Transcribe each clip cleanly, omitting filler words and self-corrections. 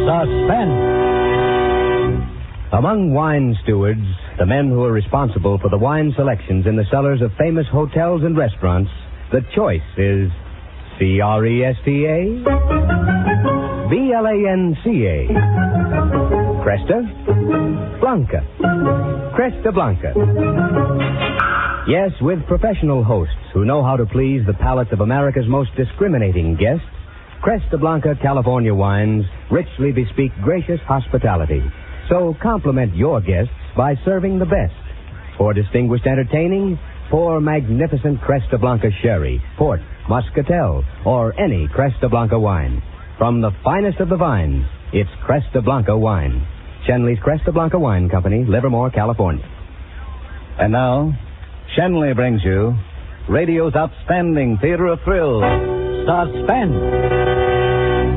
Suspense. Among wine stewards, the men who are responsible for the wine selections in the cellars of famous hotels and restaurants, the choice is Cresta, Blanca, Cresta Blanca. Cresta Blanca. Yes, with professional hosts who know how to please the palates of America's most discriminating guests, Cresta Blanca California wines richly bespeak gracious hospitality. So compliment your guests by serving the best. For distinguished entertaining, pour magnificent Cresta Blanca sherry, port, muscatel, or any Cresta Blanca wine. From the finest of the vines, it's Cresta Blanca wine. Shenley's Cresta Blanca Wine Company, Livermore, California. And now, Shenley brings you radio's outstanding theater of thrills, Suspense.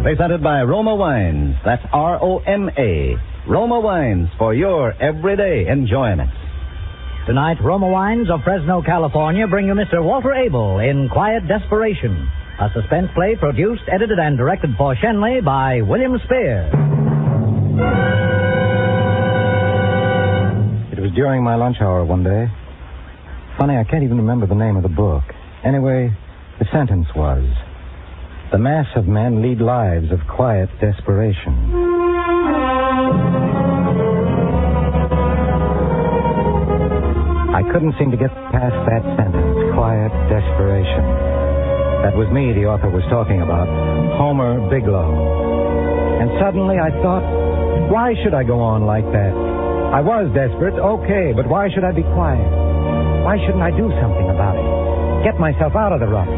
presented by Roma Wines. That's R-O-M-A. Roma Wines for your everyday enjoyment. Tonight, Roma Wines of Fresno, California bring you Mr. Walter Abel in Quiet Desperation, a suspense play produced, edited, and directed for Shenley by William Spear. It was during my lunch hour one day. Funny, I can't even remember the name of the book. Anyway, the sentence was, "The mass of men lead lives of quiet desperation." I couldn't seem to get past that sentence, quiet desperation. That was me the author was talking about, Homer Biglow. And suddenly I thought, why should I go on like that? I was desperate, okay, but why should I be quiet? Why shouldn't I do something about it? Get myself out of the rut.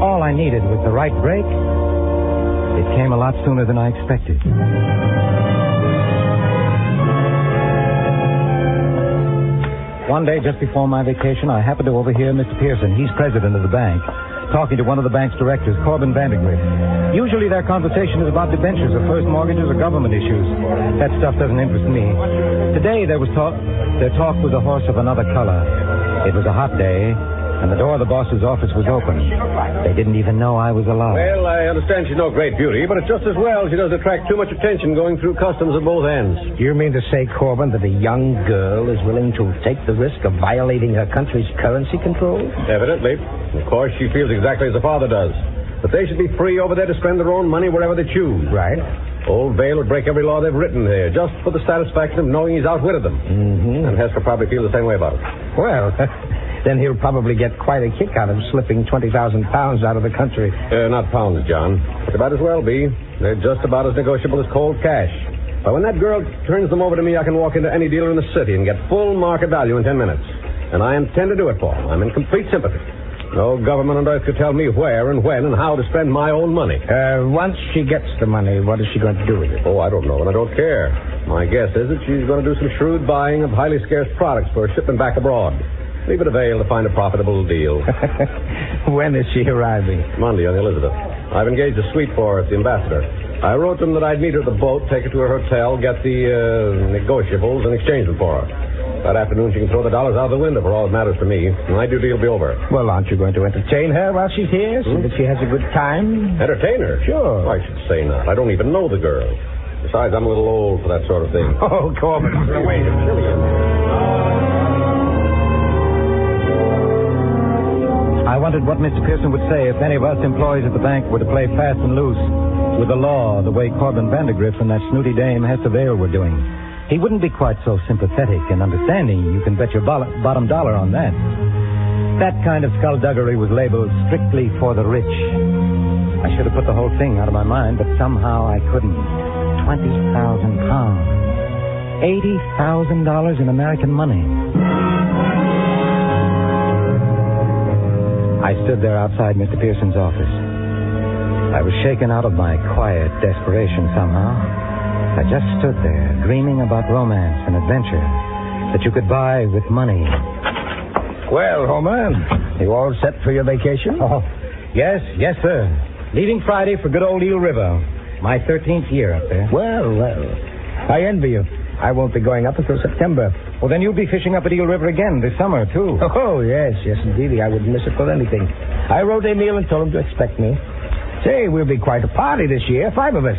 All I needed was the right break. It came a lot sooner than I expected. One day, just before my vacation, I happened to overhear Mr. Pearson, he's president of the bank, talking to one of the bank's directors, Corbin Vandergrift. Usually their conversation is about debentures or first mortgages or government issues. That stuff doesn't interest me. Today, their talk was a horse of another color. It was a hot day, and the door of the boss's office was open. They didn't even know I was alive. Well, I understand she's no great beauty, but it's just as well she doesn't attract too much attention going through customs at both ends. Do you mean to say, Corbin, that a young girl is willing to take the risk of violating her country's currency control? Evidently. Of course, she feels exactly as her father does. But they should be free over there to spend their own money wherever they choose. Right. Old Vale would break every law they've written here, just for the satisfaction of knowing he's outwitted them. Mm-hmm. And Hester probably feels the same way about it. Well, then he'll probably get quite a kick out of slipping 20,000 pounds out of the country. Not pounds, John. But they might as well be. They're just about as negotiable as cold cash. But when that girl turns them over to me, I can walk into any dealer in the city and get full market value in 10 minutes. And I intend to do it for them. I'm in complete sympathy. No government on earth could tell me where and when and how to spend my own money. Once she gets the money, what is she going to do with it? Oh, I don't know, and I don't care. My guess is that she's going to do some shrewd buying of highly scarce products for shipment back abroad. Leave it a Vale to find a profitable deal. When is she arriving? Monday on the Elizabeth. I've engaged a suite for her at the Ambassador. I wrote them that I'd meet her at the boat, take her to her hotel, get the negotiables, and exchange them for her. That afternoon, she can throw the dollars out of the window for all that matters to me. My duty will be over. Well, aren't you going to entertain her while she's here so that she has a good time? Entertain her? Sure. I should say not. I don't even know the girl. Besides, I'm a little old for that sort of thing. Oh, Corbin, wait a minute. I wondered what Mr. Pearson would say if any of us employees at the bank were to play fast and loose with the law the way Corbin Vandergrift and that snooty dame Hester Vale were doing. He wouldn't be quite so sympathetic and understanding. You can bet your bottom dollar on that. That kind of skullduggery was labeled strictly for the rich. I should have put the whole thing out of my mind, but somehow I couldn't. 20,000 pounds. $80,000 in American money. I stood there outside Mr. Pearson's office. I was shaken out of my quiet desperation somehow. I just stood there, dreaming about romance and adventure that you could buy with money. Well, Homer, you all set for your vacation? Oh, yes, sir. Leaving Friday for good old Eel River. My 13th year up there. Well, I envy you. I won't be going up until September. Well, then you'll be fishing up at Eel River again this summer, too. Oh, yes, indeed. I wouldn't miss it for anything. I wrote Emil and told him to expect me. Say, we'll be quite a party this year, 5 of us.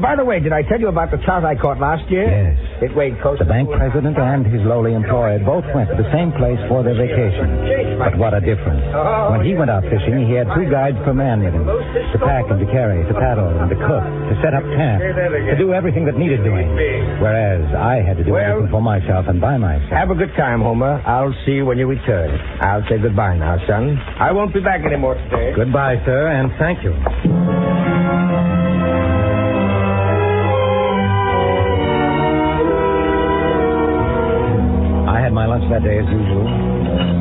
By the way, did I tell you about the trout I caught last year? Yes. It weighed close The to... bank president and his lowly employee both went to the same place for their vacation. But what a difference. When he went out fishing, he had 2 guides per man with him. To pack and to carry, to paddle and to cook, to set up camp, to do everything that needed doing. Whereas I had to do everything for myself and by myself. Have a good time, Homer. I'll see you when you return. I'll say goodbye now, son. I won't be back anymore today. Goodbye, sir, and thank you. I had my lunch that day as usual.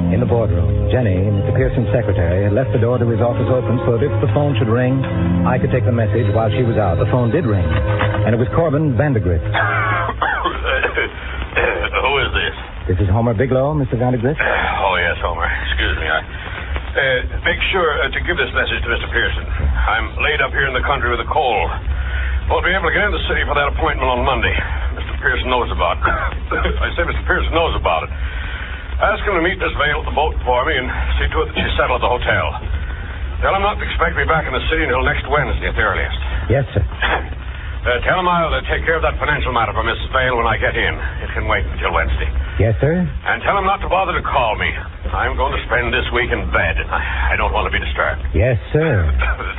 In the boardroom, Jenny, Mr. Pearson's secretary, had left the door to his office open so that if the phone should ring, I could take the message while she was out. The phone did ring, and it was Corbin Vandergrift. Who is this? This is Homer Bigelow, Mr. Vandergrift. Oh, yes, Homer. Excuse me. Make sure to give this message to Mr. Pearson. I'm laid up here in the country with a cold. Won't be able to get into the city for that appointment on Monday. Mr. Pearson knows about it. I say Mr. Pearson knows about it. Ask him to meet Miss Vale at the boat for me and see to it that she's settled at the hotel. Tell him not to expect me back in the city until next Wednesday at the earliest. Yes, sir. Tell him I'll take care of that financial matter for Mrs. Vale when I get in. It can wait until Wednesday. Yes, sir. And tell him not to bother to call me. I'm going to spend this week in bed. I don't want to be disturbed. Yes, sir.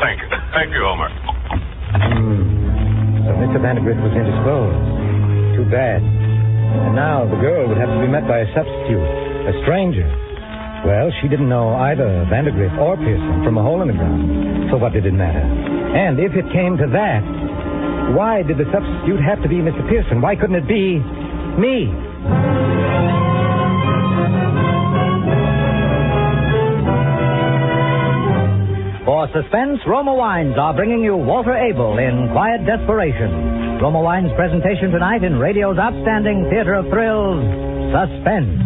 Thank you. Thank you, Homer. So Mr. Vandergrift was indisposed. Too bad. And now the girl would have to be met by a substitute, a stranger. Well, she didn't know either Vandergrift or Pearson from a hole in the ground. So what did it matter? And if it came to that, why did the substitute have to be Mr. Pearson? Why couldn't it be me? For Suspense, Roma Wines are bringing you Walter Abel in Quiet Desperation. Roma Wines' presentation tonight in radio's outstanding theater of thrills, Suspense.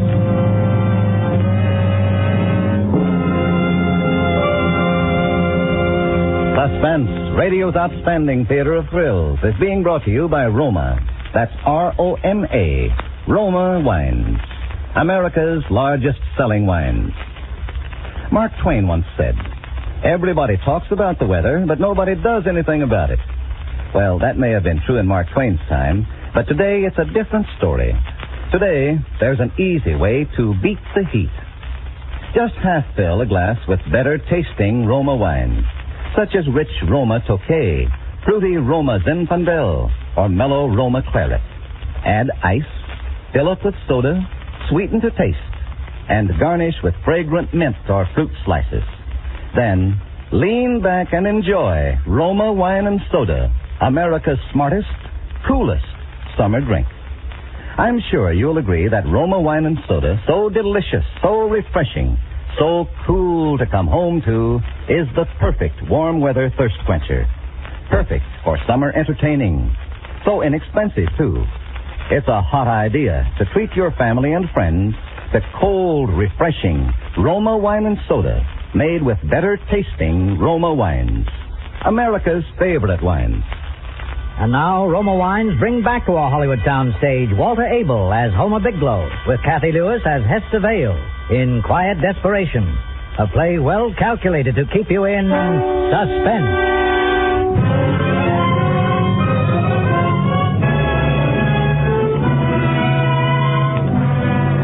Suspense, radio's outstanding theater of thrills, is being brought to you by Roma. That's R-O-M-A, Roma Wines, America's largest selling wines. Mark Twain once said, "Everybody talks about the weather, but nobody does anything about it." Well, that may have been true in Mark Twain's time, but today it's a different story. Today, there's an easy way to beat the heat. Just half fill a glass with better tasting Roma wines, such as rich Roma Tokay, fruity Roma Zinfandel, or mellow Roma Claret. Add ice, fill up with soda, sweeten to taste, and garnish with fragrant mint or fruit slices. Then, lean back and enjoy Roma Wine and Soda, America's smartest, coolest summer drink. I'm sure you'll agree that Roma Wine and Soda, so delicious, so refreshing, so cool to come home to, is the perfect warm weather thirst quencher. Perfect for summer entertaining. So inexpensive, too. It's a hot idea to treat your family and friends to cold, refreshing Roma Wine and Soda, made with better tasting Roma wines. America's favorite wines. And now, Roma Wines bring back to our Hollywood soundstage Walter Abel as Homer Bigelow, with Kathy Lewis as Hester Vale in Quiet Desperation, a play well calculated to keep you in suspense.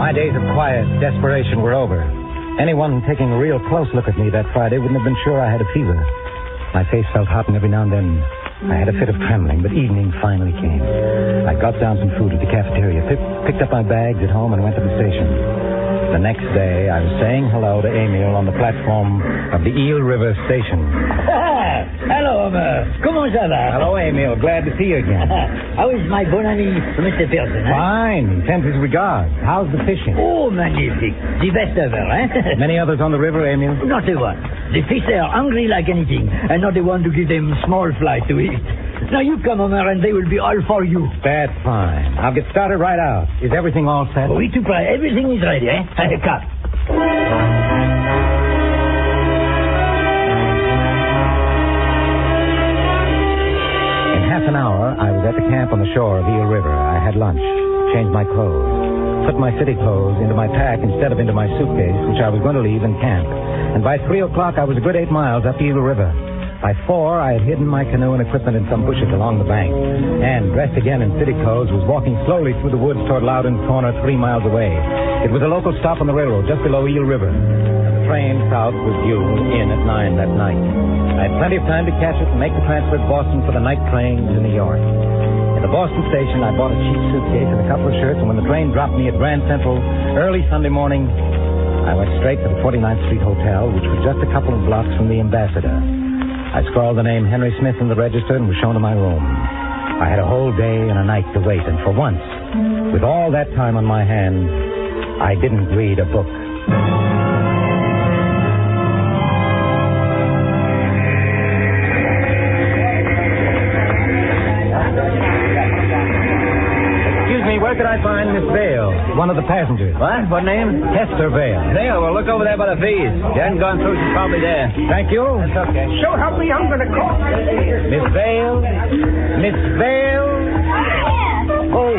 My days of quiet desperation were over. Anyone taking a real close look at me that Friday wouldn't have been sure I had a fever. My face felt hot, and every now and then I had a fit of trembling, but evening finally came. I got down some food at the cafeteria, picked up my bags at home, and went to the station. The next day, I was saying hello to Emil on the platform of the Eel River station. Hello, Homer. Comment ça va? Hello, Emil. Glad to see you again. How is my bon ami, Mr. Pearson? Fine. He sends his regards. How's the fishing? Oh, magnifique. The best ever, eh? Many others on the river, Emil? Not a one. The fish are hungry like anything, and not the one to give them small fry to eat. Now you come, Homer, and they will be all for you. That's fine. I'll get started right out. Is everything all set? Oui, tout prêt. Everything is ready, eh? Cut. In half an hour, I was at the camp on the shore of Eel River. I had lunch, changed my clothes, put my city clothes into my pack instead of into my suitcase, which I was going to leave in camp. And by 3 o'clock, I was a good 8 miles up Eel River. By 4, I had hidden my canoe and equipment in some bushes along the bank, and, dressed again in city clothes, was walking slowly through the woods toward Loudon's Corner 3 miles away. It was a local stop on the railroad just below Eel River. The train south was due in at 9 that night. I had plenty of time to catch it and make the transfer to Boston for the night train to New York. At the Boston station, I bought a cheap suitcase and a couple of shirts, and when the train dropped me at Grand Central early Sunday morning, I went straight to the 49th Street Hotel, which was just a couple of blocks from the Ambassador. I scrawled the name Henry Smith in the register and was shown to my room. I had a whole day and a night to wait, and for once, with all that time on my hands, I didn't read a book. Where could I find Miss Vale, one of the passengers? What? What name? Hester Vale. Vale, well, look over there by the fees. She hasn't gone through. She's probably there. Thank you. That's okay. So help me, I'm going to call. Miss Vale? Miss Vale? Oh,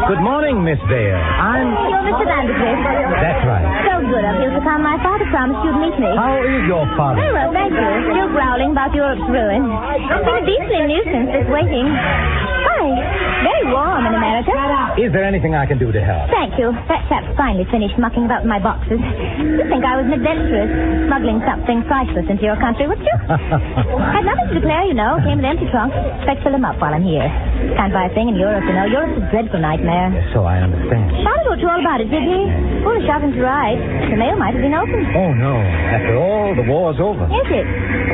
good morning, Miss Vale. You're Mr. Vandergrift. That's right. So good of you to come. My father promised you'd meet me. How is your father? Very well, thank you. Still growling about Europe's ruin. It's been a beastly nuisance, this waiting. Hi. Very warm in America. Is there anything I can do to help? Thank you. That chap's finally finished mucking about in my boxes. You'd think I was an adventuress, smuggling something priceless into your country, wouldn't you? Had nothing to declare, you know. Came with empty trunk. Expect to fill them up while I'm here. Can't buy a thing in Europe, you know. Europe's a dreadful nightmare. Yes, so I understand. Father wrote you all about it, did he? Foolish of him to write. The mail might have been opened. Oh, no. After all, the war's over. Is it?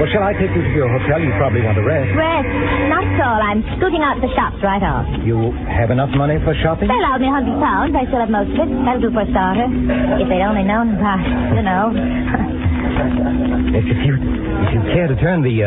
Well, shall I take you to your hotel? You probably want to rest. Rest? Not at all. I'm scooting out to the shops right off. You have enough money for shopping? They allowed me £100. I still have most of it. That'll do for a starter. If they'd only known, you know. If you care to turn the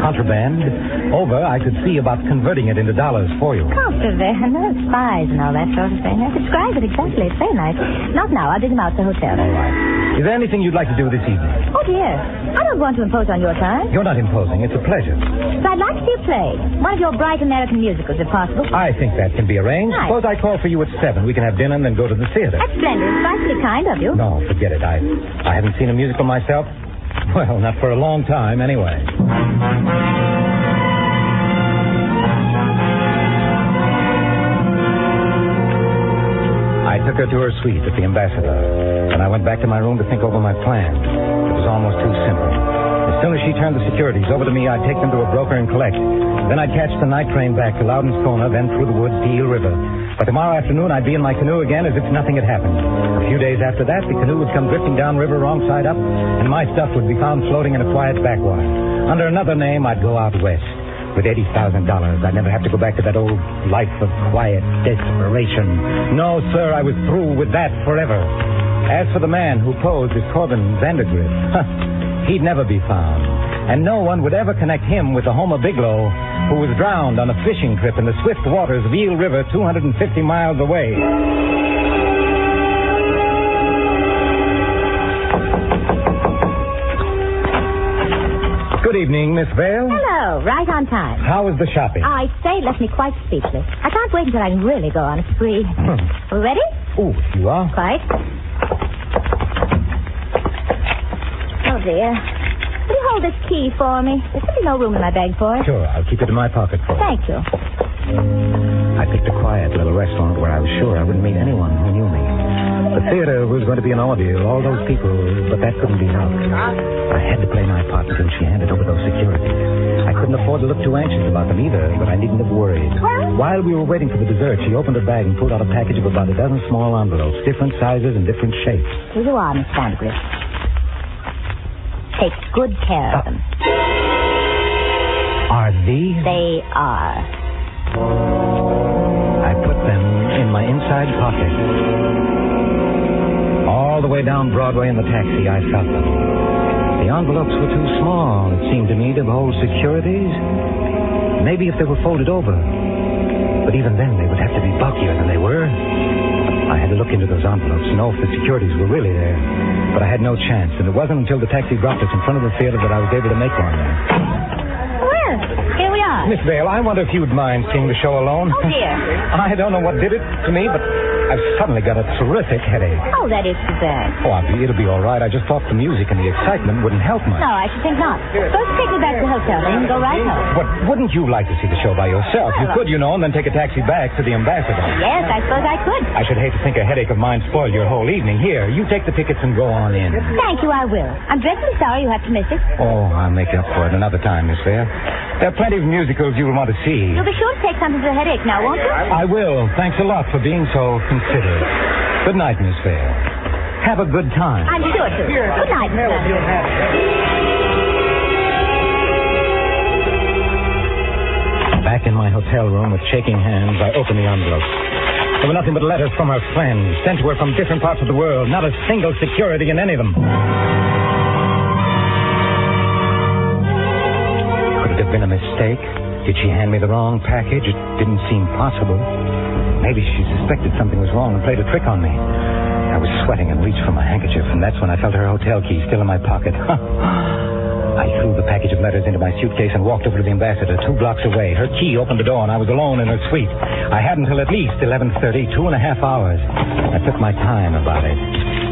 contraband over, I could see about converting it into dollars for you. Contraband? No, spies and all that sort of thing. Describe it exactly. It's very nice. Not now. I'll dig them out at the hotel. All right. Is there anything you'd like to do this evening? Oh, dear. I don't want to impose on your time. You're not imposing. It's a pleasure. But I'd like to see a play. One of your bright American musicals, if possible. I think that can be arranged. Nice. Suppose I call for you at 7. We can have dinner and then go to the theater. That's splendid. It's frightfully kind of you. No, forget it. I haven't seen a musical myself. Well, not for a long time, anyway. I took her to her suite at the Ambassador, and I went back to my room to think over my plan. It was almost too simple. As soon as she turned the securities over to me, I'd take them to a broker and collect. Then I'd catch the night train back to Loudon's Corner, then through the woods to Eel River. By tomorrow afternoon, I'd be in my canoe again as if nothing had happened. A few days after that, the canoe would come drifting downriver wrong side up, and my stuff would be found floating in a quiet backwater. Under another name, I'd go out west. With $80,000, I'd never have to go back to that old life of quiet desperation. No, sir, I was through with that forever. As for the man who posed as Corbin Vandergrift, he'd never be found. And no one would ever connect him with the Homer Bigelow, who was drowned on a fishing trip in the swift waters of Eel River 250 miles away. Good evening, Miss Vale. Hello. Right on time. How was the shopping? I say it left me quite speechless. I can't wait until I can really go on a spree. Are we ready? Oh, you are? Quite. Oh, dear. Will you hold this key for me? There's simply no room in my bag for it. Sure, I'll keep it in my pocket for you. Thank you. I picked a quiet little restaurant where I was sure I wouldn't meet anyone who knew me. The theater was going to be an ordeal, all those people, but that couldn't be helped. I had to play my part until she handed over those securities. I couldn't afford to look too anxious about them either, but I needn't have worried. While we were waiting for the dessert, she opened her bag and pulled out a package of about a dozen small envelopes, different sizes and different shapes. Here you are, Miss Vandergrift. Take good care of them. Are these? They are. I put them in my inside pocket. All the way down Broadway in the taxi, I felt them. The envelopes were too small, it seemed to me, to hold securities. Maybe if they were folded over. But even then, they would have to be bulkier than they were. I had to look into those envelopes to know if the securities were really there. But I had no chance, and it wasn't until the taxi dropped us in front of the theater that I was able to make one there. Well, here we are. Miss Vale, I wonder if you'd mind seeing the show alone. Oh, dear. I don't know what did it to me, but I've suddenly got a terrific headache. Oh, that is too bad. Oh, it'll be all right. I just thought the music and the excitement wouldn't help much. No, I should think not. Suppose you take me back to the hotel, then you can go right home. But wouldn't you like to see the show by yourself? You could, and then take a taxi back to the Ambassador. Yes, I suppose I could. I should hate to think a headache of mine spoiled your whole evening. Here, you take the tickets and go on in. Thank you, I will. I'm dreadfully sorry you have to miss it. Oh, I'll make up for it another time, Miss Vale. There are plenty of musicals you'll want to see. You'll be sure to take something for the headache now, won't you? I will. Thanks a lot for being so considerate. Good night, Miss Vale. Have a good time. I'm sure to. Good night, Mr. Back in my hotel room with shaking hands, I opened the envelope. There were nothing but letters from her friends, sent to her from different parts of the world. Not a single security in any of them. Could it have been a mistake? Did she hand me the wrong package? It didn't seem possible. Maybe she suspected something was wrong and played a trick on me. I was sweating and reached for my handkerchief, and that's when I felt her hotel key still in my pocket. I threw the package of letters into my suitcase and walked over to the Ambassador 2 blocks away. Her key opened the door, and I was alone in her suite. I had until at least 11:30, 2.5 hours. I took my time about it,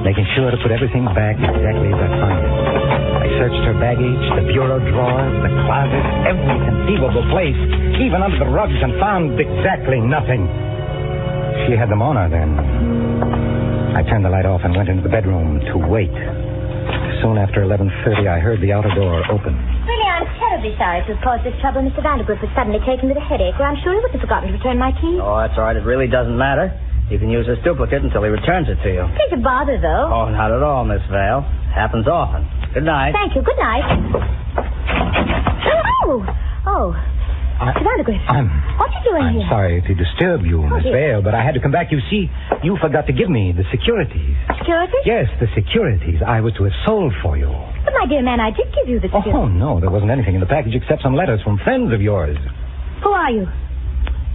making sure to put everything back exactly as I found it. I searched her baggage, the bureau drawers, the closet, every conceivable place, even under the rugs, and found exactly nothing. She had them on her then. I turned the light off and went into the bedroom to wait. Soon after 11:30, I heard the outer door open. Really, I'm terribly sorry to have caused this trouble, Mr. Vandergriff, with suddenly taking with a headache, or I'm sure he would have forgotten to return my key. Oh, that's all right. It really doesn't matter. You can use this duplicate until he returns it to you. Please a bother, though. Oh, not at all, Miss Vale. Happens often. Good night. Thank you. Good night. Oh. Mr. Vandergriff. What are you doing here? I'm sorry to disturb you, Miss Vale, but I had to come back. You see, you forgot to give me the securities. Securities? Yes, the securities I was to have sold for you. But, my dear man, I did give you the securities. Oh, no, there wasn't anything in the package except some letters from friends of yours. Who are you?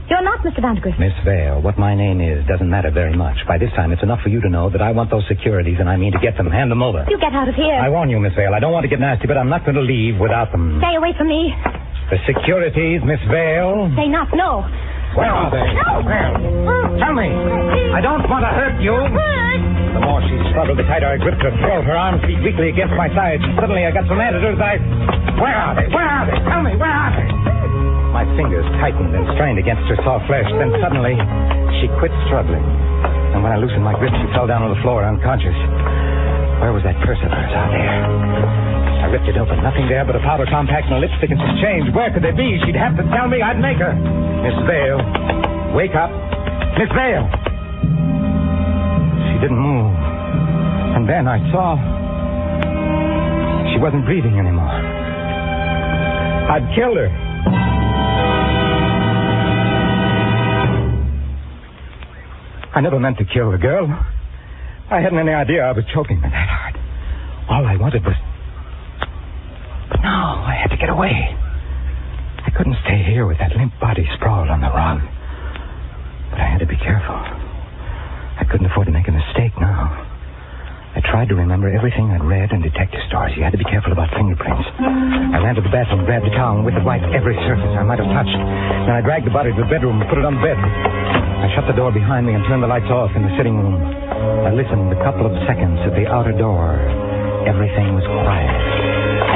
You're not Mr. Vandergriff. Miss Vale, what my name is doesn't matter very much. By this time, it's enough for you to know that I want those securities and I mean to get them. Hand them over. You get out of here. I warn you, Miss Vale, I don't want to get nasty, but I'm not going to leave without them. Stay away from me. The securities, Miss Vale. Say not, no. Where are they? No. Tell me. I don't want to hurt you. The more she struggled, the tighter I gripped her throat. Her arms beat weakly against my sides. And suddenly I got so mad at her that Where are they? Where are they? Tell me, where are they? My fingers tightened and strained against her soft flesh. Then suddenly, she quit struggling. And when I loosened my grip, she fell down on the floor unconscious. Where was that purse of hers out there? I ripped it open. Nothing there but a powder compact and a lipstick and some change. Where could they be? She'd have to tell me. I'd make her. Miss Vale, wake up. Miss Vale. She didn't move. And then I saw she wasn't breathing anymore. I'd killed her. I never meant to kill the girl. I hadn't any idea I was choking her that hard. All I wanted was... But no, I had to get away. I couldn't stay here with that limp body sprawled on the rug. But I had to be careful. I couldn't afford to make a mistake now. I tried to remember everything I'd read in detective stories. You had to be careful about fingerprints. I ran to the bathroom, grabbed a towel, and with it wiped every surface I might have touched. Then I dragged the body to the bedroom and put it on the bed. I shut the door behind me and turned the lights off in the sitting room. I listened a couple of seconds at the outer door. Everything was quiet.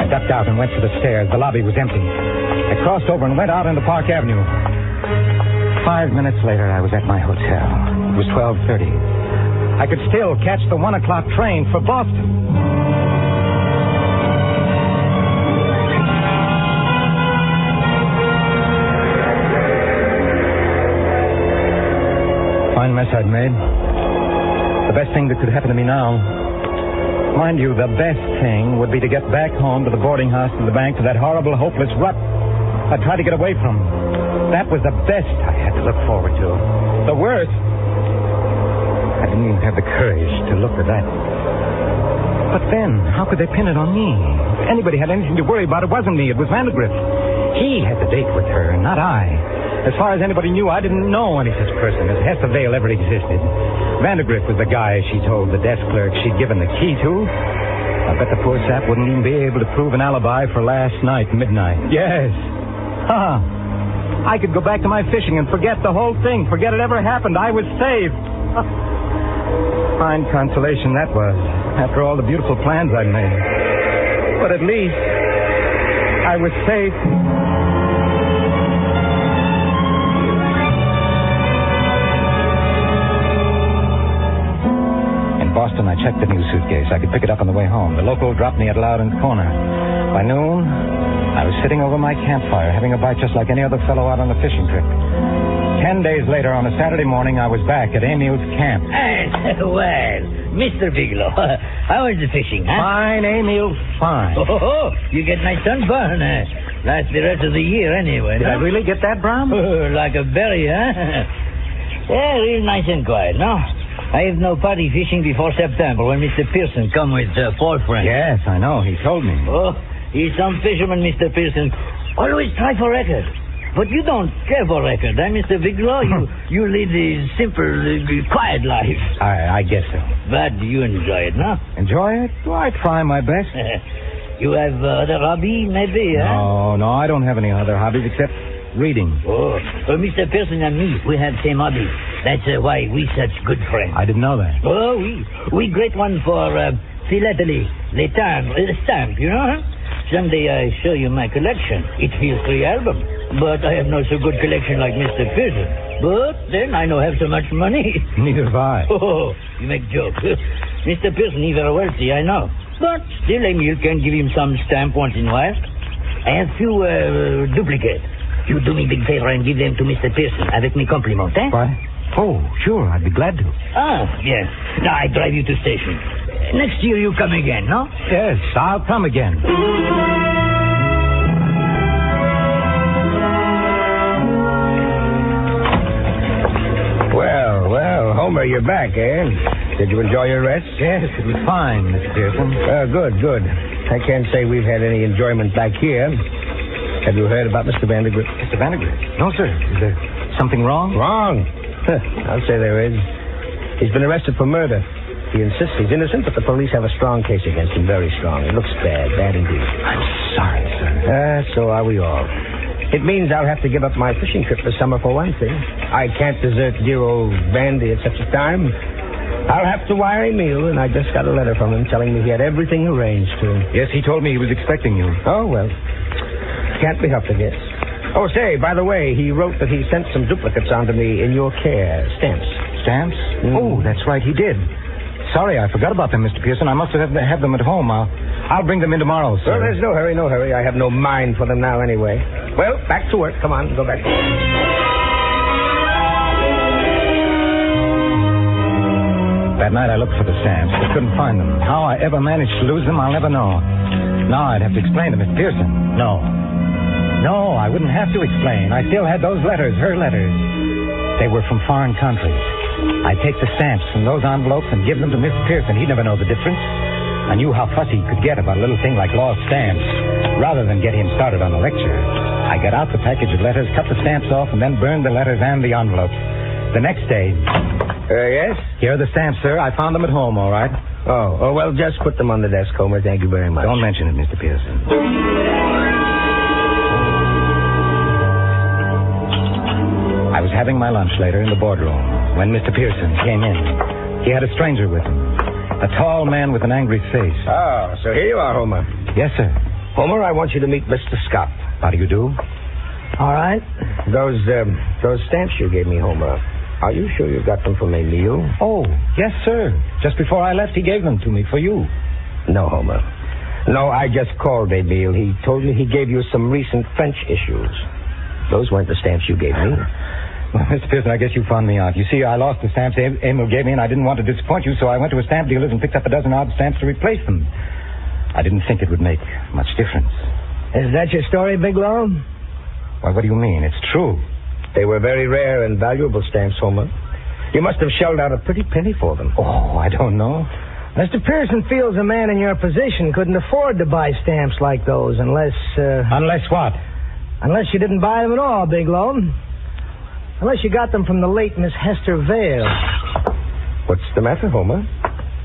I ducked out and went to the stairs. The lobby was empty. I crossed over and went out into Park Avenue. 5 minutes later, I was at my hotel. It was 12:30. I could still catch the 1 o'clock train for Boston. Fine mess I'd made. The best thing that could happen to me now. Mind you, the best thing would be to get back home to the boarding house, to the bank, to that horrible, hopeless rut I'd tried to get away from. That was the best I had to look forward to. The worst, I didn't even have the courage to look at that. But then, how could they pin it on me? If anybody had anything to worry about, it wasn't me. It was Vandergriff. He had the date with her, not I. As far as anybody knew, I didn't know any such person as Hester Vale ever existed. Vandergriff was the guy she told the desk clerk she'd given the key to. I bet the poor sap wouldn't even be able to prove an alibi for last night, midnight. Yes. I could go back to my fishing and forget the whole thing. Forget it ever happened. I was saved. Fine consolation that was, after all the beautiful plans I'd made. But at least I was safe. In Boston, I checked the new suitcase. I could pick it up on the way home. The local dropped me at Loudon's Corner. By noon, I was sitting over my campfire, having a bite just like any other fellow out on a fishing trip. 10 days later, on a Saturday morning, I was back at Emil's camp. Well, Mr. Bigelow, how is the fishing, huh? Fine, Emil, fine. Oh, you get my sunburn. Lasts the rest of the year anyway, Did I no? really get that, Brom? Like a berry, huh? Yeah, real nice and quiet, no? I have no party fishing before September when Mr. Pearson come with four friends. Yes, I know. He told me. Oh, he's some fisherman, Mr. Pearson. Always try for record. But you don't care for record, eh, Mr. Bigelow? You lead a simple, quiet life. I guess so. But you enjoy it, no? Enjoy it? Well, I try my best. You have other hobby, maybe, huh? No, I don't have any other hobbies except reading. Oh, well, Mr. Pearson and me, we have same hobby. That's why we such good friends. I didn't know that. Oh, we great one for philately, the stamp, you know, huh? Someday I show you my collection. It feels 3 albums. But I have not so good collection like Mr. Pearson. But then I don't have so much money. Neither have I. Oh, you make joke. Mr. Pearson, he's very wealthy, I know. But still, Emil can give him some stamp once in a while. I have few duplicates. You do me big favor and give them to Mr. Pearson avec mes compliments, eh? Why? Oh, sure, I'd be glad to. Ah, yes. Now I drive you to station. Next year you come again, no? Yes, I'll come again. Well, Homer, you're back, eh? Did you enjoy your rest? Yes, it was fine, Mr. Pearson. Good. I can't say we've had any enjoyment back here. Have you heard about Mr. Vandergrift? Mr. Vandergrift? No, sir. Is there something wrong? Wrong? I'll say there is. He's been arrested for murder. He insists he's innocent, but the police have a strong case against him, very strong. It looks bad indeed. I'm sorry, sir. So are we all. It means I'll have to give up my fishing trip this summer for one thing. I can't desert dear old Bandy at such a time. I'll have to wire Emil, and I just got a letter from him telling me he had everything arranged to. Yes, he told me he was expecting you. Oh, well. Can't be helped, I guess. Oh, say, by the way, he wrote that he sent some duplicates on to me in your care. Stamps. Stamps? Oh, that's right, he did. Sorry, I forgot about them, Mr. Pearson. I must have them at home. I'll bring them in tomorrow, sir. Well, there's no hurry. I have no mind for them now anyway. Well, back to work. Come on, go back. That night I looked for the stamps, but couldn't find them. How I ever managed to lose them, I'll never know. Now I'd have to explain to Miss Pearson. No, I wouldn't have to explain. I still had those letters, her letters. They were from foreign countries. I'd take the stamps from those envelopes and give them to Miss Pearson. He'd never know the difference. I knew how fussy he could get about a little thing like lost stamps. Rather than get him started on a lecture, I got out the package of letters, cut the stamps off, and then burned the letters and the envelopes. The next day... Yes? Here are the stamps, sir. I found them at home, all right. Oh, well, just put them on the desk, Homer. Thank you very much. Don't mention it, Mr. Pearson. I was having my lunch later in the boardroom when Mr. Pearson came in. He had a stranger with him, a tall man with an angry face. Oh, so here you are, Homer. Yes, sir. Homer, I want you to meet Mr. Scott. How do you do? All right. Those stamps you gave me, Homer, are you sure you got them from Emil? Oh, yes, sir. Just before I left, he gave them to me for you. No, Homer. No, I just called Emil. He told me he gave you some recent French issues. Those weren't the stamps you gave me. Well, Mr. Pearson, I guess you found me out. You see, I lost the stamps Emil gave me, and I didn't want to disappoint you, so I went to a stamp dealer's and picked up a dozen odd stamps to replace them. I didn't think it would make much difference. Is that your story, Bigelow? Well, what do you mean? It's true. They were very rare and valuable stamps, Homer. You must have shelled out a pretty penny for them. Oh, I don't know. Mr. Pearson feels a man in your position couldn't afford to buy stamps like those unless... Unless what? Unless you didn't buy them at all, Bigelow. Unless you got them from the late Miss Hester Vale. What's the matter, Homer?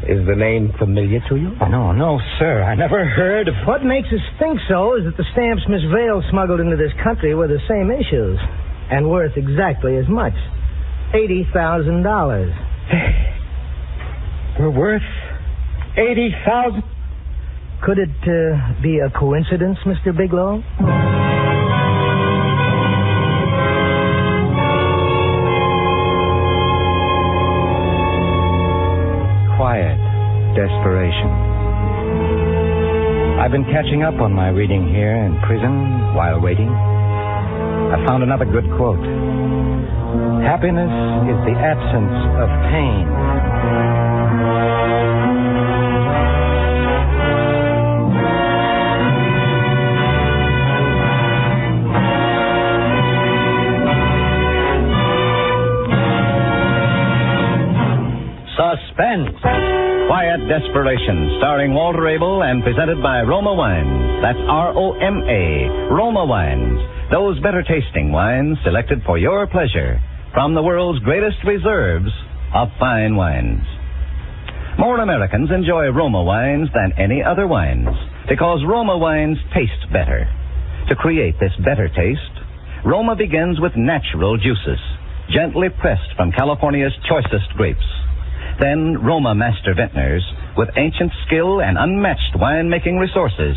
Is the name familiar to you? No, sir. I never heard of... What makes us think so is that the stamps Miss Vale smuggled into this country were the same issues and worth exactly as much. $80,000. We're worth $80,000. Could it be a coincidence, Mr. Bigelow? Quiet desperation. I've been catching up on my reading here in prison while waiting. I found another good quote. Happiness is the absence of pain. Suspense. Quiet Desperation, starring Walter Abel and presented by Roma Wines. That's R-O-M-A, Roma Wines. Those better tasting wines selected for your pleasure from the world's greatest reserves of fine wines. More Americans enjoy Roma wines than any other wines because Roma wines taste better. To create this better taste, Roma begins with natural juices, gently pressed from California's choicest grapes. Then Roma master vintners, with ancient skill and unmatched wine-making resources,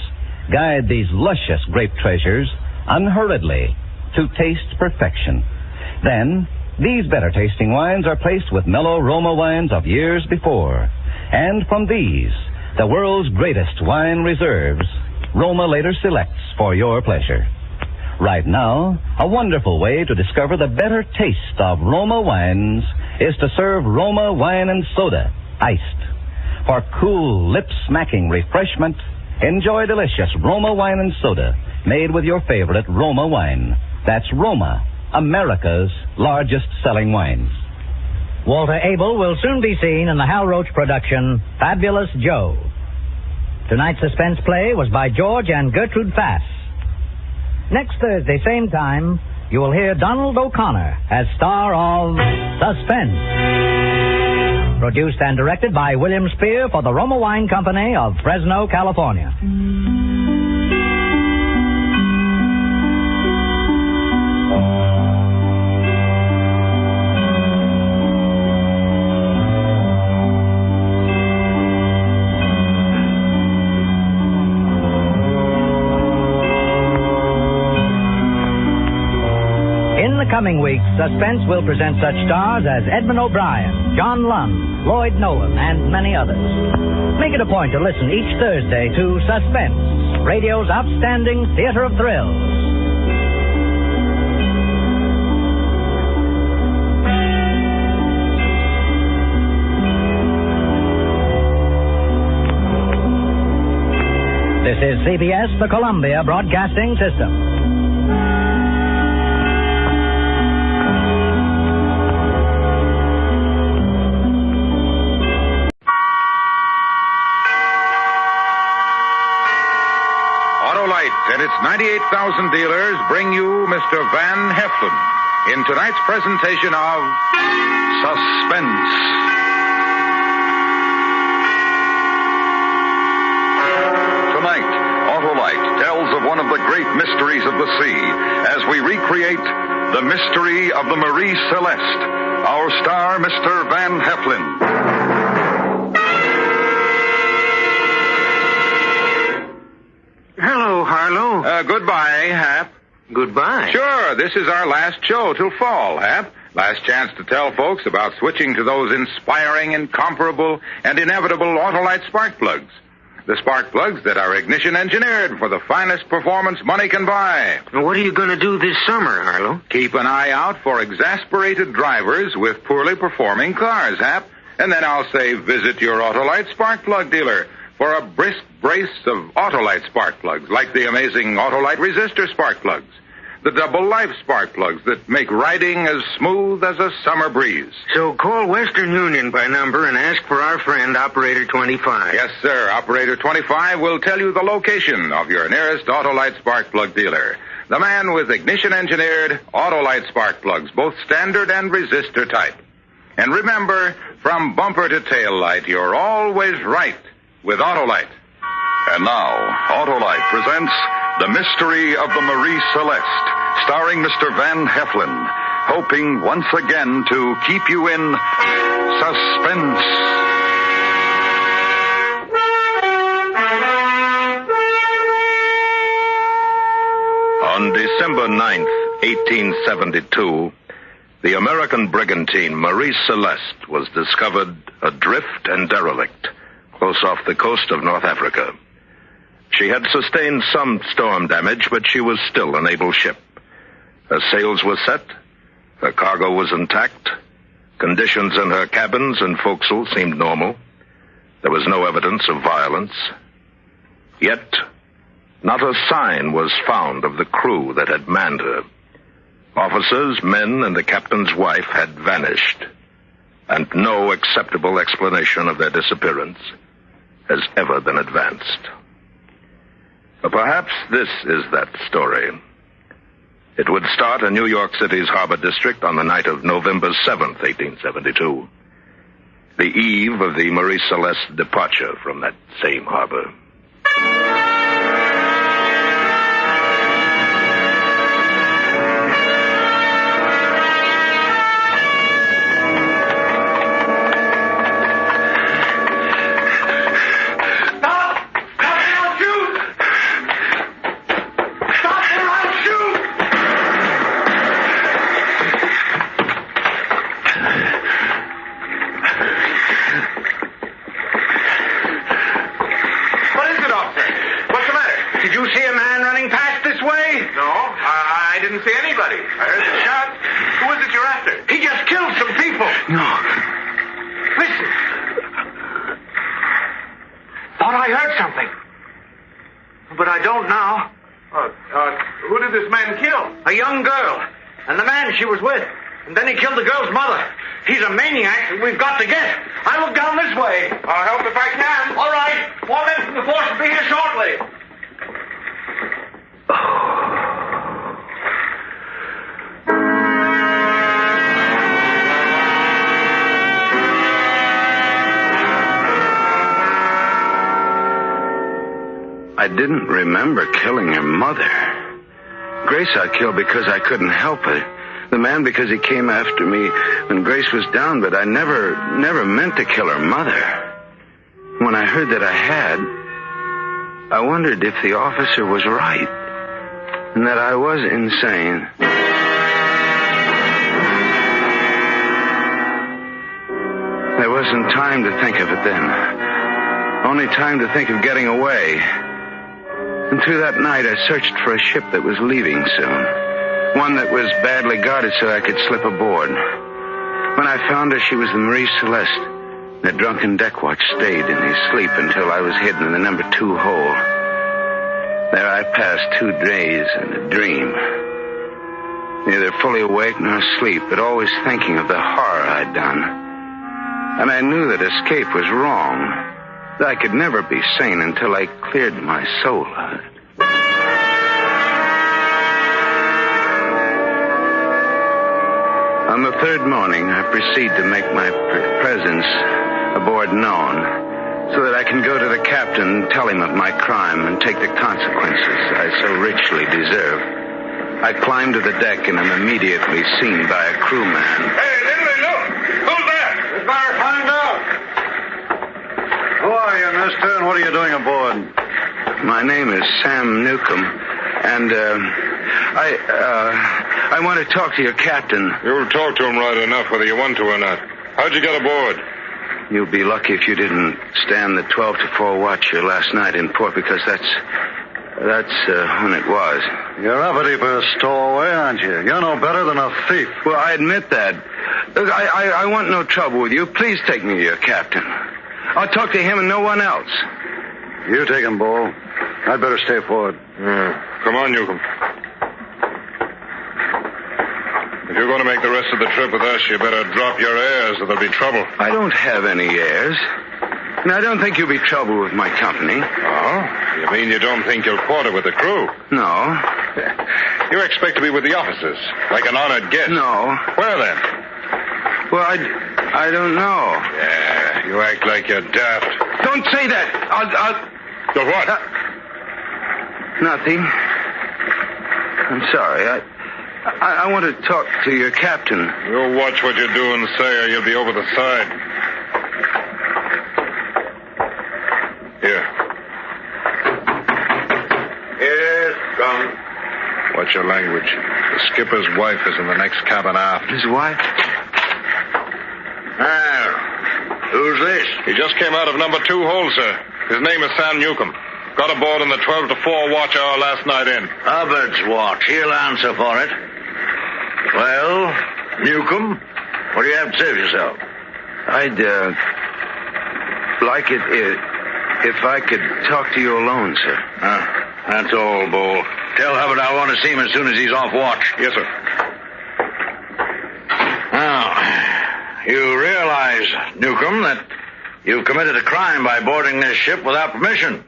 guide these luscious grape treasures unhurriedly to taste perfection. Then, these better-tasting wines are placed with mellow Roma wines of years before. And from these, the world's greatest wine reserves, Roma later selects for your pleasure. Right now, a wonderful way to discover the better taste of Roma wines is to serve Roma wine and soda, iced. For cool, lip-smacking refreshment, enjoy delicious Roma wine and soda made with your favorite Roma wine. That's Roma, America's largest selling wines. Walter Abel will soon be seen in the Hal Roach production, Fabulous Joe. Tonight's suspense play was by George and Gertrude Fass. Next Thursday, same time, you will hear Donald O'Connor as star of Suspense. Produced and directed by William Spear for the Roma Wine Company of Fresno, California. Coming weeks, Suspense will present such stars as Edmund O'Brien, John Lund, Lloyd Nolan, and many others. Make it a point to listen each Thursday to Suspense, radio's outstanding theater of thrills. This is CBS, the Columbia Broadcasting System. And its 98,000 dealers bring you Mr. Van Heflin in tonight's presentation of Suspense. Tonight, Autolite tells of one of the great mysteries of the sea as we recreate the mystery of the Marie Celeste. Our star, Mr. Van Heflin. Hello, Harlow. Goodbye, Hap. Goodbye. Sure, this is our last show till fall, Hap. Last chance to tell folks about switching to those inspiring, incomparable, and inevitable Autolite spark plugs. The spark plugs that are ignition engineered for the finest performance money can buy. What are you going to do this summer, Harlow? Keep an eye out for exasperated drivers with poorly performing cars, Hap. And then I'll say visit your Autolite spark plug dealer for a brisk brace of Autolite spark plugs, like the amazing Autolite resistor spark plugs, the double life spark plugs that make riding as smooth as a summer breeze. So call Western Union by number and ask for our friend, Operator 25. Yes, sir. Operator 25 will tell you the location of your nearest Autolite spark plug dealer. The man with ignition-engineered Autolite spark plugs, both standard and resistor type. And remember, from bumper to tail light, you're always right with Autolite. And now, Autolite presents The Mystery of the Marie Celeste, starring Mr. Van Heflin, hoping once again to keep you in Suspense. On December 9th, 1872, the American brigantine Marie Celeste was discovered adrift and derelict close off the coast of North Africa. She had sustained some storm damage, but she was still an able ship. Her sails were set, her cargo was intact, conditions in her cabins and forecastle seemed normal. There was no evidence of violence. Yet, not a sign was found of the crew that had manned her. Officers, men, and the captain's wife had vanished, and no acceptable explanation of their disappearance has ever been advanced. But perhaps this is that story. It would start in New York City's Harbor District on the night of November 7th, 1872, the eve of the Marie Celeste's departure from that same harbor. She was with. And then he killed the girl's mother. He's a maniac that we've got to get. I look down this way. I'll help if I can. All right. 4 men from the force will be here shortly. I didn't remember killing her mother. Grace I killed because I couldn't help it. The man because he came after me when Grace was down, but I never meant to kill her mother. When I heard that I had, I wondered if the officer was right and that I was insane. There wasn't time to think of it then. Only time to think of getting away. And through that night I searched for a ship that was leaving soon. One that was badly guarded so I could slip aboard. When I found her, she was the Marie Celeste. The drunken deck watch stayed in his sleep until I was hidden in the number 2 hole. There I passed 2 days in a dream. Neither fully awake nor asleep, but always thinking of the horror I'd done. And I knew that escape was wrong. That I could never be sane until I cleared my soul of it. On the 3rd morning, I proceed to make my presence aboard known so that I can go to the captain and tell him of my crime and take the consequences I so richly deserve. I climb to the deck and am immediately seen by a crewman. Hey, Lindley, look! Who's that? We'd better find out. Who are you, mister, and what are you doing aboard? My name is Sam Newcomb, and I want to talk to your captain. You'll talk to him right enough, whether you want to or not. How'd you get aboard? You'll be lucky if you didn't stand the 12 to 4 watch here last night in port, because that's when it was. You're uppity for a stowaway, aren't you? You're no better than a thief. Well, I admit that. Look, I want no trouble with you. Please take me to your captain. I'll talk to him and no one else. You take him, Bull. I'd better stay forward. Come on, Newcomb. If you're going to make the rest of the trip with us, you better drop your airs or there'll be trouble. I don't have any airs. And I don't think you'll be trouble with my company. Oh? You mean you don't think you'll quarter with the crew? No. You expect to be with the officers, like an honored guest? No. Where then? Well, I don't know. Yeah, you act like you're daft. Don't say that. I'll... But what? Nothing. I'm sorry. I want to talk to your captain. You watch what you do and say, or you'll be over the side. Here. Yes, come. What's your language? The skipper's wife is in the next cabin aft. His wife? Well, who's this? He just came out of number 2 hold, sir. His name is Sam Newcomb. Got aboard in the 12 to 4 watch hour last night in. Hubbard's watch. He'll answer for it. Well, Newcomb, what do you have to say for yourself? I'd, like it if I could talk to you alone, sir. That's all, Bull. Tell Hubbard I want to see him as soon as he's off watch. Yes, sir. Now, you realize, Newcomb, that you've committed a crime by boarding this ship without permission.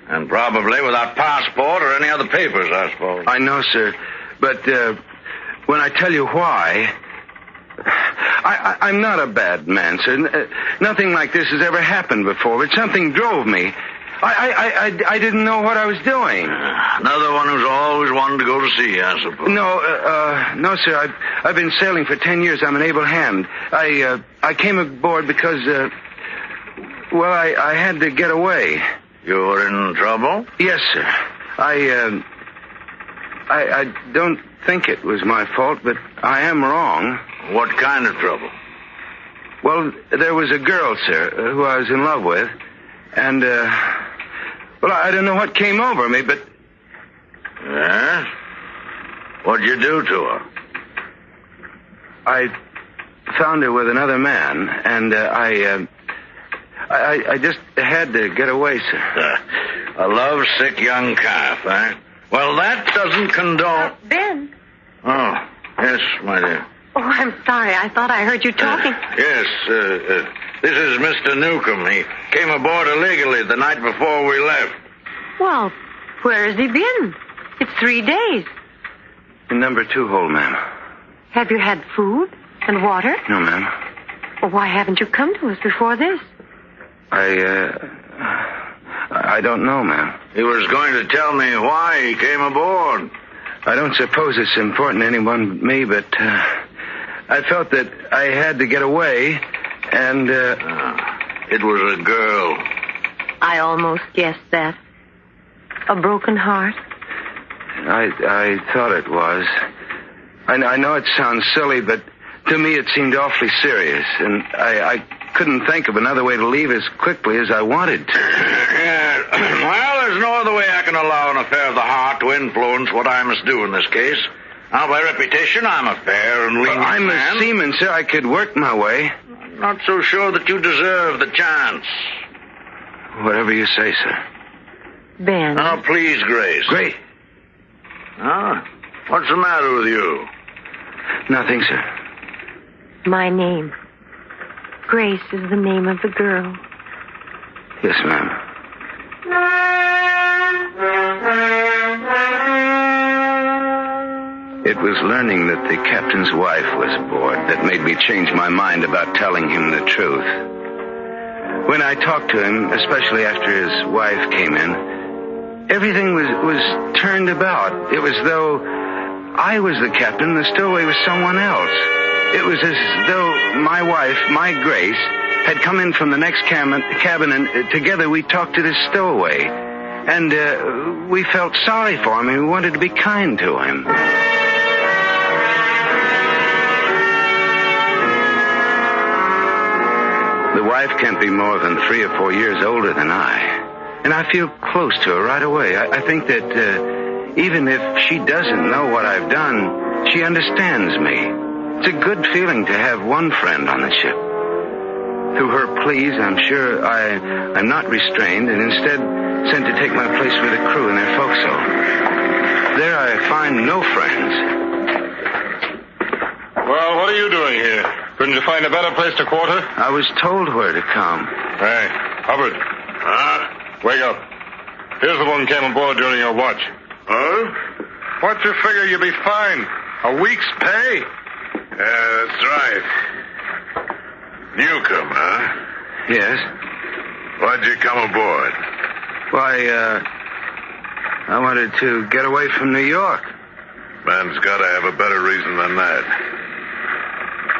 And probably without passport or any other papers, I suppose. I know, sir. But, when I tell you why... I'm not a bad man, sir. Nothing like this has ever happened before, but something drove me. I didn't know what I was doing. Another one who's always wanted to go to sea, I suppose. No, sir. I've been sailing for 10 years. I'm an able hand. I came aboard because, I had to get away. You're in trouble? Yes, sir. I don't think it was my fault, but I am wrong. What kind of trouble? Well, there was a girl, sir, who I was in love with, and, I don't know what came over me, but... Yes? What'd you do to her? I found her with another man, and, I just had to get away, sir. A lovesick young calf, eh? Well, that doesn't condone... Ben. Oh, yes, my dear. Oh, I'm sorry. I thought I heard you talking. Yes, this is Mr. Newcomb. He came aboard illegally the night before we left. Well, where has he been? It's 3 days. In number 2 hold, ma'am. Have you had food and water? No, ma'am. Well, why haven't you come to us before this? I don't know, ma'am. He was going to tell me why he came aboard. I don't suppose it's important to anyone but me, but, I felt that I had to get away, and, It was a girl. I almost guessed that. A broken heart? I thought it was. I know it sounds silly, but to me it seemed awfully serious, and I couldn't think of another way to leave as quickly as I wanted to. Yeah. Well, there's no other way I can allow an affair of the heart to influence what I must do in this case. Now, by reputation, I'm a fair and lenient I'm man. a seaman, sir. I could work my way. I'm not so sure that you deserve the chance. Whatever you say, sir. Ben. Now, please, Grace. Grace? What's the matter with you? Nothing, sir. My name. Grace is the name of the girl. Yes, ma'am. It was learning that the captain's wife was aboard that made me change my mind about telling him the truth. When I talked to him, especially after his wife came in, everything was turned about. It was though I was the captain, the stowaway was someone else. It was as though my wife, my Grace, had come in from the next cabin, and together we talked to this stowaway. And we felt sorry for him, and we wanted to be kind to him. The wife can't be more than 3 or 4 years older than I. And I feel close to her right away. I think that even if she doesn't know what I've done, she understands me. It's a good feeling to have one friend on the ship. Through her pleas, I'm sure I'm not restrained and instead sent to take my place with the crew in their forecastle. There I find no friends. Well, what are you doing here? Couldn't you find a better place to quarter? I was told where to come. Hey, Hubbard. Wake up. Here's the one who came aboard during your watch. What'd you figure you'd be fined? A week's pay? Yeah, that's right. Newcomb, huh? Yes. Why'd you come aboard? Why, I wanted to get away from New York. Man's got to have a better reason than that.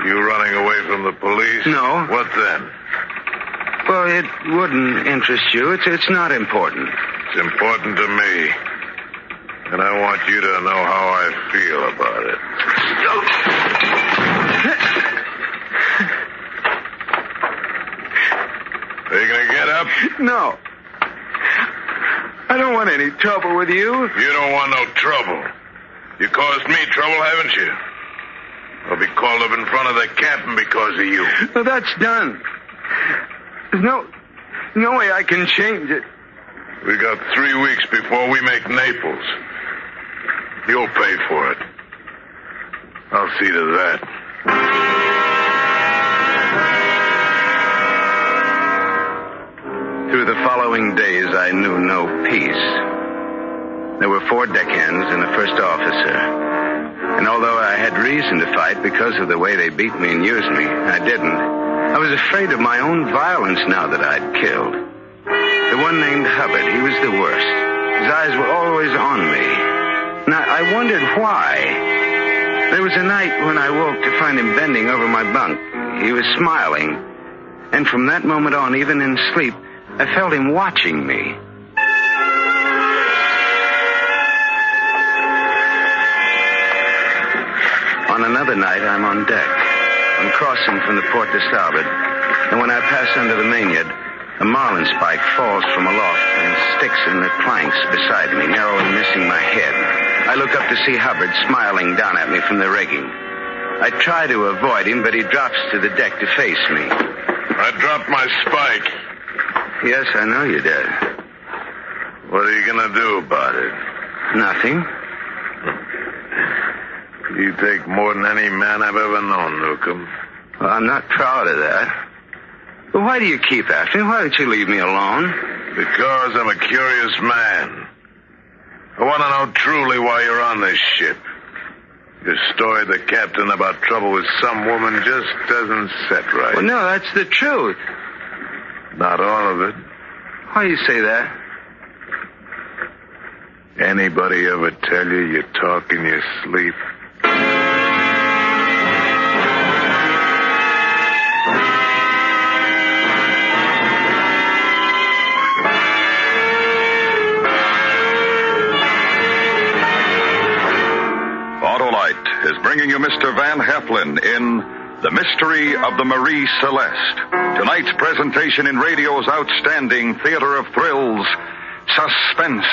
You running away from the police? No. What then? Well, it wouldn't interest you. It's not important. It's important to me. And I want you to know how I feel about it. Are you going to get up? No. I don't want any trouble with you. You don't want no trouble. You caused me trouble, haven't you? I'll be called up in front of the captain because of you. Well, that's done. There's no way I can change it. We got 3 weeks before we make Naples. You'll pay for it. I'll see to that. Through the following days, I knew no peace. There were 4 deckhands and a first officer. And although I had reason to fight because of the way they beat me and used me, I didn't. I was afraid of my own violence now that I'd killed. The one named Hubbard, he was the worst. His eyes were always on me. And I wondered why. There was a night when I woke to find him bending over my bunk. He was smiling. And from that moment on, even in sleep, I felt him watching me. On another night, I'm on deck. I'm crossing from the port to starboard. And when I pass under the mainyard, a marlin spike falls from aloft and sticks in the planks beside me, narrowly missing my head. I look up to see Hubbard smiling down at me from the rigging. I try to avoid him, but he drops to the deck to face me. I dropped my spike. Yes, I know you did. What are you going to do about it? Nothing. You take more than any man I've ever known, Newcomb. Well, I'm not proud of that. But why do you keep after me? Why don't you leave me alone? Because I'm a curious man. I want to know truly why you're on this ship. Your story to the captain about trouble with some woman just doesn't set right. Well, no, that's the truth. Not all of it. Why do you say that? Anybody ever tell you talk in your sleep? Autolite is bringing you Mr. Van Heflin in The Mystery of the Marie Celeste. Tonight's presentation in radio's outstanding theater of thrills, Suspense.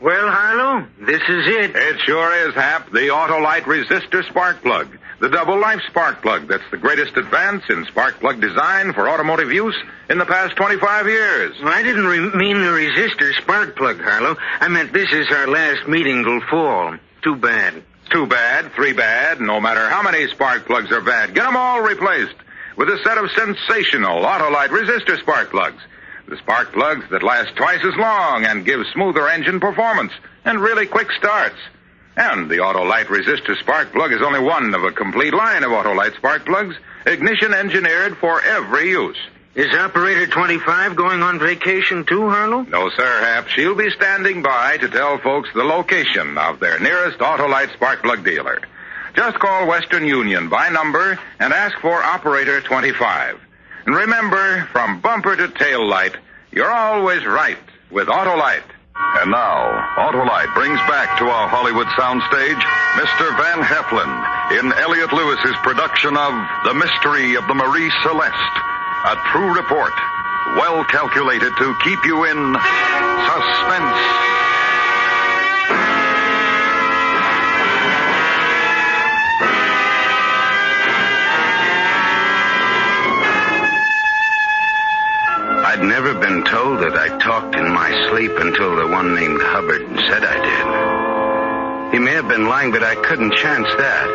Well, Harlow, this is it. It sure is, Hap. The Autolite resistor spark plug. The double life spark plug that's the greatest advance in spark plug design for automotive use in the past 25 years. Well, I didn't mean the resistor spark plug, Harlow. I meant this is our last meeting till fall. Too bad. 2 bad, 3 bad, no matter how many spark plugs are bad. Get them all replaced with a set of sensational Autolite resistor spark plugs. The spark plugs that last twice as long and give smoother engine performance and really quick starts. And the Autolite resistor spark plug is only one of a complete line of Autolite spark plugs, ignition engineered for every use. Is Operator 25 going on vacation too, Harlow? No, sir, Hap. She'll be standing by to tell folks the location of their nearest Autolite spark plug dealer. Just call Western Union by number and ask for Operator 25. And remember, from bumper to tail light, you're always right with Autolite. And now, Autolite brings back to our Hollywood soundstage Mr. Van Heflin in Elliot Lewis's production of The Mystery of the Marie Celeste. A true report, well calculated to keep you in suspense. I'd never been told that I talked in my sleep until the one named Hubbard said I did. He may have been lying, but I couldn't chance that.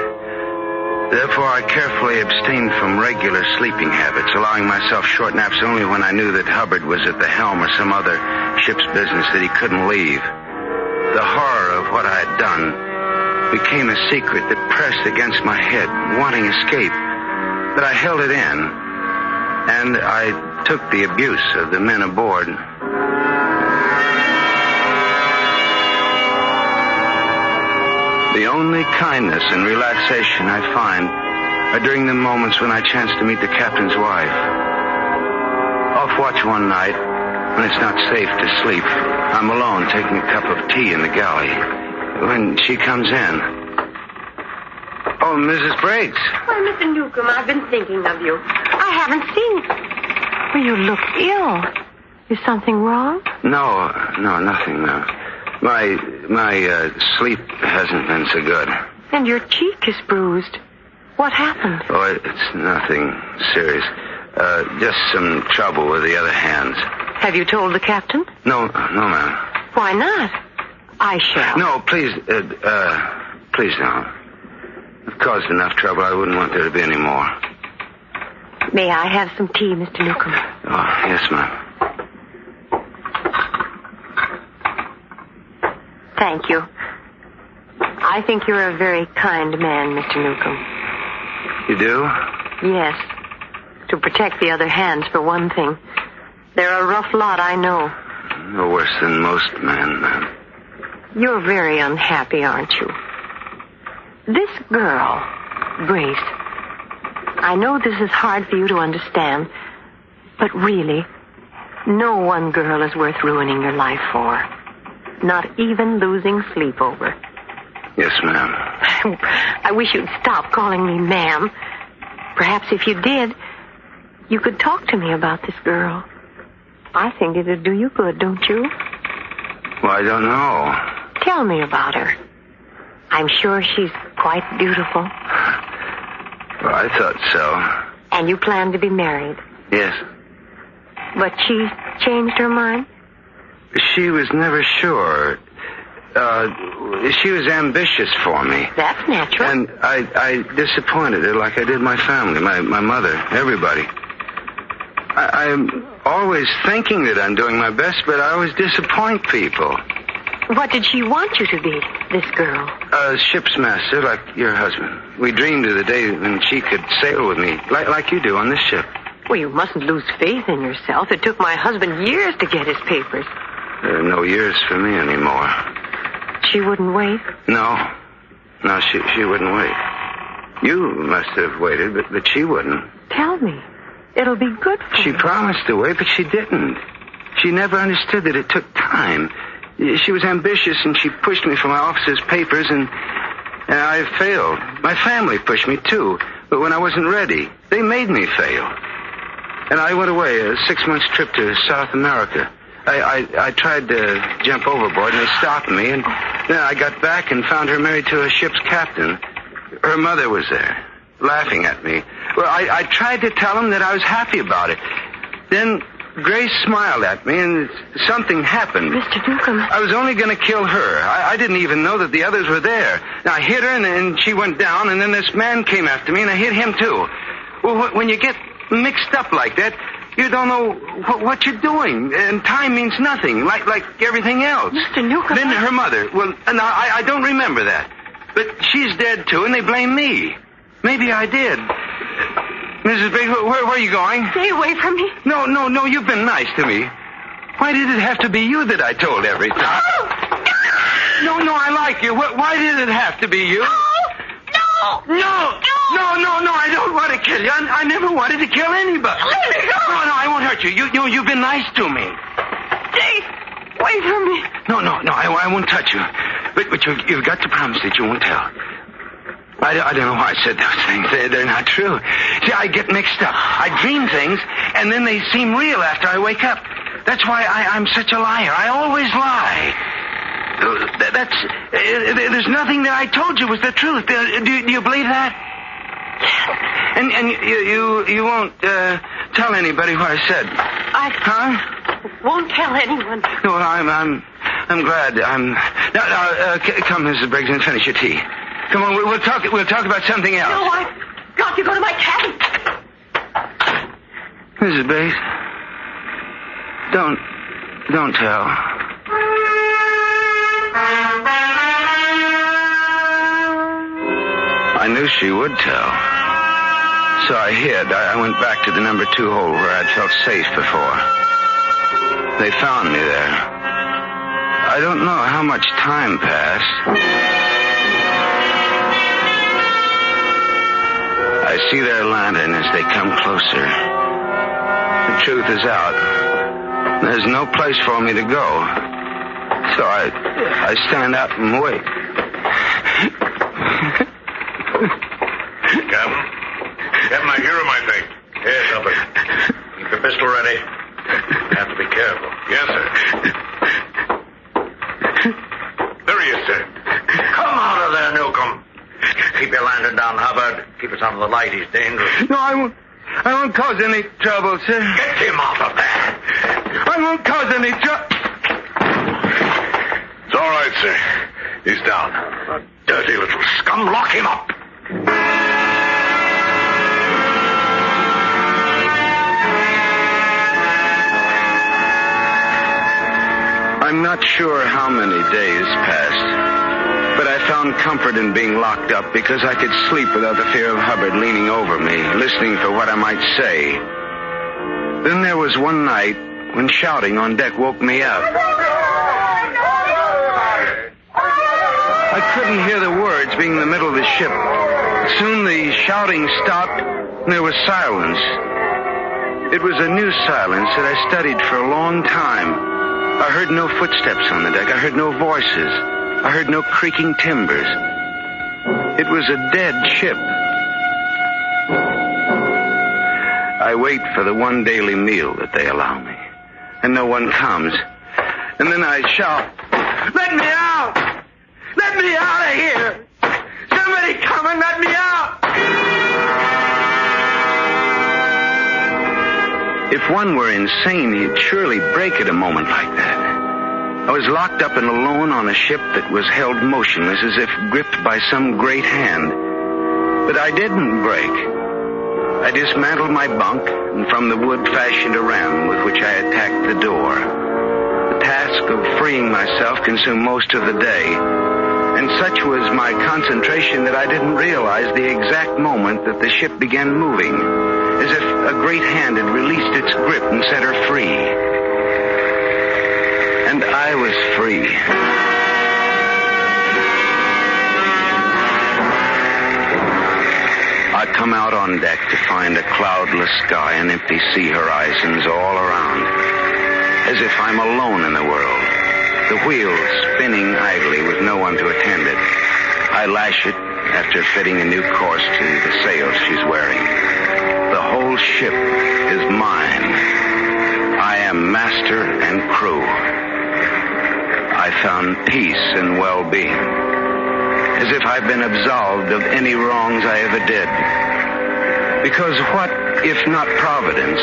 Therefore, I carefully abstained from regular sleeping habits, allowing myself short naps only when I knew that Hubbard was at the helm or some other ship's business that he couldn't leave. The horror of what I had done became a secret that pressed against my head, wanting escape. But I held it in, and I took the abuse of the men aboard. The only kindness and relaxation I find are during the moments when I chance to meet the captain's wife. Off watch one night, when it's not safe to sleep, I'm alone taking a cup of tea in the galley. When she comes in... Oh, Mrs. Briggs. Why, Mr. Newcomb, I've been thinking of you. I haven't seen... Well, you look ill. Is something wrong? No, nothing, no. My sleep hasn't been so good. And your cheek is bruised. What happened? Oh, it's nothing serious. Just some trouble with the other hands. Have you told the captain? No, ma'am. Why not? I shall. No, please don't. I've caused enough trouble. I wouldn't want there to be any more. May I have some tea, Mr. Newcomb? Oh, yes, ma'am. Thank you. I think you're a very kind man, Mr. Newcomb. You do? Yes. To protect the other hands, for one thing. They're a rough lot, I know. No worse than most men, ma'am. You're very unhappy, aren't you? This girl, Grace, I know this is hard for you to understand, but really, no one girl is worth ruining your life for. Not even losing sleep over. Yes, ma'am. I wish you'd stop calling me ma'am. Perhaps if you did, you could talk to me about this girl. I think it'd do you good, don't you? Well, I don't know. Tell me about her. I'm sure she's quite beautiful. Well, I thought so. And you plan to be married? Yes. But she's changed her mind? She was never sure. She was ambitious for me. That's natural. And I disappointed her like I did my family, my mother, everybody. I'm always thinking that I'm doing my best, but I always disappoint people. What did she want you to be, this girl? A ship's master, like your husband. We dreamed of the day when she could sail with me, like you do on this ship. Well, you mustn't lose faith in yourself. It took my husband years to get his papers. There are no years for me anymore. She wouldn't wait? No, she wouldn't wait. You must have waited, but she wouldn't. Tell me. It'll be good for She you. promised to wait, but she didn't. She never understood that it took time. She was ambitious, and she pushed me for my officer's papers, and I failed. My family pushed me, too. But when I wasn't ready, they made me fail. And I went away, a 6-month trip to South America. I tried to jump overboard, and they stopped me, and then I got back and found her married to a ship's captain. Her mother was there, laughing at me. Well, I tried to tell him that I was happy about it. Then Grace smiled at me, and something happened. Mr. Newcomb. I was only going to kill her. I didn't even know that the others were there. Now, I hit her, and she went down, and then this man came after me, and I hit him, too. Well, when you get mixed up like that, you don't know what you're doing, and time means nothing, like everything else. Mr. Newcomb. Then her mother, well, no, I don't remember that. But she's dead, too, and they blame me. Maybe I did. Mrs. Briggs, where are you going? Stay away from me. No, you've been nice to me. Why did it have to be you that I told everything? No, I like you. Why did it have to be you? No, I don't want to kill you. I never wanted to kill anybody. Let me go. No, I won't hurt you. You've been nice to me. Stay away from me. No, I won't touch you. But you've got to promise that you won't tell. I don't know why I said those things. They're not true. See, I get mixed up. I dream things, and then they seem real after I wake up. That's why I'm such a liar. I always lie. There's nothing that I told you was the truth. Do you believe that? And you won't tell anybody what I said. I won't tell anyone. No, I'm glad. Now, come, Mrs. Briggs, and finish your tea. Come on, we'll talk about something else. No, I've got to go to my cabin. Mrs. Briggs, don't tell. I knew she would tell. So I hid. I went back to the number 2 hole where I'd felt safe before. They found me there. I don't know how much time passed. I see their lantern as they come closer. The truth is out. There's no place for me to go. So I stand up and wait. Captain, I hear him, I think. Yes, Hubbard. Keep your pistol ready. You have to be careful. Yes, sir. There he is, sir. Come out of there, Newcomb. Keep your lantern down, Hubbard. Keep us under the light. He's dangerous. No, I won't cause any trouble, sir. Get him out of there. I won't cause any trouble. It's all right, sir. He's down. A dirty little scum. Lock him up. I'm not sure how many days passed, but I found comfort in being locked up because I could sleep without the fear of Hubbard leaning over me, listening for what I might say. Then there was one night when shouting on deck woke me up. I couldn't hear the words being in the middle of the ship. Soon the shouting stopped and there was silence. It was a new silence that I studied for a long time. I heard no footsteps on the deck. I heard no voices. I heard no creaking timbers. It was a dead ship. I wait for the one daily meal that they allow me, and no one comes. And then I shout, "Let me out! Let me out of here! Somebody come and let me out!" If one were insane, he'd surely break at a moment like that. I was locked up and alone on a ship that was held motionless as if gripped by some great hand. But I didn't break. I dismantled my bunk and from the wood fashioned a ram with which I attacked the door. The task of freeing myself consumed most of the day, and such was my concentration that I didn't realize the exact moment that the ship began moving, as if a great hand had released its grip and set her free. And I was free. I come out on deck to find a cloudless sky and empty sea horizons all around, as if I'm alone in the world. The wheels spinning idly with no one to attend it. I lash it after fitting a new course to the sails she's wearing. The whole ship is mine. I am master and crew. I found peace and well-being, as if I've been absolved of any wrongs I ever did. Because what, if not Providence,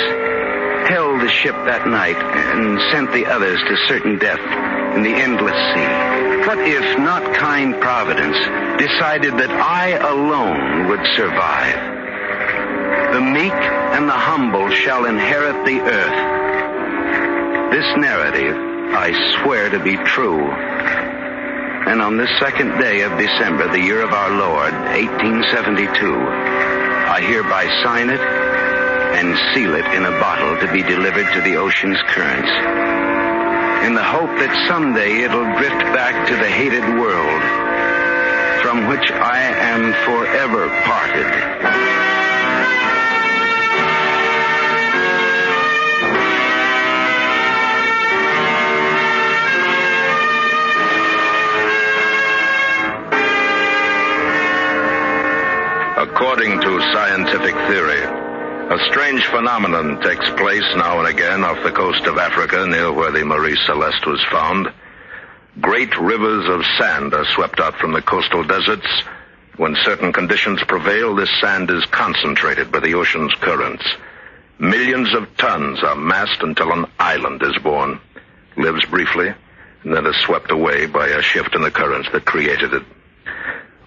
held the ship that night and sent the others to certain death in the endless sea? What if not kind Providence decided that I alone would survive? The meek and the humble shall inherit the earth. This narrative I swear to be true. And on this second day of December, the year of our Lord, 1872, I hereby sign it and seal it in a bottle to be delivered to the ocean's currents, in the hope that someday it'll drift back to the hated world from which I am forever parted. According to scientific theory, a strange phenomenon takes place now and again off the coast of Africa near where the Marie Celeste was found. Great rivers of sand are swept out from the coastal deserts. When certain conditions prevail, this sand is concentrated by the ocean's currents. Millions of tons are massed until an island is born, lives briefly, and then is swept away by a shift in the currents that created it.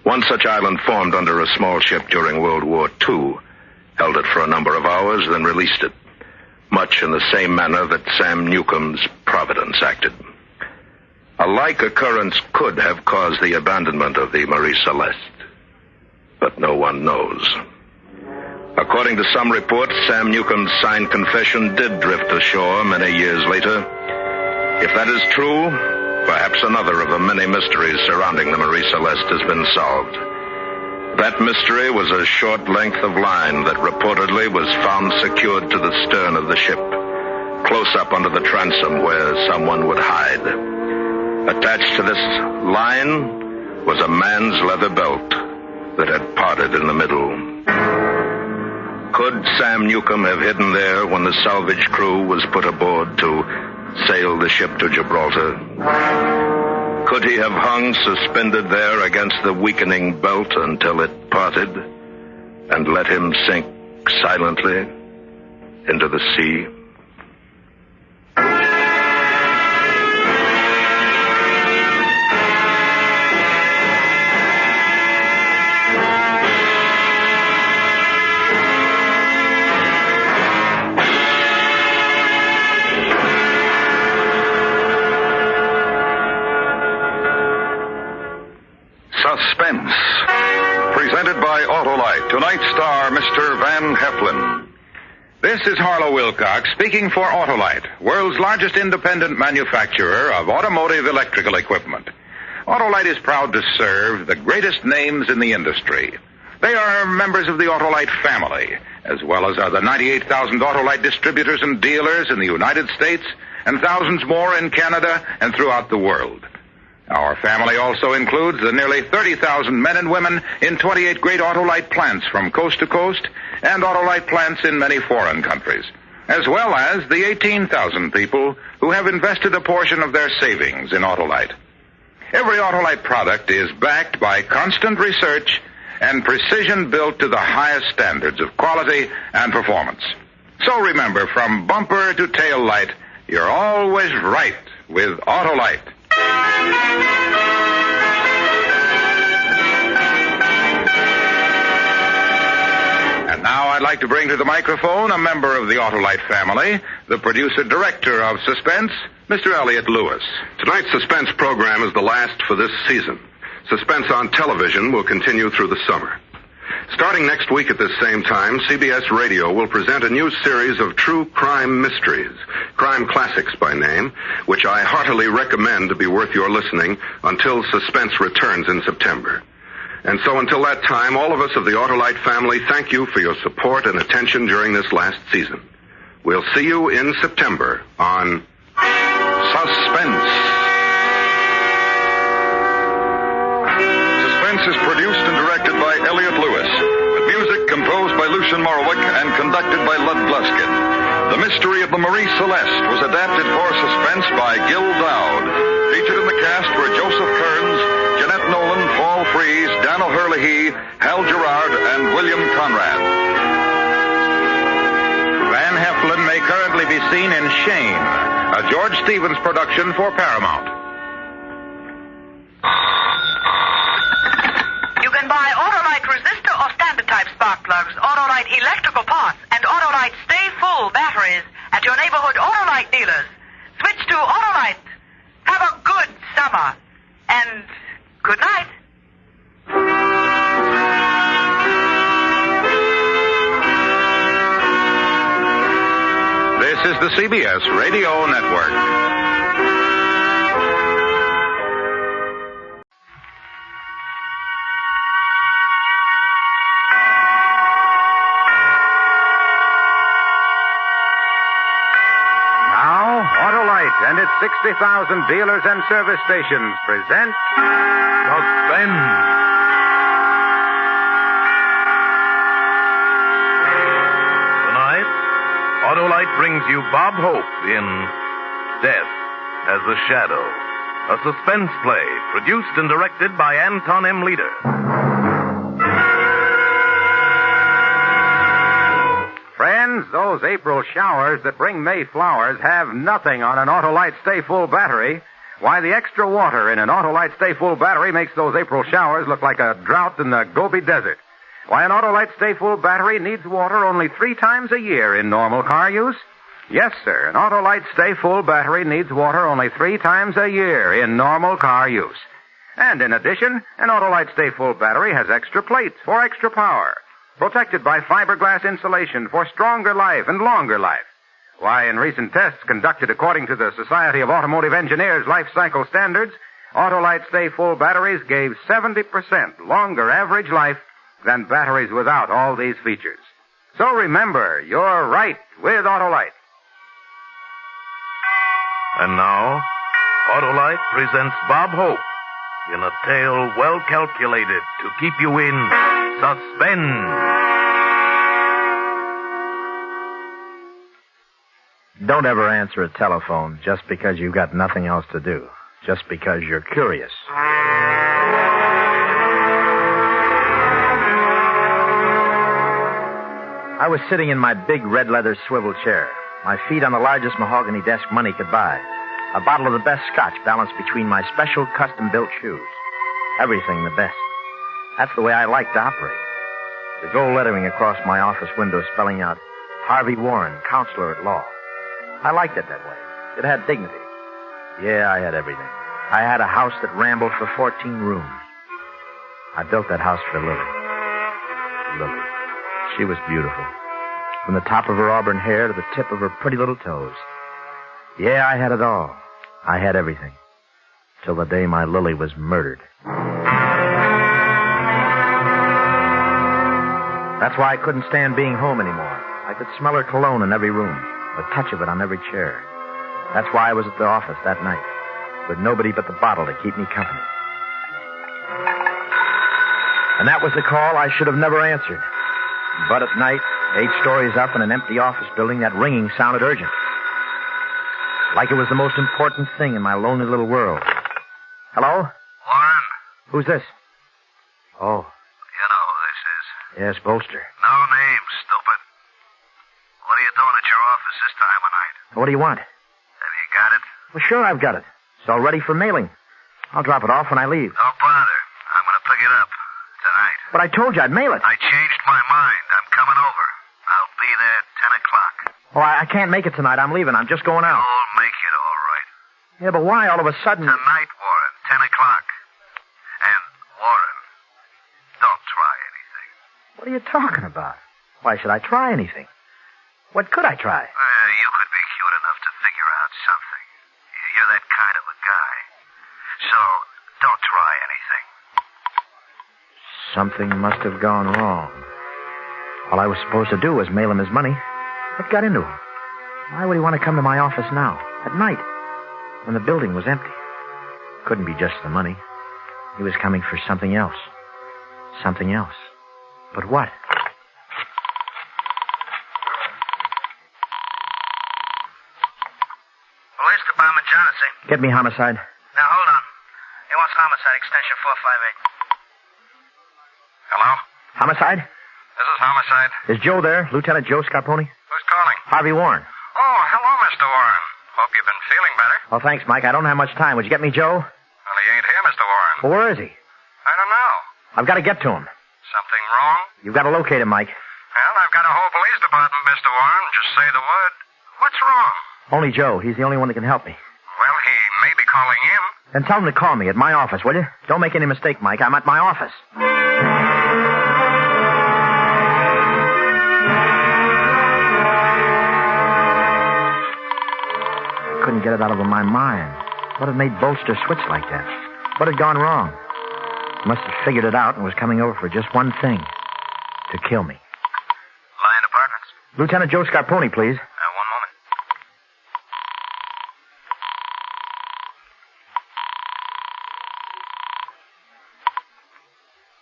One such island formed under a small ship during World War II, held it for a number of hours, then released it, much in the same manner that Sam Newcomb's Providence acted. A like occurrence could have caused the abandonment of the Marie Celeste, but no one knows. According to some reports, Sam Newcomb's signed confession did drift ashore many years later. If that is true, perhaps another of the many mysteries surrounding the Marie Celeste has been solved. That mystery was a short length of line that reportedly was found secured to the stern of the ship, close up under the transom where someone would hide. Attached to this line was a man's leather belt that had parted in the middle. Could Sam Newcomb have hidden there when the salvage crew was put aboard to sail the ship to Gibraltar? Could he have hung suspended there against the weakening belt until it parted and let him sink silently into the sea? Suspense, presented by Autolite. Tonight's star, Mr. Van Heflin. This is Harlow Wilcox speaking for Autolite, world's largest independent manufacturer of automotive electrical equipment. Autolite is proud to serve the greatest names in the industry. They are members of the Autolite family, as well as are the 98,000 Autolite distributors and dealers in the United States and thousands more in Canada and throughout the world. Our family also includes the nearly 30,000 men and women in 28 great Autolite plants from coast to coast and Autolite plants in many foreign countries, as well as the 18,000 people who have invested a portion of their savings in Autolite. Every Autolite product is backed by constant research and precision built to the highest standards of quality and performance. So remember, from bumper to tail light, you're always right with Autolite. And now I'd like to bring to the microphone a member of the Autolite family, the producer-director of Suspense, Mr. Elliott Lewis. Tonight's Suspense program is the last for this season. Suspense on television will continue through the summer. Starting next week at this same time, CBS Radio will present a new series of true crime mysteries, crime classics by name, which I heartily recommend to be worth your listening until Suspense returns in September. And so until that time, all of us of the Autolite family thank you for your support and attention during this last season. We'll see you in September on Suspense. Suspense is produced and directed by Elliott Lewis, with music composed by Lucien Morawick and conducted by Lud Gluskin. The Mystery of the Marie Celeste was adapted for Suspense by Gil Dowd. Featured in the cast were Joseph Kearns, Jeanette Nolan, Paul Frees, Daniel Hurley, Hal Gerard, and William Conrad. Van Heflin may currently be seen in Shane, a George Stevens production for Paramount. You can buy Autolite resistor or standard type spark plugs, Autolite electrical parts, and Autolite Stay Full batteries at your neighborhood Autolite dealers. Switch to Autolite. Have a good summer. And good night. This is the CBS Radio Network. And its 60,000 dealers and service stations present Suspense. Tonight, Autolite brings you Bob Hope in Death as a Shadow, a suspense play produced and directed by Anton M. Leader. Friends, those April showers that bring May flowers have nothing on an Autolite Stay Full battery. Why, the extra water in an Autolite Stay Full battery makes those April showers look like a drought in the Gobi Desert. Why, an Autolite Stay Full battery needs water only 3 times a year in normal car use. Yes, sir, an Autolite Stay Full battery needs water only 3 times a year in normal car use. And in addition, an Autolite Stay Full battery has extra plates for extra power, protected by fiberglass insulation for stronger life and longer life. Why, in recent tests conducted according to the Society of Automotive Engineers life cycle standards, Autolite Stay Full batteries gave 70% longer average life than batteries without all these features. So remember, you're right with Autolite. And now, Autolite presents Bob Hope in a tale well calculated to keep you in suspense. Don't ever answer a telephone just because you've got nothing else to do. Just because you're curious. I was sitting in my big red leather swivel chair, my feet on the largest mahogany desk money could buy, a bottle of the best scotch balanced between my special custom-built shoes. Everything the best. That's the way I like to operate. The gold lettering across my office window spelling out, Harvey Warren, counselor at law. I liked it that way. It had dignity. Yeah, I had everything. I had a house that rambled for 14 rooms. I built that house for Lily. Lily. She was beautiful. From the top of her auburn hair to the tip of her pretty little toes. Yeah, I had it all. I had everything. Till the day my Lily was murdered. That's why I couldn't stand being home anymore. I could smell her cologne in every room, the touch of it on every chair. That's why I was at the office that night, with nobody but the bottle to keep me company. And that was the call I should have never answered. But at night, 8 stories up in an empty office building, that ringing sounded urgent. Like it was the most important thing in my lonely little world. Hello? Warren. Who's this? Oh. You know who this is. Yes, Bolster. No name, stupid. What are you doing at your office this time of night? What do you want? Have you got it? Well, sure, I've got it. It's all ready for mailing. I'll drop it off when I leave. Don't bother. I'm going to pick it up tonight. But I told you I'd mail it. I changed my mind. I'm coming over. I'll be there at 10 o'clock. Oh, I can't make it tonight. I'm leaving. I'm just going out. You'll make it all right. Yeah, but why all of a sudden... Tonight, Warren, 10 o'clock. And, Warren, don't try anything. What are you talking about? Why should I try anything? What could I try? You could be cute enough to figure out something. You're that kind of a guy. So, don't try anything. Something must have gone wrong. All I was supposed to do was mail him his money. What got into him? Why would he want to come to my office now, at night, when the building was empty? Couldn't be just the money. He was coming for something else. Something else. But what? Police Department, Johnson. Get me homicide. Now, hold on. He wants homicide, extension 458. Hello? Homicide? This is homicide. Is Joe there? Lieutenant Joe Scarponi? Who's calling? Harvey Warren. Oh, hello, Mr. Warren. Hope you've been feeling better. Oh, thanks, Mike. I don't have much time. Would you get me Joe? Well, he ain't here, Mr. Warren. Well, where is he? I don't know. I've got to get to him. Something wrong? You've got to locate him, Mike. Well, I've got a whole police department, Mr. Warren. Just say the word. What's wrong? Only Joe. He's the only one that can help me. Well, he may be calling in. Then tell him to call me at my office, will you? Don't make any mistake, Mike. I'm at my office. I couldn't get it out of my mind. What had made Bolster switch like that? What had gone wrong? He must have figured it out and was coming over for just one thing. To kill me. Lion Apartments. Lieutenant Joe Scarponi, please. One moment.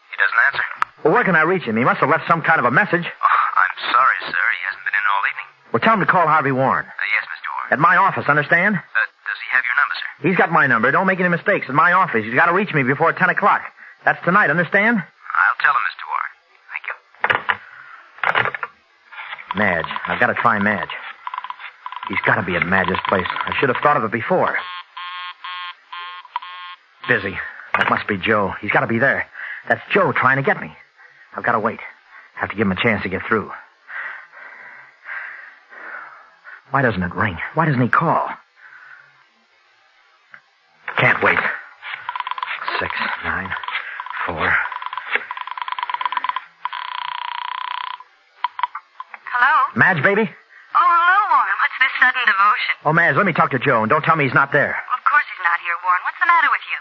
He doesn't answer. Well, where can I reach him? He must have left some kind of a message. Oh, I'm sorry, sir. He hasn't been in all evening. Well, tell him to call Harvey Warren. Yes, Mr. Warren. At my office, understand? Does he have your number, sir? He's got my number. Don't make any mistakes. At my office. He's got to reach me before 10 o'clock. That's tonight, understand? I'll tell him, Mr. Warren. Thank you. Madge. I've got to try Madge. He's got to be at Madge's place. I should have thought of it before. Busy. That must be Joe. He's got to be there. That's Joe trying to get me. I've got to wait. Have to give him a chance to get through. Why doesn't it ring? Why doesn't he call? Can't wait. 6, 9, 4. Hello? Madge, baby? Oh, hello, Warren. What's this sudden devotion? Oh, Madge, let me talk to Joe, and don't tell me he's not there. Well, of course he's not here, Warren. What's the matter with you?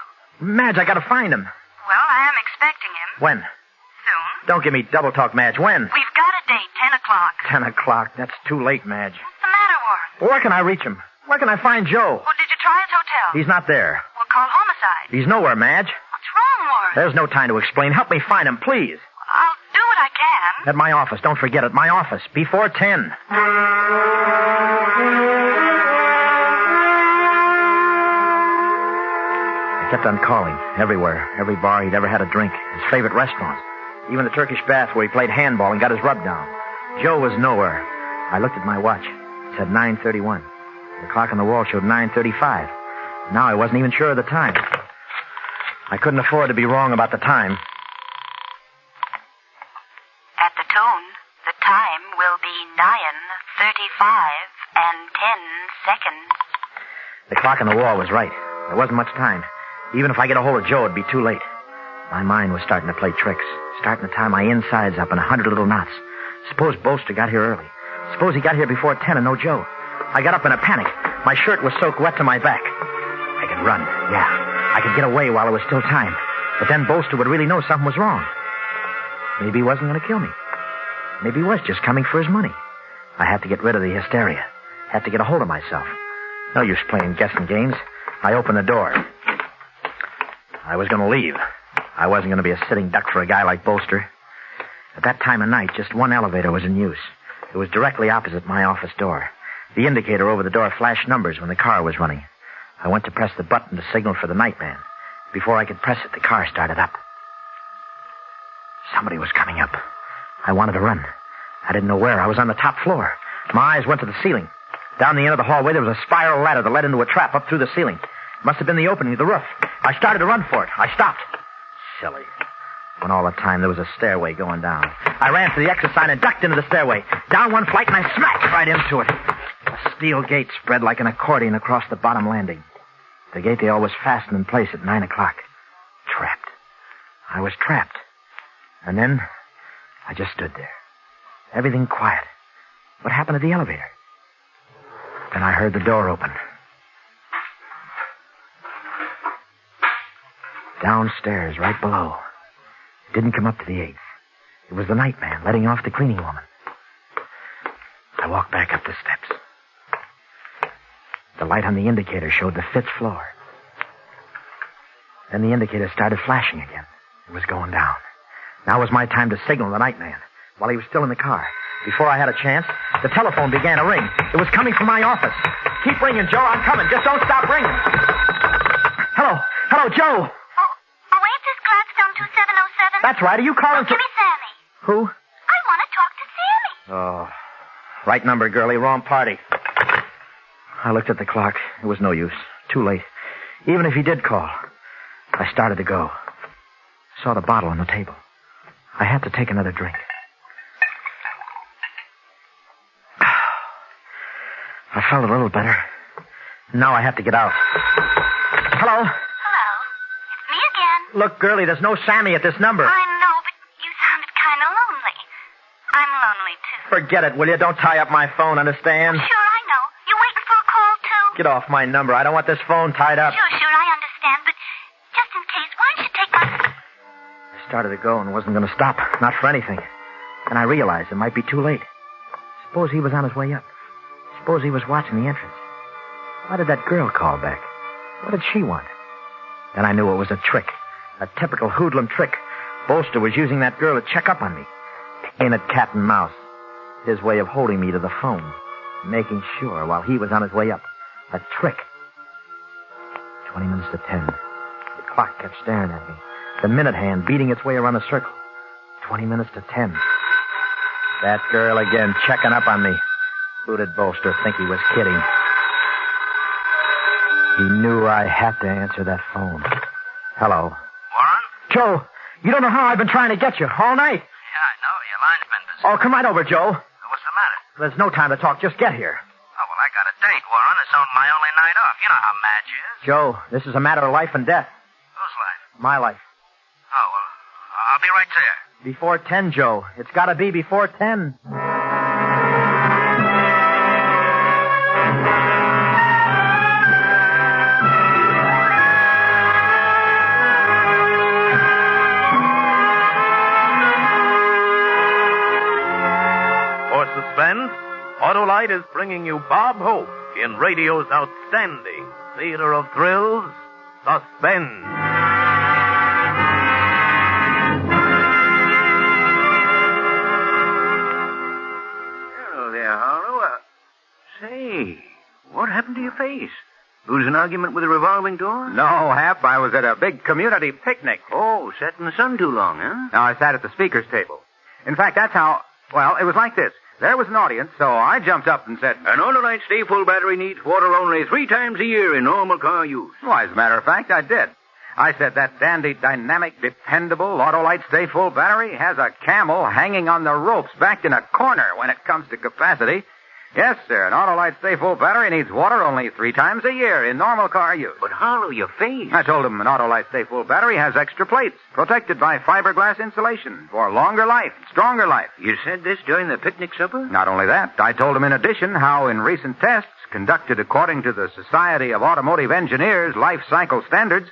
Madge, I got to find him. Well, I am expecting him. When? Soon. Don't give me double talk, Madge. When? We've got a date, 10 o'clock. 10 o'clock. That's too late, Madge. What's the matter, Warren? Well, where can I reach him? Where can I find Joe? Well, did you try his hotel? He's not there. Well, call homicide. He's nowhere, Madge. What's wrong, Warren? There's no time to explain. Help me find him, please. I'll do what I can. At my office. Don't forget it. My office. Before 10. I kept on calling. Everywhere. Every bar he'd ever had a drink. His favorite restaurants. Even the Turkish bath where he played handball and got his rub down. Joe was nowhere. I looked at my watch. It said 9:31. The clock on the wall showed 9:35. Now I wasn't even sure of the time. I couldn't afford to be wrong about the time. At the tone, the time will be 9:35 and 10 seconds. The clock on the wall was right. There wasn't much time. Even if I get a hold of Joe, it'd be too late. My mind was starting to play tricks, starting to tie my insides up in 100 little knots. Suppose Bolster got here early. Suppose he got here before 10 and no Joe. I got up in a panic. My shirt was soaked wet to my back. I could run, yeah. I could get away while there was still time. But then Bolster would really know something was wrong. Maybe he wasn't going to kill me. Maybe he was just coming for his money. I had to get rid of the hysteria. Had to get a hold of myself. No use playing guessing games. I opened the door. I was going to leave. I wasn't going to be a sitting duck for a guy like Bolster. At that time of night, just one elevator was in use. It was directly opposite my office door. The indicator over the door flashed numbers when the car was running. I went to press the button to signal for the nightman. Before I could press it, the car started up. Somebody was coming up. I wanted to run. I didn't know where. I was on the top floor. My eyes went to the ceiling. Down the end of the hallway, there was a spiral ladder that led into a trap up through the ceiling. It must have been the opening of the roof. I started to run for it. I stopped. Silly. When all the time there was a stairway going down. I ran for the exit sign and ducked into the stairway. Down one flight and I smacked right into it. A steel gate spread like an accordion across the bottom landing. The gate they always fastened in place at 9 o'clock. Trapped. I was trapped. And then I just stood there. Everything quiet. What happened to the elevator? Then I heard the door open. Downstairs, right below. It didn't come up to the 8th. It was the nightman letting off the cleaning woman. I walked back up the steps. The light on the indicator showed the 5th floor. Then the indicator started flashing again. It was going down. Now was my time to signal the nightman while he was still in the car. Before I had a chance, the telephone began to ring. It was coming from my office. Keep ringing, Joe. I'm coming. Just don't stop ringing. Hello. Hello, Joe. Oh, ain't this Gladstone 2707? That's right. Are you calling Give me Sammy. Who? I want to talk to Sammy. Oh. Right number, girlie. Wrong party. I looked at the clock. It was no use. Too late. Even if he did call. I started to go. Saw the bottle on the table. I had to take another drink. I felt a little better. Now I have to get out. Hello? Hello. It's me again. Look, girlie, there's no Sammy at this number. I know, but you sounded kind of lonely. I'm lonely, too. Forget it, will you? Don't tie up my phone, understand? Sure, I know. You waiting for a call, too? Get off my number. I don't want this phone tied up. Sure, I understand, but just in case, why don't you take my... I started to go and wasn't going to stop. Not for anything. And I realized it might be too late. Suppose he was on his way up. Suppose he was watching the entrance. Why did that girl call back? What did she want? Then I knew it was a trick. A typical hoodlum trick. Bolster was using that girl to check up on me. Playing at cat and mouse. His way of holding me to the phone. Making sure while he was on his way up. A trick. 20 minutes to 10. The clock kept staring at me. The minute hand beating its way around the circle. 20 minutes to 10. That girl again checking up on me. Who did Bolster think he was kidding? He knew I had to answer that phone. Hello. Warren? Joe, you don't know how I've been trying to get you all night. Yeah, I know. Your line's been busy. Oh, come right over, Joe. What's the matter? There's no time to talk. Just get here. Oh, well, I got a date, Warren. It's on my only night off. You know how Madge is. Joe, this is a matter of life and death. Whose life? My life. Oh, well, I'll be right there. Before 10, Joe. It's got to be before 10. Autolite is bringing you Bob Hope in radio's outstanding theater of thrills, Suspense. Hello there, Harlow. Say, what happened to your face? Lose an argument with a revolving door? No, Hap. I was at a big community picnic. Oh, sat in the sun too long, huh? No, I sat at the speaker's table. In fact, that's how... Well, it was like this. There was an audience, so I jumped up and said... An Autolite Stay Full battery needs water only 3 times a year in normal car use. Well, as a matter of fact, I did. I said that dandy, dynamic, dependable Autolite Stay Full battery has a camel hanging on the ropes backed in a corner when it comes to capacity. Yes, sir, an Autolite Stay Full battery needs water only 3 times a year in normal car use. But Harlow, your face. I told him an Autolite Stay Full battery has extra plates protected by fiberglass insulation for longer life, stronger life. You said this during the picnic supper? Not only that, I told him in addition how in recent tests conducted according to the Society of Automotive Engineers life cycle standards,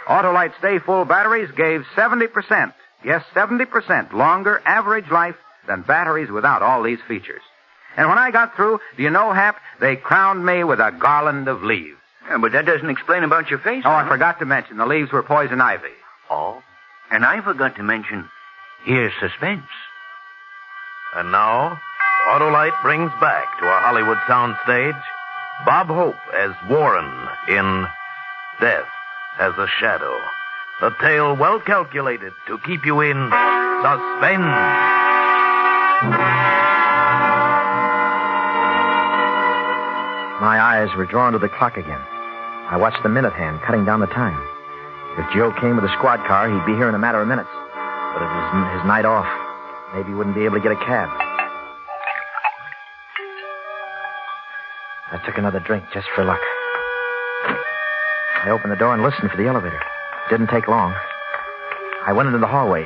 Autolite Stay Full batteries gave 70%, yes, 70% longer average life than batteries without all these features. And when I got through, do you know, Hap, they crowned me with a garland of leaves. Yeah, but that doesn't explain about your face. Oh, I forgot to mention the leaves were poison ivy. Oh? And I forgot to mention, here's Suspense. And now, Autolite brings back to our Hollywood soundstage Bob Hope as Warren in Death as a Shadow. A tale well calculated to keep you in suspense. My eyes were drawn to the clock again. I watched the minute hand cutting down the time. If Joe came with a squad car, he'd be here in a matter of minutes. But it was his night off. Maybe he wouldn't be able to get a cab. I took another drink just for luck. I opened the door and listened for the elevator. It didn't take long. I went into the hallway.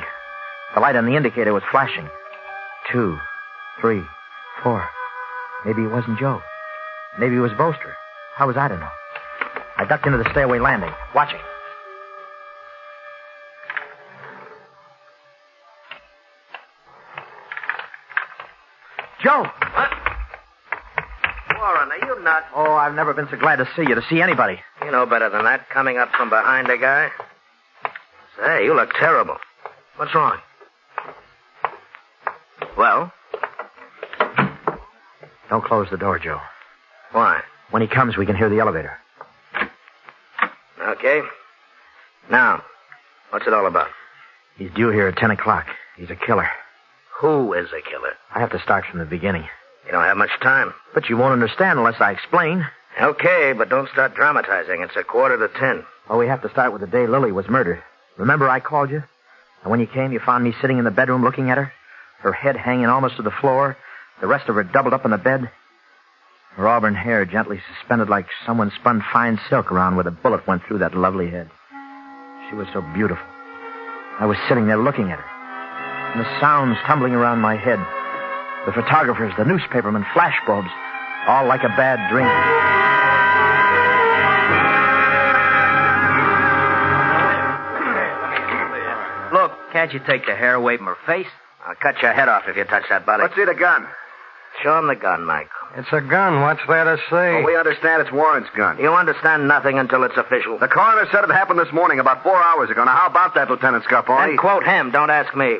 The light on the indicator was flashing. 2, 3, 4. Maybe it wasn't Joe. Maybe it was Boaster. How was I to know? I ducked into the stairway landing, watching. Joe! What? Warren, are you nuts? Oh, I've never been so glad to see anybody. You know better than that, coming up from behind a guy. Say, you look terrible. What's wrong? Well? Don't close the door, Joe. Why? When he comes, we can hear the elevator. Okay. Now, what's it all about? He's due here at 10 o'clock. He's a killer. Who is a killer? I have to start from the beginning. You don't have much time. But you won't understand unless I explain. Okay, but don't start dramatizing. It's 9:45. Well, we have to start with the day Lily was murdered. Remember I called you? And when you came, you found me sitting in the bedroom looking at her? Her head hanging almost to the floor, the rest of her doubled up on the bed. Her auburn hair gently suspended like someone spun fine silk around where the bullet went through that lovely head. She was so beautiful. I was sitting there looking at her. And the sounds tumbling around my head. The photographers, the newspapermen, flashbulbs, all like a bad dream. Look, can't you take the hair away from her face? I'll cut your head off if you touch that body. Let's see the gun. Show him the gun, Mike. It's a gun. What's there to say? Well, we understand it's Warren's gun. You understand nothing until it's official. The coroner said it happened this morning about 4 hours ago. Now, how about that, Lieutenant Scarponi? Then quote him. Don't ask me.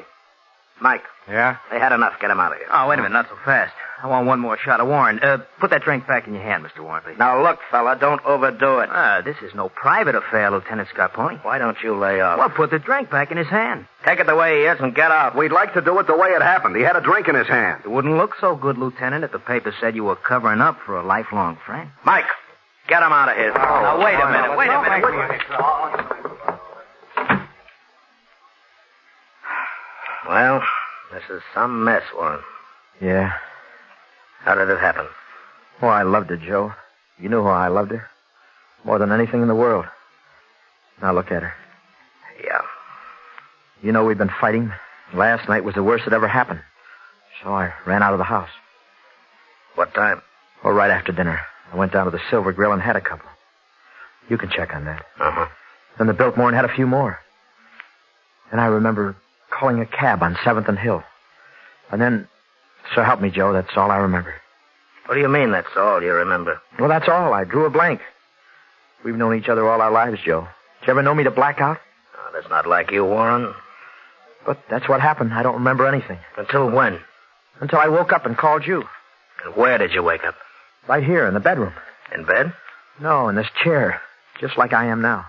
Mike. Yeah? They had enough. Get him out of here. Oh, wait a minute. Not so fast. I want one more shot of Warren. Put that drink back in your hand, Mr. Warren, please. Now, look, fella, don't overdo it. This is no private affair, Lieutenant Scarponi. Why don't you lay off? Well, put the drink back in his hand. Take it the way he is and get out. We'd like to do it the way it happened. He had a drink in his hand. It wouldn't look so good, Lieutenant, if the paper said you were covering up for a lifelong friend. Mike, get him out of here. Now, wait a minute. Wait a minute. Well, this is some mess, Warren. Yeah. How did it happen? Oh, I loved her, Joe. You knew how I loved her. More than anything in the world. Now look at her. Yeah. You know we've been fighting. Last night was the worst that ever happened. So I ran out of the house. What time? Oh, right after dinner. I went down to the Silver Grill and had a couple. You can check on that. Uh-huh. Then the Biltmore and had a few more. And I remember calling a cab on 7th and Hill. And then, so help me, Joe, that's all I remember. What do you mean that's all you remember? Well, that's all. I drew a blank. We've known each other all our lives, Joe. Did you ever know me to black out? Oh, that's not like you, Warren. But that's what happened. I don't remember anything. Until when? Until I woke up and called you. And where did you wake up? Right here in the bedroom. In bed? No, in this chair. Just like I am now.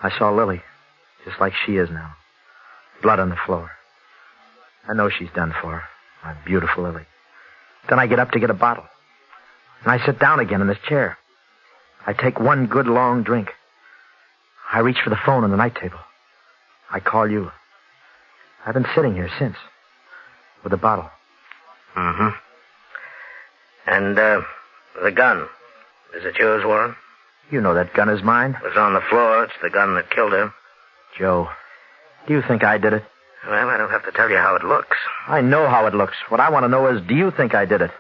I saw Lily. Just like she is now. Blood on the floor. I know she's done for. My beautiful Lily. Then I get up to get a bottle. And I sit down again in this chair. I take one good long drink. I reach for the phone on the night table. I call you. I've been sitting here since. With a bottle. Mm-hmm. And, the gun. Is it yours, Warren? You know that gun is mine. It was on the floor. It's the gun that killed her. Joe, do you think I did it? Well, I don't have to tell you how it looks. I know how it looks. What I want to know is, do you think I did it?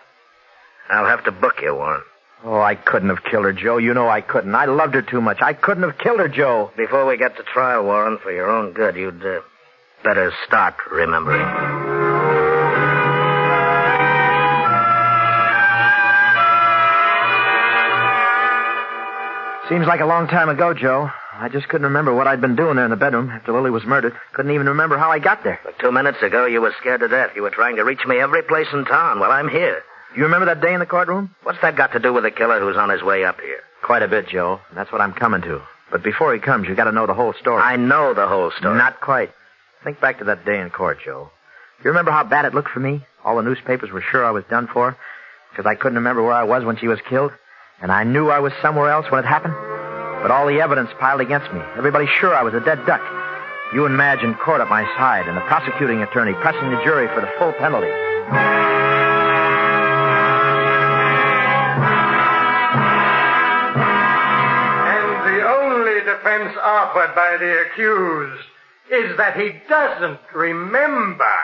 I'll have to book you, Warren. Oh, I couldn't have killed her, Joe. You know I couldn't. I loved her too much. I couldn't have killed her, Joe. Before we get to trial, Warren, for your own good, you'd better start remembering. Seems like a long time ago, Joe. I just couldn't remember what I'd been doing there in the bedroom after Lily was murdered. Couldn't even remember how I got there. But 2 minutes ago, you were scared to death. You were trying to reach me every place in town. Well, I'm here. You remember that day in the courtroom? What's that got to do with the killer who's on his way up here? Quite a bit, Joe. That's what I'm coming to. But before he comes, you got to know the whole story. I know the whole story. Not quite. Think back to that day in court, Joe. You remember how bad it looked for me? All the newspapers were sure I was done for because I couldn't remember where I was when she was killed. And I knew I was somewhere else when it happened. But all the evidence piled against me. Everybody sure I was a dead duck. You and Madge in court at my side, and the prosecuting attorney pressing the jury for the full penalty. And the only defense offered by the accused is that he doesn't remember.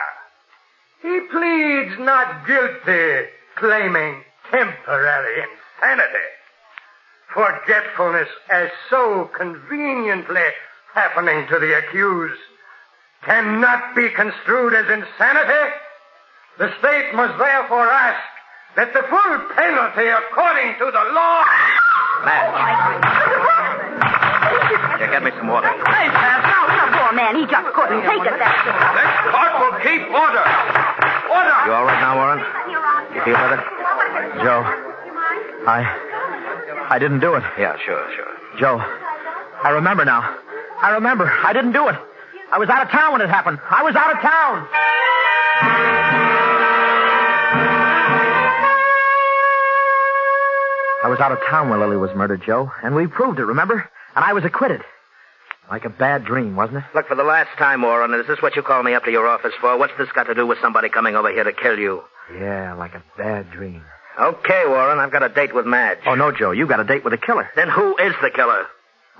He pleads not guilty, claiming temporary insanity. Forgetfulness as so conveniently happening to the accused cannot be construed as insanity. The state must therefore ask that the full penalty according to the law... Madge. Here, get me some water. Hey, now, poor man, he just couldn't take it that way. This court will keep order. Order! You all right now, Warren? You feel better? Joe, I didn't do it. Yeah, sure. Joe, I remember now. I remember. I didn't do it. I was out of town when it happened. I was out of town. I was out of town when Lily was murdered, Joe, and we proved it, remember? And I was acquitted. Like a bad dream, wasn't it? Look, for the last time, Warren, is this what you called me up to your office for? What's this got to do with somebody coming over here to kill you? Yeah, like a bad dream. Okay, Warren, I've got a date with Madge. Oh, no, Joe, you got a date with a killer. Then who is the killer?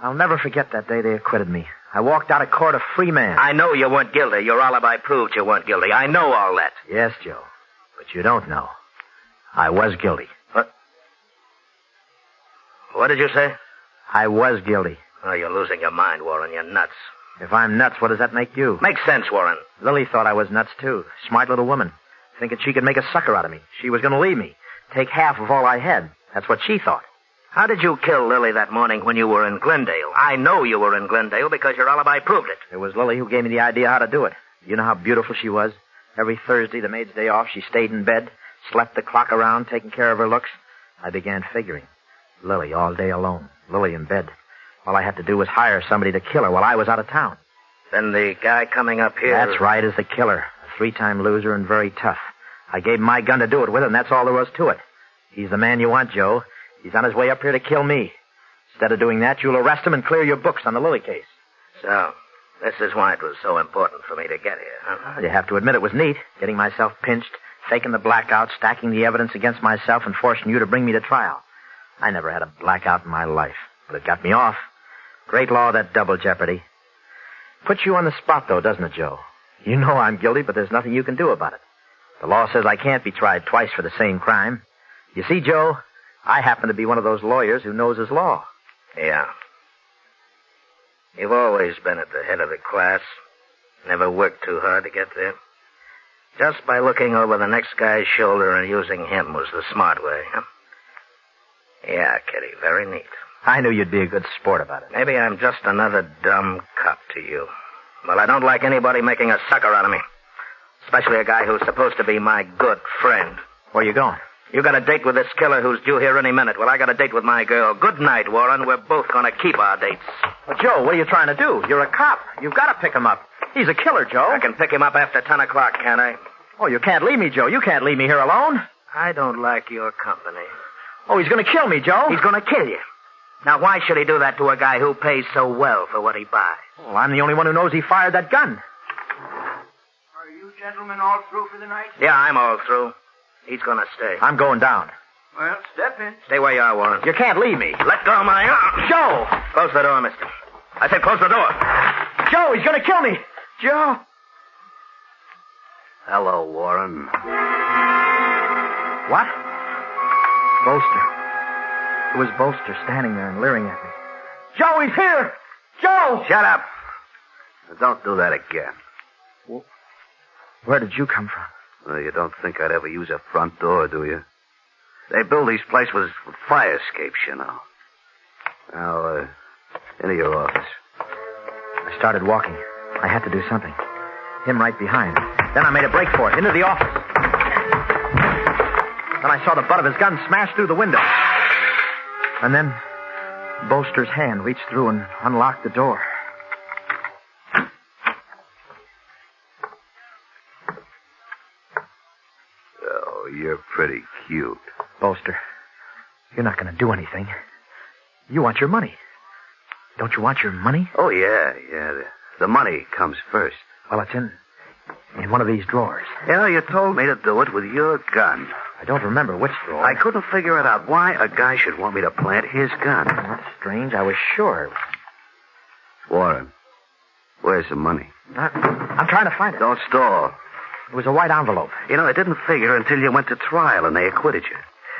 I'll never forget that day they acquitted me. I walked out of court a free man. I know you weren't guilty. Your alibi proved you weren't guilty. I know all that. Yes, Joe, but you don't know. I was guilty. What did you say? I was guilty. Oh, you're losing your mind, Warren. You're nuts. If I'm nuts, what does that make you? Makes sense, Warren. Lily thought I was nuts, too. Smart little woman. Thinking she could make a sucker out of me. She was going to leave me. Take half of all I had. That's what she thought. How did you kill Lily that morning when you were in Glendale? I know you were in Glendale because your alibi proved it. It was Lily who gave me the idea how to do it. You know how beautiful she was? Every Thursday, the maid's day off, she stayed in bed, slept the clock around, taking care of her looks. I began figuring. Lily all day alone. Lily in bed. All I had to do was hire somebody to kill her while I was out of town. Then the guy coming up here... That's right, is the killer. A 3-time loser and very tough. I gave him my gun to do it with, and that's all there was to it. He's the man you want, Joe. He's on his way up here to kill me. Instead of doing that, you'll arrest him and clear your books on the Lily case. So, this is why it was so important for me to get here, huh? You have to admit it was neat, getting myself pinched, faking the blackout, stacking the evidence against myself, and forcing you to bring me to trial. I never had a blackout in my life, but it got me off. Great law, that double jeopardy. Puts you on the spot, though, doesn't it, Joe? You know I'm guilty, but there's nothing you can do about it. The law says I can't be tried twice for the same crime. You see, Joe, I happen to be one of those lawyers who knows his law. Yeah. You've always been at the head of the class. Never worked too hard to get there. Just by looking over the next guy's shoulder and using him was the smart way, huh? Yeah, Kitty, very neat. I knew you'd be a good sport about it. Maybe I'm just another dumb cop to you. Well, I don't like anybody making a sucker out of me. Especially a guy who's supposed to be my good friend. Where you going? You got a date with this killer who's due here any minute. Well, I got a date with my girl. Good night, Warren. We're both going to keep our dates. Well, Joe, what are you trying to do? You're a cop. You've got to pick him up. He's a killer, Joe. I can pick him up after 10 o'clock, can't I? Oh, you can't leave me, Joe. You can't leave me here alone. I don't like your company. Oh, he's going to kill me, Joe. He's going to kill you. Now, why should he do that to a guy who pays so well for what he buys? Well, I'm the only one who knows he fired that gun. Are you gentlemen all through for the night? Yeah, I'm all through. He's going to stay. I'm going down. Well, step in. Stay where you are, Warren. You can't leave me. Let go of my arm. Joe! Close the door, mister. I said close the door. Joe, he's going to kill me. Joe! Hello, Warren. What? Bolster. It was Bolster standing there and leering at me. Joe, he's here! Joe! Shut up. Don't do that again. Well, where did you come from? Well, you don't think I'd ever use a front door, do you? They build these places with fire escapes, you know. Now, into your office. I started walking. I had to do something. Him right behind. Then I made a break for it, into the office. Then I saw the butt of his gun smash through the window. And then Bolster's hand reached through and unlocked the door. Oh, you're pretty cute. Bolster, you're not going to do anything. You want your money. Don't you want your money? Oh, yeah. The money comes first. Well, it's in one of these drawers. You know, you told me to do it with your gun. I don't remember which drawer. I couldn't figure it out why a guy should want me to plant his gun. That's strange. I was sure. Warren, where's the money? I'm trying to find it. Don't stall. It was a white envelope. You know, I didn't figure until you went to trial and they acquitted you.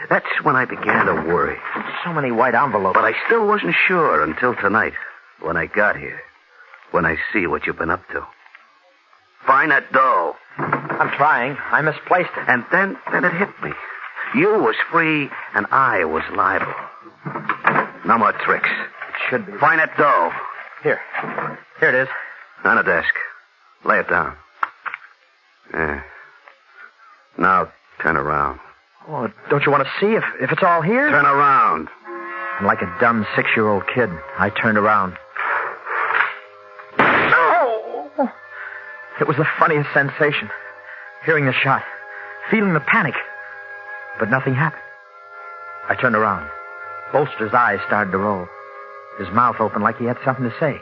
That's when I began to worry. So many white envelopes. But I still wasn't sure until tonight, when I got here. When I see what you've been up to. Find that dough. I'm trying. I misplaced it. And then it hit me. You was free and I was liable. No more tricks. It should be. Find that dough. Here it is. On the desk. Lay it down. There. Now turn around. Oh, don't you want to see if it's all here? Turn around. And like a dumb 6-year-old kid, I turned around. It was the funniest sensation. Hearing the shot. Feeling the panic. But nothing happened. I turned around. Bolster's eyes started to roll. His mouth opened like he had something to say.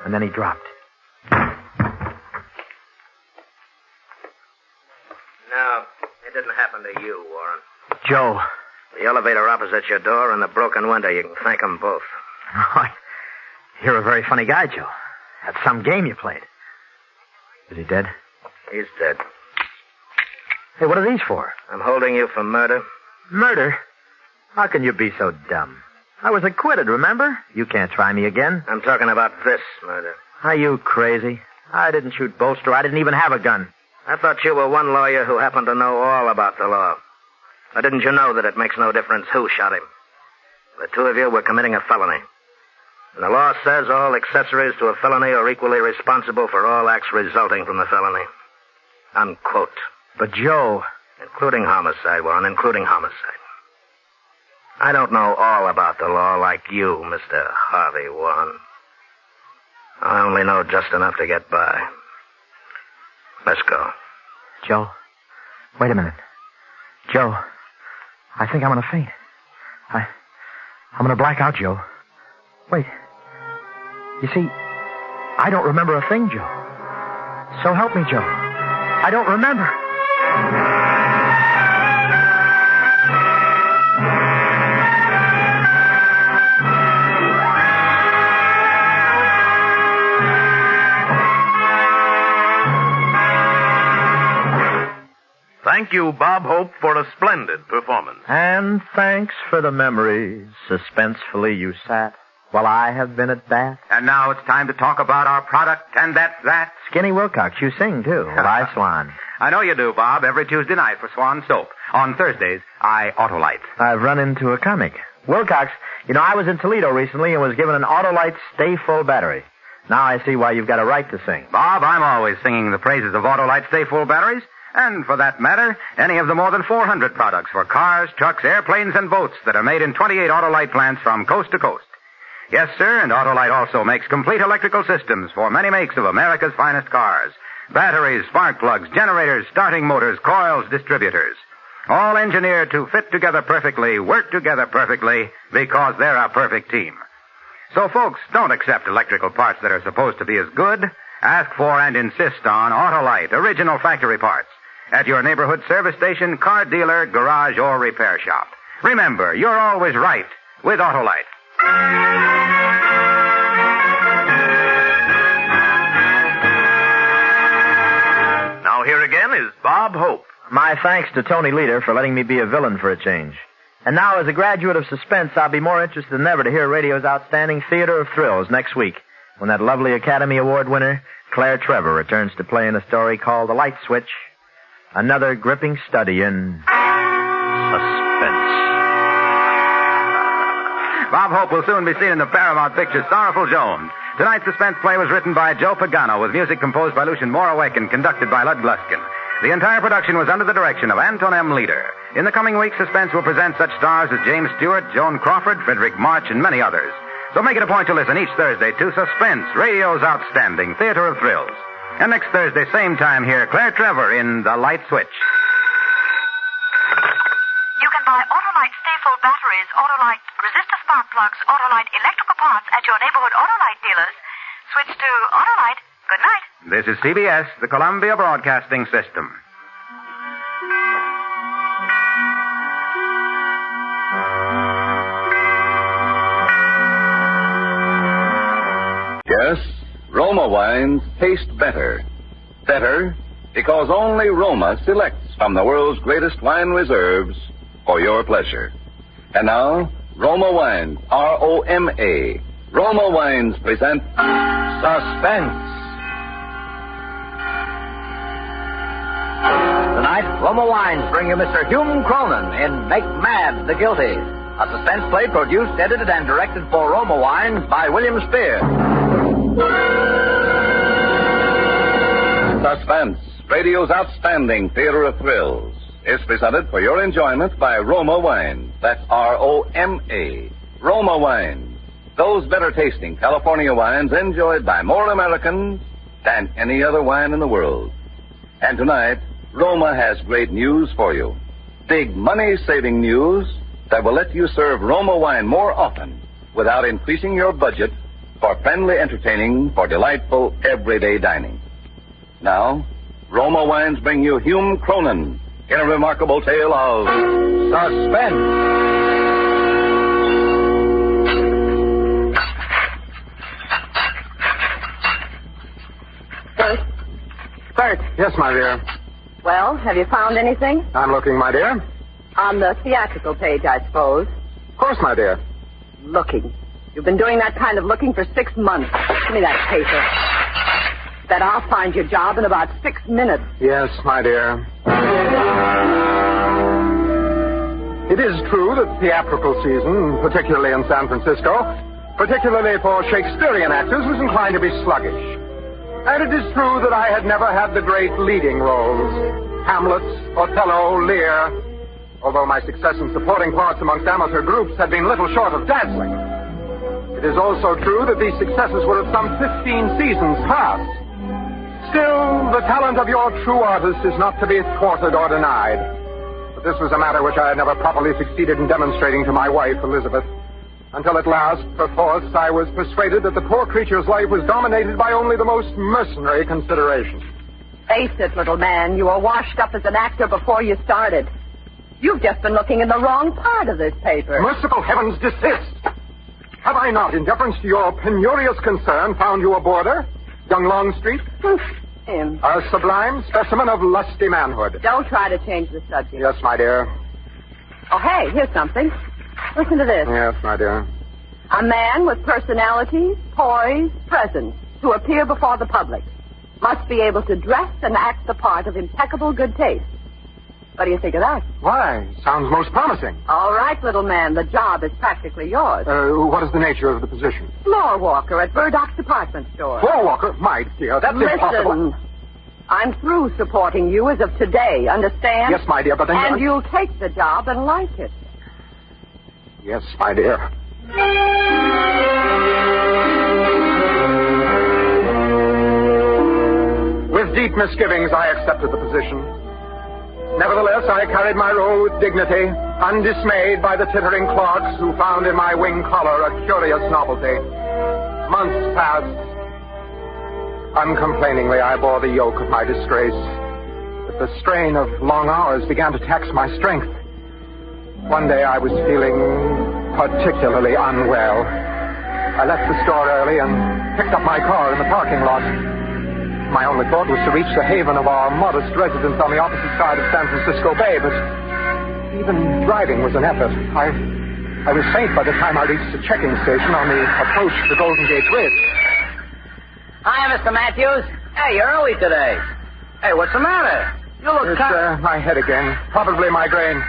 And then he dropped. No, it didn't happen to you, Warren. Joe. The elevator opposite your door and the broken window. You can thank them both. You're a very funny guy, Joe. That's some game you played. Is he dead? He's dead. Hey, what are these for? I'm holding you for murder. Murder? How can you be so dumb? I was acquitted, remember? You can't try me again. I'm talking about this murder. Are you crazy? I didn't shoot Bolster. I didn't even have a gun. I thought you were one lawyer who happened to know all about the law. Or didn't you know that it makes no difference who shot him? The two of you were committing a felony. And the law says all accessories to a felony are equally responsible for all acts resulting from the felony. Unquote. But, Joe... Including homicide, Warren, including homicide. I don't know all about the law like you, Mr. Harvey Warren. I only know just enough to get by. Let's go. Joe, wait a minute. Joe, I think I'm going to faint. I'm going to black out, Joe. Wait. You see, I don't remember a thing, Joe. So help me, Joe. I don't remember. Thank you, Bob Hope, for a splendid performance. And thanks for the memories. Suspensefully you sat while I have been at bat. And now it's time to talk about our product, and that's that. Skinny Wilcox, you sing, too. Bye, Swan. I know you do, Bob, every Tuesday night for Swan Soap. On Thursdays, I Autolite. I've run into a comic. Wilcox, I was in Toledo recently and was given an Autolite Stay Full battery. Now I see why you've got a right to sing. Bob, I'm always singing the praises of Autolite Stay Full batteries. And for that matter, any of the more than 400 products for cars, trucks, airplanes, and boats that are made in 28 Autolite plants from coast to coast. Yes, sir, and Autolite also makes complete electrical systems for many makes of America's finest cars. Batteries, spark plugs, generators, starting motors, coils, distributors. All engineered to fit together perfectly, work together perfectly, because they're a perfect team. So, folks, don't accept electrical parts that are supposed to be as good. Ask for and insist on Autolite, original factory parts, at your neighborhood service station, car dealer, garage, or repair shop. Remember, you're always right with Autolite. Now here again is Bob Hope. My thanks to Tony Leader for letting me be a villain for a change. And now, as a graduate of Suspense, I'll be more interested than ever to hear radio's outstanding theater of thrills next week, when that lovely Academy Award winner, Claire Trevor, returns to play in a story called The Light Switch, another gripping study in suspense. Bob Hope will soon be seen in the Paramount picture Sorrowful Jones. Tonight's suspense play was written by Joe Pagano with music composed by Lucien Moraweck and conducted by Lud Gluskin. The entire production was under the direction of Anton M. Leader. In the coming weeks, Suspense will present such stars as James Stewart, Joan Crawford, Frederick March, and many others. So make it a point to listen each Thursday to Suspense, radio's outstanding theater of thrills. And next Thursday, same time here, Claire Trevor in The Light Switch. You can buy Autolite Stay-Full batteries, Autolite resistor spark plugs, Autolite electrical parts at your neighborhood Autolite dealers. Switch to Autolite. Good night. This is CBS, the Columbia Broadcasting System. Yes, Roma wines taste better. Better because only Roma selects from the world's greatest wine reserves for your pleasure. And now, Roma Wines, R-O-M-A. Roma Wines present Suspense. Tonight, Roma Wines bring you Mr. Hume Cronin in Make Mad the Guilty, a suspense play produced, edited, and directed for Roma Wines by William Spear. Suspense, radio's outstanding theater of thrills, is presented for your enjoyment by Roma Wines. That's R-O-M-A. Roma Wines. Those better-tasting California wines enjoyed by more Americans than any other wine in the world. And tonight, Roma has great news for you. Big money-saving news that will let you serve Roma wine more often without increasing your budget for friendly entertaining, for delightful everyday dining. Now, Roma Wines bring you Hume Cronin in a remarkable tale of suspense. Bert. Yes, my dear. Well, have you found anything? I'm looking, my dear. On the theatrical page, I suppose. Of course, my dear. Looking. You've been doing that kind of looking for 6 months. Give me that paper. Bet I'll find your job in about 6 minutes. Yes, my dear. It is true that theatrical season, particularly in San Francisco, particularly for Shakespearean actors, was inclined to be sluggish. And it is true that I had never had the great leading roles. Hamlet, Othello, Lear. Although my success in supporting parts amongst amateur groups had been little short of dazzling. It is also true that these successes were of some 15 seasons past. Still, the talent of your true artist is not to be thwarted or denied. But this was a matter which I had never properly succeeded in demonstrating to my wife, Elizabeth. Until at last, perforce, I was persuaded that the poor creature's life was dominated by only the most mercenary considerations. Face it, little man, you were washed up as an actor before you started. You've just been looking in the wrong part of this paper. Merciful heavens, desist! Have I not, in deference to your penurious concern, found you a boarder? Young Longstreet? Him. A sublime specimen of lusty manhood. Don't try to change the subject. Yes, my dear. Oh, hey, here's something. Listen to this. Yes, my dear. A man with personality, poise, presence, to appear before the public. must be able to dress and act the part of impeccable good taste. What do you think of that? Why, sounds most promising. All right, little man, the job is practically yours. What is the nature of the position? Floor walker at Burdock's department store. Floor walker? My dear, that's impossible. I'm through supporting you as of today, understand? Yes, my dear, but then... And you'll take the job and like it. Yes, my dear. With deep misgivings, I accepted the position. Nevertheless, I carried my role with dignity, undismayed by the tittering clerks who found in my wing collar a curious novelty. Months passed. Uncomplainingly, I bore the yoke of my disgrace. But the strain of long hours began to tax my strength. One day I was feeling particularly unwell. I left the store early and picked up my car in the parking lot. My only thought was to reach the haven of our modest residence on the opposite side of San Francisco Bay, but even driving was an effort. I was faint by the time I reached the checking station on the approach to the Golden Gate Bridge. Hi, Mr. Matthews. Hey, you're early today. Hey, what's the matter? You look my head again. Probably migraine.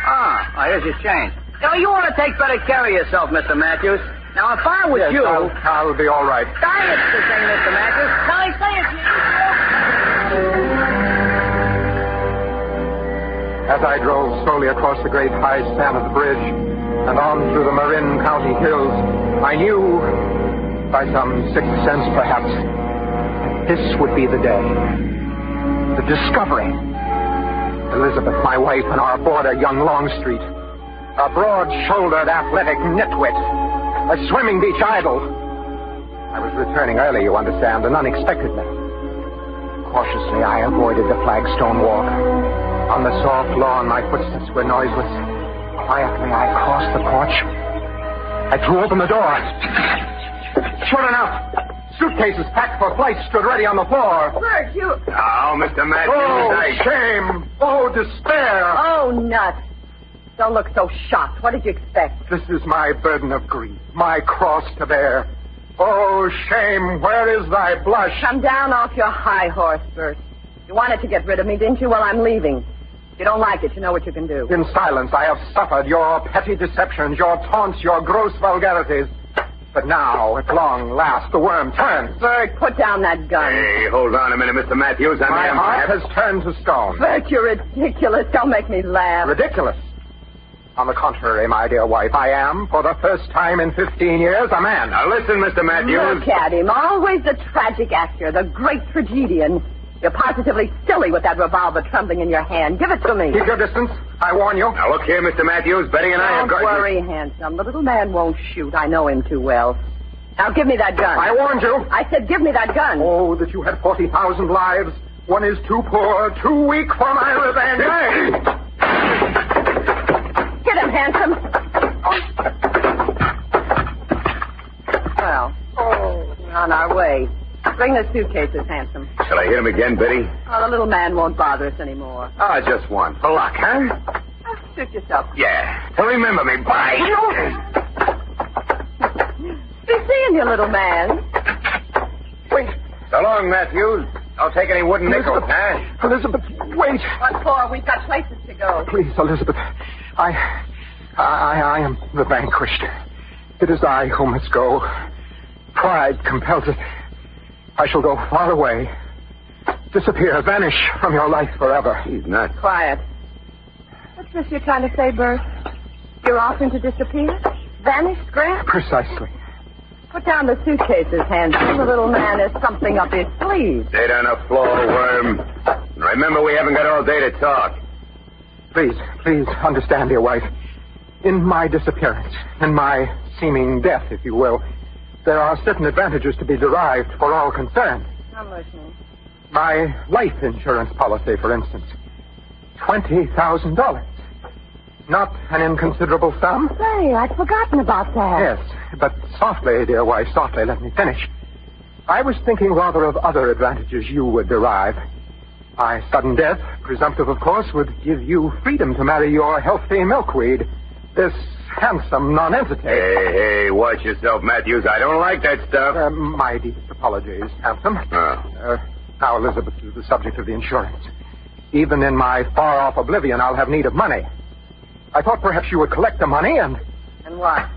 Here's your change. You want to take better care of yourself, Mr. Matthews. Now, if I was you... I'll be all right. Diet's the thing, Mr. Matthews. Now, I say it. As I drove slowly across the great high span of the bridge and on through the Marin County hills, I knew, by some sixth sense perhaps, this would be the day. The discovery. Elizabeth, my wife, and our boarder, young Longstreet. A broad-shouldered, athletic nitwit. A swimming beach idol. I was returning early, you understand, and unexpectedly. Cautiously, I avoided the flagstone walk. On the soft lawn, my footsteps were noiseless. Quietly, I crossed the porch. I threw open the door. Sure enough, suitcases packed for flight stood ready on the floor. Bert, you... Oh, Mr. Matthews, shame. Oh, despair. Oh, nuts. Don't look so shocked. What did you expect? This is my burden of grief, my cross to bear. Oh, shame, where is thy blush? Come down off your high horse, Bert. You wanted to get rid of me, didn't you? Well, I'm leaving. If you don't like it, you know what you can do. In silence, I have suffered your petty deceptions, your taunts, your gross vulgarities. But now, at long last, the worm turns. Bert, put down that gun. Hey, hold on a minute, Mr. Matthews. My heart has turned to stone. Bert, you're ridiculous. Don't make me laugh. Ridiculous? On the contrary, my dear wife, I am, for the first time in 15 years, a man. Now listen, Mr. Matthews. Look at him, always the tragic actor, the great tragedian. You're positively silly with that revolver trembling in your hand. Give it to me. Keep your distance, I warn you. Now look here, Mr. Matthews, Betty and I have got... Don't worry, handsome. The little man won't shoot. I know him too well. Now give me that gun. I warned you. I said give me that gun. Oh, that you had 40,000 lives. One is too poor, too weak for my revenge. Hey! Get him, handsome. Well, we're on our way. Bring the suitcases, handsome. Shall I hit him again, Betty? Oh, the little man won't bother us anymore. Just one. For luck, huh? Shoot yourself. Yeah. Well, remember me. Bye. Be seeing you, little man. Wait. So long, Matthews. Don't take any wooden nickels, huh? Elizabeth, wait. What for? We've got places to go. Please, Elizabeth. I am the vanquished. It is I who must go. Pride compels it. I shall go far away. Disappear, vanish from your life forever. He's not. Quiet. What's this you're trying to say, Bert? You're offering to disappear? Vanish, Scrap? Precisely. Put down the suitcases, handsome. The little man has something up his sleeve. Stay down the floor, worm. Remember, we haven't got all day to talk. Please understand, dear wife. In my disappearance, in my seeming death, if you will, there are certain advantages to be derived for all concerned. I'm listening. My life insurance policy, for instance. $20,000. Not an inconsiderable sum. Say, I'd forgotten about that. Yes, but softly, dear wife, softly, let me finish. I was thinking rather of other advantages you would derive. My sudden death, presumptive, of course, would give you freedom to marry your healthy milkweed. This handsome nonentity. Hey, watch yourself, Matthews. I don't like that stuff. My deepest apologies, handsome. Now, Elizabeth is the subject of the insurance. Even in my far-off oblivion, I'll have need of money. I thought perhaps you would collect the money and... And what?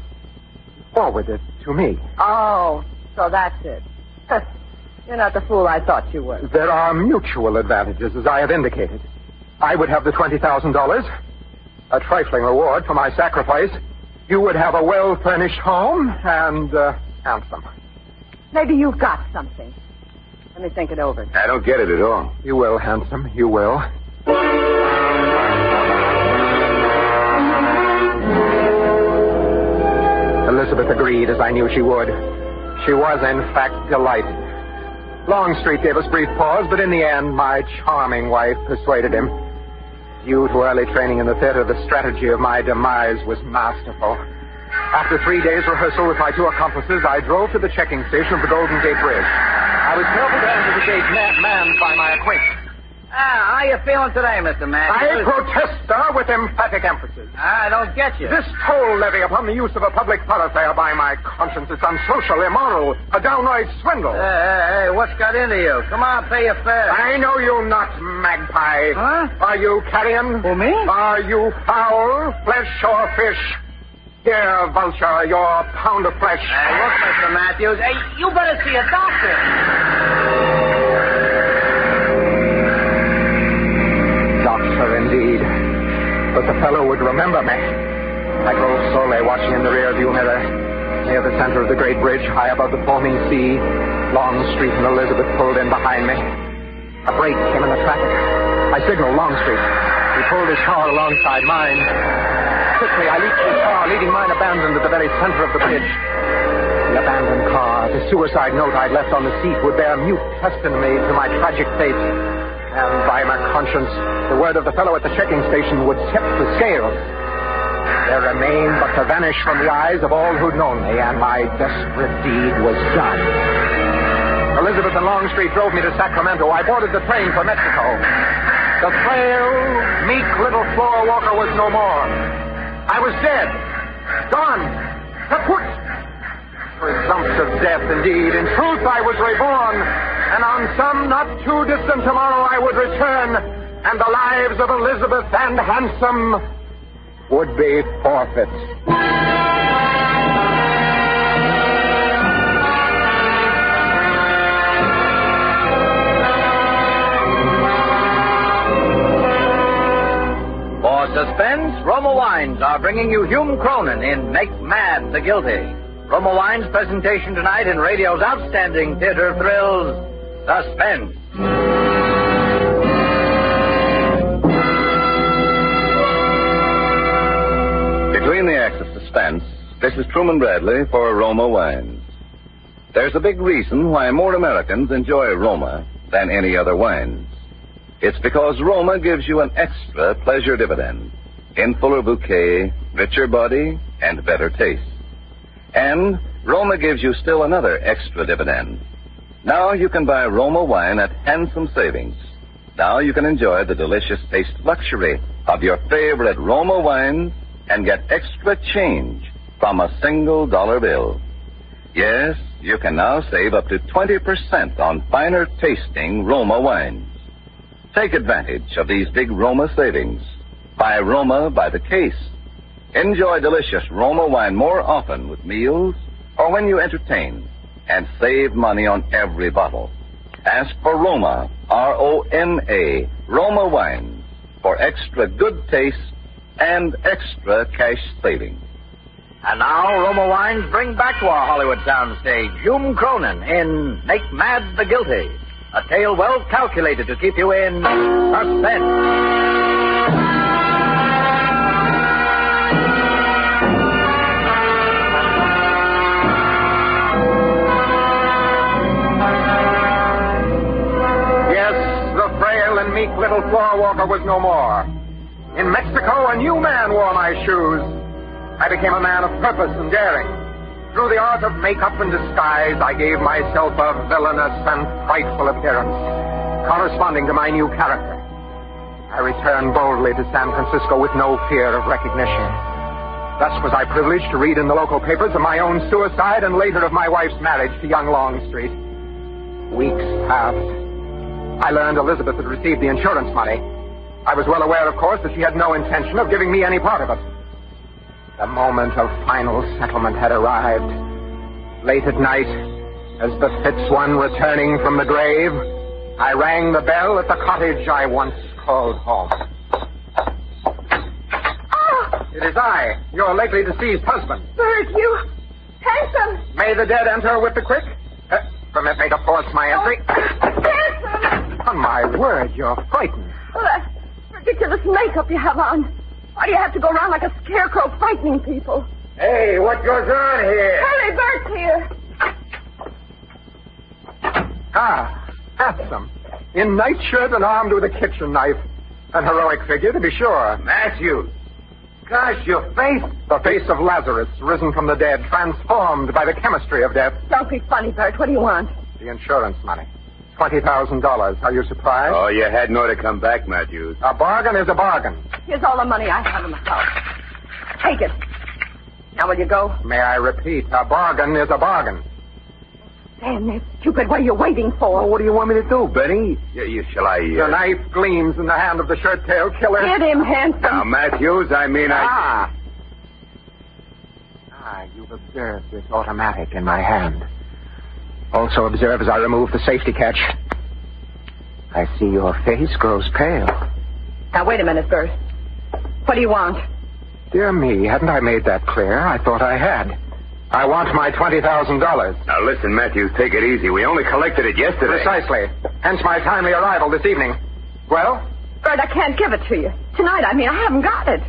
Forward it to me. Oh, so that's it. You're not the fool I thought you were. There are mutual advantages, as I have indicated. I would have the $20,000, a trifling reward for my sacrifice. You would have a well-furnished home and handsome. Maybe you've got something. Let me think it over. I don't get it at all. You will, handsome. You will. Elizabeth agreed, as I knew she would. She was, in fact, delighted. Longstreet gave us brief pause, but in the end, my charming wife persuaded him. Due to early training in the theater, the strategy of my demise was masterful. After 3 days' rehearsal with my two accomplices, I drove to the checking station of the Golden Gate Bridge. I was careful to enter the gate manned by my acquaintance. How you feeling today, Mr. Matthews? I protest, sir, with emphatic emphasis. I don't get you. This toll levy upon the use of a public thoroughfare, by my conscience, is unsocial, immoral, a downright swindle. Hey, what's got into you? Come on, pay your fare. I know you not, magpie. Huh? Are you carrion? Who, me? Are you fowl, flesh, or fish? Here, vulture, your pound of flesh. Hey, look, Mr. Matthews. Hey, you better see a doctor. Doctor, indeed. But the fellow would remember me. I drove slowly, watching in the rear-view mirror. Near the center of the great bridge, high above the foaming sea, Longstreet and Elizabeth pulled in behind me. A break came in the traffic. I signaled Longstreet. He pulled his car alongside mine. Quickly, I leaped his car, leaving mine abandoned at the very center of the bridge. The abandoned car, the suicide note I'd left on the seat, would bear mute testimony to my tragic fate. And by my conscience, the word of the fellow at the checking station would tip the scales. There remained but to vanish from the eyes of all who'd known me, and my desperate deed was done. Elizabeth and Longstreet drove me to Sacramento. I boarded the train for Mexico. The frail, meek little floor walker was no more. I was dead. Gone. Kaput. Presumptive death, indeed. In truth, I was reborn. And on some not too distant tomorrow, I would return, and the lives of Elizabeth and Handsome would be forfeit. For Suspense, Roma Wines are bringing you Hume Cronin in Make Mad the Guilty. Roma Wines' presentation tonight in radio's outstanding theater of thrills, Suspense. Between the acts of Suspense, this is Truman Bradley for Roma Wines. There's a big reason why more Americans enjoy Roma than any other wines. It's because Roma gives you an extra pleasure dividend in fuller bouquet, richer body, and better taste. And Roma gives you still another extra dividend. Now you can buy Roma wine at handsome savings. Now you can enjoy the delicious taste luxury of your favorite Roma wines and get extra change from a single dollar bill. Yes, you can now save up to 20% on finer tasting Roma wines. Take advantage of these big Roma savings. Buy Roma by the case. Enjoy delicious Roma wine more often with meals or when you entertain, and save money on every bottle. Ask for Roma, R-O-M-A, Roma wines, for extra good taste and extra cash savings. And now, Roma Wines bring back to our Hollywood soundstage Hume Cronin in Make Mad the Guilty, a tale well calculated to keep you in suspense. Meek little floor walker was no more. In Mexico, a new man wore my shoes. I became a man of purpose and daring. Through the art of makeup and disguise, I gave myself a villainous and frightful appearance, corresponding to my new character. I returned boldly to San Francisco with no fear of recognition. Thus was I privileged to read in the local papers of my own suicide and later of my wife's marriage to young Longstreet. Weeks passed. I learned Elizabeth had received the insurance money. I was well aware, of course, that she had no intention of giving me any part of it. The moment of final settlement had arrived. Late at night, as befits one returning from the grave, I rang the bell at the cottage I once called home. Oh! It is I, your lately deceased husband. Bert, you... Handsome! May the dead enter with the quick? Permit me to force my entry. Handsome! On my word, you're frightened. Well, that ridiculous makeup you have on. Why do you have to go around like a scarecrow frightening people? Hey, what goes on here? Hurry, Bert's here. Ah, handsome. In nightshirt and armed with a kitchen knife. An heroic figure, to be sure. Matthew. Gosh, your face. The face of Lazarus, risen from the dead, transformed by the chemistry of death. Don't be funny, Bert. What do you want? The insurance money. $20,000. Are you surprised? Oh, you had no to come back, Matthews. A bargain is a bargain. Here's all the money I have in the house. Take it. Now, will you go? May I repeat, a bargain is a bargain. Damn, that stupid. What are you waiting for? Well, what do you want me to do, Benny? Shall I... The knife gleams in the hand of the shirt-tail killer. Get him, handsome. Now, Matthews, You've observed this automatic in my hand. Also observe as I remove the safety catch. I see your face grows pale. Now, wait a minute, Bert. What do you want? Dear me, hadn't I made that clear? I thought I had. I want my $20,000. Now, listen, Matthews, take it easy. We only collected it yesterday. Precisely. Hence my timely arrival this evening. Well? Bert, I can't give it to you. Tonight, I haven't got it.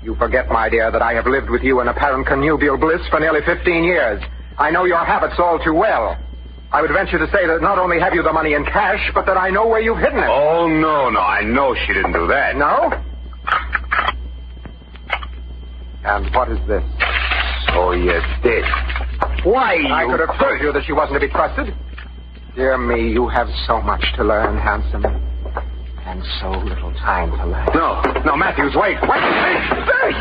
You forget, my dear, that I have lived with you in apparent connubial bliss for nearly 15 years. I know your habits all too well. I would venture to say that not only have you the money in cash, but that I know where you've hidden it. Oh, no. I know she didn't do that. No? And what is this? Oh, yes, this. Why, I could have told you that she wasn't to be trusted. Dear me, you have so much to learn, handsome. And so little time to learn. No, Matthews, wait. Bert,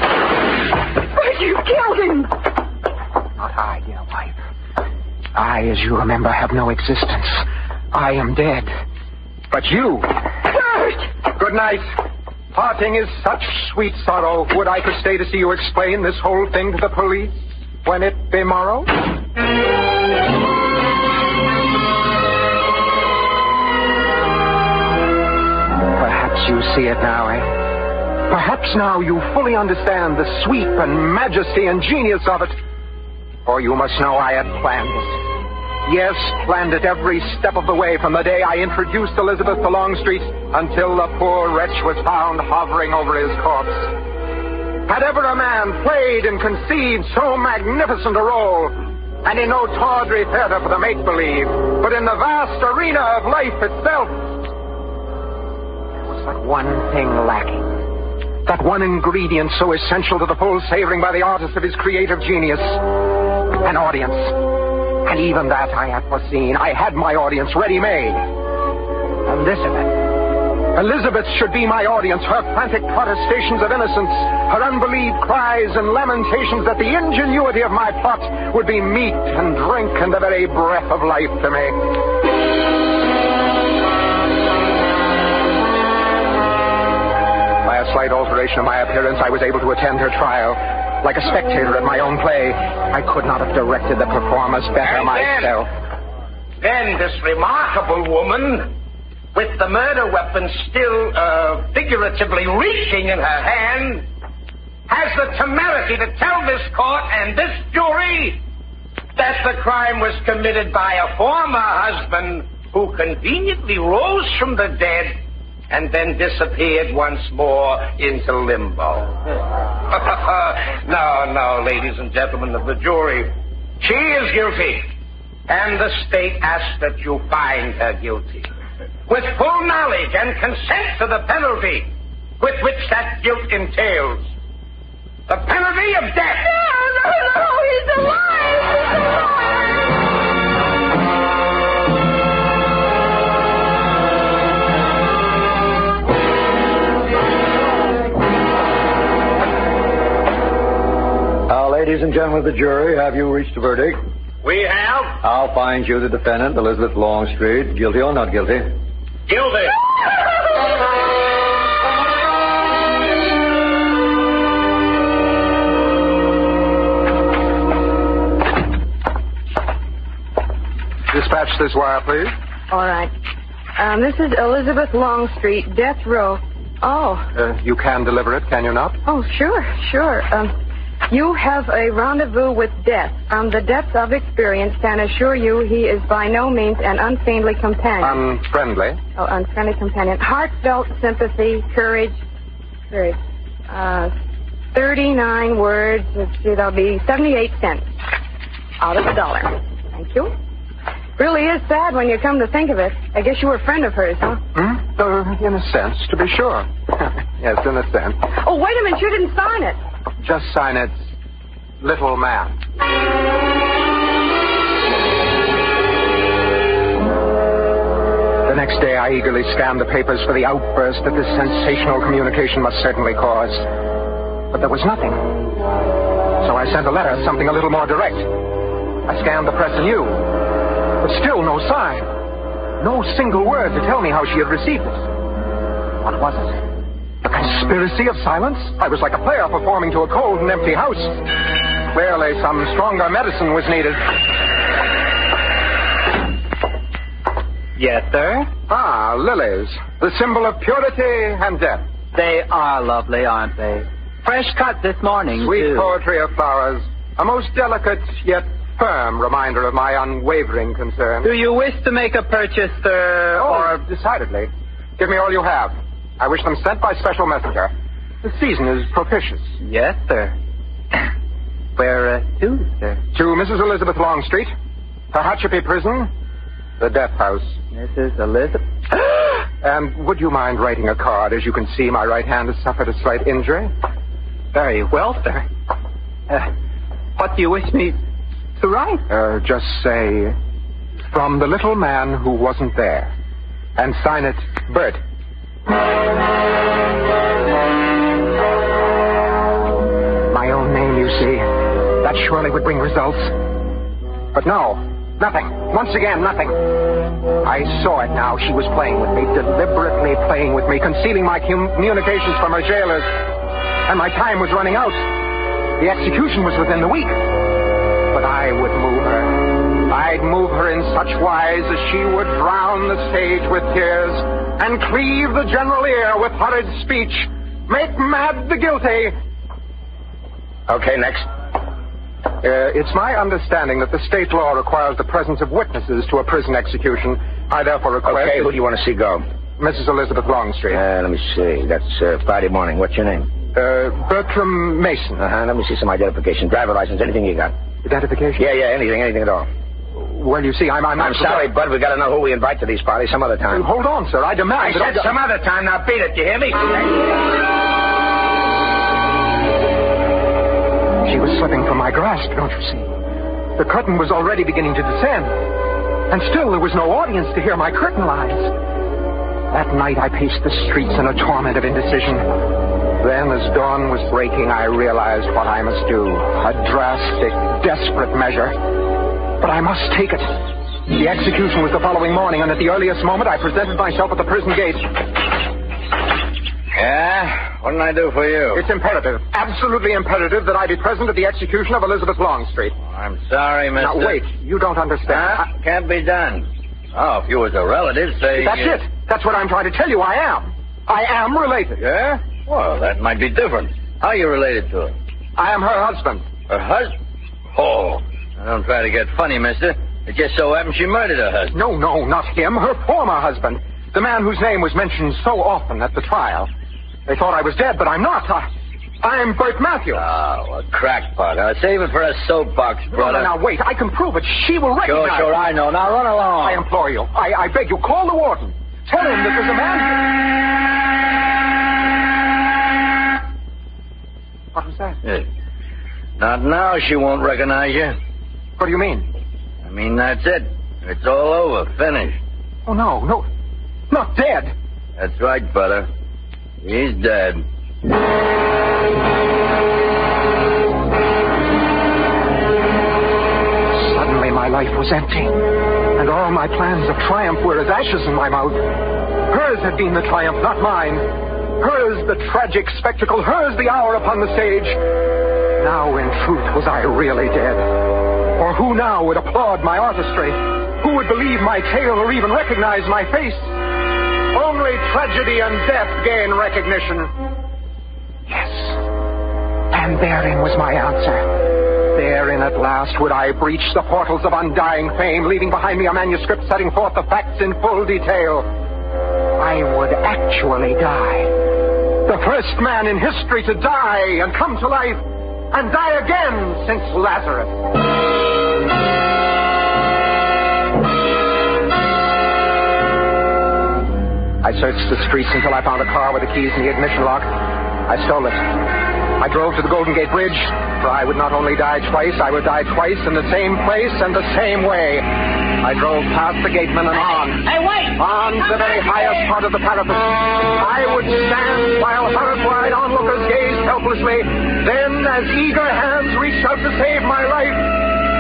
you killed him. Not I, dear wife. I, as you remember, have no existence. I am dead. But you... Bert! Good night. Parting is such sweet sorrow. Would I could stay to see you explain this whole thing to the police when it be morrow? Perhaps you see it now, eh? Perhaps now you fully understand the sweep and majesty and genius of it. For you must know I had planned it. Yes, planned it every step of the way from the day I introduced Elizabeth to Longstreet until the poor wretch was found hovering over his corpse. Had ever a man played and conceived so magnificent a role, and in no tawdry theater for the make-believe, but in the vast arena of life itself, there was but one thing lacking. That one ingredient so essential to the full savoring by the artist of his creative genius. An audience. And even that I had foreseen. I had my audience ready-made. Elizabeth should be my audience. Her frantic protestations of innocence, her unbelieved cries and lamentations that the ingenuity of my plot would be meat and drink and the very breath of life to me. By a slight alteration of my appearance, I was able to attend her trial. Like a spectator at my own play, I could not have directed the performance better myself. Then this remarkable woman, with the murder weapon still figuratively reaching in her hand, has the temerity to tell this court and this jury that the crime was committed by a former husband who conveniently rose from the dead and then disappeared once more into limbo. No, ladies and gentlemen of the jury. She is guilty, and the state asks that you find her guilty, with full knowledge and consent to the penalty with which that guilt entails. The penalty of death. No, he's alive! Ladies and gentlemen of the jury, have you reached a verdict? We have. I'll find you the defendant, Elizabeth Longstreet, guilty or not guilty. Guilty. Dispatch this wire, please. All right. This is Elizabeth Longstreet, death row. Oh. You can deliver it, can you not? Oh, sure. You have a rendezvous with death. From the depths of experience, can assure you he is by no means an unfriendly companion. Unfriendly? Oh, unfriendly companion. Heartfelt sympathy, courage. 39 words. Let's see, that'll be 78 cents out of $1. Thank you. Really is sad when you come to think of it. I guess you were a friend of hers, huh? In a sense, to be sure. Yes, in a sense. Oh, wait a minute. You didn't sign it. Just sign it, Little Man. The next day, I eagerly scanned the papers for the outburst that this sensational communication must certainly cause. But there was nothing. So I sent a letter, something a little more direct. I scanned the press anew. But still no sign. No single word to tell me how she had received it. What was it? A conspiracy of silence? I was like a player performing to a cold and empty house. Clearly, some stronger medicine was needed. Yes, sir? Ah, lilies. The symbol of purity and death. They are lovely, aren't they? Fresh cut this morning, Sweet too. poetry of flowers. A most delicate, yet firm reminder of my unwavering concern. Do you wish to make a purchase, sir? Or decidedly. Give me all you have. I wish them sent by special messenger. The season is propitious. Yes, sir. Where to, sir? To Mrs. Elizabeth Longstreet, Tehachapi Prison, the death house. Mrs. Elizabeth? And would you mind writing a card? As you can see, my right hand has suffered a slight injury. Very well, sir. What do you wish me to write? Just say, from the little man who wasn't there. And sign it, Bert. My own name, you see. That surely would bring results. But no, nothing. Once again, nothing. I saw it now. She was playing with me, deliberately playing with me, concealing my communications from her jailers. And my time was running out. The execution was within the week. But I would move her. I'd move her in such wise as she would drown the stage with tears and cleave the general ear with horrid speech, make mad the guilty. Okay, next. It's my understanding that the state law requires the presence of witnesses to a prison execution. I therefore request... Okay, who do you want to see go? Mrs. Elizabeth Longstreet. Let me see. That's Friday morning. What's your name? Bertram Mason. Let me see some identification. Driver license, anything you got. Identification? Yeah, anything at all. Well, you see, I'm sorry, Bud. We got to know who we invite to these parties some other time. Hold on, sir. I demand... I said some other time. Now beat it. You hear me? She was slipping from my grasp, don't you see? The curtain was already beginning to descend. And still there was no audience to hear my curtain lies. That night I paced the streets in a torment of indecision. Then, as dawn was breaking, I realized what I must do. A drastic, desperate measure. But I must take it. The execution was the following morning, and at the earliest moment, I presented myself at the prison gate. Yeah? What can I do for you? It's imperative, absolutely imperative, that I be present at the execution of Elizabeth Longstreet. I'm sorry, mister. Now, wait. You don't understand. Can't be done. Oh, if you was a relative, say... That's it. That's what I'm trying to tell you. I am. I am related. Yeah? Well, that might be different. How are you related to her? I am her husband. Her husband? Oh, don't try to get funny, mister. It just so happens she murdered her husband. No, not him. Her former husband. The man whose name was mentioned so often at the trial. They thought I was dead, but I'm not. I'm Bert Matthews. Oh, a crackpot. Save it for a soapbox, brother. No, wait. I can prove it. She will recognize Sure, I know. Now run along. I implore you. I beg you, call the warden. Tell him that there's a man... What was that? Not now, she won't recognize you. What do you mean? I mean, that's it. It's all over. Finished. Oh, no. Not dead. That's right, brother. He's dead. Suddenly my life was empty, and all my plans of triumph were as ashes in my mouth. Hers had been the triumph, not mine. Hers the tragic spectacle, hers the hour upon the stage. Now, in truth, was I really dead? Or who now would applaud my artistry? Who would believe my tale or even recognize my face? Only tragedy and death gain recognition. Yes. And therein was my answer. Therein at last would I breach the portals of undying fame, leaving behind me a manuscript setting forth the facts in full detail. I would actually die. The first man in history to die and come to life, and die again since Lazarus. I searched the streets until I found a car with the keys and the ignition lock. I stole it. I drove to the Golden Gate Bridge, for I would not only die twice, I would die twice in the same place and the same way. I drove past the gateman and on. Hey, wait! On to the very highest part of the parapet. I would stand while horrified onlookers gazed helplessly. Then, as eager hands reached out to save my life,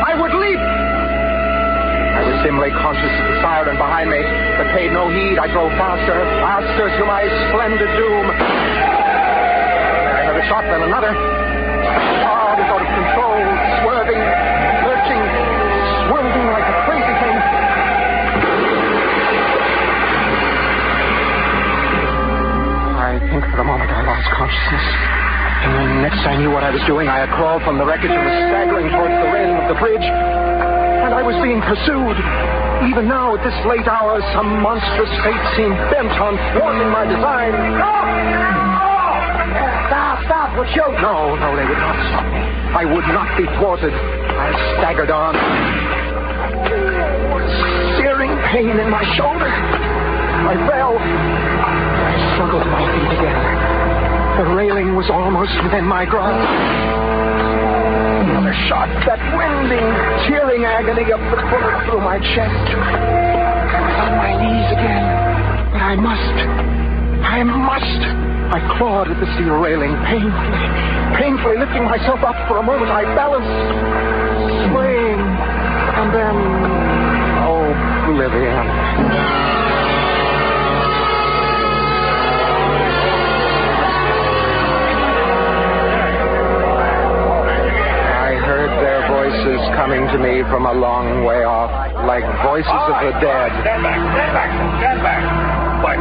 I would leap. I was dimly conscious of the siren behind me, but paid no heed. I drove faster, faster to my splendid doom. Another shot, then another. Oh, it was out of control, swerving, lurching, swerving like a crazy thing. I think for a moment I lost consciousness. And then next I knew what I was doing, I had crawled from the wreckage and was staggering towards the railing of the bridge. And I was being pursued. Even now, at this late hour, some monstrous fate seemed bent on thwarting my design. Stop, we'll shoot. No, they would not stop me. I would not be thwarted. I staggered on. Searing pain in my shoulder. I fell. I struggled to my feet again. The railing was almost within my grasp. Another shot, that winding, tearing agony of the bullet through my chest. I was on my knees again. But I must. I clawed at the steel railing painfully lifting myself up. For a moment I balanced, swaying, and then oblivion. Voices coming to me from a long way off, like voices of the dead. Stand back. What?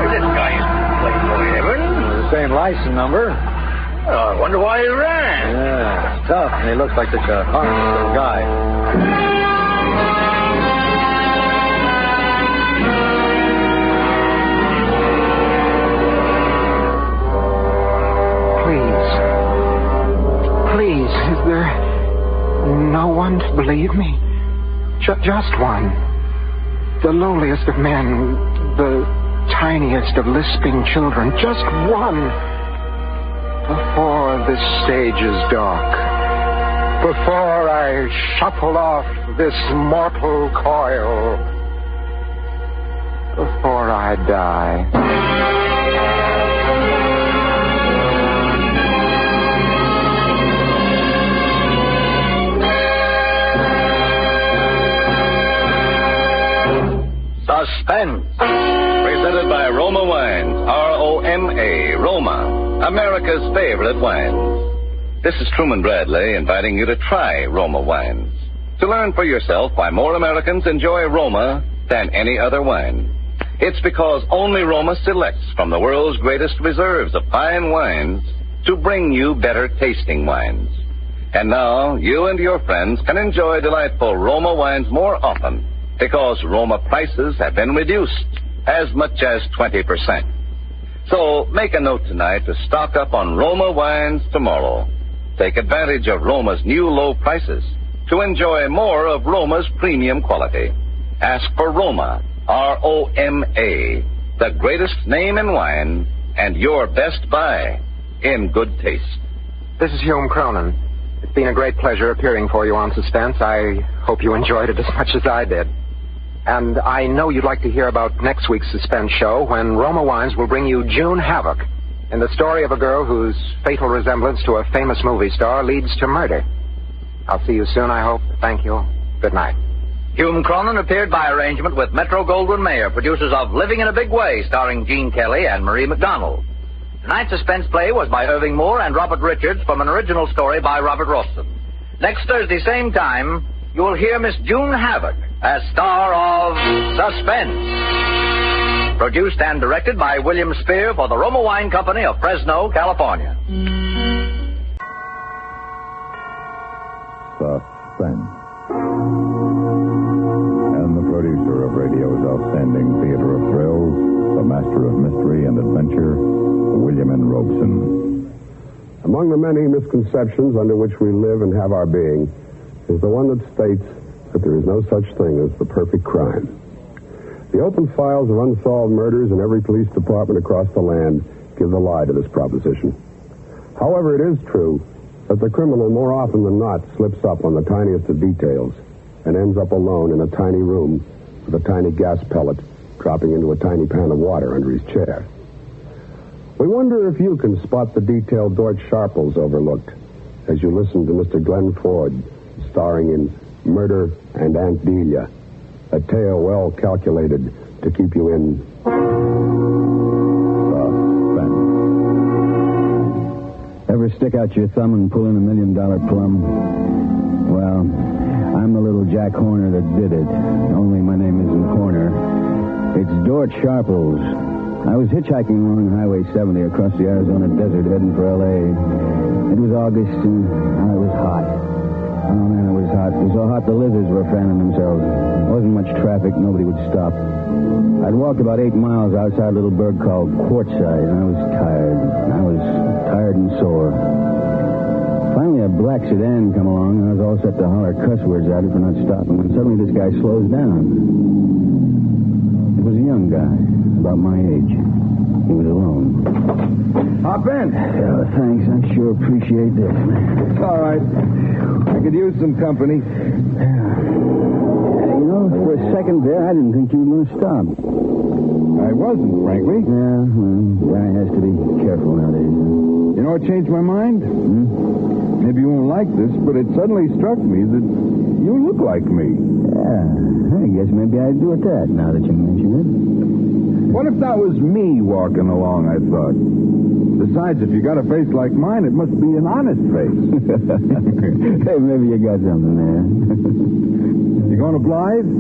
This guy is Playboy Heaven. The same license number. Oh, I wonder why he ran. Yeah, it's tough. And he looks like such a harmless little guy. Please, is there no one to believe me? Just one. The lowliest of men, the tiniest of lisping children. Just one. Before this stage is dark. Before I shuffle off this mortal coil. Before I die. Suspense. Presented by Roma Wines. R-O-M-A. Roma. America's favorite wines. This is Truman Bradley inviting you to try Roma Wines. To learn for yourself why more Americans enjoy Roma than any other wine. It's because only Roma selects from the world's greatest reserves of fine wines to bring you better tasting wines. And now, you and your friends can enjoy delightful Roma wines more often, because Roma prices have been reduced as much as 20%. So make a note tonight to stock up on Roma wines tomorrow. Take advantage of Roma's new low prices to enjoy more of Roma's premium quality. Ask for Roma, R-O-M-A, the greatest name in wine and your best buy in good taste. This is Hume Cronin. It's been a great pleasure appearing for you on Suspense. I hope you enjoyed it as much as I did. And I know you'd like to hear about next week's Suspense show, when Roma Wines will bring you June Havoc, in the story of a girl whose fatal resemblance to a famous movie star leads to murder. I'll see you soon, I hope. Thank you. Good night. Hume Cronin appeared by arrangement with Metro-Goldwyn-Mayer, producers of Living in a Big Way, starring Gene Kelly and Marie McDonald. Tonight's suspense play was by Irving Moore and Robert Richards from an original story by Robert Ralston. Next Thursday, same time, you will hear Miss June Havoc as star of Suspense. Produced and directed by William Spear for the Roma Wine Company of Fresno, California. Suspense. And the producer of radio's outstanding theater of thrills, the master of mystery and adventure, William N. Robeson. Among the many misconceptions under which we live and have our being is the one that states that there is no such thing as the perfect crime. The open files of unsolved murders in every police department across the land give the lie to this proposition. However, it is true that the criminal more often than not slips up on the tiniest of details and ends up alone in a tiny room with a tiny gas pellet dropping into a tiny pan of water under his chair. We wonder if you can spot the detail Dort Sharples overlooked as you listen to Mr. Glenn Ford starring in Murder and Aunt Delia, a tale well calculated to keep you in suspense. Ever stick out your thumb and pull in $1 million plum? Well, I'm the little Jack Horner that did it. Only my name isn't Horner. It's Dort Sharples. I was hitchhiking along Highway 70 across the Arizona desert heading for L.A. It was August and it was hot. Oh, man, it was hot. It was so hot the lizards were fanning themselves. There wasn't much traffic. Nobody would stop. I'd walked about 8 miles outside a little burg called Quartzsite, and I was tired. I was tired and sore. Finally, a black sedan come along, and I was all set to holler cuss words at it for not stopping, when suddenly this guy slows down. It was a young guy, about my age. He was alone. Hop in. Oh, thanks. I sure appreciate this, man. It's all right. I could use some company. You know, for a second there, I didn't think you were going to stop. I wasn't, frankly. Yeah, well, guy has to be careful nowadays. You know what changed my mind? Maybe you won't like this, but it suddenly struck me that you look like me. Yeah, I guess maybe I'd do it that, now that you mention it. What if that was me walking along, I thought? Besides, if you got a face like mine, it must be an honest face. Hey, maybe you got something there. You going to Blythe?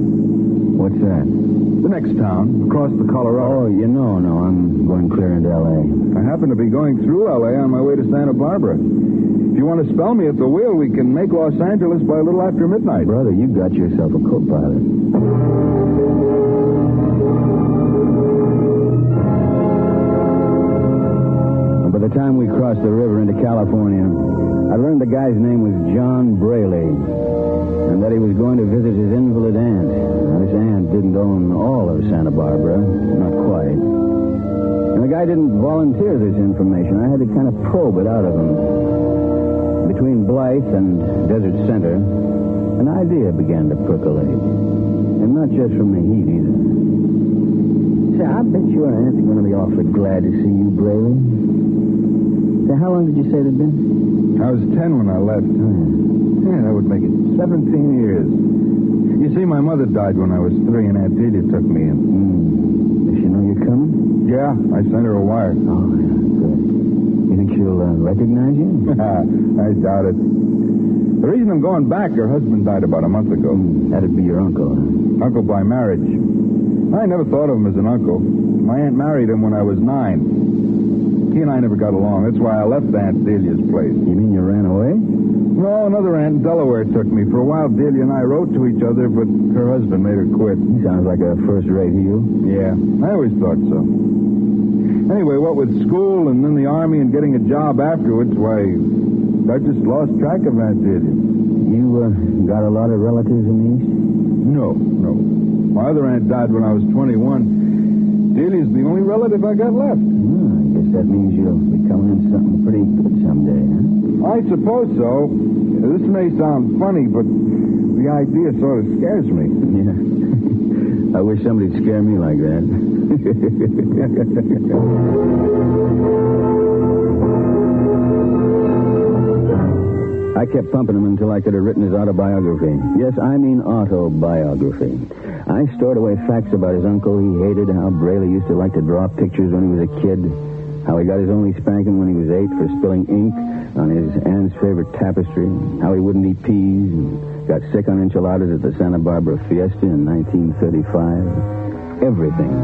What's that? The next town, across the Colorado. Oh, no, I'm going clear into L.A. I happen to be going through L.A. on my way to Santa Barbara. If you want to spell me at the wheel, we can make Los Angeles by a little after midnight. Brother, you got yourself a co-pilot. By the time we crossed the river into California, I learned the guy's name was John Braley, and that he was going to visit his invalid aunt. Now, this aunt didn't own all of Santa Barbara, not quite. And the guy didn't volunteer this information. I had to kind of probe it out of him. Between Blythe and Desert Center, an idea began to percolate. And not just from the heat, either. Say, I bet your aunt's going to be awfully glad to see you, Braley. Say, how long did you say it had been? I was 10 when I left. Oh, yeah, that would make it 17 years. You see, my mother died when I was 3, and Aunt Delia took me in. Does she know you're coming? Yeah, I sent her a wire. Oh, yeah, good. You think she'll recognize you? I doubt it. The reason I'm going back, her husband died about a month ago. That'd be your uncle, huh? Uncle by marriage. I never thought of him as an uncle. My aunt married him when I was 9. He and I never got along. That's why I left Aunt Delia's place. You mean you ran away? No, another aunt in Delaware took me. For a while, Delia and I wrote to each other, but her husband made her quit. He sounds like a first-rate heel. Yeah, I always thought so. Anyway, what with school and then the Army and getting a job afterwards, why, I just lost track of Aunt Delia. You got a lot of relatives in the East? No. My other aunt died when I was 21. Delia's the only relative I got left. I guess that means you'll be coming in something pretty good someday, huh? I suppose so. This may sound funny, but the idea sort of scares me. Yeah. I wish somebody'd scare me like that. I kept pumping him until I could have written his autobiography. Yes, I mean autobiography. I stored away facts about his uncle he hated, how Braley used to like to draw pictures when he was a kid, how he got his only spanking when he was 8 for spilling ink on his aunt's favorite tapestry, how he wouldn't eat peas and got sick on enchiladas at the Santa Barbara Fiesta in 1935. Everything.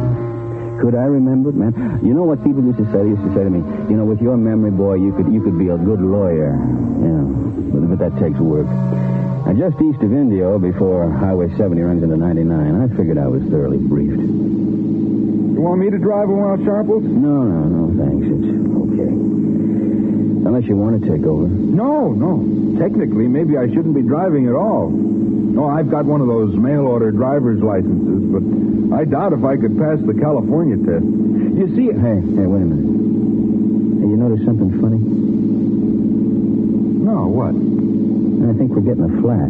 Could I remember it, man? You know what people used to say? They used to say to me, you know, with your memory, boy, you could be a good lawyer. Yeah, but that takes work. Just east of Indio, before Highway 70 runs into 99, I figured I was thoroughly briefed. You want me to drive a while, Sharples? No, thanks. It's okay. Unless you want to take over. No. Technically, maybe I shouldn't be driving at all. No, I've got one of those mail-order driver's licenses, but I doubt if I could pass the California test. You see... Hey, wait a minute. Hey, you notice something funny? No, what? I think we're getting a flat.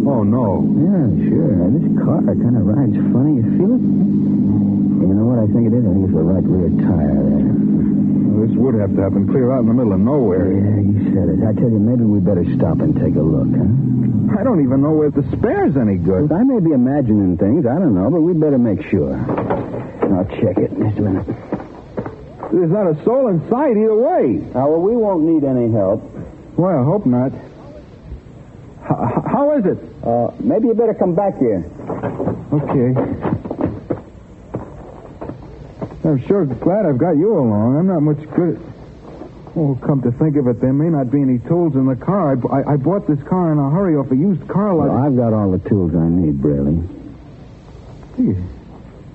Oh, no. Yeah, sure. This car kind of rides funny. You feel it? You know what I think it is? I think it's the right rear tire there. Well, this would have to happen clear out in the middle of nowhere. Yeah, you said it. I tell you, maybe we better stop and take a look, huh? I don't even know if the spare's any good. Look, I may be imagining things. I don't know, but we'd better make sure. I'll check it. Just a minute. There's not a soul in sight either way. Well, we won't need any help. Well, I hope not. How is it? Maybe you better come back here. Okay. I'm sure glad I've got you along. I'm not much good at... Oh, come to think of it, there may not be any tools in the car. I bought this car in a hurry off a used car lot. Well, I've got all the tools I need, Braley. Gee,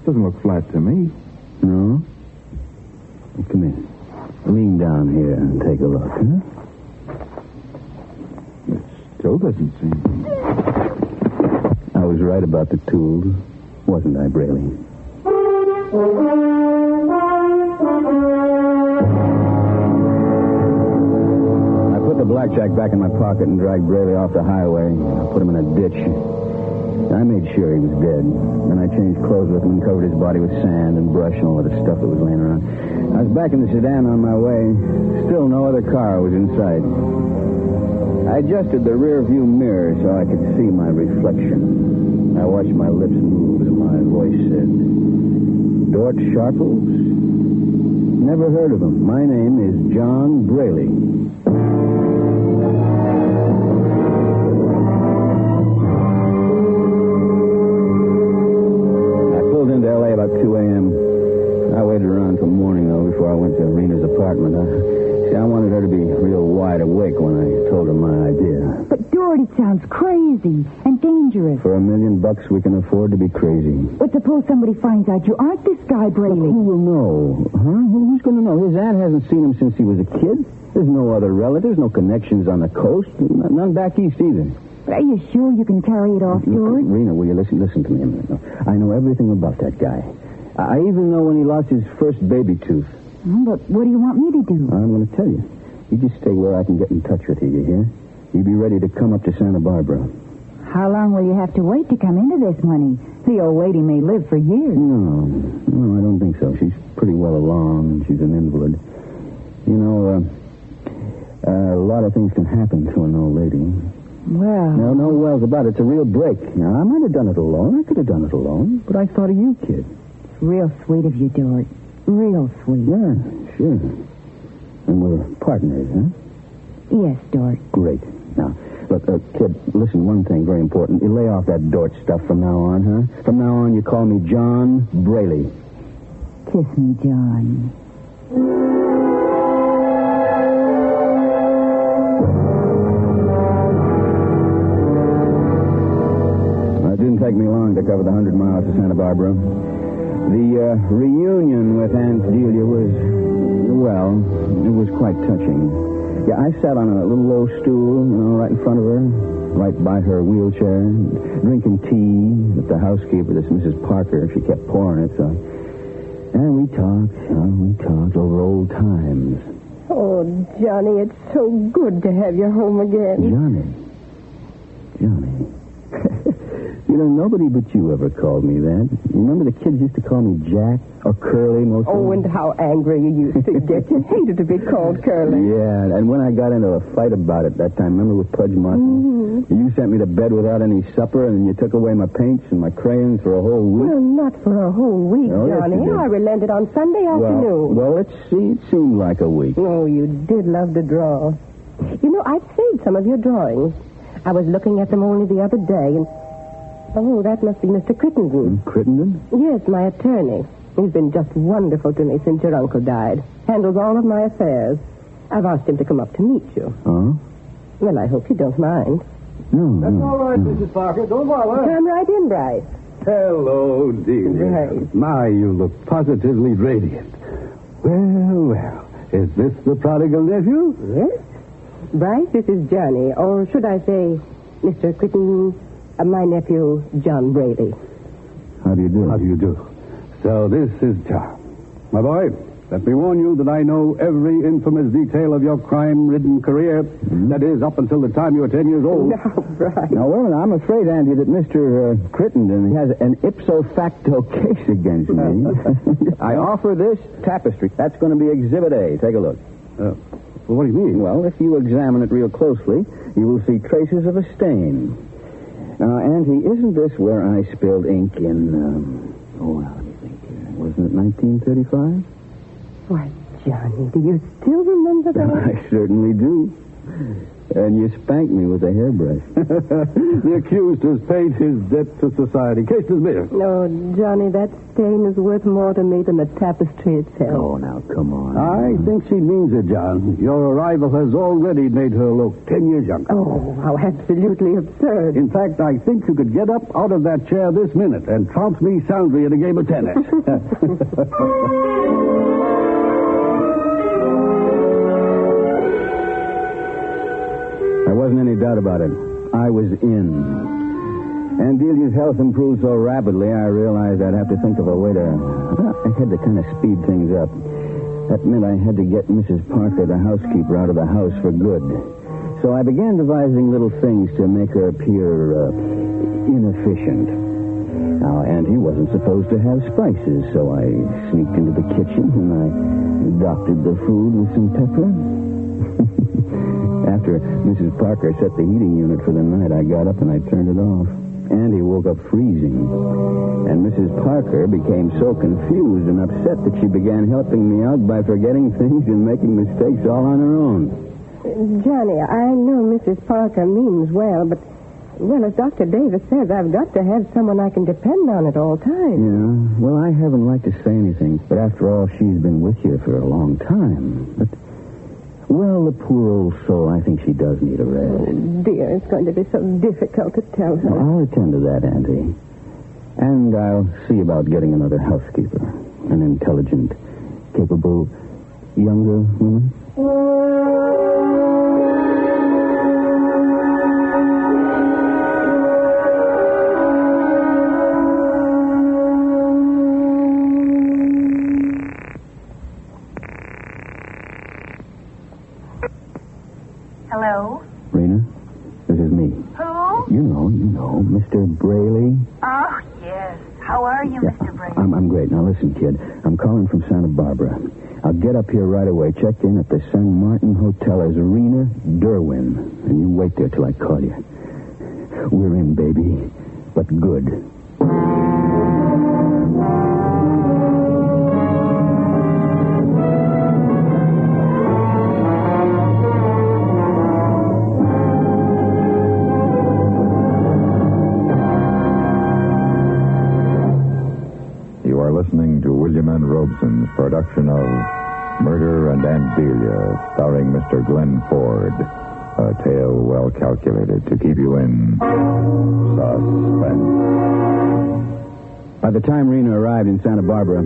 doesn't look flat to me. No? Well, come here. Lean down here and take a look, huh? It still doesn't seem... I was right about the tools, wasn't I, Braley? The blackjack back in my pocket and dragged Braley off the highway. I put him in a ditch. I made sure he was dead. Then I changed clothes with him and covered his body with sand and brush and all of the stuff that was laying around. I was back in the sedan on my way. Still no other car was in sight. I adjusted the rear view mirror so I could see my reflection. I watched my lips move as my voice said, Dort Sharples? Never heard of him. My name is John Braley. Into L.A. about 2 a.m. I waited around till morning, though, before I went to Rena's apartment. I wanted her to be real wide awake when I told her my idea. But, Dort, it sounds crazy and dangerous. For $1 million, we can afford to be crazy. But suppose somebody finds out you aren't this guy, Braley. Who will know? Huh? Who's going to know? His aunt hasn't seen him since he was a kid. There's no other relatives, no connections on the coast, none back east either. But are you sure you can carry it off, George? Rena, will you listen to me a minute? I know everything about that guy. I even know when he lost his first baby tooth. But what do you want me to do? I'm going to tell you. You just stay where I can get in touch with you, you hear? You be ready to come up to Santa Barbara. How long will you have to wait to come into this money? The old lady may live for years. No, I don't think so. She's pretty well along. She's an invalid. You know, a lot of things can happen to an old lady. Well... No wells about it. It's a real break. Now, I might have done it alone. I could have done it alone. But I thought of you, kid. It's real sweet of you, Dort. Real sweet. Yeah, sure. And we're partners, huh? Yes, Dort. Great. Now, look, kid, listen, one thing very important. You lay off that Dort stuff from now on, huh? From now on, you call me John Braley. Kiss me, John. It didn't take me long to cover the 100 miles to Santa Barbara. The reunion with Aunt Delia was, well, it was quite touching. Yeah, I sat on a little low stool, right in front of her, right by her wheelchair, drinking tea that the housekeeper, this Mrs. Parker, she kept pouring it, so... And we talked over old times. Oh, Johnny, it's so good to have you home again. Johnny. You You know, nobody but you ever called me that. You remember the kids used to call me Jack or Curly most of the time? Oh, and how angry you used to get. You hated to be called Curly. Yeah, and when I got into a fight about it that time, remember with Pudge Martin? Mm-hmm. You sent me to bed without any supper, and you took away my paints and my crayons for a whole week. Well, not for a whole week, Oh, yes, Johnny. you did. I relented on Sunday afternoon. Well, it seemed like a week. Oh, you did love to draw. You know, I've saved some of your drawings. I was looking at them only the other day, and... Oh, that must be Mr. Crittenden. Crittenden? Yes, my attorney. He's been just wonderful to me since your uncle died. Handles all of my affairs. I've asked him to come up to meet you. Oh? Well, I hope you don't mind. No, That's all right, Mrs. Parker. Don't bother. Come right in, Bryce. Hello, dear. Right. My, you look positively radiant. Well. Is this the prodigal nephew? Yes. Bryce, this is Johnny, or should I say, Mr. Crittenden, my nephew, John Brady. How do you do? How do you do? So this is John. My boy, let me warn you that I know every infamous detail of your crime-ridden career. Mm-hmm. That is, up until the time you were 10 years old. Now, Bryce. Now, well, I'm afraid, Andy, that Mr. Crittenden has an ipso facto case against me. I offer this tapestry. That's going to be Exhibit A. Take a look. Well, what do you mean? Well, if you examine it real closely, you will see traces of a stain. Now, Auntie, isn't this where I spilled ink in, let me think here. Wasn't it 1935? Why, Johnny, do you still remember that? I certainly do. And you spanked me with a hairbrush. The accused has paid his debt to society. Case dismissed. No, Johnny, that stain is worth more to me than the tapestry itself. Oh, now, come on. I think she means it, John. Your arrival has already made her look 10 years younger. Oh, how absolutely absurd. In fact, I think you could get up out of that chair this minute and trounce me soundly in a game of tennis. There wasn't any doubt about it. I was in. And Delia's health improved so rapidly, I realized I'd have to think of a way to... I had to kind of speed things up. That meant I had to get Mrs. Parker, the housekeeper, out of the house for good. So I began devising little things to make her appear inefficient. Now, Auntie wasn't supposed to have spices, so I sneaked into the kitchen and I doctored the food with some pepper. After Mrs. Parker set the heating unit for the night, I got up and I turned it off. Andy woke up freezing. And Mrs. Parker became so confused and upset that she began helping me out by forgetting things and making mistakes all on her own. Johnny, I know Mrs. Parker means well, but, well, as Dr. Davis says, I've got to have someone I can depend on at all times. Yeah, well, I haven't liked to say anything, but after all, she's been with you for a long time. But... well, the poor old soul, I think she does need a rest. Oh, dear, it's going to be so difficult to tell her. Well, I'll attend to that, Auntie. And I'll see about getting another housekeeper. An intelligent, capable, younger woman. Hello? Rena, this is me. Who? You know, Mr. Braley. Oh, yes. How are you, Mr. Brady? I'm great. Now, listen, kid. I'm calling from Santa Barbara. I'll get up here right away. Check in at the San Martin Hotel as Rena Derwin. And you wait there till I call you. We're in, baby. But good. Listening to William N. Robeson's production of Murder and Aunt Delia, starring Mr. Glenn Ford. A tale well calculated to keep you in suspense. By the time Rena arrived in Santa Barbara,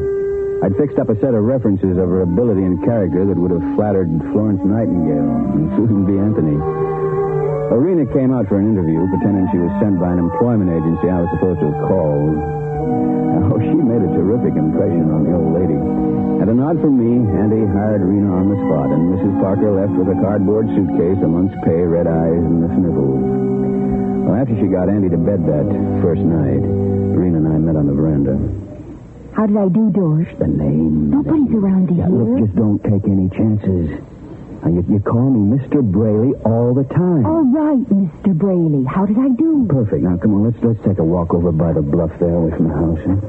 I'd fixed up a set of references of her ability and character that would have flattered Florence Nightingale and Susan B. Anthony. Rena came out for an interview, pretending she was sent by an employment agency I was supposed to have called. Oh, she made a terrific impression on the old lady. At a nod from me, Andy hired Rena on the spot, and Mrs. Parker left with a cardboard suitcase, a month's pay, red eyes, and the sniffles. Well, after she got Andy to bed that first night, Rena and I met on the veranda. How did I do, George? The name. Nobody's around to hear. Look, just don't take any chances. Now, you call me Mr. Braley all the time. All right, Mr. Braley. How did I do? Perfect. Now, come on, let's take a walk over by the bluff there away from the house, huh?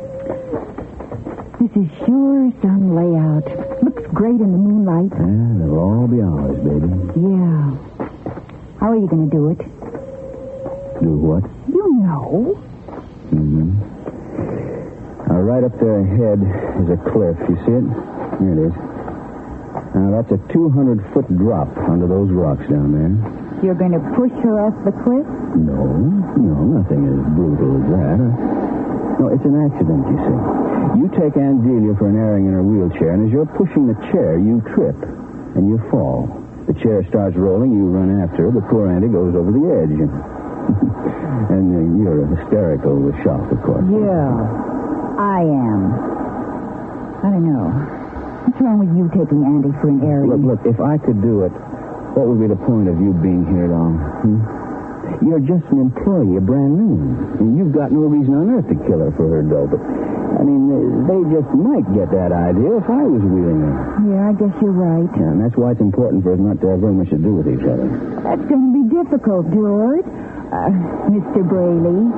This is sure some layout. Looks great in the moonlight. Yeah, they'll all be ours, baby. Yeah. How are you going to do it? Do what? You know. Mm-hmm. Now, right up there ahead is a cliff. You see it? Here it is. Now, that's a 200-foot drop under those rocks down there. You're going to push her off the cliff? No, nothing as brutal as that. No, it's an accident, you see. You take Aunt Delia for an airing in her wheelchair, and as you're pushing the chair, you trip, and you fall. The chair starts rolling, you run after her, the poor Auntie goes over the edge. And you're hysterical with shock, of course. Yeah, I am. I don't know. What's wrong with you taking Andy for an airing? Look, if I could do it, what would be the point of you being here at all? You're just an employee, a brand new one. And you've got no reason on earth to kill her for her dough, but, I mean, they just might get that idea if I was wheeling her. Yeah, I guess you're right. Yeah, and that's why it's important for us not to have very much to do with each other. That's going to be difficult, George. Mr. Braley.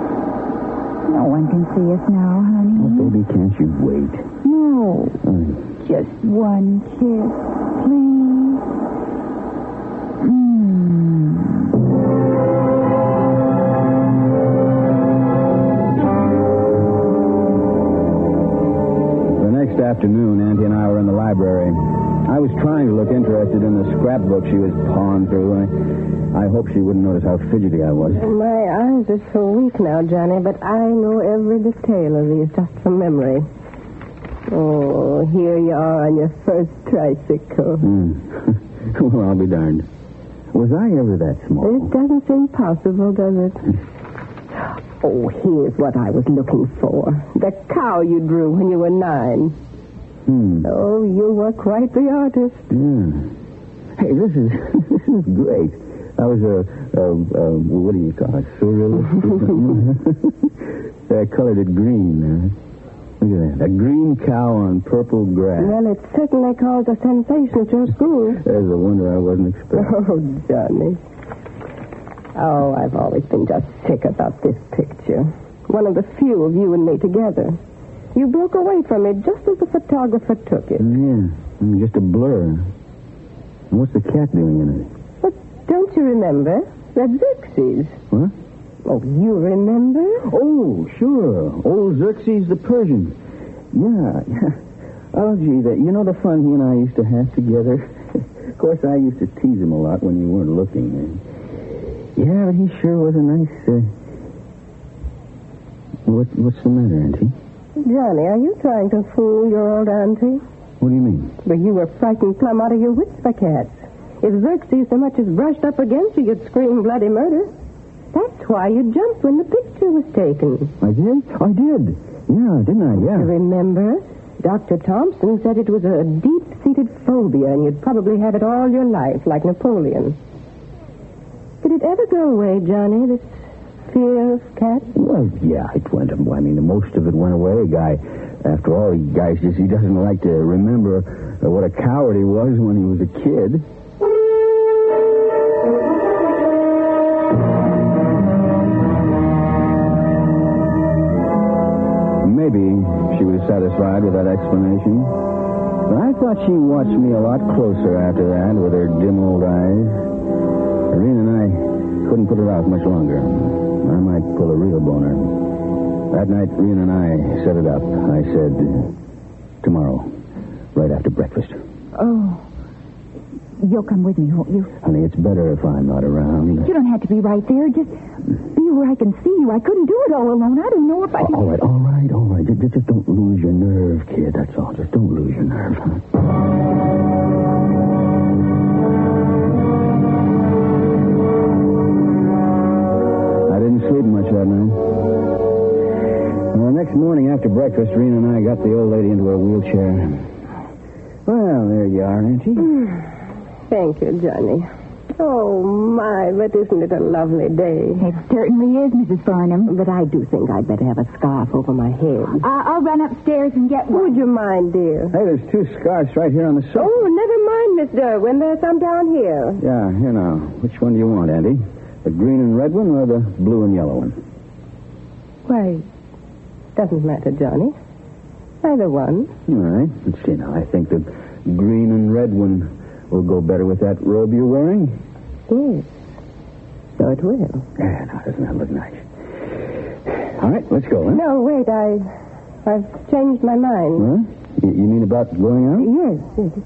No one can see us now, honey. Oh, baby, can't you wait? No. Just one kiss, please. The next afternoon, Auntie and I were in the library. I was trying to look interested in the scrapbook she was pawing through. I hope she wouldn't notice how fidgety I was. My eyes are so weak now, Johnny, but I know every detail of these just from memory. Oh, here you are on your first tricycle. Well, I'll be darned. Was I ever that small? It doesn't seem possible, does it? Oh, here's what I was looking for. The cow you drew when you were 9. Oh, you were quite the artist. Hey, this is great. I was what do you call it? Surrealist? I colored it green. Look at that. A green cow on purple grass. Well, it certainly caused a sensation at your school. There's a wonder I wasn't expecting. Oh, Johnny. Oh, I've always been just sick about this picture. One of the few of you and me together. You broke away from it just as the photographer took it. Yeah, just a blur. And what's the cat doing in it? But don't you remember? That's Xerxes. What? Oh, you remember? Oh, sure. Old Xerxes the Persian. Yeah. Oh, gee, you know the fun he and I used to have together? Of course, I used to tease him a lot when you weren't looking. Yeah, but he sure was a nice... What's the matter, Auntie? Johnny, are you trying to fool your old auntie? What do you mean? But you were frightened plumb out of your wits by cats. If Xerxes so much as brushed up against you, you'd scream bloody murder. That's why you jumped when the picture was taken. I did? I did. Yeah, didn't I? Yeah. You remember? Dr. Thompson said it was a deep-seated phobia, and you'd probably have it all your life, like Napoleon. Did it ever go away, Johnny, this fear of cats? Well, yeah, it went. I mean, most of it went away. After all, he doesn't like to remember what a coward he was when he was a kid. Maybe she was satisfied with that explanation. But I thought she watched me a lot closer after that with her dim old eyes. Irene and I couldn't put it off much longer. I might pull a real boner. That night, Irene and I set it up. I said, tomorrow, right after breakfast. Oh. You'll come with me, won't you? Honey, it's better if I'm not around. You don't have to be right there. Just be where I can see you. I couldn't do it all alone. I don't know if I can... All right. Just don't lose your nerve, kid. That's all. Just don't lose your nerve, huh? I didn't sleep much that night. Well, the next morning after breakfast, Rena and I got the old lady into her wheelchair. Well, there you are, Auntie. Thank you, Johnny. Oh, my, but isn't it a lovely day? It certainly is, Mrs. Farnham. But I do think I'd better have a scarf over my head. I'll run upstairs and get one. Would you mind, dear? Hey, there's 2 scarves right here on the sofa. Oh, never mind, Miss Derwin. There's some down here. Yeah, here now. Which one do you want, Auntie? The green and red one or the blue and yellow one? Why, doesn't matter, Johnny. Either one. All right. Let's see now. I think the green and red one will go better with that robe you're wearing. Yes. So it will. Yeah, now, doesn't that look nice? All right, let's go, huh? No, wait. I've changed my mind. Huh? You mean about going out? Yes.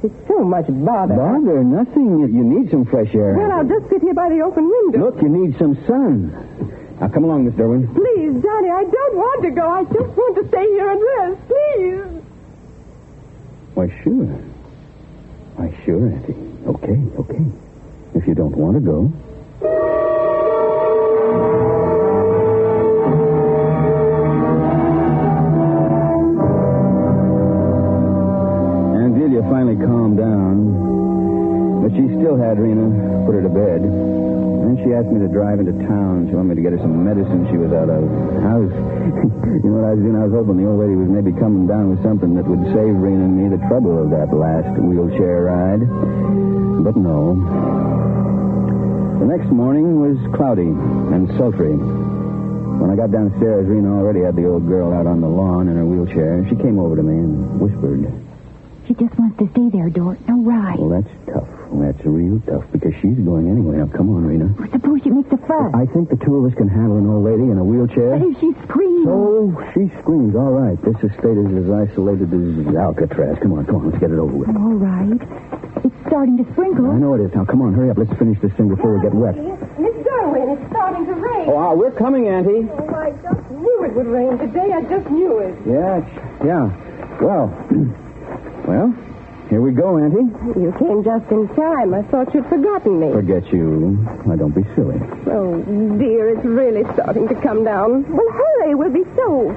It's so much bother. Bother? Nothing. You need some fresh air. Well, I'll just sit here by the open window. Look, you need some sun. Now, come along, Miss Derwin. Please, Johnny, I don't want to go. I just want to stay here and rest. Please. Why, sure. Why, sure, Auntie. Okay. If you don't want to go. Angelia finally calmed down, but she still had Rena put her to bed. Then she asked me to drive into town. She wanted me to get her some medicine she was out of. You know what I was doing? I was hoping the old lady was maybe coming down with something that would save Rena and me the trouble of that last wheelchair ride. But no. The next morning was cloudy and sultry. When I got downstairs, Rena already had the old girl out on the lawn in her wheelchair. She came over to me and whispered. She just wants to stay there, Dort. No ride. Well, that's tough. That's real tough because she's going anyway. Now, come on, Rena. Well, suppose she makes a fuss. I think the 2 of us can handle an old lady in a wheelchair. But if she screams... Oh, she screams. All right. This estate is as isolated as Alcatraz. Come on. Let's get it over with. All right. It's starting to sprinkle. I know it is. Now, come on. Hurry up. Let's finish this thing before we get wet. Miss Derwin, it's starting to rain. Oh, we're coming, Auntie. Oh, I just knew it would rain today. I just knew it. Yeah. Well, here we go, Auntie. You came just in time. I thought you'd forgotten me. Forget you. Now, don't be silly. Oh, dear, it's really starting to come down. Well, hurry. We'll be so.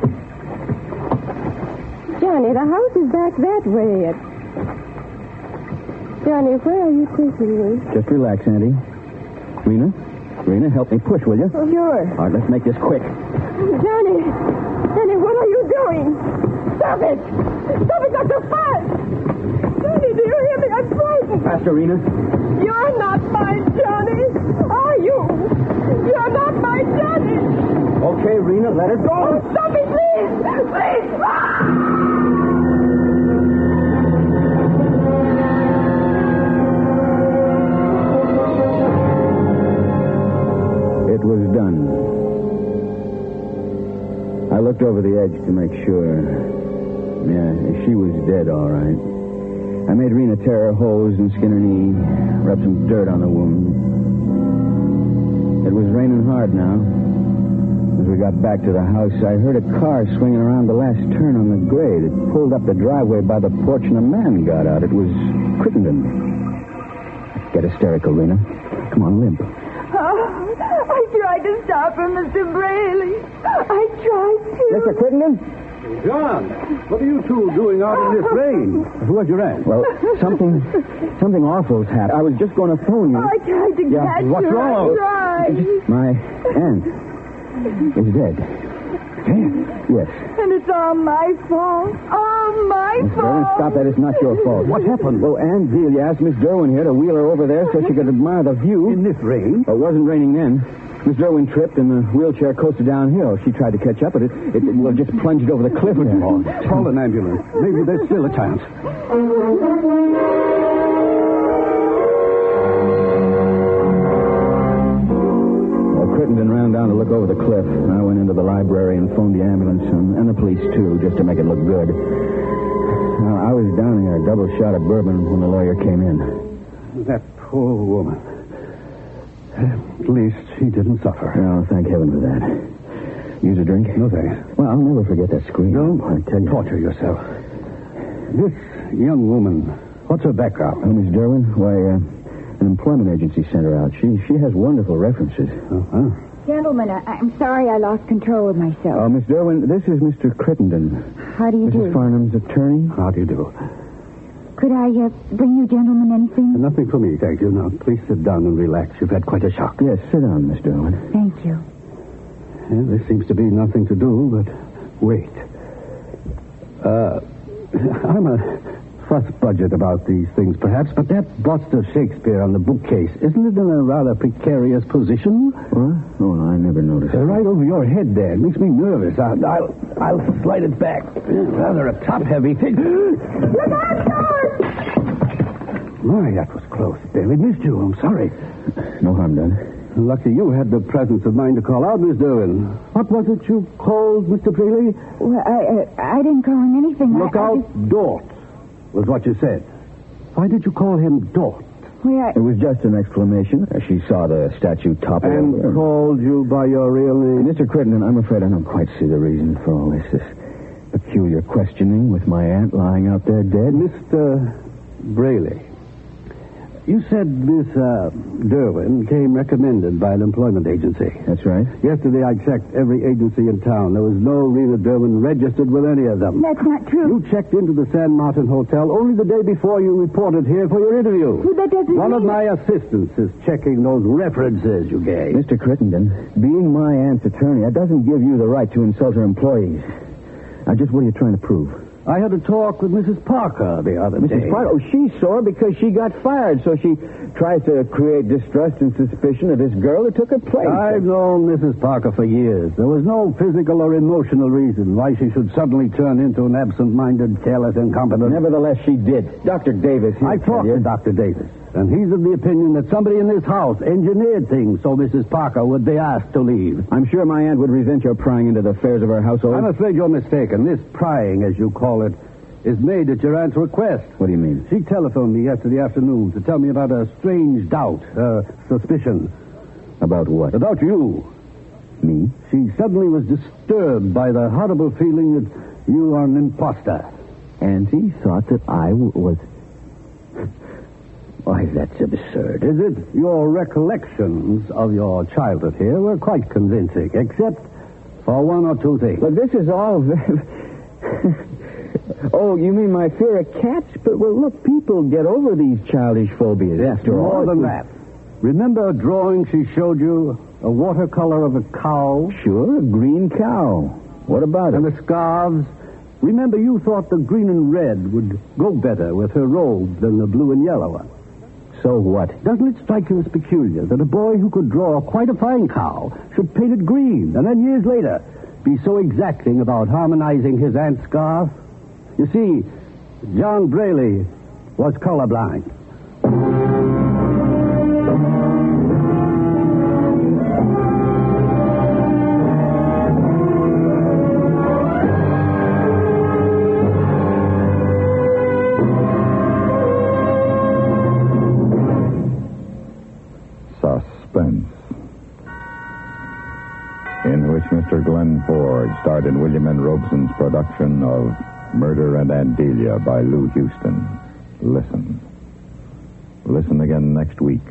Johnny, the house is back that way. Johnny, where are you taking me? Just relax, Auntie. Rena, help me push, will you? Oh, sure. All right, let's make this quick. Johnny, what are you doing? Stop it! Stop it, Dr. Fast! Johnny, do you hear me? I'm frightened. Faster, Rena. You're not my Johnny, are you? You're not my Johnny. Okay, Rena, let her go. Oh, stop it, please! Please! It was done. I looked over the edge to make sure. Yeah, she was dead, all right. I made Rena tear her hose and skin her knee, rub some dirt on the wound. It was raining hard now. As we got back to the house, I heard a car swinging around the last turn on the grade. It pulled up the driveway by the porch, and a man got out. It was Crittenden. Get hysterical, Rena. Come on, limp. I tried to stop her, Mr. Braley. I tried to. Mr. Crittenden? John, what are you 2 doing out in this rain? Who had your aunt? Well, something awful's happened. I was just going to phone you. I tried to catch what's her. wrong? I tried. My aunt is dead. Dead? Yes. And it's all my fault. All my Miss fault. Derwin, stop that. It's not your fault. What happened? Well, Aunt Delia asked Miss Derwin here to wheel her over there so she could admire the view. In this rain? It wasn't raining then. Miss Derwin tripped and the wheelchair coasted downhill. She tried to catch up, but it just plunged over the cliff there. Oh, call an ambulance. Maybe there's still a chance. Crittenden ran down to look over the cliff. I went into the library and phoned the ambulance and the police, too, just to make it look good. Now, I was down here, a double shot of bourbon when the lawyer came in. That poor woman. At least she didn't suffer. Oh, thank heaven for that. Use a drink? No, thanks. Well, I'll never forget that scream. No, I tell you. Torture yourself. This young woman, what's her background? Oh, Miss Derwin? Why, an employment agency sent her out. She has wonderful references. Uh-huh. Gentlemen, I'm sorry I lost control of myself. Oh, Miss Derwin, this is Mr. Crittenden. How do you do? Mrs. Farnham's attorney. How do you do? Could I bring you gentlemen anything? Nothing for me, thank you. Now, please sit down and relax. You've had quite a shock. Yes, sit down, Mr. Owen. Thank you. Well, there seems to be nothing to do, but wait. I'm a fuss budget about these things, perhaps, but that bust of Shakespeare on the bookcase, isn't it in a rather precarious position? What? Oh, I never noticed. Right over your head there. It makes me nervous. I'll slide it back. Rather a top-heavy thing. Look out, George! My, that was close. Barely missed you. I'm sorry. No harm done. Lucky you had the presence of mind to call out, Miss Derwin. What was it you called Mr. Freely? Well, I didn't call him anything. Look out, Dort, was what you said. Why did you call him Dort? Well, It was just an exclamation as she saw the statue topple And over. called you by your real name? Mr. Crittenden, I'm afraid I don't quite see the reason for all this peculiar questioning with my aunt lying out there dead. Mr. Braley, you said Miss Derwin came recommended by an employment agency. That's right. Yesterday I checked every agency in town. There was no Rena Derwin registered with any of them. that's not true. You checked into the San Martin Hotel only the day before you reported here for your interview. Well, that doesn't One of mean... my assistants is checking those references you gave. Mr. Crittenden, being my aunt's attorney, that doesn't give you the right to insult her employees. Now, just what are you trying to prove? I had a talk with Mrs. Parker the other day. Mrs. Parker? Oh, she's sore because she got fired, so she tries to create distrust and suspicion of this girl that took her place. I've known Mrs. Parker for years. There was no physical or emotional reason why she should suddenly turn into an absent-minded, careless, incompetent... Nevertheless, she did. Dr. Davis... I talked to Dr. Davis, and he's of the opinion that somebody in this house engineered things so Mrs. Parker would be asked to leave. I'm sure my aunt would resent your prying into the affairs of her household. I'm afraid you're mistaken. This prying, as you call it, is made at your aunt's request. What do you mean? She telephoned me yesterday afternoon to tell me about a strange doubt, suspicion. About what? About you. Me? She suddenly was disturbed by the horrible feeling that you are an imposter. Auntie thought that I was... Why, that's absurd. Is it? Your recollections of your childhood here were quite convincing, except for one or two things. But this is all... Oh, you mean my fear of cats? But, well, look, people get over these childish phobias. After all, more than that. Remember a drawing she showed you? A watercolor of a cow? Sure, a green cow. What about And it? the scarves? Remember you thought the green and red would go better with her robe than the blue and yellow one. So what? Doesn't it strike you as peculiar that a boy who could draw quite a fine cow should paint it green and then years later be so exacting about harmonizing his aunt's scarf? You see, John Braley was colorblind. Suspense, in which Mr. Glenn Ford starred in William N. Robeson's production of Murder and Aunt Delia by Lou Houston. Listen. Listen again next week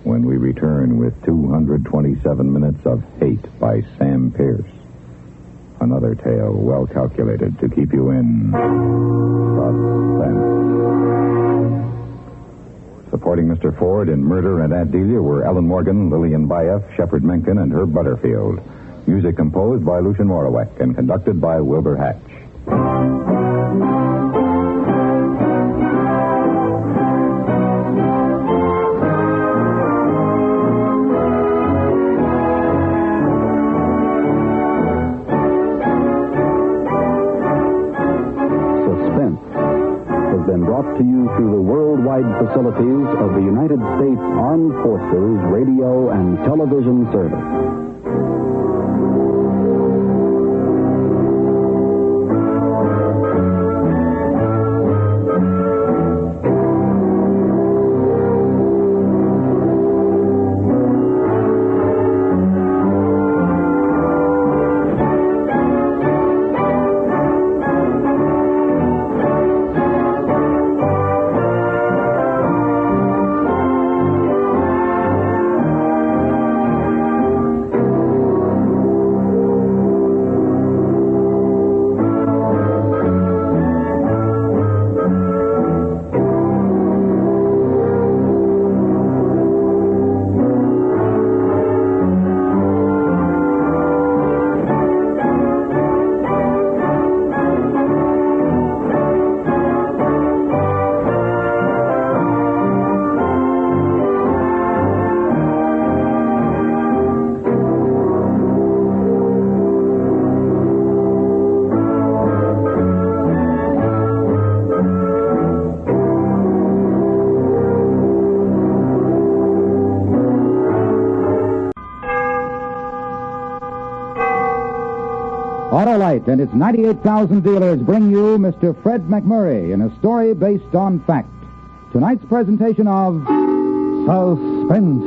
when we return with 227 minutes of Hate by Sam Pierce. Another tale well calculated to keep you in suspense. Supporting Mr. Ford in Murder and Aunt Delia were Ellen Morgan, Lillian Bayef, Shepard Menken, and Herb Butterfield. Music composed by Lucien Morawek and conducted by Wilbur Hatch. To you through the worldwide facilities of the United States Armed Forces Radio and Television Service. Autolite and its 98,000 dealers bring you Mr. Fred McMurray in a story based on fact. Tonight's presentation of Suspense.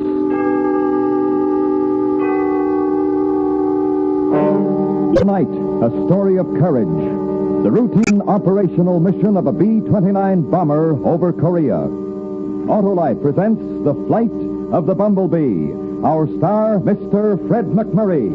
Tonight, a story of courage. The routine operational mission of a B-29 bomber over Korea. Autolite presents The Flight of the Bumble Bee. Our star, Mr. Fred McMurray.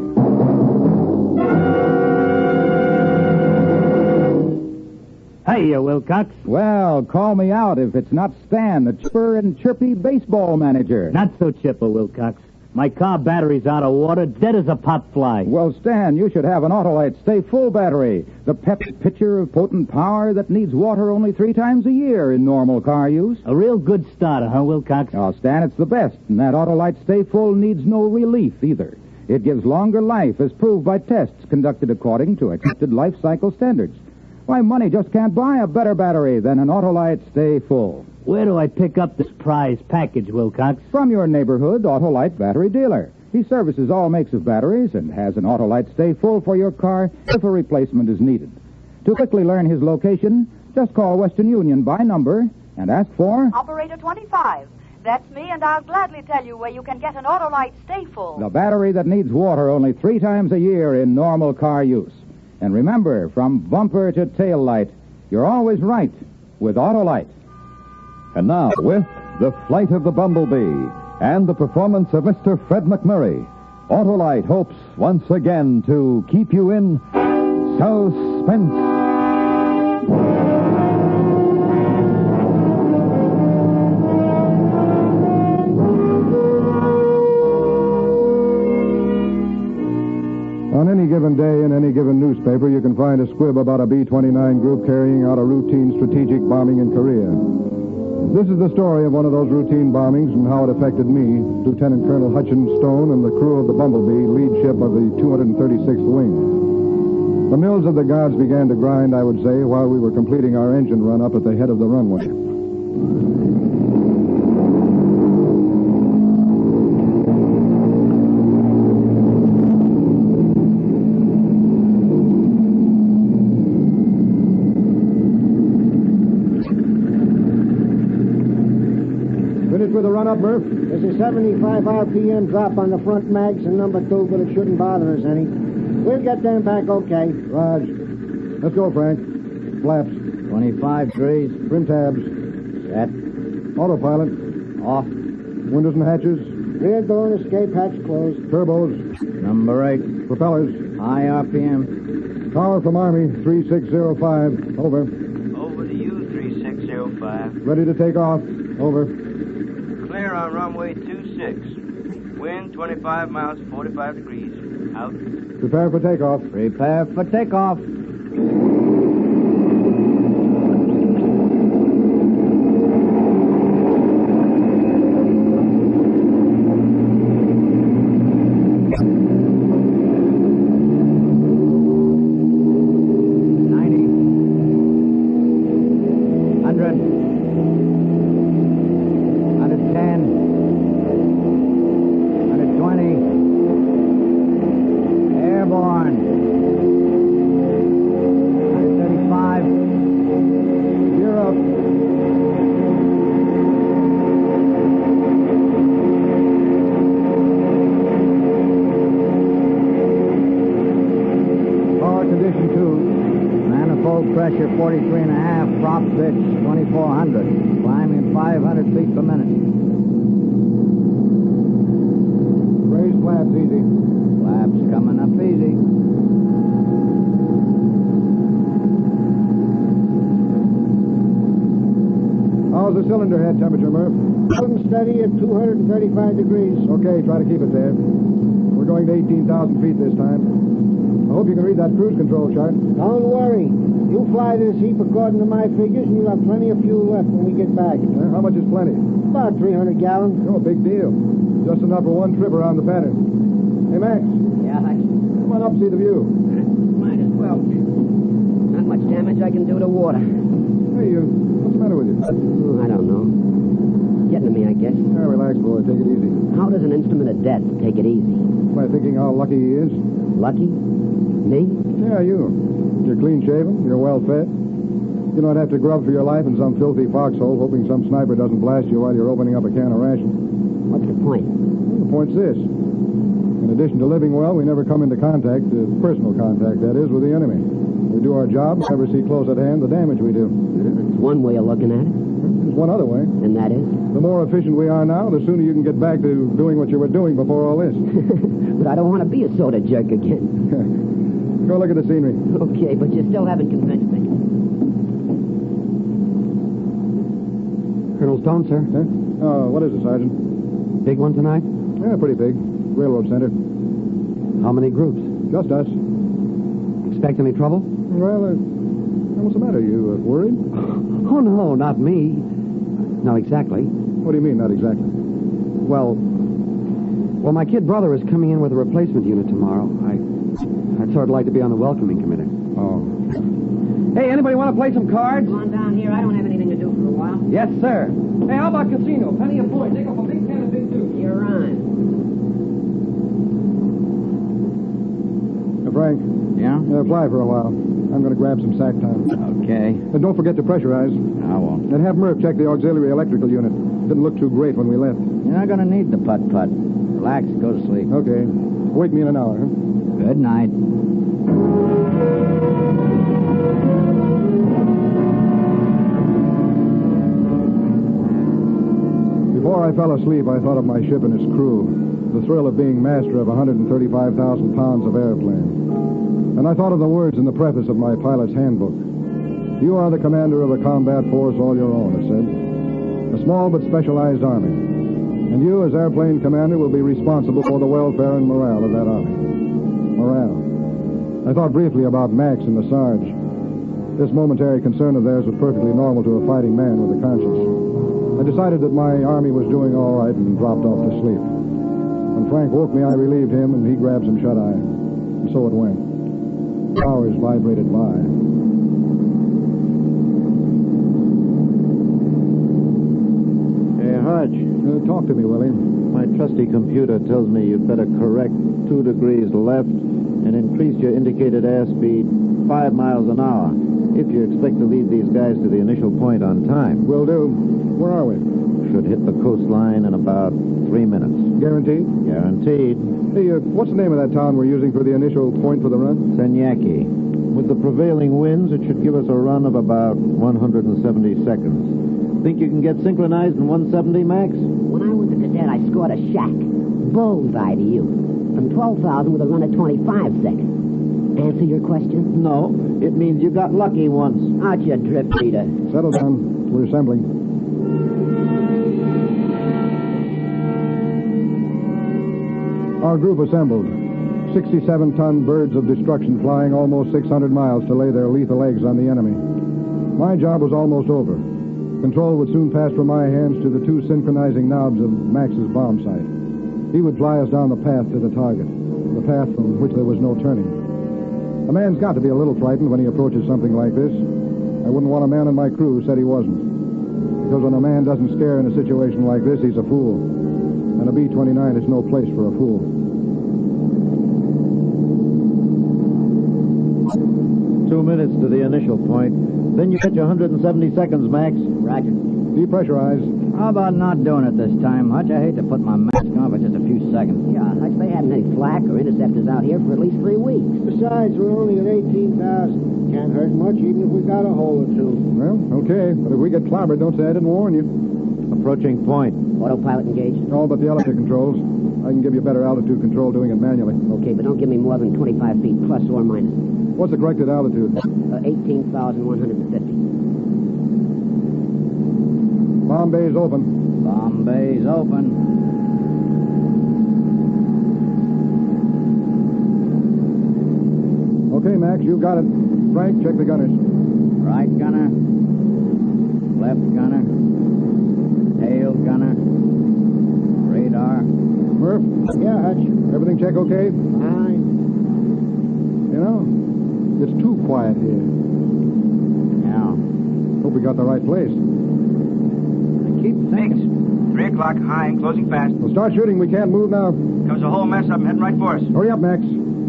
Hiya, Wilcox. Well, call me out if it's not Stan, the chipper and chirpy baseball manager. Not so chipper, Wilcox. My car battery's out of water, dead as a pot fly. Well, Stan, you should have an Autolite Stay Full battery. The pep pitcher of potent power that needs water only 3 times a year in normal car use. A real good starter, huh, Wilcox? Oh, Stan, it's the best. And that Autolite Stay Full needs no relief either. It gives longer life, as proved by tests conducted according to accepted life cycle standards. Why, money just can't buy a better battery than an Autolite Stay Full. Where do I pick up this prize package, Wilcox? From your neighborhood Autolite battery dealer. He services all makes of batteries and has an Autolite Stay Full for your car if a replacement is needed. To quickly learn his location, just call Western Union by number and ask for... Operator 25. That's me, and I'll gladly tell you where you can get an Autolite Stay Full. The battery that needs water only 3 times a year in normal car use. And remember, from bumper to tail light, you're always right with Autolite. And now, with The Flight of the Bumble Bee and the performance of Mr. Fred McMurray, Autolite hopes once again to keep you in suspense. On any given day in any given newspaper, you can find a squib about a B-29 group carrying out a routine strategic bombing in Korea. This is the story of one of those routine bombings and how it affected me, Lieutenant Colonel Hutchins Stone, and the crew of the Bumble Bee, lead ship of the 236th Wing. The mills of the gods began to grind, I would say, while we were completing our engine run up at the head of the runway. With a run-up, Murph? There's a 75 RPM drop on the front mags and number 2, but it shouldn't bother us any. We'll get them back okay. Raj. Let's go, Frank. Flaps. 25 degrees. Trim tabs. Set. Autopilot. Off. Windows and hatches. Rear door and escape hatch closed. Turbos. Number 8. Propellers. High RPM. Power from Army, 3605. Over. Over to you, 3605. Ready to take off. Over. Clear on runway 26. Wind 25 miles, 45 degrees. Out. Prepare for takeoff. Prepare for takeoff. Pressure 43.5, prop pitch 2,400, climbing 500 feet per minute. Raise flaps easy. Flaps coming up easy. How's the cylinder head temperature, Murph? Out and steady at 235 degrees. Okay, try to keep it there. We're going to 18,000 feet this time. I hope you can read that cruise control chart. Don't worry. You fly this heap according to my figures, and you'll have plenty of fuel left when we get back. How much is plenty? About 300 gallons. No big deal. Just enough for one trip around the pattern. Hey, Max. Yeah, Come on up, see the view. might as well. Not much damage I can do to water. Hey, what's the matter with you? Oh, I don't know. Getting to me, I guess. Yeah, relax, boy. Take it easy. How does an instrument of death take it easy? By thinking how lucky he is. Lucky? Me? Yeah, you. You're clean-shaven. You're well-fed. You don't have to grub for your life in some filthy foxhole hoping some sniper doesn't blast you while you're opening up a can of rations. What's the point? Well, the point's this. In addition to living well, we never come into contact, personal contact, that is, with the enemy. We do our job, never see close at hand the damage we do. That's one way of looking at it. There's one other way. And that is? The more efficient we are now, the sooner you can get back to doing what you were doing before all this. But I don't want to be a soda jerk again. Go look at the scenery. Okay, but you still haven't convinced me. Colonel Stone, sir. What is it, Sergeant? Big one tonight? Yeah, pretty big. Railroad center. How many groups? Just us. Expect any trouble? Well, what's the matter? You worried? Oh, no, not me. Not exactly. What do you mean, not exactly? Well, my kid brother is coming in with a replacement unit tomorrow. I'd sort of like to be on the welcoming committee. Oh. Hey, anybody want to play some cards? Come on down here. I don't have anything to do for a while. Yes, sir. Hey, how about casino? Penny a point. Take off a big 10 and big 2. You're on. Frank. Yeah? Fly for a while. I'm going to grab some sack time. Okay. And don't forget to pressurize. I won't. And have Murph check the auxiliary electrical unit. Didn't look too great when we left. You're not going to need the putt-putt. Relax, go to sleep. Okay. Wake me in an hour, huh? Good night. Before I fell asleep, I thought of my ship and its crew. The thrill of being master of 135,000 pounds of airplane. And I thought of the words in the preface of my pilot's handbook. You are the commander of a combat force all your own, it said. A small but specialized army. And you, as airplane commander, will be responsible for the welfare and morale of that army. Morale. I thought briefly about Max and the Sarge. This momentary concern of theirs was perfectly normal to a fighting man with a conscience. I decided that my army was doing all right and dropped off to sleep. When Frank woke me, I relieved him, and he grabbed some shut-eye. And so it went. Hours vibrated by. Hey, Hodge. Talk to me, Willie. My trusty computer tells me you'd better correct 2 degrees left and increase your indicated airspeed 5 miles an hour if you expect to lead these guys to the initial point on time. Will do. Where are we? Should hit the coastline in about 3 minutes. Guaranteed? Guaranteed. Hey, what's the name of that town we're using for the initial point for the run? Senyaki. With the prevailing winds, it should give us a run of about 170 seconds. Think you can get synchronized in 170, Max? When I was a cadet, I scored a shack. Bullseye to you. From 12,000 with a run of 25 seconds. Answer your question? No. It means you got lucky once. Out you drift, Peter. Settle down. We're assembling. Our group assembled. 67-ton birds of destruction flying almost 600 miles to lay their lethal eggs on the enemy. My job was almost over. Control would soon pass from my hands to the 2 synchronizing knobs of Max's bomb sight. He would fly us down the path to the target, the path from which there was no turning. A man's got to be a little frightened when he approaches something like this. I wouldn't want a man on my crew who said he wasn't. Because when a man doesn't scare in a situation like this, he's a fool. And a B-29 is no place for a fool. Two minutes to the initial point. Then you get your 170 seconds, Max. Roger. Depressurize. How about not doing it this time, Hutch? I hate to put my mask on for just a few seconds. Yeah, Hutch, they hadn't any flak or interceptors out here for at least 3 weeks. Besides, we're only at 18,000. Can't hurt much, even if we got a hole or two. Well, okay. But if we get clobbered, don't say I didn't warn you. Approaching point. Autopilot engaged? All but the elevator controls. I can give you better altitude control doing it manually. Okay, but don't give me more than 25 feet plus or minus. What's the corrected altitude? 18,150. Bomb bay's open. Bomb bay's open. Okay, Max, you got it. Frank, check the gunners. Right gunner. Left gunner. Tail gunner. Radar. Murph? Yeah, Hutch. Everything check okay? Fine. You know, it's too quiet here. Yeah. Hope we got the right place. I keep thinking. 3 o'clock, high, closing fast. We'll start shooting. We can't move now. Comes a whole mess up. I'm heading right for us. Hurry up, Max.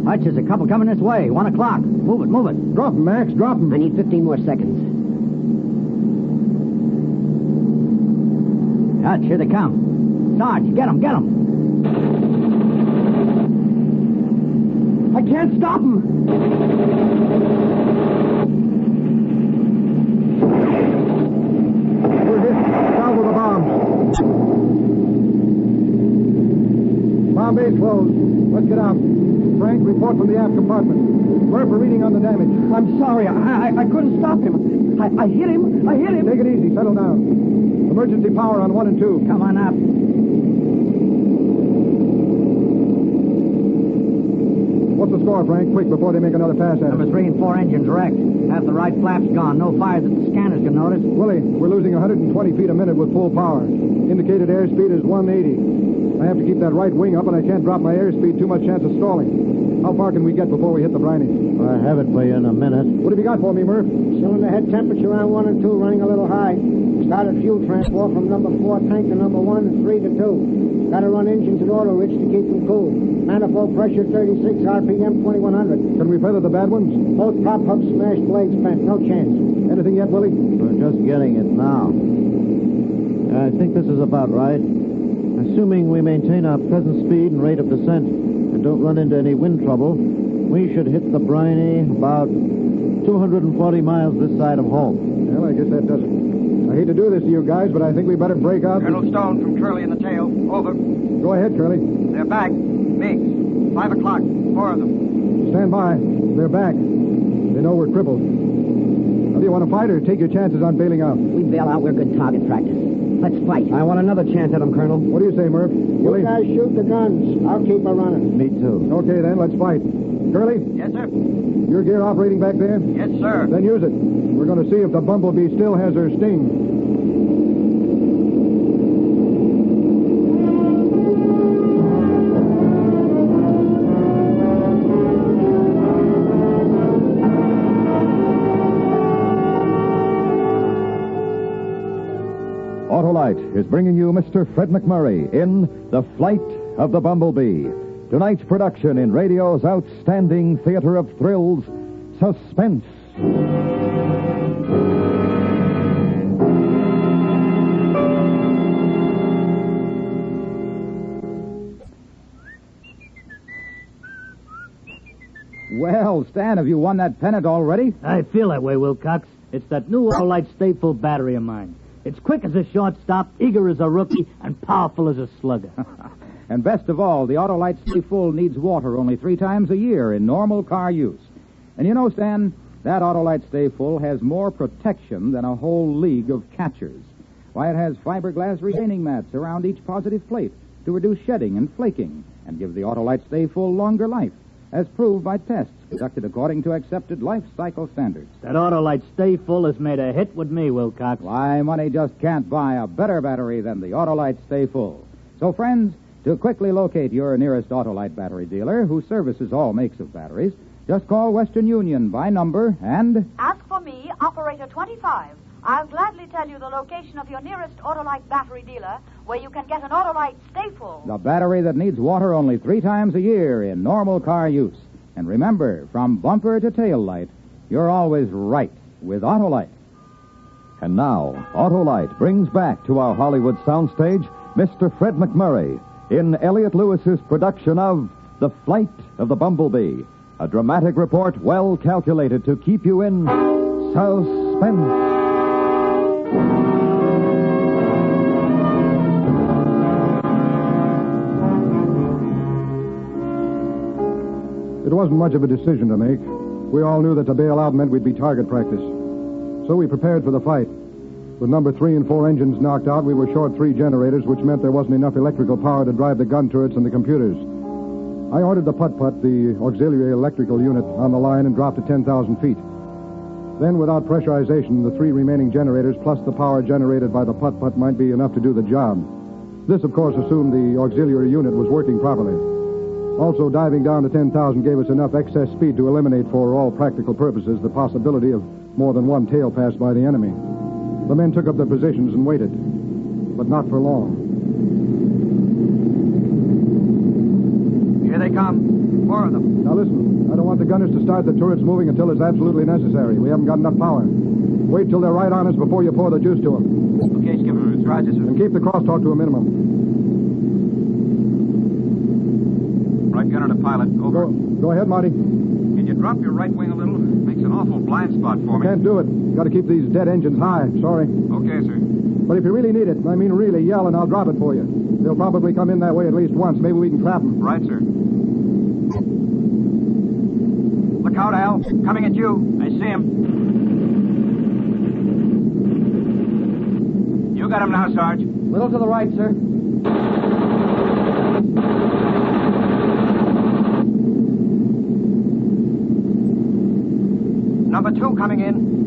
Hutch, there's a couple coming this way. 1 o'clock. Move it. Drop him, Max. Drop him. I need 15 more seconds. Hutch, here they come. Sarge, get them. I can't stop them. We're hit. Down with the bombs. Bomb bay's closed. Let's get out. Frank, report from the aft compartment. Murph, a reading on the damage. I'm sorry. I couldn't stop him. I hit him. Take it easy. Settle down. Emergency power on 1 and 2. Come on up. What's the score, Frank? Quick, before they make another pass at us. Number 3 and 4 engines wrecked. Half the right flap's gone. No fire that the scanners can notice. Willie, we're losing 120 feet a minute with full power. Indicated airspeed is 180. I have to keep that right wing up, and I can't drop my airspeed. Too much chance of stalling. How far can we get before we hit the briny? I have it for you in a minute. What have you got for me, Murph? Cylinder head temperature around 1 and 2, running a little high. Started fuel transport from number 4 tank to number 1 and 3 to 2. Got to run engines at auto rich to keep them cool. Manifold pressure 36, RPM 2100. Can we feather the bad ones? Both prop hubs smashed, blades bent. No chance. Anything yet, Willie? We're just getting it now. I think this is about right. Assuming we maintain our present speed and rate of descent and don't run into any wind trouble, we should hit the briny about 240 miles this side of home. Well, I guess that does it. I hate to do this to you guys, but I think we better break out. Colonel Stone from Curly in the tail. Over. Go ahead, Curly. They're back. Miggs. 5 o'clock. 4 of them. Stand by. They're back. They know we're crippled. Now, do you want to fight or take your chances on bailing out? We bail out. We're good target practice. Let's fight. I want another chance at him, Colonel. What do you say, Murph? You guys shoot the guns. I'll keep her running. Me too. Okay, then, let's fight. Curly? Yes, sir. Your gear operating back there? Yes, sir. Then use it. We're going to see if the Bumble Bee still has her sting. Autolite is bringing you Mr. Fred McMurray in The Flight of the Bumble Bee. Tonight's production in radio's outstanding theater of thrills, Suspense. Well, Stan, have you won that pennant already? I feel that way, Wilcox. It's that new Autolite Stay Full battery of mine. It's quick as a shortstop, eager as a rookie, and powerful as a slugger. And best of all, the Autolite Stay Full needs water only 3 times a year in normal car use. And you know, Stan, that Autolite Stay Full has more protection than a whole league of catchers. Why, it has fiberglass retaining mats around each positive plate to reduce shedding and flaking and give the Autolite Stay Full longer life, as proved by tests conducted according to accepted life cycle standards. That Autolite Stay Full has made a hit with me, Wilcox. Why, money just can't buy a better battery than the Autolite Stay Full. So, friends, to quickly locate your nearest Autolite battery dealer, who services all makes of batteries, just call Western Union by number and... Ask for me, Operator 25. I'll gladly tell you the location of your nearest Autolite battery dealer, where you can get an Autolite Stay Full. The battery that needs water only 3 times a year in normal car use. And remember, from bumper to tail light, you're always right with Autolite. And now, Autolite brings back to our Hollywood soundstage Mr. Fred McMurray in Elliot Lewis's production of The Flight of the Bumble Bee, a dramatic report well calculated to keep you in suspense. It wasn't much of a decision to make. We all knew that to bail out meant we'd be target practice. So we prepared for the fight. With number 3 and 4 engines knocked out, we were short 3 generators, which meant there wasn't enough electrical power to drive the gun turrets and the computers. I ordered the putt-putt, the auxiliary electrical unit, on the line and dropped to 10,000 feet. Then, without pressurization, the 3 remaining generators plus the power generated by the putt-putt might be enough to do the job. This, of course, assumed the auxiliary unit was working properly. Also, diving down to 10,000 gave us enough excess speed to eliminate, for all practical purposes, the possibility of more than one tail pass by the enemy. The men took up their positions and waited, but not for long. Here they come. 4 of them. Now listen, I don't want the gunners to start the turrets moving until it's absolutely necessary. We haven't got enough power. Wait till they're right on us before you pour the juice to them. Okay, Skipper. It's Roger, sir. And keep the crosstalk to a minimum. Right gunner to pilot. Over. Go ahead, Marty. Can you drop your right wing a little? Makes an awful blind spot for me. Can't do it. Got to keep these dead engines high. Sorry. Okay, sir. But if you really need it, I mean really, yell and I'll drop it for you. They'll probably come in that way at least once. Maybe we can trap them. Right, sir. Look out, Al. Coming at you. I see him. You got him now, Sarge. Little to the right, sir. Number 2 coming in.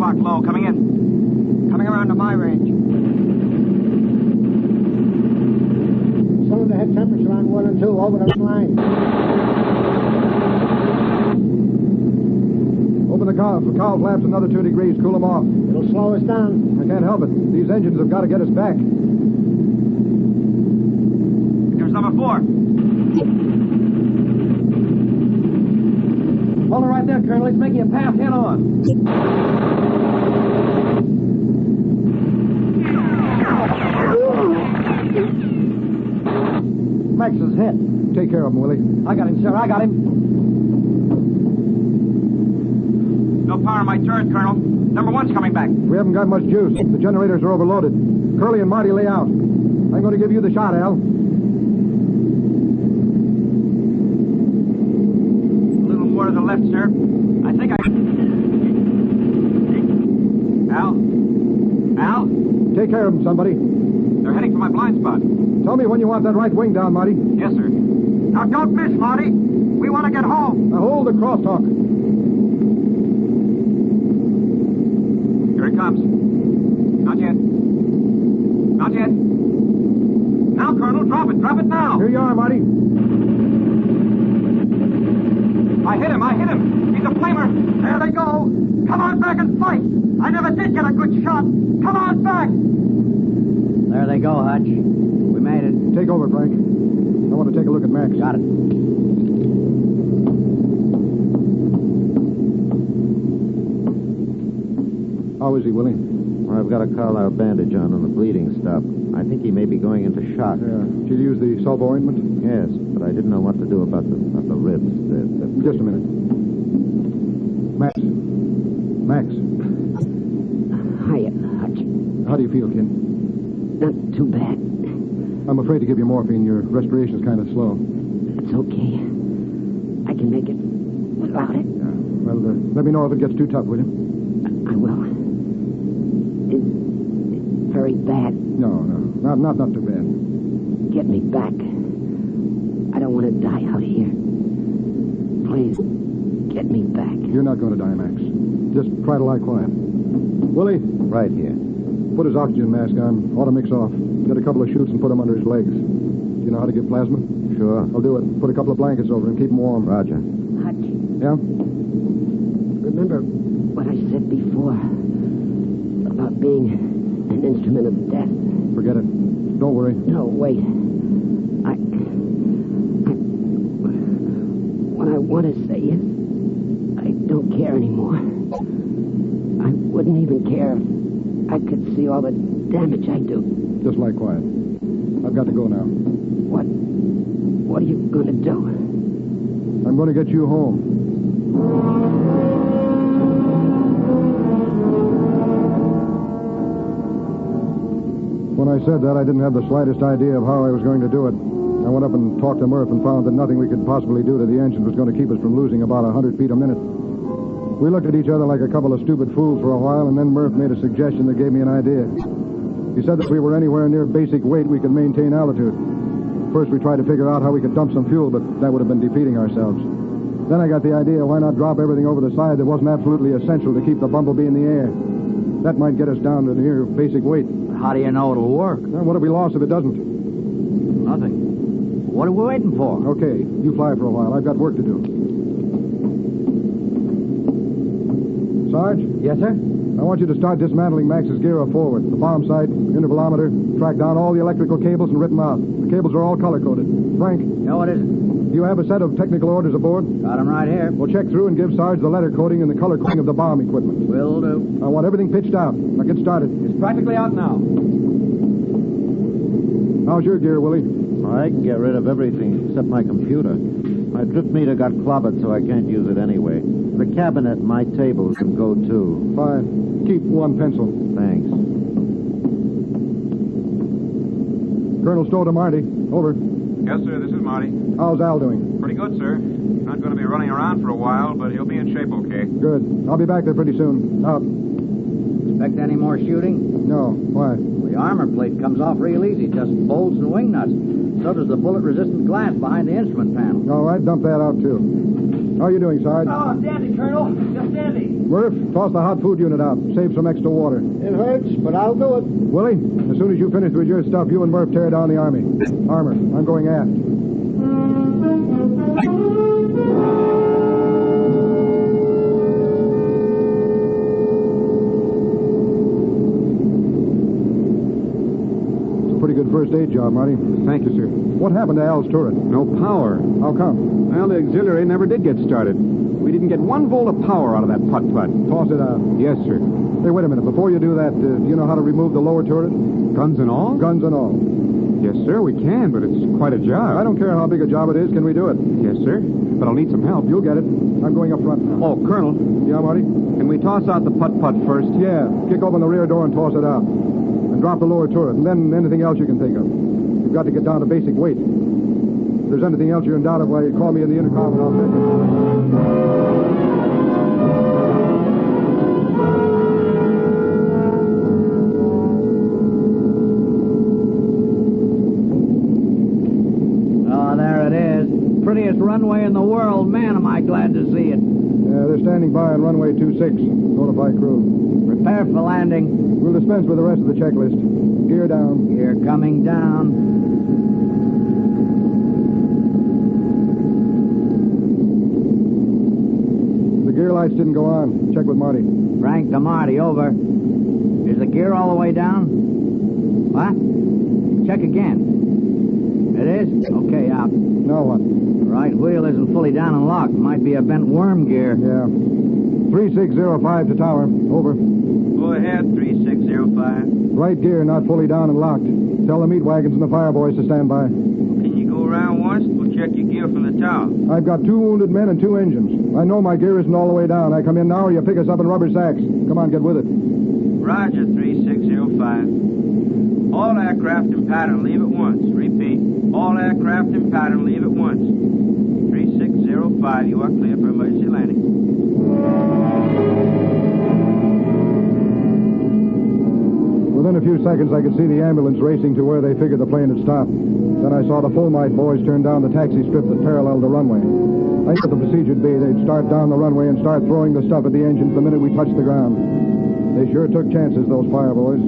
Low, coming in. Coming around to my range. Cylinder head temperature on 1 and 2 over the line. Open the cowl flaps another 2 degrees. Cool them off. It'll slow us down. I can't help it. These engines have got to get us back. Here's number 4. Hold it right there, Colonel. He's making a path head on. Max is hit. Take care of him, Willie. I got him, sir. I got him. No power in my turret, Colonel. Number 1's coming back. We haven't got much juice. The generators are overloaded. Curly and Marty lay out. I'm going to give you the shot, Al. A little more to the left, sir. I think I... Al? Take care of him, somebody. They're heading for my blind spot. Tell me when you want that right wing down, Marty. Yes, sir. Now, don't miss, Marty. We want to get home. Now, hold the crosstalk. Here it comes. Not yet. Not yet. Now, Colonel, drop it. Drop it now. Here you are, Marty. I hit him. He's a flamer. There they go. Come on back and fight. I never did get a good shot. Come on back. There they go, Hutch. We made it. Take over, Frank. I want to take a look at Max. Got it. How is he, Willie? Well, I've got a Carlisle bandage on and the bleeding stopped. I think he may be going into shock. Yeah. Did you use the sulfur ointment? Yes, but I didn't know what to do about the ribs. Just a minute. Max. Hiya, Hutch. How do you feel, kid? Not too bad. I'm afraid to give you morphine. Your respiration's kind of slow. It's okay. I can make it without it. Yeah. Well, let me know if it gets too tough, will you? I will. It's very bad. No. Not too bad. Get me back. I don't want to die out here. Please, get me back. You're not going to die, Max. Just try to lie quiet. Willie? Right here. Put his oxygen mask on. Ought to mix off. Get a couple of shoots and put them under his legs. Do you know how to give plasma? Sure. I'll do it. Put a couple of blankets over him. Keep him warm. Roger. Hutch. Yeah? Remember what I said before about being an instrument of death? Forget it. Don't worry. No, wait. What I want to say is I don't care anymore. I wouldn't even care if I could see all the damage I do. Just lie quiet. I've got to go now. What are you going to do? I'm going to get you home. When I said that, I didn't have the slightest idea of how I was going to do it. I went up and talked to Murph and found that nothing we could possibly do to the engines was going to keep us from losing about 100 feet a minute. We looked at each other like a couple of stupid fools for a while, and then Murph made a suggestion that gave me an idea. He said that if we were anywhere near basic weight, we could maintain altitude. First, we tried to figure out how we could dump some fuel, but that would have been defeating ourselves. Then I got the idea, why not drop everything over the side that wasn't absolutely essential to keep the Bumble Bee in the air? That might get us down to near basic weight. How do you know it'll work? Well, what have we lost if it doesn't? Nothing. What are we waiting for? Okay, you fly for a while. I've got work to do. Sarge? Yes, sir? I want you to start dismantling Max's gear forward. The bomb sight, intervalometer, track down all the electrical cables and rip them out. The cables are all color-coded. Frank? No, what is it? You have a set of technical orders aboard? Got them right here. Well, check through and give Sarge the letter coding and the color coding of the bomb equipment. Will do. I want everything pitched out. Now get started. It's practically out now. How's your gear, Willie? I can get rid of everything except my computer. My drift meter got clobbered, so I can't use it anyway. The cabinet and my table can go, too. Fine. Keep one pencil. Thanks. Colonel Stowe to Marty. Over. Yes, sir, this is Marty. How's Al doing? Pretty good, sir. Not going to be running around for a while, but he'll be in shape okay. Good. I'll be back there pretty soon. Out. Expect any more shooting? No. Why? The armor plate comes off real easy, just bolts and wing nuts. So does the bullet-resistant glass behind the instrument panel. All right, dump that out, too. How are you doing, Sarge? Oh, dandy, Colonel. Just dandy. Murph, toss the hot food unit out. Save some extra water. It hurts, but I'll do it. Willie, as soon as you finish with your stuff, you and Murph tear down the army. Armor, I'm going aft. Pretty good first aid job, Marty. Thank you, sir. What happened to Al's turret? No power. How come? Well, the auxiliary never did get started. We didn't get 1 volt of power out of that putt-putt. Toss it out. Yes, sir. Hey, wait a minute. Before you do that, do you know how to remove the lower turret? Guns and all? Guns and all. Yes, sir, we can, but it's quite a job. I don't care how big a job it is. Can we do it? Yes, sir. But I'll need some help. You'll get it. I'm going up front now. Oh, Colonel. Yeah, Marty? Can we toss out the putt-putt first? Yeah. Kick open the rear door and toss it out. And drop the lower turret, and then anything else you can think of. You've got to get down to basic weight. If there's anything else you're in doubt of, why, call me in the intercom and I'll take it. Prettiest runway in the world. Man, am I glad to see it. Yeah, they're standing by on runway 26. Notify crew. Prepare for landing. We'll dispense with the rest of the checklist. Gear down. Gear coming down. The gear lights didn't go on. Check with Marty. Frank to Marty, over. Is the gear all the way down? What? Check again. It is? Okay, out. Now what? The right wheel isn't fully down and locked. Might be a bent worm gear. Yeah. 3605 to tower. Over. Go ahead, 3605. Right gear not fully down and locked. Tell the meat wagons and the fire boys to stand by. Can you go around once? We'll check your gear from the tower. I've got 2 wounded men and 2 engines. I know my gear isn't all the way down. I come in now or you pick us up in rubber sacks. Come on, get with it. Roger, 3605. All aircraft in pattern, leave at once. Repeat. All aircraft in pattern, leave at once. 3605, you are clear for emergency landing. Within a few seconds, I could see the ambulance racing to where they figured the plane had stopped. Then I saw the Fulmite boys turn down the taxi strip that paralleled the runway. I knew what the procedure would be. They'd start down the runway and start throwing the stuff at the engines the minute we touched the ground. They sure took chances, those fire boys.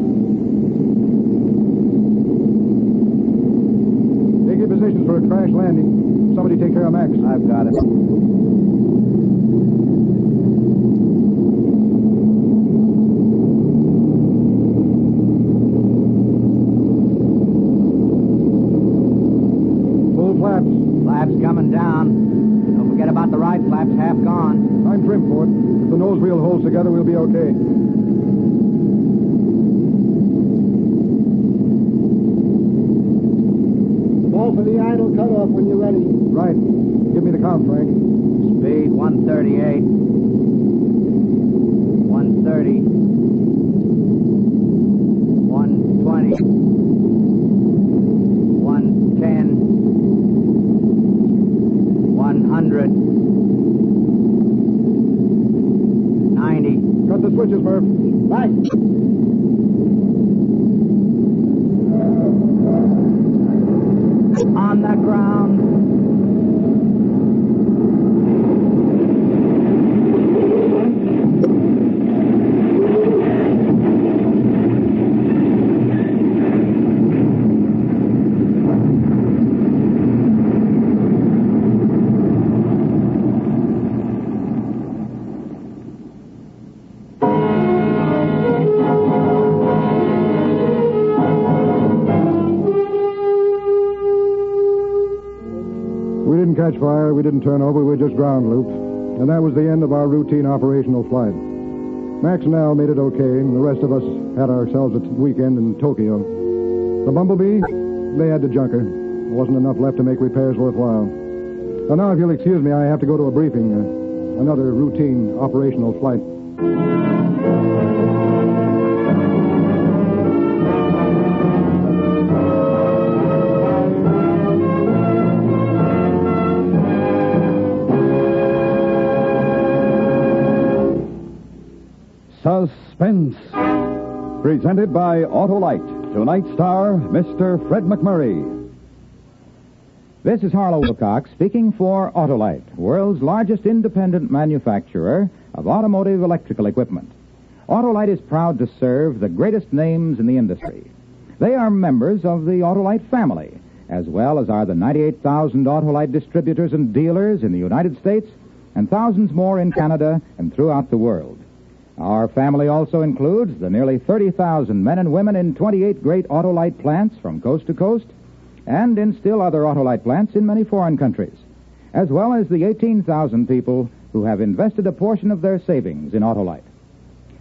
Positions for a crash landing. Somebody take care of Max. I've got it. Full flaps. Flaps coming down. Don't forget about the right flaps, half gone. I'm trim for it. If the nose wheel holds together, we'll be okay. For the idle cutoff when you're ready. Right. Give me the count, Frank. Speed 138. 130. 120. 110. 100. 90. Cut the switches, Murph. Right. On the ground. hatch fire, we didn't turn over, we were just ground looped. And that was the end of our routine operational flight. Max and Al made it okay, and the rest of us had ourselves a weekend in Tokyo. The Bumble Bee, they had to junker. There wasn't enough left to make repairs worthwhile. So now, if you'll excuse me, I have to go to a briefing. Another routine operational flight. Suspense. Presented by Autolite. Tonight's star, Mr. Fred McMurray. This is Harlow Wilcox speaking for Autolite, world's largest independent manufacturer of automotive electrical equipment. Autolite is proud to serve the greatest names in the industry. They are members of the Autolite family, as well as are the 98,000 Autolite distributors and dealers in the United States and thousands more in Canada and throughout the world. Our family also includes the nearly 30,000 men and women in 28 great Autolite plants from coast to coast and in still other Autolite plants in many foreign countries, as well as the 18,000 people who have invested a portion of their savings in Autolite.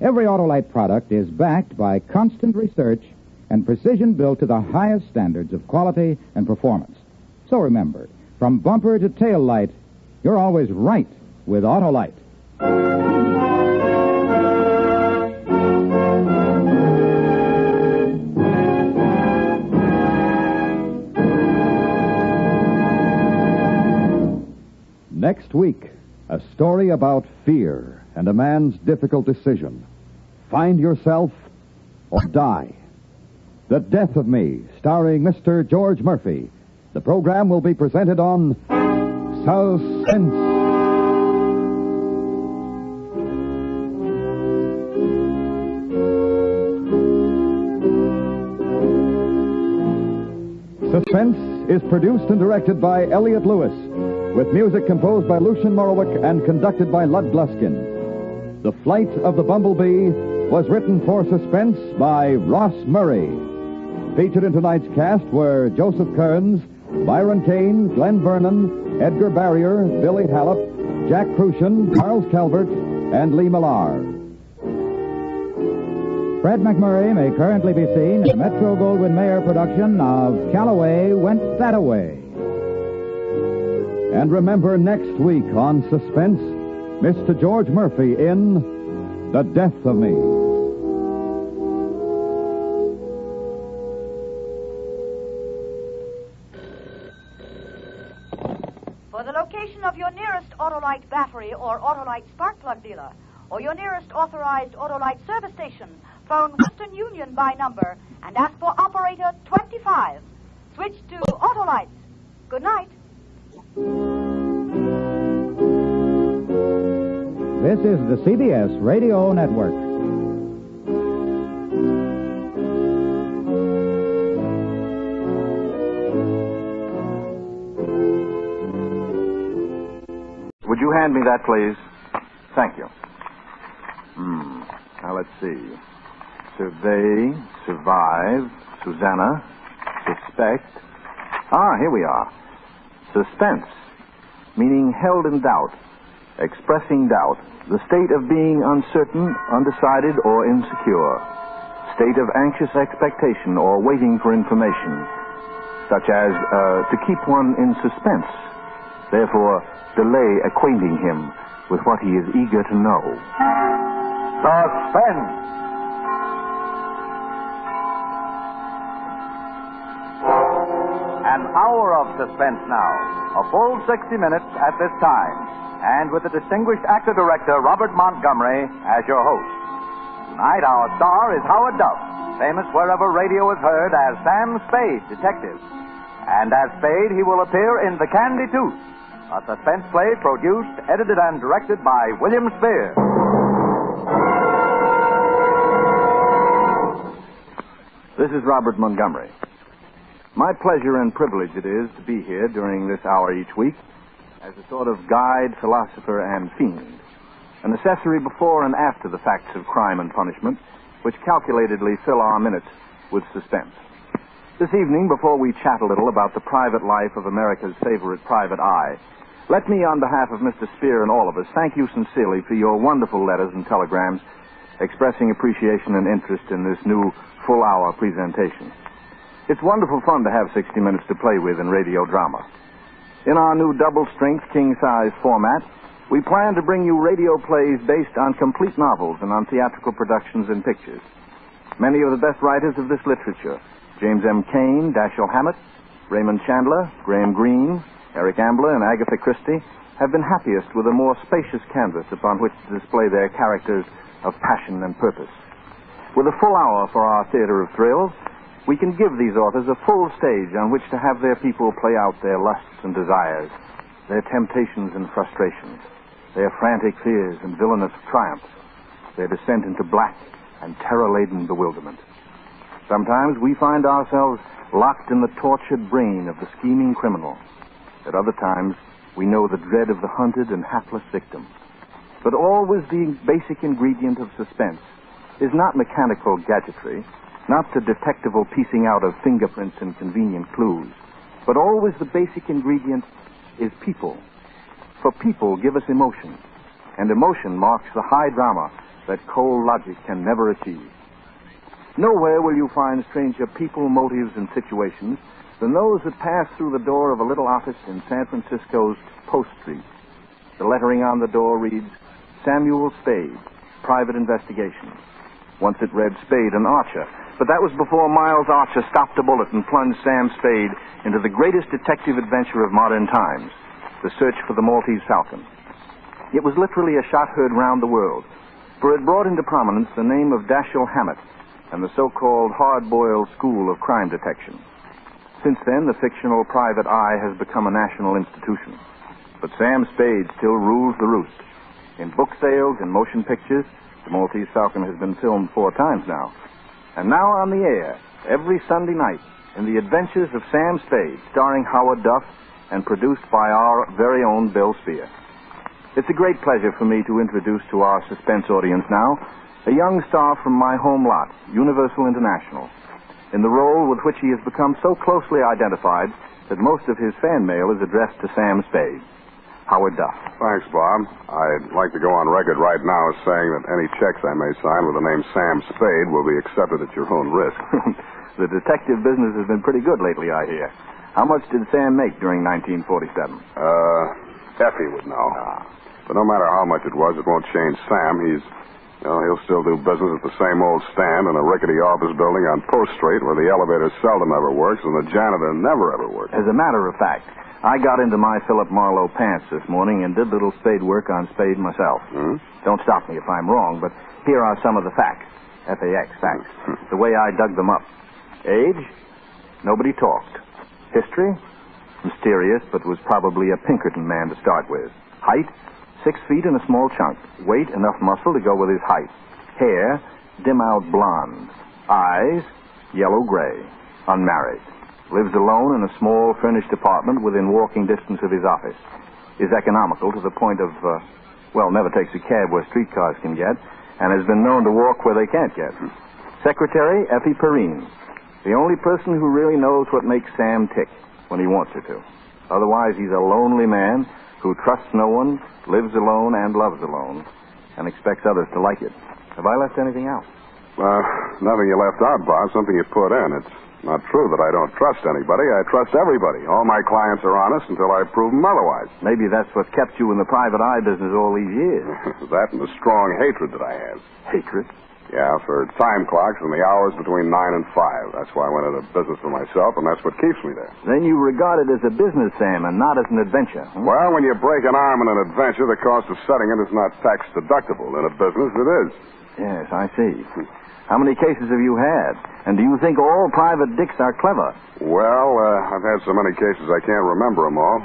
Every Autolite product is backed by constant research and precision built to the highest standards of quality and performance. So remember, from bumper to tail light, you're always right with Autolite. Next week, a story about fear and a man's difficult decision. Find yourself or die. The Death of Me, starring Mr. George Murphy. The program will be presented on Suspense. Suspense is produced and directed by Elliot Lewis, with music composed by Lucien Morowick and conducted by Lud Gluskin. The Flight of the Bumble Bee was written for Suspense by Ross Murray. Featured in tonight's cast were Joseph Kearns, Byron Kane, Glenn Vernon, Edgar Barrier, Billy Hallop, Jack Crucian, Charles Calvert, and Lee Millar. Fred McMurray may currently be seen in the Metro-Goldwyn-Mayer production of Calloway Went That-A-Way. And remember, next week on Suspense, Mr. George Murphy in The Death of Me. For the location of your nearest Autolite battery or Autolite spark plug dealer, or your nearest authorized Autolite service station, phone Western Union by number and ask for operator 25. Switch to Autolite. Good night. This is the CBS Radio Network. Would you hand me that, please? Thank you. Now, let's see. Survey, survive, Susanna, suspect. Here we are. Suspense, meaning held in doubt, expressing doubt, the state of being uncertain, undecided, or insecure, state of anxious expectation or waiting for information, such as to keep one in suspense, therefore delay acquainting him with what he is eager to know. Suspense! An hour of suspense now. A full 60 minutes at this time. And with the distinguished actor-director Robert Montgomery as your host. Tonight, our star is Howard Duff, famous wherever radio is heard as Sam Spade, detective. And as Spade, he will appear in The Kandi Tooth, a suspense play produced, edited, and directed by William Spear. This is Robert Montgomery. My pleasure and privilege it is to be here during this hour each week as a sort of guide, philosopher, and fiend, an accessory before and after the facts of crime and punishment, which calculatedly fill our minutes with suspense. This evening, before we chat a little about the private life of America's favorite private eye, Let me, on behalf of Mr. Spear and all of us, thank you sincerely for your wonderful letters and telegrams expressing appreciation and interest in this new full-hour presentation. It's wonderful fun to have 60 minutes to play with in radio drama. In our new double-strength, king-size format, we plan to bring you radio plays based on complete novels and on theatrical productions and pictures. Many of the best writers of this literature, James M. Cain, Dashiell Hammett, Raymond Chandler, Graham Greene, Eric Ambler, and Agatha Christie, have been happiest with a more spacious canvas upon which to display their characters of passion and purpose. With a full hour for our theater of thrills, we can give these authors a full stage on which to have their people play out their lusts and desires, their temptations and frustrations, their frantic fears and villainous triumphs, their descent into black and terror-laden bewilderment. Sometimes we find ourselves locked in the tortured brain of the scheming criminal. At other times, we know the dread of the hunted and hapless victim. But always the basic ingredient of suspense is not mechanical gadgetry, not the detectival piecing out of fingerprints and convenient clues, but always the basic ingredient is people. For people give us emotion, and emotion marks the high drama that cold logic can never achieve. Nowhere will you find stranger people, motives, and situations than those that pass through the door of a little office in San Francisco's Post Street. The lettering on the door reads, Samuel Spade, Private Investigation. Once it read Spade and Archer, but that was before Miles Archer stopped a bullet and plunged Sam Spade into the greatest detective adventure of modern times, the search for the Maltese Falcon. It was literally a shot heard round the world, for it brought into prominence the name of Dashiell Hammett and the so-called hard-boiled school of crime detection. Since then, the fictional private eye has become a national institution. But Sam Spade still rules the roost. In book sales, in motion pictures, the Maltese Falcon has been filmed 4 times now. And now on the air, every Sunday night, in The Adventures of Sam Spade, starring Howard Duff and produced by our very own Bill Spear. It's a great pleasure for me to introduce to our suspense audience now a young star from my home lot, Universal International, in the role with which he has become so closely identified that most of his fan mail is addressed to Sam Spade. Howard Duff. Thanks, Bob. I'd like to go on record right now as saying that any checks I may sign with the name Sam Spade will be accepted at your own risk. The detective business has been pretty good lately, I hear. How much did Sam make during 1947? Effie would know. But no matter how much it was, it won't change Sam. He'll still do business at the same old stand in a rickety office building on Post Street where the elevator seldom ever works and the janitor never ever works. As a matter of fact, I got into my Philip Marlowe pants this morning and did little Spade work on Spade myself. Don't stop me if I'm wrong, but here are some of the facts. F-A-X, facts. The way I dug them up. Age? Nobody talked. History? Mysterious, but was probably a Pinkerton man to start with. Height? 6 feet and a small chunk. Weight? Enough muscle to go with his height. Hair? Dim-out blonde. Eyes? Yellow-gray. Unmarried. Lives alone in a small furnished apartment within walking distance of his office. Is economical to the point of, never takes a cab where streetcars can get, and has been known to walk where they can't get. Secretary, Effie Perrine. The only person who really knows what makes Sam tick when he wants her to. Otherwise, he's a lonely man who trusts no one, lives alone and loves alone, and expects others to like it. Have I left anything out? Nothing you left out, Bob. Something you put in. It's not true that I don't trust anybody. I trust everybody. All my clients are honest until I prove them otherwise. Maybe that's what kept you in the private eye business all these years. That and the strong hatred that I have. Hatred? Yeah, for time clocks and the hours between 9 and 5. That's why I went into business for myself, and that's what keeps me there. Then you regard it as a business, Sam, and not as an adventure. Well, when you break an arm in an adventure, the cost of setting it is not tax deductible. In a business, it is. Yes, I see. How many cases have you had? And do you think all private dicks are clever? Well, I've had so many cases I can't remember them all.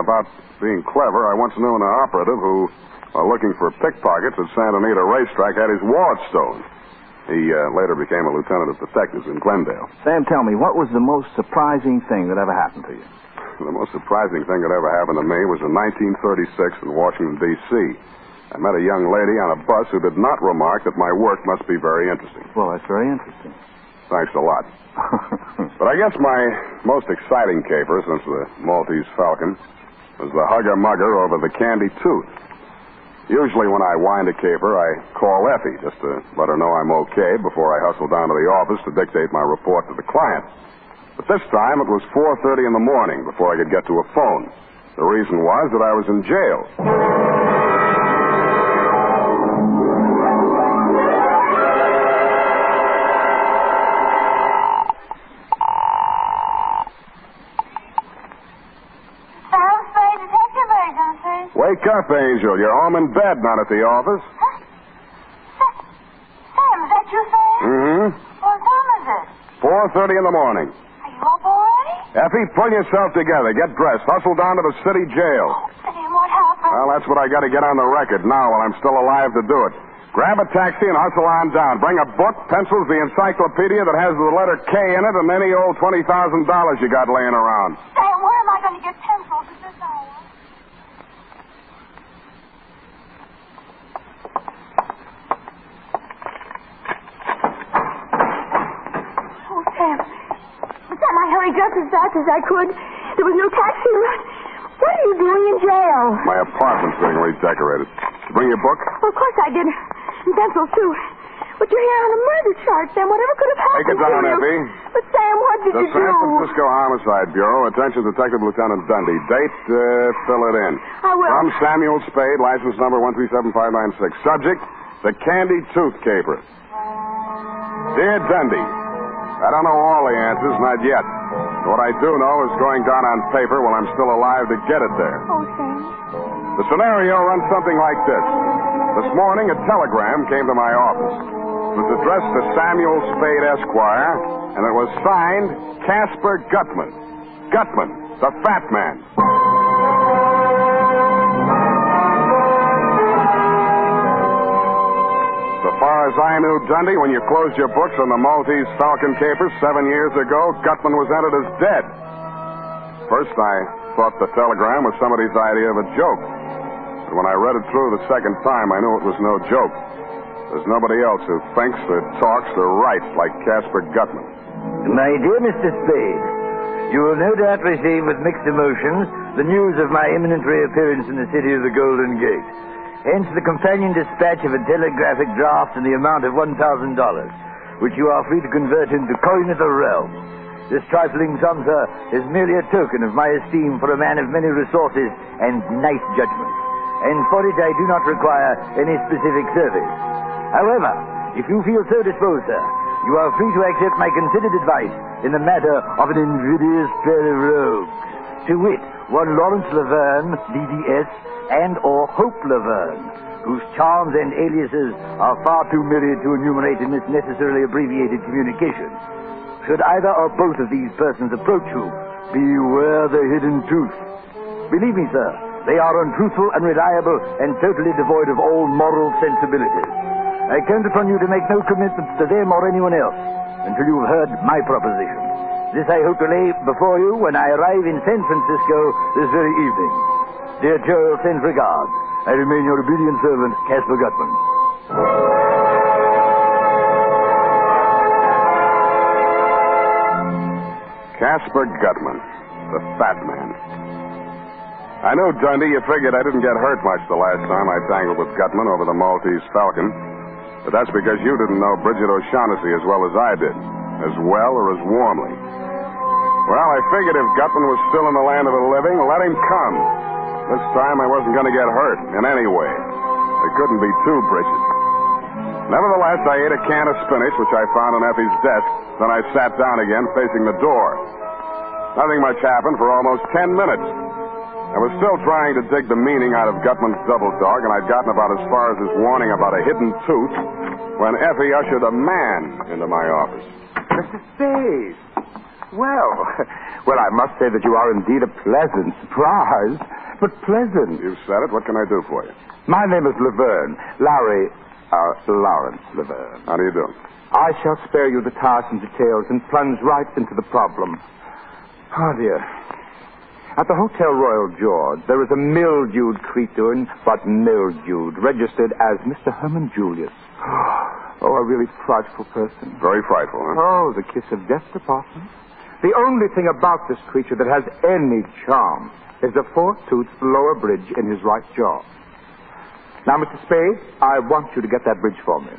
About being clever, I once knew an operative who, while looking for pickpockets at Santa Anita Racetrack, had his wallet stolen. He later became a lieutenant of detectives in Glendale. Sam, tell me, what was the most surprising thing that ever happened to you? The most surprising thing that ever happened to me was in 1936 in Washington, D.C. I met a young lady on a bus who did not remark that my work must be very interesting. Well, that's very interesting. Thanks a lot. But I guess my most exciting caper since the Maltese Falcon was the hugger-mugger over the Kandi Tooth. Usually when I wind a caper, I call Effie just to let her know I'm okay before I hustle down to the office to dictate my report to the client. But this time it was 4:30 in the morning before I could get to a phone. The reason was that I was in jail. Wake up, Angel. You're home in bed, not at the office. Huh? Sam, is that you, Sam? Mm-hmm. What time is it? 4:30 in the morning. Are you up already? Effie, pull yourself together. Get dressed. Hustle down to the city jail. Sam, what happened? Well, that's what I got to get on the record now while I'm still alive to do it. Grab a taxi and hustle on down. Bring a book, pencils, the encyclopedia that has the letter K in it, and any old $20,000 you got laying around. Sam, where am I going to get pencils at this hour? I hurried just as fast as I could. There was no taxi around. What are you doing in jail? My apartment's being redecorated. Did you bring your book? Well, of course I did. And pencils, too. But you're here on a murder charge, Sam. Whatever could have happened Take it down, to you? Effie. But, Sam, what did The you do? San Francisco Homicide Bureau. Attention, Detective Lieutenant Dundee. Date, fill it in. I will. From Samuel Spade, license number 137596. Subject, the Kandi Tooth caper. Dear Dundee, I don't know all the answers, not yet. What I do know is going down on paper while I'm still alive to get it there. Oh, Sam. The scenario runs something like this. This morning, a telegram came to my office. It was addressed to Samuel Spade, Esquire, and it was signed Casper Gutman. Gutman, the fat man. So far as I knew, Dundee, when you closed your books on the Maltese Falcon capers 7 years ago, Gutman was entered as dead. First, I thought the telegram was somebody's idea of a joke. But when I read it through the second time, I knew it was no joke. There's nobody else who thinks or talks or writes like Casper Gutman. My dear Mr. Spade, you will no doubt receive with mixed emotions the news of my imminent reappearance in the city of the Golden Gate. Hence the companion dispatch of a telegraphic draft in the amount of $1,000, which you are free to convert into coin of the realm. This trifling sum, sir, is merely a token of my esteem for a man of many resources and nice judgment. And for it I do not require any specific service. However, if you feel so disposed, sir, you are free to accept my considered advice in the matter of an invidious pair of rogues. To wit, one Lawrence Laverne, DDS, and or Hope Laverne, whose charms and aliases are far too myriad to enumerate in this necessarily abbreviated communication. Should either or both of these persons approach you, beware the hidden truth. Believe me, sir, they are untruthful, unreliable, and totally devoid of all moral sensibilities. I count upon you to make no commitments to them or anyone else until you have heard my proposition. This I hope to lay before you when I arrive in San Francisco this very evening. Dear Charles, send regards. I remain your obedient servant, Casper Gutman. Casper Gutman, the fat man. I know, Dundee, you figured I didn't get hurt much the last time I tangled with Gutman over the Maltese Falcon. But that's because you didn't know Bridget O'Shaughnessy as well as I did. As well or as warmly. Well, I figured if Gutman was still in the land of the living, let him come. This time I wasn't going to get hurt in any way. There couldn't be two Bridgets. Nevertheless, I ate a can of spinach, which I found on Effie's desk. Then I sat down again, facing the door. Nothing much happened for almost 10 minutes. I was still trying to dig the meaning out of Gutman's double dog, and I'd gotten about as far as his warning about a hidden tooth when Effie ushered a man into my office. Mr. Spade. Well, I must say that you are indeed a pleasant surprise, but pleasant. You said it. What can I do for you? My name is Laverne. Lawrence Laverne. How do you do? I shall spare you the tiresome details and plunge right into the problem. Oh, dear. At the Hotel Royal George, there is a mildewed creature, but mildewed, registered as Mr. Herman Julius. Oh, a really frightful person. Very frightful, huh? Oh, the kiss of death to Possum. The only thing about this creature that has any charm is the four-toothed lower bridge in his right jaw. Now, Mr. Spade, I want you to get that bridge for me.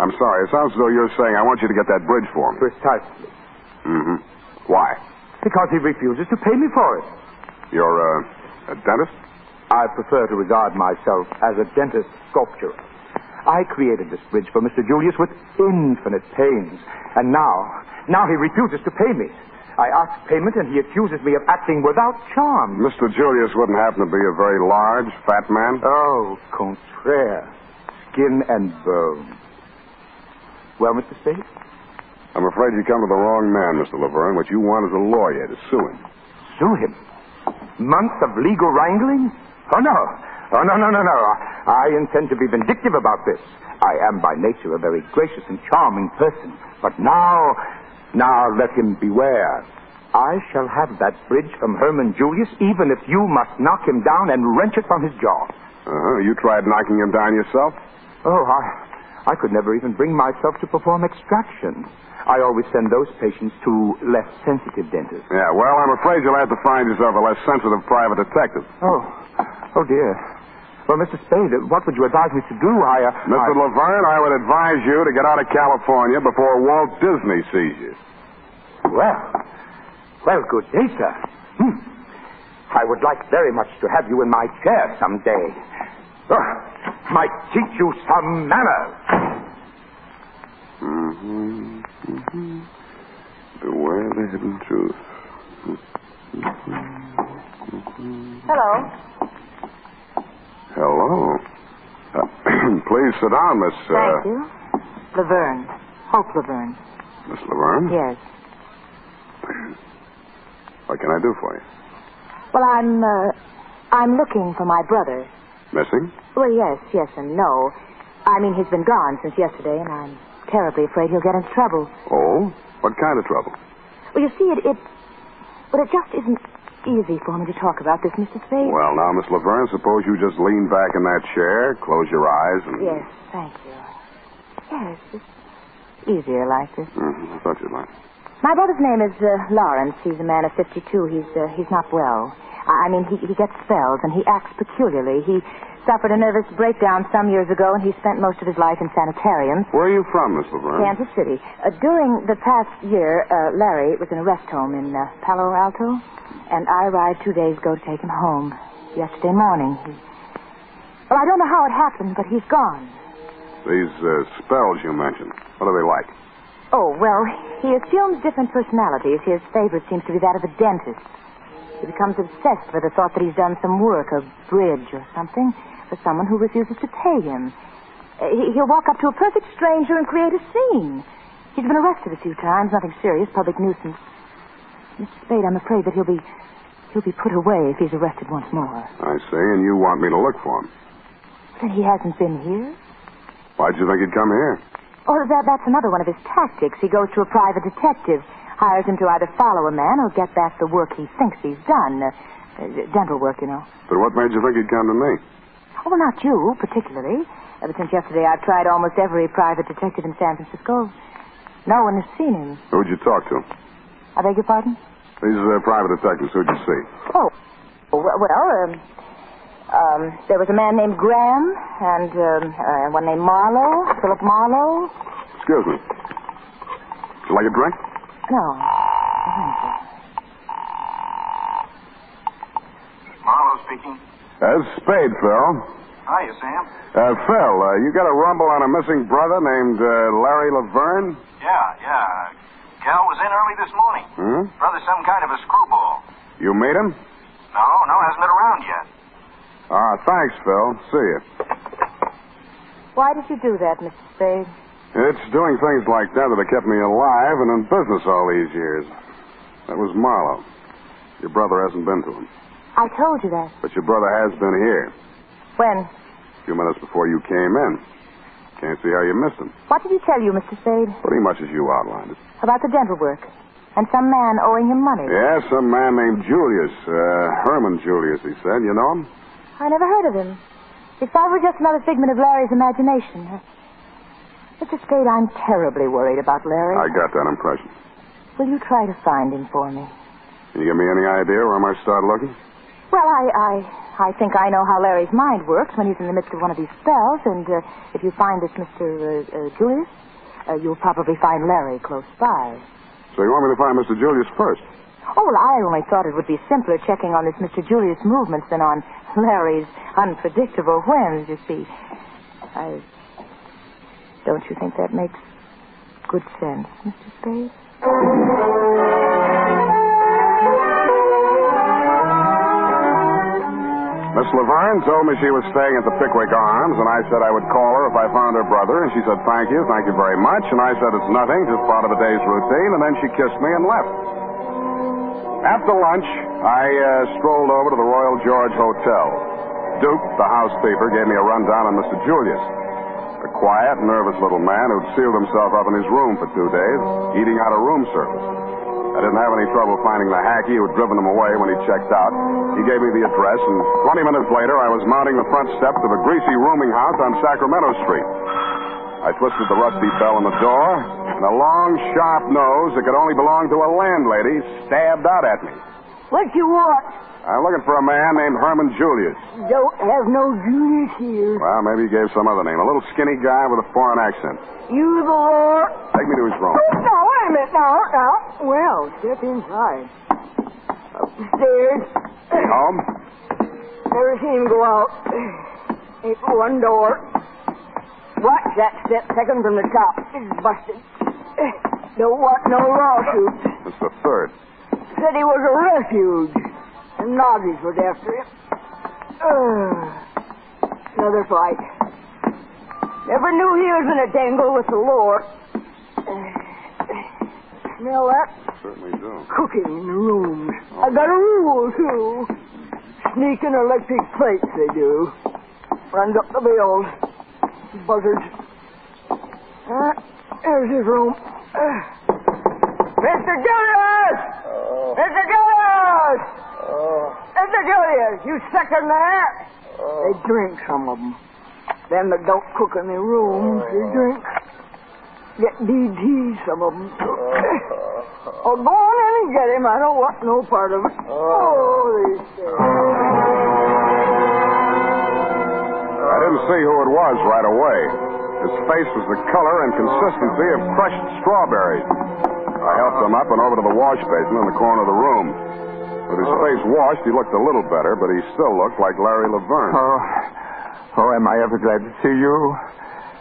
I'm sorry. It sounds as though you're saying I want you to get that bridge for me. Precisely. Mm-hmm. Why? Because he refuses to pay me for it. You're, a dentist? I prefer to regard myself as a dentist sculptor. I created this bridge for Mr. Julius with infinite pains. And now he refuses to pay me. I ask payment, and he accuses me of acting without charm. Mr. Julius wouldn't happen to be a very large, fat man? Oh, contraire. Skin and bone. Well, Mr. Spade? I'm afraid you come to the wrong man, Mr. Laverne. What you want is a lawyer to sue him. Sue him? Months of legal wrangling? Oh, no. Oh, no. I intend to be vindictive about this. I am by nature a very gracious and charming person. But now let him beware. I shall have that bridge from Herman Julius, even if you must knock him down and wrench it from his jaw. Uh-huh. You tried knocking him down yourself? Oh, I could never even bring myself to perform extraction. I always send those patients to less sensitive dentists. Yeah, well, I'm afraid you'll have to find yourself a less sensitive private detective. Oh, dear. Well, Mr. Spade, what would you advise me to do? Mr. Laverne, I would advise you to get out of California before Walt Disney sees you. Well, good day, sir. I would like very much to have you in my chair someday. Might teach you some manners. Beware the hidden truth. Hello. Hello. Please sit down, Miss... Thank you. Laverne. Hope Laverne. Miss Laverne? Yes. What can I do for you? Well, I'm looking for my brother. Missing? Well, yes and no. I mean, he's been gone since yesterday, and I'm terribly afraid he'll get into trouble. Oh? What kind of trouble? Well, you see, it just isn't easy for me to talk about this, Mr. Spade. Well, now, Miss Laverne, suppose you just lean back in that chair, close your eyes, and... Yes, thank you. Yes, it's easier like this. I thought you'd like. My brother's name is Lawrence. He's a man of 52. He's not well. I mean, he gets spells, and he acts peculiarly. He suffered a nervous breakdown some years ago, and he spent most of his life in sanitariums. Where are you from, Miss Laverne? Kansas City. During the past year, Larry was in a rest home in Palo Alto, and I arrived 2 days ago to take him home. Yesterday morning. Well, I don't know how it happened, but he's gone. These spells you mentioned, what are they like? Oh, well, he assumes different personalities. His favorite seems to be that of a dentist. He becomes obsessed with the thought that he's done some work, a bridge or something, for someone who refuses to pay him. He'll walk up to a perfect stranger and create a scene. He's been arrested a few times, nothing serious, public nuisance. Mr. Spade, I'm afraid that he'll be put away if he's arrested once more. I see, and you want me to look for him. Then he hasn't been here? Why'd you think he'd come here? Oh, that's another one of his tactics. He goes to a private detective, hires him to either follow a man or get back the work he thinks he's done. Dental work, you know. But what made you think he'd come to me? Oh, well, not you, particularly. Ever since yesterday, I've tried almost every private detective in San Francisco. No one has seen him. Who'd you talk to? I beg your pardon? These private detectives, who'd you see? Oh, well, there was a man named Graham and one named Marlowe, Philip Marlowe. Excuse me. Would you like a drink? No. Marlowe speaking. Spade, Phil. Hiya, Sam. Phil, you got a rumble on a missing brother named Larry Laverne? Yeah. Gal was in early this morning. Brother's some kind of a screwball. You meet him? No, hasn't been around yet. Thanks, Phil. See you. Why did you do that, Mr. Spade? It's doing things like that that have kept me alive and in business all these years. That was Marlowe. Your brother hasn't been to him. I told you that. But your brother has been here. When? A few minutes before you came in. Can't see how you missed him. What did he tell you, Mr. Spade? Pretty much as you outlined it. About the dental work. And some man owing him money. Yeah, some man named Julius. Herman Julius, he said. You know him? I never heard of him. It's probably just another figment of Larry's imagination. Mr. Spade, I'm terribly worried about Larry. I got that impression. Will you try to find him for me? Can you give me any idea where I might start looking? Well, I think I know how Larry's mind works when he's in the midst of one of these spells, and if you find this Mr. Julius, you'll probably find Larry close by. So you want me to find Mr. Julius first? Oh, well, I only thought it would be simpler checking on this Mr. Julius' movements than on Larry's unpredictable whims, you see. Don't you think that makes good sense, Mr. Spade? Miss Laverne told me she was staying at the Pickwick Arms, and I said I would call her if I found her brother, and she said, thank you very much, and I said, it's nothing, just part of the day's routine, and then she kissed me and left. After lunch, I strolled over to the Royal George Hotel. Duke, the housekeeper, gave me a rundown on Mr. Julius, a quiet, nervous little man who'd sealed himself up in his room for 2 days, eating out of room service. I didn't have any trouble finding the hacky who'd driven him away when he checked out. He gave me the address, and 20 minutes later, I was mounting the front steps of a greasy rooming house on Sacramento Street. I twisted the rusty bell on the door, and a long, sharp nose that could only belong to a landlady stabbed out at me. What you want? I'm looking for a man named Herman Julius. Don't have no Julius here. Well, maybe he gave some other name. A little skinny guy with a foreign accent. You the Lord? Take me to his room. No, wait a minute. Now. Well, step inside. Upstairs. He home? Never seen him go out. Ain't one door. Watch that step second from the top. It's busted. Don't want no lawsuits. It's the third. Said he was a refuge. And Noggies was after him. Another fight. Never knew he was in a tangle with the Lord. Smell that? Certainly do. Cooking in the rooms. I got a rule, too. Sneaking electric plates, they do. Runs up the bills. Buzzards. There's his room. Mr. Julius! Mr. Julius! Mr. Julius, you second there? They drink, some of them. Them that don't cook in their rooms, they drink. Get DT, some of them. Oh, go on in and get him. I don't want no part of it. Holy shit. I didn't see who it was right away. His face was the color and consistency of crushed strawberries. I helped him up and over to the wash basin in the corner of the room. With his face washed, he looked a little better, but he still looked like Larry Laverne. Oh, am I ever glad to see you?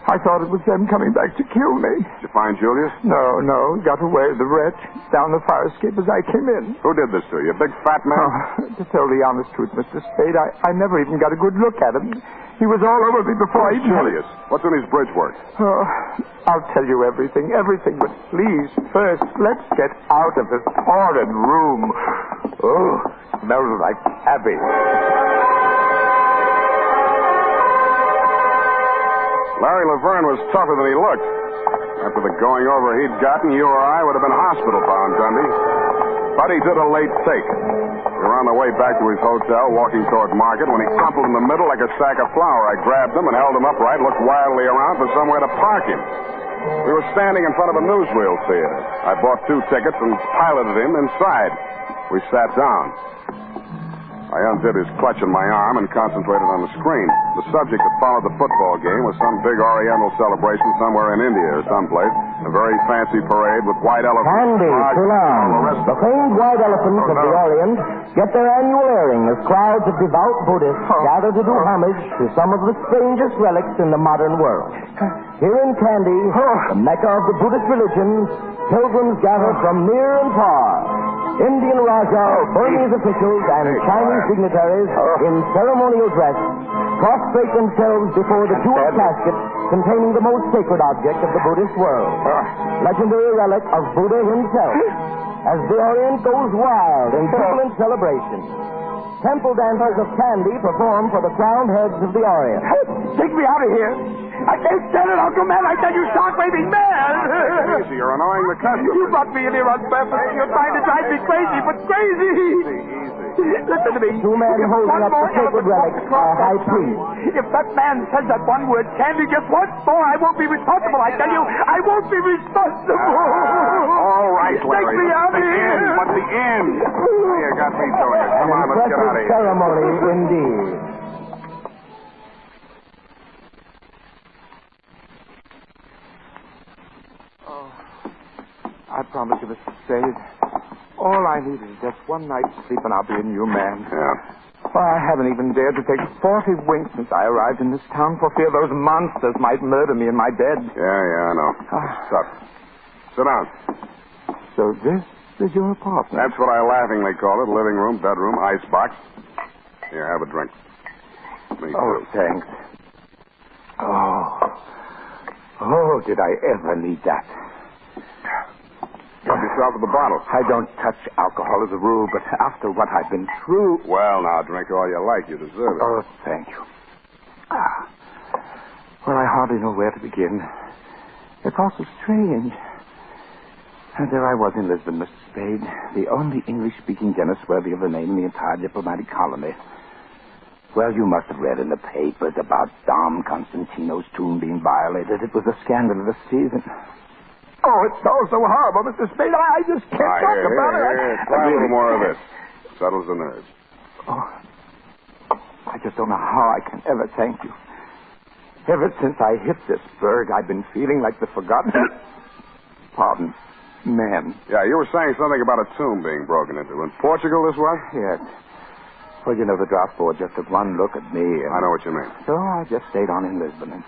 I thought it was them coming back to kill me. Did you find Julius? No. Got away, the wretch, down the fire escape as I came in. Who did this to you, a big fat man? To tell the honest truth, Mr. Spade, I never even got a good look at him. He was all over me before I... Julius, what's in his bridge work? I'll tell you everything, but please, first, let's get out of this horrid room. Oh, smells like cabbage. Larry Laverne was tougher than he looked. After the going over he'd gotten, you or I would have been hospital-bound, Dundee. But he did a late take. We were on the way back to his hotel, walking toward Market, when he crumpled in the middle like a sack of flour. I grabbed him and held him upright, looked wildly around for somewhere to park him. We were standing in front of a newsreel theater. I bought 2 tickets and piloted him inside. We sat down. I undid his clutch on my arm and concentrated on the screen. The subject that followed the football game was some big Oriental celebration somewhere in India or someplace. A very fancy parade with white elephants. Kandi Tooth, the famed white elephants of the Orient, get their annual airing as crowds of devout Buddhists gather to do homage to some of the strangest relics in the modern world. Here in Kandi, the Mecca of the Buddhist religion, pilgrims gather from near and far. Indian Rajas, Burmese officials, and Chinese dignitaries in ceremonial dress prostrate themselves before the jeweled casket containing the most sacred object of the Buddhist world, legendary relic of Buddha himself. As the Orient goes wild in jubilant celebration, temple dancers of Kandi perform for the crowned heads of the Orient. Take me out of here. I can't stand it, Uncle Man. I tell you, start waving mad. Easy, you're annoying the customers. You brought me in here on purpose. You're trying to drive me crazy, but crazy. Easy. Listen to me. Two men holding up the sacred relics are high priests. If that man says that one word, Kandi, just once more, I won't be responsible. I tell you, I won't be responsible. All right, Larry. Take me out of here. But the end. You got me doing it. Come on, let's get out of here. Ceremony indeed. I promise you, Mr. Spade. All I need is just one night's sleep and I'll be a new man. Yeah. Well, I haven't even dared to take 40 winks since I arrived in this town for fear those monsters might murder me in my bed. Yeah, I know. Stop. Sit down. So this is your apartment? That's what I laughingly call it. Living room, bedroom, icebox. Here, have a drink. Me Oh, too. thanks. Oh, did I ever need that? Help yourself with the bottle. I don't touch alcohol as a rule, but after what I've been through... Well, now, drink all you like. You deserve it. Oh, thank you. Well, I hardly know where to begin. It's all so strange. And there I was in Lisbon, Mr. Spade, the only English-speaking dentist worthy of the name in the entire diplomatic colony. Well, you must have read in the papers about Dom Constantino's tomb being violated. It was a scandal of the season. Oh, it's all so horrible, Mr. Spade. I just can't talk about it. Try a little more of this. Settles the nerves. Oh, I just don't know how I can ever thank you. Ever since I hit this berg, I've been feeling like the forgotten... Pardon. Man. Yeah, you were saying something about a tomb being broken into. In Portugal, this was? Yes. Well, you know, the draft board just took one look at me and... I know what you mean. So I just stayed on in Lisbon and...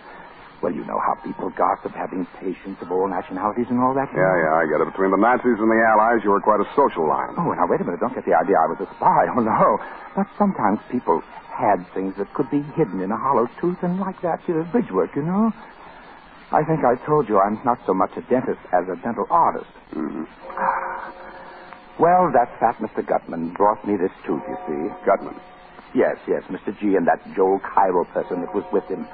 Well, you know how people gossip, having patients of all nationalities and all that. Yeah, I get it. Between the Nazis and the Allies, you were quite a social line. Oh, now, wait a minute. Don't get the idea I was a spy. Oh, no. But sometimes people had things that could be hidden in a hollow tooth, and like that, you know, bridge work, you know. I think I told you I'm not so much a dentist as a dental artist. Mm-hmm. Well, that fat Mr. Gutman brought me this tooth, you see. Gutman? Yes, Mr. G and that Joel Cairo person that was with him.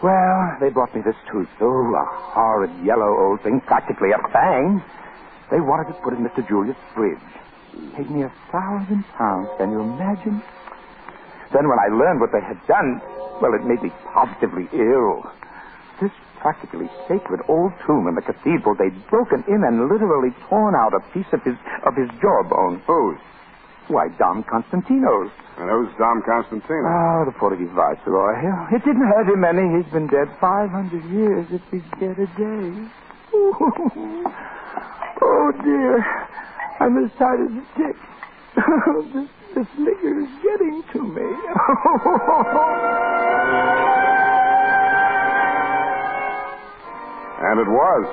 Well, they brought me this tooth. Oh, a horrid yellow old thing, practically a fang. They wanted to put in Mr. Julius' fridge. Paid me £1,000. Can you imagine? Then when I learned what they had done, well, it made me positively ill. This practically sacred old tomb in the cathedral, they'd broken in and literally torn out a piece of his jawbone. Whose? Why, Dom Constantino's. And who's Dom Constantino? Oh, the Portuguese viceroy. It didn't hurt him any. He's been dead 500 years. If he's dead a day. Oh, dear. I'm as tired as a tick. This liquor is getting to me. And it was.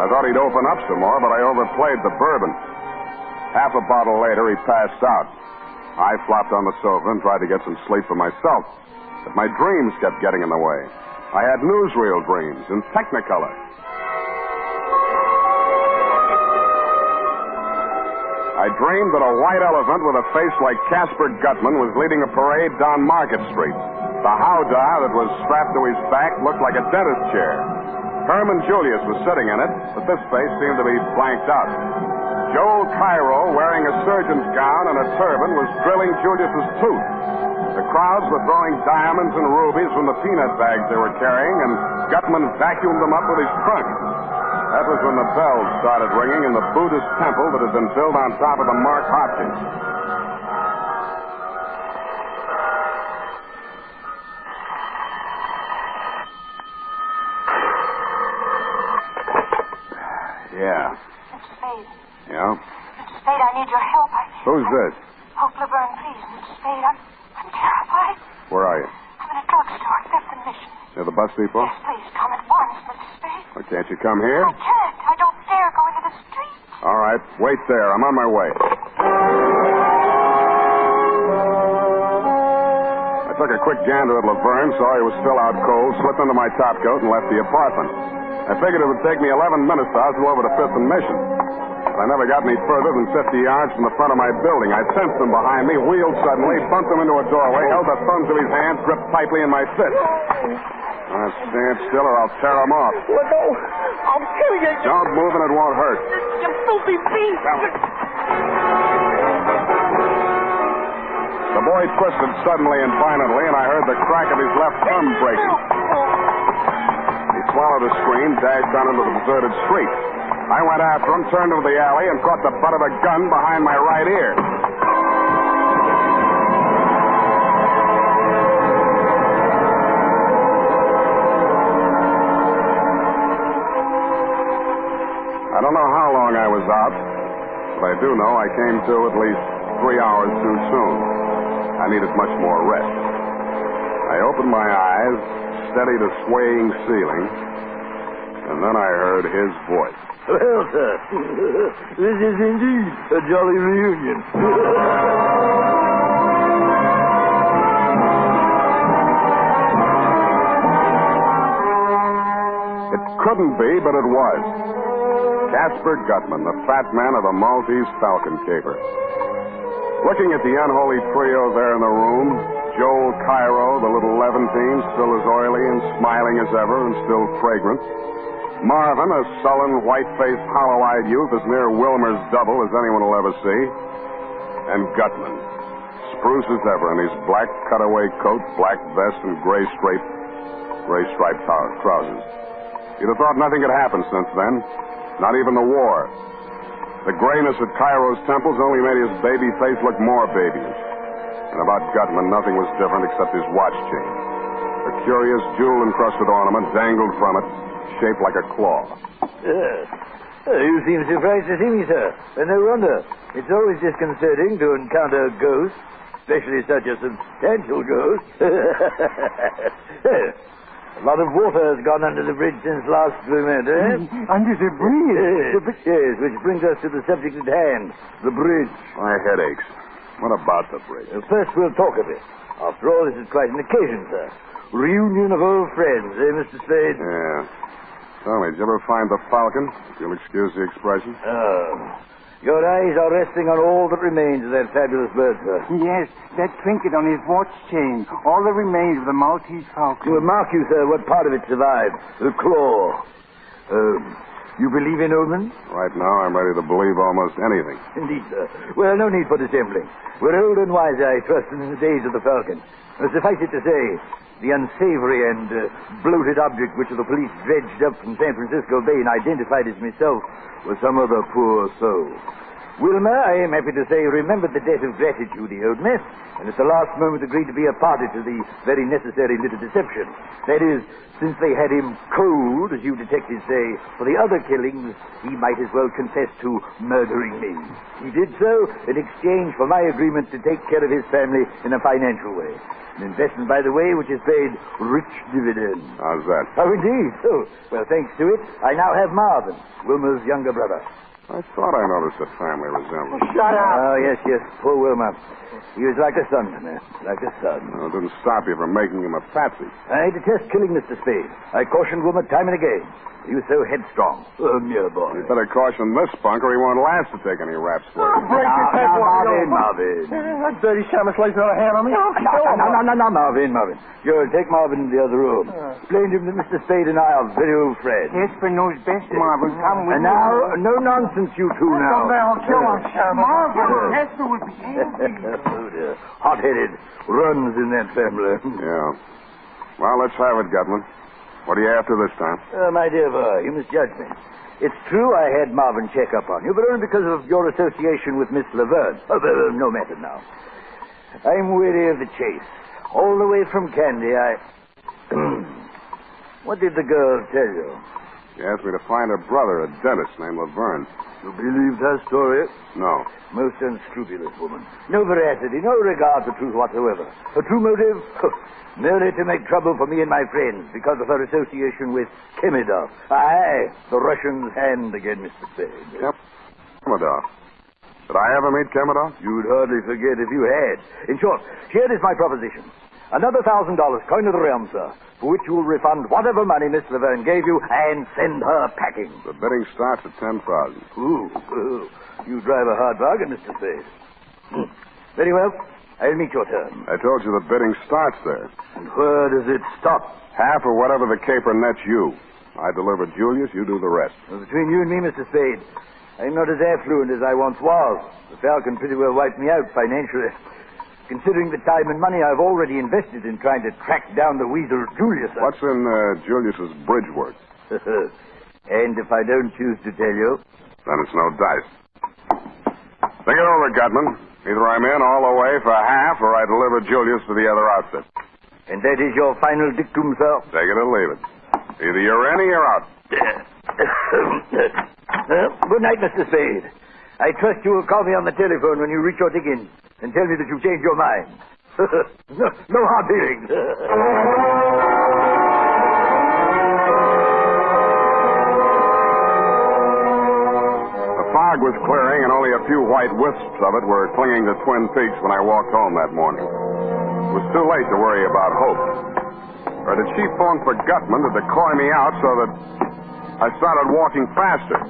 I thought he'd open up some more, but I overplayed the bourbon. Half a bottle later, he passed out. I flopped on the sofa and tried to get some sleep for myself. But my dreams kept getting in the way. I had newsreel dreams in Technicolor. I dreamed that a white elephant with a face like Casper Gutman was leading a parade down Market Street. The howdah that was strapped to his back looked like a dentist chair. Herman Julius was sitting in it, but this face seemed to be blanked out. Joel Cairo, wearing a surgeon's gown and a turban, was drilling Julius's tooth. The crowds were throwing diamonds and rubies from the peanut bags they were carrying, and Gutman vacuumed them up with his trunk. That was when the bells started ringing in the Buddhist temple that had been built on top of the Mark Hopkins. Yeah. Mr. Spade. Yeah? Mr. Spade, I need your help. Who's this? Hope Laverne, please, Mr. Spade. I'm terrified. Where are you? I'm in a drugstore, 5th and Mission. Near the bus depot? Yes, please, come at once, Mr. Spade. Well, can't you come here? I can't. I don't dare go into the street. All right, wait there. I'm on my way. I took a quick gander at Laverne, saw he was still out cold, slipped into my topcoat, and left the apartment. I figured it would take me 11 minutes to hustle over to 5th and Mission. But I never got any further than 50 yards from the front of my building. I sensed him behind me, wheeled suddenly, bumped him into a doorway, held the thumbs of his hands gripped tightly in my fist. Stand still or I'll tear him off. Let go. I'll kill you. Don't move and it won't hurt. You filthy beast. The boy twisted suddenly and violently, and I heard the crack of his left thumb breaking. He swallowed a scream, dashed down into the deserted street. I went after him, turned into the alley, and caught the butt of a gun behind my right ear. I don't know how long I was out, but I do know I came to at least 3 hours too soon. I needed much more rest. I opened my eyes, steadied a swaying ceiling, and then I heard his voice. Well, sir, this is indeed a jolly reunion. It couldn't be, but it was. Casper Gutman, the fat man of the Maltese Falcon caper. Looking at the unholy trio there in the room, Joel Cairo, the little Levantine, still as oily and smiling as ever and still fragrant. Marvin, a sullen, white-faced, hollow-eyed youth as near Wilmer's double as anyone will ever see. And Gutman, spruce as ever in his black cutaway coat, black vest, and gray-striped trousers. You'd have thought nothing had happened since then. Not even the war. The grayness at Cairo's temples only made his baby face look more babyish. And about Gutman, nothing was different except his watch chain. A curious jewel-encrusted ornament dangled from it, shaped like a claw. You seem surprised to see me, sir. And no wonder. It's always disconcerting to encounter ghosts, especially such a substantial ghost. A lot of water has gone under the bridge since last we met, eh? Under the bridge? Yes, which brings us to the subject at hand, the bridge. My head aches. What about the bridge? First, we'll talk of it. After all, this is quite an occasion, sir. Reunion of old friends, eh, Mr. Spade? Yeah. Tell me, did you ever find the Falcon? If you'll excuse the expression. Your eyes are resting on all that remains of that fabulous bird, sir. Yes, that trinket on his watch chain. All that remains of the Maltese Falcon. Well, mark you, sir, what part of it survived. The claw. You believe in omens? Right now, I'm ready to believe almost anything. Indeed, sir. Well, no need for dissembling. We're old and wise, I trust, in the days of the Falcon. Suffice it to say, the unsavory and bloated object which the police dredged up from San Francisco Bay and identified as myself was some other poor soul. Wilmer, I am happy to say, remembered the debt of gratitude he owed me, and at the last moment agreed to be a party to the very necessary little deception. That is, since they had him cold, as you detectives say, for the other killings, he might as well confess to murdering me. He did so in exchange for my agreement to take care of his family in a financial way. An investment, by the way, which has paid rich dividends. How's that? Oh, indeed. Oh, well, thanks to it, I now have Marvin, Wilmer's younger brother. I thought I noticed a family resemblance. Shut up! Oh, yes, poor Wilmer. He was like a son to me, like a son. No, it didn't stop you from making him a patsy. I detest killing Mr. Spade. I cautioned Wilmer time and again. He was so headstrong. A mere boy. You better caution this spunk or he won't last to take any raps for you. Break his head, Marvin. That dirty shamus lays another hand on me. I'll kill him. No, Marvin. You'll take Marvin in the other room. Explain to him that Mr. Spade and I are very old friends. Esper knows best, Marvin. Come with me. And now, no nonsense, you two now. I'll kill him. Marvin, Esper would be angry. Oh, dear. Hot-headed. Runs in that family. Yeah. Well, let's have it, Gutman. What are you after this time? My dear boy, you misjudge me. It's true I had Marvin check up on you, but only because of your association with Miss Laverne. No matter now. I'm weary of the chase. All the way from Kandi, What did the girl tell you? She asked me to find her brother, a dentist named Laverne. You believed her story? No. Most unscrupulous woman. No veracity, no regard for truth whatsoever. Her true motive? Merely to make trouble for me and my friends because of her association with Kemidov. Aye, the Russian's hand again, Mr. Spade. Yep. Kemidov. Did I ever meet Kemidov? You'd hardly forget if you had. In short, here is my proposition. Another $1,000, coin of the realm, sir, for which you will refund whatever money Miss Laverne gave you and send her packing. The bidding starts at $10,000. Ooh. You drive a hard bargain, Mr. Spade. Very well. I'll meet your turn. I told you the bidding starts there. And where does it stop? Half or whatever the caper nets you. I deliver Julius, you do the rest. Well, between you and me, Mr. Spade, I'm not as affluent as I once was. The Falcon pretty well wiped me out financially. considering the time and money I've already invested in trying to track down the weasel Julius. What's in Julius's bridge work? And if I don't choose to tell you? Then it's no dice. Think it over, Gutman. Either I'm in all the way for half, or I deliver Julius to the other outfit. And that is your final dictum, sir? Take it or leave it. Either you're in or you're out. Good night, Mr. Spade. I trust you will call me on the telephone when you reach your diggings and tell me that you've changed your mind. No hard feelings. The fog was clearing, and only a few white wisps of it were clinging to Twin Peaks when I walked home that morning. It was too late to worry about Hope. Or did she phone for Gutman to decoy me out so that I started walking faster?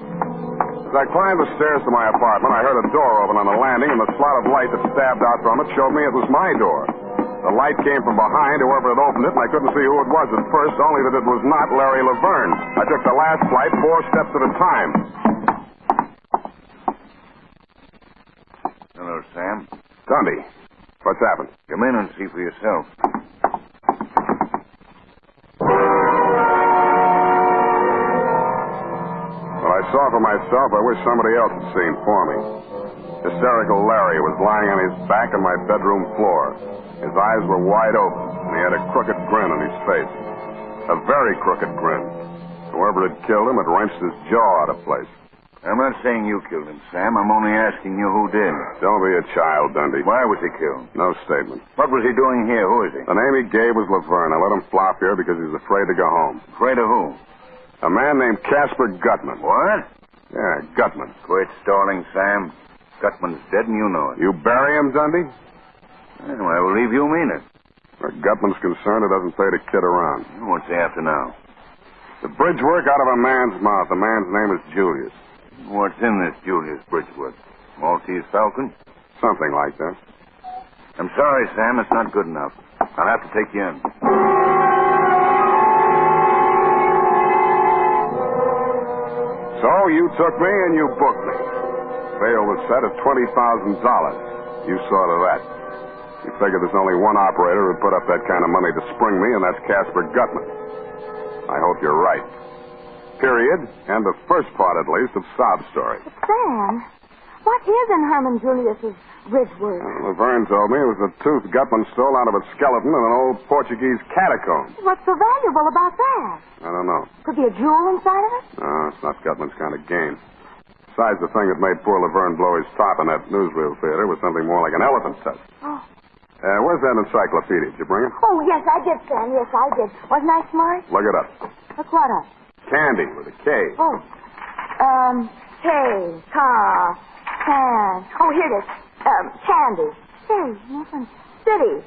As I climbed the stairs to my apartment, I heard a door open on the landing, and the slot of light that stabbed out from it showed me it was my door. The light came from behind, whoever had opened it, and I couldn't see who it was at first, only that it was not Larry Laverne. I took the last flight 4 steps at a time. Hello, Sam. Kandi, what's happened? Come in and see for yourself. What I saw for myself, I wish somebody else had seen for me. Hysterical Larry was lying on his back on my bedroom floor. His eyes were wide open, and he had a crooked grin on his face. A very crooked grin. Whoever had killed him had wrenched his jaw out of place. I'm not saying you killed him, Sam. I'm only asking you who did. Don't be a child, Dundee. Why was he killed? No statement. What was he doing here? Who is he? The name he gave was Laverne. I let him flop here because he was afraid to go home. Afraid of who? A man named Casper Gutman. What? Yeah, Gutman. Quit stalling, Sam. Gutman's dead and you know it. You bury him, Dundee? Well, I believe you mean it. Where Gutman's concerned, it doesn't pay to kid around. What's he after now? The bridge work out of a man's mouth. The man's name is Julius. What's in this Julius Bridgeworth? Maltese Falcon? Something like that. I'm sorry, Sam. It's not good enough. I'll have to take you in. So you took me and you booked me. Bail was set at $20,000. You saw to that. You figure there's only one operator who'd put up that kind of money to spring me, and that's Casper Gutman. I hope you're right. Period. And the first part, at least, of sob story. But Sam, what is in Herman Julius's bridge work? Laverne told me it was the tooth Gutman stole out of a skeleton in an old Portuguese catacomb. What's so valuable about that? I don't know. Could be a jewel inside of it? No, it's not Gutman's kind of game. Besides, the thing that made poor Laverne blow his top in that newsreel theater was something more like an elephant tusk. Oh. Where's that encyclopedia? Did you bring it? Oh, yes, I did, Sam. Yes, I did. Wasn't I smart? Look it up. Look what up? Candy with a K. Oh. K, car, can. Oh, here it is. Candy. Hey, nothing. City.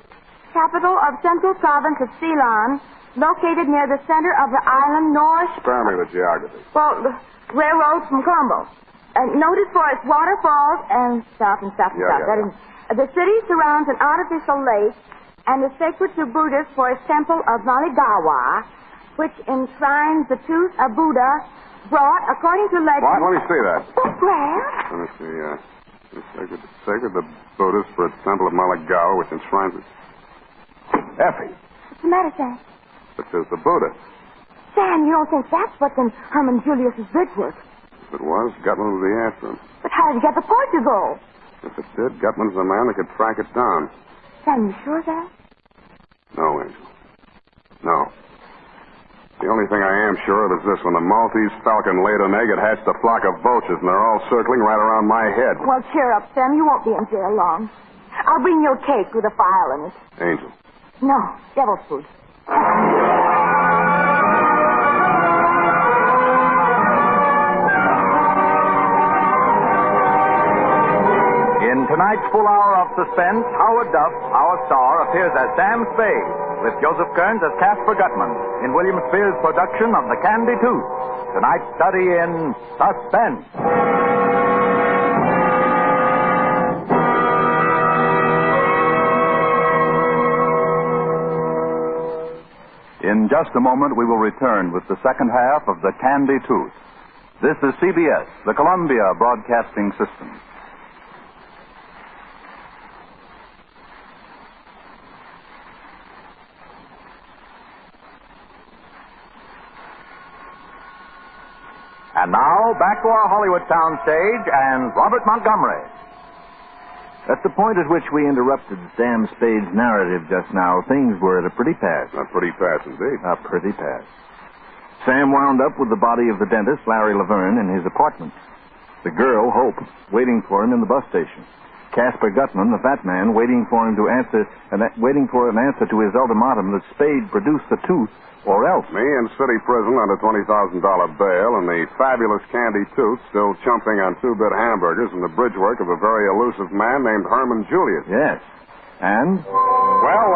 Capital of Central Province of Ceylon, located near the center of the island north. Spare me the geography. Well, the railroad from Colombo. Noted for its waterfalls and stuff. Yeah. The city surrounds an artificial lake and is sacred to Buddhists for its temple of Maligawa, which enshrines the tooth of Buddha brought, according to legend... What? Let me see that. Oh, Graham. Let me see, it's sacred to Buddhists for its temple of Maligawa, which enshrines it. Effie. What's the matter, Sam? It says the Buddha. Sam, you don't think that's what's in Herman Julius's bridge work? If it was, Gutman would be after him. But how did he get to Portugal? If it did, Gutman's the man that could track it down. Sam, you sure of that? No, Angel. No. The only thing I am sure of is this. When the Maltese Falcon laid an egg, it hatched a flock of vultures, and they're all circling right around my head. Well, cheer up, Sam. You won't be in jail long. I'll bring you a cake with a file in it. Angel. No, devil's food. In tonight's full hour of suspense, Howard Duff, our star, appears as Sam Spade, with Joseph Kearns as Casper Gutman, in William Spears' production of The Kandi Tooth. Tonight's study in Suspense. In just a moment, we will return with the second half of The Kandi Tooth. This is CBS, the Columbia Broadcasting System. And now, back to our Hollywood soundstage and Robert Montgomery. At the point at which we interrupted Sam Spade's narrative just now, things were at a pretty pass. A pretty pass indeed. A pretty pass. Sam wound up with the body of the dentist, Larry Laverne, in his apartment. The girl, Hope, waiting for him in the bus station. Casper Gutman, the fat man, waiting for an answer to his ultimatum that Spade produce the tooth or else. Me in city prison under $20,000 bail, and the fabulous Kandi Tooth still chumping on 2-bit hamburgers and the bridge work of a very elusive man named Herman Julius. Yes. And? Well,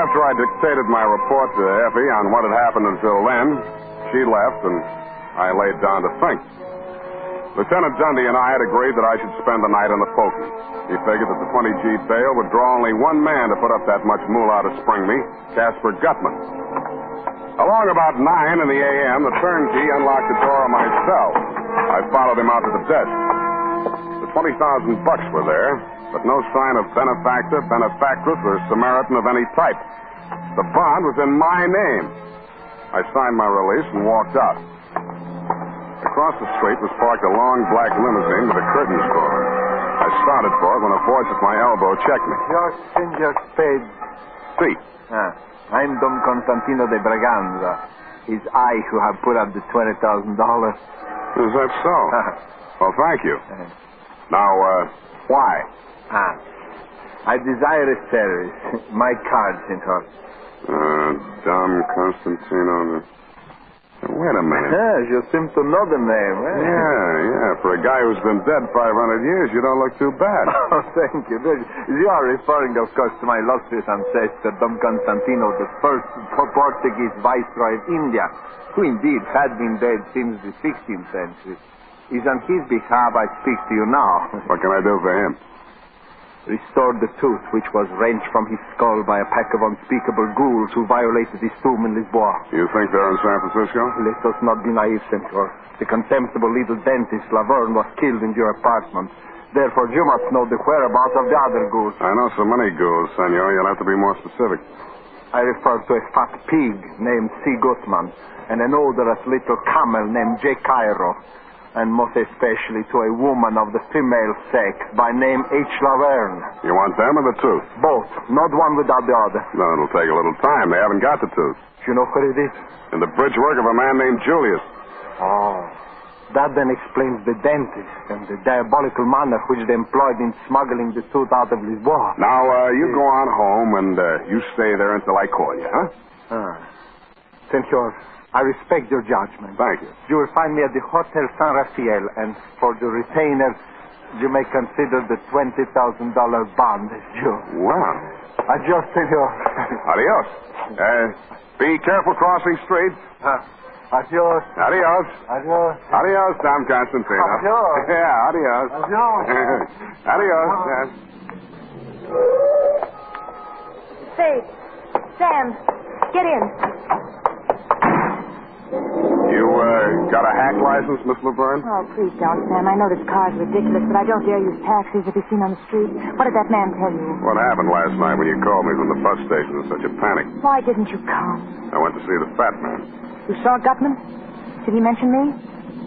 after I dictated my report to Effie on what had happened until then, she left, and I laid down to think. Lieutenant Dundee and I had agreed that I should spend the night in the pokey. He figured that the 20G bail would draw only one man to put up that much moolah to spring me, Casper Gutman. Along about 9 in the a.m., the turnkey unlocked the door of my cell. I followed him out to the desk. The $20,000 were there, but no sign of benefactor, benefactress, or Samaritan of any type. The bond was in my name. I signed my release and walked out. Across the street was parked a long black limousine with the curtains drawn. I started for it when a voice at my elbow checked me. Your Senor Spade. Si. I'm Don Constantino de Braganza. It's I who have put up the $20,000. Is that so? Well, thank you. Now, why? I desire a service. My card, Senor. Don Constantino. Wait a minute. Yes, you seem to know the name. Eh? Yeah. For a guy who's been dead 500 years, you don't look too bad. Oh, thank you. You are referring, of course, to my illustrious ancestor, Don Constantino, the first Portuguese viceroy of India, who indeed had been dead since the 16th century. It's on his behalf I speak to you now. What can I do for him? Restored the tooth which was wrenched from his skull by a pack of unspeakable ghouls who violated his tomb in Lisboa. You think they're in San Francisco? Let us not be naive, Senor. The contemptible little dentist, Laverne, was killed in your apartment. Therefore, you must know the whereabouts of the other ghouls. I know so many ghouls, Senor. You'll have to be more specific. I refer to a fat pig named C. Gutman and an odorous little camel named J. Cairo. And most especially to a woman of the female sex by name H. Laverne. You want them or the tooth? Both. Not one without the other. No, it'll take a little time. They haven't got the tooth. Do you know where it is? In the bridge work of a man named Julius. Oh. That then explains the dentist and the diabolical manner which they employed in smuggling the tooth out of Lisboa. Now, you go on home and you stay there until I call you, huh? Senor, I respect your judgment. Thank you. You will find me at the Hotel San Rafael, and for the retainer, you may consider the $20,000 bond as due. Wow. Adios, senor. Adios. Be careful crossing streets. Adios. Adios. Adios. Adios, Don Constantino. Adios. Yeah, adios. Adios. Adios, yes. Spade. Sam, get in. You, got a hack license, Miss Laverne? Oh, please don't, Sam. I know this car's ridiculous, but I don't dare use taxis if he's seen on the street. What did that man tell you? What happened last night when you called me from the bus station in such a panic? Why didn't you come? I went to see the fat man. You saw Gutman? Did he mention me?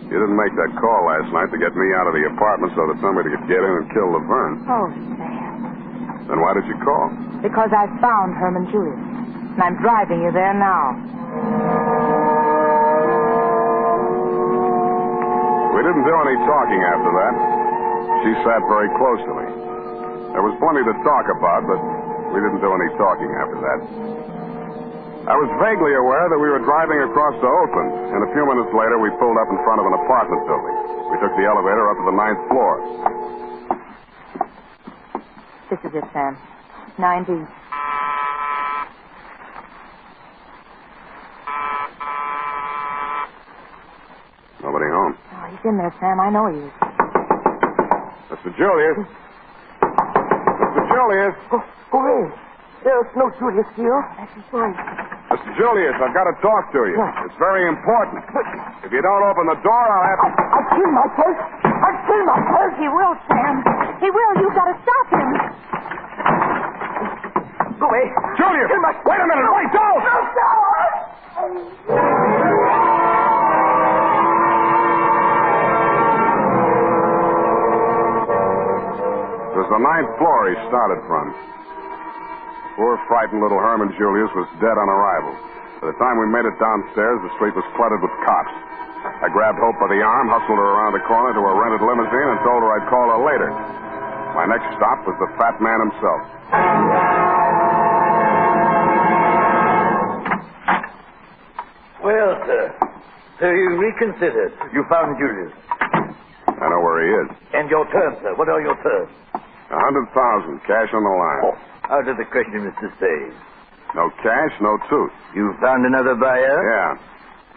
You didn't make that call last night to get me out of the apartment so that somebody could get in and kill Laverne. Oh, Sam. Then why did you call? Because I found Herman Julius, and I'm driving you there now. We didn't do any talking after that. She sat very close to me. There was plenty to talk about, but we didn't do any talking after that. I was vaguely aware that we were driving across to Oakland, and a few minutes later we pulled up in front of an apartment building. We took the elevator up to the 9th floor. This is it, Sam. 9D. Nobody home. Oh, he's in there, Sam. I know he is. Mr. Julius. Mr. Julius. Go in. There's no Julius here. That's his voice. Mr. Julius, I've got to talk to you. It's very important. If you don't open the door, I'll have to... I'll kill myself. I'll kill myself. He will, Sam. He will. You've got to stop him. Go away. Julius! Wait a minute. Wait, don't! No. was the 9th floor he started from. Poor, frightened little Herman Julius was dead on arrival. By the time we made it downstairs, the street was cluttered with cops. I grabbed Hope by the arm, hustled her around the corner to a rented limousine, and told her I'd call her later. My next stop was the fat man himself. Well, sir, so you reconsidered. You found Julius. I know where he is. And your terms, sir. What are your terms? 100,000, cash on the line. Oh, out of the question, Mr. Spade. No cash, no tooth. You found another buyer? Yeah.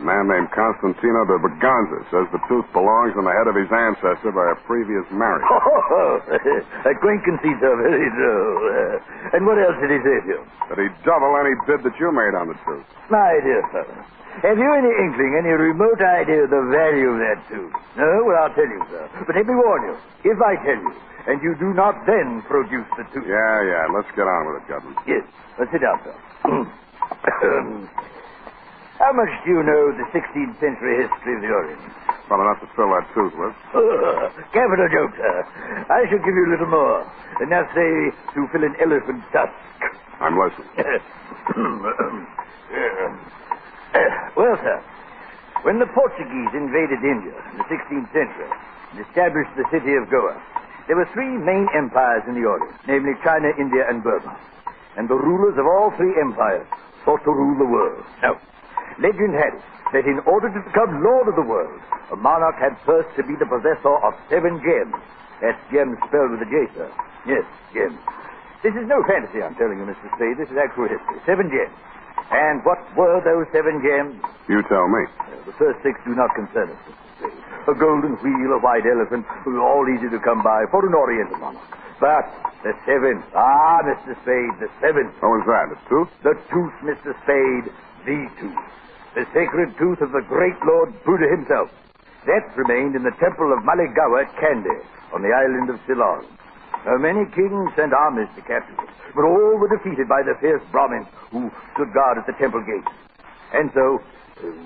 A man named Constantino de Berganza says the tooth belongs in the head of his ancestor by a previous marriage. Oh, acquaintances are very droll. And what else did he say to you? That he'd double any bid that you made on the tooth. My dear fellow, have you any inkling, any remote idea of the value of that tooth? No? Well, I'll tell you, sir. But let me warn you, if I tell you, and you do not then produce the tooth... Yeah, let's get on with it, Gutman. Yes. Let's sit down, sir. How much do you know of the 16th century history of the Orient? Well, enough to fill that tooth with. Capital joke, sir. I shall give you a little more. Enough, say, to fill an elephant's tusk. I'm listening. Well, sir, when the Portuguese invaded India in the 16th century and established the city of Goa, there were three main empires in the Orient, namely China, India, and Burma. And the rulers of all three empires sought to rule the world. Now, legend had it that in order to become lord of the world, a monarch had first to be the possessor of 7 gems. That's gems spelled with a J, sir. Yes, gems. This is no fantasy, I'm telling you, Mr. Spade. This is actual history. 7 gems. And what were those 7 gems? You tell me. The first 6 do not concern us, Mr. Spade. A golden wheel, a white elephant, all easy to come by for an Oriental monarch. But the 7th, Mr. Spade, the 7th. What was that, the tooth? The tooth, Mr. Spade, the tooth. The sacred tooth of the great Lord Buddha himself. That remained in the temple of Maligawa at Kandi, on the island of Ceylon. Many kings sent armies to capture it, but all were defeated by the fierce Brahmins who stood guard at the temple gates. And so,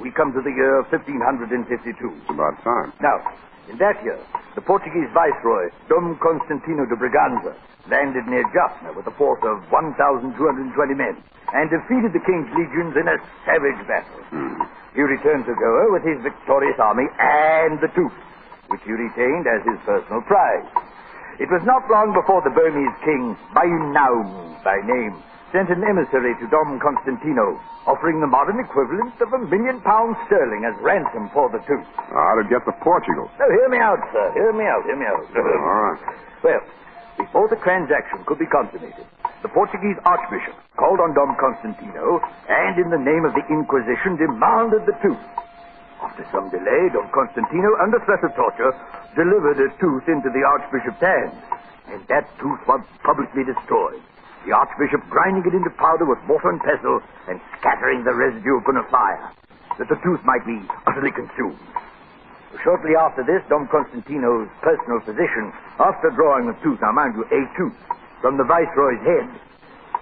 we come to the year 1552. It's about time. Now, in that year, the Portuguese viceroy, Dom Constantino de Braganza, landed near Jaffna with a force of 1,220 men and defeated the king's legions in a savage battle. He returned to Goa with his victorious army and the tooth, which he retained as his personal prize. It was not long before the Burmese king, Bainaum by name, sent an emissary to Dom Constantino, offering the modern equivalent of £1 million sterling as ransom for the tooth. How'd it get to Portugal? Now, hear me out, sir. Hear me out. All right. Well, before the transaction could be consummated, the Portuguese archbishop called on Dom Constantino and, in the name of the Inquisition, demanded the tooth. After some delay, Dom Constantino, under threat of torture, delivered a tooth into the archbishop's hands, and that tooth was publicly destroyed. The archbishop grinding it into powder with mortar and pestle and scattering the residue upon a fire, that the tooth might be utterly consumed. Shortly after this, Dom Constantino's personal physician, after drawing the tooth, now mind you, a tooth, from the viceroy's head,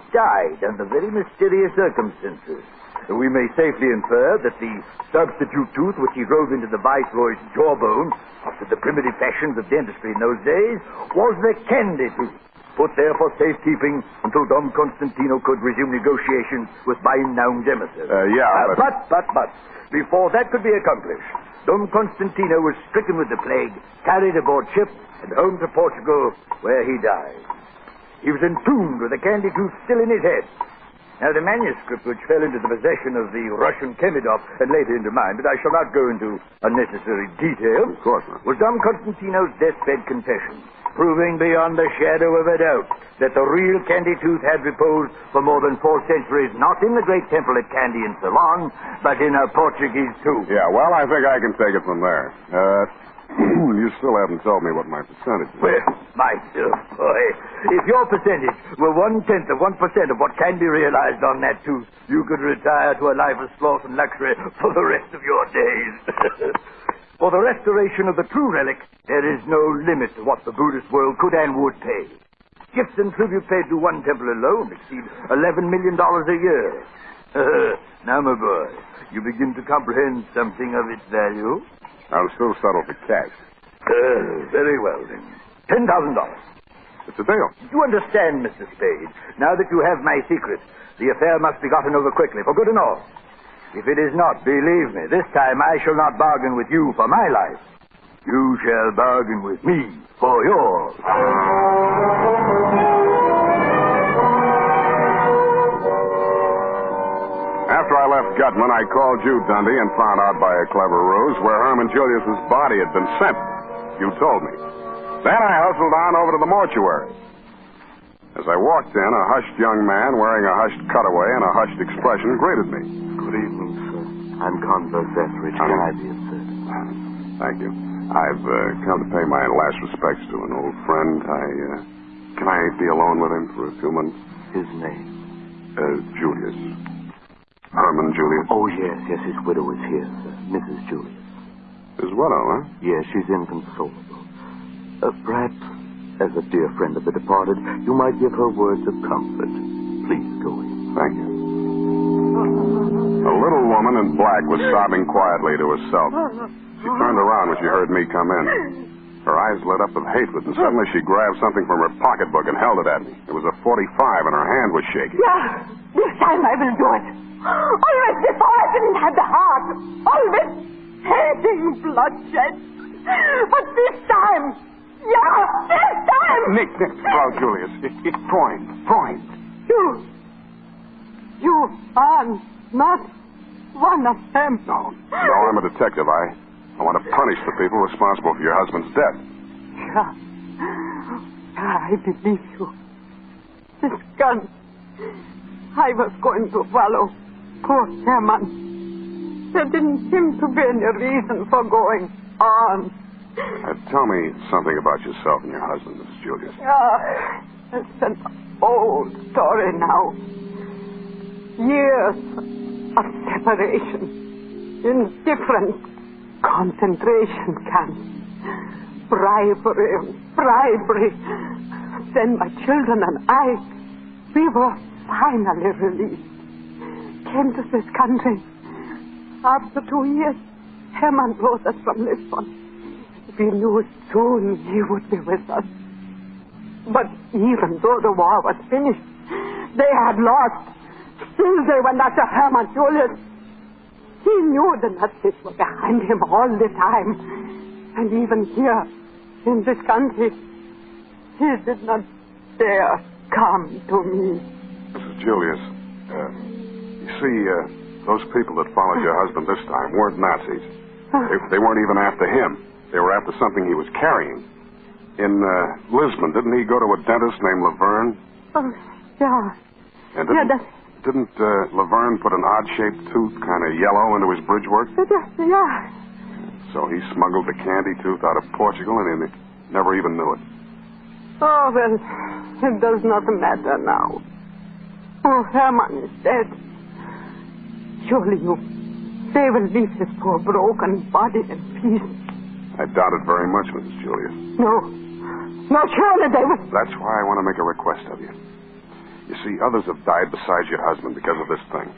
died under very mysterious circumstances. We may safely infer that the substitute tooth which he drove into the viceroy's jawbone, after the primitive fashions of dentistry in those days, was the Kandi Tooth, put there for safekeeping until Dom Constantino could resume negotiations with Bainaum's emissary. But before that could be accomplished, Dom Constantino was stricken with the plague, carried aboard ship, and home to Portugal, where he died. He was entombed with the Kandi Tooth still in his head. Now, the manuscript which fell into the possession of the Russian Chemidov and later into mine, but I shall not go into unnecessary detail, of course not, was Dom Constantino's deathbed confession, proving beyond a shadow of a doubt that the real Kandi Tooth had reposed for more than 4 centuries, not in the great temple at Kandi in Ceylon, but in a Portuguese tomb. Yeah, well, I think I can take it from there. You still haven't told me what my percentage is. Well, my dear boy, if your percentage were 1/10 of 1% of what can be realized on that tooth, you could retire to a life of sloth and luxury for the rest of your days. For the restoration of the true relic, there is no limit to what the Buddhist world could and would pay. Gifts and tribute paid to one temple alone exceed $11 million a year. Now, my boy, you begin to comprehend something of its value? I'll still settle for cash. Very well, then. $10,000. It's a deal. You understand, Mr. Spade. Now that you have my secret, the affair must be gotten over quickly, for good and all. If it is not, believe me, this time I shall not bargain with you for my life. You shall bargain with me for yours. After I left Gutman, I called you, Dundee, and found out by a clever ruse where Herman Julius's body had been sent. You told me. Then I hustled on over to the mortuary. As I walked in, a hushed young man wearing a hushed cutaway and a hushed expression greeted me. Good evening, sir. I'm Converse Etheridge, Cadian, sir. Thank you. I've come to pay my last respects to an old friend. Can I be alone with him for a few minutes? His name? Julius. Herman Julius? Oh, yes. His widow is here, sir. Mrs. Julius. His widow, huh? Yes, she's inconsolable. Perhaps, as a dear friend of the departed, you might give her words of comfort. Please go in. Thank you. A little woman in black was sobbing quietly to herself. She turned around when she heard me come in. Her eyes lit up with hatred, and suddenly she grabbed something from her pocketbook and held it at me. It was a .45, and her hand was shaking. Yeah, this time I will do it. Always before I didn't have the heart. Always hating bloodshed. But this time, this time. Nick, Frau Julius, it's point. You are not one of them. No, I'm a detective. I want to punish the people responsible for your husband's death. Yeah, I believe you. This gun, I was going to follow poor Herman. There didn't seem to be any reason for going on. Tell me something about yourself and your husband, Mrs. Julius. It's an old story now. Years of separation in different concentration camps. Bribery. Then my children and I, we were finally released. Came to this country. After 2 years, Herman brought us from Lisbon. We knew soon he would be with us. But even though the war was finished, they had lost. Still they went after Herman Julius. He knew the Nazis were behind him all the time. And even here, in this country, he did not dare come to me. Mrs. Julius, you see, those people that followed your husband this time weren't Nazis. They weren't even after him. They were after something he was carrying. In Lisbon, didn't he go to a dentist named Laverne? Oh, yeah. And didn't Laverne put an odd-shaped tooth, kind of yellow, into his bridge work? Yeah. So he smuggled the Kandi Tooth out of Portugal, and he never even knew it. Oh, well, it does not matter now. Oh, Herman is dead. Surely they will leave his poor broken body in peace. I doubt it very much, Mrs. Julius. No, surely they will. That's why I want to make a request of you. You see, others have died besides your husband because of this thing.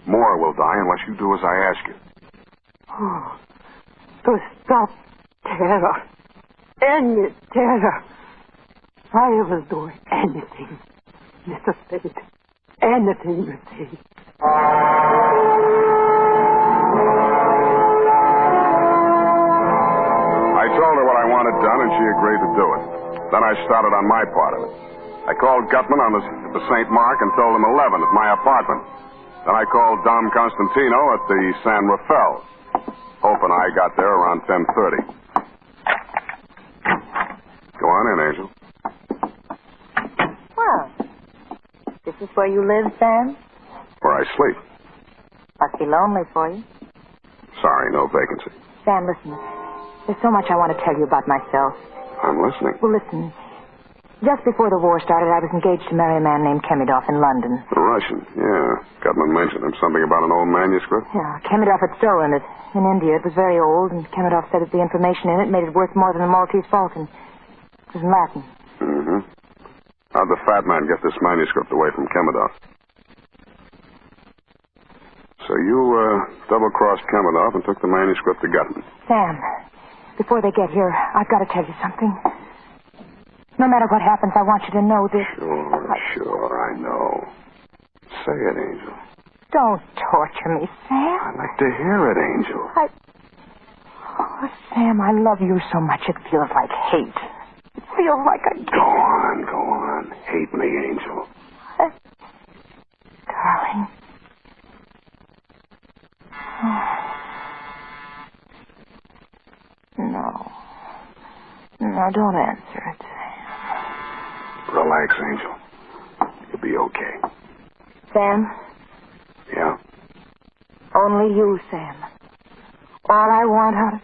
More will die unless you do as I ask you. Oh, to stop terror. Any terror. I will do anything, Mr. Spade. Anything you say. I told her what I wanted done, and she agreed to do it. Then I started on my part of it. I called Gutman at the St. Mark and told him 11 at my apartment. Then I called Dom Constantino at the San Rafael, hoping I got there around 10:30. Go on in, Angel. Well, this is where you live, Sam? Where I sleep. Must be lonely for you. Sorry, no vacancy. Sam, listen. There's so much I want to tell you about myself. I'm listening. Well, listen. Just before the war started, I was engaged to marry a man named Kemidov in London. A Russian, yeah. Gutman mentioned him. Something about an old manuscript? Yeah, Kemidov had stolen it. In India, it was very old, and Kemidov said that the information in it made it worth more than a Maltese falcon. It was in Latin. Mm-hmm. How'd the fat man get this manuscript away from Kemidov? So you double-crossed Kemidov and took the manuscript to Gutman. Sam, before they get here, I've got to tell you something. No matter what happens, I want you to know this. Sure, I know. Say it, Angel. Don't torture me, Sam. I'd like to hear it, Angel. Oh, Sam, I love you so much it feels like hate. It feels like a... Go on. Hate me, Angel. Darling. No, don't answer it, Sam. Relax, Angel. You'll be okay. Sam? Yeah? Only you, Sam. All I want out of...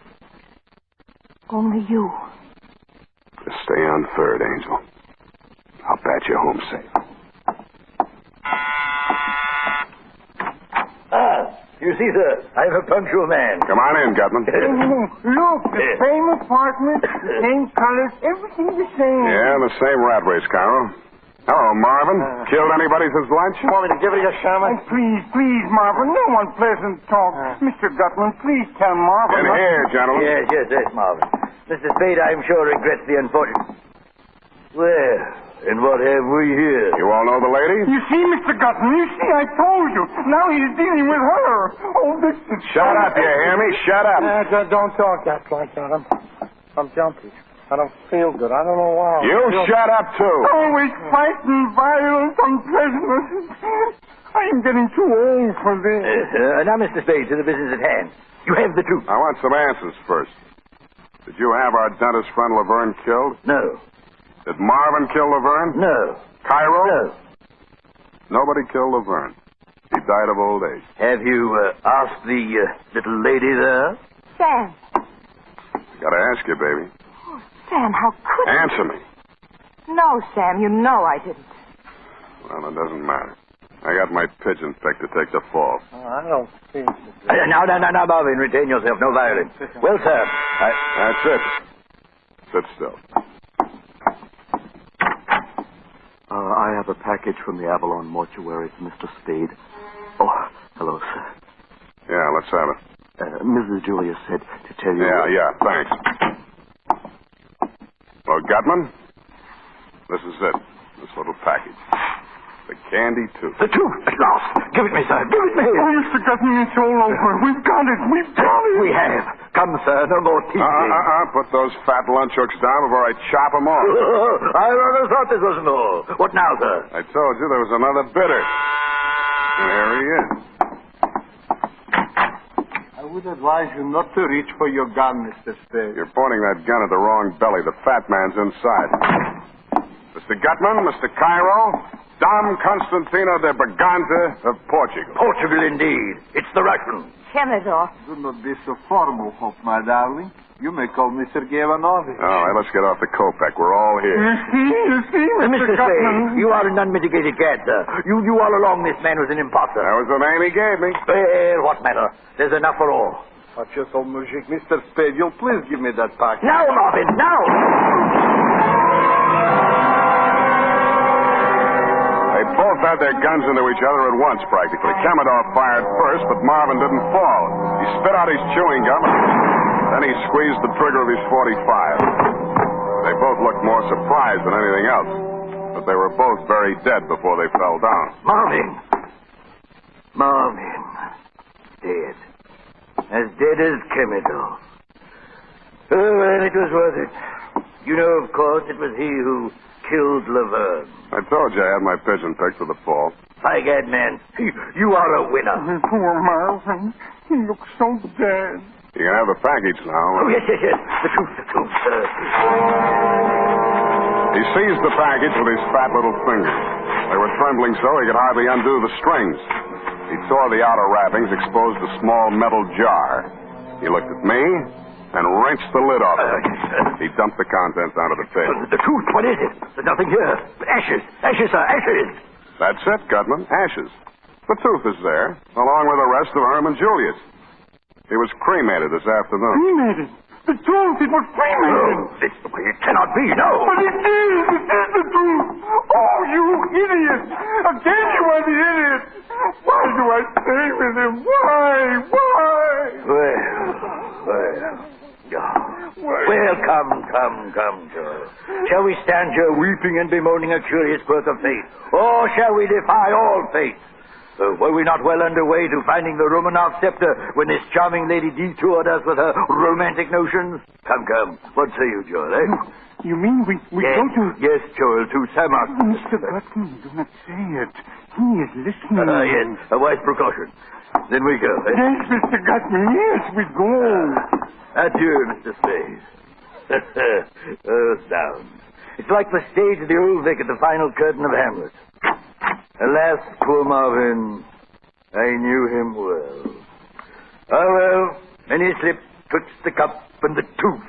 Only you. Just stay on third, Angel. I'll patch you home safe. You see, sir, I'm a punctual man. Come on in, Gutman. Look, the same apartment, same colors, everything the same. Yeah, the same rat race, Cairo. Hello, Marvin. Killed anybody since lunch? Want me to give it a shot? Please, Marvin, no unpleasant talk. Mr. Gutman, please tell Marvin. In here, gentlemen. Yes, Marvin. Mr. Spade, I'm sure, regrets the unfortunate... Well, and what have we here? You all know the lady? You see, Mr. Gutman, I told you. Now he's dealing with her. Oh, this is... Shut up, you hear me? Shut up. Don't talk like that. I'm jumpy. I don't feel good. I don't know why. You shut up, too. Always fighting, violence, unpleasantness. I am getting too old for this. Now, Mr. Spade, to the business at hand. You have the truth. I want some answers first. Did you have our dentist friend Laverne killed? No. Did Marvin kill Laverne? No. Cairo? No. Nobody killed Laverne. He died of old age. Have you asked the little lady there? Sam. Gotta ask you, baby. Oh, Sam, how could you? Answer me. No, Sam, you know I didn't. Well, it doesn't matter. I got my pigeon picked to take the fall. I don't think so. Now, Marvin, retain yourself. No violence. Well, sir, That's it. Sit still. I have a package from the Avalon mortuary for Mr. Spade. Oh, hello, sir. Yeah, let's have it. Mrs. Julia said to tell you... Yeah, thanks. Well, Gutman, this is it. This little package. The Kandi Tooth. The tooth, at last. Give it me, sir. Give it me. Oh, Mr. Gutman, it's all over. We've got it. We have. Come, sir. No more teasing. Put those fat lunch hooks down before I chop them off. I rather thought this wasn't all. What now, sir? I told you there was another bidder. And here he is. I would advise you not to reach for your gun, Mr. Spade. You're pointing that gun at the wrong belly. The fat man's inside. Mr. Gutman, Mr. Cairo, Dom Constantino de Braganza of Portugal. Portugal, indeed. It's the Russian. Kennesaw. Do not be so formal, Hope, my darling. You may call me Sergei Ivanovich. All right, let's get off the Kopek. We're all here. You see, Mr. Spade, you are an unmitigated cad, sir. You all along this man was an imposter. That was the name he gave me. Well, what matter? There's enough for all. Watch your old music. Mr. Spade, you'll please give me that package. Now, Marvin, now! They both had their guns into each other at once, practically. Commodore fired first, but Marvin didn't fall. He spit out his chewing gum, then he squeezed the trigger of his .45. They both looked more surprised than anything else, but they were both very dead before they fell down. Marvin. Dead. As dead as Commodore. Oh, well, it was worth it. You know, of course, it was he who killed Laverne. I told you I had my pigeon picked for the fall. By gad, man, you are a winner. Poor Marvin. He looks so dead. You can have the package now. Oh, yes. The truth, sir. He seized the package with his fat little fingers. They were trembling so he could hardly undo the strings. He tore the outer wrappings, exposed a small metal jar. He looked at me and wrenched the lid off it. He dumped the contents onto the table. The truth, what is it? There's nothing here. Ashes, sir, ashes. That's it, Gutman, ashes. The tooth is there, along with the rest of Herman Julius. He was cremated this afternoon. Cremated? The tooth, it was cremated. No, it cannot be, no. But it is the tooth. Oh, you idiot. Again you are the idiot. Why do I stay with him? Why? Well. Well, come, Joe. Shall we stand here weeping and bemoaning a curious birth of fate? Or shall we defy all fate? Were we not well underway to finding the Romanov scepter when this charming lady detoured us with her romantic notions? Come. What say you, Joel, eh? You mean we yes, go to... Yes, Joel, to Samak. Oh, Mr. Gutman, do not say it. He is listening. Yes, a wise precaution. Then we go, eh? Yes, Mr. Gutman, yes, we go. Adieu, Mr. Spade. Down. It's like the stage of the Old Vic at the final curtain of Hamlet. Alas, poor Marvin, I knew him well. Oh, well, many a slip twixt the cup and the tooth.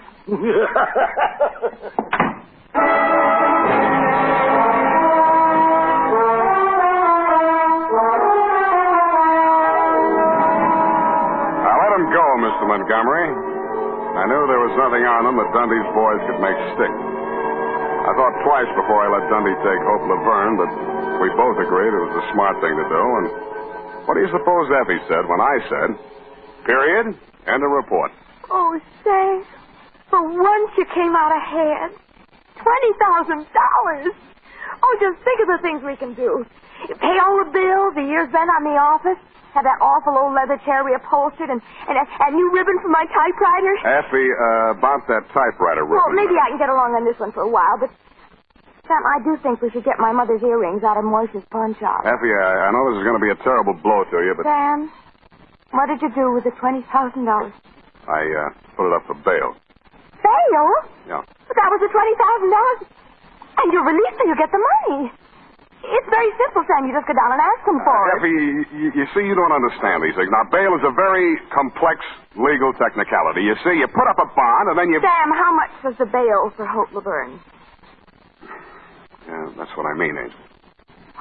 Go, Mr. Montgomery. I knew there was nothing on them that Dundee's boys could make stick. I thought twice before I let Dundee take Hope Laverne, but we both agreed it was a smart thing to do. And what do you suppose Effie said when I said, period, end of report? Oh, say, for once you came out ahead. $20,000. Oh, just think of the things we can do. Pay all the bills, the year's rent on the office, have that awful old leather chair reupholstered, and new ribbon for my typewriter. Effie, about that typewriter ribbon. Well, maybe I can get along on this one for a while, but, Sam, I do think we should get my mother's earrings out of Moishe's pawn shop. Effie, I know this is going to be a terrible blow to you, but... Sam, what did you do with the $20,000? I put it up for bail. Bail? Yeah. But that was the $20,000. And you're released so you get the money. It's very simple, Sam. You just go down and ask them for it. Effie, you see, you don't understand these things. Now, bail is a very complex legal technicality. You see, you put up a bond, and then you... Sam, how much was the bail for Hope Laverne? Yeah, that's what I mean, Angel.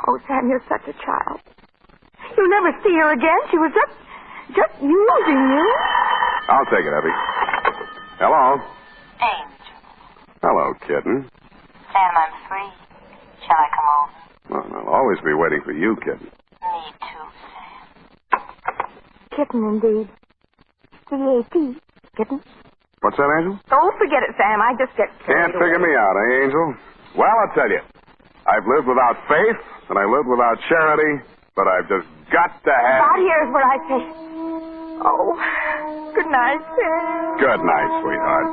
Oh, Sam, you're such a child. You'll never see her again. She was just using you. I'll take it, Effie. Hello? Angel. Hello, kitten. Sam, I'm free. Shall I come over? Well, I'll always be waiting for you, kitten. Me too, Sam. Kitten, indeed. C-A-T. Kitten. What's that, Angel? Don't forget it, Sam. I just get... Can't figure me out, eh, Angel? Well, I'll tell you. I've lived without faith, and I lived without charity, but I've just got to have... Now, here's what I say. Oh, good night, Sam. Good night, sweetheart.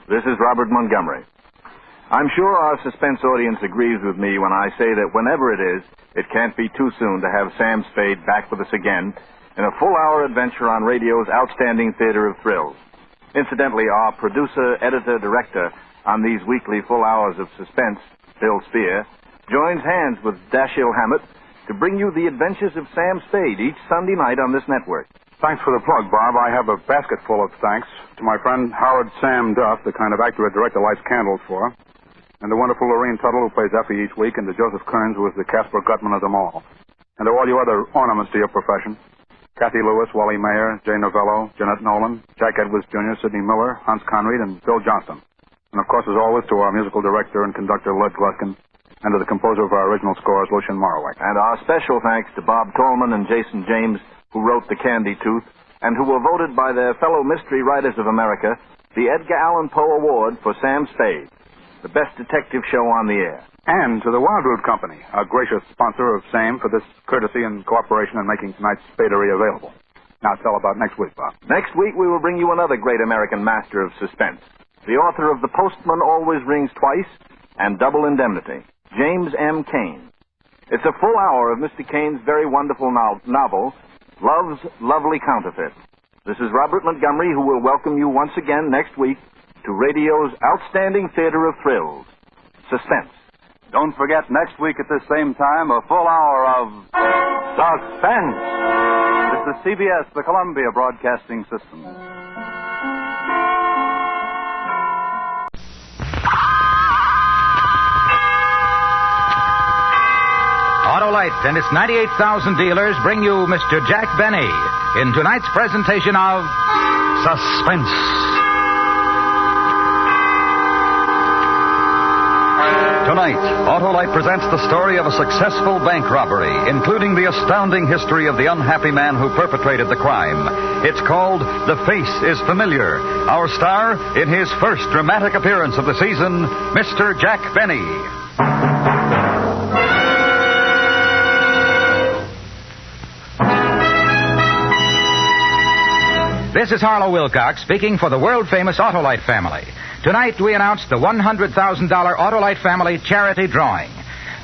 This is Robert Montgomery. I'm sure our suspense audience agrees with me when I say that whenever it is, it can't be too soon to have Sam Spade back with us again in a full-hour adventure on radio's outstanding theater of thrills. Incidentally, our producer, editor, director on these weekly full hours of suspense, Bill Spear, joins hands with Dashiell Hammett to bring you the adventures of Sam Spade each Sunday night on this network. Thanks for the plug, Bob. I have a basket full of thanks to my friend Howard Sam Duff, the kind of actor a director lights candles for, and the wonderful Lorene Tuttle, who plays Effie each week, and to Joseph Kearns, who is the Casper Gutman of them all. And to all you other ornaments to your profession, Kathy Lewis, Wally Mayer, Jay Novello, Jeanette Nolan, Jack Edwards Jr., Sidney Miller, Hans Conried, and Bill Johnston. And, of course, as always, to our musical director and conductor, Lud Gluskin, and to the composer of our original scores, Lucien Morawek. And our special thanks to Bob Tolman and Jason James, who wrote the Kandi Tooth, and who were voted by their fellow Mystery Writers of America the Edgar Allan Poe Award for Sam Spade, the best detective show on the air. And to the Wildroot Company, a gracious sponsor of SAME, for this courtesy and cooperation in making tonight's Spadery available. Now tell about next week, Bob. Next week, we will bring you another great American master of suspense, the author of The Postman Always Rings Twice and Double Indemnity, James M. Cain. It's a full hour of Mr. Cain's very wonderful novel, Love's Lovely Counterfeit. This is Robert Montgomery, who will welcome you once again next week to radio's outstanding theater of thrills, Suspense. Don't forget, next week at this same time, a full hour of Suspense. This is CBS, the Columbia Broadcasting System. Autolite and its 98,000 dealers bring you Mr. Jack Benny in tonight's presentation of Suspense. Tonight, Autolite presents the story of a successful bank robbery, including the astounding history of the unhappy man who perpetrated the crime. It's called The Face is Familiar. Our star, in his first dramatic appearance of the season, Mr. Jack Benny. This is Harlow Wilcox speaking for the world-famous Autolite family. Tonight we announce the $100,000 Autolite family charity drawing.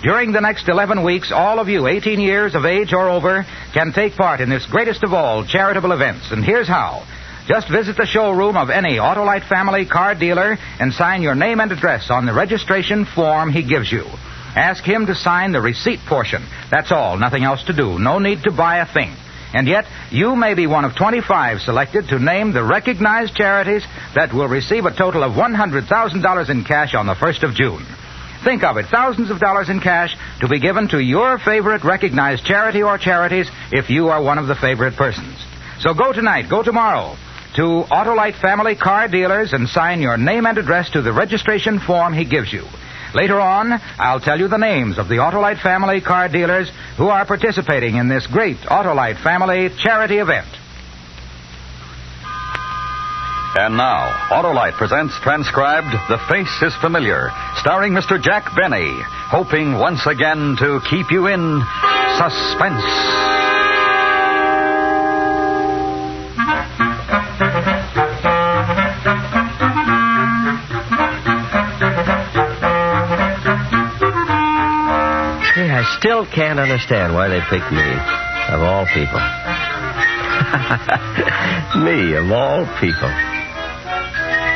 During the next 11 weeks, all of you 18 years of age or over can take part in this greatest of all charitable events. And here's how. Just visit the showroom of any Autolite family car dealer and sign your name and address on the registration form he gives you. Ask him to sign the receipt portion. That's all. Nothing else to do. No need to buy a thing. And yet, you may be one of 25 selected to name the recognized charities that will receive a total of $100,000 in cash on the 1st of June. Think of it, thousands of dollars in cash to be given to your favorite recognized charity or charities if you are one of the favorite persons. So go tonight, go tomorrow to Autolite family car dealers and sign your name and address to the registration form he gives you. Later on, I'll tell you the names of the Autolite family car dealers who are participating in this great Autolite family charity event. And now, Autolite presents transcribed The Face is Familiar, starring Mr. Jack Benny, hoping once again to keep you in suspense. I still can't understand why they picked me, of all people. Me, of all people.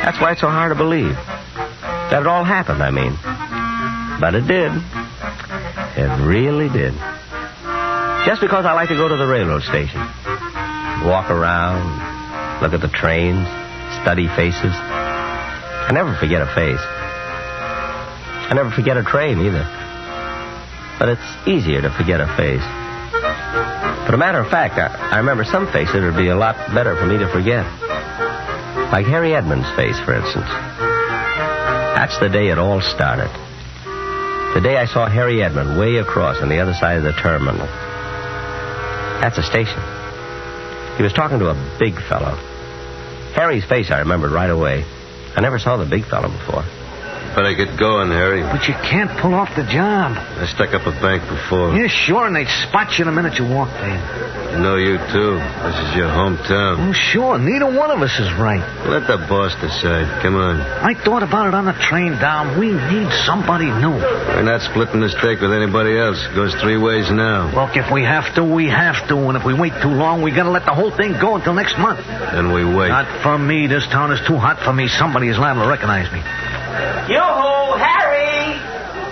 That's why it's so hard to believe. That it all happened, I mean. But it did. It really did. Just because I like to go to the railroad station. Walk around, look at the trains, study faces. I never forget a face. I never forget a train, either. But it's easier to forget a face. But a matter of fact, I remember some faces that would be a lot better for me to forget. Like Harry Edmonds' face, for instance. That's the day it all started. The day I saw Harry Edmond way across on the other side of the terminal. That's a station. He was talking to a big fellow. Harry's face I remembered right away. I never saw the big fellow before. Better get going, Harry. But you can't pull off the job. I stuck up a bank before. Yeah, sure, and they'd spot you the minute you walked in. I know you, too. This is your hometown. Oh, sure, neither one of us is right. Let the boss decide. Come on. I thought about it on the train down. We need somebody new. We're not splitting this steak with anybody else. It goes three ways now. Look, if we have to, we have to. And if we wait too long, we gotta let the whole thing go until next month. Then we wait. Not for me. This town is too hot for me. Somebody is liable to recognize me. Yo-ho, Harry!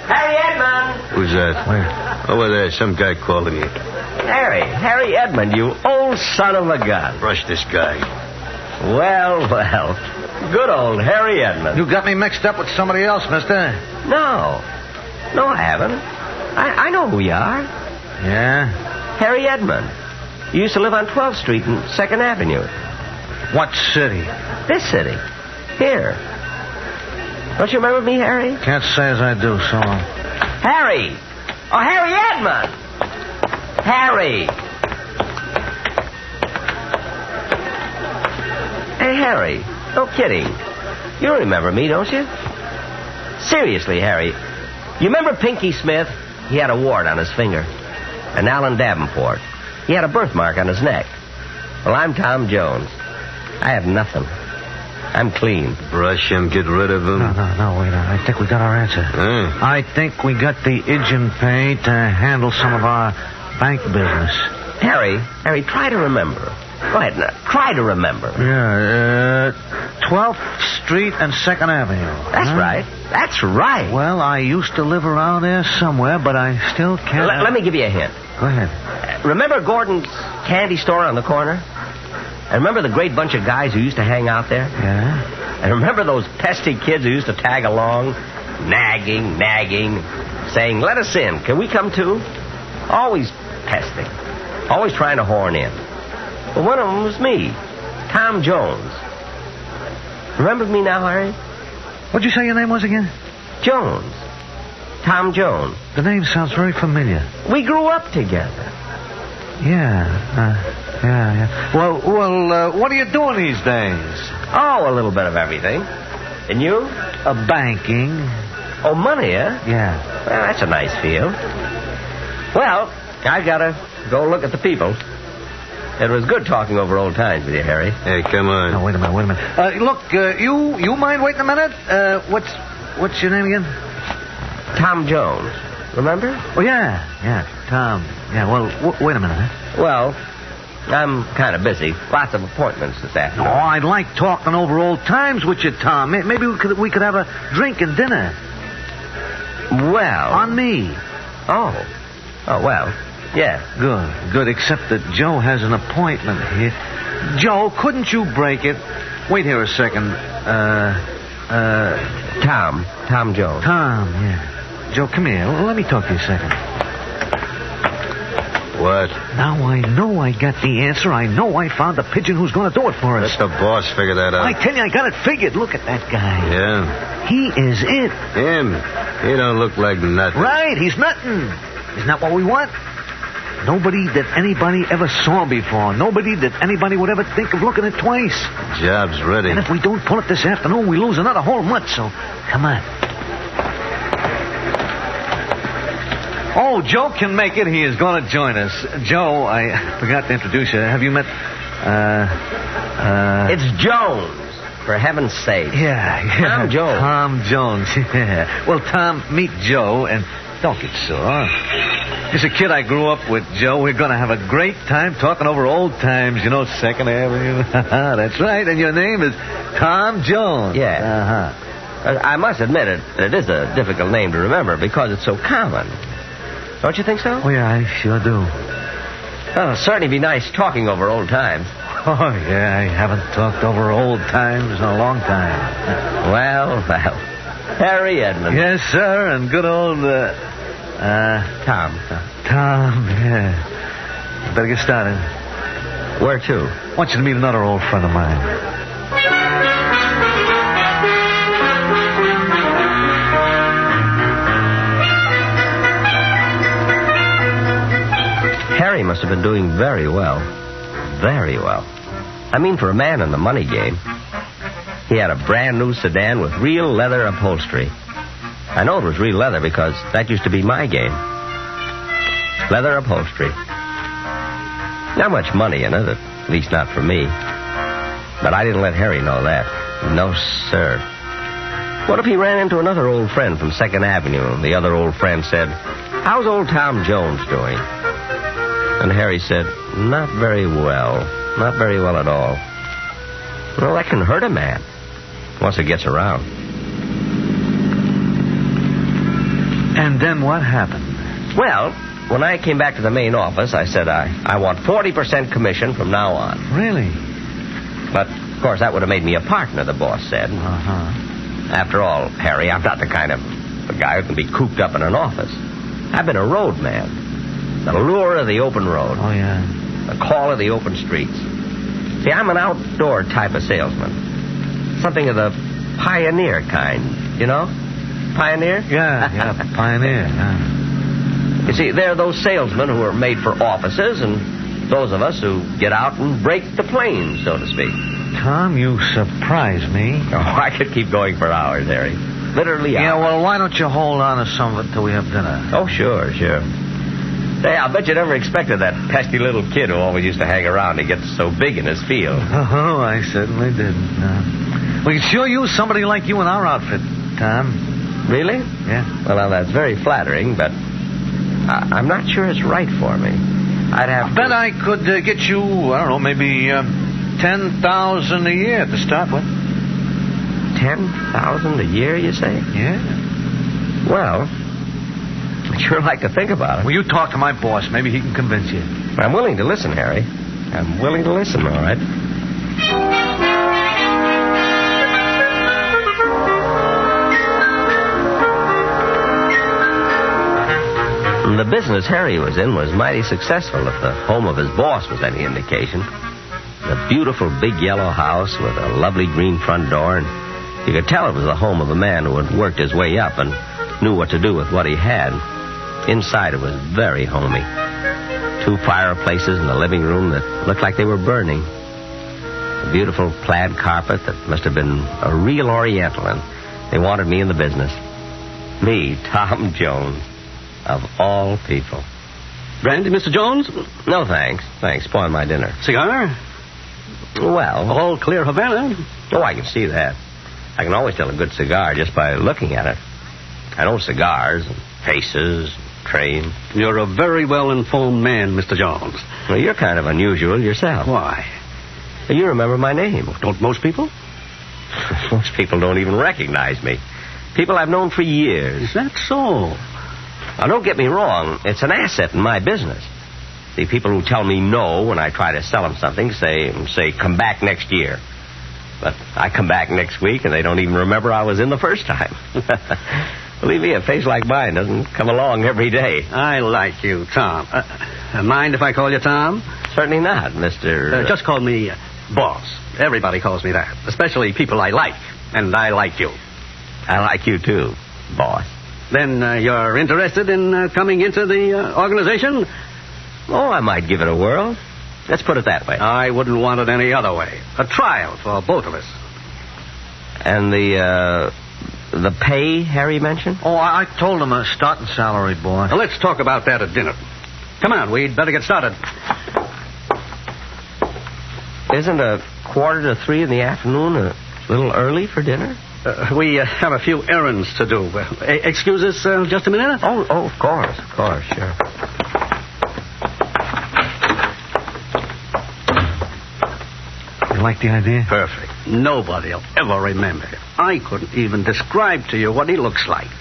Harry Edmond! Who's that? Where? Over there, some guy calling you. Harry Edmond, you old son of a gun. Brush this guy. Well. Good old Harry Edmond. You got me mixed up with somebody else, mister. No, I haven't. I know who you are. Yeah? Harry Edmond. You used to live on 12th Street and 2nd Avenue. What city? This city. Here. Don't you remember me, Harry? Can't say as I do, so long. Harry! Oh, Harry Edmond! Harry! Hey, Harry, no kidding. You remember me, don't you? Seriously, Harry. You remember Pinky Smith? He had a wart on his finger. And Alan Davenport. He had a birthmark on his neck. Well, I'm Tom Jones. I have nothing. I'm clean. Brush him, get rid of him. No, wait. I think we got our answer. I think we got the agent pay to handle some of our bank business. Harry, try to remember. Go ahead now. Try to remember. Yeah, 12th Street and 2nd Avenue. That's right. Well, I used to live around there somewhere, but I still can't... Let me give you a hint. Go ahead. Remember Gordon's candy store on the corner? And remember the great bunch of guys who used to hang out there? Yeah. And remember those pesky kids who used to tag along? Nagging, saying, let us in. Can we come too? Always pesting. Always trying to horn in. Well, one of them was me, Tom Jones. Remember me now, Harry? What'd you say your name was again? Jones. Tom Jones. The name sounds very familiar. We grew up together. Yeah. Well, what are you doing these days? Oh, a little bit of everything. And you? Banking. Oh, money, huh? Yeah. Well, that's a nice field. Well, I gotta go look at the people. It was good talking over old times with you, Harry. Hey, come on. Oh, wait a minute. Look, you mind waiting a minute? What's your name again? Tom Jones. Remember? Oh, yeah, Tom. Yeah, well, wait a minute, huh? Well, I'm kind of busy. Lots of appointments this afternoon. Oh, I'd like talking over old times with you, Tom. Maybe we could have a drink and dinner. Well. On me. Oh, well, yeah. Good, except that Joe has an appointment here. Joe, couldn't you break it? Wait here a second. Tom Jones. Tom, yeah. Joe, come here. Let me talk to you a second. What? Now I know I got the answer. I know I found the pigeon who's going to do it for us. Let the boss figure that out. I tell you, I got it figured. Look at that guy. Yeah? He is it. Him? He don't look like nothing. Right, he's nothing. Isn't that what we want? Nobody that anybody ever saw before. Nobody that anybody would ever think of looking at twice. Job's ready. And if we don't pull it this afternoon, we lose another whole month, so come on. Oh, Joe can make it. He is going to join us. Joe, I forgot to introduce you. Have you met, It's Jones, for heaven's sake. Yeah. Tom Jones. Tom Jones, yeah. Well, Tom, meet Joe, and don't get sore. He's a kid I grew up with, Joe. We're going to have a great time talking over old times, you know, 2nd Avenue. That's right, and your name is Tom Jones. Yeah. I must admit it is a difficult name to remember because it's so common. Don't you think so? Oh, yeah, I sure do. Well, it'll certainly be nice talking over old times. Oh, yeah, I haven't talked over old times in a long time. Well. Harry Edmund. Yes, sir, and good old, Tom, yeah. Better get started. Where to? I want you to meet another old friend of mine. Harry must have been doing very well. Very well. I mean, for a man in the money game. He had a brand new sedan with real leather upholstery. I know it was real leather because that used to be my game. Leather upholstery. Not much money in it, at least not for me. But I didn't let Harry know that. No, sir. What if he ran into another old friend from 2nd Avenue and the other old friend said, "How's old Tom Jones doing?" And Harry said, "Not very well. Not very well at all." Well, that can hurt a man once it gets around. And then what happened? Well, when I came back to the main office, I said I want 40% commission from now on. Really? But, of course, that would have made me a partner, the boss said. After all, Harry, I'm not the kind of a guy who can be cooped up in an office. I've been a road man. The lure of the open road. Oh, yeah. The call of the open streets. See, I'm an outdoor type of salesman. Something of the pioneer kind, you know? Pioneer? Yeah, pioneer. Yeah. You see, there are those salesmen who are made for offices and those of us who get out and break the plains, so to speak. Tom, you surprise me. Oh, I could keep going for hours, Harry. Literally hours. Yeah, well, why don't you hold on to some of it till we have dinner? Oh, sure. Say, I'll bet you never expected that pesky little kid who always used to hang around to get so big in his field. Oh, I certainly didn't. We could sure use somebody like you in our outfit, Tom. Really? Yeah. Well, now, that's very flattering, but I'm not sure it's right for me. I'd have bet I could get you, I don't know, maybe 10,000 a year to start with. 10,000 a year, you say? Yeah. Well, I'd sure like to think about it. Well, you talk to my boss. Maybe he can convince you. I'm willing to listen, Harry. I'm willing to listen, all right. The business Harry was in was mighty successful, if the home of his boss was any indication. A beautiful big yellow house with a lovely green front door, and you could tell it was the home of a man who had worked his way up and knew what to do with what he had. Inside, it was very homey. 2 fireplaces in the living room that looked like they were burning. A beautiful plaid carpet that must have been a real Oriental, and they wanted me in the business. Me, Tom Jones, of all people. Brandy, Mr. Jones? No, thanks. Thanks. Spoil my dinner. Cigar? Well... All clear Havana? Oh, I can see that. I can always tell a good cigar just by looking at it. I know cigars and faces, train. You're a very well-informed man, Mr. Jones. Well, you're kind of unusual yourself. Why? You remember my name. Don't most people? Most people don't even recognize me. People I've known for years. Is that so? Now, don't get me wrong. It's an asset in my business. The people who tell me no when I try to sell them something say, come back next year. But I come back next week, and they don't even remember I was in the first time. Believe me, a face like mine doesn't come along every day. I like you, Tom. Mind if I call you Tom? Certainly not, Mr. Just call me Boss. Everybody calls me that, especially people I like, and I like you. I like you, too, Boss. Then you're interested in coming into the organization? Oh, I might give it a whirl. Let's put it that way. I wouldn't want it any other way. A trial for both of us. And the pay Harry mentioned? Oh, I told him a starting salary, boy. Well, let's talk about that at dinner. Come on, we'd better get started. Isn't 2:45 in the afternoon a little early for dinner? We have a few errands to do. Excuse us just a minute? Oh, of course, sure. You like the idea? Perfect. Nobody'll ever remember him. I couldn't even describe to you what he looks like.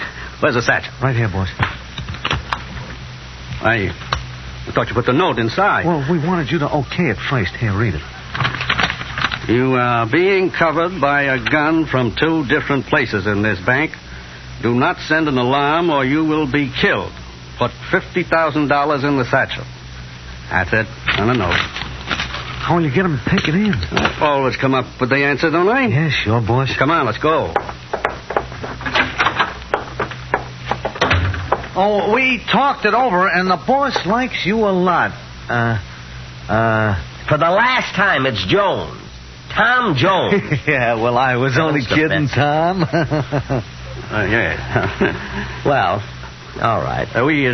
Where's the satchel? Right here, boss. I thought you put the note inside. Well, we wanted you to okay it first. Here, read it. You are being covered by a gun from 2 different places in this bank. Do not send an alarm or you will be killed. Put $50,000 in the satchel. That's it. On a note. How will you get them to take it in? I always come up with the answer, don't I? Yeah, sure, boss. Come on, let's go. Oh, we talked it over, and the boss likes you a lot. For the last time, it's Jones. Tom Jones. Yeah, well, I was only kidding, Tom. Yeah. Well, all right. We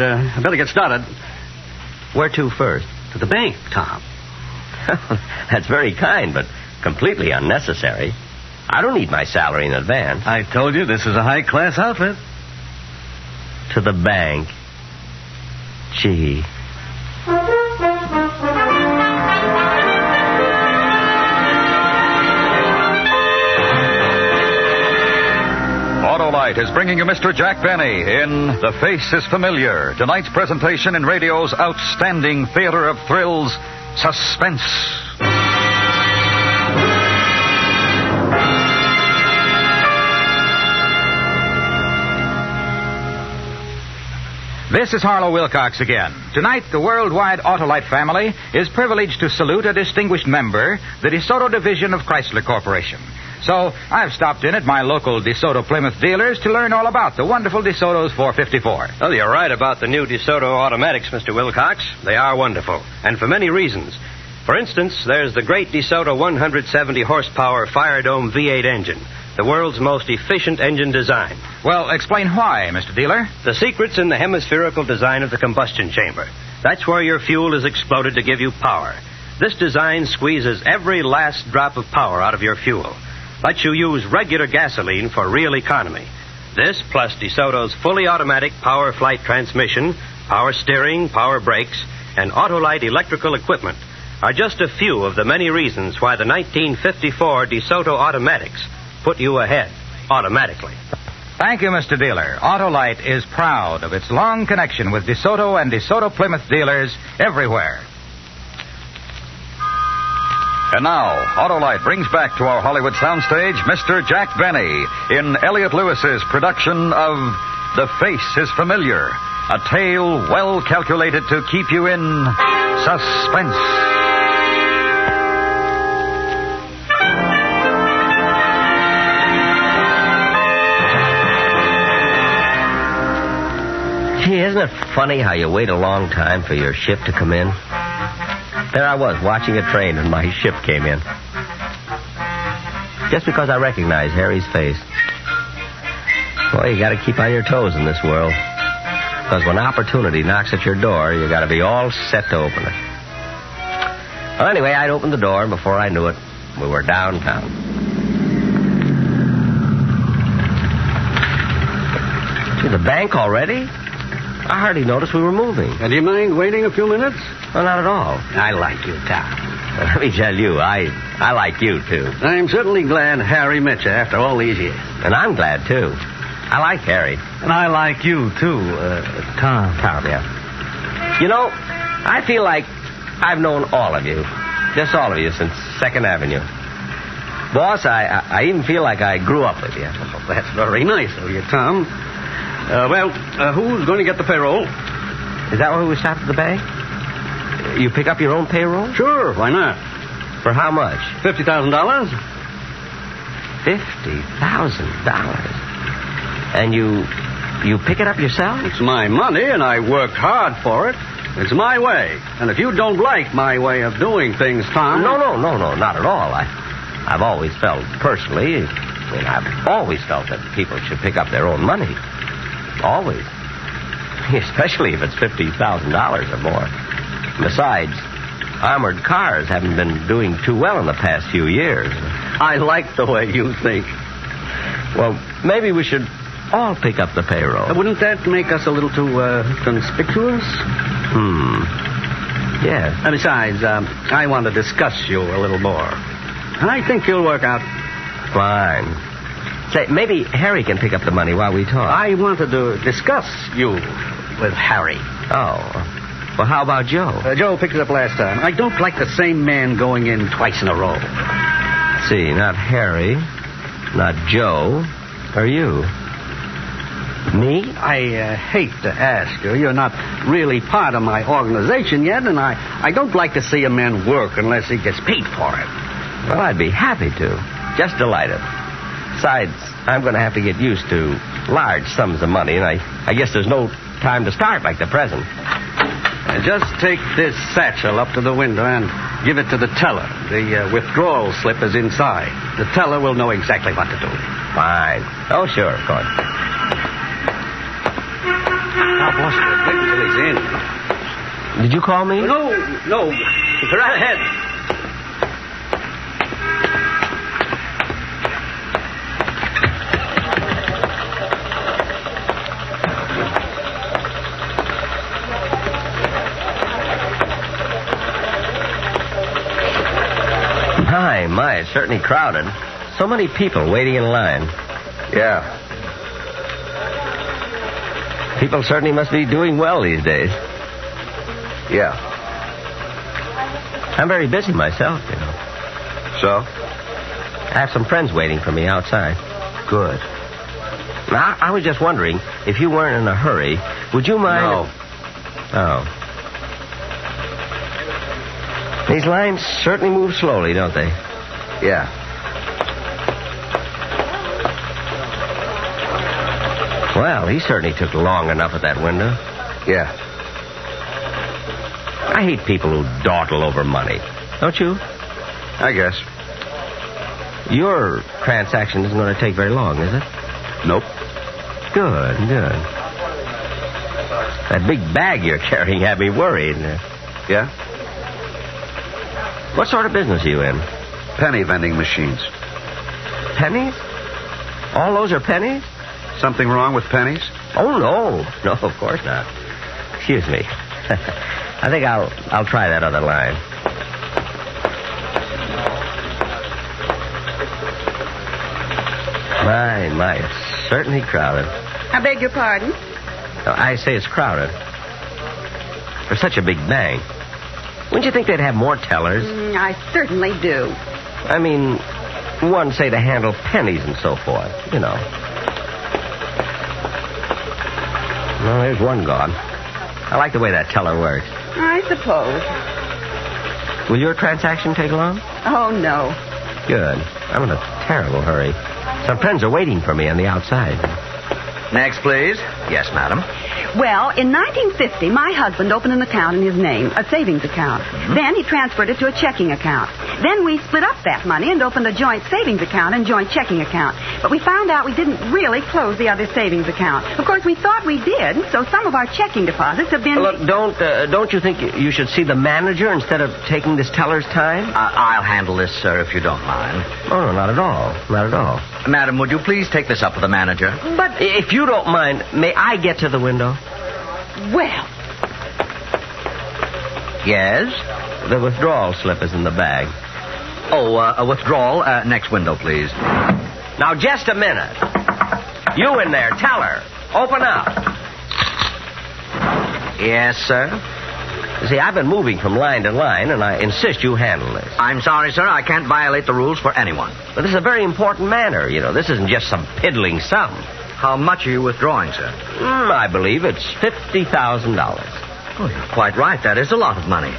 better get started. Where to first? To the bank, Tom. That's very kind, but completely unnecessary. I don't need my salary in advance. I told you this is a high-class outfit. To the bank. Gee. Autolite is bringing you Mr. Jack Benny in The Face is Familiar, tonight's presentation in radio's outstanding theater of thrills, Suspense. This is Harlow Wilcox again. Tonight, the worldwide Autolite family is privileged to salute a distinguished member, the DeSoto division of Chrysler Corporation. So, I've stopped in at my local DeSoto Plymouth dealers to learn all about the wonderful DeSoto's 454. Well, you're right about the new DeSoto automatics, Mr. Wilcox. They are wonderful, and for many reasons. For instance, there's the great DeSoto 170 horsepower Firedome V8 engine, the world's most efficient engine design. Well, explain why, Mr. Dealer. The secret's in the hemispherical design of the combustion chamber. That's where your fuel is exploded to give you power. This design squeezes every last drop of power out of your fuel. Lets you use regular gasoline for real economy. This, plus DeSoto's fully automatic power flight transmission, power steering, power brakes, and Autolite electrical equipment are just a few of the many reasons why the 1954 DeSoto automatics put you ahead automatically. Thank you, Mr. Dealer. Autolite is proud of its long connection with DeSoto and DeSoto Plymouth dealers everywhere. And now, Autolite brings back to our Hollywood soundstage Mr. Jack Benny in Elliot Lewis's production of The Face is Familiar, a tale well calculated to keep you in suspense. Gee, isn't it funny how you wait a long time for your ship to come in? There I was, watching a train, and my ship came in. Just because I recognized Harry's face. Well, you got to keep on your toes in this world. Because when opportunity knocks at your door, you got to be all set to open it. Well, anyway, I'd opened the door, and before I knew it, we were downtown. To the bank already? I hardly noticed we were moving. Do you mind waiting a few minutes? Well, not at all. I like you, Tom. Let me tell you, I like you, too. I'm certainly glad Harry met you after all these years. And I'm glad, too. I like Harry. And I like you, too, Tom. Tom, yeah. You know, I feel like I've known all of you. Just all of you since 2nd Avenue. Boss, I even feel like I grew up with you. Oh, that's very nice of you, Tom. Who's going to get the payroll? Is that why we stopped at the bank? You pick up your own payroll? Sure, why not? For how much? $50,000. $50,000? And you pick it up yourself? It's my money, and I worked hard for it. It's my way. And if you don't like my way of doing things, Tom... No, not at all. I've always felt, personally, I've always felt that people should pick up their own money. Always. Especially if it's $50,000 or more. Besides, armored cars haven't been doing too well in the past few years. I like the way you think. Well, maybe we should all pick up the payroll. Wouldn't that make us a little too conspicuous? Yes. Besides, I want to discuss you a little more. I think you'll work out. Fine. Say, maybe Harry can pick up the money while we talk. I wanted to discuss you with Harry. Oh. Well, how about Joe? Joe picked it up last time. I don't like the same man going in twice in a row. See, not Harry, not Joe, or you. Me? I hate to ask you. You're not really part of my organization yet, and I don't like to see a man work unless he gets paid for it. Well, I'd be happy to. Just delighted. Besides, I'm going to have to get used to large sums of money, and I guess there's no time to start like the present. Just take this satchel up to the window and give it to the teller. The withdrawal slip is inside. The teller will know exactly what to do. Fine. Oh, sure, of course. Now, boss, wait until he's in. Did you call me? No. Go right ahead. My, it's certainly crowded. So many people waiting in line. Yeah. People certainly must be doing well these days. Yeah. I'm very busy myself, you know. So? I have some friends waiting for me outside. Good. Now, I was just wondering, if you weren't in a hurry, would you mind... No. Oh. These lines certainly move slowly, don't they? Yeah. Well, he certainly took long enough at that window. Yeah. I hate people who dawdle over money. Don't you? I guess. Your transaction isn't going to take very long, is it? Nope. Good. That big bag you're carrying had me worried. Yeah? What sort of business are you in? Penny vending machines. Pennies? All those are pennies? Something wrong with pennies? Oh, no. No, of course not. Excuse me. I think I'll try that other line. My, it's certainly crowded. I beg your pardon? No, I say it's crowded. For such a big bank. Wouldn't you think they'd have more tellers? I certainly do. I mean, one, say, to handle pennies and so forth, you know. Well, there's one gone. I like the way that teller works. I suppose. Will your transaction take long? Oh, no. Good. I'm in a terrible hurry. Some friends are waiting for me on the outside. Next, please. Yes, madam. Well, in 1950, my husband opened an account in his name, a savings account. Then he transferred it to a checking account. Then we split up that money and opened a joint savings account and joint checking account. But we found out we didn't really close the other savings account. Of course, we thought we did, so some of our checking deposits have been... Look, don't you think you should see the manager instead of taking this teller's time? I'll handle this, sir, if you don't mind. Oh, no, not at all. Not at all. Madam, would you please take this up with the manager? But if you don't mind, may I get to the window? Well. Yes? The withdrawal slip is in the bag. Oh, a withdrawal. Next window, please. Now, just a minute. You in there, teller. Open up. Yes, sir? You see, I've been moving from line to line, and I insist you handle this. I'm sorry, sir. I can't violate the rules for anyone. But this is a very important matter, you know. This isn't just some piddling sum. How much are you withdrawing, sir? I believe it's $50,000. Oh, you're quite right. That is a lot of money.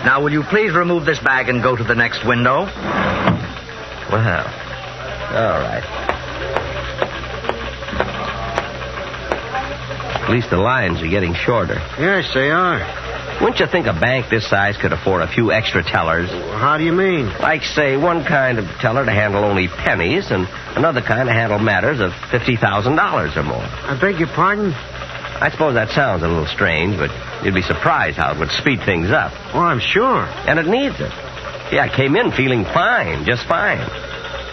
Now, will you please remove this bag and go to the next window? Well, all right. At least the lines are getting shorter. Yes, they are. Wouldn't you think a bank this size could afford a few extra tellers? How do you mean? Like, say, one kind of teller to handle only pennies and another kind to handle matters of $50,000 or more. I beg your pardon? I suppose that sounds a little strange, but you'd be surprised how it would speed things up. Well, I'm sure. And it needs it. See, I came in feeling fine, just fine.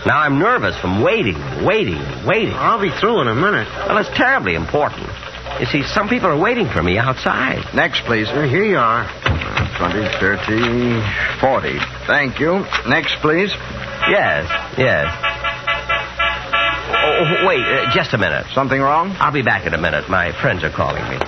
Now I'm nervous from waiting. I'll be through in a minute. Well, it's terribly important. You see, some people are waiting for me outside. Next, please. Here you are. 20, 30, 40. Thank you. Next, please. Yes. Oh, wait, just a minute. Something wrong? I'll be back in a minute. My friends are calling me.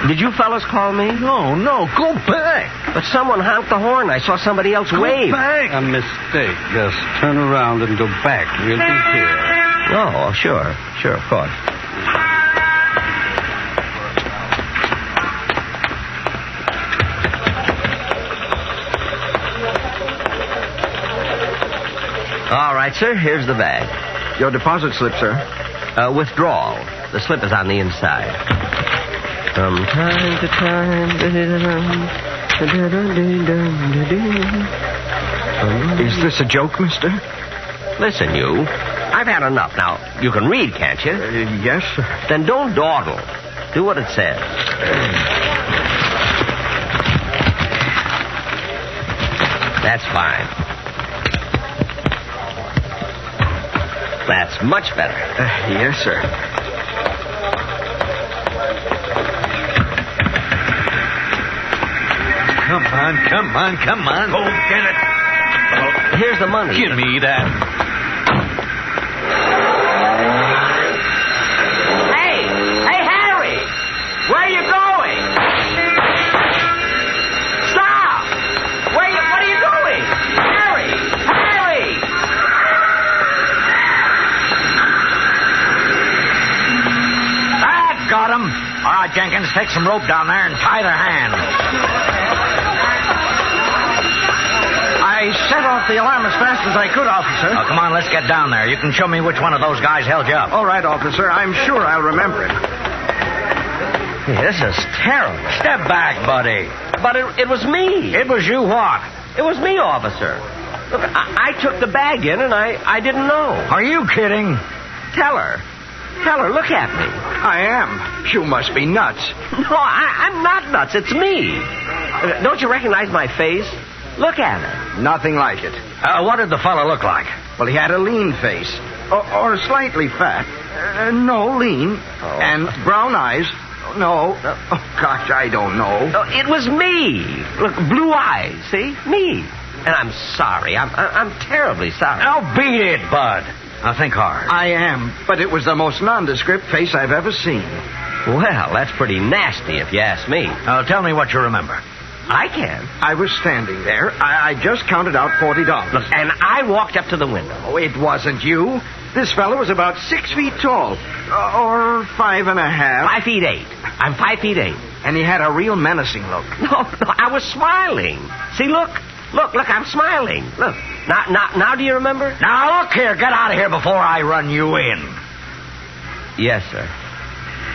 Did you fellas call me? No. Go back. But someone honked the horn. I saw somebody else wave. Go back. A mistake. Just turn around and go back. We'll be here. Oh, sure, of course. All right, sir, here's the bag. Your deposit slip, sir. Withdrawal. The slip is on the inside. From time to time. Is this a joke, mister? Listen, you. I've had enough. Now, you can read, can't you? Yes, sir. Then don't dawdle. Do what it says. That's fine. That's much better. Yes, sir. Come on. Go get it. Well, here's the money. Give me that. Hey, Harry! Where are you going? Stop! What are you doing? Harry! That got him. All right, Jenkins, take some rope down there and tie their hands. I set off the alarm as fast as I could, officer. Oh, come on, let's get down there. You can show me which one of those guys held you up. All right, officer. I'm sure I'll remember it. Hey, this is terrible. Step back, buddy. But it was me. It was you what? It was me, officer. Look, I took the bag in, and I didn't know. Are you kidding? Teller, look at me. I am. You must be nuts. No, I'm not nuts. It's me. Don't you recognize my face? Look at it. Nothing like it. What did the fellow look like? Well, he had a lean face. Or slightly fat. No, lean. Oh. And brown eyes. No. Oh, gosh, I don't know. Oh, it was me. Look, blue eyes, see? Me. And I'm sorry. I'm terribly sorry. Now beat it, Bud. Now think hard. I am, but it was the most nondescript face I've ever seen. Well, that's pretty nasty if you ask me. Now tell me what you remember. I can. I was standing there. I just counted out $40. Look, and I walked up to the window. Oh, it wasn't you. This fellow was about 6 feet tall. Or 5 and a half. 5 feet 8. I'm 5 feet 8. And he had a real menacing look. No, I was smiling. See, look, I'm smiling. Look. Now do you remember? Now, look here. Get out of here before I run you in. Yes, sir.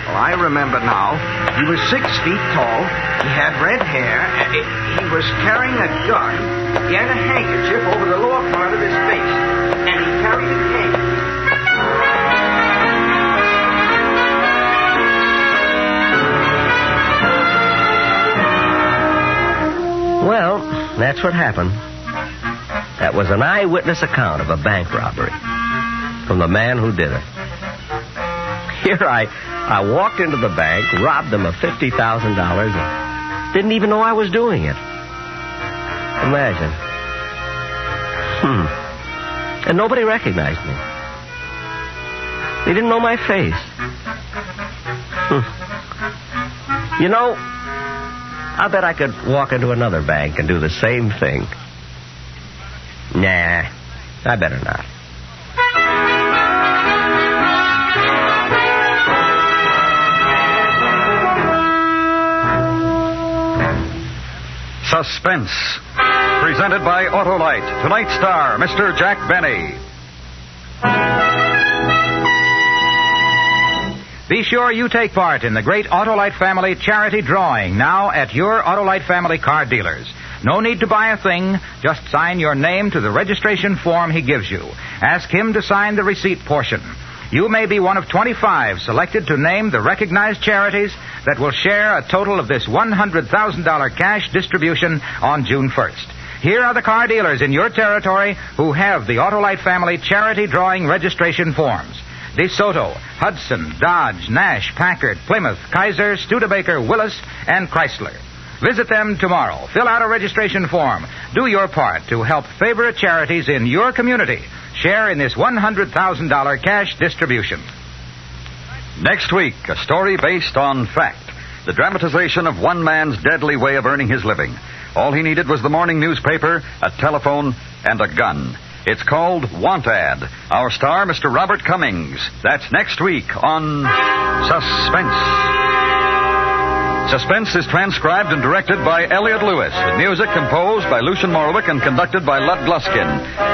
Oh, I remember now. He was 6 feet tall. He had red hair. He was carrying a gun. He had a handkerchief over the lower part of his face. And he carried a cane. Well, that's what happened. That was an eyewitness account of a bank robbery from the man who did it. Here I walked into the bank, robbed them of $50,000, and didn't even know I was doing it. Imagine. And nobody recognized me. They didn't know my face. You know, I bet I could walk into another bank and do the same thing. Nah, I better not. Suspense, presented by Autolite. Tonight's star, Mr. Jack Benny. Be sure you take part in the great Autolite Family charity drawing now at your Autolite Family car dealers. No need to buy a thing. Just sign your name to the registration form he gives you. Ask him to sign the receipt portion. You may be one of 25 selected to name the recognized charities that will share a total of this $100,000 cash distribution on June 1st. Here are the car dealers in your territory who have the Autolite Family charity drawing registration forms. DeSoto, Hudson, Dodge, Nash, Packard, Plymouth, Kaiser, Studebaker, Willis, and Chrysler. Visit them tomorrow. Fill out a registration form. Do your part to help favorite charities in your community. Share in this $100,000 cash distribution. Next week, a story based on fact. The dramatization of one man's deadly way of earning his living. All he needed was the morning newspaper, a telephone, and a gun. It's called Want Ad. Our star, Mr. Robert Cummings. That's next week on Suspense. Suspense is transcribed and directed by Elliot Lewis, with music composed by Lucien Morawick and conducted by Lud Gluskin.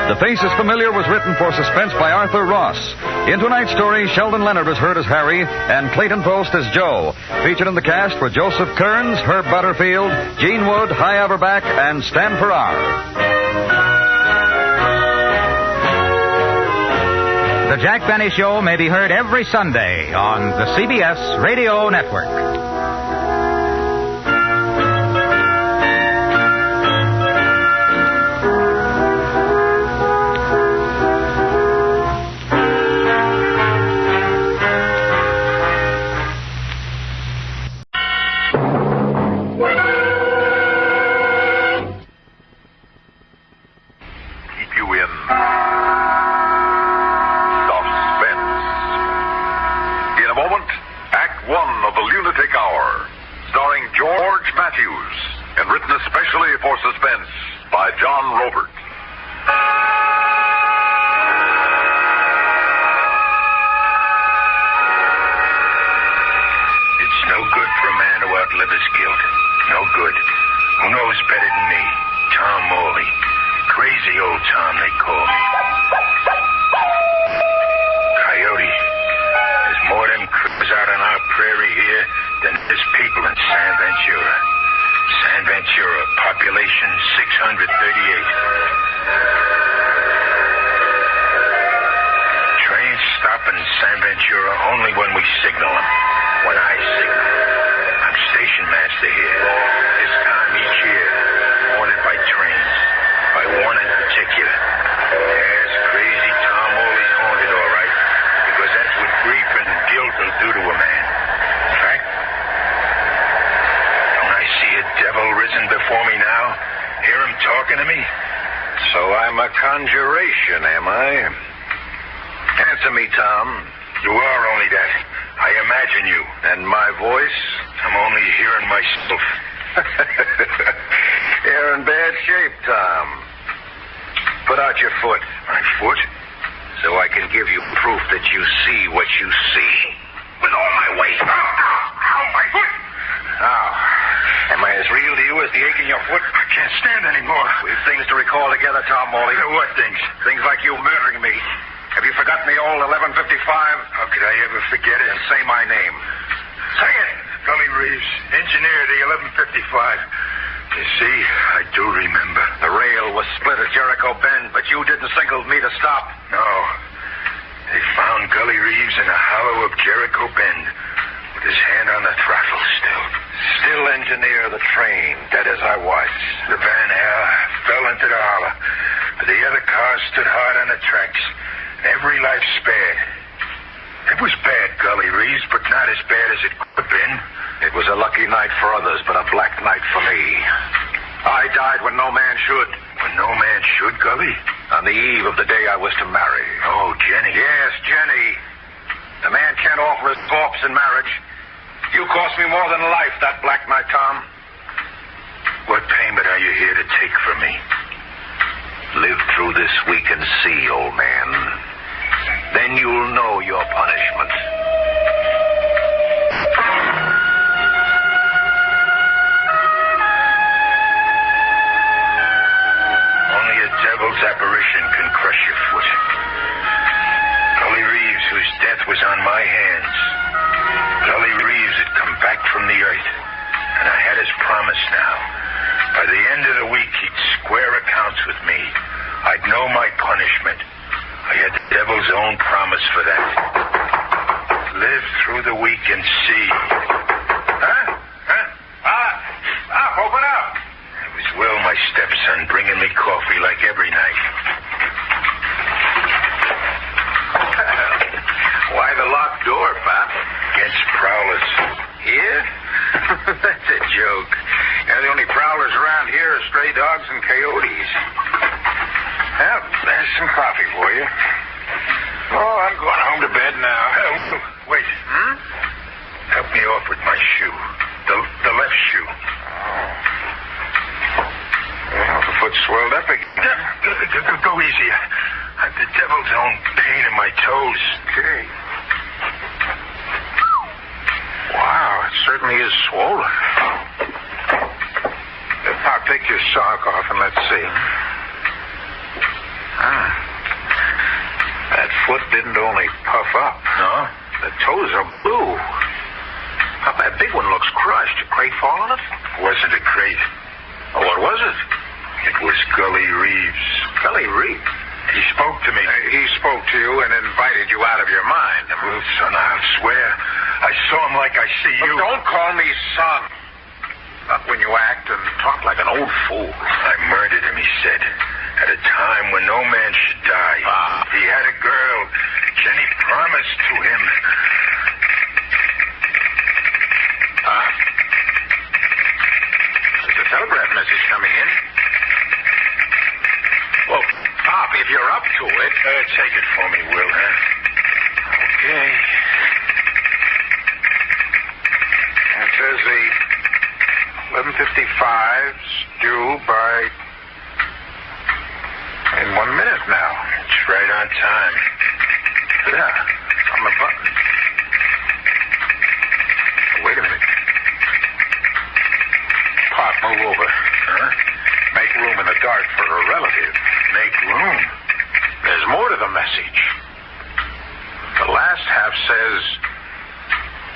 The Face is Familiar was written for Suspense by Arthur Ross. In tonight's story, Sheldon Leonard was heard as Harry and Clayton Post as Joe. Featured in the cast were Joseph Kearns, Herb Butterfield, Gene Wood, Hy Averback, and Stan Farrar. The Jack Benny Show may be heard every Sunday on the CBS Radio Network. Lunatic Hour, starring George Matthews, and written especially for Suspense by John Robert. It's no good for a man to outlive his guilt. No good. Who knows better than me? Tom Morley. Crazy old Tom, they call me. Coyote. There's more of them cripples out on our prairie here than there's people in San Ventura. San Ventura, population 638. Trains stop in San Ventura only when we signal them. When I signal. I'm station master here. This time each year, haunted by trains. By one in particular. Yes, crazy Tom Morley's haunted, all right. Because that's what grief and guilt will do to a man. In fact, don't I see a devil risen before me now? Hear him talking to me? So I'm a conjuration, am I? Answer me, Tom. You are only that. I imagine you. And my voice? I'm only hearing myself. You're in bad shape, Tom. Put out your foot. My foot? So I can give you proof that you see what you see. With all my weight. Ow, ow, ow, my foot. Now, Am I as real to you as the ache in your foot? I can't stand anymore. We've things to recall together, Tom Morley. What things? Things like you murdering me. Have you forgotten the old 1155? How could I ever forget it? Then say my name. Say it. Gully Reeves, engineer of the 1155. You see, I do remember. The rail was split at Jericho Bend, but you didn't signal me to stop. No. They found Gully Reeves in a hollow of Jericho Bend with his hand on the throttle still. Still engineer of the train, dead as I was. The van fell into the hollow, but the other cars stood hard on the tracks, and every life spared. It was bad, Gully Reeves, but not as bad as it could have been. It was a lucky night for others, but a black night for me. I died when no man should. When no man should, Gully? On the eve of the day I was to marry. Oh, Jenny. Yes, Jenny. A man can't offer his corpse in marriage. You cost me more than life that black night, Tom. What payment are you here to take from me? Live through this week and see, old man. Then you'll know your punishment. Only a devil's apparition can crush your foot. Gully Reeves, whose death was on my hands. Gully Reeves had come back from the earth, and I had his promise now. By the end of the week, he'd square accounts with me. I'd know my punishment. I had the devil's own promise for that. Live through the week and see. Huh? Open up. It was Will, my stepson, bringing me coffee like every night. Why the locked door, Pop? Against prowlers. Here? That's a joke. The only prowlers around here are stray dogs and coyotes. Well, there's some coffee for you. Oh, I'm going home to bed now. Wait. Help me off with my shoe. The left shoe. Oh. Well, the foot's swelled up again. Go easy. I've the devil's own pain in my toes. Okay. Wow, it certainly is swollen. Pop, take your sock off and let's see. That foot didn't only puff up. No? The toes are blue. Pop, that big one looks crushed. A crate fall on it? Wasn't a crate. Oh, what was it? It was Gully Reeves. Gully Reeves? He spoke to me. He spoke to you and invited you out of your mind. Well, son, I'll swear. I saw him like I see you. But don't call me son. Not when you act and talk like an old fool. I murdered him, he said. At a time when no man should die. He had a girl. Jenny promised to him. There's a telegraph message coming in. Well, Pop, if you're up to it... Take it for me, Will, huh? Okay. It says the 11:55's due by... in 1 minute now. It's right on time. Yeah, on the button. Wait a minute. Pop, move over. Huh? Make room in the dark for a relative. Make room? There's more to the message. The last half says,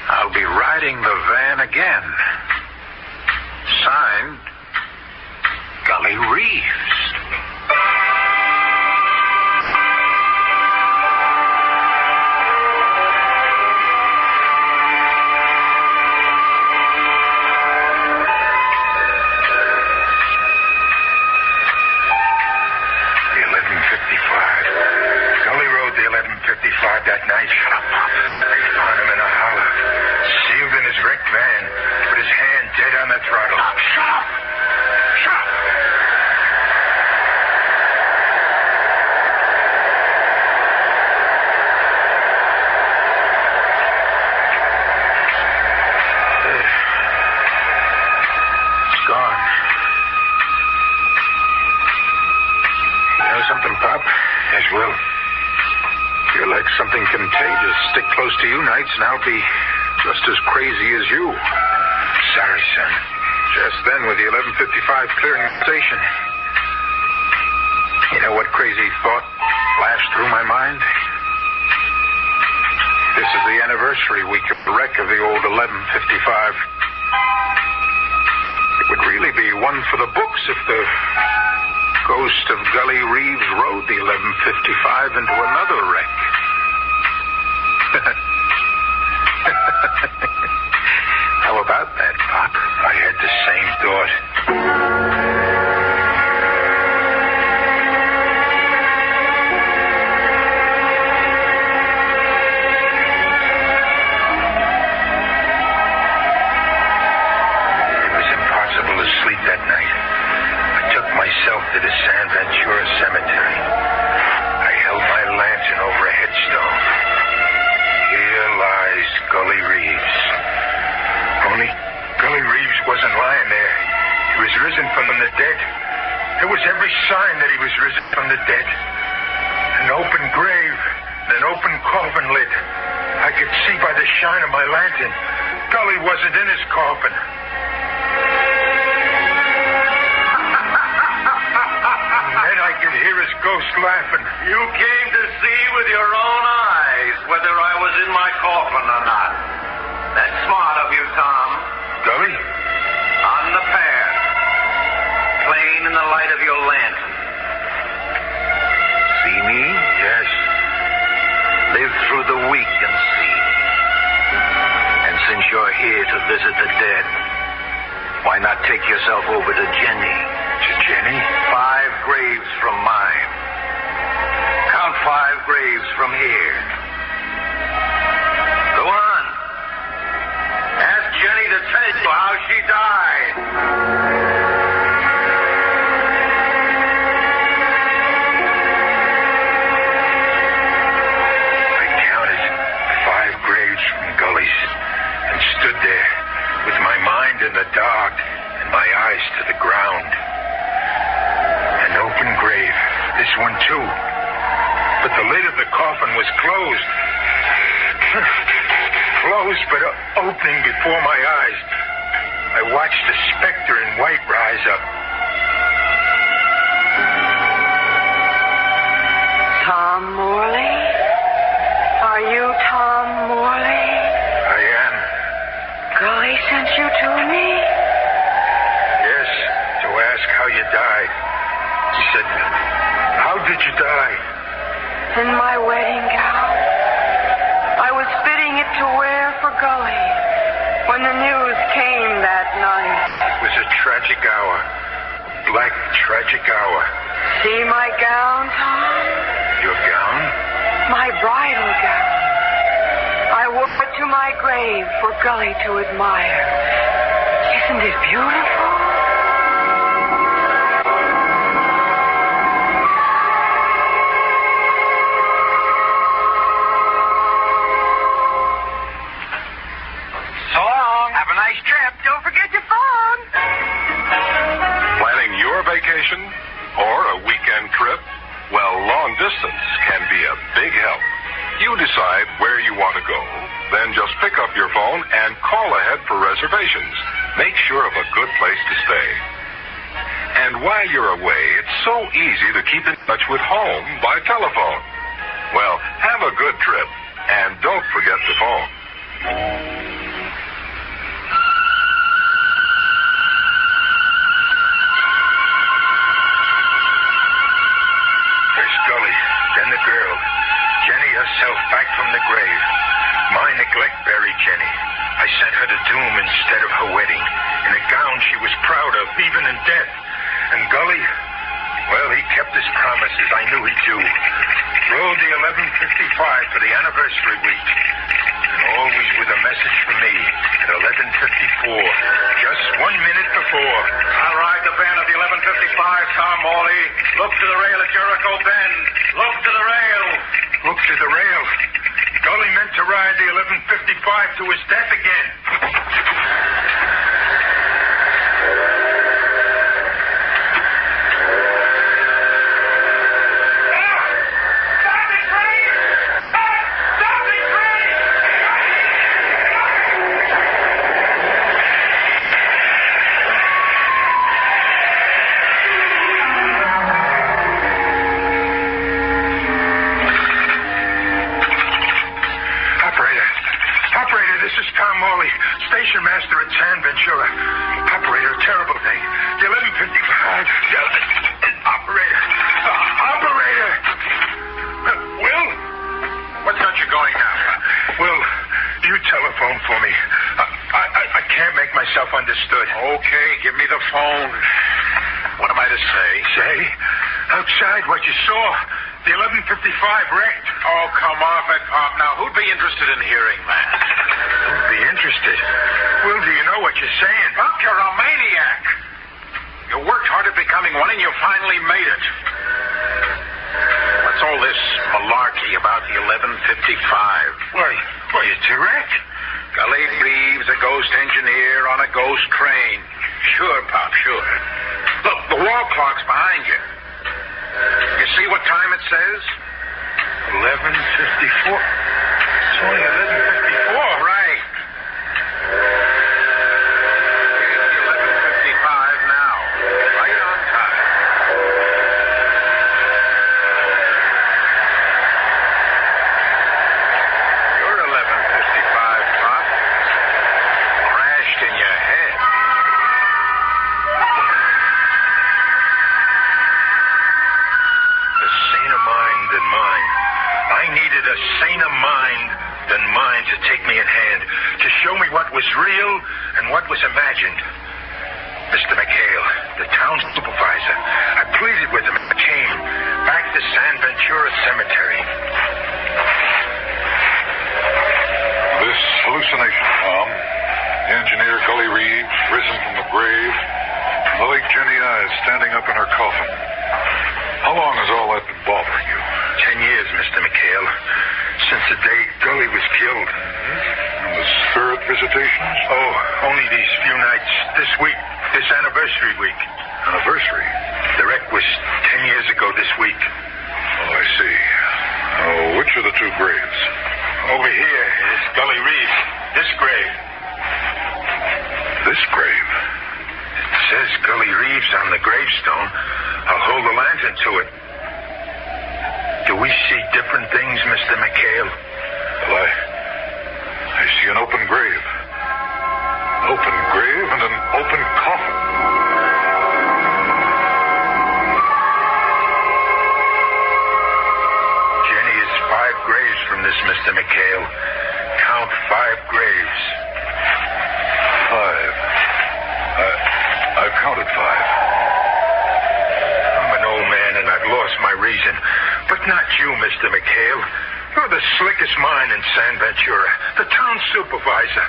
I'll be riding the van again. Signed, Gully Reeves. That night, they found him in a hollow, sealed in his wrecked van, with his hand dead on the throttle. Shut up! Shut up! It's gone. You know something, Pop? Yes, Will. Feel like something contagious. Stick close to you nights, and I'll be just as crazy as you. Sorry, son. Just then, with the 11:55 clearing the station, you know what crazy thought flashed through my mind? This is the anniversary week of the wreck of the old 11:55. It would really be one for the books if the ghost of Gully Reeves rode the 11:55 into another wreck. How about that, Pop? I had the same thought. It was impossible to sleep that night. I took myself to the San Ventura Cemetery. I held my lantern over a headstone. Here lies Gully Reeves. Only Gully Reeves wasn't lying there. He was risen from the dead. There was every sign that he was risen from the dead. An open grave, an open coffin lid. I could see by the shine of my lantern. Gully wasn't in his coffin. And then I could hear his ghost laughing. You came to see with your own eyes whether I was in my coffin or not. That's smart of you, Tom. Gully? On the path. Plain in the light of your lantern. See me? Yes. Live through the week and see. And since you're here to visit the dead, why not take yourself over to Jenny? To Jenny? 5 graves from mine. Count 5 graves from here. Go on. Ask Jenny to tell you how she died. I counted 5 graves from Gully's and stood there with my mind in the dark and my eyes to the ground. An open grave, this one too. But the lid of the coffin was closed. Closed, but opening before my eyes. I watched the specter in white rise up. Tom Morley? Are you Tom Morley? I am. Gully sent you to me? Yes, to ask how you died. He said, how did you die? In my wedding gown. I was fitting it to wear for Gully when the news came that night. It was a tragic hour. A black, tragic hour. See my gown, Tom? Your gown? My bridal gown. I wore it to my grave for Gully to admire. Isn't it beautiful? So long. Have a nice trip. Don't forget your phone. Planning your vacation or a weekend trip? Well, long distance can be a big help. You decide where you want to go, then just pick up your phone and call ahead for reservations. Make sure of a good place to stay. And while you're away, it's so easy to keep in touch with home by telephone. Well, have a good trip, and don't forget the phone. First Gully, then the girl. Jenny herself back from the grave. My neglect buried Jenny. I sent her to doom instead of her wedding, in a gown she was proud of, even in death. And Gully, well, he kept his promises. I knew he'd do. Rode the 11:55 for the anniversary week. And always with a message for me at 11:54, just 1 minute before. I'll ride the band of the 11:55, Tom Morley. Look to the rail at Jericho Bend. Look to the rail. Look to the rail. Gully meant to ride the 11:55 to his death again. master at San Ventura. Operator, terrible thing. The 1155. Operator. Operator. Will? What's got you going now? Will, you telephone for me. I can't make myself understood. Okay, give me the phone. What am I to say? Say? Outside, what you saw. The 1155 wrecked. Oh, come off it, Pop. Now, who'd be interested in hearing that? Who'd be interested? Will, do you know what you're saying? Pop, you're a maniac. You worked hard at becoming one, and you finally made it. What's all this malarkey about the 1155? Why, it's a wreck. Gully Reeves, a ghost engineer on a ghost train. Sure, Pop, sure. Look, the wall clock's behind you. You see what time it says? 11:54. It's only 11:54. Right. It's 11:55 now. Right on time. You're 11:55, Pop. Crashed in your head. A saner mind than mine. I needed a saner mind than mine to take me in hand, to show me what was real and what was imagined. Mr. McHale, the town supervisor, I pleaded with him and came back to San Ventura Cemetery. This hallucination, Tom. Engineer Gully Reeves, risen from the grave. The late Jenny Eyes standing up in her coffin. How long has all that been bothering you? 10 years, Mr. McHale. Since the day Gully was killed. And the spirit visitations? Oh, only these few nights. This week. This anniversary week. Anniversary? The wreck was 10 years ago this week. Oh, I see. Oh, which of the two graves? Over here is Gully Reeves. This grave. This grave? It says Gully Reeves on the gravestone. I'll hold the lantern to it. Do we see different things, Mr. McHale? Well, I see an open grave. An open grave and an open coffin. Jenny is 5 graves from this, Mr. McHale. Count 5 graves. 5. I've counted 5. I'm an old man and I've lost my reason. But not you, Mr. McHale. You're the slickest mind in San Ventura. The town supervisor.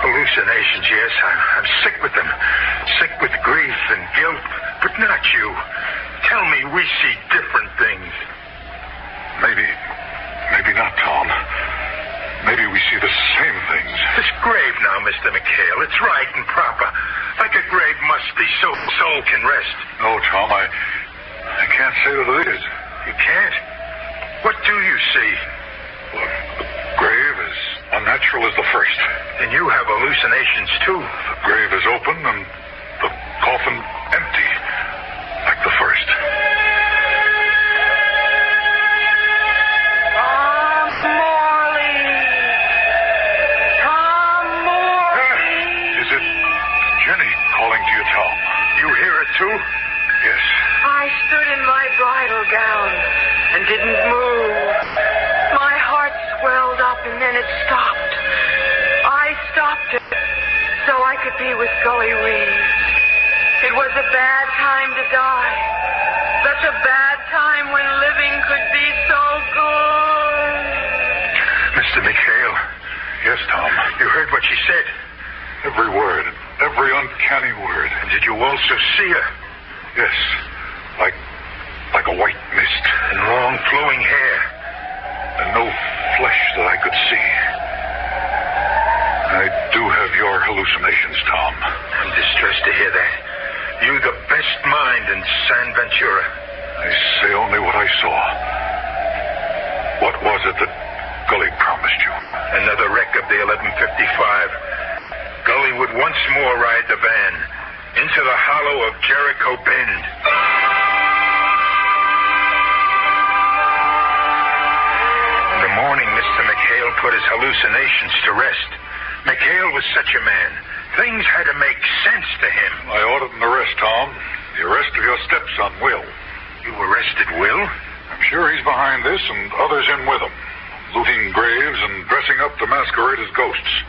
Hallucinations, yes. I'm sick with them. Sick with grief and guilt. But not you. Tell me we see different things. Maybe not, Tom. Maybe we see the same things. This grave now, Mr. McHale. It's right and proper. Like a grave must be, so soul can rest. No, Tom, I can't say that it is. You can't? What do you see? Well, the grave is unnatural as the first. And you have hallucinations, too. The grave is open and the coffin empty, like the first. Is it Jenny calling to you, Tom? You hear it, too? Yes. I stood in my bridal gown and didn't move. My heart swelled up and then it stopped. I stopped it so I could be with Gully Reeves. It was a bad time to die. Such a bad time when living could be so good. Mr. McHale. Yes, Tom. You heard what she said? Every word. Every uncanny word. And did you also see her? Yes. Like a white mist. And long flowing hair. And no flesh that I could see. I do have your hallucinations, Tom. I'm distressed to hear that. You the best mind in San Ventura. I say only what I saw. What was it that Gully promised you? Another wreck of the 1155. Gully would once more ride the van into the hollow of Jericho Bend. In the morning, Mr. McHale put his hallucinations to rest. McHale was such a man. Things had to make sense to him. I ordered an arrest, Tom. The arrest of your stepson, Will. You arrested Will? I'm sure he's behind this and others in with him. Looting graves and dressing up to masquerade as ghosts.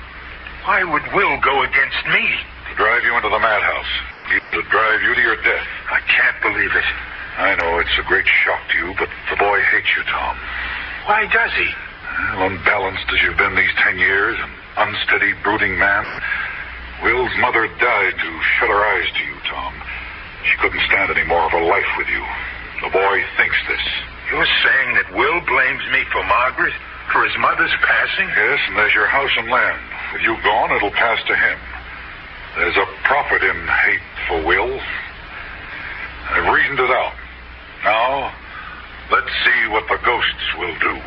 Why would Will go against me? To drive you into the madhouse. To drive you to your death. I can't believe it. I know it's a great shock to you, but the boy hates you, Tom. Why does he? Well, unbalanced as you've been these 10 years, an unsteady, brooding man. Will's mother died to shut her eyes to you, Tom. She couldn't stand any more of a life with you. The boy thinks this. You're saying that Will blames me for Margaret? For his mother's passing? Yes, and there's your house and land. With you gone, it'll pass to him. There's a profit in hate for Will. I've reasoned it out. Now, let's see what the ghosts will do.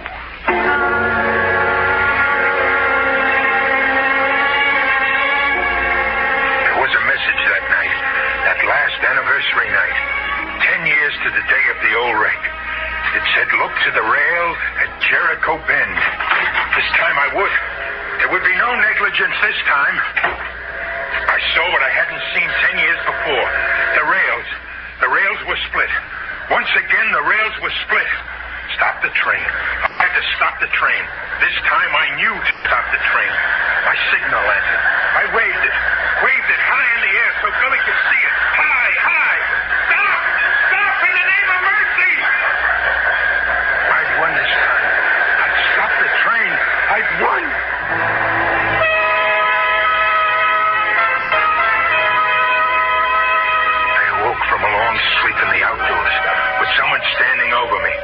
There was a message that night, that last anniversary night. 10 years to the day of the old wreck. It said, look to the rail at Jericho Bend. This time I would. There would be no negligence this time. I saw what I hadn't seen 10 years before. The rails. The rails were split. Once again, the rails were split. Stop the train. I had to stop the train. This time I knew to stop the train. My signal lantern. I waved it. Waved it high in the air so Billy could see it. High, high. Stop! Stop in the name of mercy! I'd won this time. I'd stopped the train. I'd won. I awoke from a long sleep in the outdoors with someone standing over me.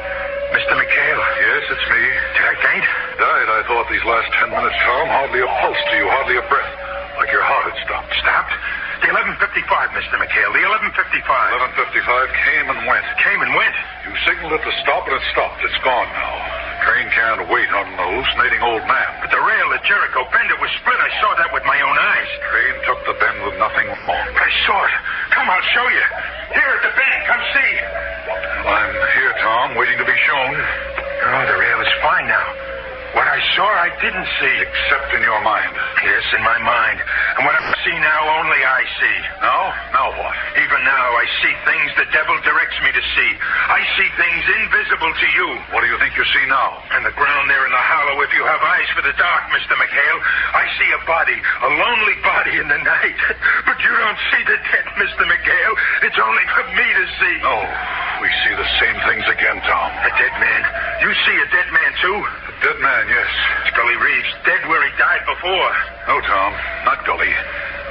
Mr. McHale? Yes, it's me. Did I faint? Died, I thought, these last 10 minutes, Tom. Hardly a pulse to you, hardly a breath. Like your heart had stopped. Stopped? The 11:55, Mr. McHale. The 11:55. 11:55 came and went. Came and went? You signaled it to stop, and it stopped. It's gone now. Train can't wait on an hallucinating old man. But the rail at Jericho Bend, it was split. I saw that with my own eyes. Train took the bend with nothing wrong. I saw it. Come, I'll show you. Here at the bend. Come see. Well, I'm here, Tom, waiting to be shown. Oh, the rail is fine now. What I saw, I didn't see. Except in your mind. Yes, in my mind. And what I see now, only I see. Now? Now what? Even now, I see things the devil directs me to see. I see things invisible to you. What do you think you see now? And the ground there in the hollow, if you have eyes for the dark, Mr. McHale, I see a body, a lonely body in the night. But you don't see the dead, Mr. McHale. It's only for me to see. No, we see the same things again, Tom. A dead man? You see a dead man, too? Dead man, yes. Scully Reeves, dead where he died before. No, Tom, not Gully.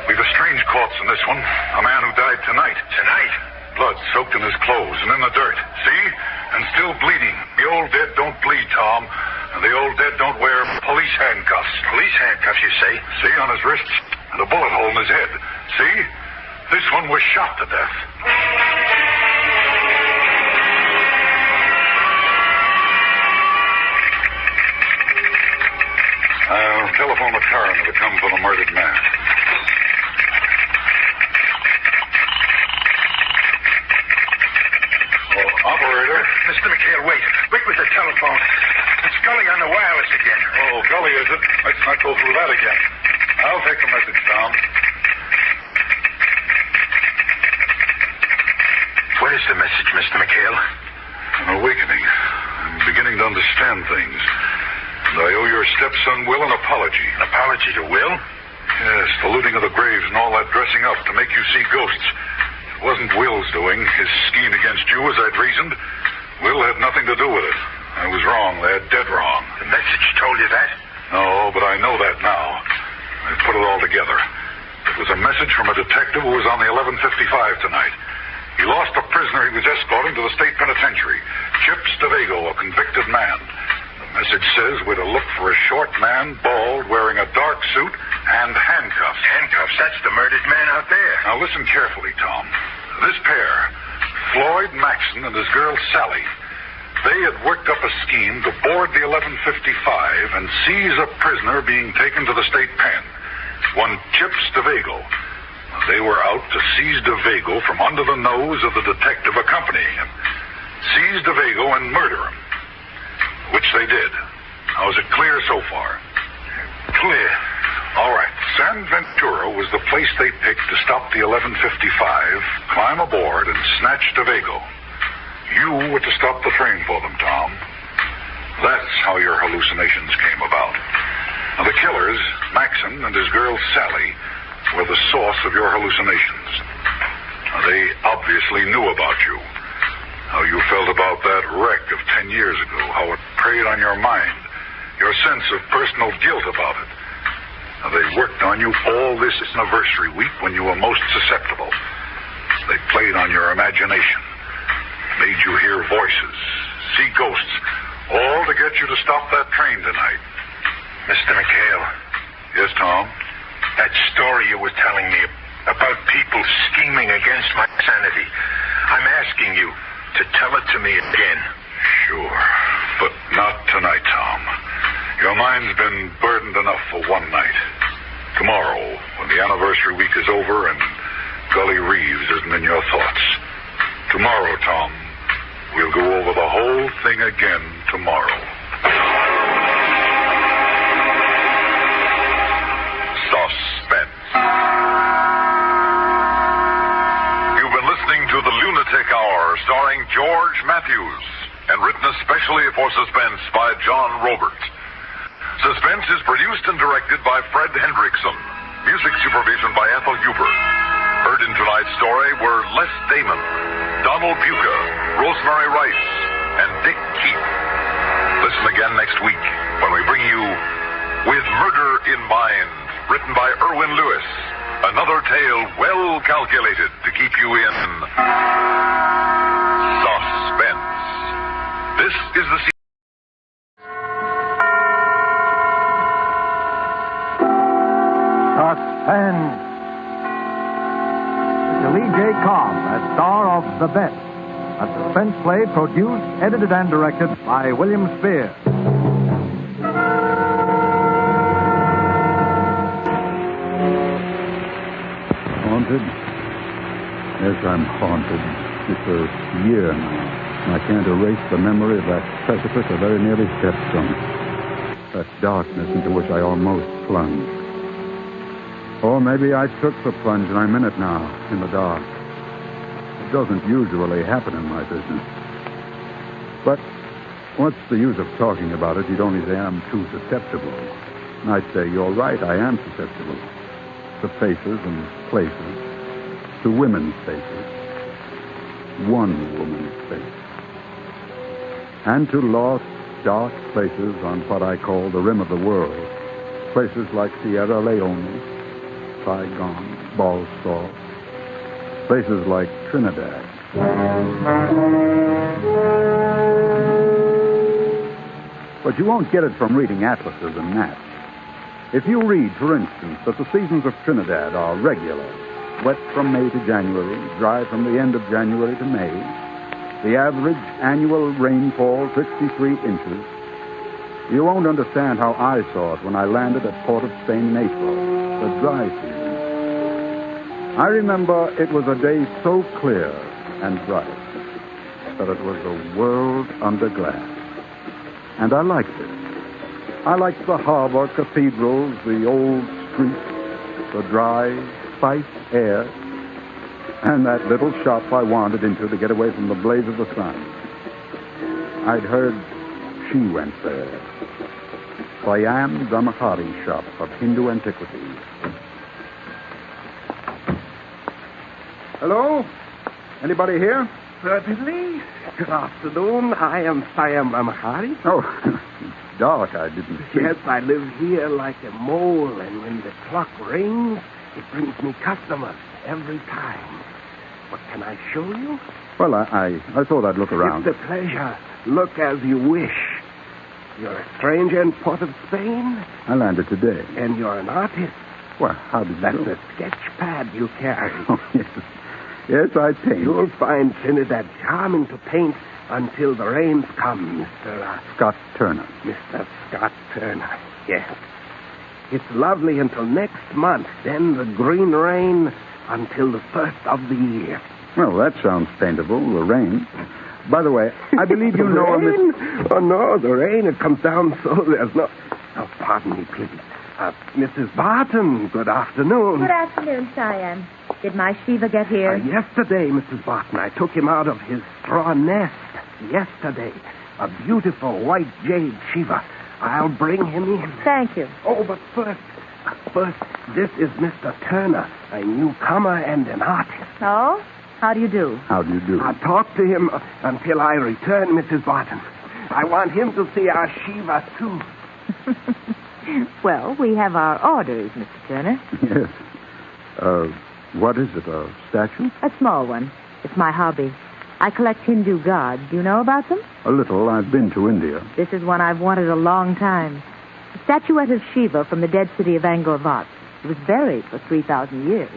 We've a strange corpse in this one. A man who died tonight. Tonight? Blood soaked in his clothes and in the dirt. See? And still bleeding. The old dead don't bleed, Tom. And the old dead don't wear police handcuffs. Police handcuffs, you say? See, on his wrists. And a bullet hole in his head. See? This one was shot to death. I'll telephone the coroner to come for the murdered man. Oh, operator. Mr. McHale, wait. Wait with the telephone. It's Gully on the wireless again. Oh, Gully, is it? Let's not go through that again. I'll take the message, Tom. What is the message, Mr. McHale? An awakening. I'm beginning to understand things. And I owe your stepson, Will, an apology. An apology to Will? Yes, the looting of the graves and all that dressing up to make you see ghosts. It wasn't Will's doing, his scheme against you, as I'd reasoned. Will had nothing to do with it. I was wrong there, dead wrong. The message told you that? No, but I know that now. I put it all together. It was a message from a detective who was on the 11:55 tonight. He lost a prisoner he was escorting to the state penitentiary. Chip Stavago, a convicted man. The message says we're to look for a short man, bald, wearing a dark suit, and handcuffs. Handcuffs? That's the murdered man out there. Now listen carefully, Tom. This pair, Floyd Maxson and his girl Sally, they had worked up a scheme to board the 11:55 and seize a prisoner being taken to the state pen. One Chip Stavago. They were out to seize Stavago from under the nose of the detective accompanying him. Seize Stavago and murder him. Which they did. Now, is it clear so far? Clear. All right. San Ventura was the place they picked to stop the 1155, climb aboard, and snatch Tobago. You were to stop the train for them, Tom. That's how your hallucinations came about. Now, the killers, Maxon and his girl Sally, were the source of your hallucinations. Now, they obviously knew about you. How you felt about that wreck of 10 years ago, how it preyed on your mind, your sense of personal guilt about it. Now, they worked on you all this anniversary week when you were most susceptible. They played on your imagination, made you hear voices, see ghosts, all to get you to stop that train tonight. Mr. McHale. Yes, Tom? That story you were telling me about people scheming against my sanity. I'm asking you to tell it to me again. Sure, but not tonight, Tom. Your mind's been burdened enough for one night. Tomorrow, when the anniversary week is over and Gully Reeves isn't in your thoughts. Tomorrow, Tom, we'll go over the whole thing again tomorrow. Suspense. You've been listening to the Lunatic Hour, starring George Matthews, and written especially for Suspense by John Robert. Suspense is produced and directed by Fred Hendrickson. Music supervision by Ethel Huber. Heard in tonight's story were Les Damon, Donald Buca, Rosemary Rice, and Dick Keith. Listen again next week when we bring you With Murder in Mind, written by Erwin Lewis. Another tale well calculated to keep you in suspense. This is the Suspense. Mr. Lee J. Cobb as star of The Bet, a suspense play produced, edited, and directed by William Spear. Haunted? Yes, I'm haunted. It's a year now. I can't erase the memory of that precipice I very nearly stepped from. That darkness into which I almost plunged. Or maybe I took the plunge and I'm in it now, in the dark. It doesn't usually happen in my business. But what's the use of talking about it? You'd only say I'm too susceptible. And I'd say, you're right, I am susceptible. To faces and places. To women's faces. One woman's face. And to lost, dark places on what I call the rim of the world. Places like Sierra Leone, Saigon, Balsall, places like Trinidad. But you won't get it from reading atlases and maps. If you read, for instance, that the seasons of Trinidad are regular, wet from May to January, dry from the end of January to May, the average annual rainfall 63 inches, you won't understand how I saw it when I landed at Port of Spain in April, the dry season. I remember it was a day so clear and bright that it was a world under glass. And I liked it. I liked the harbor, cathedrals, the old streets, the dry, spiced air, and that little shop I wandered into to get away from the blaze of the sun. I'd heard she went there. Siam Damahari shop of Hindu antiquities. Hello? Anybody here? Certainly. Good afternoon. I am Siam Damahari. Oh, it's dark. I didn't see. Yes, I live here like a mole, and when the clock rings, it brings me customers every time. What can I show you? Well, I thought I'd look around. It's a pleasure. Look as you wish. You're a stranger in Port of Spain? I landed today. And you're an artist? Well, how did you That's know? a sketch pad you carry. Oh, yes. Yes, I paint. You'll find Trinidad charming to paint until the rains come, Mr. Scott Turner. Mr. Scott Turner, yes. It's lovely until next month, then the green rain until the first of the year. Well, that sounds paintable, the rain. By the way, I believe you know of rain? Oh, no, the rain, it comes down so there's no... Oh, pardon me, please. Mrs. Barton, good afternoon. Good afternoon, Siam. Did my Shiva get here? Yesterday, Mrs. Barton, I took him out of his straw nest. Yesterday. A beautiful white jade Shiva. I'll bring him in. Thank you. Oh, but first, this is Mr. Turner, a newcomer and an artist. Oh? How do you do? How do you do? I'll talk to him until I return, Mrs. Barton. I want him to see our Shiva, too. Well, we have our orders, Mr. Turner. Yes. What is it, a statue? A small one. It's my hobby. I collect Hindu gods. Do you know about them? A little. I've been to India. This is one I've wanted a long time. A statuette of Shiva from the dead city of Angkor Wat. It was buried for 3,000 years.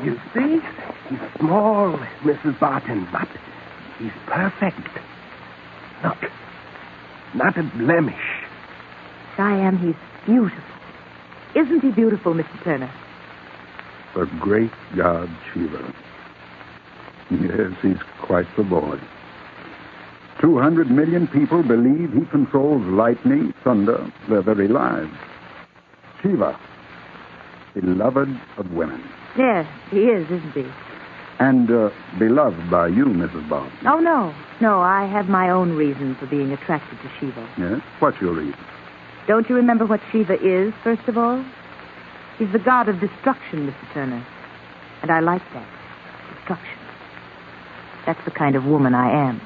You see? He's small, Mrs. Barton, but he's perfect. Look. Not a blemish. Siam, he's beautiful. Isn't he beautiful, Mr. Turner? The great god Shiva. Yes, he's quite the boy. 200 million people believe he controls lightning, thunder, their very lives. Shiva, beloved of women. Yes, he is, isn't he? And beloved by you, Mrs. Barton. Oh, no. No, I have my own reason for being attracted to Shiva. Yes? What's your reason? Don't you remember what Shiva is, first of all? He's the god of destruction, Mr. Turner. And I like that. Destruction. That's the kind of woman I am.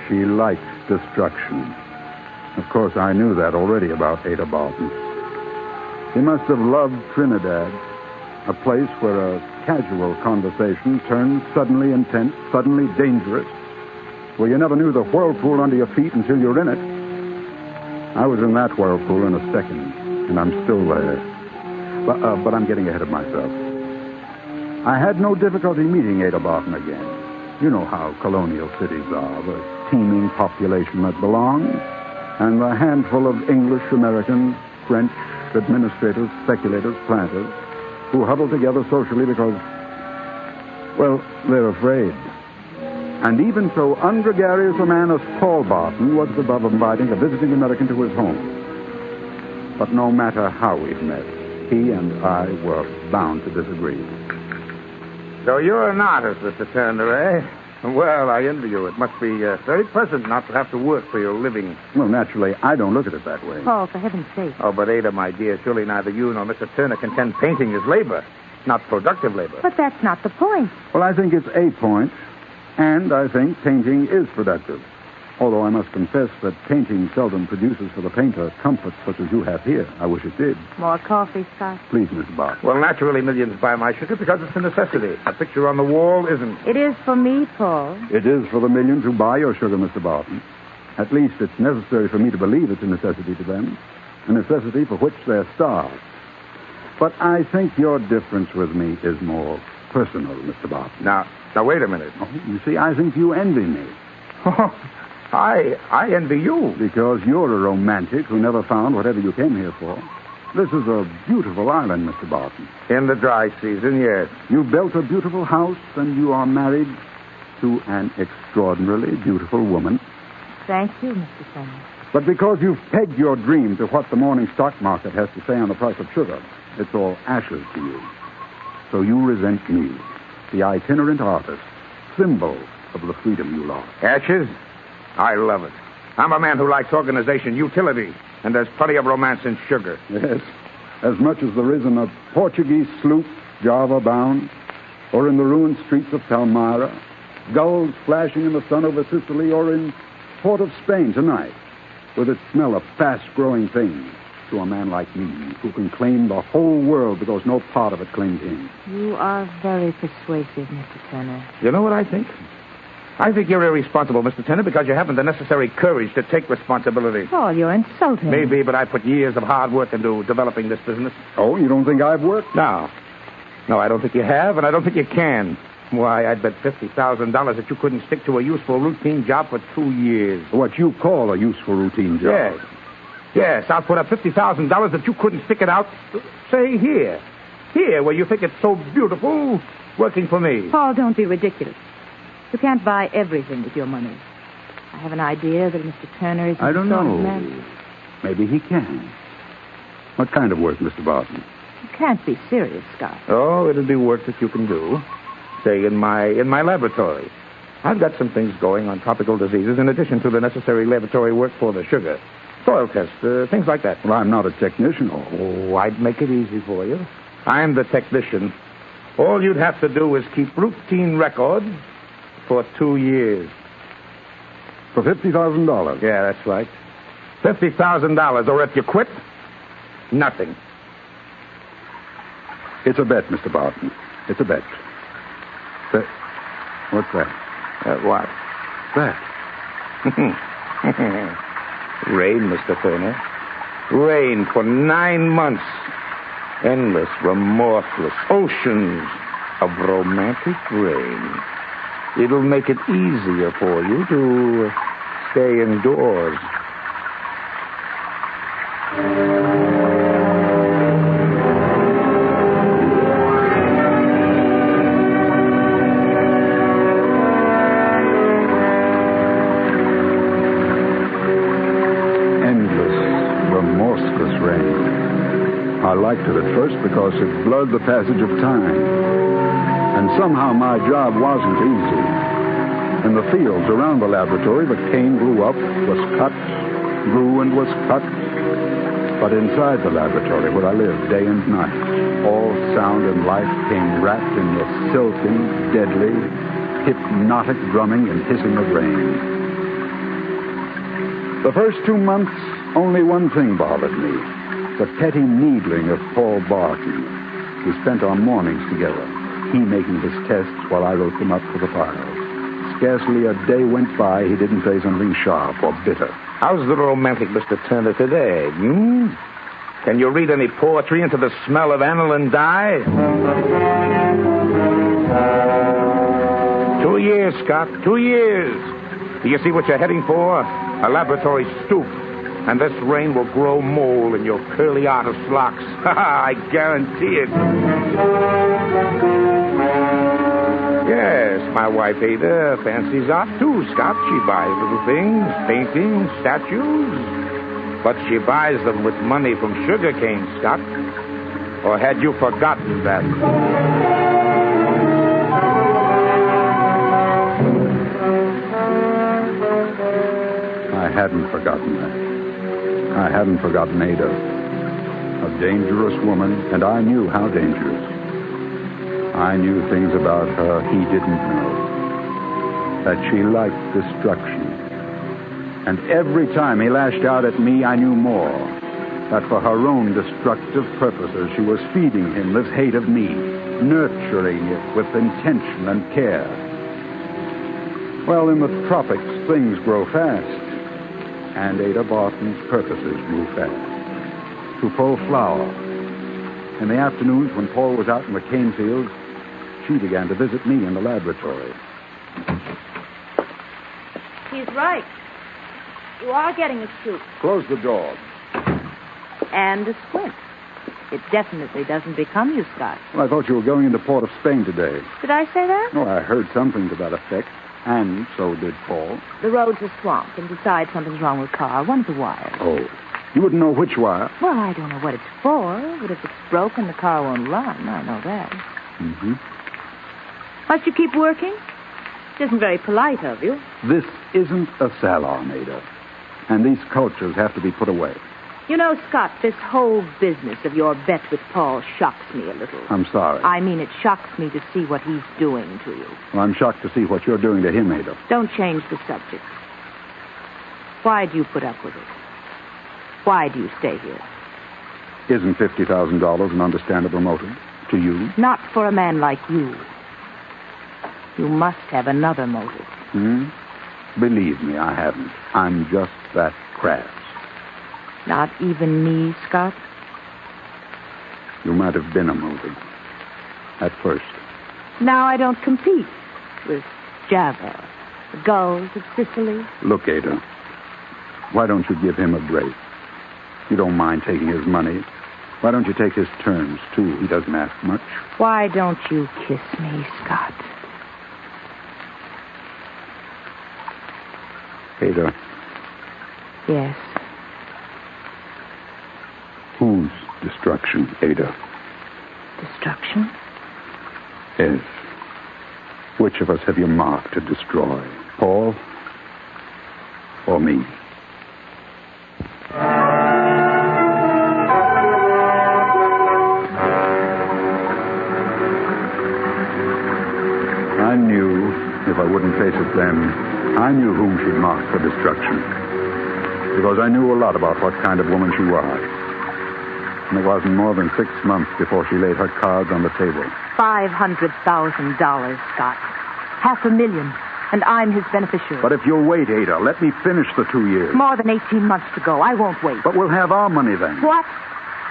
She likes destruction. Of course, I knew that already about Ada Barton. She must have loved Trinidad, a place where a casual conversation turns suddenly intense, suddenly dangerous, where you never knew the whirlpool under your feet until you're in it. I was in that whirlpool in a second, and I'm still there. But I'm getting ahead of myself. I had no difficulty meeting Ada Barton again. You know how colonial cities are, the teeming population that belongs, and the handful of English, American, French, administrators, speculators, planters, who huddle together socially because, well, they're afraid. And even so ungregarious a man as Paul Barton was above inviting a visiting American to his home. But no matter how we've met, he and I were bound to disagree. So you're an artist, Mr. Turner, eh? Well, I envy you. It must be very pleasant not to have to work for your living. Well, naturally, I don't look at it that way. Paul, for heaven's sake. Oh, but Ada, my dear, surely neither you nor Mr. Turner contend painting is labor, not productive labor. But that's not the point. Well, I think it's a point, and I think painting is productive. Although I must confess that painting seldom produces for the painter comfort such as you have here. I wish it did. More coffee, Scott? Please, Mr. Barton. Well, naturally, millions buy my sugar because it's a necessity. A picture on the wall isn't. It is for me, Paul. It is for the millions who buy your sugar, Mr. Barton. At least it's necessary for me to believe it's a necessity to them. A necessity for which they're starved. But I think your difference with me is more personal, Mr. Barton. Now, wait a minute. Oh, you see, I think you envy me. I envy you. Because you're a romantic who never found whatever you came here for. This is a beautiful island, Mr. Barton. In the dry season, yes. You built a beautiful house, and you are married to an extraordinarily beautiful woman. Thank you, Mr. Turner. But because you've pegged your dream to what the morning stock market has to say on the price of sugar, it's all ashes to you. So you resent me, the itinerant artist, symbol of the freedom you lost. Ashes? I love it. I'm a man who likes organization, utility, and there's plenty of romance in sugar. Yes, as much as there is in a Portuguese sloop, Java-bound, or in the ruined streets of Palmyra, gulls flashing in the sun over Sicily, or in Port of Spain tonight, with its smell of fast-growing things, to a man like me, who can claim the whole world because no part of it claims him. You are very persuasive, Mr. Turner. You know what I think? I think you're irresponsible, Mr. Turner, because you haven't the necessary courage to take responsibility. Paul, you're insulting. Maybe, but I put years of hard work into developing this business. Oh, you don't think I've worked? No, I don't think you have, and I don't think you can. Why, I'd bet $50,000 that you couldn't stick to a useful routine job for 2 years. What you call a useful routine job? Yes, I'll put up $50,000 that you couldn't stick it out, say, here, where you think it's so beautiful, working for me. Paul, don't be ridiculous. You can't buy everything with your money. I have an idea that Mr. Turner is... I don't the sort know. of man- Maybe he can. What kind of work, Mr. Barton? You can't be serious, Scott. Oh, it'll be work that you can do. Say, in my laboratory. I've got some things going on tropical diseases in addition to the necessary laboratory work for the sugar. Soil tests, things like that. Well, I'm not a technician. Oh, I'd make it easy for you. I'm the technician. All you'd have to do is keep routine records for 2 years. For $50,000? Yeah, that's right. $50,000, or if you quit, nothing. It's a bet, Mr. Barton. It's a bet. What's that? What? That. Rain, Mr. Turner. Rain for 9 months. Endless, remorseless oceans of romantic rain. It'll make it easier for you to stay indoors. I liked it at first because it blurred the passage of time. And somehow my job wasn't easy. In the fields around the laboratory, the cane grew up, was cut, grew and was cut. But inside the laboratory, where I lived day and night, all sound and life came wrapped in the silken, deadly, hypnotic drumming and hissing of rain. The first 2 months, only one thing bothered me. The petty needling of Paul Barton. We spent our mornings together, he making his tests while I wrote them up for the files. Scarcely a day went by he didn't say something sharp or bitter. How's the romantic Mr. Turner today, Can you read any poetry into the smell of aniline dye? 2 years, Scott, 2 years. Do you see what you're heading for? A laboratory stoop. And this rain will grow mold in your curly artist locks. I guarantee it. Yes, my wife Ada fancies art too, Scott. She buys little things, paintings, statues. But she buys them with money from sugarcane, Scott. Or had you forgotten that? I hadn't forgotten that. I hadn't forgotten Ada. A dangerous woman, and I knew how dangerous. I knew things about her he didn't know. That she liked destruction. And every time he lashed out at me, I knew more. That for her own destructive purposes, she was feeding him this hate of me, nurturing it with intention and care. Well, in the tropics, things grow fast. And Ada Barton's purposes move fast. To pull flour. In the afternoons, when Paul was out in the cane fields, she began to visit me in the laboratory. He's right. You are getting a scoop. Close the door. And a squint. It definitely doesn't become you, Scott. Well, I thought you were going into Port of Spain today. Did I say that? Oh, I heard something to that effect. And so did Paul. The roads are swamped, and besides, something's wrong with the car. One of the wires. Oh. You wouldn't know which wire? Well, I don't know what it's for, but if it's broken, the car won't run. I know that. Mm-hmm. Must you keep working? It isn't very polite of you. This isn't a salon, Ada. And these cultures have to be put away. You know, Scott, this whole business of your bet with Paul shocks me a little. I'm sorry. I mean, it shocks me to see what he's doing to you. Well, I'm shocked to see what you're doing to him, Ada. Don't change the subject. Why do you put up with it? Why do you stay here? Isn't $50,000 an understandable motive to you? Not for a man like you. You must have another motive. Believe me, I haven't. I'm just that crass. Not even me, Scott? You might have been a motive. At first. Now I don't compete with Java, the gulls of Sicily. Look, Ada, why don't you give him a break? You don't mind taking his money. Why don't you take his terms, too? He doesn't ask much. Why don't you kiss me, Scott? Ada. Yes. Whose destruction, Ada? Destruction? Yes. Which of us have you marked to destroy? Paul or me? I knew, if I wouldn't face it then, I knew whom she'd marked for destruction. Because I knew a lot about what kind of woman she was. And it wasn't more than 6 months before she laid her cards on the table. $500,000, Scott. $500,000. And I'm his beneficiary. But if you'll wait, Ada, let me finish the 2 years. More than 18 months to go. I won't wait. But we'll have our money then. What?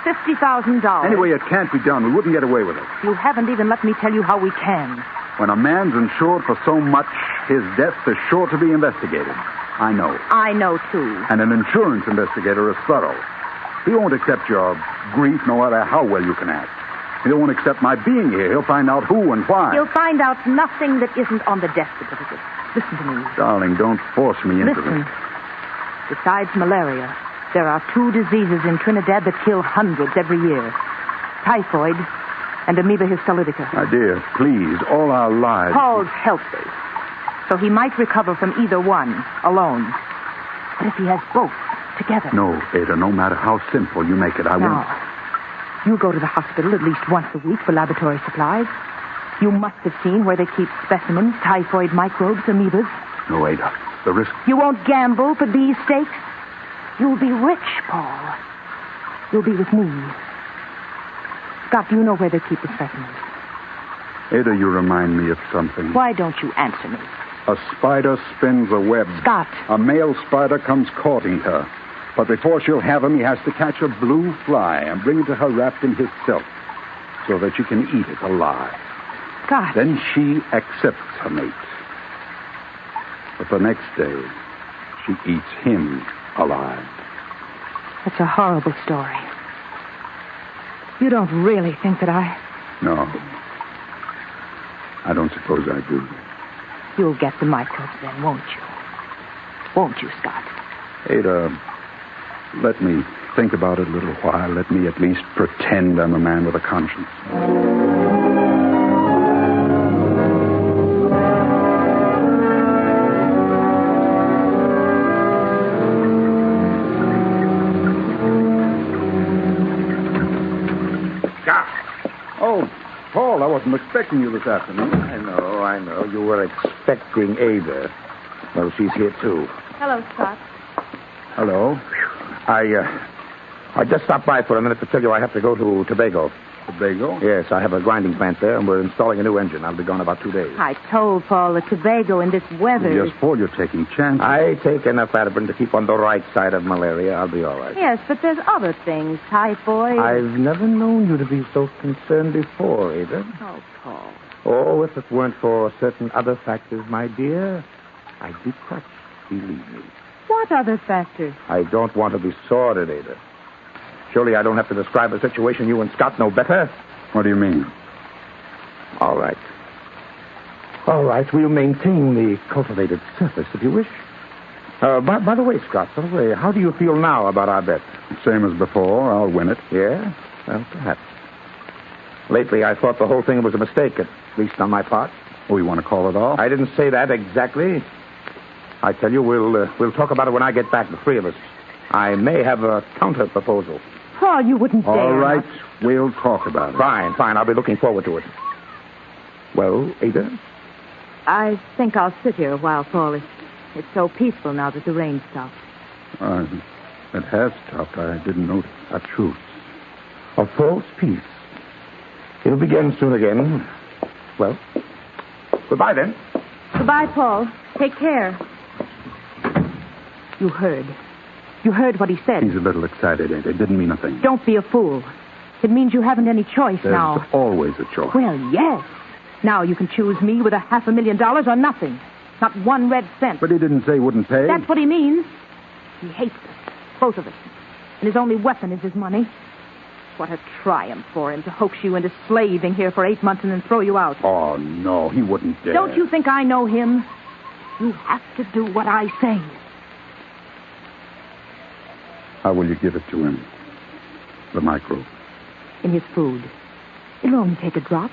$50,000. Anyway, it can't be done. We wouldn't get away with it. You haven't even let me tell you how we can. When a man's insured for so much, his death is sure to be investigated. I know. I know, too. And an insurance investigator is thorough. He won't accept your grief no matter how well you can act. He won't accept my being here. He'll find out who and why. He'll find out nothing that isn't on the death certificate. Listen to me. Darling, don't force me into Listen. this. Besides malaria, there are 2 diseases in Trinidad that kill hundreds every year. Typhoid and amoeba histolytica. My dear, please, all our lives... Paul's healthy, so he might recover from either one alone. But if he has both together... No, Ada, no matter how simple you make it, I won't... You go to the hospital at least once a week for laboratory supplies. You must have seen where they keep specimens, typhoid microbes, amoebas. No, Ada, the risk... You won't gamble for these stakes. You'll be rich, Paul. You'll be with me. Scott, do you know where they keep the specimens? Ada, you remind me of something. Why don't you answer me? A spider spins a web. Scott. A male spider comes courting her. But before she'll have him, he has to catch a blue fly and bring it to her wrapped in his silk so that she can eat it alive. Scott. Then she accepts her mate. But the next day, she eats him alive. That's a horrible story. You don't really think that I... No. I don't suppose I do. You'll get the microbes then, won't you? Won't you, Scott? Ada, let me think about it a little while. Let me at least pretend I'm a man with a conscience. Oh, Paul, I wasn't expecting you this afternoon. I know. You were expecting Ada. Well, she's here, too. Hello, Scott. Hello. I just stopped by for a minute to tell you I have to go to Tobago. Tobago? Yes, I have a grinding plant there, and we're installing a new engine. I'll be gone about 2 days. I told Paul that Tobago in this weather... Yes, Paul, you're taking chances. I take enough aspirin to keep on the right side of malaria. I'll be all right. Yes, but there's other things. Typhoid... I've never known you to be so concerned before, Ada. Oh, Paul. Oh, if it weren't for certain other factors, my dear, I'd be crushed, believe me. What other factors? I don't want to be sordid, Ada. Surely I don't have to describe a situation you and Scott know better. What do you mean? All right. All right, we'll maintain the cultivated surface, if you wish. By the way, Scott, how do you feel now about our bet? Same as before. I'll win it. Yeah? Well, perhaps. Lately, I thought the whole thing was a mistake, at least on my part. Oh, you want to call it off? I didn't say that exactly. I tell you, we'll talk about it when I get back, the three of us. I may have a counter-proposal. Paul, you wouldn't dare. All right, we'll talk about it. Fine. I'll be looking forward to it. Well, Ada? I think I'll sit here a while, Paul. It's so peaceful now that the rain stopped. It has stopped. I didn't notice. A truce. A false peace. It'll begin soon again. Well, goodbye then. Goodbye, Paul. Take care. You heard. You heard what he said. He's a little excited, ain't it? Didn't mean a thing. Don't be a fool. It means you haven't any choice now. There's always a choice. Well, yes. Now you can choose me with $500,000 or nothing. Not 1 red cent. But he didn't say he wouldn't pay. That's what he means. He hates us. Both of us. And his only weapon is his money. What a triumph for him to hoax you into slaving here for 8 months and then throw you out. Oh, no, he wouldn't dare. Don't you think I know him? You have to do what I say. How will you give it to him? The microbe. In his food. It'll only take a drop.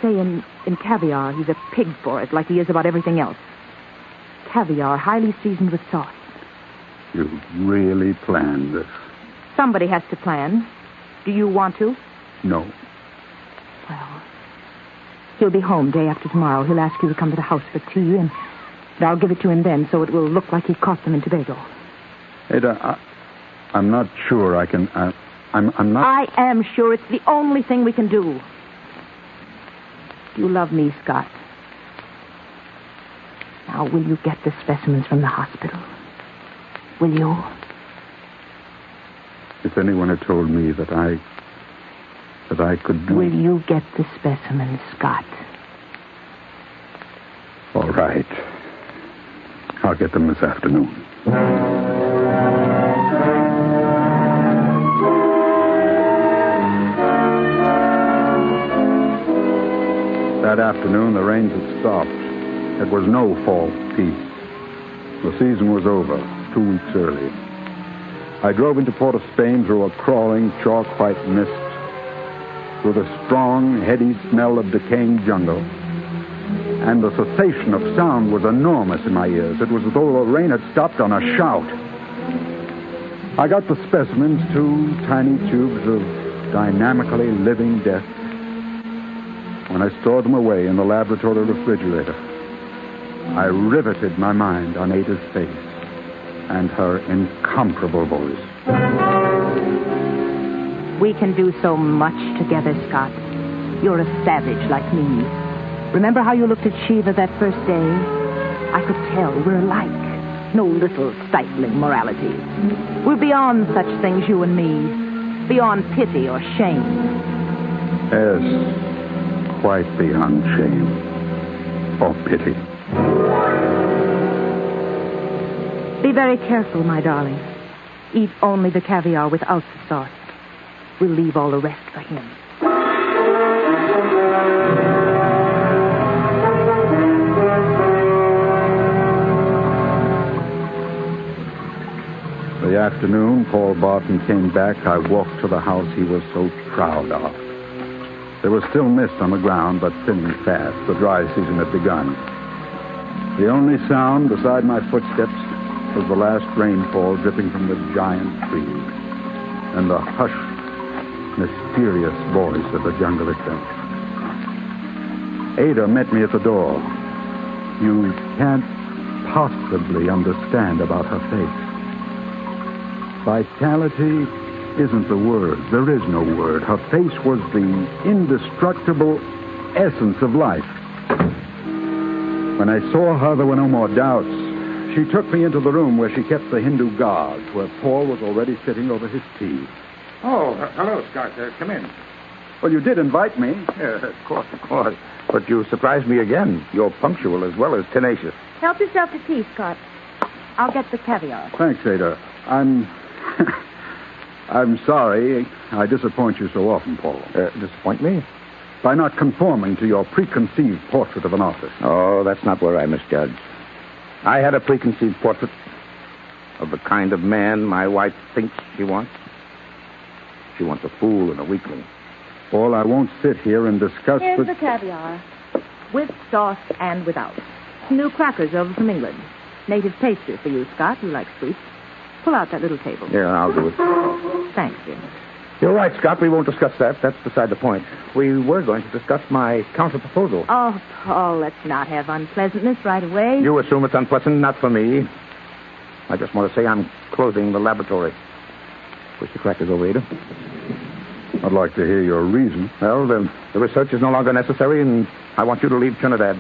Say in caviar, he's a pig for it, like he is about everything else. Caviar, highly seasoned with sauce. You really planned this? Somebody has to plan. Do you want to? No. Well, he'll be home day after tomorrow. He'll ask you to come to the house for tea, and I'll give it to him then so it will look like he caught them in Tobago. Ada, I'm not sure I can... I'm not... I am sure it's the only thing we can do. You love me, Scott. Now, will you get the specimens from the hospital? Will you? If anyone had told me that I could do... Will you get the specimens, Scott? All right. I'll get them this afternoon. That afternoon, the rains had stopped. It was no fall peace. The season was over, 2 weeks early. I drove into Port of Spain through a crawling, chalk-white mist, through the strong, heady smell of decaying jungle. And the cessation of sound was enormous in my ears. It was as though the rain had stopped on a shout. I got the specimens, 2 tiny tubes of dynamically living death. When I stored them away in the laboratory refrigerator, I riveted my mind on Ada's face and her incomparable voice. We can do so much together, Scott. You're a savage like me. Remember how you looked at Shiva that first day? I could tell we're alike. No little stifling moralities. We're beyond such things, you and me. Beyond pity or shame. Yes. Quite beyond shame or pity. Be very careful, my darling. Eat only the caviar without the sauce. We'll leave all the rest for him. The afternoon Paul Barton came back, I walked to the house he was so proud of. There was still mist on the ground, but thinning fast. The dry season had begun. The only sound beside my footsteps was the last rainfall dripping from the giant trees and the hushed, mysterious voice of the jungle itself. Ada met me at the door. You can't possibly understand about her face. Vitality isn't the word. There is no word. Her face was the indestructible essence of life. When I saw her, there were no more doubts. She took me into the room where she kept the Hindu gods, where Paul was already sitting over his tea. Oh, hello, Scott. Come in. Well, you did invite me. Yeah, of course. But you surprised me again. You're punctual as well as tenacious. Help yourself to tea, Scott. I'll get the caviar. Thanks, Ada. I'm sorry I disappoint you so often, Paul. Disappoint me? By not conforming to your preconceived portrait of an artist. Oh, that's not where I misjudge. I had a preconceived portrait of the kind of man my wife thinks she wants. She wants a fool and a weakling. Paul, I won't sit here and discuss... Here's the caviar. With sauce and without. Some new crackers over from England. Native pastry for you, Scott. You like sweets. Pull out that little table. Yeah, I'll do it. Thanks, Jim. You're right, Scott. We won't discuss that. That's beside the point. We were going to discuss my counter-proposal. Oh, Paul, let's not have unpleasantness right away. You assume it's unpleasant, not for me. I just want to say I'm closing the laboratory. Push the crackers over, Ada. I'd like to hear your reason. Well, the research is no longer necessary, and I want you to leave Trinidad.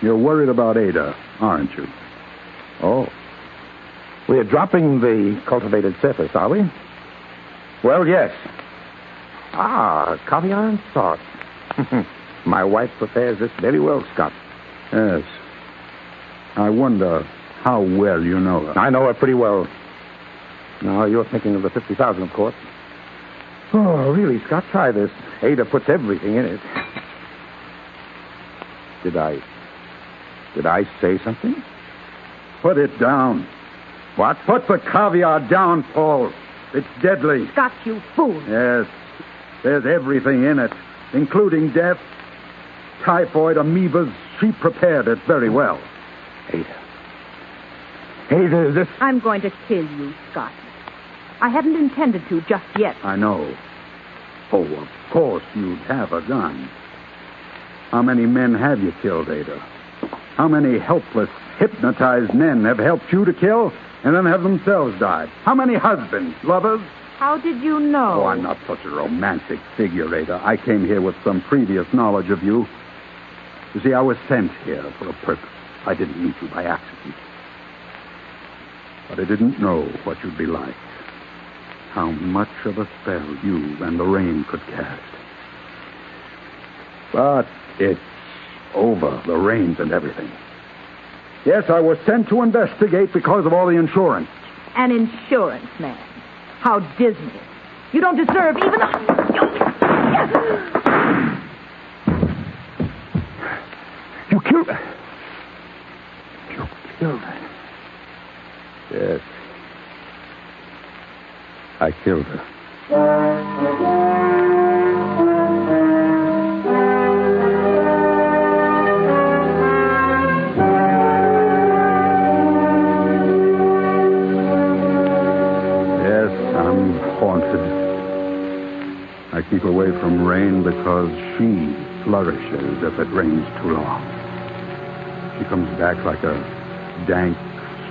You're worried about Ada, aren't you? Oh. We're dropping the cultivated surface, are we? Well, yes. Caviar and sauce. My wife prepares this very well, Scott. Yes. I wonder how well you know her. I know her pretty well. Now, you're thinking of the 50,000, of course. Oh, really, Scott, try this. Ada puts everything in it. Did I say something? Put it down. What? Put the caviar down, Paul. It's deadly. Scott, you fool. Yes. There's everything in it, including death, typhoid, amoebas. She prepared it very well. Ada, this... I'm going to kill you, Scott. I hadn't intended to just yet. I know. Oh, of course you'd have a gun. How many men have you killed, Ada? How many helpless, hypnotized men have helped you to kill and then have themselves died? How many husbands, lovers? How did you know? Oh, I'm not such a romantic figure, Ada. I came here with some previous knowledge of you. You see, I was sent here for a purpose. I didn't meet you by accident. But I didn't know what you'd be like. How much of a spell you and the rain could cast. But it's over, the rains and everything. Yes, I was sent to investigate because of all the insurance. An insurance man. How dismal. You don't deserve even a... You killed her. You killed her. Yes. I killed her. Yes, I'm haunted. I keep away from rain because she flourishes if it rains too long. She comes back like a dank,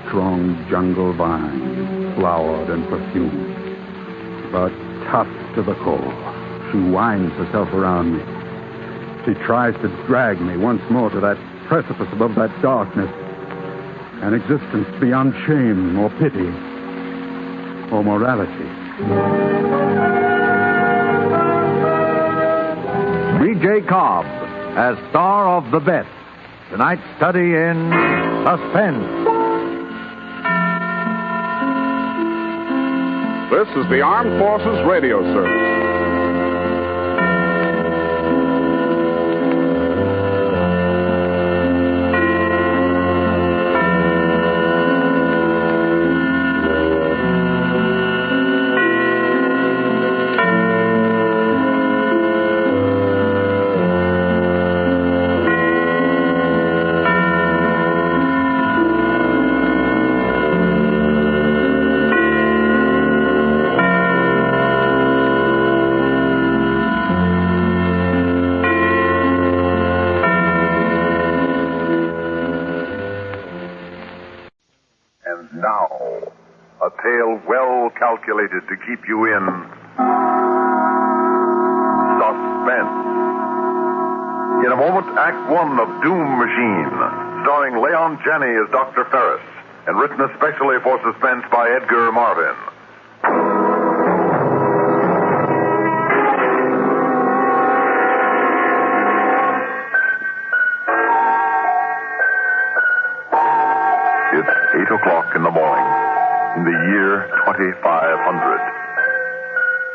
strong jungle vine, flowered and perfumed, but tough to the core. She winds herself around me. She tries to drag me once more to that precipice above that darkness, an existence beyond shame or pity or morality. B.J. Cobb as star of The Best. Tonight's study in Suspense. This is the Armed Forces Radio Service. Calculated to keep you in suspense. In a moment, Act One of Doom Machine, starring Leon Janney as Dr. Ferris, and written especially for Suspense by Edgar Marvin. It's 8 o'clock in the morning. In the year 2500.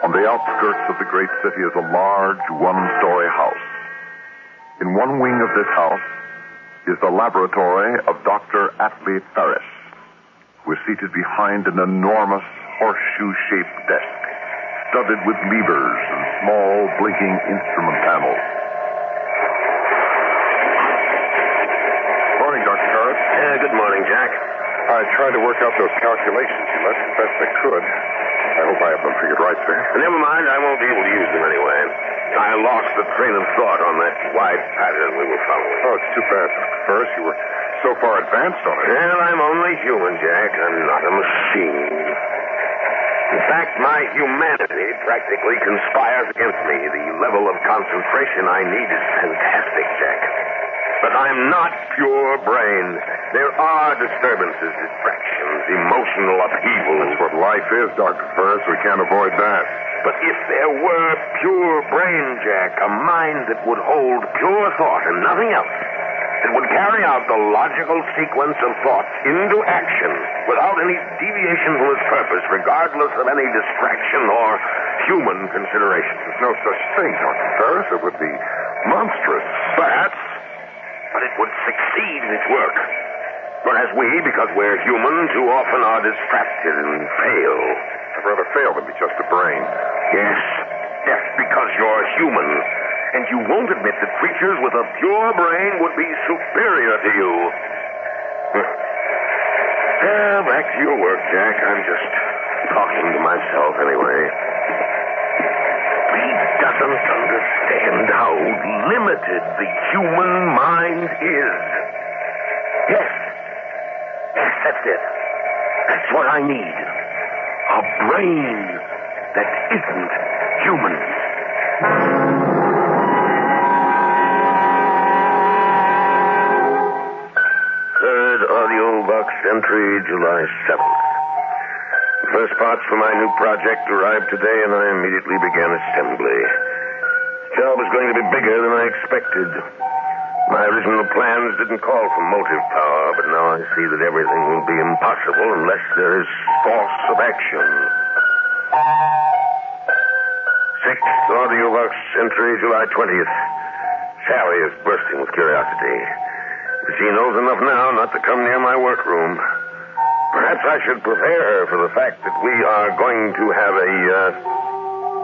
On the outskirts of the great city is a large one-story house. In one wing of this house is the laboratory of Dr. Atlee Ferris, who is seated behind an enormous horseshoe-shaped desk, studded with levers and small blinking instrument panels. Morning, Dr. Ferris. Good morning, Jack. I tried to work out those calculations you left as best I could. I hope I have them figured right, sir. Never mind, I won't be able to use them anyway. I lost the train of thought on that wide pattern we were following. Oh, it's too bad, Dr. Ferris. You were so far advanced on it. Well, I'm only human, Jack. I'm not a machine. In fact, my humanity practically conspires against me. The level of concentration I need is fantastic, Jack. But I'm not pure brain. There are disturbances, distractions, emotional upheaval. That's what life is, Dr. Ferris. We can't avoid that. But if there were pure brain, Jack, a mind that would hold pure thought and nothing else, that would carry out the logical sequence of thoughts into action without any deviation from its purpose, regardless of any distraction or human consideration. There's no such thing, Dr. Ferris. It would be monstrous. Perhaps. But it would succeed in its work. Whereas we, because we're human, too often are distracted and fail. I'd rather fail than be just a brain. Yes, because you're human. And you won't admit that creatures with a pure brain would be superior to you. Back to your work, Jack. I'm just talking to myself anyway. He doesn't understand how limited the human mind is. Yes, that's it. That's what I need. A brain that isn't human. Third audio box entry, July 7th. The first parts for my new project arrived today, and I immediately began assembly. The job is going to be bigger than I expected. My original plans didn't call for motive power, but now I see that everything will be impossible unless there is force of action. Sixth audio box entry, July 20th. Sally is bursting with curiosity. She knows enough now not to come near my workroom. Perhaps I should prepare her for the fact that we are going to have a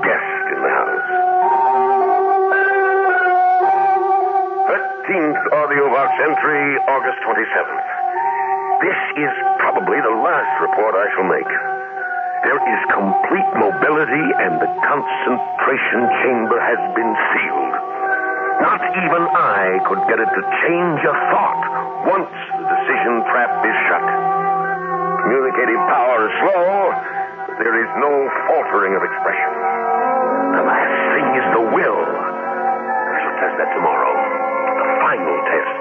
guest in the house. 13th audio box entry, August 27th. This is probably the last report I shall make. There is complete mobility and the concentration chamber has been sealed. Not even I could get it to change a thought once the decision trap is shut. Communicative power is slow, but there is no faltering of expression. The last thing is the will. I shall test that tomorrow. The final test.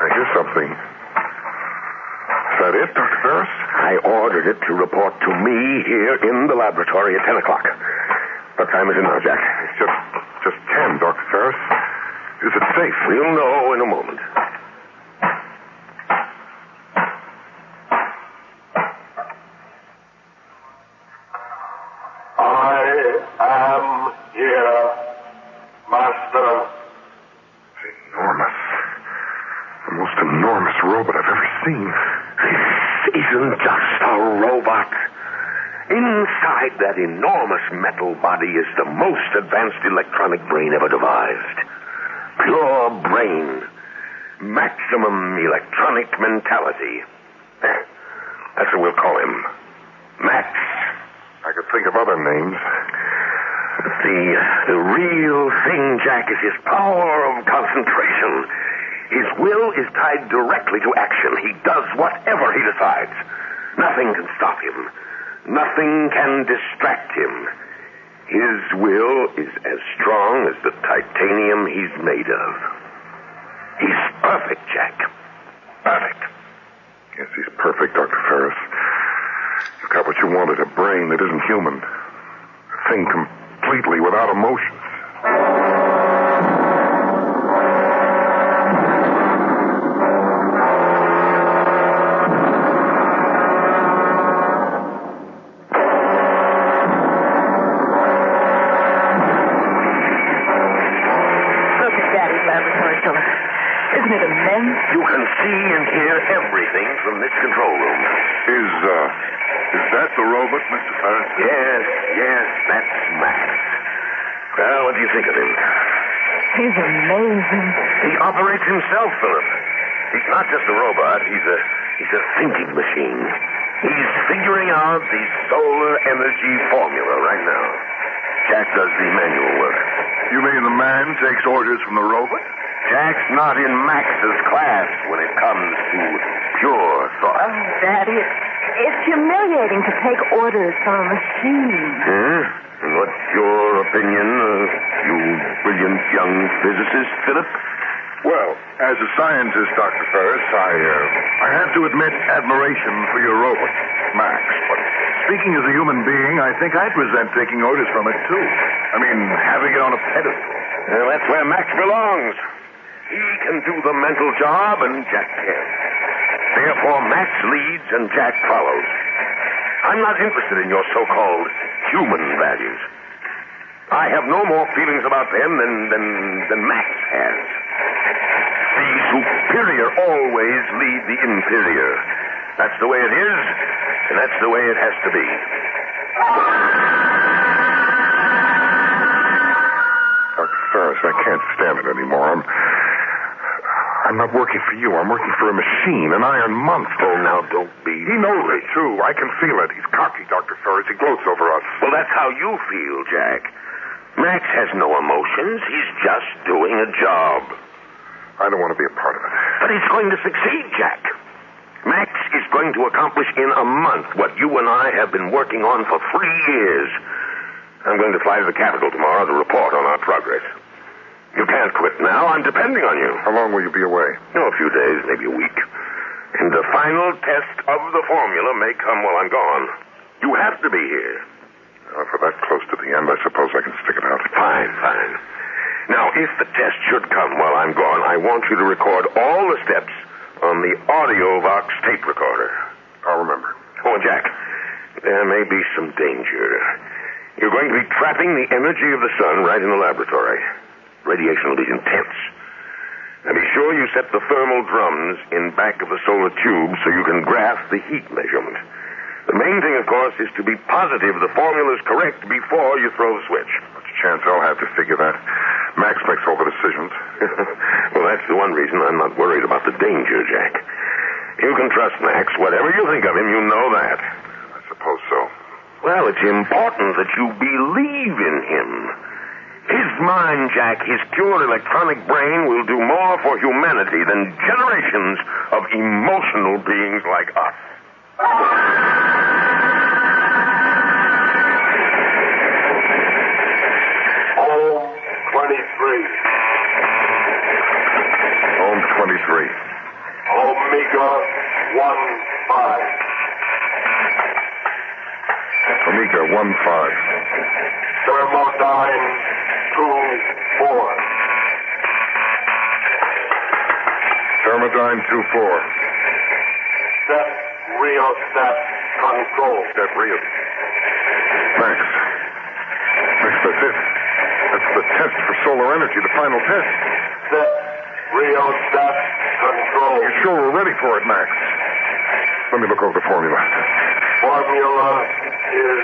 I hear something. Is that it, Dr. Ferris? I ordered it to report to me here in the laboratory at 10 o'clock. What time is it now, Jack? It's just 10, Dr. Ferris. Is it safe? We'll know in a moment. I am here, Master. Enormous. The most enormous robot I've ever seen. This isn't just a robot. Inside that enormous metal body is the most advanced electronic brain ever devised. Pure brain. Maximum electronic mentality. That's what we'll call him. Max. I could think of other names. The real thing, Jack, is his power of concentration. His will is tied directly to action. He does whatever he decides. Nothing can stop him. Nothing can distract him. His will is as strong as the titanium he's made of. He's perfect, Jack. Perfect. Yes, he's perfect, Dr. Ferris. You've got what you wanted, a brain that isn't human. A thing completely without emotions. Isn't it immense? You can see and hear everything from this control room. Is that the robot, Mr. Ferris? Yes, that's Max. Well, what do you think of him? He's amazing. He operates himself, Philip. He's not just a robot. He's a thinking machine. He's figuring out the solar energy formula right now. Jack does the manual work. You mean the man takes orders from the robot? Jack's not in Max's class when it comes to pure thought. Oh, Daddy, it's humiliating to take orders from a machine. And what's your opinion, you brilliant young physicist, Philip? Well, as a scientist, Dr. Ferris, I have to admit admiration for your robot, Max. But speaking as a human being, I think I'd resent taking orders from it, too. I mean, having it on a pedestal. Well, that's where Max belongs. He can do the mental job, and Jack can't. Therefore, Max leads and Jack follows. I'm not interested in your so-called human values. I have no more feelings about them than Max has. The superior always lead the inferior. That's the way it is, and that's the way it has to be. Dr. Ferris, I can't stand it anymore. I'm not working for you. I'm working for a machine, an iron monster. Oh, now don't be... He knows it, too. I can feel it. He's cocky, Dr. Ferris. He gloats over us. Well, that's how you feel, Jack. Max has no emotions. He's just doing a job. I don't want to be a part of it. But he's going to succeed, Jack. Max is going to accomplish in a month what you and I have been working on for 3 years. I'm going to fly to the Capitol tomorrow to report on our progress. You can't quit now. I'm depending on you. How long will you be away? A few days, maybe a week. And the final test of the formula may come while I'm gone. You have to be here. If we're that close to the end, I suppose I can stick it out. Fine. Now, if the test should come while I'm gone, I want you to record all the steps on the AudioVox tape recorder. I'll remember. Oh, and Jack, there may be some danger. You're going to be trapping the energy of the sun right in the laboratory. Radiation will be intense. Now, be sure you set the thermal drums in back of the solar tube so you can graph the heat measurement. The main thing, of course, is to be positive the formula's correct before you throw the switch. What's the chance I'll have to figure that? Max makes all the decisions. Well, that's the one reason I'm not worried about the danger, Jack. You can trust Max. Whatever you think of him, you know that. I suppose so. Well, it's important that you believe in him. His mind, Jack, his pure electronic brain will do more for humanity than generations of emotional beings like us. Home 23. Home 23. Omega 1-5. Omega 1-5. Thermodyne 2-4. Thermodyne 2-4. Set rheostat control. Set rheostat. Max, that's it. That's the test for solar energy, the final test. Set rheostat control. You sure we're ready for it, Max? Let me look over the formula. Formula is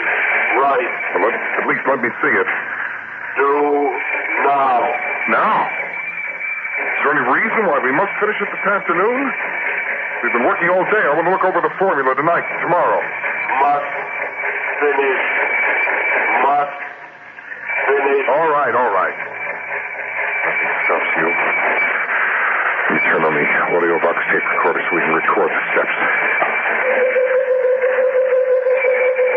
right. Well, at least let me see it. Do now. Now? Is there any reason why we must finish it this afternoon? We've been working all day. I want to look over the formula tonight, tomorrow. Must finish. Must finish. All right. Nothing stops you. Let me turn on the AudioVox tape recorder so we can record the steps.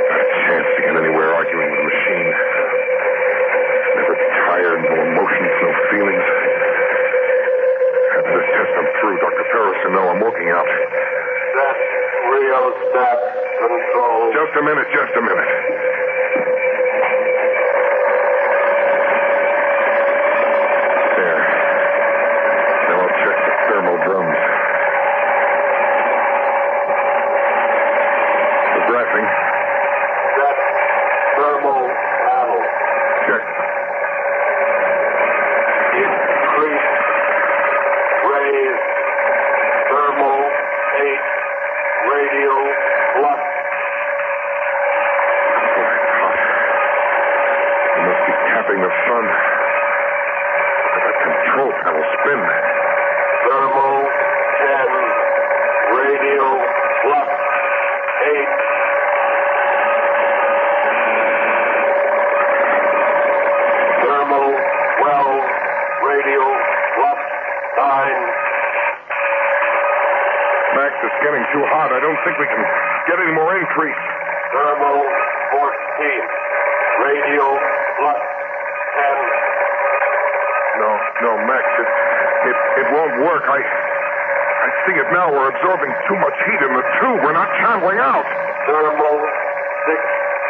Not a chance to get anywhere arguing with a machine. Never tired, no emotions, no feelings. After this test, I'm through. Dr. Ferris, and I'm walking out. Set rheostat control. Just a minute. There. Now I'll check the thermal drums. The graphing. Set thermal panel. Check. Increase. Raise. Thermal 8. Radial plus. We must be tapping the sun. Look at that control panel spin. Thermal 10. Radial plus 8. Thermal 12. Radial plus 9. Max, it's getting too hot. I don't think we can get any more increase. Thermal 14. Radial plus 10. No, Max, it won't work. I see it now. We're absorbing too much heat in the tube. We're not channeling out. Thermal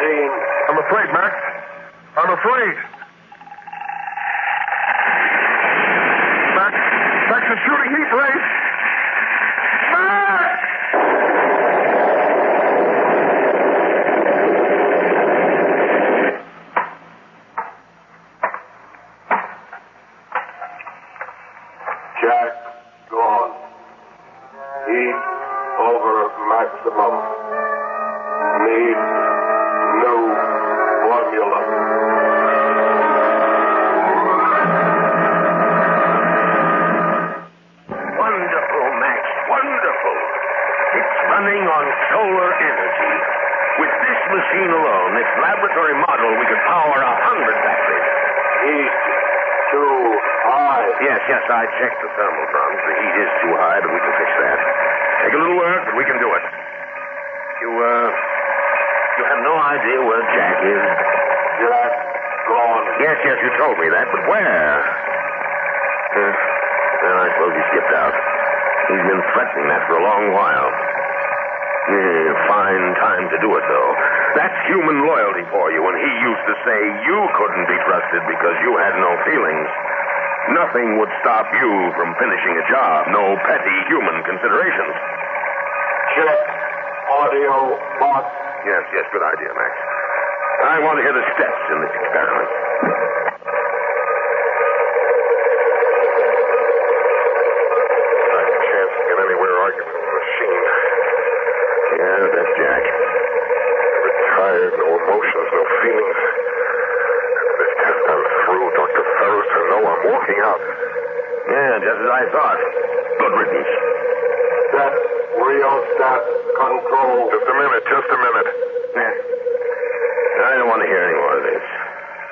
16. I'm afraid, Max. I'm afraid. Max is shooting heat rays. Max! no formula. Wonderful, Max, wonderful. It's running on solar energy. With this machine alone, this laboratory model, we could power 100 batteries. Heat too high. Yes, I checked the thermal drums. The heat is too high, but we can fix that. Take a little work, but we can do it. You have no idea where Jack is? Jack gone. Yes, you told me that, but where? Well, I suppose he skipped out. He's been threatening that for a long while. Fine time to do it, though. That's human loyalty for you, and he used to say you couldn't be trusted because you had no feelings. Nothing would stop you from finishing a job. No petty human considerations. Check audio box. Yes, good idea, Max. I want to hear the steps in this experiment. I can't get anywhere arguing with the machine. Yeah, that's Jack. Never tired, no emotions, no feelings. This test I'm through, Dr. Ferris, I know I'm walking out. Yeah, just as I thought. Good riddance. Set rheostat control. Just a minute. Yeah. I don't want to hear any more of this.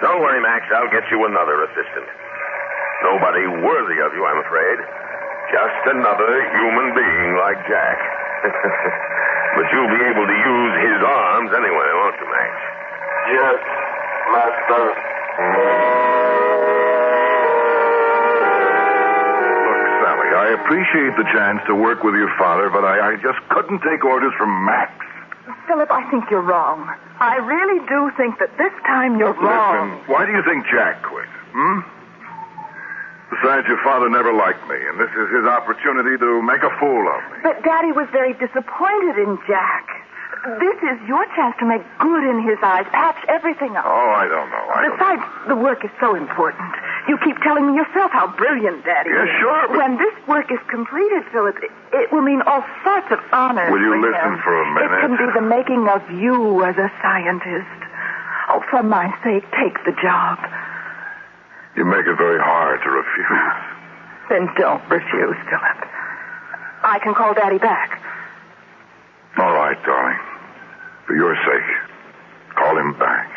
Don't worry, Max. I'll get you another assistant. Nobody worthy of you, I'm afraid. Just another human being like Jack. But you'll be able to use his arms anyway, won't you, Max? Yes, Master. Look, Sally, I appreciate the chance to work with your father, but I just couldn't take orders from Max. Philip, I think you're wrong. I really do think that this time you're wrong. Listen, why do you think Jack quit? Besides, your father never liked me, and this is his opportunity to make a fool of me. But Daddy was very disappointed in Jack. This is your chance to make good in his eyes, patch everything up. Oh, I don't know. Besides, the work is so important. You keep telling me yourself how brilliant Daddy is. Sure, but... When this work is completed, Philip, it will mean all sorts of honors. Will you for listen him. for a minute? It can be the making of you as a scientist. Oh, for my sake, take the job. You make it very hard to refuse. Then don't refuse, Philip. I can call Daddy back. All right, darling. For your sake, call him back.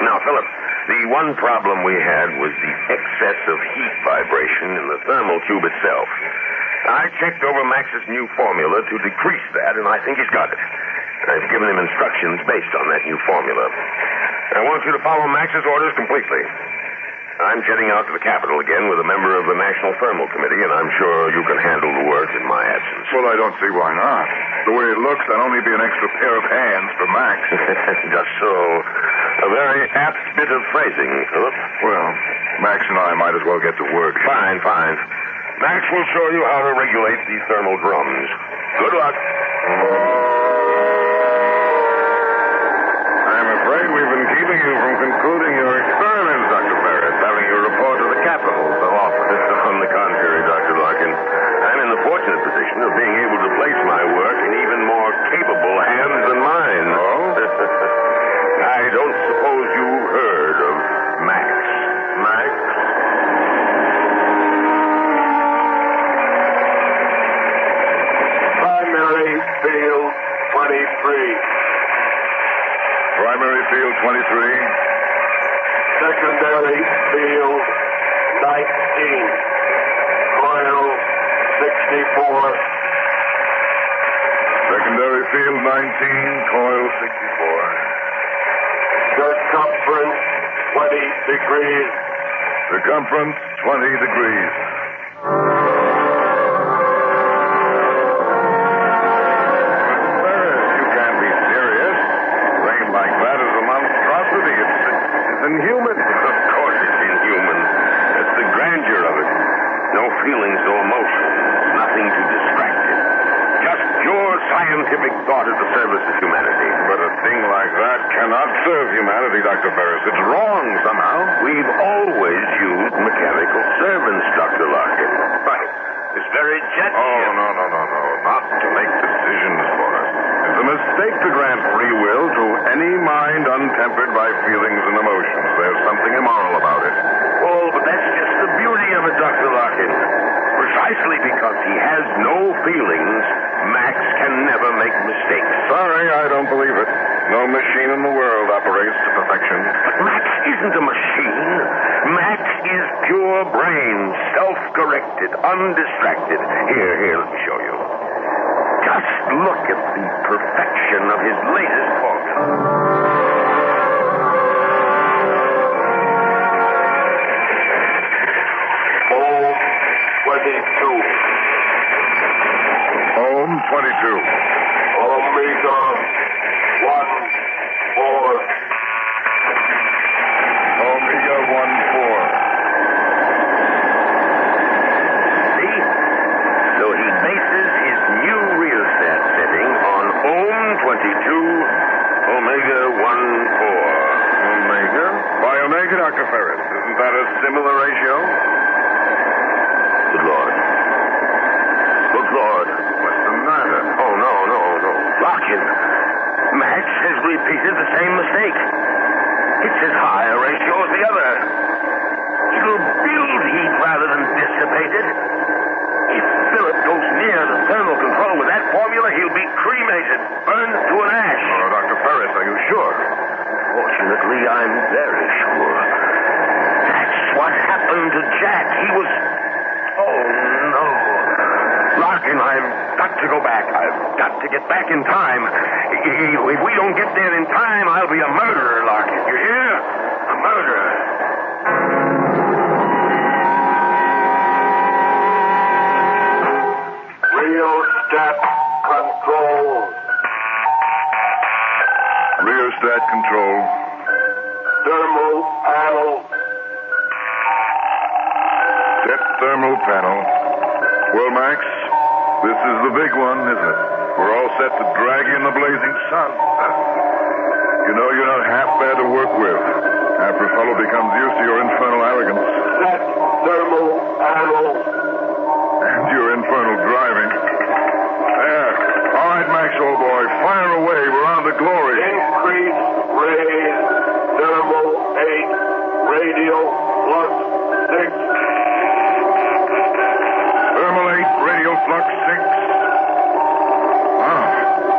Now, Philip, the one problem we had was the excess of heat vibration in the thermal tube itself. I checked over Max's new formula to decrease that, and I think he's got it. I've given him instructions based on that new formula. I want you to follow Max's orders completely. I'm jetting out to the Capitol again with a member of the National Thermal Committee, and I'm sure you can handle the work in my absence. Well, I don't see why not. The way it looks, that'll only be an extra pair of hands for Max. Just so. A very apt bit of phrasing, Philip. Well, Max and I might as well get to work. Fine. Max will show you how to regulate these thermal drums. Good luck. I'm afraid we've been keeping you from concluding your experiments, Dr. Ferris, having you report to the Capitol so often. On the contrary, Dr. Larkin, I'm in the fortunate position of being able to place my work in even more capable hands than mine. Oh? I don't suppose you heard of Max. Max? Primary field 23. Primary field 23. Secondary field 19. Coil 64. Secondary field 19, coil 64. Circumference 20 degrees. Circumference 20 degrees. You can't be serious. Rain like that is a monstrosity. It's inhuman. Of course it's inhuman. That's the grandeur of it. No feelings, no emotions. Nothing to distract it. Just pure scientific thought at the service of humanity. But a thing like that cannot serve humanity, Dr. Ferris. It's wrong somehow. We've always used mechanical servants, Dr. Larkin. hampered by feelings and emotions. There's something immoral about it. Oh, but that's just the beauty of it, Dr. Larkin. Precisely because he has no feelings, Max can never make mistakes. Sorry, I don't believe it. No machine in the world operates to perfection. But Max isn't a machine. Max is pure brain, self-corrected, undistracted. Here, let me show you. Just look at the perfection of his latest formula. Ohm 22. Omega 1, 4. Omega 1, 4. See? So he bases his new rheostat setting on Ohm 22, Omega 1, 4. Omega? By Omega, Dr. Ferris. Isn't that a similar ratio? Good Lord. Good Lord. What's the matter? Oh, no. Larkin, Max has repeated the same mistake. It's as high a ratio as the other. It'll build heat rather than dissipate it. If Philip goes near the thermal control with that formula, he'll be cremated, burned to an ash. Oh, Dr. Ferris, are you sure? Fortunately, I'm very sure. That's what happened to Jack. He was... Oh, no. Larkin, I've got to go back. I've got to get back in time. If we don't get there in time, I'll be a murderer, Larkin. You hear? A murderer. Rheostat control. Rheostat control. Thermal panel. Set thermal panel. Well, Max, this is the big one, isn't it? We're all set to drag you in the blazing sun. You know you're not half bad to work with after a fellow becomes used to your infernal arrogance. Set thermal panel. And your infernal driving. There. All right, Max, old boy. Fire away. We're on to glory. Increase raise. Thermal 8. Radial plus 6. Thermal 8, radial flux 6. Wow,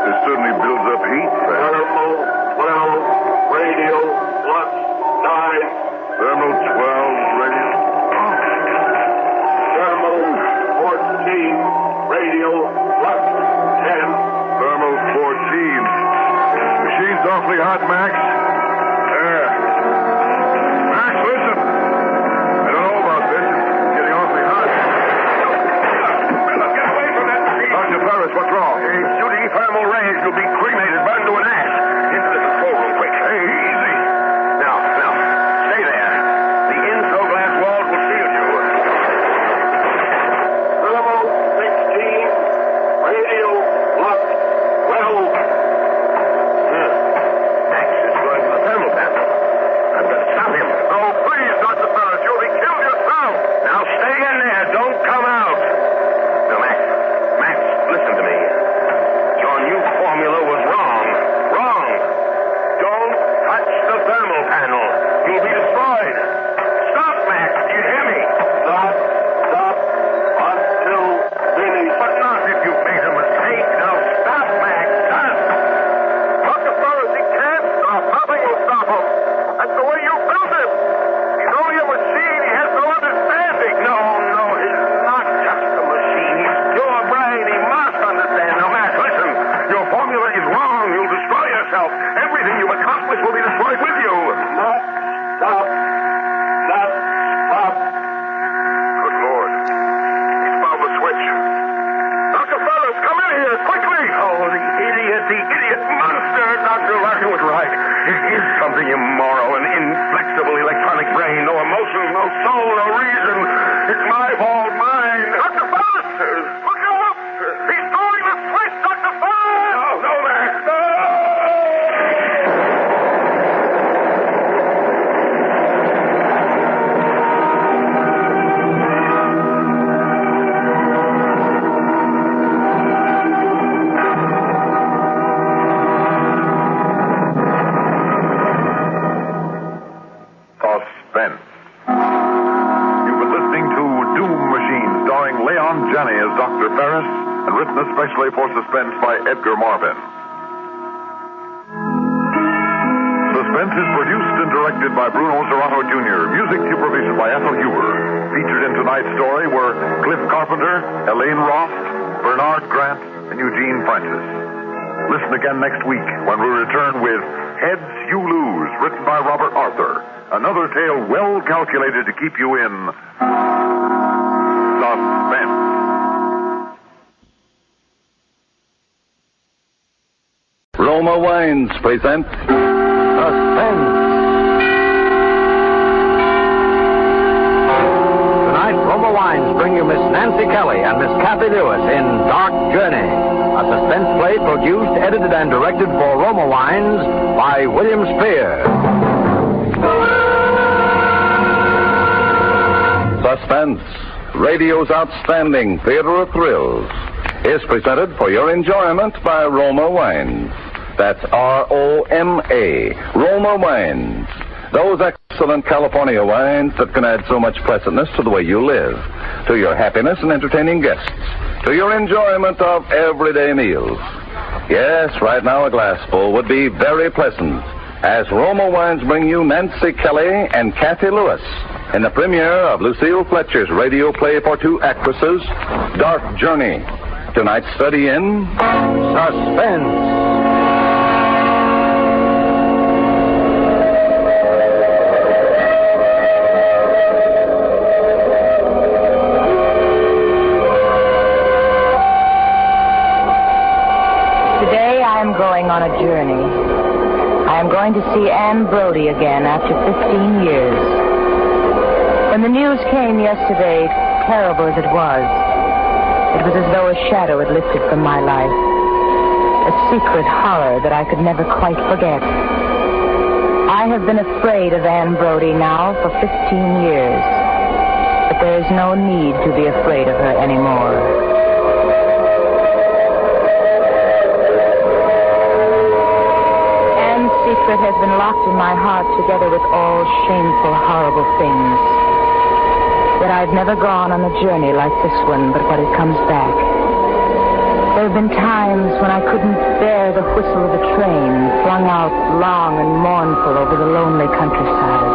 this certainly builds up heat fast. Thermal 12, radial flux 9. Thermal 12, radial. Oh. Thermal 14, radial flux 10. Thermal 14. Machine's awfully hot, Max. There. Max, listen. I don't know about this. It's getting awfully hot. Dr. Ferris, what's wrong? He's shooting thermal rays. You'll be cremated, burned to an ash. Into the control room, quick. Hey, easy. Now, stay there. The infill glass walls will shield you. Thermal 16, radial flux 12. Max is John Janney as Dr. Ferris, and written especially for Suspense by Edgar Marvin. Suspense is produced and directed by Bruno Serrato Jr., music supervision by Ethel Huber. Featured in tonight's story were Cliff Carpenter, Elaine Roth, Bernard Grant, and Eugene Francis. Listen again next week when we return with Heads You Lose, written by Robert Arthur. Another tale well calculated to keep you in suspense. Roma Wines present Suspense. Tonight, Roma Wines bring you Miss Nancy Kelly and Miss Kathy Lewis in Dark Journey, a suspense play produced, edited, and directed for Roma Wines by William Spear. Suspense, radio's outstanding theater of thrills, is presented for your enjoyment by Roma Wines. That's R-O-M-A, Roma Wines. Those excellent California wines that can add so much pleasantness to the way you live, to your happiness in entertaining guests, to your enjoyment of everyday meals. Yes, right now a glassful would be very pleasant, as Roma Wines bring you Nancy Kelly and Kathy Lewis in the premiere of Lucille Fletcher's radio play for two actresses, Dark Journey. Tonight's study in Suspense. Going on a journey. I am going to see Anne Brodie again after 15 years. When the news came yesterday, terrible as it was as though a shadow had lifted from my life. A secret horror that I could never quite forget. I have been afraid of Anne Brodie now for 15 years. But there is no need to be afraid of her anymore. Secret has been locked in my heart together with all shameful, horrible things. Yet I've never gone on a journey like this one, but what it comes back. There have been times when I couldn't bear the whistle of a train flung out long and mournful over the lonely countryside.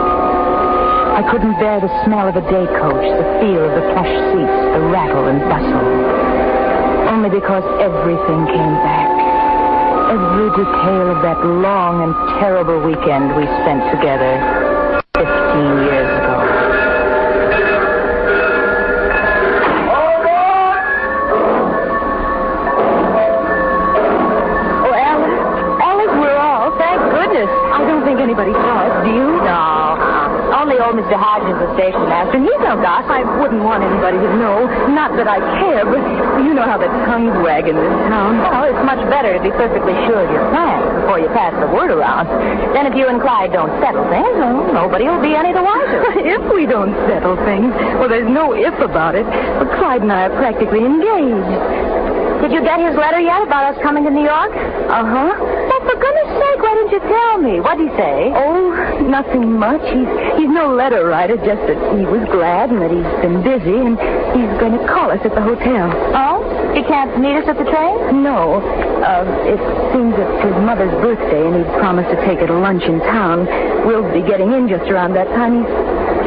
I couldn't bear the smell of a day coach, the feel of the plush seats, the rattle and bustle. Only because everything came back. Every detail of that long and terrible weekend we spent together 15 years ago. Oh, Alice, we're all. Thank goodness. I don't think anybody saw us, do you? No. Only old Mr. Hodges, the station master, and he's no gossip. I wouldn't want anybody to know. Not that I care, but you know how the tongues wag in this town. Well, it's much better to be perfectly sure of your plans before you pass the word around. Then if you and Clyde don't settle things, well, nobody will be any the wiser. If we don't settle things? Well, there's no if about it. But Clyde and I are practically engaged. Did you get his letter yet about us coming to New York? Uh-huh. Well, for goodness sake, why didn't you tell me? What'd he say? Oh, nothing much. He's no letter writer, just that he was glad and that he's been busy, and he's going to call us at the hotel. Oh? He can't meet us at the train? No. It seems it's his mother's birthday, and he'd promised to take her to lunch in town. We'll be getting in just around that time. He's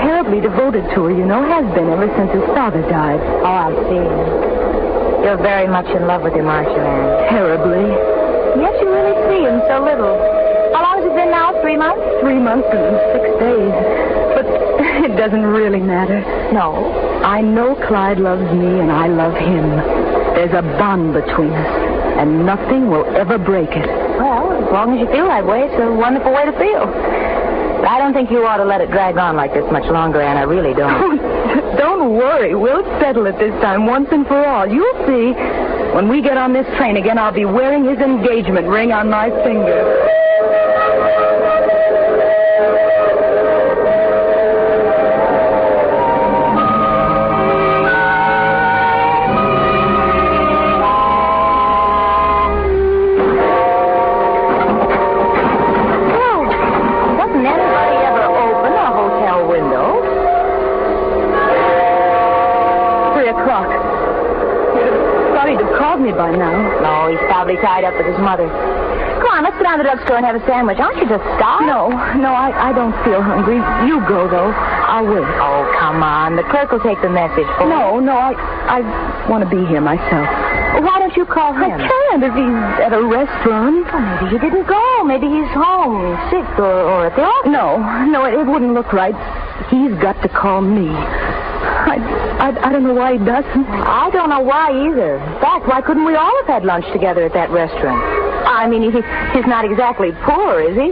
terribly devoted to her, you know, has been ever since his father died. Oh, I see. You're very much in love with him, aren't you, Anne? Terribly. Yes, you really see him so little. How long has it been now? 3 months? 3 months and 6 days. But it doesn't really matter. No. I know Clyde loves me and I love him. There's a bond between us, and nothing will ever break it. Well, as long as you feel that way, it's a wonderful way to feel. But I don't think you ought to let it drag on like this much longer, Anne. I really don't. Oh, don't worry. We'll settle it this time once and for all. You'll see. When we get on this train again, I'll be wearing his engagement ring on my finger. he'd have called me by now. No, he's probably tied up with his mother. Come on, let's go down to the drugstore and have a sandwich. Aren't you just starved? No, I don't feel hungry. You go, though. I'll wait. Oh, come on. The clerk will take the message for you. No, I want to be here myself. Why don't you call him? I can't if he's at a restaurant. Well, maybe he didn't go. Maybe he's home, sick, or at the office. No, it wouldn't look right. He's got to call me. I don't know why he doesn't. I don't know why either. In fact, why couldn't we all have had lunch together at that restaurant? I mean, he's not exactly poor, is he?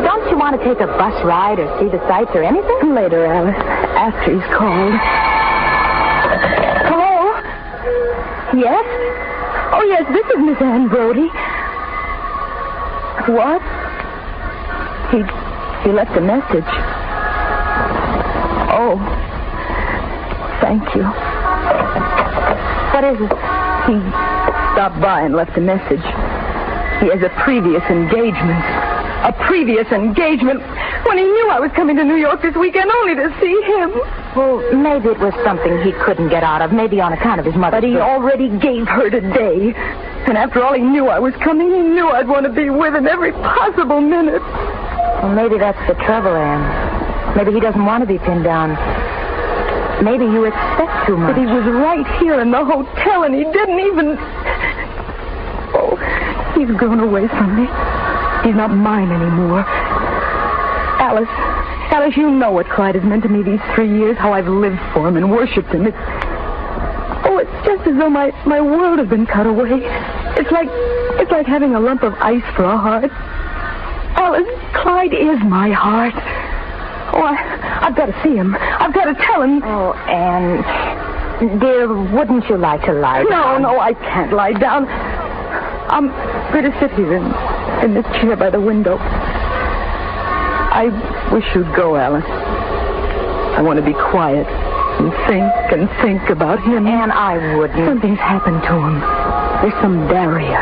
Don't you want to take a bus ride or see the sights or anything? Later, Alice. After he's called. Hello? Yes? Oh, yes, this is Miss Ann Brody. What? He left a message. Oh. Thank you. What is it? He stopped by and left a message. He has a previous engagement. A previous engagement when he knew I was coming to New York this weekend only to see him. Well, maybe it was something he couldn't get out of. Maybe on account of his mother. But he already gave her today. And after all, he knew I was coming. He knew I'd want to be with him every possible minute. Well, maybe that's the trouble, Anne. Maybe he doesn't want to be pinned down. Maybe you expect too much. But he was right here in the hotel, and he didn't even... Oh, he's gone away from me. He's not mine anymore. Alice, you know what Clyde has meant to me these 3 years, how I've lived for him and worshipped him. It's just as though my world has been cut away. It's like having a lump of ice for a heart. Alice, Clyde is my heart. Oh, I've got to see him. I've got to tell him. Oh, Anne, dear, wouldn't you like to lie down? No, I can't lie down. I'm going to sit here in this chair by the window. I wish you'd go, Alice. I want to be quiet and think about him. Anne, I wouldn't. Something's happened to him. There's some barrier.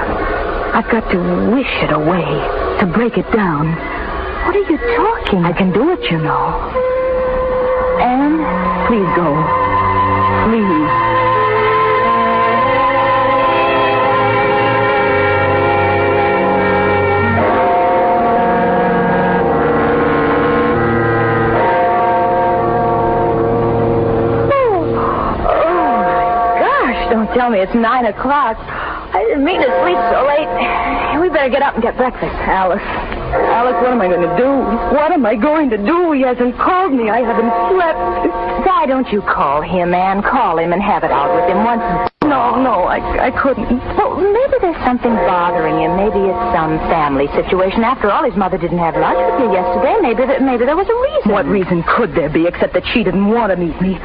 I've got to wish it away, to break it down. What are you talking? I can do it, you know. Anne, please go. Please. Tell me it's 9 o'clock. I didn't mean to sleep so late. We better get up and get breakfast. Alice, what am I going to do? What am I going to do? He hasn't called me. I haven't slept. Why don't you call him, Anne? Call him and have it out with him once. No, I couldn't. Well, maybe there's something bothering him. Maybe it's some family situation. After all, his mother didn't have lunch with you yesterday. Maybe there was a reason. What reason could there be except that she didn't want to meet me?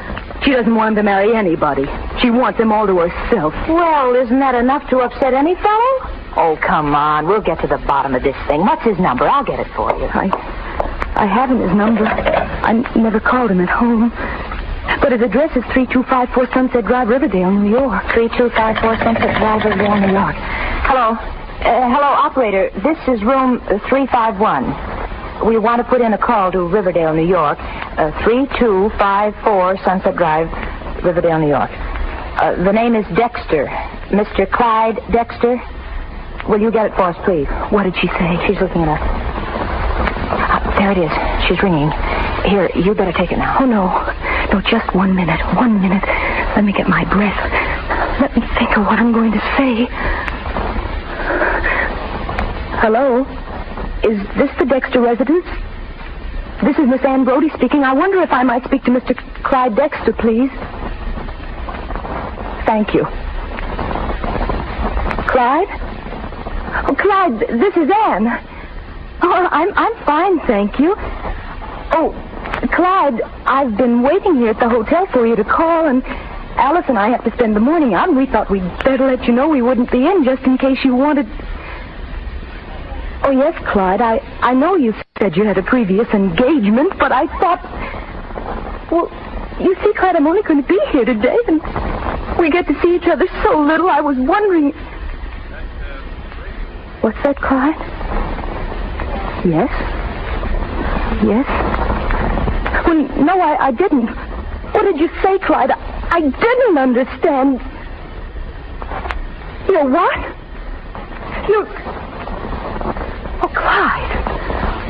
She doesn't want him to marry anybody. She wants them all to herself. Well, isn't that enough to upset any fellow? Oh, come on. We'll get to the bottom of this thing. What's his number? I'll get it for you. I haven't his number. I never called him at home. But his address is 3254 Sunset Drive, Riverdale, New York. 3254 Sunset Drive, Riverdale, New York. Hello. Hello, operator. This is room 351. We want to put in a call to Riverdale, New York. 3254 Sunset Drive, Riverdale, New York. The name is Dexter. Mr. Clyde Dexter. Will you get it for us, please? What did she say? She's looking it up. There it is. She's ringing. Here, you better take it now. Oh, no. No, just 1 minute. 1 minute. Let me get my breath. Let me think of what I'm going to say. Hello? Is this the Dexter residence? This is Miss Ann Brody speaking. I wonder if I might speak to Mr. Clyde Dexter, please. Thank you. Clyde? Oh, Clyde, this is Ann. Oh, I'm fine, thank you. Oh, Clyde, I've been waiting here at the hotel for you to call, and Alice and I have to spend the morning out, and we thought we'd better let you know we wouldn't be in just in case you wanted... Oh, yes, Clyde, I know you said you had a previous engagement, but I thought... Well, you see, Clyde, I'm only going to be here today, and we get to see each other so little, I was wondering... What's that, Clyde? Yes? Yes? Well, no, I didn't. What did you say, Clyde? I didn't understand. You what? You... Oh, Clyde.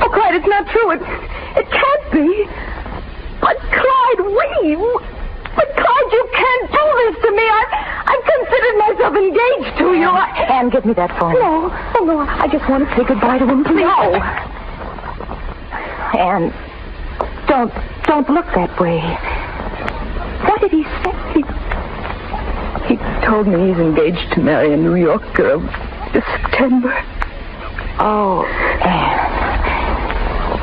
Oh, Clyde, it's not true. It can't be. But, Clyde, But, Clyde, you can't do this to me. I've considered myself engaged to you. Anne, give me that phone. No. Oh, no. I just want to say goodbye to him, please. No. Anne, don't look that way. What did he say? He told me he's engaged to marry a New York girl this September. Oh, Anne.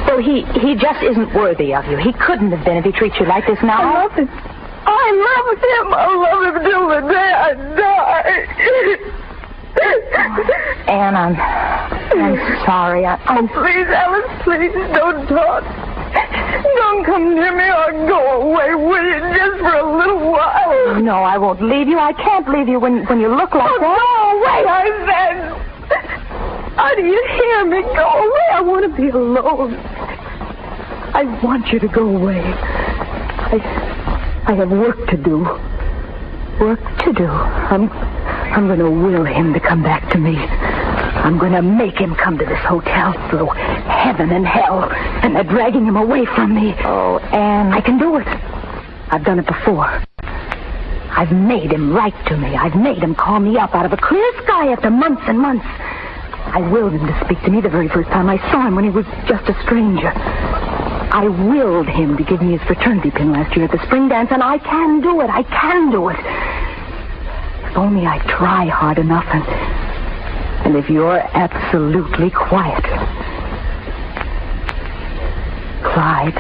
So he just isn't worthy of you. He couldn't have been if he treats you like this now. I love him. I love him till the day I die. Anne, I'm sorry. Oh, please, Alice, please, don't talk. Don't come near me or go away, will you, just for a little while? No, I won't leave you. I can't leave you when you look like that. Go away, I said. How do you hear me? Go away. I want to be alone. I want you to go away. I have work to do. Work to do. I'm going to will him to come back to me. I'm going to make him come to this hotel through heaven and hell, and they're dragging him away from me. Oh, Anne. I can do it. I've done it before. I've made him write to me. I've made him call me up out of a clear sky after months and months. I willed him to speak to me the very first time I saw him when he was just a stranger. I willed him to give me his fraternity pin last year at the spring dance, and I can do it. I can do it. If only I try hard enough, and if you're absolutely quiet. Clyde.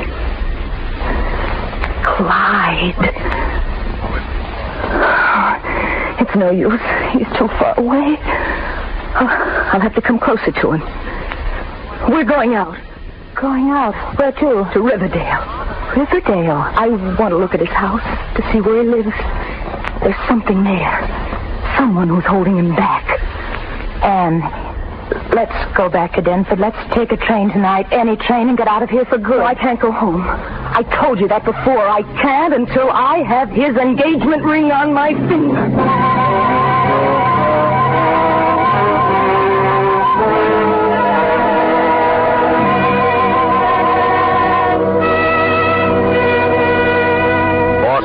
It's no use. He's too far away. I'll have to come closer to him. We're going out. Going out? Where to? To Riverdale. Riverdale? I want to look at his house to see where he lives. There's something there. Someone who's holding him back. Anne, let's go back to Denford. Let's take a train tonight, any train, and get out of here for good. No, I can't go home. I told you that before. I can't until I have his engagement ring on my finger.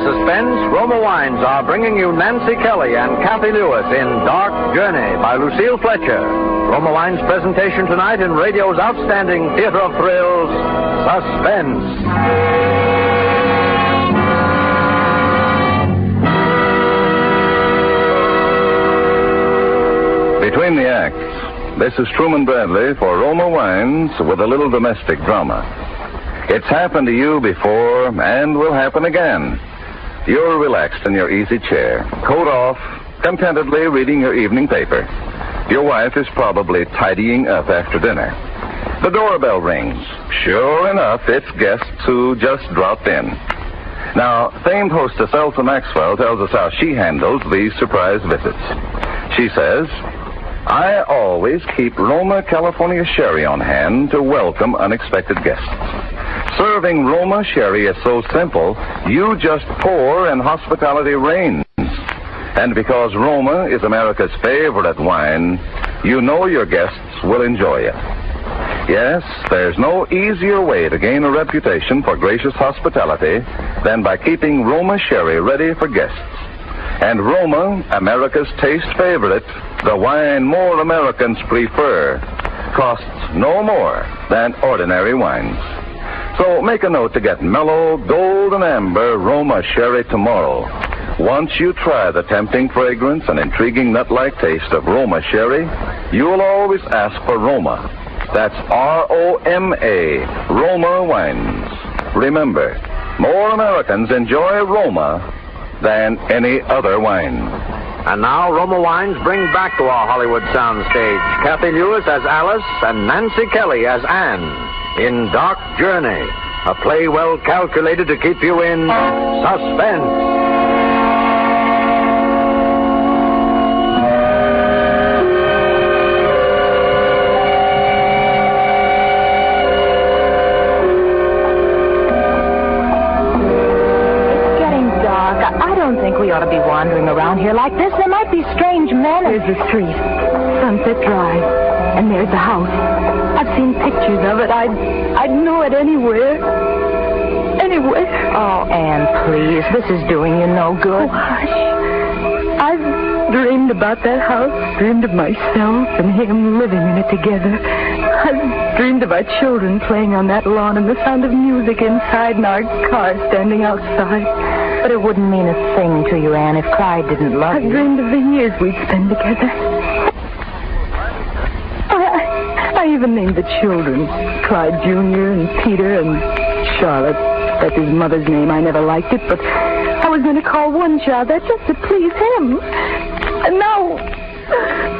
Suspense, Roma Wines are bringing you Nancy Kelly and Kathy Lewis in Dark Journey by Lucille Fletcher. Roma Wines' presentation tonight in radio's outstanding theater of thrills, Suspense. Between the acts, this is Truman Bradley for Roma Wines with a little domestic drama. It's happened to you before and will happen again. You're relaxed in your easy chair, coat off, contentedly reading your evening paper. Your wife is probably tidying up after dinner. The doorbell rings. Sure enough, it's guests who just dropped in. Now, famed hostess Elsa Maxwell tells us how she handles these surprise visits. She says, I always keep Roma California Sherry on hand to welcome unexpected guests. Serving Roma Sherry is so simple, you just pour and hospitality reigns. And because Roma is America's favorite wine, you know your guests will enjoy it. Yes, there's no easier way to gain a reputation for gracious hospitality than by keeping Roma Sherry ready for guests. And Roma, America's taste favorite, the wine more Americans prefer, costs no more than ordinary wines. So make a note to get mellow, golden amber Roma Sherry tomorrow. Once you try the tempting fragrance and intriguing nut-like taste of Roma Sherry, you'll always ask for Roma. That's R-O-M-A, Roma Wines. Remember, more Americans enjoy Roma than any other wine. And now Roma Wines bring back to our Hollywood soundstage Kathy Lewis as Alice and Nancy Kelly as Anne in Dark Journey, a play well calculated to keep you in suspense. be wandering around here like this. There might be strange men. Here's the street. Sunset Drive. And there's the house. I've seen pictures of it. I'd know it anywhere. Anywhere. Oh, Anne, please. This is doing you no good. Oh, hush. I've dreamed about that house. Dreamed of myself and him living in it together. I've dreamed of our children playing on that lawn and the sound of music inside and our car standing outside. But it wouldn't mean a thing to you, Anne, if Clyde didn't love you. I've dreamed of the years we'd spend together. I even named the children Clyde Jr. and Peter and Charlotte. That's his mother's name. I never liked it, but I was going to call one child that just to please him. And now,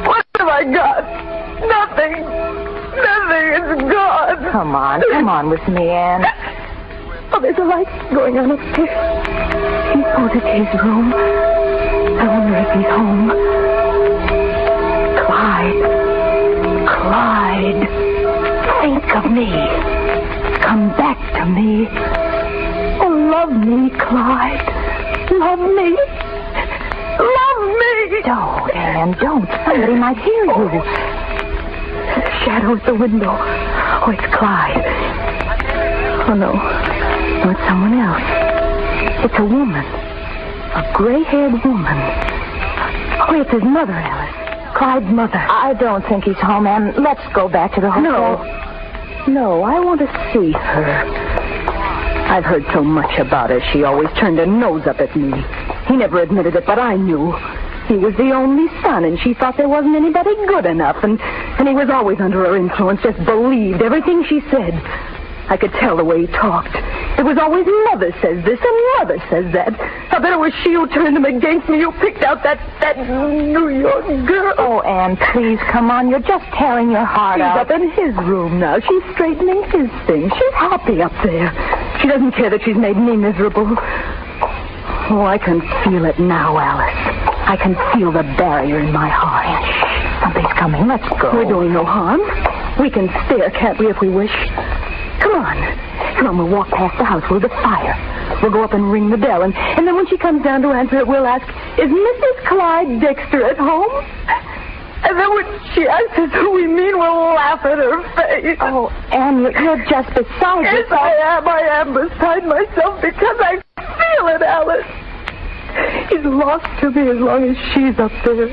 what have I got? Nothing. Nothing. It's gone. Come on with me, Anne. Oh, there's a light going on upstairs. Suppose it's his room. I wonder if he's home. Clyde. Think of me. Come back to me. Oh, love me, Clyde. Love me. Love me. Don't, Anne, don't. Somebody might hear you. The shadow at the window. Oh, it's Clyde. Oh, no. No, it's someone else. It's a woman. A gray-haired woman. Oh, it's his mother, Alice. Clyde's mother. I don't think he's home, Anne. Let's go back to the hotel. No, I want to see her. I've heard so much about her. She always turned her nose up at me. He never admitted it, but I knew. He was the only son, and she thought there wasn't anybody good enough, and he was always under her influence, just believed everything she said. I could tell the way he talked. It was always mother says this and mother says that. I bet it was she who turned him against me, who picked out that New York girl. Oh, Anne, please, come on. You're just tearing your heart out. She's up in his room now. She's straightening his things. She's happy up there. She doesn't care that she's made me miserable. Oh, I can feel it now, Alice. I can feel the barrier in my heart. Something's coming. Let's go. We're doing no harm. We can stare, can't we, if we wish? Come on. We'll walk past the house. We'll the fire. We'll go up and ring the bell. And then when she comes down to answer it, we'll ask, is Mrs. Clyde Dexter at home? And then when she asks us who we mean, we'll laugh at her face. Oh, Anne, you're just beside yourself. Yes, I am beside myself because I feel it, Alice. He's lost to me as long as she's up there.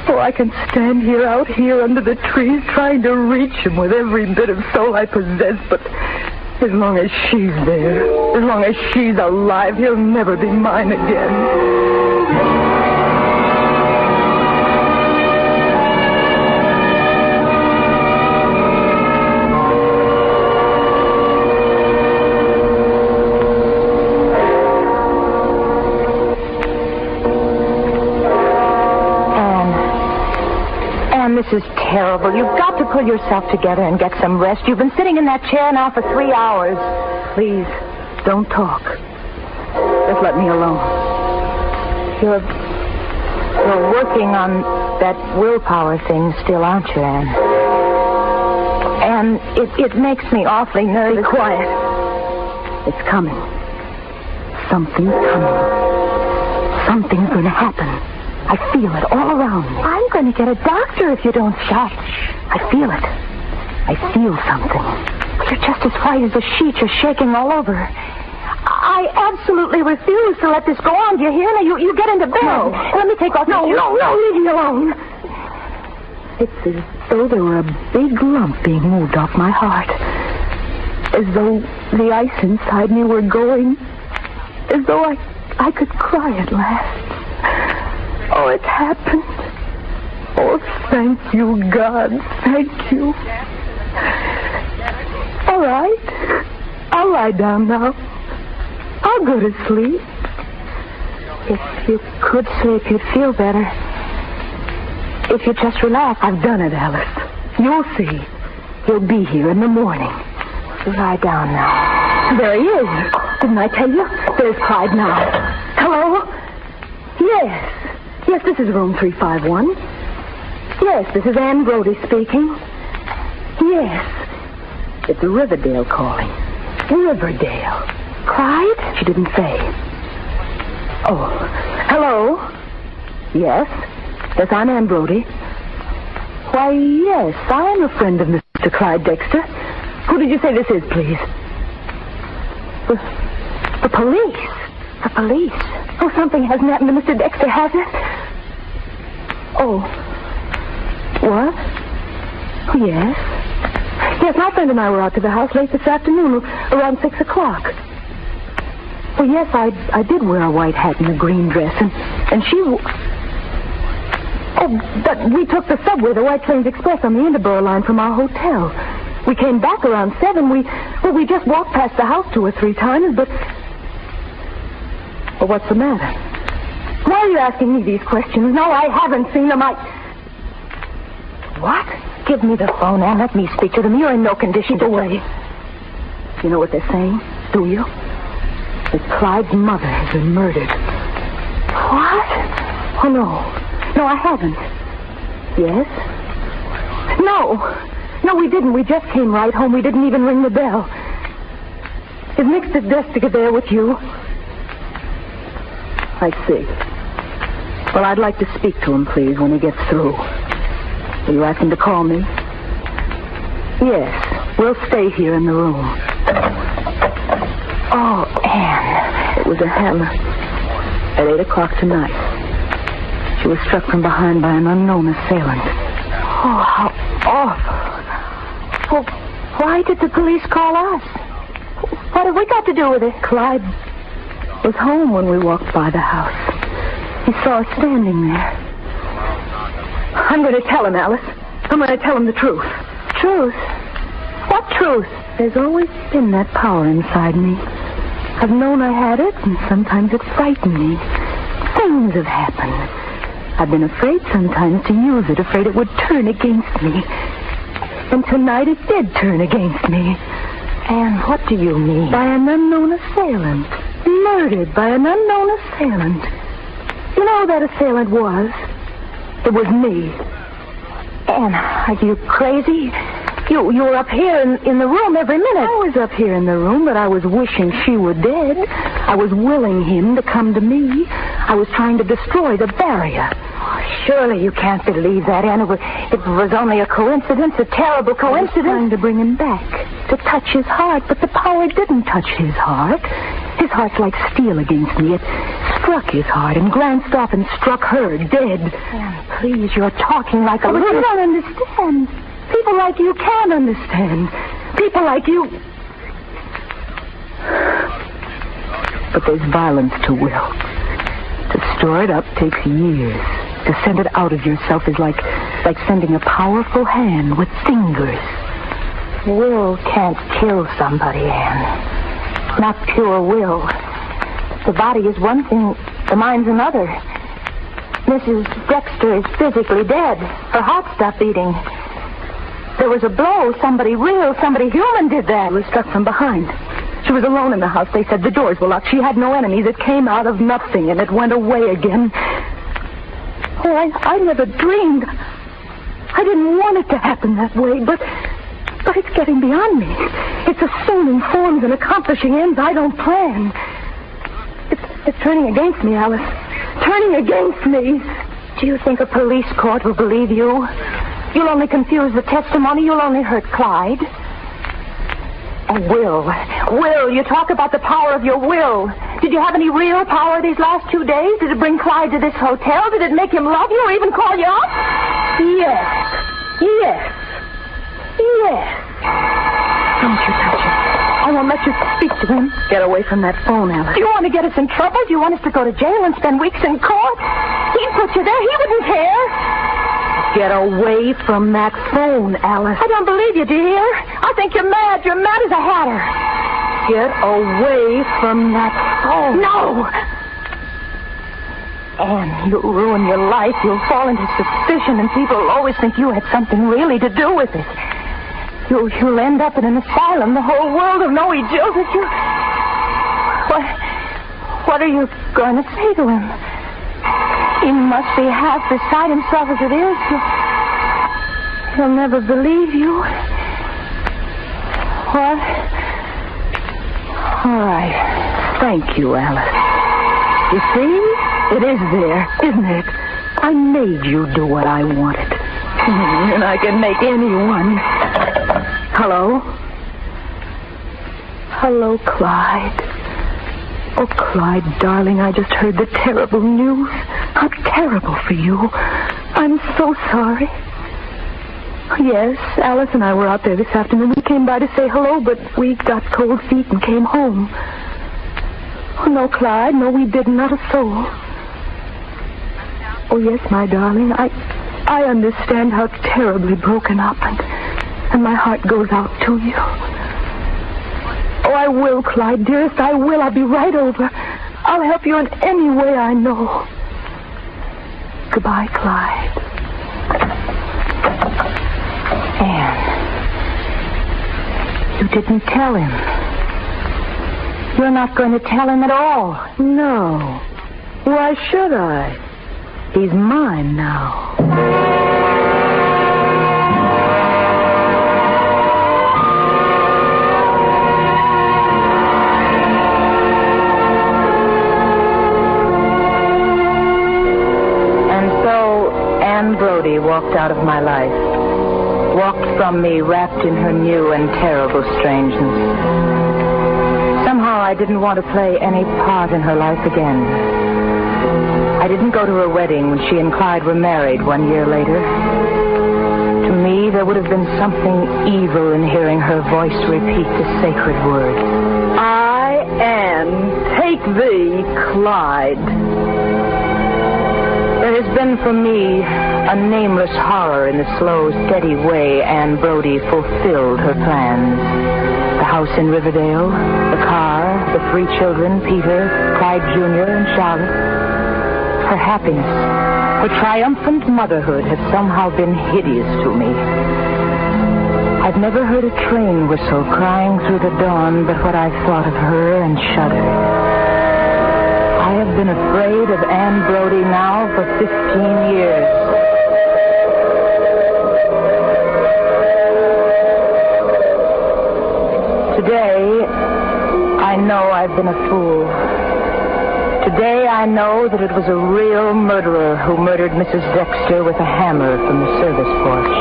Oh, I can stand here, out here under the trees, trying to reach him with every bit of soul I possess, but as long as she's there, as long as she's alive, he'll never be mine again. This is terrible. You've got to pull yourself together and get some rest. You've been sitting in that chair now for 3 hours. Please, don't talk. Just let me alone. You're working on that willpower thing still, aren't you, Anne? And it makes me awfully nervous. Be quiet. It's coming. Something's coming. Something's going to happen. I feel it all around me. I'm going to get a doctor if you don't shut. I feel it. I feel something. You're just as white as a sheet. You're shaking all over. I absolutely refuse to let this go on. Do you hear me? You get into bed. No. Let me take off No, leave me alone. It's as though there were a big lump being moved off my heart. As though the ice inside me were going. As though I could cry at last. Oh, it's happened. Oh, thank you, God. Thank you. All right. I'll lie down now. I'll go to sleep. If you could sleep, you'd feel better. If you just relax. I've done it, Alice. You'll see. He'll be here in the morning. Lie down now. There he is. Didn't I tell you? There's Clyde now. Hello? Yes. Yes, this is room 351. Yes, this is Ann Brody speaking. Yes. It's Riverdale calling. Riverdale. Clyde? She didn't say. Oh, hello? Yes? Yes, I'm Ann Brody. Why, yes, I am a friend of Mr. Clyde Dexter. Who did you say this is, please? The police. The police. Oh, something hasn't happened to Mr. Dexter, has it? Oh. What? Oh, yes. Yes, my friend and I were out to the house late this afternoon, around 6 o'clock. Well, yes, I did wear a white hat and a green dress, and she... Oh, but we took the subway, the White Plains Express, on the Interborough line from our hotel. We came back around 7. We just walked past the house 2 or 3 times, but... Well, what's the matter? Why are you asking me these questions? No, I haven't seen them. What? Give me the phone, Ann. Let me speak to them. You're in no condition to... Away. You know what they're saying, do you? That Clyde's mother has been murdered. What? Oh, no. No, I haven't. Yes? No, we didn't. We just came right home. We didn't even ring the bell. Is Mr. Dexter there with you? I see. Well, I'd like to speak to him, please, when he gets through. Will you ask him to call me? Yes. We'll stay here in the room. Oh, Anne. It was a hammer. At 8 o'clock tonight. She was struck from behind by an unknown assailant. Oh, how awful. Well, why did the police call us? What have we got to do with it? Clyde was home when we walked by the house. He saw us standing there. I'm going to tell him, Alice. I'm going to tell him the truth. Truth? What truth? There's always been that power inside me. I've known I had it, and sometimes it frightened me. Things have happened. I've been afraid sometimes to use it, afraid it would turn against me. And tonight it did turn against me. And what do you mean? By an unknown assailant. Murdered by an unknown assailant. You know who that assailant was? It was me. Anne, are you crazy? You were up here in the room every minute. I was up here in the room, but I was wishing she were dead. I was willing him to come to me. I was trying to destroy the barrier. Oh, surely you can't believe that, Anne. It was only a coincidence, a terrible coincidence. I was trying to bring him back, to touch his heart, but the power didn't touch his heart. His heart's like steel against me. It struck his heart and glanced off and struck her dead. Anne, please, you're talking like a little... But you don't understand. People like you can't understand. People like you... But there's violence to will. To store it up takes years. To send it out of yourself is like sending a powerful hand with fingers. Will can't kill somebody, Anne. Not pure will. The body is one thing, the mind's another. Mrs. Dexter is physically dead. Her heart stopped beating. There was a blow. Somebody real, somebody human did that. She was struck from behind. She was alone in the house. They said the doors were locked. She had no enemies. It came out of nothing, and it went away again. Oh, I never dreamed. I didn't want it to happen that way, but it's getting beyond me. It's assuming forms and accomplishing ends I don't plan. It's turning against me, Alice. Turning against me. Do you think a police court will believe you? You'll only confuse the testimony. You'll only hurt Clyde. And will, you talk about the power of your will. Did you have any real power these last 2 days? Did it bring Clyde to this hotel? Did it make him love you or even call you up? Yes. Don't you touch him. I won't let you speak to him. Get away from that phone, Alice. Do you want to get us in trouble? Do you want us to go to jail and spend weeks in court? He'd put you there. He wouldn't care. Get away from that phone, Alice. I don't believe you, do you hear? I think you're mad. You're mad as a hatter. Get away from that phone. No! Anne, you'll ruin your life. You'll fall into suspicion, and people will always think you had something really to do with it. You'll end up in an asylum. The whole world will know he jilted you. What are you going to say to him? He must be half beside himself as it is. He'll never believe you. What? All right. Thank you, Alice. You see? It is there, isn't it? I made you do what I wanted. And I can make anyone. Hello? Hello, Clyde. Oh, Clyde, darling, I just heard the terrible news. How terrible for you. I'm so sorry. Yes, Alice and I were out there this afternoon. We came by to say hello, but we got cold feet and came home. Oh, no, Clyde. No, we didn't. Not a soul. Oh, yes, my darling. I understand how terribly broken up, and my heart goes out to you. Oh, I will, Clyde, dearest. I will. I'll be right over. I'll help you in any way I know. Goodbye, Clyde. Anne, you didn't tell him. You're not going to tell him at all. No. Why should I? He's mine now. And so Anne Brodie walked out of my life. Walked from me wrapped in her new and terrible strangeness. Somehow I didn't want to play any part in her life again. I didn't go to her wedding when she and Clyde were married 1 year later. To me, there would have been something evil in hearing her voice repeat the sacred word. I am. Take thee, Clyde. There has been for me a nameless horror in the slow, steady way Anne Brodie fulfilled her plans. The house in Riverdale, the car, the 3 children, Peter, Clyde Jr., and Charlotte. Her happiness, her triumphant motherhood have somehow been hideous to me. I've never heard a train whistle crying through the dawn but what I've thought of her and shuddered. I have been afraid of Anne Brodie now for 15 years. Today, I know I've been a fool. Today, I know that it was a real murderer who murdered Mrs. Dexter with a hammer from the service porch.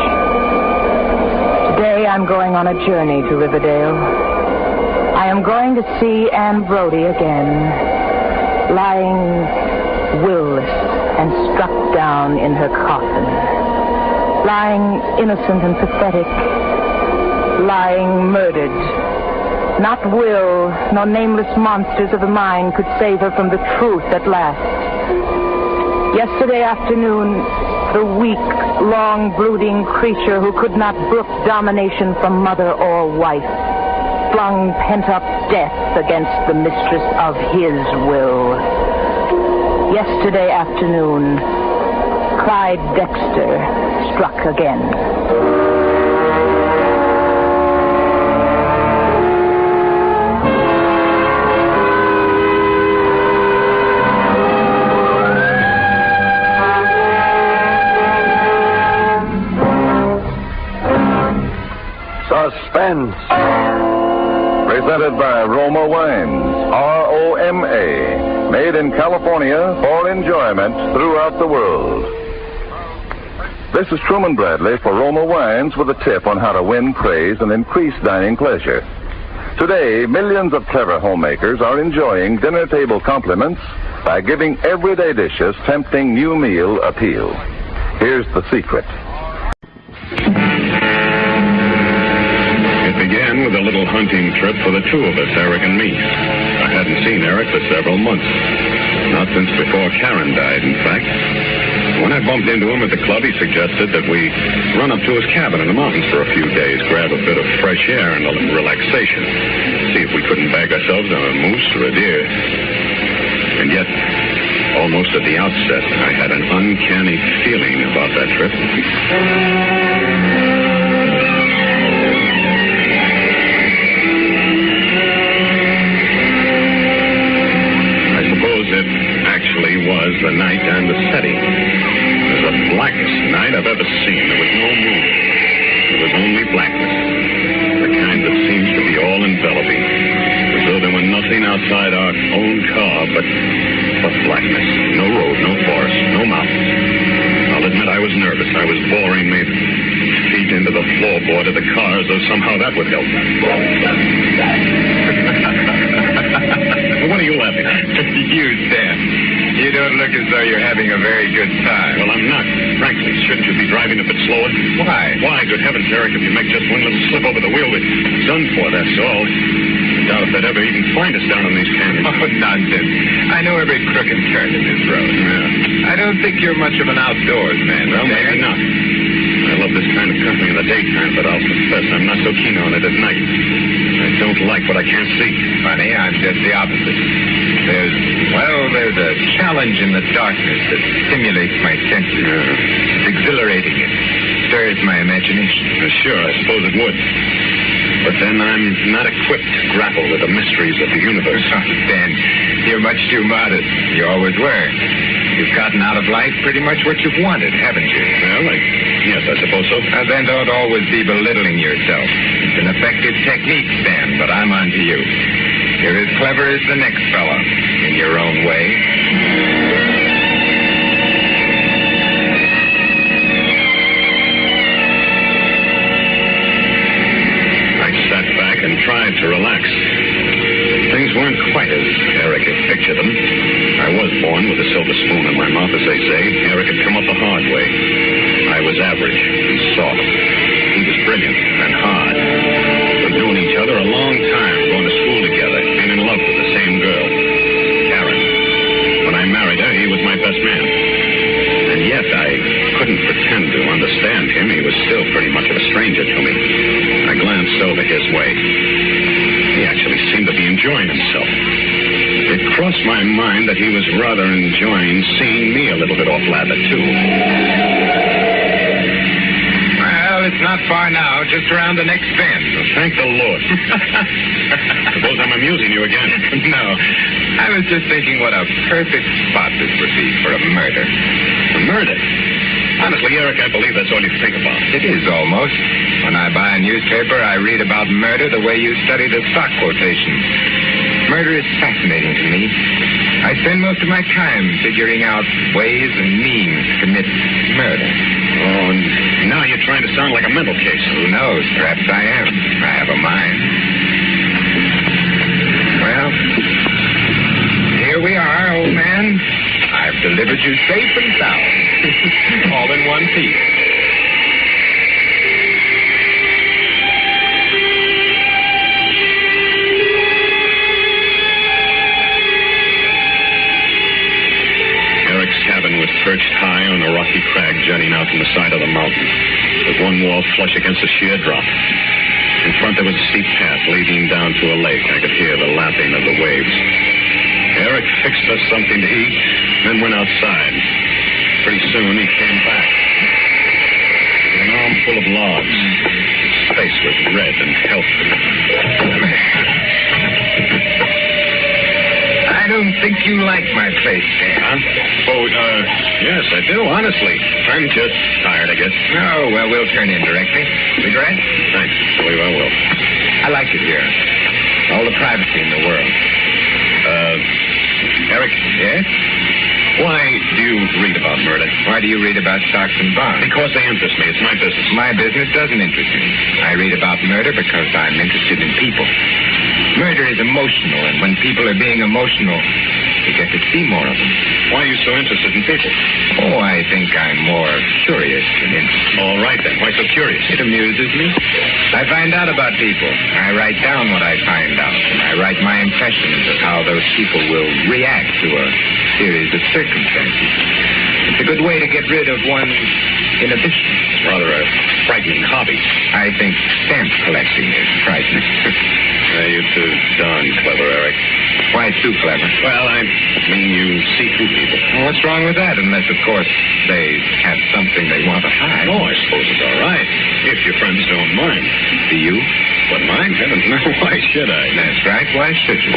Today, I'm going on a journey to Riverdale. I am going to see Anne Brodie again, lying will-less and struck down in her coffin. Lying innocent and pathetic. Lying murdered. Not will, nor nameless monsters of the mind could save her from the truth at last. Yesterday afternoon, the weak, long, brooding creature who could not brook domination from mother or wife flung pent-up death against the mistress of his will. Yesterday afternoon, Clyde Dexter struck again. Suspense. Presented by Roma Wines. R-O-M-A. Made in California for enjoyment throughout the world. This is Truman Bradley for Roma Wines with a tip on how to win praise and increase dining pleasure. Today, millions of clever homemakers are enjoying dinner table compliments by giving everyday dishes tempting new meal appeal. Here's the secret. It began with a little hunting trip for the 2 of us, Eric and me. I hadn't seen Eric for several months. Not since before Karen died, in fact. When I bumped into him at the club, he suggested that we run up to his cabin in the mountains for a few days, grab a bit of fresh air and a little relaxation. See if we couldn't bag ourselves on a moose or a deer. And yet, almost at the outset, I had an uncanny feeling about that trip. It actually was the night and the setting. It was the blackest night I've ever seen. There was no moon. There was only blackness. The kind that seems to be all-enveloping. As though there were nothing scene outside our own car, but blackness. No road, no forest, no mountains. I'll admit I was nervous. I was boring my feet into the floorboard of the car as though somehow that would help. What are you laughing at? You, Stan. You don't look as though you're having a very good time. Well, I'm not. Frankly, shouldn't you be driving a bit slower? Why? Why, good heavens, Eric, if you make just one little slip over the wheel, we're done for, that's all. I doubt if they'd ever even find us down in these canyons. Oh, nonsense. I know every crook and turn in this road. Yeah. I don't think you're much of an outdoors man. Well, maybe not. I love this kind of company in the daytime, but I'll confess I'm not so keen on it at night. I don't like what I can't see. Funny, I'm just the opposite. There's a challenge in the darkness that stimulates my senses. It's exhilarating. It stirs my imagination. Sure, I suppose it would. But then I'm not equipped to grapple with the mysteries of the universe. Dan, you're much too modest. You always were. You've gotten out of life pretty much what you've wanted, haven't you? Well, yes, I suppose so. Then don't always be belittling yourself. It's an effective technique, Stan, but I'm on to you. You're as clever as the next fella, in your own way. I sat back and tried to relax. Things weren't quite as Eric had pictured them. I was born with a silver spoon in my mouth, as they say. Eric had come up the hard way. I was average and soft. He was brilliant and hard. We'd known each other a long time, going to school together, being in love with the same girl, Karen. When I married her, he was my best man. And yet I couldn't pretend to understand him. He was still pretty much of a stranger to me. I glanced over his way. He actually seemed to be enjoying himself. It crossed my mind that he was rather enjoying seeing me a little bit off lather, too. Well, it's not far now, just around the next bend. Well, thank the Lord. Suppose I'm amusing you again. No, I was just thinking what a perfect spot this would be for a murder. A murder? Honestly, Eric, I believe that's all you think about. It is almost. When I buy a newspaper, I read about murder the way you study the stock quotations. Murder is fascinating to me. I spend most of my time figuring out ways and means to commit murder. Oh, and now you're trying to sound like a mental case. Who knows? Perhaps I am. I have a mind. Well, here we are, old man. I've delivered you safe and sound. All in one piece. Eric's cabin was perched high on a rocky crag jutting out from the side of the mountain, with one wall flush against a sheer drop. In front there was a steep path leading down to a lake. I could hear the lapping of the waves. Eric fixed us something to eat, then went outside. Pretty soon he came back with an arm full of logs. His face was red and healthy. I don't think you like my place, Dan. Huh? Oh, yes, I do, honestly. I'm just tired, I guess. Oh, well, we'll turn in directly. Cigarette? Thanks. I believe I will. I like it here. All the privacy in the world. Eric? Yes? Why do you read about murder? Why do you read about stocks and bonds? Because they interest me. It's my business. My business doesn't interest me. I read about murder because I'm interested in people. Murder is emotional, and when people are being emotional, you get to see more of them. Why are you so interested in people? Oh, I think I'm more curious than interested. All right, then. Why so curious? It amuses me. I find out about people. I write down what I find out, and I write my impressions of how those people will react to a series of circumstances. It's a good way to get rid of one's inhibition. It's rather a frightening hobby. I think stamp collecting is frightening. You're too darn clever, Eric. Why too clever? Well, I mean you see through people. Well, what's wrong with that? Unless, of course, they have something they want to hide. Oh, I suppose it's all right. If your friends don't mind. Do you? But mind? Heavens, no. Why should I? That's right. Why should you?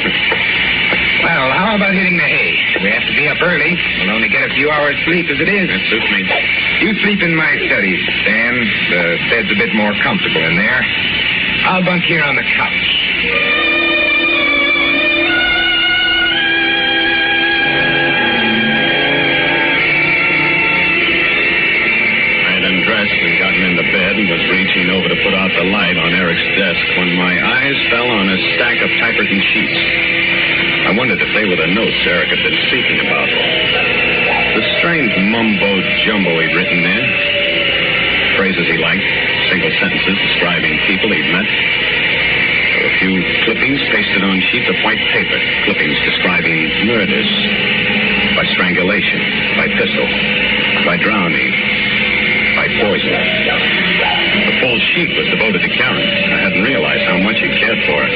Well, how about hitting the hay? We have to be up early. We'll only get a few hours sleep as it is. That suits me. You sleep in my study, Stan. The bed's a bit more comfortable in there. I'll bunk here on the couch. the light on Eric's desk when my eyes fell on a stack of typewritten sheets. I wondered if they were the notes Eric had been speaking about. The strange mumbo-jumbo he'd written there. Phrases he liked, single sentences describing people he'd met. There were a few clippings pasted on sheets of white paper. Clippings describing murders. By strangulation. By pistol. By drowning. By poison. The full sheet was devoted to Karen. I hadn't realized how much he cared for her.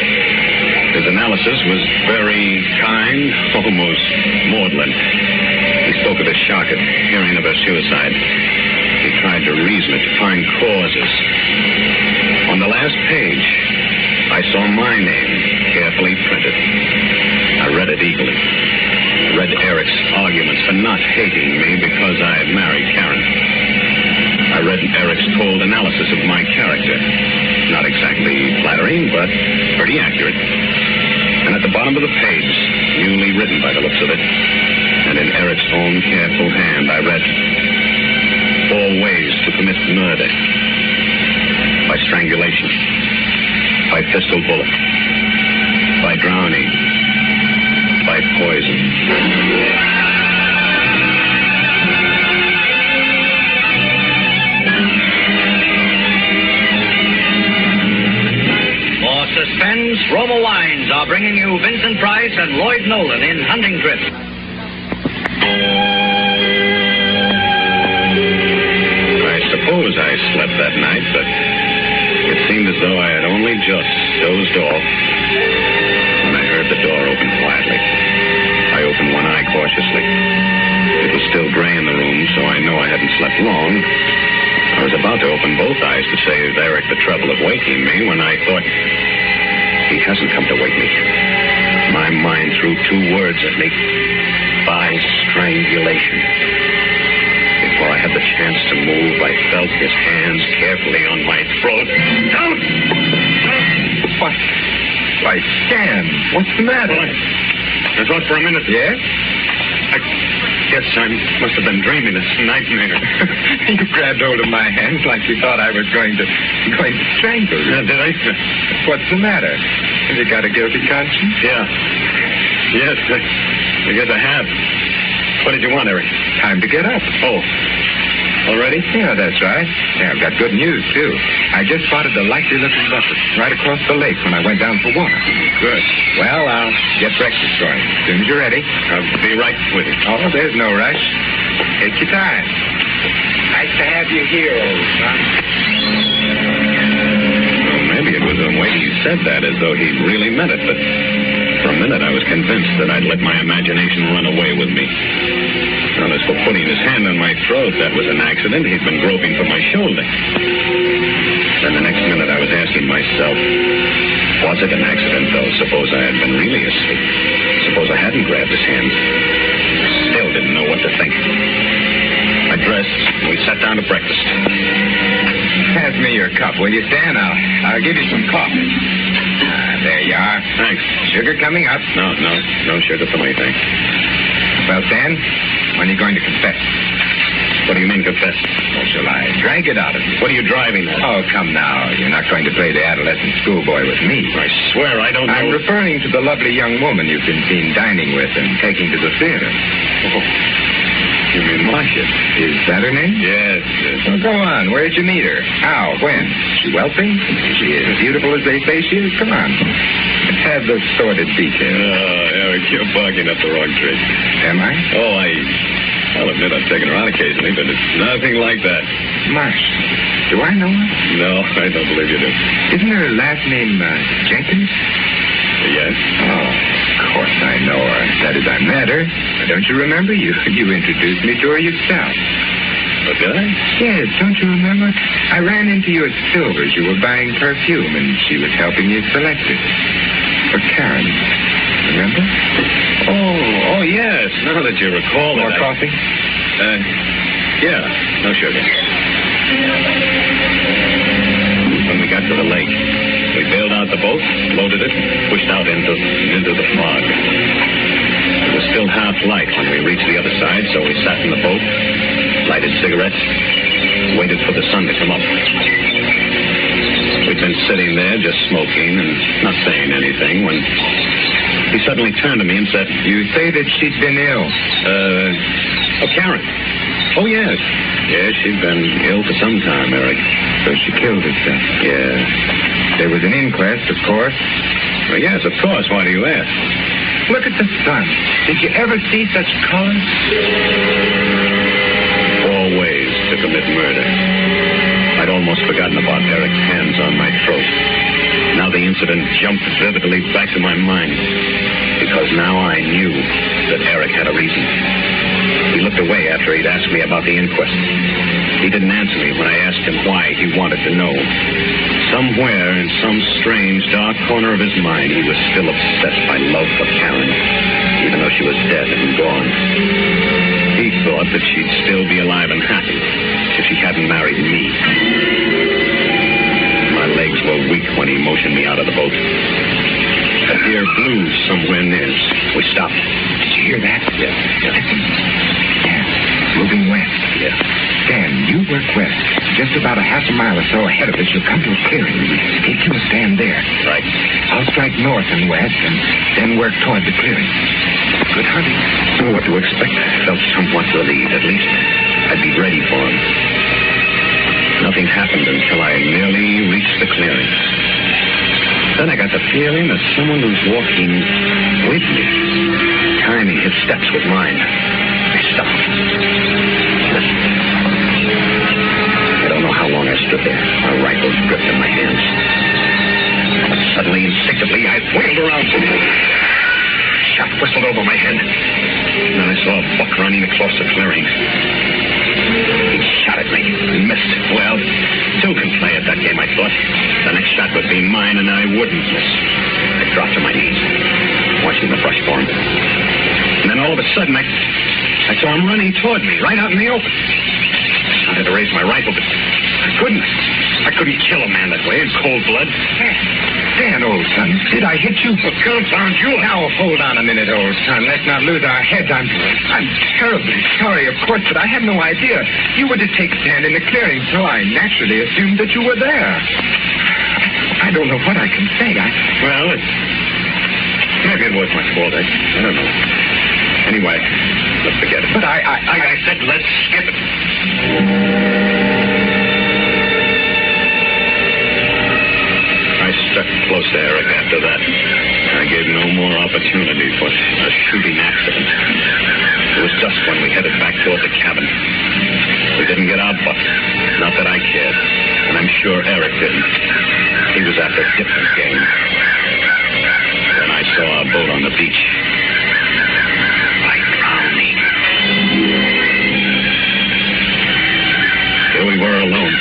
His analysis was very kind, almost maudlin. He spoke of his shock at hearing of her suicide. He tried to reason it, to find causes. On the last page, I saw my name carefully printed. I read it eagerly. I read Eric's arguments for not hating me because I had married Karen. I read Eric's cold analysis of my character. Not exactly flattering, but pretty accurate. And at the bottom of the page, newly written by the looks of it, and in Eric's own careful hand, I read 4 ways to commit murder. By strangulation. By pistol bullet. By drowning. By poison. For Suspense, Roma Wines are bringing you Vincent Price and Lloyd Nolan in Hunting Trip. I suppose I slept that night, but it seemed as though I had only just dozed off when I heard the door open quietly. I opened one eye cautiously. It was still gray in the room, so I know I hadn't slept long. I was about to open both eyes to save Eric the trouble of waking me when I thought, he hasn't come to wake me. My mind threw 2 words at me. By strangulation. Before I had the chance to move, I felt his hands carefully on my throat. Don't! What? Why, Stan, what's the matter? Well, I thought for a minute. Yes? I guess I must have been dreaming this nightmare. You grabbed hold of my hands like you thought I was going to strangle you. Did I? What's the matter? Have you got a guilty conscience? Yeah. Yes, I guess I have. What did you want, Eric? Time to get up. Oh. Already? Yeah, that's right. Yeah, I've got good news, too. I just spotted a likely-looking vessel right across the lake when I went down for water. Good. Well, I'll get breakfast going. As soon as you're ready. I'll be right with you. Oh, there's no rush. Take your time. Nice to have you here, old son. Well, maybe it was the way he said that, as though he really meant it, but for a minute I was convinced that I'd let my imagination run away with me. Now, as for putting his hand on my throat, that was an accident. He'd been groping for my shoulder. Then the next minute I was asking myself, was it an accident, though? Suppose I had been really asleep. Suppose I hadn't grabbed his hand. I still didn't know what to think. I dressed, and we sat down to breakfast. Pass me your cup, will you, Stan? I'll give you some coffee. There you are. Thanks. Sugar coming up. No sugar for me, thanks. Well, Stan, when are you going to confess? What do you mean, confess? Oh, shall I drag it out of you? What are you driving at? Oh, come now. You're not going to play the adolescent schoolboy with me. I swear I don't know. I'm referring to the lovely young woman you've been seen dining with and taking to the theater. Oh. You mean Marcia? Is that her name? Yes. Well, go on. Where'd you meet her? How? When? Is she wealthy? Is she as beautiful as they say she is? Come on. Let's have the sordid details. Eric, you're barking up the wrong tree. Am I? Oh, I'll admit I've taken her out occasionally, but it's nothing like that. Marcia. Do I know her? No, I don't believe you do. Isn't her last name Jenkins? Yes. Oh, of course I know her. That is, I met her. Don't you remember? You introduced me to her yourself. Oh, did I? Yes, don't you remember? I ran into you at Silver's. You were buying perfume, and she was helping you select it. For Karen. Remember? Oh, yes. Now that you recall it. More coffee? Yeah. No sugar. When we got to the lake, we bailed out the boat, loaded it, pushed out into the fog. It was still half light when we reached the other side, so we sat in the boat, lighted cigarettes, waited for the sun to come up. We sitting there just smoking and not saying anything when he suddenly turned to me and said, You say that she'd been ill? Karen. Oh, yes. Yeah, she'd been ill for some time, Eric. So she killed herself? Yeah. There was an inquest, of course? Well, yes, of course. Why do you ask? Look at the sun. Did you ever see such colors? 4 ways to commit murder. I'd almost forgotten about Eric's hands on my throat. Now the incident jumped vividly back to my mind. Because now I knew that Eric had a reason. He looked away after he'd asked me about the inquest. He didn't answer me when I asked him why he wanted to know. Somewhere in some strange, dark corner of his mind, he was still obsessed by love for Karen, even though she was dead and gone. He thought that she'd still be alive and happy if she hadn't married me. My legs were weak when he motioned me out of the boat. A deer blew somewhere near us. We stopped. Did you hear that? Yeah. Listen. Yeah, moving west. Yeah. Dan, you work west. Just about a half a mile or so ahead of us, you'll come to a clearing. Take you a stand there. Right. I'll strike north and west and then work toward the clearing. Good hunting. I don't know what to expect. I felt somewhat relieved. At least I'd be ready for him. Nothing happened until I nearly reached the clearing. Then I got the feeling that someone was walking with me. Tiny his steps with mine. I stopped. I don't know how long I stood there. My rifle gripped in my hands. Suddenly, instinctively, I wheeled around. Shot whistled over my head. And then I saw a buck running across the clearing. He shot at me and missed. Well, two can play at that game, I thought. The next shot would be mine, and I wouldn't miss. I dropped to my knees, watching the brush for him. And then all of a sudden, I saw him running toward me, right out in the open. I had to raise my rifle, but I couldn't. I couldn't kill a man that way in cold blood. Dan, old son, did I hit you? Well, confound you. Now, hold on a minute, old son. Let's not lose our heads. I'm terribly sorry, of course, but I had no idea. You were to take stand in the clearing, so I naturally assumed that you were there. I don't know what I can say. Well, maybe it was my fault. I don't know. Anyway, let's forget it. But I said let's skip it. I stuck close to Eric after that. I gave no more opportunity for a shooting accident. It was dusk when we headed back toward the cabin. We didn't get our buck. Not that I cared. And I'm sure Eric didn't. He was after different game. Then I saw our boat on the beach. Like drowning. Here we were alone.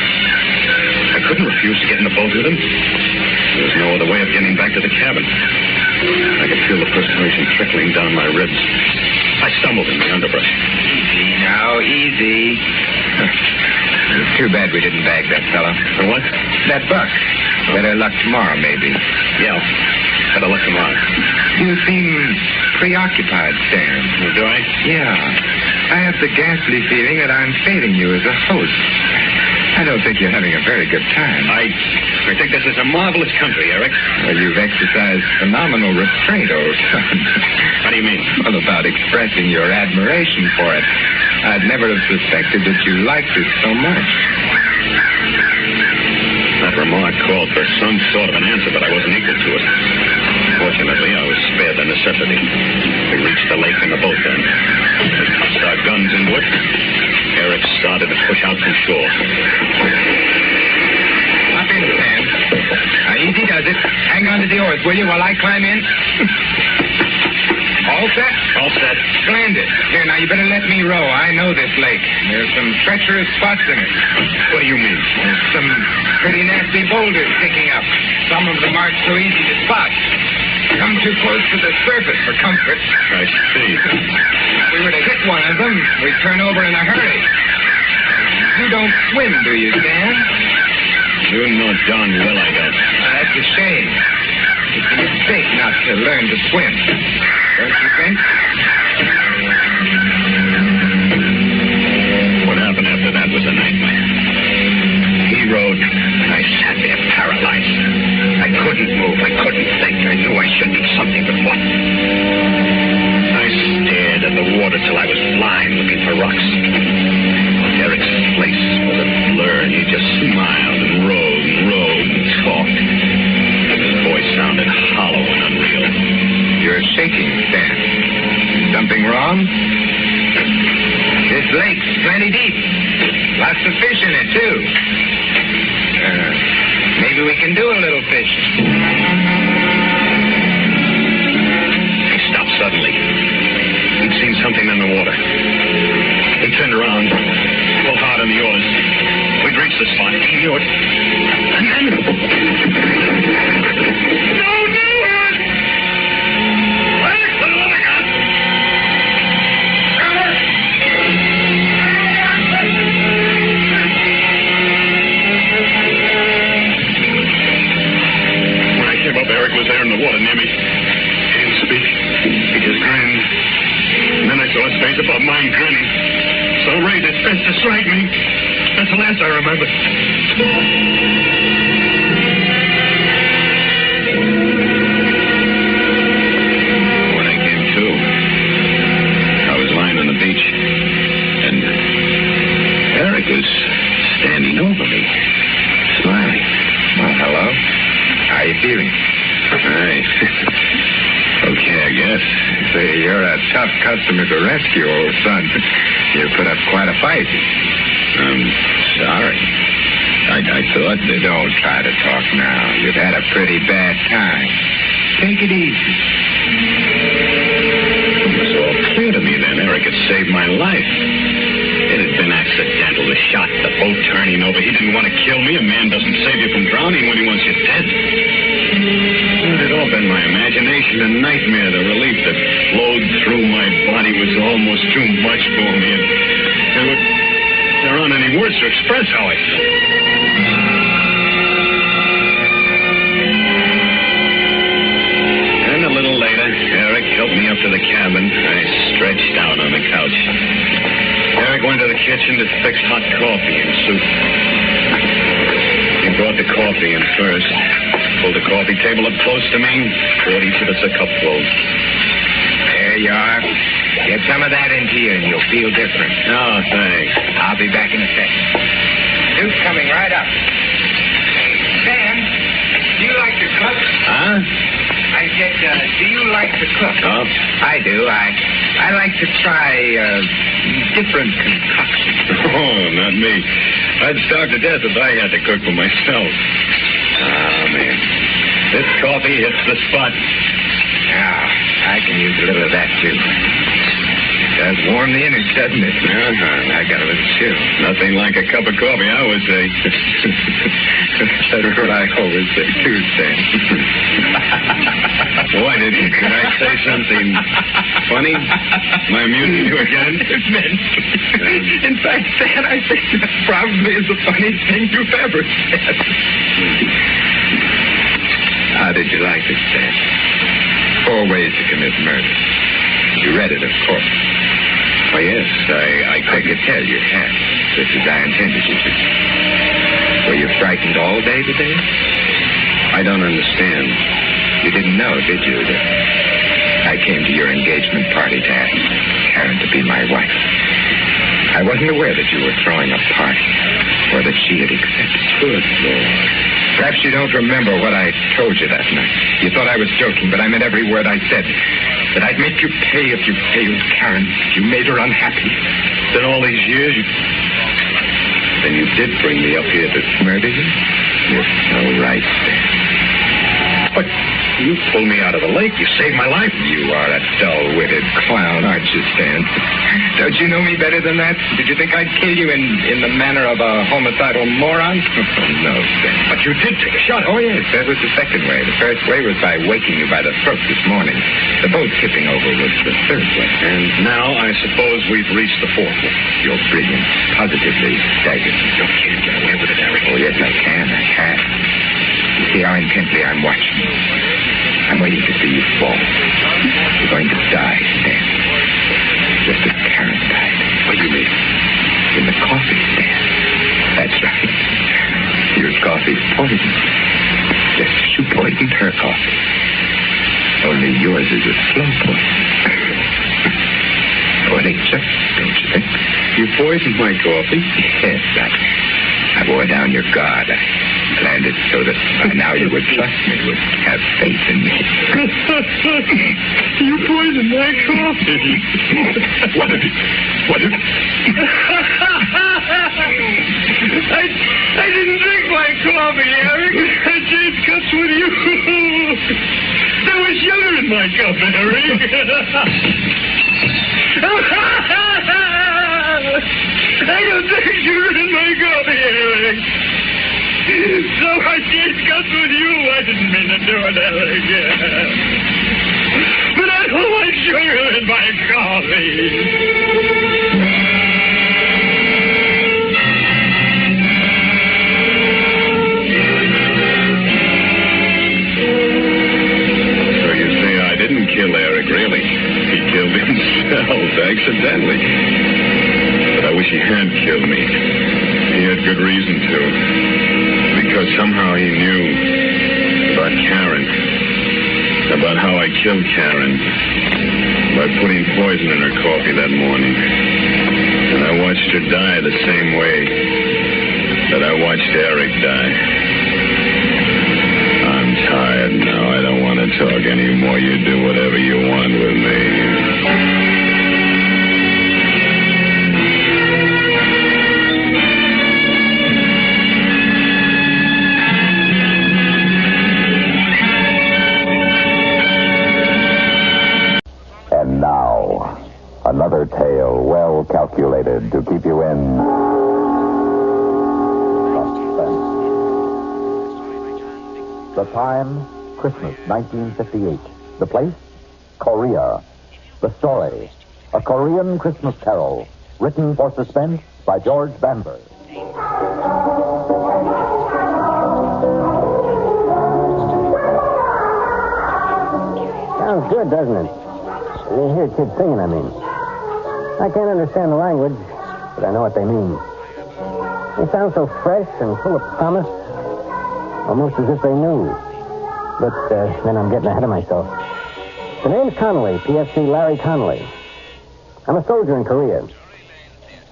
I couldn't refuse to get in the boat with him. There was no other way of getting back to the cabin. I could feel the perspiration trickling down my ribs. I stumbled in the underbrush. Easy now, easy. It's too bad we didn't bag that fella. For what? That buck. Better luck tomorrow, maybe. Yeah, better luck tomorrow. You seem preoccupied, Stan. Do I? Yeah. I have the ghastly feeling that I'm failing you as a host. I don't think you're having a very good time. I think this is a marvelous country, Eric. Well, you've exercised phenomenal restraint, old son. What do you mean? Well, about expressing your admiration for it. I'd never have suspected that you liked it so much. That remark called for some sort of an answer, but I wasn't equal to it. Fortunately, I was spared the necessity. We reached the lake in the boat then. We tossed our guns into it. Eric started to push out from shore. Hop in, Sam. Now, easy does it. Hang on to the oars, will you, while I climb in? All set? All set. Splendid. Here, now, you better let me row. I know this lake. There's some treacherous spots in it. What do you mean? There's some pretty nasty boulders sticking up. Some of them aren't so easy to spot. Come too close to the surface for comfort. I see. If we were to hit one of them, we'd turn over in a hurry. You don't swim, do you, Dan? You know darn well I don't. That's a shame. It's a mistake not to learn to swim. Don't you think? What happened after that was a nightmare. He rode, and I sat there paralyzed. should do something, but what? I stared at the water till I was blind, looking for rocks. Eric's face was a blur, and he just smiled and rowed and talked. His voice sounded hollow and unreal. You're shaking, Stan. Something wrong? This lake's plenty deep. Lots of fish in it, too. Maybe we can do a little fishing. He stopped suddenly. He'd seen something in the water. He turned around, pulled hard on the oars. We'd reached the spot. He knew it. And then... Don't do it! Eric was there in the water near me. He didn't speak. He just grinned. And then I saw his face above mine grinning. So raised his fist to strike me. That's the last I remember. When I came to, I was lying on the beach. And Eric was standing over me, smiling. Well, hello. How are you feeling? Right. Okay, I guess. Say, you're a tough customer to rescue, old son. You put up quite a fight. I'm sorry. I thought that... Don't try to talk now. You've had a pretty bad time. Take it easy. It was all clear to me then. Eric had saved my life. It had been accidental. The shot, the boat turning over. He didn't want to kill me. A man doesn't save you from drowning when he wants you dead. It had all been my imagination, a nightmare. The relief that flowed through my body was almost too much for me. There aren't any words to express how I felt. And a little later, Eric helped me up to the cabin. I stretched out on the couch. Eric went to the kitchen to fix hot coffee and soup. He brought the coffee in first. Pulled the coffee table up close to me, poured each of us a cupful. There you are. Get some of that into you and you'll feel different. Oh, thanks. I'll be back in a second. Soup's coming right up. Sam, do you like to cook? Huh? I said, do you like to cook? Oh? I do. I like to try different concoctions. Oh, not me. I'd starve to death if I had to cook for myself. Oh, man. This coffee hits the spot. Yeah, I can use a little of that, too. It does warm the innards, doesn't it? I got a little chill. Nothing like a cup of coffee, I would say. That's what I always say, too, Sam. Why did I say something funny? Am I amusing you again? In fact, Stan, I think that probably is the funniest thing you've ever said. How did you like it, Stan? 4 ways to commit murder. You read it, of course. Oh, yes, I could tell you had, just as I intended you to. Were you frightened all day today? I don't understand. You didn't know, did you, that I came to your engagement party to ask Karen to be my wife? I wasn't aware that you were throwing a party, or that she had accepted. Good Lord. Perhaps you don't remember what I told you that night. You thought I was joking, but I meant every word I said. That I'd make you pay if you failed Karen, if you made her unhappy. Then all these years, Then you did bring me up here to murder you? You're so right, Stan. But you pulled me out of the lake. You saved my life. You are a dull-witted clown, aren't you, Stan? Don't you know me better than that? Did you think I'd kill you in the manner of a homicidal moron? No, Stan. But you did take a shot. Oh, yes, that was the second way. The first way was by waking you by the throat this morning. The boat tipping over was the third way. And now I suppose we've reached the fourth way. You're brilliant. Positively staggering. You can't get away with it, Eric. Oh, yes, I can. I can. You see how intently I'm watching you. I'm waiting to see you fall. You're going to die, Stan. Just as Karen died. What do you mean? In the coffee, Stan. That's right. Your coffee's poisoned. Just as you poisoned her coffee. Only yours is a slow point. Poetic justice, don't you think? You poisoned my coffee? Yes, I wore down your guard. I planned it so that by now you would trust me, would have faith in me. You poisoned my coffee. What? I didn't drink my coffee, Eric. I changed cups with you. There was sugar in my cup, Eric. I don't take sugar in my coffee, Eric. So I changed cups with you. I didn't mean to do it, Eric. But I don't like sugar in my coffee. Kill Eric, really. He killed himself accidentally. But I wish he had killed me. He had good reason to. Because somehow he knew about Karen. About how I killed Karen. By putting poison in her coffee that morning. And I watched her die the same way that I watched Eric die. I'm tired now. I don't want to talk anymore. You do whatever you want with me. And now, another tale well calculated to keep you in suspense. The time, Christmas 1958. The place, Korea. The story, a Korean Christmas carol, written for Suspense by George Bamber. Sounds good, doesn't it? You hear kids singing, I mean. I can't understand the language, but I know what they mean. They sound so fresh and full of promise, almost as if they knew. But then I'm getting ahead of myself. The name's Connolly, PFC Larry Connolly. I'm a soldier in Korea.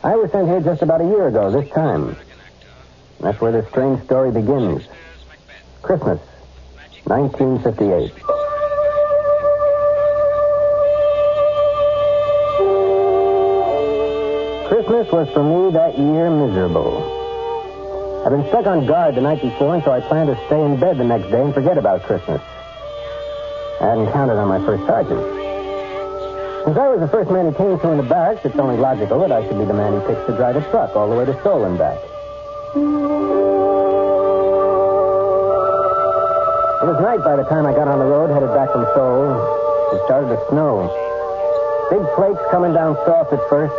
I was sent here just about a year ago, this time. That's where this strange story begins. Christmas, 1958. Christmas was for me that year miserable. I'd been stuck on guard the night before, and so I planned to stay in bed the next day and forget about Christmas. I hadn't counted on my first sergeant. Since I was the first man he came to in the barracks, it's only logical that I should be the man he picks to drive a truck all the way to Seoul and back. It was night by the time I got on the road, headed back from Seoul. It started to snow. Big flakes coming down soft at first,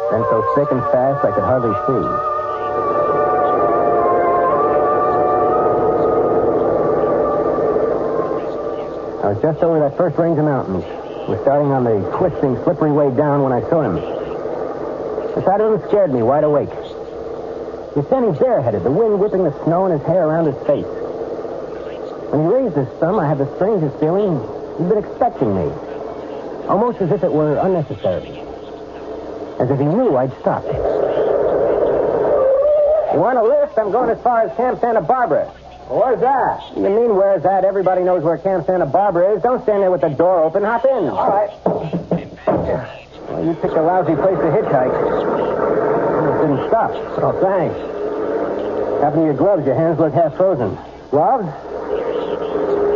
then so thick and fast I could hardly see. I was just over that first range of mountains. Was starting on the twisting, slippery way down when I saw him. The sight of him scared me wide awake. He was standing bareheaded, the wind whipping the snow and his hair around his face. When he raised his thumb, I had the strangest feeling he'd been expecting me. Almost as if it were unnecessary. As if he knew I'd stop. You want a lift? I'm going as far as Camp Santa Barbara. Where's that? You mean, where's that? Everybody knows where Camp Santa Barbara is. Don't stand there with the door open. Hop in. All right. Well, you picked a lousy place to hitchhike. It didn't stop. Oh, thanks. What happened to your gloves? Your hands look half frozen. Gloves?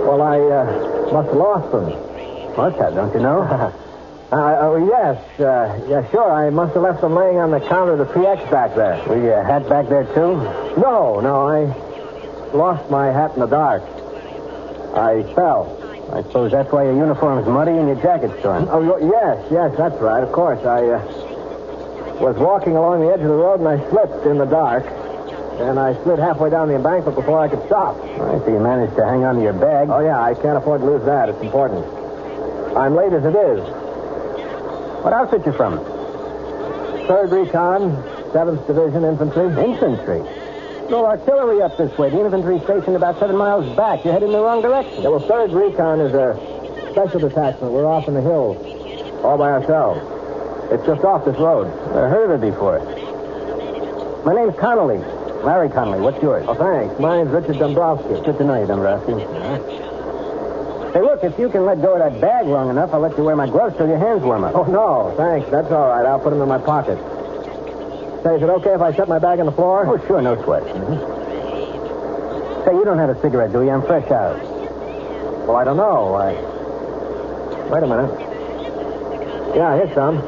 Well, I must have lost them. Must have, don't you know? Yes. Yeah, sure. I must have left them laying on the counter of the PX back there. Were your hat back there, too? No, I lost my hat in the dark. I fell. I suppose that's why your uniform's muddy and your jacket's torn. Oh, yes, that's right, of course. I was walking along the edge of the road and I slipped in the dark. And I slid halfway down the embankment before I could stop. I see you managed to hang on to your bag. Oh, yeah, I can't afford to lose that. It's important. I'm late as it is. What outfit you from? 3rd Recon, 7th Division Infantry. Infantry? No artillery up this way. The infantry stationed about 7 miles back. You're heading in the wrong direction. Yeah, well, 3rd Recon is a Special detachment. We're off in the hills. All by ourselves. It's just off this road. I heard of it before. My name's Connolly. Larry Connolly. What's yours? Oh, thanks. Mine's Richard Dombrowski. Good to know you, Dombrowski. Hey, look, if you can let go of that bag long enough, I'll let you wear my gloves till your hands warm up. Oh, no, thanks. That's all right. I'll put them in my pocket. Say, is it okay if I set my bag on the floor? Oh, sure, no sweat. Say, you don't have a cigarette, do you? I'm fresh out. Well, I don't know. Wait a minute. Yeah, here's some.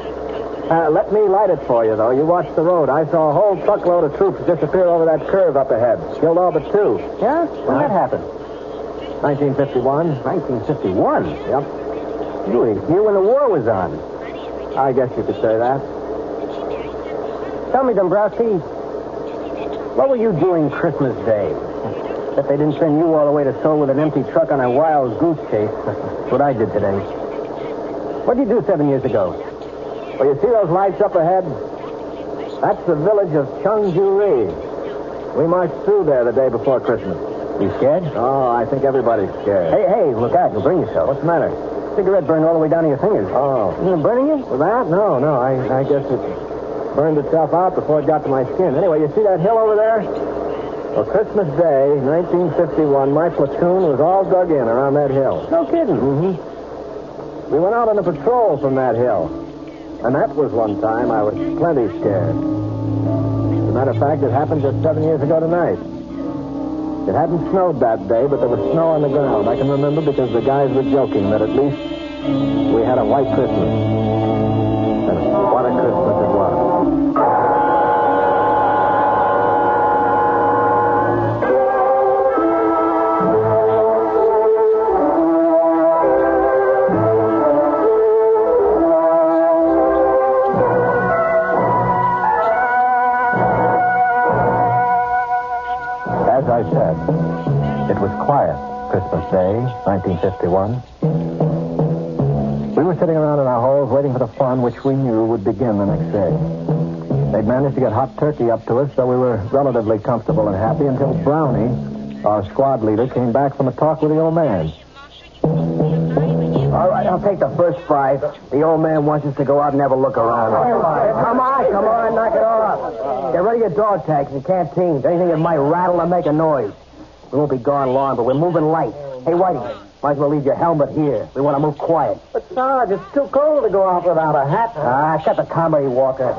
Let me light it for you, though. You watch the road. I saw a whole truckload of troops disappear over that curve up ahead. Killed all but 2. Yeah? When that happened? 1951. 1951? Yep. You when the war was on. I guess you could say that. Tell me, Dombrowski, what were you doing Christmas Day? That they didn't send you all the way to Seoul with an empty truck on a wild goose chase. That's what I did today. What did you do 7 years ago? Well, you see those lights up ahead? That's the village of Cheongju-ri. We marched through there the day before Christmas. You scared? Oh, I think everybody's scared. Hey, look out. You'll burn yourself. What's the matter? Cigarette burned all the way down to your fingers. Oh. Isn't it burning you? With that? No. I guess it burned itself out before it got to my skin. Anyway, you see that hill over there? Well, Christmas Day, 1951, my platoon was all dug in around that hill. No kidding. Mm-hmm. We went out on a patrol from that hill. And that was one time I was plenty scared. As a matter of fact, it happened just 7 years ago tonight. It hadn't snowed that day, but there was snow on the ground. I can remember because the guys were joking that at least we had a white Christmas. And what a Christmas it was. As I said, it was quiet Christmas Day, 1951. We were sitting around in our holes waiting for the fun which we knew would begin the next day. They'd managed to get hot turkey up to us, so we were relatively comfortable and happy until Brownie, our squad leader, came back from a talk with the old man. All right, I'll take the first 5. The old man wants us to go out and have a look around. Come on, knock it off. Get ready your dog tags and canteens. Anything that might rattle or make a noise. We won't be gone long, but we're moving light. Hey, Whitey, might as well leave your helmet here. We want to move quiet. But, Sarge, it's too cold to go out without a hat. Shut the comedy, Walker.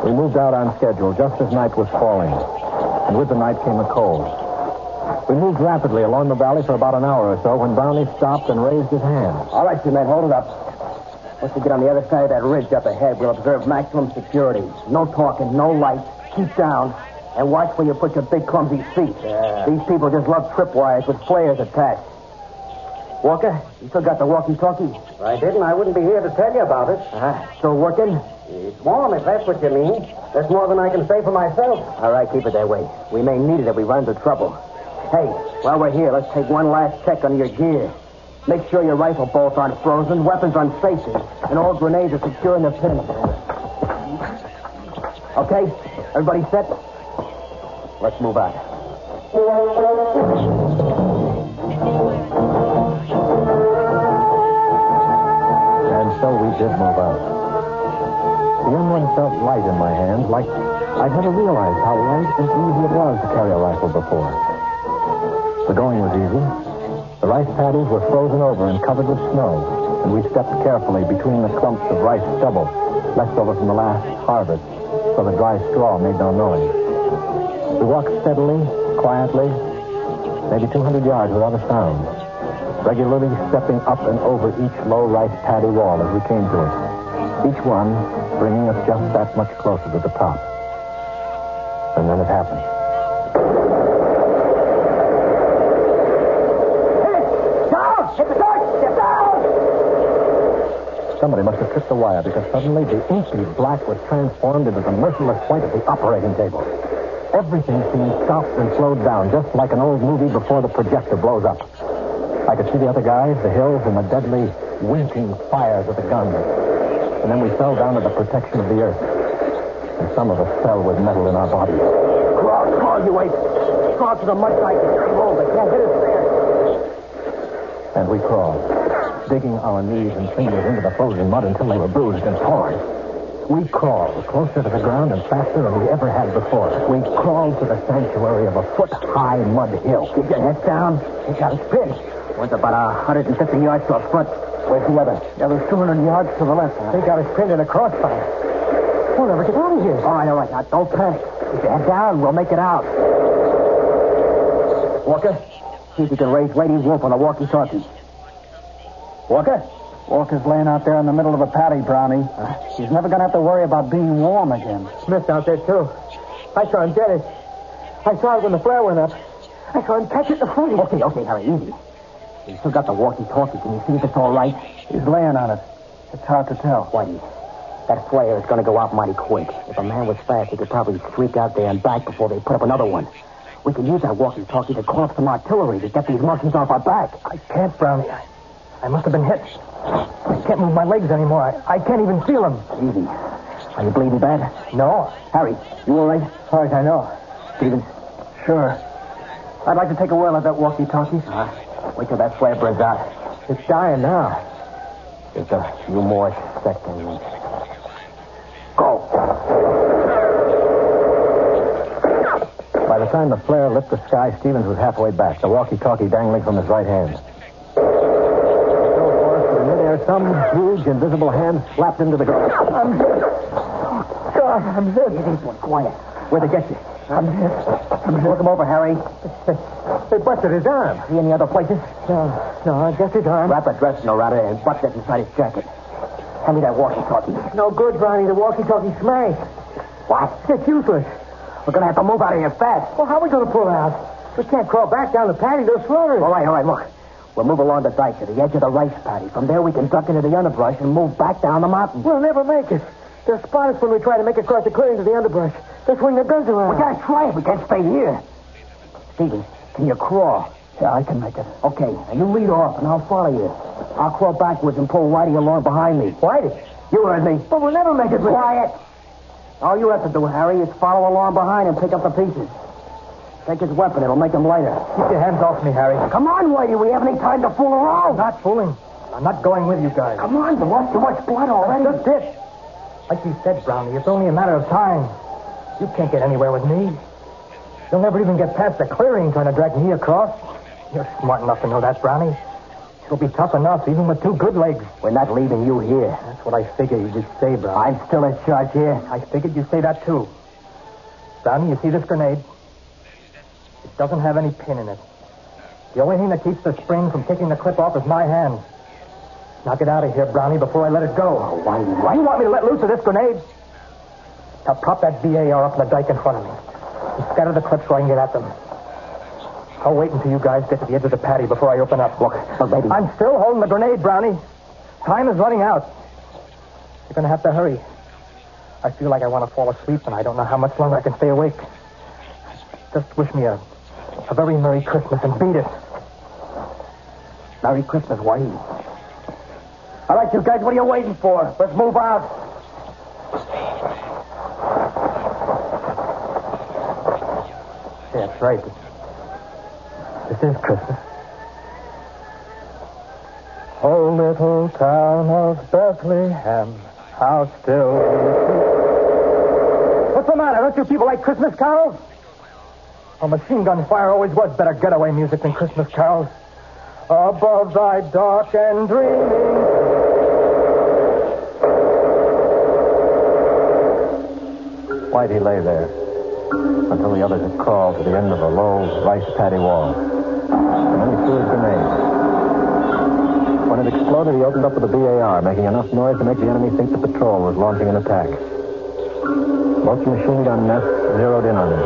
We moved out on schedule just as night was falling. And with the night came the cold. We moved rapidly along the valley for about an hour or so when Brownie stopped and raised his hand. All right, you men, hold it up. Once we get on the other side of that ridge up ahead, we'll observe maximum security. No talking, no lights. Keep down. And watch where you put your big clumsy feet. Yeah. These people just love tripwires with flares attached. Walker, you still got the walkie-talkie? If I didn't, I wouldn't be here to tell you about it. Still working? It's warm, if that's what you mean. That's more than I can say for myself. All right, keep it that way. We may need it if we run into trouble. Hey, while we're here, let's take one last check on your gear. Make sure your rifle bolts aren't frozen, weapons on safety, and all grenades are secure in the pins. Okay? Everybody set? Let's move on. And so we did move out. The young one felt light in my hands, like I'd never realized how light and easy it was to carry a rifle before. The going was easy. The rice paddies were frozen over and covered with snow, and we stepped carefully between the clumps of rice stubble left over from the last harvest, so the dry straw made no noise. We walked steadily, quietly, maybe 200 yards without a sound, regularly stepping up and over each low rice paddy wall as we came to it, each one bringing us just that much closer to the top. And then it happened. Somebody must have tripped the wire because suddenly the inky black was transformed into the merciless white of the operating table. Everything seemed stopped and slowed down, just like an old movie before the projector blows up. I could see the other guys, the hills, and the deadly winking fires of the guns. And then we fell down to the protection of the earth. And some of us fell with metal in our bodies. Crawl, you ape. Crawl to the mud side and roll. They can't hit us there. And we crawled, digging our knees and fingers into the frozen mud until they were bruised and torn. We crawled closer to the ground and faster than we ever had before. We crawled to the sanctuary of a foot-high mud hill. Keep your head down. You got it pinned. One's about 150 yards to our front. Where's the other? The other's 200 yards to the left. They got us pinned in a crossfire. We'll never get out of here. All right. Now, don't panic. Keep your head down. We'll make it out. Walker, see if you can raise Lady Wolf on the walkie-talkie. Walker? Walker's laying out there in the middle of a paddy, Brownie. He's never going to have to worry about being warm again. Smith's out there, too. I saw him get it. I saw it when the flare went up. I saw him catch it in the front. Okay, Harry, easy. He's still got the walkie-talkie. Can you see if it's all right? He's laying on it. It's hard to tell. Whitey, that flare is going to go out mighty quick. If a man was fast, he could probably streak out there and back before they put up another one. We can use that walkie-talkie to call up some artillery to get these Martians off our back. I can't, Brownie. I must have been hit. I can't move my legs anymore. I can't even feel them. Easy. Are you bleeding bad? No. Harry, you all right? As far as I know. Stevens? Sure. I'd like to take a whirl at that walkie-talkie. Wait till that flare burns out. It's dying now. Just a few more seconds. Go. By the time the flare lit the sky, Stevens was halfway back, the walkie-talkie dangling from his right hand. In midair, some huge, invisible hand slapped into the ground. I'm hit. Oh, God, I'm hit. Easy, boy, quiet. Where'd they get you? I'm hit. Look him over, Harry. They busted his arm. See any other places? No, I guess his arm. Wrap a dressing around it and butt that inside his jacket. Hand me that walkie-talkie. No good, Brownie. The walkie-talkie smashed. What? It's useless. We're going to have to move out of here fast. Well, how are we going to pull out? We can't crawl back down the paddy. They'll slaughter us. All right, look. We'll move along the dike to the edge of the rice paddy. From there, we can duck into the underbrush and move back down the mountain. We'll never make it. They'll spot us when we try to make it across the clearing to the underbrush. They'll swing their guns around. We got to try it. We can't stay here. Stevens, can you crawl? Yeah, I can make it. Okay, now you lead off, and I'll follow you. I'll crawl backwards and pull Whitey along behind me. Whitey? You heard me. But we'll never make it. Quiet. All you have to do, Harry, is follow along behind and pick up the pieces. Take his weapon. It'll make him lighter. Keep your hands off me, Harry. Come on, Whitey. We haven't any time to fool around. I'm not fooling. I'm not going with you guys. Come on, you lost too much blood already. That's just it. Like you said, Brownie, it's only a matter of time. You can't get anywhere with me. You'll never even get past the clearing trying to drag me across. You're smart enough to know that, Brownie. It'll be tough enough, even with two good legs. We're not leaving you here. That's what I figured you'd say, Brownie. I'm still in charge here. I figured you'd say that, too. Brownie, you see this grenade? It doesn't have any pin in it. The only thing that keeps the spring from kicking the clip off is my hand. Now get out of here, Brownie, before I let it go. Oh, why you want me to let loose of this grenade? Now prop that VAR up in the dike in front of me. And scatter the clips so I can get at them. I'll wait until you guys get to the edge of the paddy before I open up. Look, baby. I'm still holding the grenade, Brownie. Time is running out. You're going to have to hurry. I feel like I want to fall asleep, and I don't know how much longer I can stay awake. Just wish me a very Merry Christmas and beat it. Merry Christmas, Whitey. All right, you guys, what are you waiting for? Let's move out. Yeah, that's right. This is Christmas. Oh, little town of Bethlehem, how still... What's the matter? Don't you people like Christmas carols? Oh, machine gun fire always was better getaway music than Christmas carols. Above thy dark and dreaming... Whitey lay there until the others had crawled to the end of a low rice paddy wall. And then he threw his grenade. When it exploded, he opened up with the BAR, making enough noise to make the enemy think the patrol was launching an attack. Both machine gun nests zeroed in on him.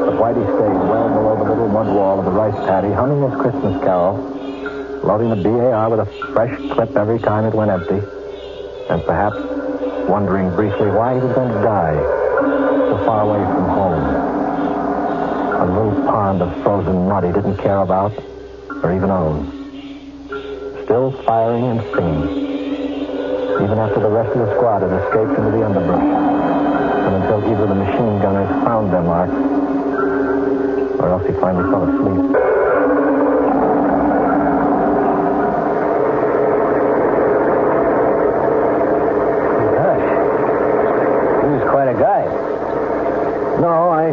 But Whitey stayed well below the little mud wall of the rice paddy, humming his Christmas carol, loading the BAR with a fresh clip every time it went empty, and perhaps wondering briefly why he was going to die so far away from home. A little pond of frozen mud he didn't care about or even own. Still firing and singing, even after the rest of the squad had escaped into the underbrush, and until either the machine gunners found their mark, or else he finally fell asleep. No, I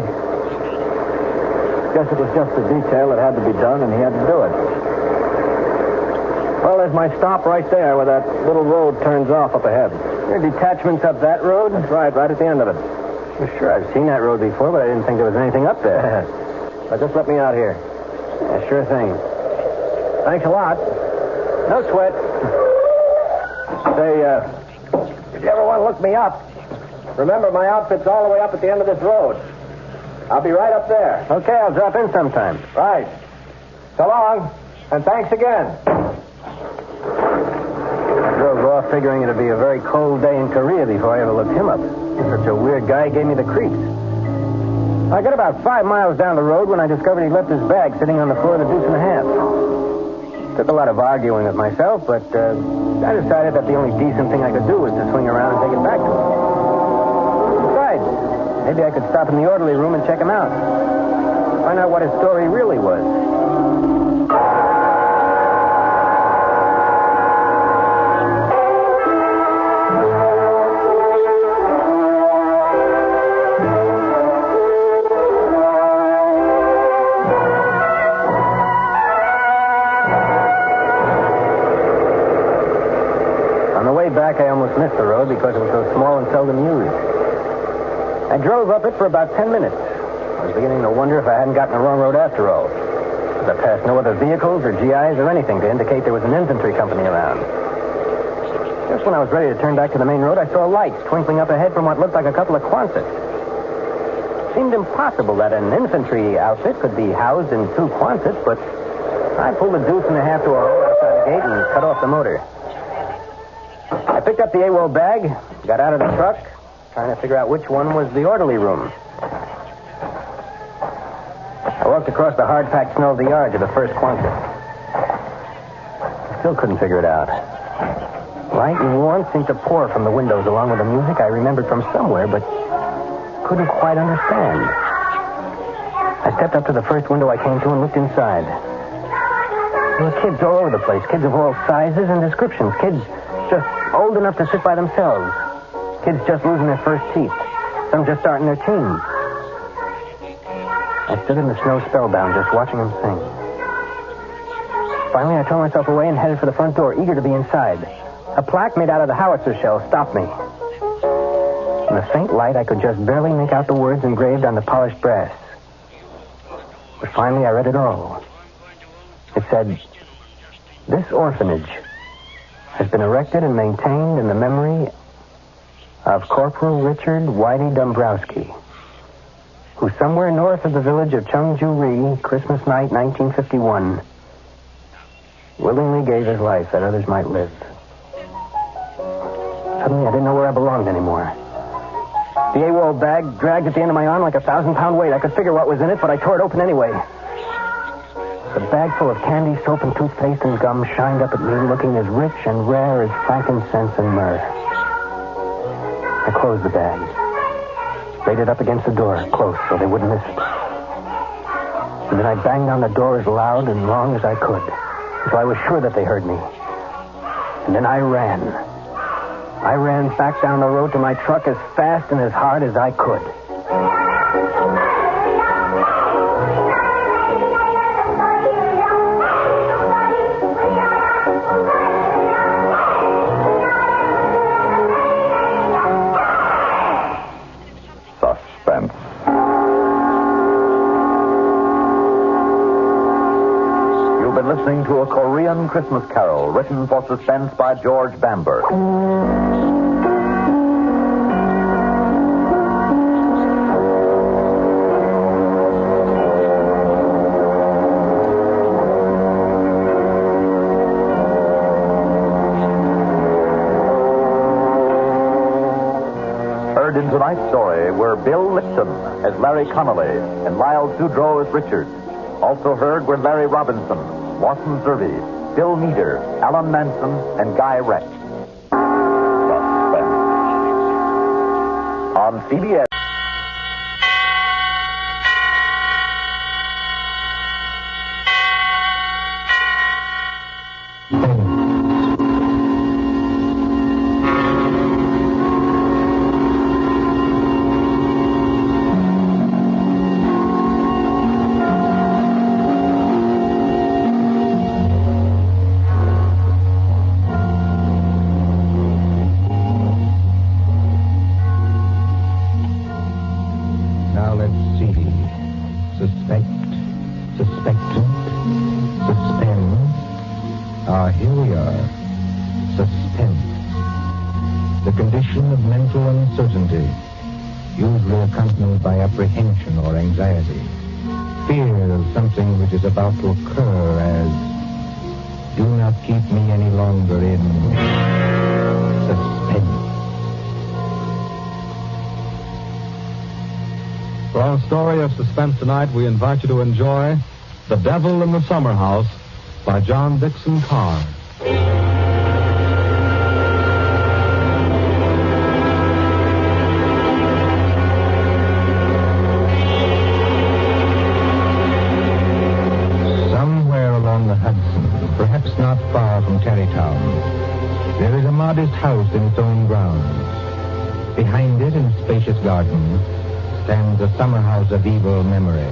guess it was just a detail that had to be done, and he had to do it. Well, there's my stop right there where that little road turns off up ahead. There are detachments up that road? That's right at the end of it. Well, sure, I've seen that road before, but I didn't think there was anything up there. But just let me out here. Yeah, sure thing. Thanks a lot. No sweat. Say, if you ever want to look me up, remember my outfit's all the way up at the end of this road. I'll be right up there. Okay, I'll drop in sometime. Right. So long, and thanks again. I drove off figuring it'd be a very cold day in Korea before I ever looked him up. Such a weird guy, gave me the creeps. I got about 5 miles down the road when I discovered he left his bag sitting on the floor of the deuce and a half. Took a lot of arguing with myself, but I decided that the only decent thing I could do was to swing around and take it back to him. Besides, maybe I could stop in the orderly room and check him out. Find out what his story really was. Back, I almost missed the road because it was so small and seldom used. I drove up it for about 10 minutes. I was beginning to wonder if I hadn't gotten the wrong road after all. I passed no other vehicles or GIs or anything to indicate there was an infantry company around. Just when I was ready to turn back to the main road, I saw lights twinkling up ahead from what looked like a couple of Quonsets. It seemed impossible that an infantry outfit could be housed in 2 Quonsets, but I pulled the deuce and a half to a hole outside the gate and cut off the motor. I picked up the AWOL bag, got out of the truck, trying to figure out which one was the orderly room. I walked across the hard-packed snow of the yard to the first Quonset. Still couldn't figure it out. Light and warmth seemed to pour from the windows along with the music I remembered from somewhere, but couldn't quite understand. I stepped up to the first window I came to and looked inside. There were kids all over the place, kids of all sizes and descriptions, kids just old enough to sit by themselves. Kids just losing their first teeth. Some just starting their teens. I stood in the snow spellbound, just watching them sing. Finally, I tore myself away and headed for the front door, eager to be inside. A plaque made out of the howitzer shell stopped me. In the faint light, I could just barely make out the words engraved on the polished brass. But finally, I read it all. It said, "This orphanage has been erected and maintained in the memory of Corporal Richard Whitey Dombrowski, who somewhere north of the village of Chungju-ri, Christmas night, 1951, willingly gave his life that others might live." Suddenly, I didn't know where I belonged anymore. The AWOL bag dragged at the end of my arm like a 1,000-pound weight. I could figure what was in it, but I tore it open anyway. The bag full of candy, soap, and toothpaste and gum shined up at me, looking as rich and rare as frankincense and myrrh. I closed the bag, laid it up against the door, close, so they wouldn't miss it. And then I banged on the door as loud and long as I could, until I was sure that they heard me. And then I ran. I ran back down the road to my truck as fast and as hard as I could. Suspense. You've been listening to a Korean Christmas Carol written for Suspense by George Bamber. In tonight's story were Bill Lipton as Larry Connolly and Lyle Sudrow as Richard. Also heard were Larry Robinson, Watson Zerby, Bill Meader, Alan Manson, and Guy Rex. Suspense. On CBS. Let's see. Suspect, suspectant, suspense. Here we are. Suspense. The condition of mental uncertainty, usually accompanied by apprehension or anxiety. Fear of something which is about to occur, as do not keep me any longer in suspense. For our story of suspense tonight, we invite you to enjoy The Devil in the Summer House by John Dixon Carr. Somewhere along the Hudson, perhaps not far from Tarrytown, there is a modest house in its own grounds. Behind it, in a spacious garden, stands a summer house of evil memory.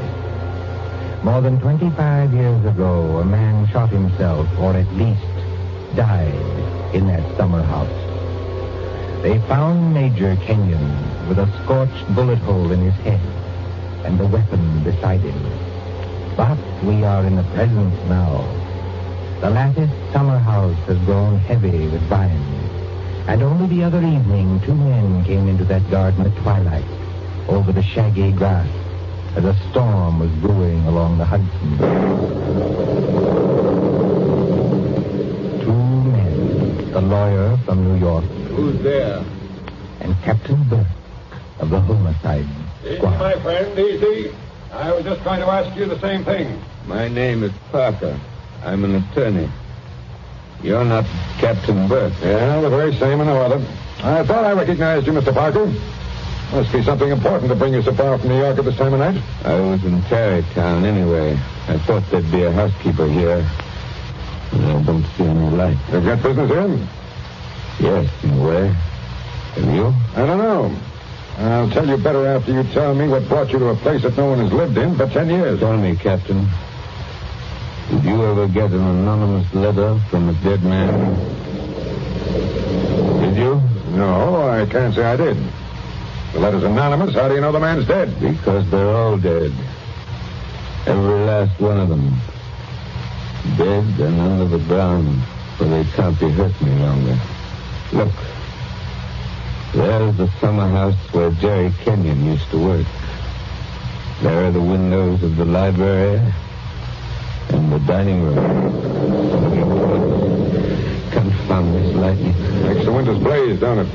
More than 25 years ago, a man shot himself, or at least died, in that summer house. They found Major Kenyon with a scorched bullet hole in his head and the weapon beside him. But we are in the present now. The latticed summer house has grown heavy with vines, and only the other evening 2 men came into that garden at twilight, over the shaggy grass, as a storm was brewing along the Hudson. 2 men, the lawyer from New York. Who's there? And Captain Burke of the homicide Easy, squad. my friend, easy. I was just going to ask you the same thing. My name is Parker. I'm an attorney. You're not Captain Burke. Yeah, the very same and no other. I thought I recognized you, Mr. Parker. Must be something important to bring you so far from New York at this time of night. I was in Tarrytown anyway. I thought there'd be a housekeeper here. But I don't see any light. You've got business here? Yes, in a way. Have you? I don't know. I'll tell you better after you tell me what brought you to a place that no one has lived in for 10 years. Tell me, Captain. Did you ever get an anonymous letter from a dead man? Did you? No, I can't say I did. The letter's anonymous. How do you know the man's dead? Because they're all dead. Every last one of them. Dead and under the ground, where they can't be hurt any longer. Look. There's the summer house where Jerry Kenyon used to work. There are the windows of the library and the dining room. Confound this lightning. Makes the windows blaze, don't it?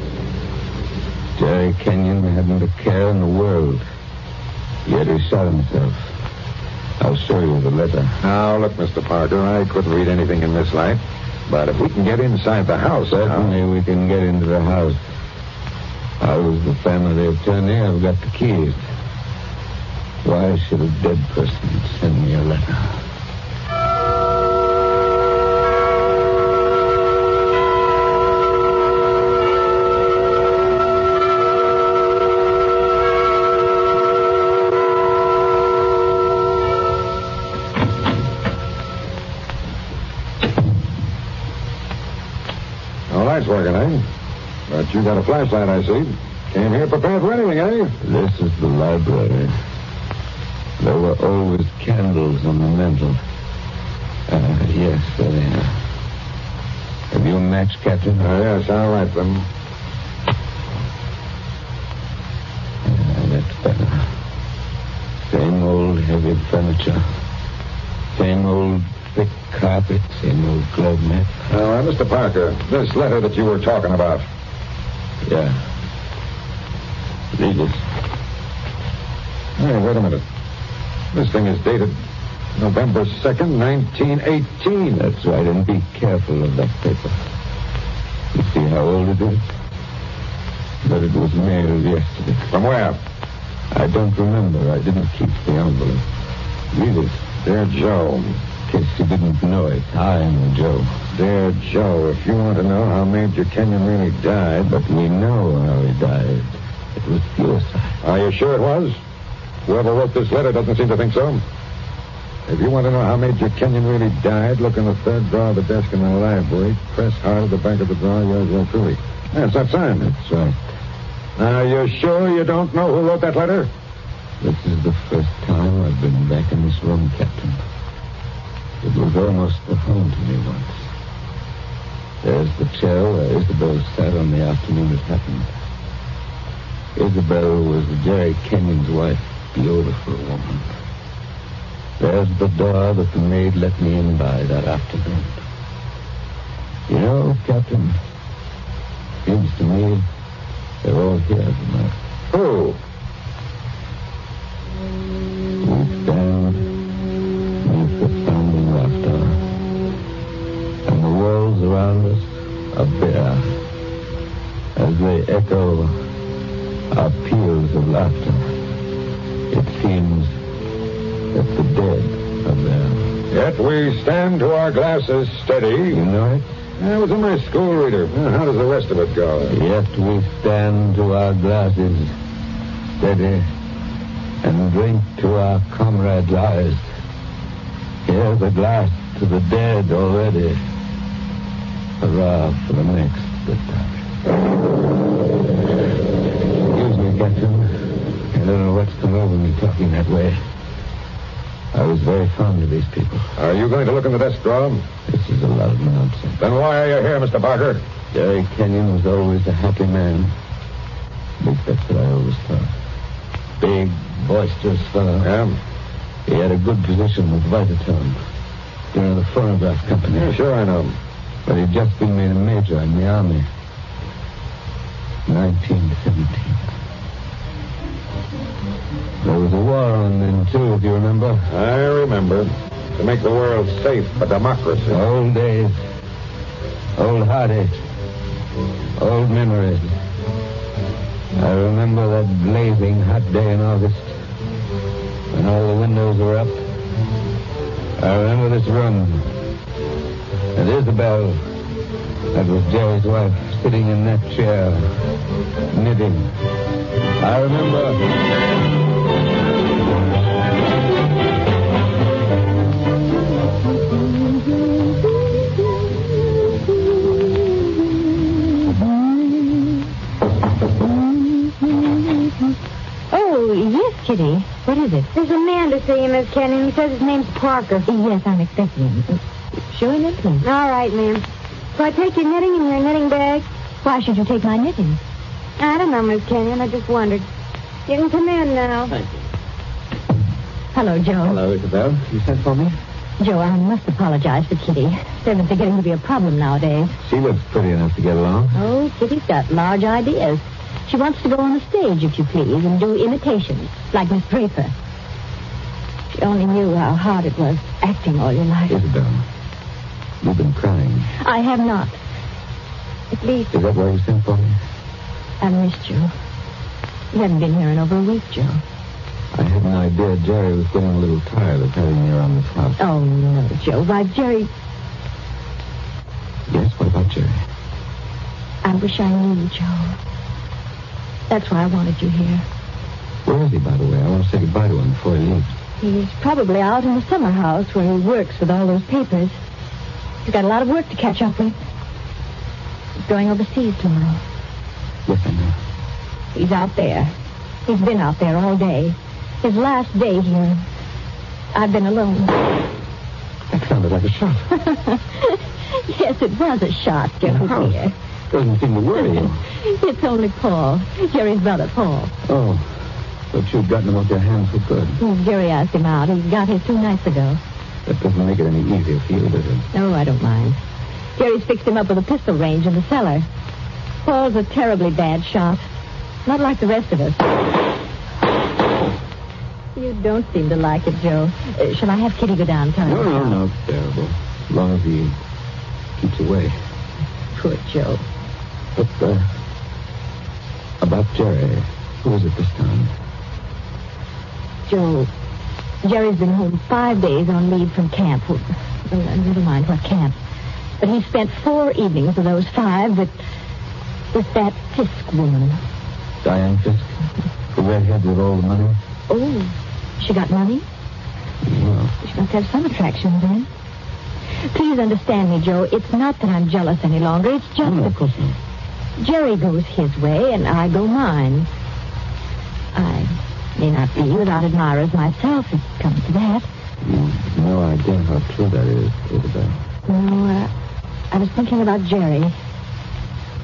Jerry Kenyon hadn't a care in the world. Yet he shot himself. I'll show you the letter. Now, look, Mr. Parker, I couldn't read anything in this light. But if we can get inside the house... Certainly we can get into the house. I was the family attorney. I've got the keys. Why should a dead person send me a letter? No lights working, eh? But you got a flashlight, I see. Came here prepared for anything, eh? This is the library. There were always candles on the mantel. Yes, there they are. Have you a match, Captain? Yes, I'll light them. That's better. Same old heavy furniture. Same old thick carpet. Same old glove mat. Now, Mr. Parker, this letter that you were talking about. Yeah. Read it. Hey, wait a minute. This thing is dated November 2nd, 1918. That's right, and be careful of that paper. You see how old it is? But it was mailed yesterday. From where? I don't remember. I didn't keep the envelope. Read it. Dear Joe. In case you didn't know it, I'm Joe. Dear Joe, if you want to know how Major Kenyon really died... But we know how he died. It was suicide. Are you sure it was? Whoever wrote this letter doesn't seem to think so. If you want to know how Major Kenyon really died, look in the third drawer of the desk in the library. Press hard at the back of the drawer. Yours real truly. That's that sign. That's right. Now, you're sure you don't know who wrote that letter? This is the first time I've been back in this room, Captain. It was almost a home to me once. There's the chair where Isabel sat on the afternoon it happened. Isabel was Jerry Kenyon's wife, beautiful woman. There's the door that the maid let me in by that afternoon. You know, Captain, seems to me they're all here tonight. Who? We stand beneath the sounding laughter, and the walls around us are bare as they echo our peals of laughter. It seems that the dead are there. Yet we stand to our glasses steady. You know it? I was in my school reader. How does the rest of it go? Yet we stand to our glasses steady and drink to our comrades' eyes. Here's a glass to the dead already. Hurrah for the next Excuse me, Captain. I don't know what's come over me talking that way. I was very fond of these people. Are you going to look in the desk drawer? This is a lot of nonsense. Then why are you here, Mr. Barker? Jerry Kenyon was always a happy man. At least that's what I always thought. Big, boisterous fellow. Yeah? He had a good position with Vitaton. The phonograph company. Yeah, sure I know. But he'd just been made a major in the army. 1917. There was a war on then, too, if you remember. I remember. To make the world safe for democracy. Old days. Old heartaches. Old memories. I remember that blazing hot day in August when all the windows were up. I remember this room. And Isabel, that was Jerry's wife, sitting in that chair, knitting. I remember... Kitty, what is it? There's a man to see you, Miss Kenyon. He says his name's Parker. Yes, I'm expecting him. Show him in, please. All right, ma'am. So I take your knitting in your knitting bag? Why should you take my knitting? I don't know, Miss Kenyon. I just wondered. You can come in now. Thank you. Hello, Joe. Hello, Isabel. You sent for me? Joe, I must apologize for Kitty. Servants are getting to be a problem nowadays. She looks pretty enough to get along. Oh, Kitty's got large ideas. She wants to go on the stage, if you please, and do imitations, like Miss Draper. She only knew how hard it was acting all your life. Isabel, you've been crying. I have not. At least... Is that why you sent for me? I missed you. You haven't been here in over a week, Joe. I had an idea Jerry was getting a little tired of having me around this house. Oh, no, Joe. Why, Jerry... Yes, what about Jerry? I wish I knew, Joe. That's why I wanted you here. Where is he, by the way? I want to say goodbye to him before he leaves. He's probably out in the summer house where he works with all those papers. He's got a lot of work to catch up with. He's going overseas tomorrow. Yes, I know. He's out there. He's been out there all day. His last day here. I've been alone. That sounded like a shot. Yes, it was a shot, Joe, dear. Doesn't seem to worry you. It's only Paul. Jerry's brother, Paul. Oh, but you've gotten him off your hands for good. Jerry asked him out. He got here 2 nights ago. That doesn't make it any easier for you, does it? No, I don't mind. Jerry's fixed him up with a pistol range in the cellar. Paul's a terribly bad shot. Not like the rest of us. You don't seem to like it, Joe. Shall I have Kitty go downtown? No, it's terrible. As long as he keeps away. Poor Joe. But, about Jerry, who is it this time? Joe, Jerry's been home 5 days on leave from camp. Never mind what camp. But he spent 4 evenings of those 5 with that Fisk woman. Diane Fisk? The redhead with all the money? Oh, she got money? Well, She must have some attraction then. Please understand me, Joe. It's not that I'm jealous any longer. It's just of course not. Jerry goes his way and I go mine. I May not be without admirers myself, if it comes to that. You've no idea how true that is, Isabel. No, I was thinking about Jerry.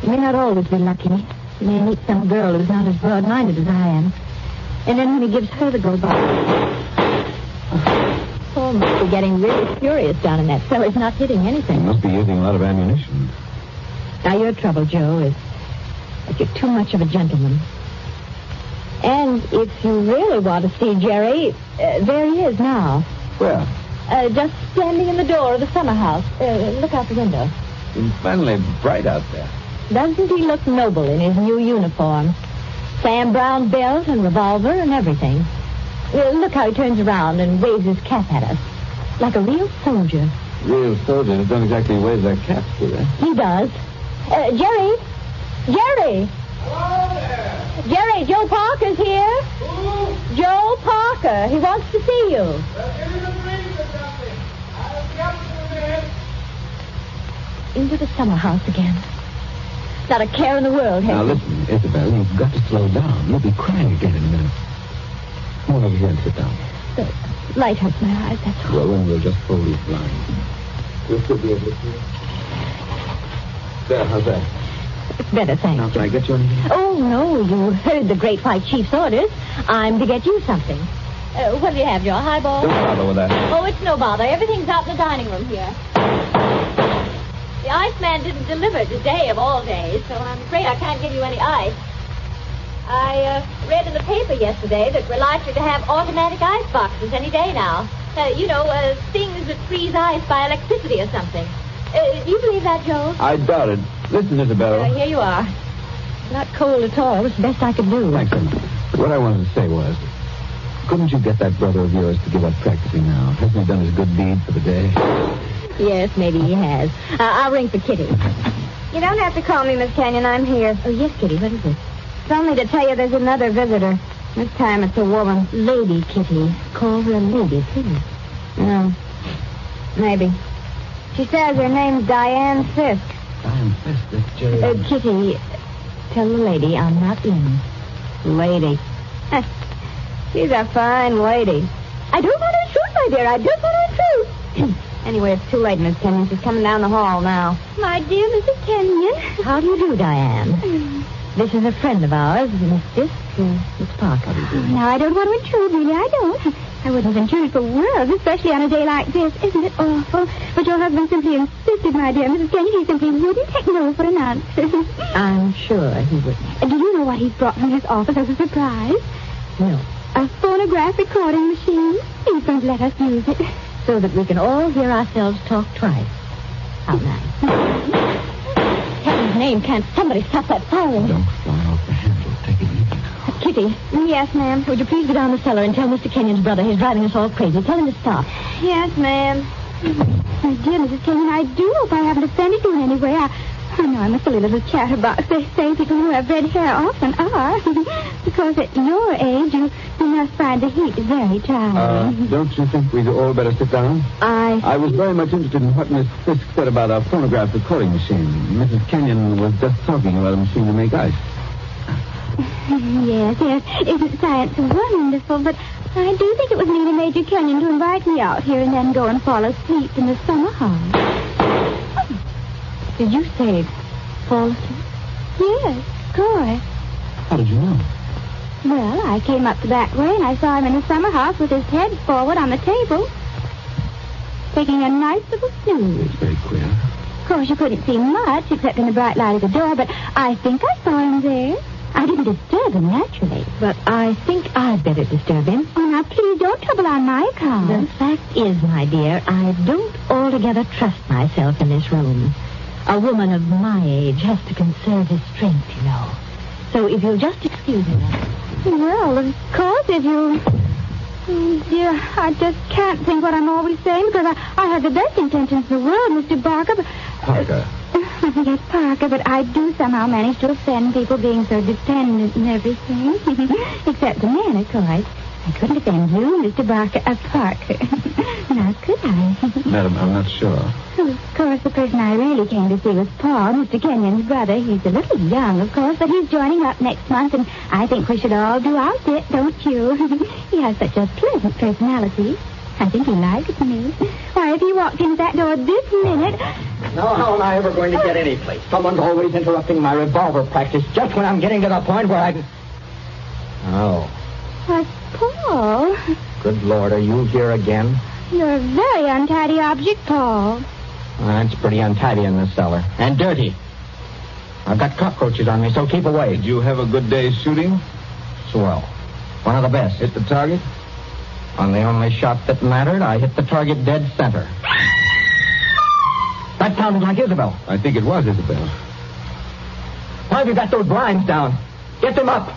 He may not always be lucky. He may meet some girl who's not as broad-minded as I am. And then when he gives her the go-by... Oh, must be getting really furious down in that cellar. He's not hitting anything. He must be using a lot of ammunition. Now, your trouble, Joe, is that you're too much of a gentleman. And if you really want to see Jerry, there he is now. Where? Just standing in the door of the summer house. Look out the window. It's finally bright out there. Doesn't he look noble in his new uniform? Sam Brown belt and revolver and everything. Look how he turns around and waves his cap at us. Like a real soldier. Real soldiers don't exactly wave their caps, do they? He does. Jerry! Jerry! Hello there! Jerry, Joe Parker's here. Who? Joe Parker. He wants to see you. Give him a drink or something. I'll be up in a minute. Into the summer house again. Not a care in the world, Now, Henry. listen, Isabel, you've got to slow down. You'll be crying again in a minute. Come on over here and sit down. The light hurts my eyes, that's all. Well, then we'll just fold these blinds. You'll still be able to see it. There, how's that? It's better, thanks. Now, can I get you anything? Oh, no, you heard the Great White Chief's orders. I'm to get you something. What do you have, Joe? A highball? Don't bother with that. Oh, it's no bother. Everything's out in the dining room here. The Iceman didn't deliver today of all days, so I'm afraid I can't give you any ice. I read in the paper yesterday that we're likely to have automatic ice boxes any day now. Things that freeze ice by electricity or something. Do you believe that, Joe? I doubt it. Listen, Isabel. Here you are. Not cold at all. It was the best I could do. Thanks, Emma. What I wanted to say was, couldn't you get that brother of yours to give up practicing now? Hasn't he done his good deed for the day? Yes, maybe he has. I'll ring for Kitty. You don't have to call me, Miss Kenyon. I'm here. Oh, yes, Kitty. What is it? It's only to tell you there's another visitor. This time it's a woman. Lady Kitty. Call her a lady, please. No. Maybe. She says her name's Diane Fisk. Diane Fisk? That's Jerry. Kitty, tell the lady I'm not in. Lady. She's a fine lady. I don't want her truth, my dear. I don't want her truth. Anyway, it's too late, Miss Kenyon. She's coming down the hall now. My dear Mrs. Kenyon. How do you do, Diane? This is a friend of ours, Miss Fisk, Miss Parker. Now, I don't want to intrude, really. I don't. I wouldn't intrude for worlds, especially on a day like this. Isn't it awful? But your husband simply insisted, my dear Mrs. Kenyon. He simply wouldn't take no for an answer. I'm sure he wouldn't. Do you know what he's brought from his office as a surprise? No. A phonograph recording machine. He's going to let us use it. So that we can all hear ourselves talk twice. How nice. Heaven's name, can't somebody stop that firing? Don't fly off the handle. Take it easy now. Kitty. Yes, ma'am. Would you please go down the cellar and tell Mr. Kenyon's brother he's driving us all crazy. Tell him to stop. Yes, ma'am. My dear Mrs. Kenyon, I do hope I haven't offended you in any way. I know I'm a silly little chatterbox. They say people who have red hair often are. Because at your age, you must find the heat very trying. Don't you think we'd all better sit down? I was very much interested in what Miss Fisk said about our phonograph recording machine. Mrs. Kenyon was just talking about a machine to make ice. Yes. Isn't science wonderful? But I do think it was mean of Major Kenyon to invite me out here and then go and fall asleep in the summer house. Did you say fall asleep? Yes, of course. How did you know? Well, I came up the back way and I saw him in the summer house with his head forward on the table, taking a nice little snooze. It's very queer. Of course, you couldn't see much except in the bright light of the door, but I think I saw him there. I didn't disturb him, naturally. But I think I'd better disturb him. Oh, now, please don't trouble on my account. The fact is, my dear, I don't altogether trust myself in this room. A woman of my age has to conserve his strength, you know. So if you'll just excuse me. Well, of course, if you... Oh, dear, I just can't think what I'm always saying because I have the best intentions in the world, Mr. Barker, but... Parker. Yes, Parker, but I do somehow manage to offend people being so dependent and everything. Except the men, of course. I couldn't defend you, Mr. Parker. Now, could I? Madam, I'm not sure. Of course, the person I really came to see was Paul, Mr. Kenyon's brother. He's a little young, of course, but he's joining up next month, and I think we should all do our bit, don't you? He has such a pleasant personality. I think he likes me. Why, if he walked into that door this minute... Now, how am I ever going to get any place? Someone's always interrupting my revolver practice just when I'm getting to the point where I can... Oh. Why, Paul. Good Lord, are you here again? You're a very untidy object, Paul. It's pretty untidy in this cellar. And dirty. I've got cockroaches on me, so keep away. Did you have a good day shooting? Swell. One of the best. Hit the target? On the only shot that mattered, I hit the target dead center. That sounded like Isabel. I think it was Isabel. Why have you got those blinds down? Get them up.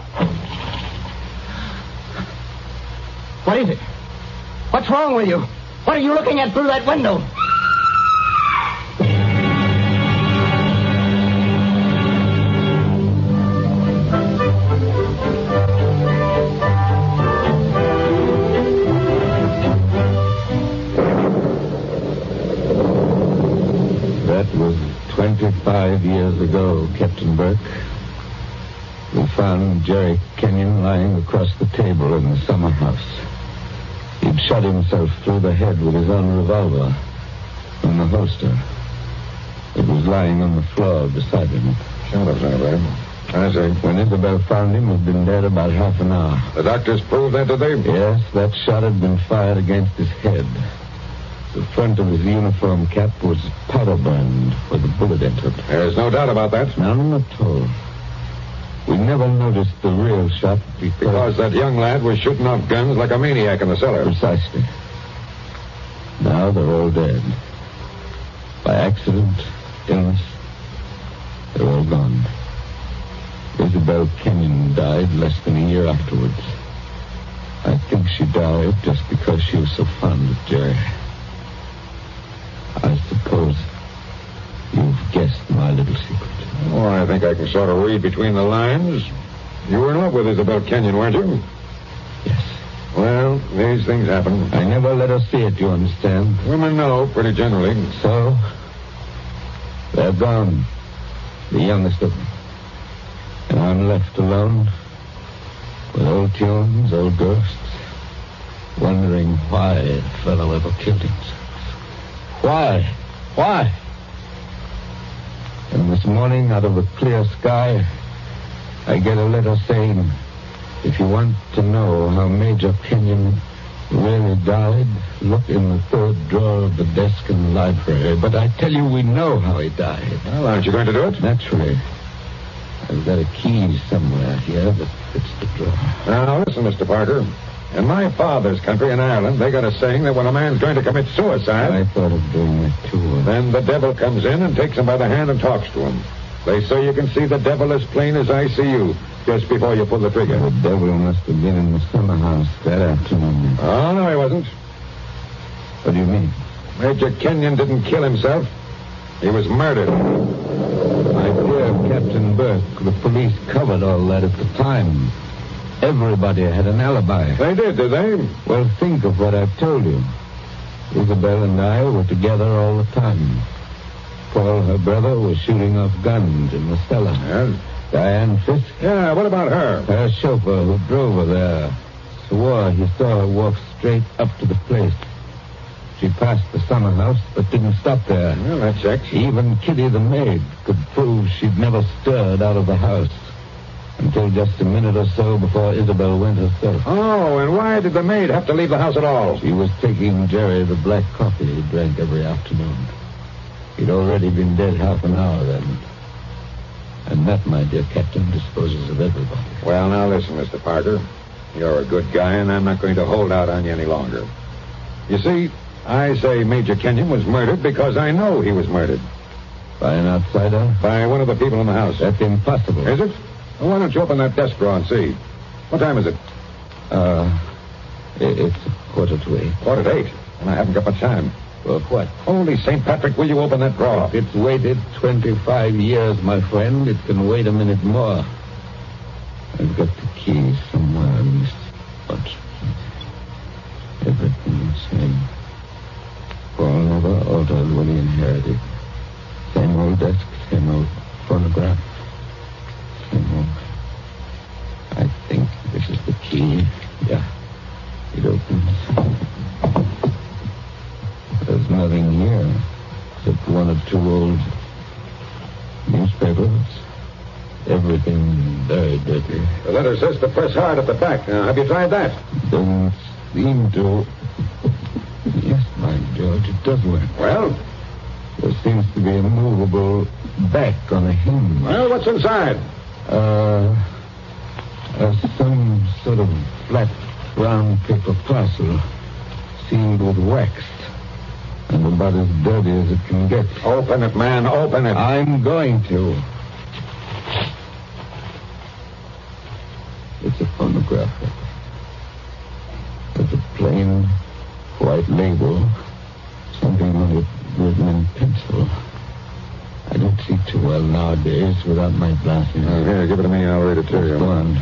What is it? What's wrong with you? What are you looking at through that window? That was 25 years ago, Captain Burke. We found Jerry Kenyon lying across the table in the summer house. He'd shot himself through the head with his own revolver from the holster. It was lying on the floor beside him. Shadows, Isabel. I see. When Isabel found him, he'd been dead about half an hour. The doctors proved that, did they? Yes, that shot had been fired against his head. The front of his uniform cap was powder burned where the bullet entered. There's no doubt about that. None at all. We never noticed the real shot because that young lad was shooting off guns like a maniac in the cellar. Precisely. Now they're all dead. By accident, illness, they're all gone. Isabel Kenyon died less than a year afterwards. I think she died just because she was so fond of Jerry. I suppose you've guessed my little secret. Oh, I think I can sort of read between the lines. You were in love with Isabel Kenyon, weren't you? Yes. Well, these things happen. I never let her see it, you understand? Women know, pretty generally. So, they're gone. The youngest of them. And I'm left alone with old tunes, old ghosts, wondering why a fellow ever killed himself. Why? Why? And this morning, out of a clear sky, I get a letter saying, if you want to know how Major Kenyon really died, look in the third drawer of the desk in the library. But I tell you, we know how he died. Well, aren't you going to do it? Naturally. I've got a key somewhere here that fits the drawer. Now, listen, Mr. Parker. In my father's country, in Ireland, they got a saying that when a man's going to commit suicide... I thought of doing that, too. Then the devil comes in and takes him by the hand and talks to him. They say you can see the devil as plain as I see you, just before you pull the trigger. The devil must have been in the summer house that afternoon. Oh, no, he wasn't. What do you mean? Major Kenyon didn't kill himself. He was murdered. My dear Captain Burke, the police covered all that at the time. Everybody had an alibi. They did they? Well, think of what I've told you. Isabel and I were together all the time. Paul, her brother, was shooting off guns in the cellar. Yes? Diane Fisk? Yeah, what about her? Her chauffeur who drove her there swore he saw her walk straight up to the place. She passed the summer house, but didn't stop there. Well, that checks. Even Kitty the maid could prove she'd never stirred out of the house until just a minute or so before Isabel went herself. Oh, and why did the maid have to leave the house at all? She was taking Jerry the black coffee he drank every afternoon. He'd already been dead half an hour then. And that, my dear Captain, disposes of everybody. Well, now listen, Mr. Parker. You're a good guy, and I'm not going to hold out on you any longer. You see, I say Major Kenyon was murdered because I know he was murdered. By an outsider? By one of the people in the house. That's impossible. Is it? Well, why don't you open that desk drawer and see? What time is it? It's 7:45. 7:45? And I haven't got much time. Well, what? Holy St. Patrick, will you open that drawer? If it's waited 25 years, my friend, it can wait a minute more. I've got the key somewhere in this bunch. old when he inherited. Same old desk, same old phonograph. Same old... I think this is the key. Yeah. It opens. There's nothing here except one or two old newspapers. Everything very dirty. The letter says to press hard at the back. Now, have you tried that? Doesn't seem to. Yes, my George, it does work. Well? There seems to be a movable back on a hinge. Well, what's inside? Some sort of flat brown paper parcel sealed with wax. And about as dirty as it can get. Open it, man. Open it. I'm going to. It's a phonograph. There's a plain white label. Something on it written in pencil. I don't see too well nowadays without my glasses. Here, give it to me. I'll read it to you. Go on.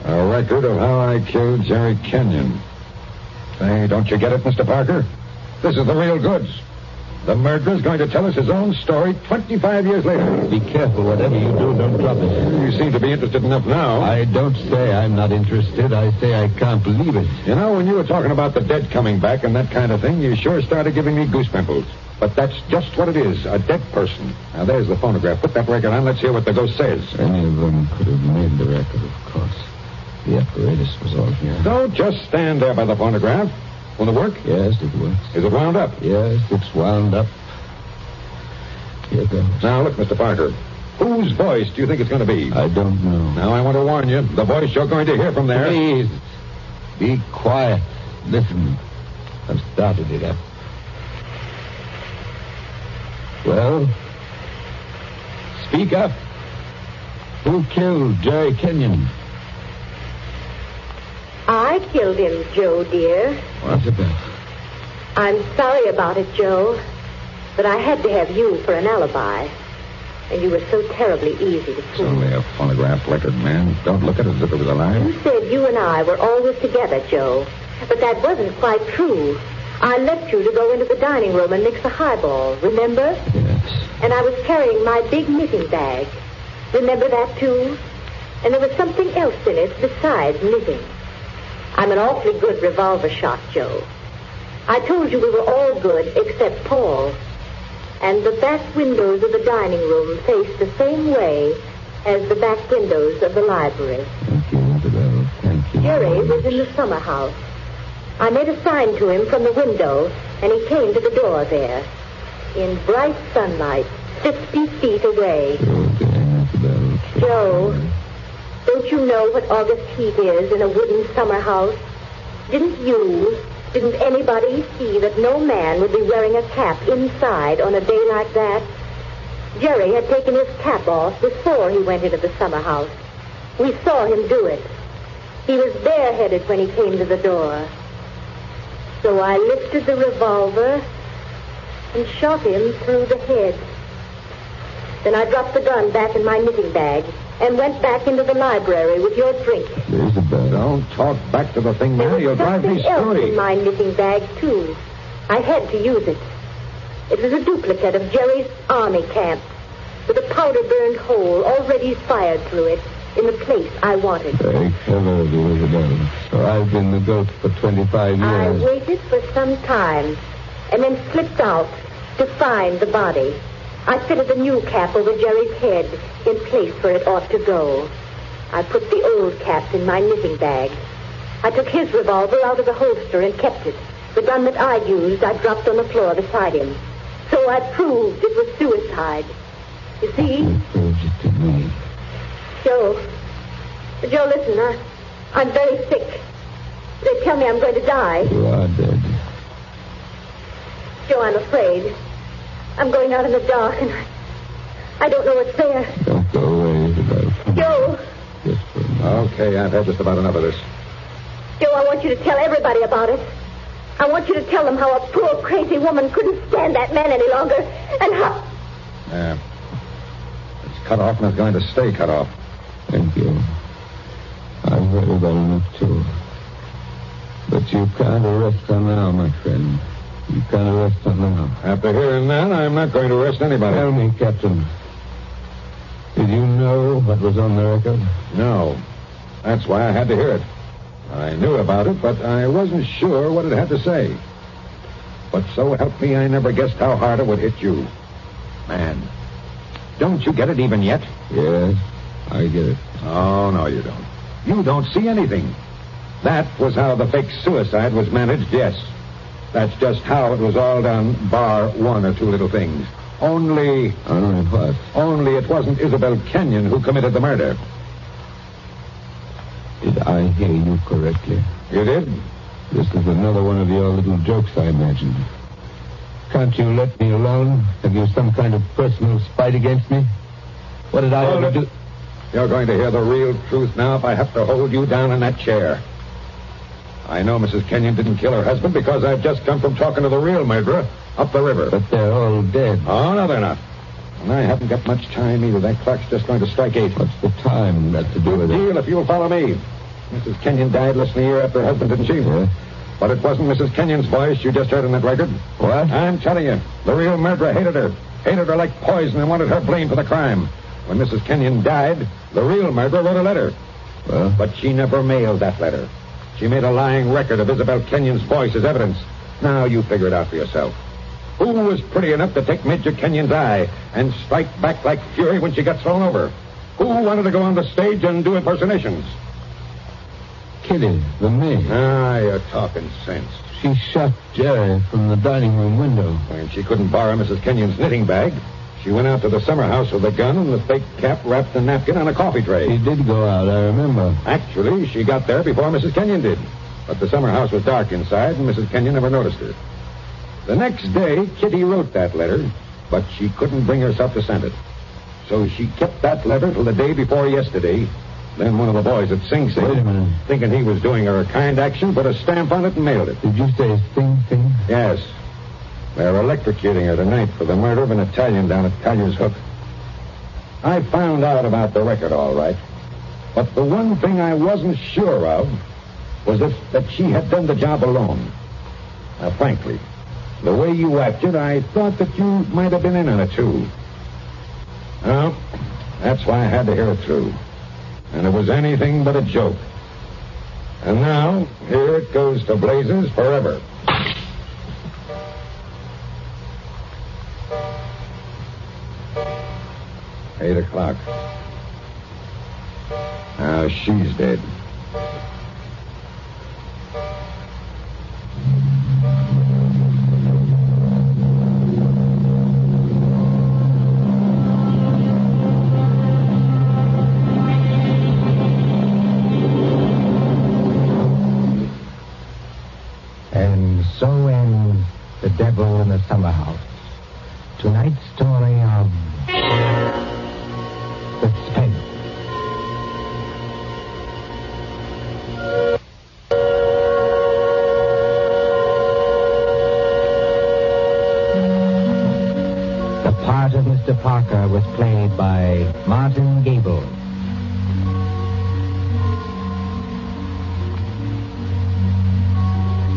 A record of how I killed Jerry Kenyon. Say, don't you get it, Mr. Parker? This is the real goods. The murderer's going to tell us his own story 25 years later. Be careful. Whatever you do, don't drop it. You seem to be interested enough now. I don't say I'm not interested. I say I can't believe it. You know, when you were talking about the dead coming back and that kind of thing, you sure started giving me goose pimples. But that's just what it is, a dead person. Now, there's the phonograph. Put that record on. Let's hear what the ghost says. Any of them could have made the record, of course. The apparatus was all here. Don't just stand there by the phonograph. Will it work? Yes, it works. Is it wound up? Yes, it's wound up. Here goes. Now, look, Mr. Parker. Whose voice do you think it's going to be? I don't know. Now, I want to warn you. The voice you're going to hear from there... Please, be quiet. Listen. I've started it up. Well, speak up. Who killed Jerry Kenyon? I killed him, Joe, dear. What's about? I'm sorry about it, Joe, but I had to have you for an alibi. And you were so terribly easy to It's fool. only a phonograph record, man. Don't look at it as if it was alive. You said you and I were always together, Joe, but that wasn't quite true. I left you to go into the dining room and mix a highball, remember? Yes. And I was carrying my big knitting bag. Remember that, too? And there was something else in it besides knitting. I'm an awfully good revolver shot, Joe. I told you we were all good except Paul. And the back windows of the dining room faced the same way as the back windows of the library. Thank you, Isabel. Thank you. Jerry was in the summer house. I made a sign to him from the window, and he came to the door there. In bright sunlight, 50 feet away. Joe, don't you know what August heat is in a wooden summer house? Didn't anybody see that no man would be wearing a cap inside on a day like that? Jerry had taken his cap off before he went into the summer house. We saw him do it. He was bareheaded when he came to the door. So I lifted the revolver and shot him through the head. Then I dropped the gun back in my knitting bag and went back into the library with your drink. Isabel, don't talk back to the thing, man. You'll drive me Something else screwy. in my knitting bag, too. I had to use it. It was a duplicate of Jerry's army camp with a powder-burned hole already fired through it in the place I wanted. Very clever of you, Isabel. So I've been the ghost for 25 years. I waited for some time and then slipped out to find the body. I fitted the new cap over Jerry's head in place where it ought to go. I put the old cap in my knitting bag. I took his revolver out of the holster and kept it. The gun that I used, I dropped on the floor beside him. So I proved it was suicide. You see? You proved it to me. Joe, listen, I'm very sick. They tell me I'm going to die. You are dead. Joe, I'm afraid. I'm going out in the dark, and I don't know what's there. Don't go away, Isabel. Joe! Just for a moment. Okay, I've had just about enough of this. Joe, I want you to tell everybody about it. I want you to tell them how a poor, crazy woman couldn't stand that man any longer, and how... It's cut off and it's going to stay cut off. Thank you. I've heard about enough, too. But you can't arrest her now, my friend. You can't arrest her now. After hearing that, I'm not going to arrest anybody. Tell me, Captain. Did you know what was on the record? No. That's why I had to hear it. I knew about it, but I wasn't sure what it had to say. But so help me, I never guessed how hard it would hit you. Man, don't you get it even yet? Yes, I get it. Oh, no, you don't. You don't see anything. That was how the fake suicide was managed, yes. That's just how it was all done, bar one or two little things. Only what? Only it wasn't Isabel Kenyon who committed the murder. Did I hear you correctly? You did? This is another one of your little jokes, I imagine. Can't you let me alone? Have you some kind of personal spite against me? What did I ever do? You're going to hear the real truth now if I have to hold you down in that chair. I know Mrs. Kenyon didn't kill her husband because I've just come from talking to the real murderer up the river. But they're all dead. Oh, no, they're not. And I haven't got much time either. That clock's just going to strike 8. What's the time got to do with it? Deal if you'll follow me. Mrs. Kenyon died less than a year after her husband, didn't she? Yeah. But it wasn't Mrs. Kenyon's voice you just heard on that record. What? I'm telling you, the real murderer hated her. Hated her like poison and wanted her blamed for the crime. When Mrs. Kenyon died, the real murderer wrote a letter. Well? But she never mailed that letter. She made a lying record of Isabel Kenyon's voice as evidence. Now you figure it out for yourself. Who was pretty enough to take Major Kenyon's eye and strike back like fury when she got thrown over? Who wanted to go on the stage and do impersonations? Kitty, the maid. Ah, you're talking sense. She shot Jerry from the dining room window. When she couldn't borrow Mrs. Kenyon's knitting bag, she went out to the summer house with a gun and the fake cap wrapped in a napkin on a coffee tray. She did go out, I remember. Actually, she got there before Mrs. Kenyon did. But the summer house was dark inside, and Mrs. Kenyon never noticed her. The next day, Kitty wrote that letter, but she couldn't bring herself to send it. So she kept that letter till the day before yesterday. Then one of the boys at Sing Sing, Wait a minute. thinking he was doing her a kind action, put a stamp on it and mailed it. Did you say Sing Sing? Yes. They're electrocuting her tonight for the murder of an Italian down at Collier's Hook. I found out about the record all right. But the one thing I wasn't sure of was that she had done the job alone. Now, frankly, the way you acted, I thought that you might have been in on it, too. Well, that's why I had to hear it through. And it was anything but a joke. And now, here it goes to blazes forever. Eight o'clock. Now she's dead. And so ends The Devil in the Summer House. Tonight's story of Suspense. The part of Mr. Parker was played by Martin Gable.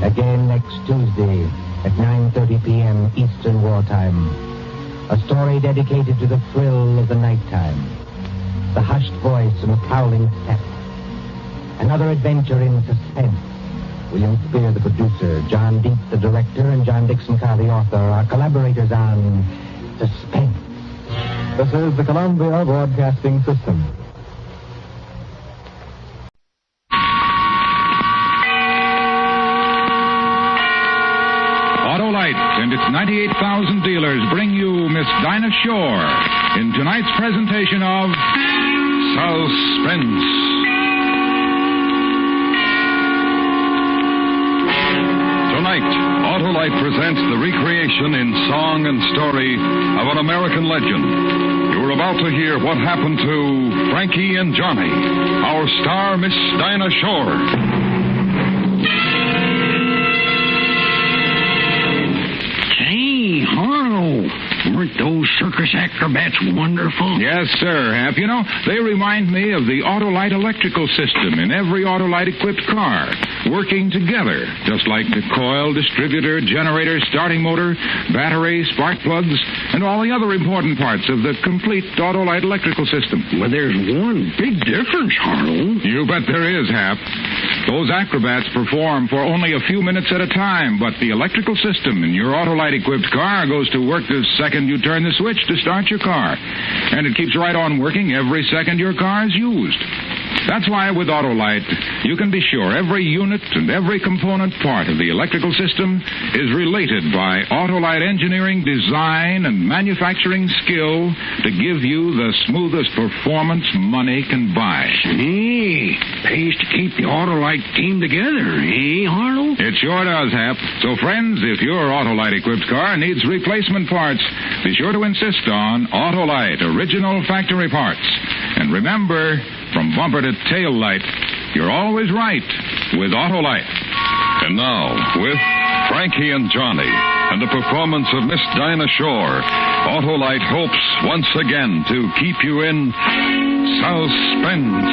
Again next Tuesday at 9:30 p.m. Eastern Wartime. A story dedicated to the thrill of the nighttime. The hushed voice and the prowling step. Another adventure in suspense. William Spear, the producer, John Deep, the director, and John Dixon Carr, the author, are collaborators on Suspense. This is the Columbia Broadcasting System. Autolite and its 98,000 dealers bring you Miss Dinah Shore in tonight's presentation of Suspense. Tonight, Autolite presents the recreation in song and story of an American legend. You're about to hear what happened to Frankie and Johnny, our star, Miss Dinah Shore. Hey, Harlow, weren't those circus acrobats wonderful? Yes, sir, Hap. You know, they remind me of the Autolite electrical system in every Autolite-equipped car, working together, just like the coil, distributor, generator, starting motor, battery, spark plugs, and all the other important parts of the complete Autolite electrical system. Well, there's one big difference, Harlow. You bet there is, Hap. Those acrobats perform for only a few minutes at a time, but the electrical system in your Autolite-equipped car goes to work the second you turn the switch to start your car. And it keeps right on working every second your car is used. That's why with Autolite, you can be sure every unit and every component part of the electrical system is related by Autolite engineering, design, and manufacturing skill to give you the smoothest performance money can buy. Hey, pays to keep the Autolite team together, eh, Harlow? It sure does, Hap. So, friends, if your Autolite-equipped car needs replacement parts, be sure to insist on Autolite original factory parts. And remember, from bumper to tail light, you're always right with Autolite. And now, with Frankie and Johnny and the performance of Miss Dinah Shore, Autolite hopes once again to keep you in suspense.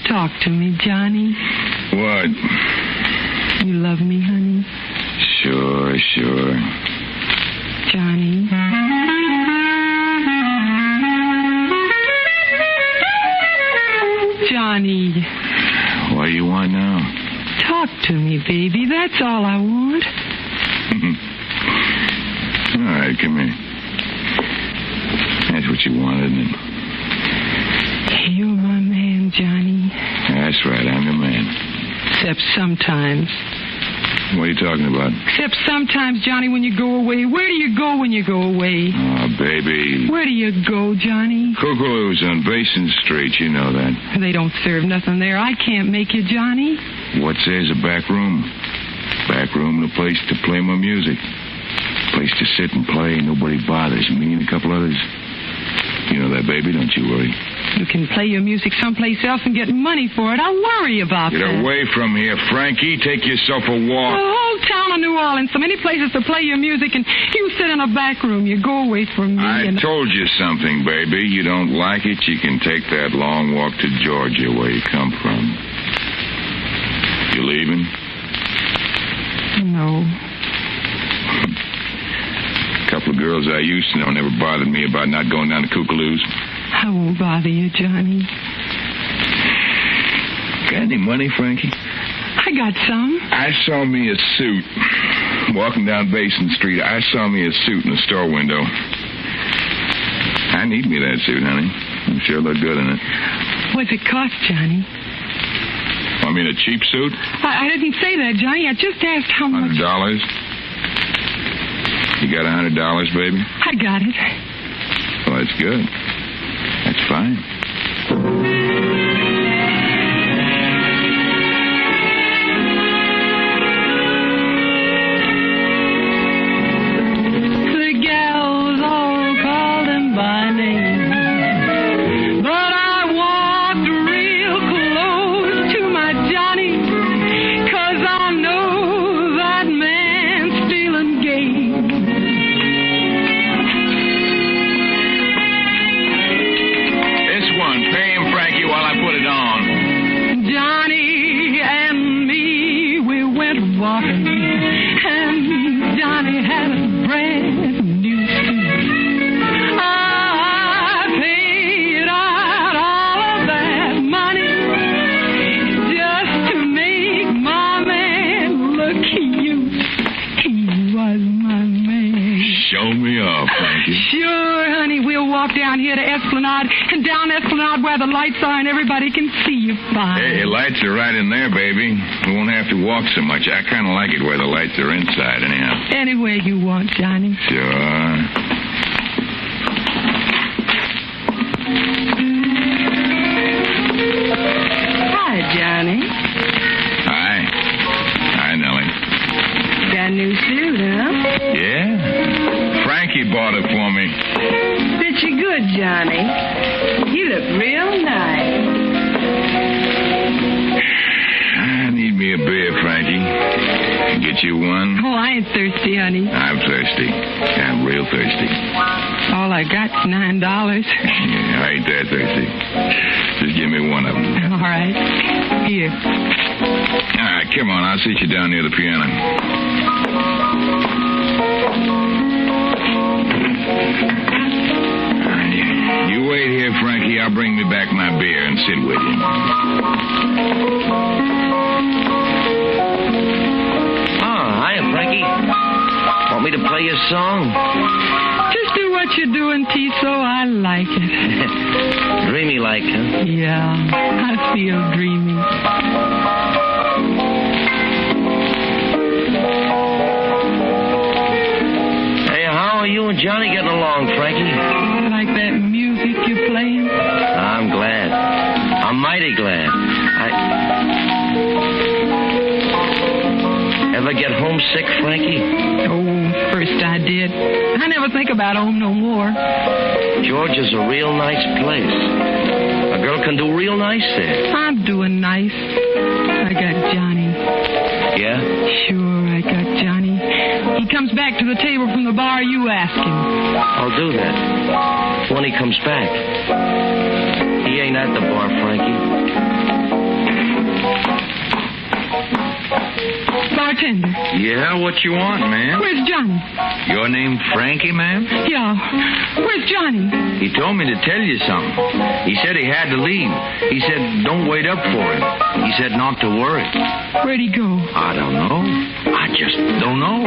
Talk to me, Johnny. What? You love me, honey? Sure. Johnny. Johnny. What do you want now? Talk to me, baby. That's all I want. All right, come here. That's what you want, isn't it? You're my man, Johnny. That's right, I'm your man. Except sometimes. What are you talking about? Except sometimes, Johnny, when you go away. Where do you go when you go away? Oh, baby. Where do you go, Johnny? Cuckoo's on Basin Street, you know that. They don't serve nothing there. I can't make you, Johnny. What's there's a back room? Back room and a place to play my music. Place to sit and play. Nobody bothers me and a couple others. You know that, baby, don't you worry. You can play your music someplace else and get money for it. I'll worry about that. Get away from here, Frankie. Take yourself a walk. The whole town of New Orleans, so many places to play your music, and you sit in a back room. You go away from me. I told you something, baby. You don't like it, you can take that long walk to Georgia, where you come from. You leaving? No. A couple of girls I used to know never bothered me about not going down to Kookaloo's. I won't bother you, Johnny. Got any money, Frankie? I got some. I saw me a suit. Walking down Basin Street, I saw me a suit in the store window. I need me that suit, honey. I sure look good in it. What's it cost, Johnny? I mean, a cheap suit? I didn't say that, Johnny. I just asked how much. $100? You got $100, baby? I got it. Well, that's good. That's fine. The gals all called him by name, but I Show me off, Frankie. Sure, honey. We'll walk down here to Esplanade and down Esplanade where the lights are and everybody can see you fine. Hey, lights are right in there, baby. We won't have to walk so much. I kind of like it where the lights are inside, anyhow. Anywhere you want, Johnny. Sure. Hi, Johnny. Hi, Nellie. Got a new suit, huh? Yeah? Frankie bought it for me. Fit you good, Johnny. You look real nice. I need me a beer, Frankie. Get you one? Oh, I ain't thirsty, honey. I'm thirsty. I'm real thirsty. All I got's $9. Yeah, I ain't that thirsty. Just give me one of them. All right. Here. All right, come on. I'll sit you down near the piano. You wait here, Frankie. I'll bring me back my beer and sit with you. Hiya, Frankie. Want me to play you a song? Just do what you're doing, Tiso. I like it. Dreamy like, huh? Yeah, I feel dreamy. Hey, how are you and Johnny getting along, Frankie? Like that music you're playing? I'm glad. I'm mighty glad. Ever get homesick, Frankie? Oh, first I did. I never think about home no more. Georgia's a real nice place. A girl can do real nice there. I'm doing nice. I got Johnny. Yeah? Sure, I got Johnny. He comes back to the table from the bar, you ask him. I'll do that. When he comes back. He ain't at the bar, Frankie. Bartender. Yeah, what you want, man? Where's Johnny? Your name Frankie, ma'am? Yeah. Where's Johnny? He told me to tell you something. He said he had to leave. He said don't wait up for him. He said not to worry. Where'd he go? I don't know. I just don't know.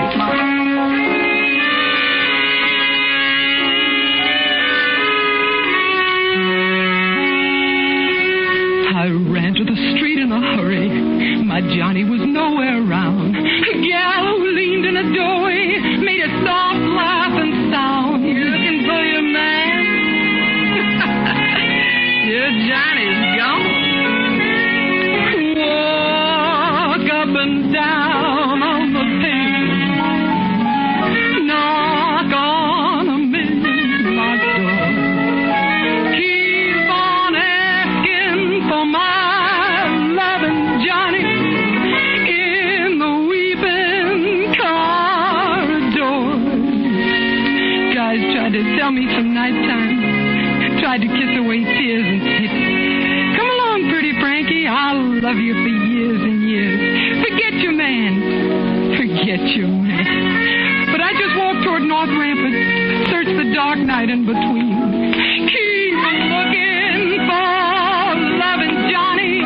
I ran to the street in a hurry. My Johnny was nowhere around. A gal who leaned in a doorway made a soft laughing sound. You looking for your man? Your Johnny's gone. Walk up and down on the pavement. Knock on a midnight door. Keep on asking for my loving Johnny in the weeping corridors. Guys tried to tell me some nighttime, tried to kiss away tears and said, come along, pretty Frankie, I'll love you for years and years. Forget your man. Forget your man. But I just walked toward North Rampart, searched the dark night in between. Keep looking for loving Johnny,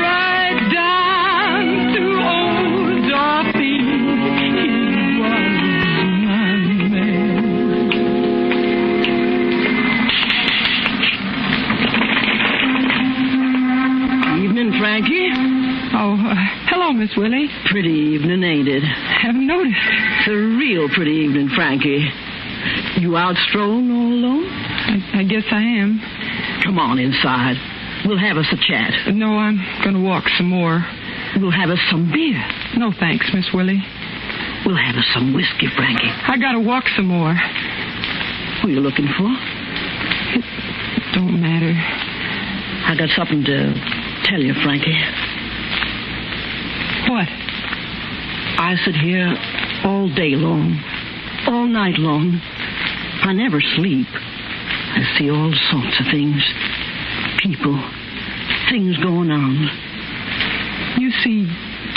right down to old Dorothy. He was my man. Evening, Frankie. Oh, hello, Miss Willie. Pretty evening, ain't it? Haven't noticed. It's a real pretty evening, Frankie. You out strolling all alone? I guess I am. Come on inside. We'll have us a chat. No, I'm going to walk some more. We'll have us some beer. No, thanks, Miss Willie. We'll have us some whiskey, Frankie. I got to walk some more. Who you looking for? It don't matter. I got something to tell you, Frankie. What? I sit here all day long, all night long. I never sleep. I see all sorts of things. People, things going on. You see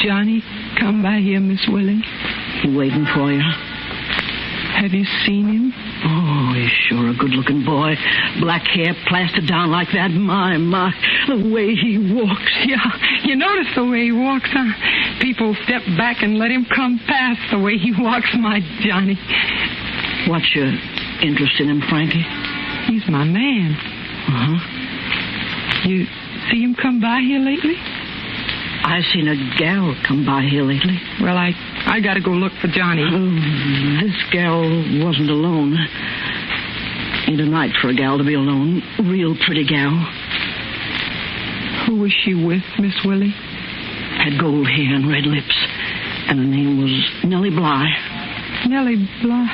Johnny come by here, Miss Willie? He waiting for you. Have you seen him? Oh, he's sure a good-looking boy. Black hair plastered down like that. My, the way he walks. Yeah, you notice the way he walks, huh? People step back and let him come past the way he walks, my Johnny. What's your interest in him, Frankie? He's my man. Uh-huh. You see him come by here lately? I seen a gal come by here lately. Well, I gotta go look for Johnny. Oh, this gal wasn't alone. Ain't a night for a gal to be alone. Real pretty gal. Who was she with, Miss Willie? Had gold hair and red lips. And her name was Nellie Bly. Nellie Bly?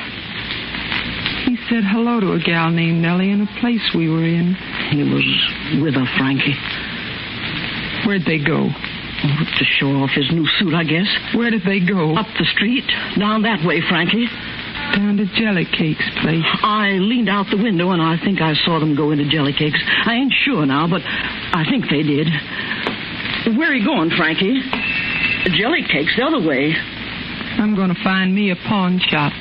He said hello to a gal named Nellie in a place we were in. He was with her, Frankie. Where'd they go? To show off his new suit, I guess. Where did they go? Up the street. Down that way, Frankie. Down to Jellycake's place. I leaned out the window, and I think I saw them go into Jellycake's. I ain't sure now, but I think they did. Where are you going, Frankie? Jellycake's the other way. I'm going to find me a pawn shop.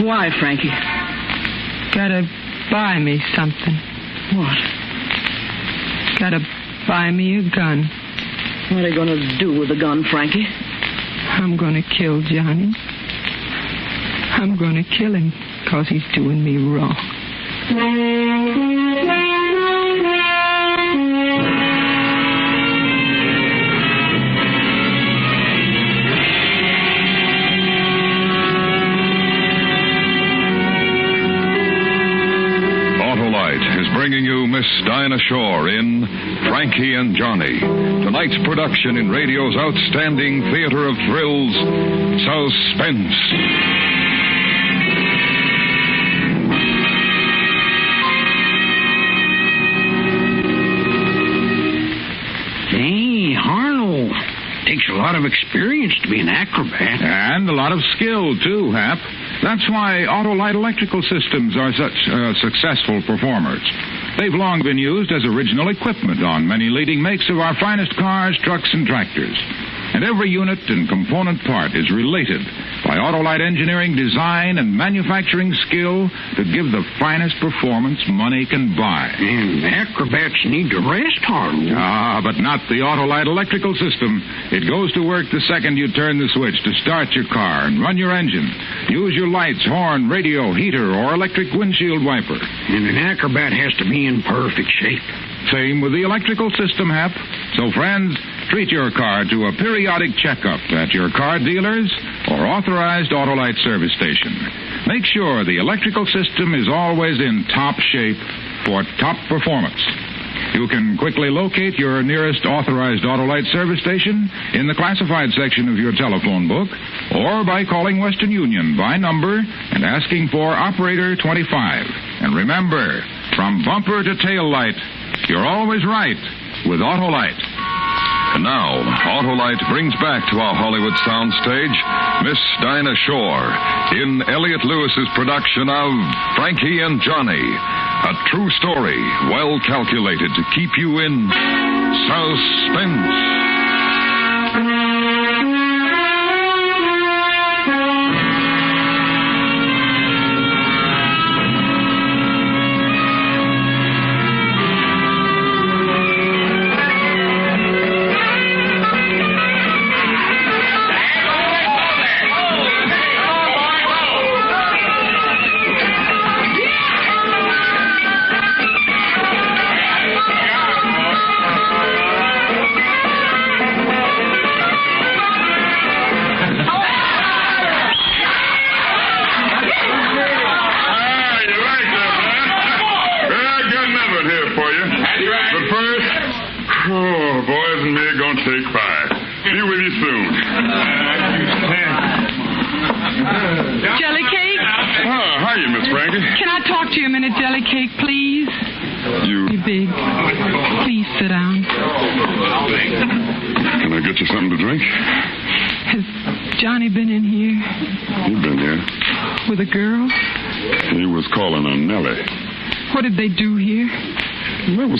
Why, Frankie? Gotta buy me something. What? Gotta buy me a gun. What are you going to do with the gun, Frankie? I'm going to kill Johnny. I'm going to kill him because he's doing me wrong. Bringing you Miss Dinah Shore in Frankie and Johnny. Tonight's production in radio's outstanding theater of thrills, Suspense. Hey, Harlow. Takes a lot of experience to be an acrobat. And a lot of skill, too, Hap. That's why Autolite electrical systems are such successful performers. They've long been used as original equipment on many leading makes of our finest cars, trucks, and tractors. And every unit and component part is related by Autolite engineering, design, and manufacturing skill to give the finest performance money can buy. And acrobats need to rest, Harlow. Ah, but not the Autolite electrical system. It goes to work the second you turn the switch to start your car and run your engine. Use your lights, horn, radio, heater, or electric windshield wiper. And an acrobat has to be in perfect shape. Same with the electrical system, Hap. So, friends, treat your car to a periodic checkup at your car dealers or authorized Autolite service station. Make sure the electrical system is always in top shape for top performance. You can quickly locate your nearest authorized Autolite service station in the classified section of your telephone book or by calling Western Union by number and asking for Operator 25. And remember, from bumper to tail light, you're always right with Autolite. And now, Autolite brings back to our Hollywood soundstage Miss Dinah Shore in Elliot Lewis's production of Frankie and Johnny. A true story, well calculated to keep you in suspense.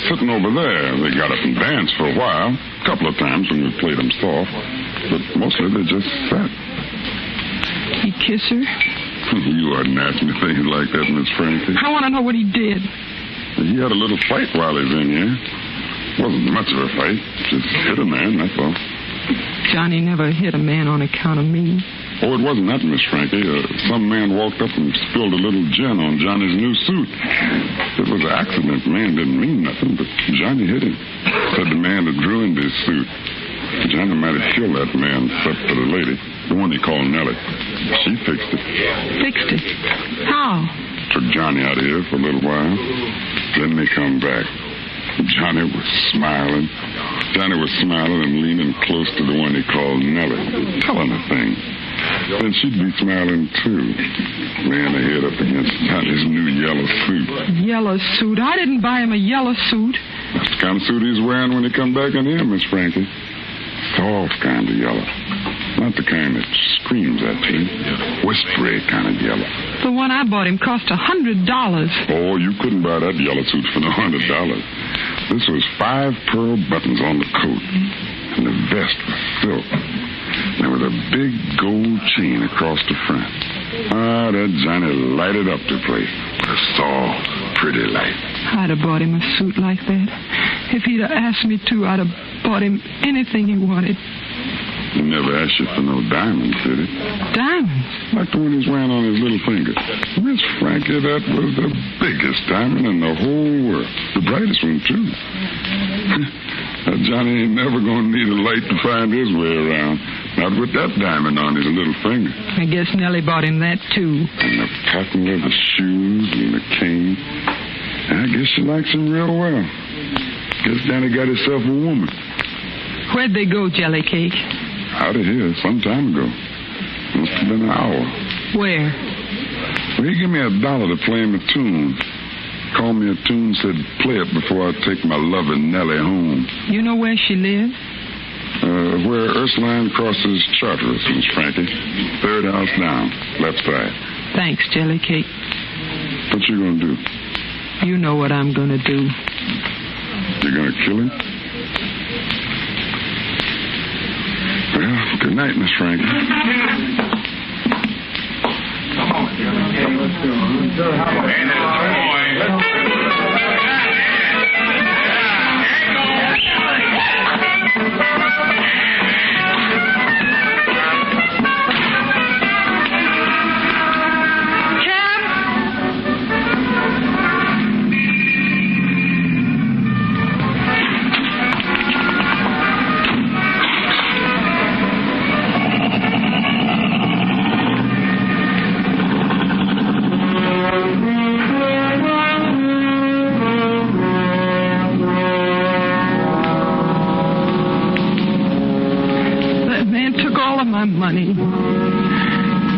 Sitting over there. They got up and danced for a while. A couple of times when we played them soft. But mostly they just sat. He kiss her? You oughtn't ask me things like that, Miss Frankie. I want to know what he did. He had a little fight while he was in here. Wasn't much of a fight. Just hit a man, that's all. Johnny never hit a man on account of me. Oh, it wasn't that, Miss Frankie. Some man walked up and spilled a little gin on Johnny's new suit. It was an accident. The man didn't mean nothing, but Johnny hit him. Said the man had ruined his suit. Johnny might have killed that man, except for the lady, the one he called Nellie. She fixed it. Fixed it? How? Took Johnny out of here for a little while. Then they come back. Johnny was smiling. Johnny was smiling and leaning close to the one he called Nellie, telling her things. Then she'd be smiling, too, laying her head up against Johnny's new yellow suit. Yellow suit? I didn't buy him a yellow suit. That's the kind of suit he's wearing when he come back in here, Miss Frankie. Soft kind of yellow. Not the kind that screams at you. Whispery kind of yellow. The one I bought him cost $100. Oh, you couldn't buy that yellow suit for no $100. This was 5 pearl buttons on the coat. And the vest was silk. There was a big gold chain across the front. Ah, that Johnny lighted up the place. A soft, pretty light. I'd have bought him a suit like that. If he'd have asked me to, I'd have bought him anything he wanted. He never asked you for no diamonds, did he? Diamonds? Like the one he's wearing on his little finger. Miss Frankie, that was the biggest diamond in the whole world. The brightest one, too. Johnny ain't never going to need a light to find his way around. Not with that diamond on his little finger. I guess Nellie bought him that, too. And the pattern leather shoes and the cane. I guess she likes him real well. Guess Johnny got himself a woman. Where'd they go, Jelly Cake? Out of here some time ago. Must have been an hour. Where? Well, he gave me $1 to play him a tune. Called me a tune, said play it before I take my loving Nellie home. You know where she lives? Where Ursuline crosses Charteris, Miss Frankie. 3rd house down, left side. Thanks, Jelly Cake. What you gonna do? You know what I'm gonna do. You're gonna kill him? Well, good night, Miss Frankie. Come on, money.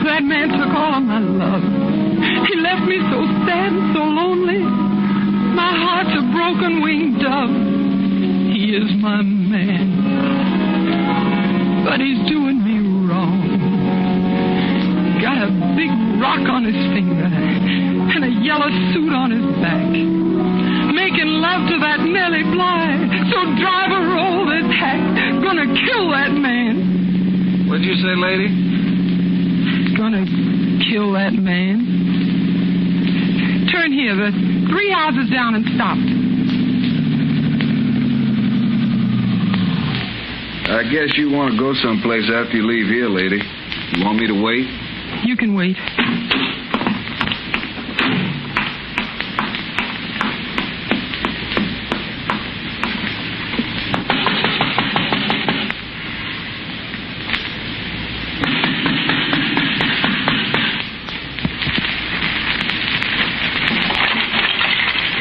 That man took all of my love. He left me so sad and so lonely. My heart's a broken winged dove. He is my man. But he's doing me wrong. Got a big rock on his finger and a yellow suit on his back. Making love to that Nellie Bly. So driver, roll this hack. Gonna kill that man. What'd you say, lady? Gonna kill that man. Turn here, the 3 houses down and stop. I guess you want to go someplace after you leave here, lady. You want me to wait? You can wait.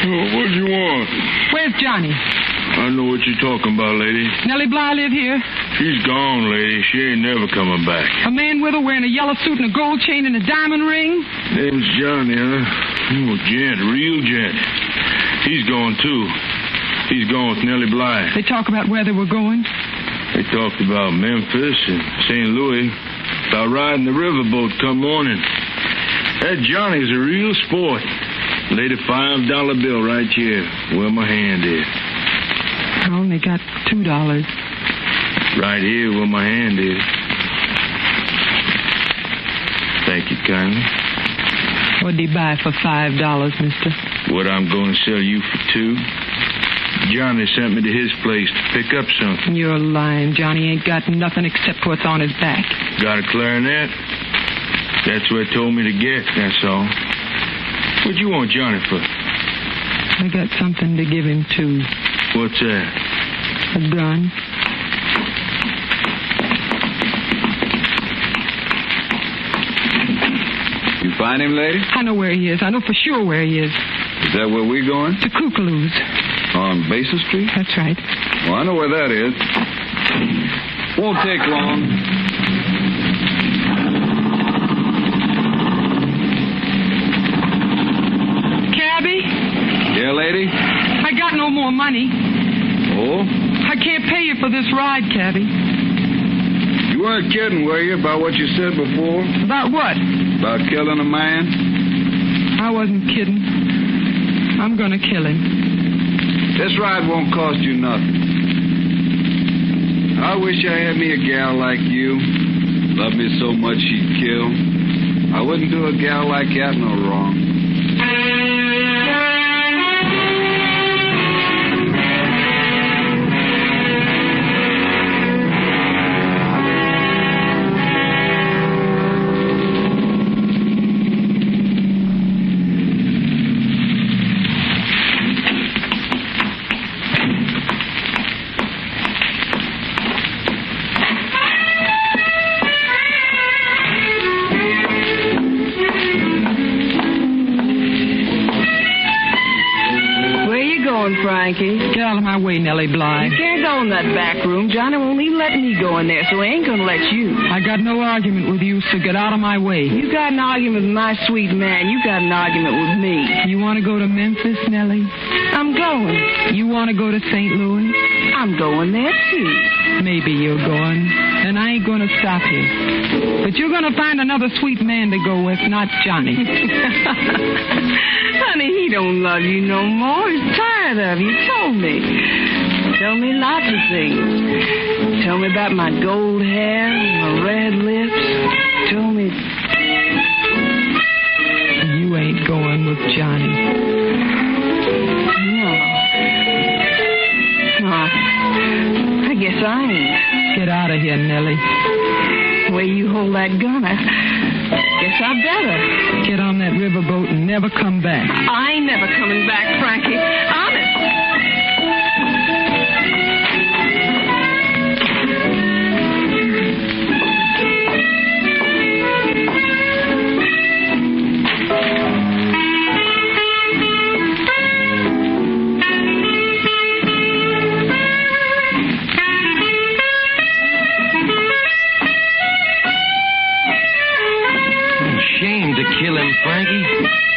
What do you want? Where's Johnny? I know what you're talking about, lady. Nellie Bly live here? She's gone, lady. She ain't never coming back. A man with her wearing a yellow suit and a gold chain and a diamond ring? Name's Johnny, huh? Oh, gent, real gent. He's gone, too. He's gone with Nellie Bly. They talk about where they were going? They talked about Memphis and St. Louis. About riding the riverboat come morning. That Johnny's a real sport. Laid a $5 bill right here where my hand is. I only got $2. Right here where my hand is. Thank you kindly. What'd he buy for $5, mister? What I'm going to sell you for $2. Johnny sent me to his place to pick up something. You're lying. Johnny ain't got nothing except what's on his back. Got a clarinet? That's what told me to get, that's all. What'd you want Johnny for? I got something to give him, too. What's that? A gun. You find him, lady? I know where he is. I know for sure where he is. Is that where we're going? To Kookaloo's. On Basin Street? That's right. Well, I know where that is. Won't take long. Cabby? Yeah, lady? I got no more money. Oh? I can't pay you for this ride, Cabby. You weren't kidding, were you, about what you said before? About what? About killing a man? I wasn't kidding. I'm gonna kill him. This ride won't cost you nothing. I wish I had me a gal like you. Loved me so much she'd kill. I wouldn't do a gal like that no wrong. Frankie. Get out of my way, Nellie Bly. You can't go in that back room. Johnny won't even let me go in there, so he ain't gonna let you. I got no argument with you, so get out of my way. You got an argument with my sweet man. You got an argument with me. You want to go to Memphis, Nellie? I'm going. You want to go to St. Louis? I'm going there, too. Maybe you're going. And I ain't going to stop you. But you're going to find another sweet man to go with, not Johnny. Honey, he don't love you no more. He's tired of you. Told me. Told me lots of things. Told me about my gold hair, my red lips. Told me... You ain't going with Johnny. No, I guess I ain't. Get out of here, Nellie. The way you hold that gun, I guess I better. Get on that riverboat and never come back. I ain't never coming back, Frankie. Honest. Frankie.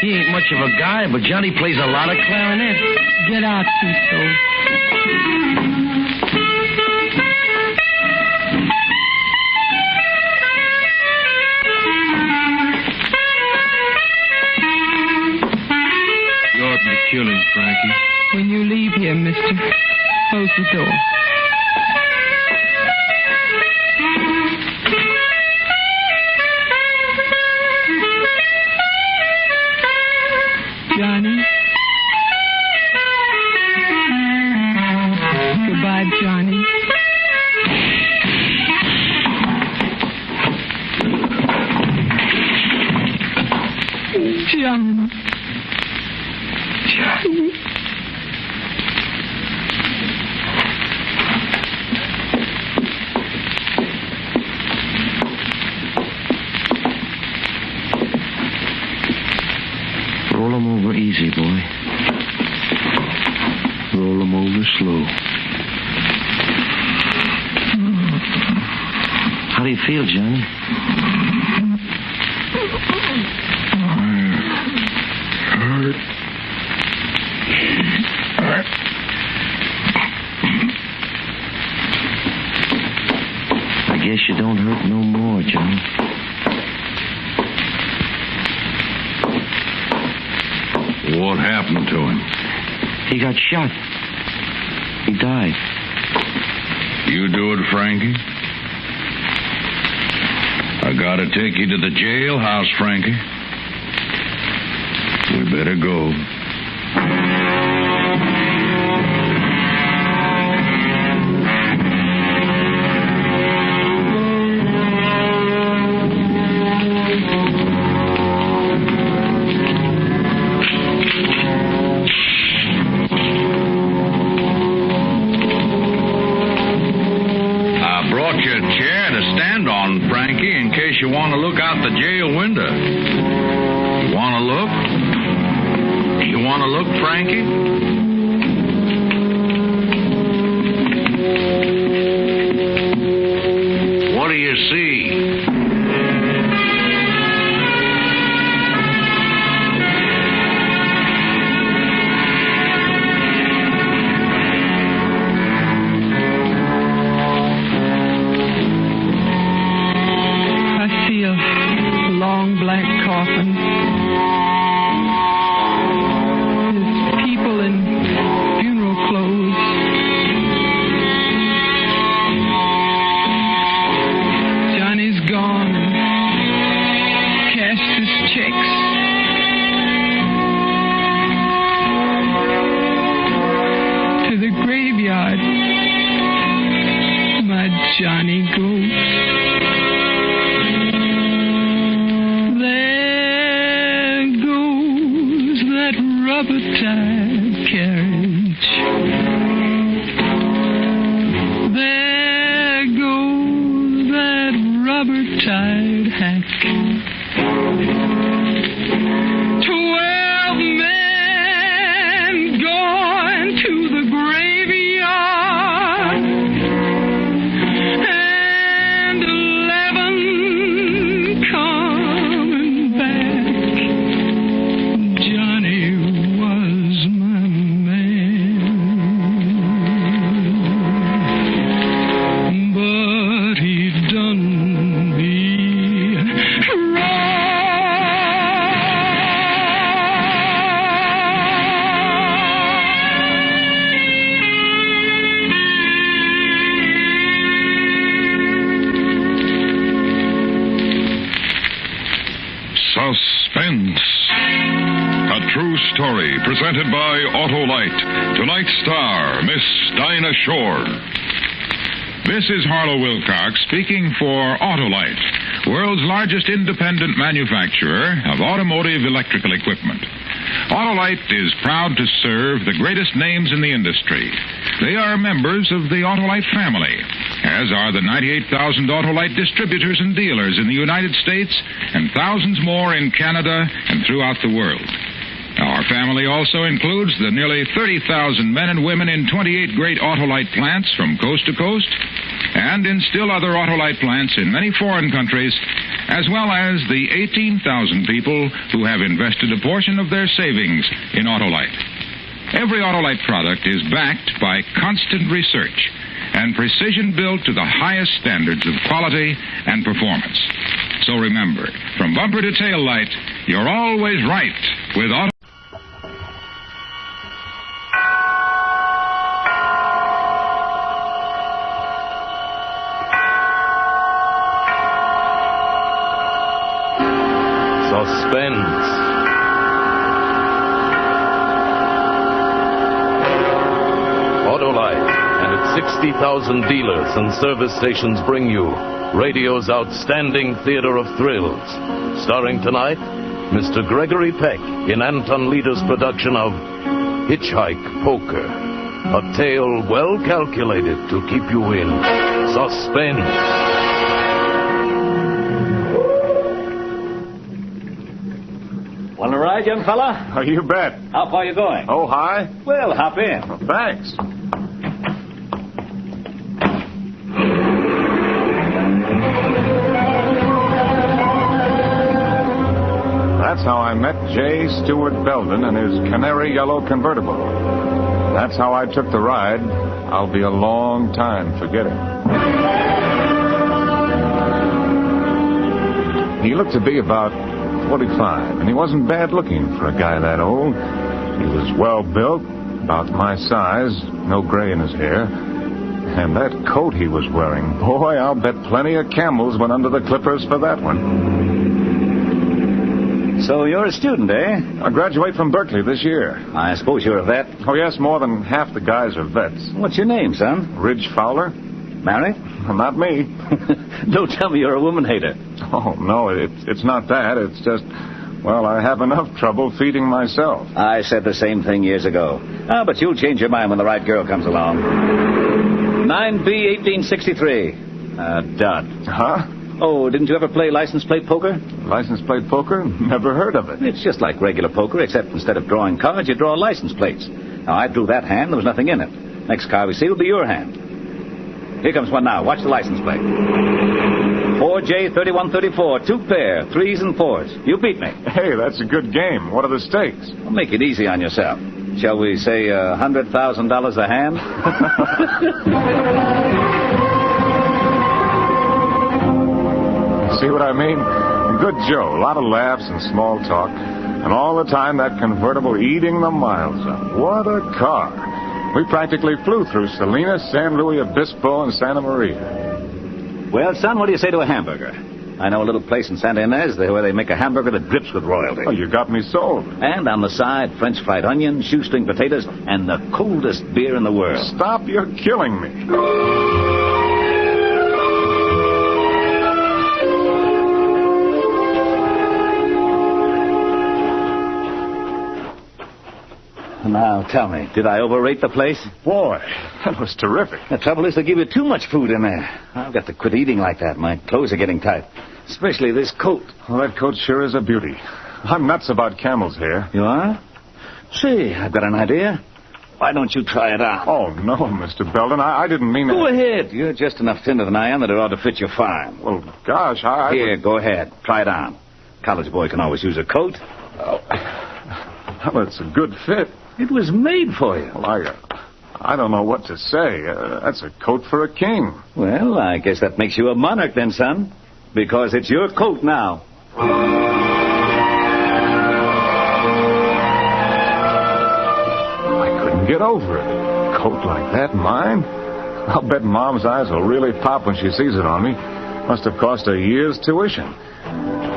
He ain't much of a guy, but Johnny plays a lot of clarinet. Get out, Tito. You ought to kill him, Frankie. When you leave here, mister, close the door. Johnny? Goodbye, Johnny. Johnny. Johnny. Roll him over easy, boy. Roll him over slow. How do you feel, Johnny? Hurt. I guess you don't hurt no more, Johnny. What happened to him? He got shot. He died. You do it, Frankie? I gotta take you to the jailhouse, Frankie. We better go. You want to look out the jail window. You want to look? You want to look, Frankie? What do you see? Johnny goes. There goes that rubber-tied carriage. There goes that rubber-tied hack. 12 men going to the graveyard. And 11 coming back. Johnny was my man, but he done me Suspense. A true story presented by Autolite. Tonight's star, Miss Dinah Shore. This is Harlow Wilcox speaking for Autolite, world's largest independent manufacturer of automotive electrical equipment. Autolite is proud to serve the greatest names in the industry. They are members of the Autolite family, as are the 98,000 Autolite distributors and dealers in the United States and thousands more in Canada and throughout the world. Our family also includes the nearly 30,000 men and women in 28 great Autolite plants from coast to coast, and in still other Autolite plants in many foreign countries, as well as the 18,000 people who have invested a portion of their savings in Autolite. Every Autolite product is backed by constant research and precision built to the highest standards of quality and performance. So remember, from bumper to tail light, you're always right with Autolite. Suspense. Autolite and its 60,000 dealers and service stations bring you radio's outstanding theater of thrills. Starring tonight, Mr. Gregory Peck in Anton Leader's production of Hitchhike Poker. A tale well calculated to keep you in suspense. Want to ride, young fella? Oh, you bet. How far you going? Oh, hi. Well, hop in. Well, thanks. That's how I met J. Stewart Belden in his canary yellow convertible. That's how I took the ride. I'll be a long time forgetting. He looked to be about 45, and he wasn't bad looking for a guy that old. He was well built, about my size, no gray in his hair. And that coat he was wearing, boy, I'll bet plenty of camels went under the clippers for that one. So you're a student, eh? I graduate from Berkeley this year. I suppose you're a vet. Oh, yes, more than half the guys are vets. What's your name, son? Ridge Fowler. Married? Not me. Don't tell me you're a woman hater. Oh, no, it's not that. It's just, well, I have enough trouble feeding myself. I said the same thing years ago. Ah, but you'll change your mind when the right girl comes along. 9B 1863. Dud. Huh? Oh, didn't you ever play license plate poker? License plate poker? Never heard of it. It's just like regular poker, except instead of drawing cards, you draw license plates. Now, I drew that hand. There was nothing in it. Next card we see will be your hand. Here comes one now. Watch the license plate. 4J3134. 2 pair. 3s and 4s. You beat me. Hey, that's a good game. What are the stakes? Well, make it easy on yourself. Shall we say $100,000 a hand? See what I mean? Good Joe. A lot of laughs and small talk. And all the time that convertible eating the miles up. What a car. We practically flew through Salinas, San Luis Obispo, and Santa Maria. Well, son, what do you say to a hamburger? I know a little place in Santa Ynez where they make a hamburger that drips with royalty. Oh, you got me sold. And on the side, French fried onions, shoestring potatoes, and the coldest beer in the world. Stop, you're killing me. Now, tell me, did I overrate the place? Boy, that was terrific. The trouble is they give you too much food in there. I've got to quit eating like that. My clothes are getting tight. Especially this coat. Well, that coat sure is a beauty. I'm nuts about camel's hair. You are? Say, I've got an idea. Why don't you try it on? Oh, no, Mr. Belden. I didn't mean Go ahead. You're just enough thinner than I am that it ought to fit you fine. Well, gosh, Here, go ahead. Try it on. College boy can always use a coat. Oh, well, it's a good fit. It was made for you. Well, I don't know what to say. That's a coat for a king. Well, I guess that makes you a monarch then, son. Because it's your coat now. I couldn't get over it. A coat like that, mine? I'll bet Mom's eyes will really pop when she sees it on me. Must have cost a year's tuition.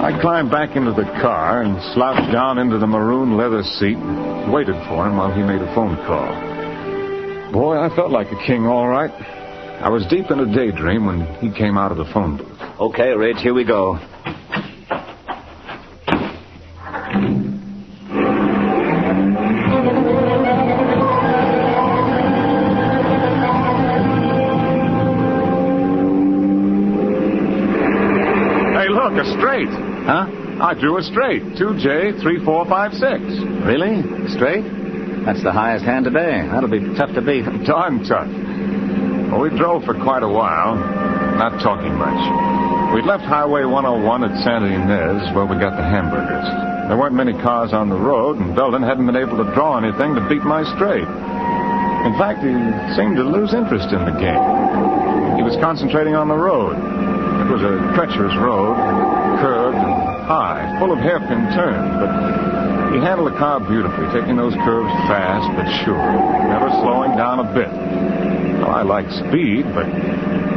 I climbed back into the car and slouched down into the maroon leather seat and waited for him while he made a phone call. Boy, I felt like a king, all right. I was deep in a daydream when he came out of the phone booth. Okay, Ridge, here we go. Hey, look, a straight. Huh? I drew a straight. 2J3456. Really? Straight? That's the highest hand today. That'll be tough to beat. Darn tough. Well, we drove for quite a while, not talking much. We'd left Highway 101 at Santa Ynez, where we got the hamburgers. There weren't many cars on the road, and Belden hadn't been able to draw anything to beat my straight. In fact, he seemed to lose interest in the game. He was concentrating on the road. It was a treacherous road, curved and high, full of hairpin turns, but he handled the car beautifully, taking those curves fast but sure, never slowing down a bit. Well, I like speed, but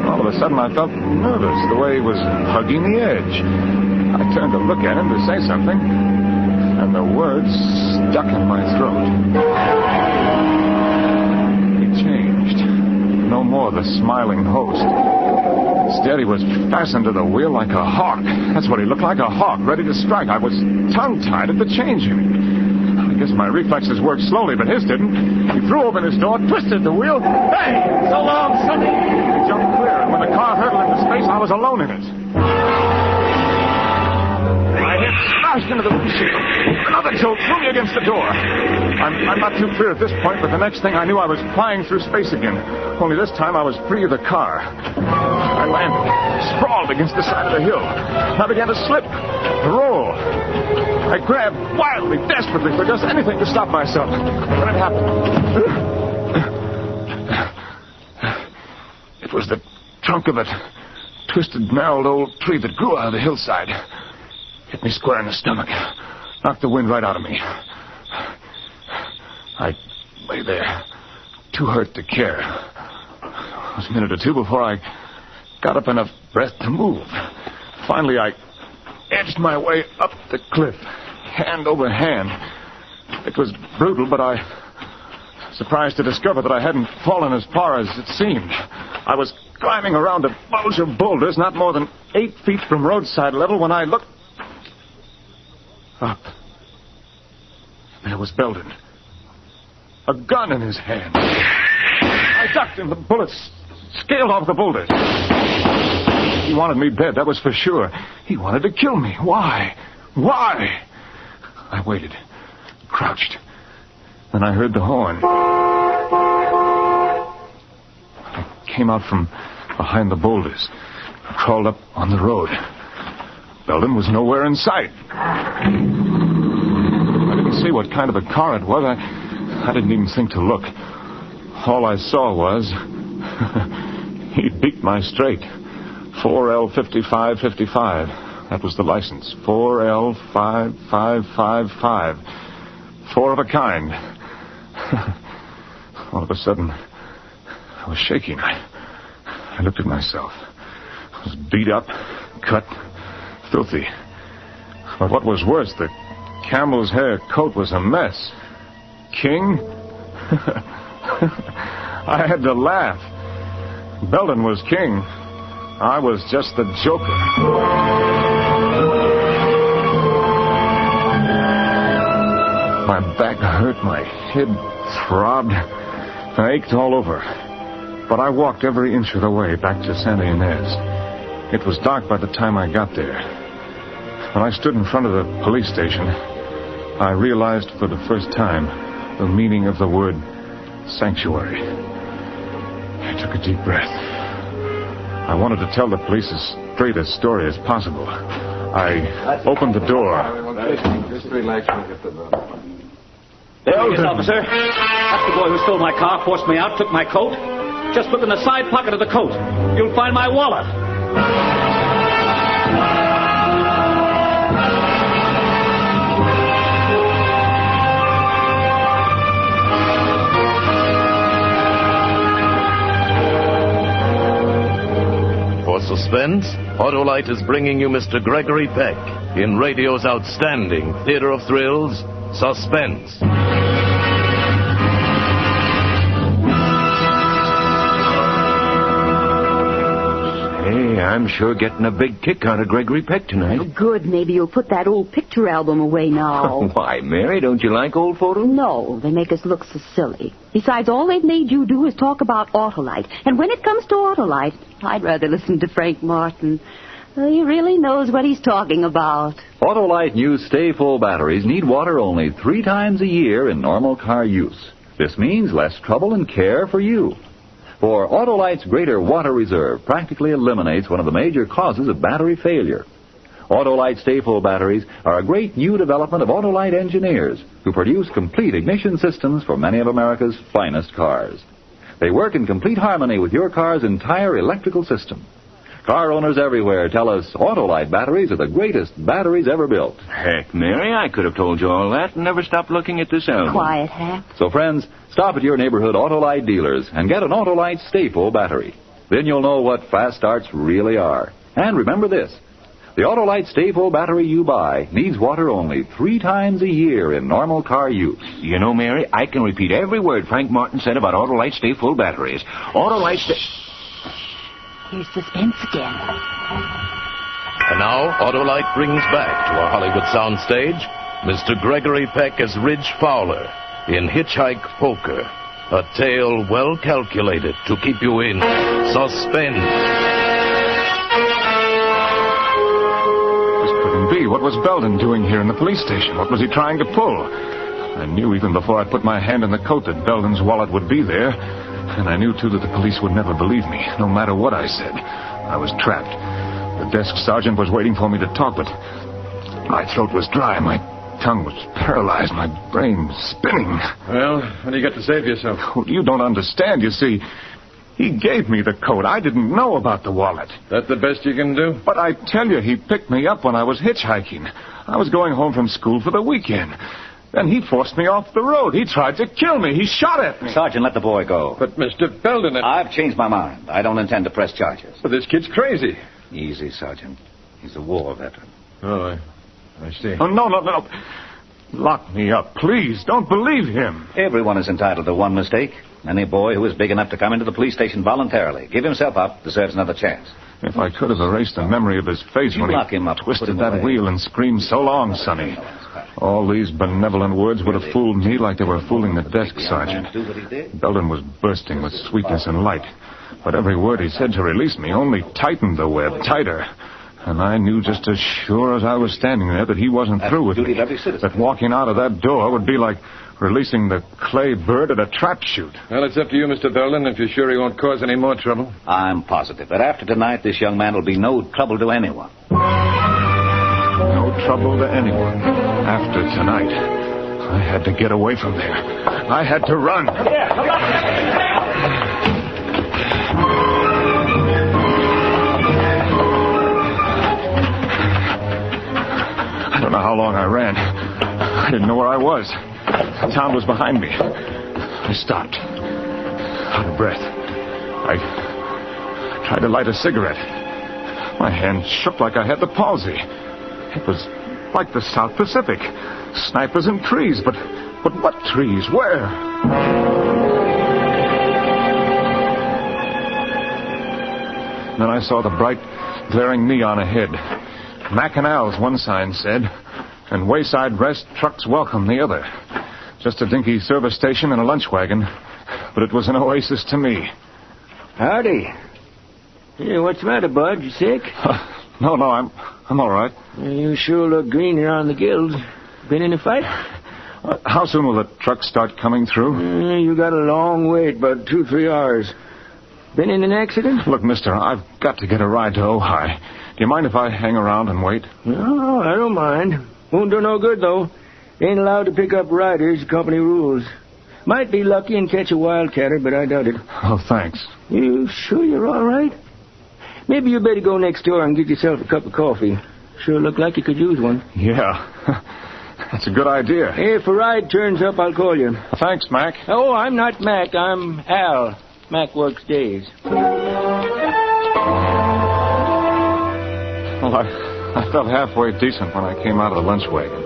all of a sudden I felt nervous the way he was hugging the edge. I turned to look at him to say something, and the words stuck in my throat. He changed. No more the smiling host. Instead, he was fastened to the wheel like a hawk. That's what he looked like, a hawk, ready to strike. I was tongue-tied at the change in him. I guess my reflexes worked slowly, but his didn't. He threw open his door, twisted the wheel. Hey! So long, Sonny! He jumped clear, and when the car hurtled into space, I was alone in it. My head smashed into the windshield. Another jolt threw me against the door. I'm not too clear at this point, but the next thing I knew, I was flying through space again. Only this time I was free of the car. I landed, sprawled against the side of the hill. I began to slip, roll. I grabbed wildly, desperately for just anything to stop myself. Then it happened. It was the trunk of a twisted, gnarled old tree that grew out of the hillside. Hit me square in the stomach. Knocked the wind right out of me. I lay there, too hurt to care. It was a minute or two before I got up enough breath to move. Finally, I edged my way up the cliff. hand over hand. It was brutal, but I was surprised to discover that I hadn't fallen as far as it seemed. I was climbing around a bulge of boulders not more than 8 feet from roadside level when I looked up. There was Belden. A gun in his hand. I ducked and the bullets scaled off the boulders. He wanted me dead, that was for sure. He wanted to kill me. Why? Why? I waited, crouched. Then I heard the horn. I came out from behind the boulders, crawled up on the road. Belden was nowhere in sight. I didn't see what kind of a car it was. I didn't even think to look. All I saw was he beat my straight. 4L5555. That was the license. 4L5555. 4 of a kind. All of a sudden, I was shaking. I looked at myself. I was beat up, cut, filthy. But what was worse, the camel's hair coat was a mess. King? I had to laugh. Belden was king. I was just the joker. My back hurt, my head throbbed, I ached all over. But I walked every inch of the way back to Santa Ynez. It was dark by the time I got there. When I stood in front of the police station, I realized for the first time the meaning of the word sanctuary. I took a deep breath. I wanted to tell the police as straight a story as possible. I opened the door. Just relax and get the door. There he is, officer. That's the boy who stole my car, forced me out, took my coat. Just look in the side pocket of the coat. You'll find my wallet. For Suspense, Autolite is bringing you Mr. Gregory Peck in radio's outstanding theater of thrills, Suspense. Hey, I'm sure getting a big kick out of Gregory Peck tonight. Good. Maybe you'll put that old picture album away now. Why, Mary, don't you like old photos? No, they make us look so silly. Besides, all they've made you do is talk about Autolite. And when it comes to Autolite, I'd rather listen to Frank Martin. He really knows what he's talking about. Autolite new Stay Full batteries need water only 3 times a year in normal car use. This means less trouble and care for you. For Autolite's greater water reserve practically eliminates one of the major causes of battery failure. Autolite Stay Full batteries are a great new development of Autolite engineers who produce complete ignition systems for many of America's finest cars. They work in complete harmony with your car's entire electrical system. Car owners everywhere tell us Autolite batteries are the greatest batteries ever built. Heck, Mary, I could have told you all that and never stopped looking at this album. Quiet, Hap. So, friends, stop at your neighborhood Autolite dealers and get an Autolite Stay Full battery. Then you'll know what fast starts really are. And remember this. The Autolite Stay Full battery you buy needs water only 3 times a year in normal car use. You know, Mary, I can repeat every word Frank Martin said about Autolite Stay Full batteries. Autolite Stay... Here's Suspense again. And now, Autolite brings back to our Hollywood soundstage Mr. Gregory Peck as Ridge Fowler in Hitchhike Poker, a tale well calculated to keep you in suspense. This couldn't be. What was Belden doing here in the police station? What was he trying to pull? I knew even before I put my hand in the coat that Belden's wallet would be there. And I knew, too, that the police would never believe me, no matter what I said. I was trapped. The desk sergeant was waiting for me to talk, but my throat was dry, my tongue was paralyzed, my brain spinning. Well, what do you got to say for yourself? Oh, you don't understand, you see. He gave me the coat. I didn't know about the wallet. That the best you can do? But I tell you, he picked me up when I was hitchhiking. I was going home from school for the weekend. Then he forced me off the road. He tried to kill me. He shot at me. Sergeant, let the boy go. But, Mr. Belden... I've changed my mind. I don't intend to press charges. But this kid's crazy. Easy, Sergeant. He's a war veteran. Oh, I see. Oh, no. Lock me up, please. Don't believe him. Everyone is entitled to one mistake. Any boy who is big enough to come into the police station voluntarily, give himself up, deserves another chance. If I could have erased the memory of his face when he twisted that wheel and screamed, "So long, Sonny." All these benevolent words would have fooled me like they were fooling the desk sergeant. Belden was bursting with sweetness and light. But every word he said to release me only tightened the web tighter. And I knew just as sure as I was standing there that he wasn't through with me. That walking out of that door would be like releasing the clay bird at a trap shoot. Well, it's up to you, Mr. Belden, if you're sure he won't cause any more trouble. I'm positive that after tonight, this young man will be no trouble to anyone. No trouble to anyone. After tonight, I had to get away from there. I had to run. I don't know how long I ran. I didn't know where I was. The town was behind me. I stopped, out of breath. I tried to light a cigarette. My hand shook like I had the palsy. It was like the South Pacific. Snipers and trees, but what trees? Where? Then I saw the bright, glaring neon ahead. Mac and Al's, one sign said, and Wayside Rest, Trucks Welcome, the other. Just a dinky service station and a lunch wagon, but it was an oasis to me. Howdy. Hey, what's the matter, bud? You sick? No, I'm all right. You sure look green around the gills. Been in a fight? How soon will the trucks start coming through? You got a long wait, about 2-3 hours. Been in an accident? Look, mister, I've got to get a ride to Ojai. Do you mind if I hang around and wait? No, I don't mind. Won't do no good, though. Ain't allowed to pick up riders, company rules. Might be lucky and catch a wildcatter, but I doubt it. Oh, thanks. You sure you're all right? Maybe you better go next door and get yourself a cup of coffee. Sure look like you could use one. Yeah. That's a good idea. If a ride turns up, I'll call you. Thanks, Mac. Oh, I'm not Mac. I'm Al. Mac works days. Well, I felt halfway decent when I came out of the lunch wagon.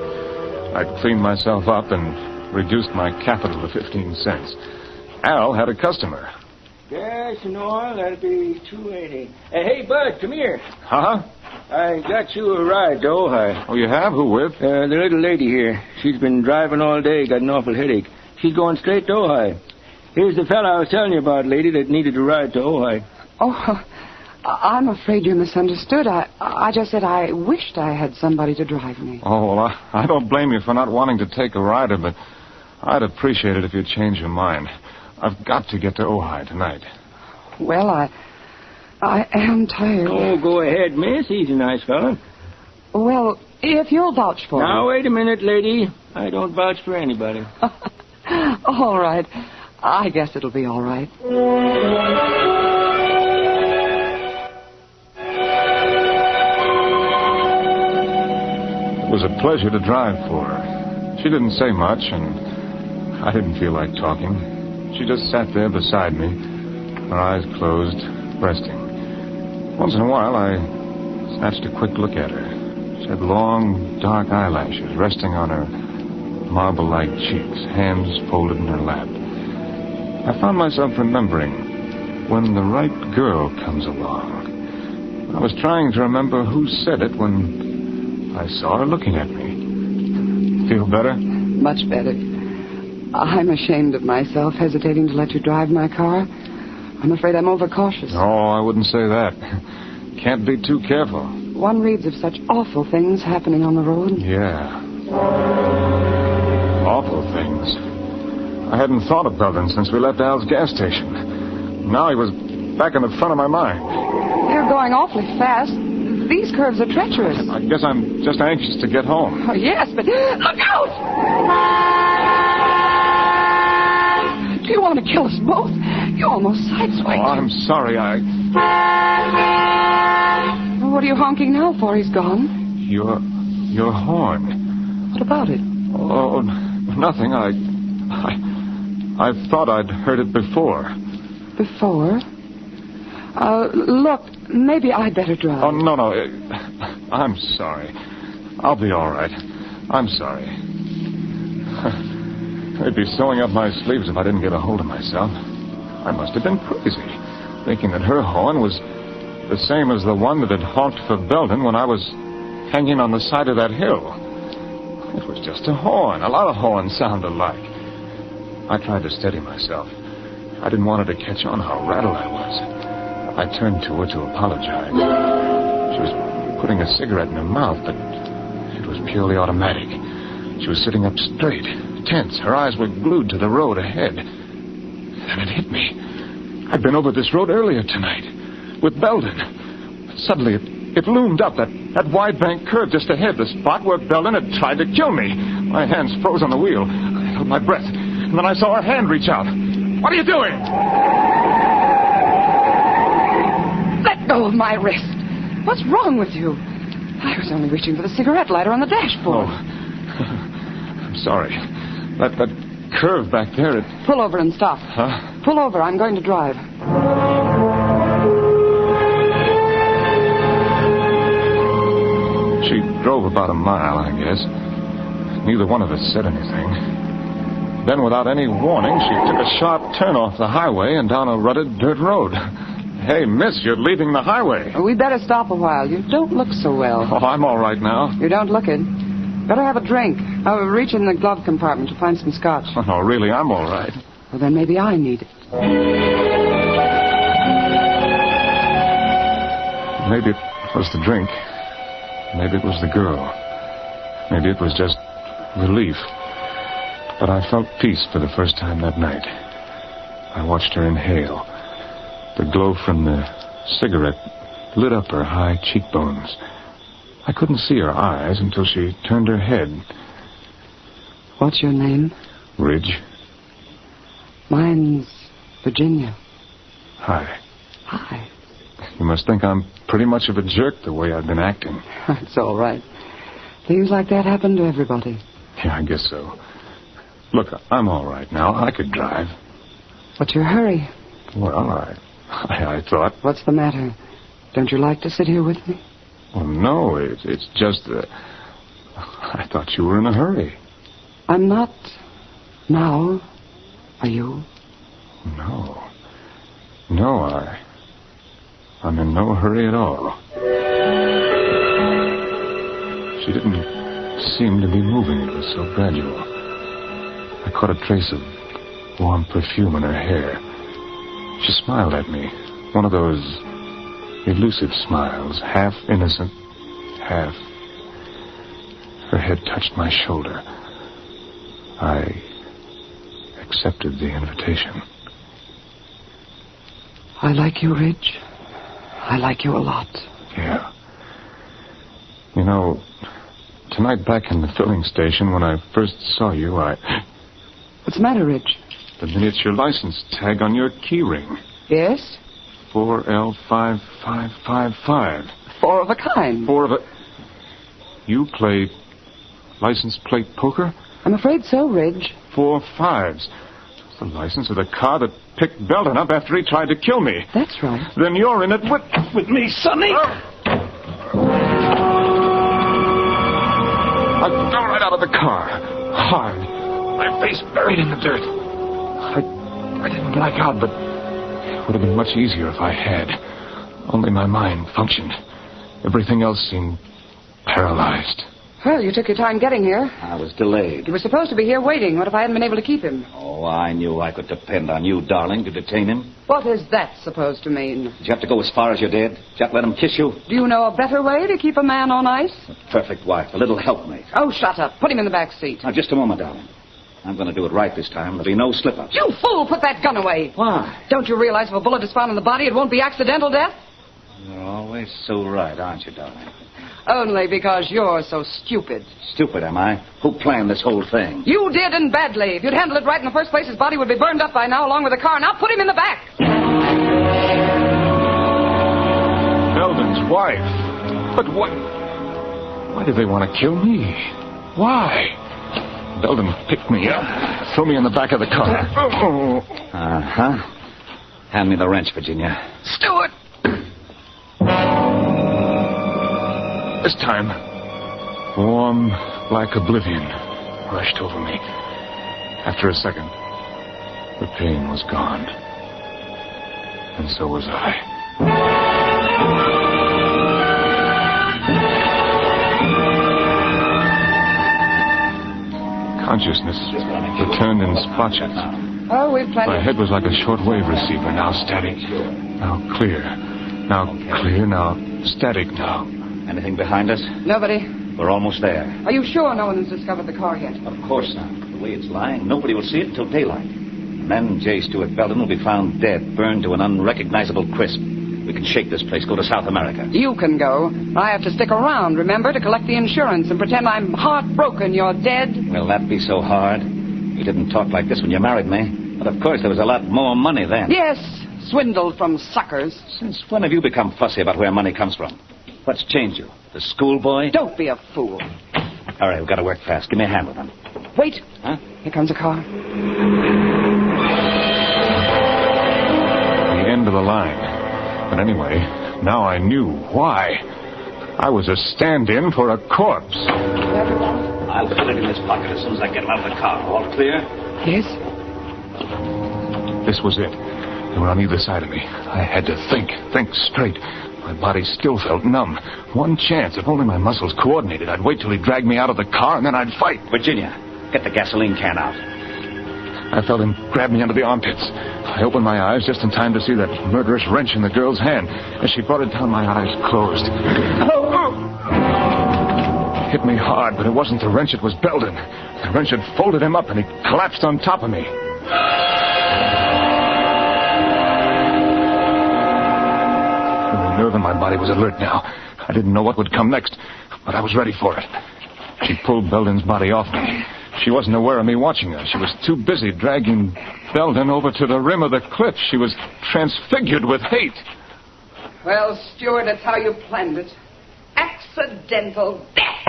I'd cleaned myself up and reduced my capital to 15 cents. Al had a customer. Gas and oil, that'll be $2.80. Hey, Bud, come here. Huh? I got you a ride to Ojai. Oh, you have? Who with? The little lady here. She's been driving all day, got an awful headache. She's going straight to Ojai. Here's the fella I was telling you about, lady, that needed a ride to Ojai. Oh, I'm afraid you misunderstood. I just said I wished I had somebody to drive me. Oh, well, I don't blame you for not wanting to take a rider, but I'd appreciate it if you'd change your mind. I've got to get to Ojai tonight. Well, I am tired. Oh, go ahead, miss. He's a nice fella. Well, if you'll vouch for me. Now, wait a minute, lady. I don't vouch for anybody. All right. I guess it'll be all right. It was a pleasure to drive for her. She didn't say much, and I didn't feel like talking. She just sat there beside me, her eyes closed, resting. Once in a while, I snatched a quick look at her. She had long, dark eyelashes resting on her marble-like cheeks, hands folded in her lap. I found myself remembering when the right girl comes along. I was trying to remember who said it when I saw her looking at me. Feel better? Much better. I'm ashamed of myself, hesitating to let you drive my car. I'm afraid I'm overcautious. Oh, I wouldn't say that. Can't be too careful. One reads of such awful things happening on the road. Yeah. Awful things. I hadn't thought of Belden since we left Al's gas station. Now he was back in the front of my mind. You're going awfully fast. These curves are treacherous. I guess I'm just anxious to get home. Oh, yes, but look out! Do you want to kill us both? You almost sideswiped. Oh, I'm sorry. What are you honking now for? He's gone. Your horn. What about it? Oh, nothing. I thought I'd heard it before. Before? Look, maybe I'd better drive. Oh, no. I'm sorry. I'll be all right. I'm sorry. I'd be sewing up my sleeves if I didn't get a hold of myself. I must have been crazy, thinking that her horn was the same as the one that had honked for Belden when I was hanging on the side of that hill. It was just a horn. A lot of horns sound alike. I tried to steady myself. I didn't want her to catch on how rattled I was. I turned to her to apologize. She was putting a cigarette in her mouth, but it was purely automatic. She was sitting up straight, tense. Her eyes were glued to the road ahead. Then it hit me. I'd been over this road earlier tonight with Belden. Suddenly, it loomed up, that wide bank curve just ahead, the spot where Belden had tried to kill me. My hands froze on the wheel. I held my breath, and then I saw her hand reach out. What are you doing? Let go of my wrist. What's wrong with you? I was only reaching for the cigarette lighter on the dashboard. Oh. I'm sorry. That curve back there, it... Pull over and stop. Huh? Pull over. I'm going to drive. She drove about a mile, I guess. Neither one of us said anything. Then, without any warning, she took a sharp turn off the highway and down a rutted dirt road. Hey, miss, you're leaving the highway. We better stop a while. You don't look so well. Oh, I'm all right now. You don't look it. Better have a drink. I'll reach in the glove compartment to find some scotch. Oh, no, really, I'm all right. Well, then maybe I need it. Maybe it was the drink. Maybe it was the girl. Maybe it was just relief. But I felt peace for the first time that night. I watched her inhale. The glow from the cigarette lit up her high cheekbones. I couldn't see her eyes until she turned her head. What's your name? Ridge. Mine's Virginia. Hi. Hi. You must think I'm pretty much of a jerk the way I've been acting. It's all right. Things like that happen to everybody. Yeah, I guess so. Look, I'm all right now. I could drive. What's your hurry? Well, I thought... What's the matter? Don't you like to sit here with me? Well, no, it's just that... I thought you were in a hurry. I'm not. Now. Are you? No. No, I'm in no hurry at all. She didn't seem to be moving. It was so gradual. I caught a trace of warm perfume in her hair. She smiled at me. One of those elusive smiles, half innocent, half... Her head touched my shoulder. I accepted the invitation. I like you, Ridge. I like you a lot. Yeah. You know, tonight back in the filling station when I first saw you, What's the matter, Ridge? The miniature license tag on your key ring. Yes? 4L5555. Four of a kind. You play license plate poker? I'm afraid so, Ridge. 4 5s. It's the license of the car that picked Belden up after he tried to kill me. That's right. Then you're in it with me, Sonny. I fell right out of the car. Hard. My face buried in the dirt. I didn't black out, but it would have been much easier if I had. Only my mind functioned. Everything else seemed paralyzed. Well, you took your time getting here. I was delayed. He was supposed to be here waiting. What if I hadn't been able to keep him? Oh, I knew I could depend on you, darling, to detain him. What is that supposed to mean? Did you have to go as far as you did? Did you have to let him kiss you? Do you know a better way to keep a man on ice? A perfect wife, a little helpmate. Oh, shut up. Put him in the back seat. Now, just a moment, darling. I'm going to do it right this time. There'll be no slip-ups. You fool! Put that gun away. Why? Don't you realize if a bullet is found in the body, it won't be accidental death? You're always so right, aren't you, darling? Only because you're so stupid. Stupid, am I? Who planned this whole thing? You did, and badly. If you'd handled it right in the first place, his body would be burned up by now, along with the car. Now put him in the back. Belden's wife. But what? Why did they want to kill me? Why? Belden picked me up, threw me in the back of the car. Uh-huh. Hand me the wrench, Virginia. Stewart! This time, Warm, black oblivion rushed over me. After a second, the pain was gone. And so was I. Consciousness returned in spotches. Oh, we've plenty. My head was like a shortwave receiver, now static, now clear, now clear, now static, now. Anything behind us? Nobody. We're almost there. Are you sure no one has discovered the car yet? Of course not. The way it's lying, nobody will see it until daylight. And then J. Stuart Belden will be found dead, burned to an unrecognizable crisp. We can shake this place, go to South America. You can go. I have to stick around, remember, to collect the insurance and pretend I'm heartbroken you're dead. Will that be so hard? You didn't talk like this when you married me. But of course there was a lot more money then. Yes, swindled from suckers. Since when have you become fussy about where money comes from? What's changed you? The schoolboy? Don't be a fool. All right, we've got to work fast. Give me a hand with them. Wait. Huh? Here comes a car. The end of the line. But anyway, now I knew why. I was a stand-in for a corpse. I'll put it in this pocket as soon as I get out of the car. All clear? Yes. This was it. They were on either side of me. I had to think straight. My body still felt numb. One chance, if only my muscles coordinated. I'd wait till he dragged me out of the car, and then I'd fight. Virginia, get the gasoline can out. I felt him grab me under the armpits. I opened my eyes just in time to see that murderous wrench in the girl's hand. As she brought it down, my eyes closed. It hit me hard, but it wasn't the wrench, it was Belden. The wrench had folded him up, and he collapsed on top of me. Every nerve in my body was alert now. I didn't know what would come next, but I was ready for it. She pulled Belden's body off me. She wasn't aware of me watching her. She was too busy dragging Belden over to the rim of the cliff. She was transfigured with hate. Well, Stuart, that's how you planned it. Accidental death.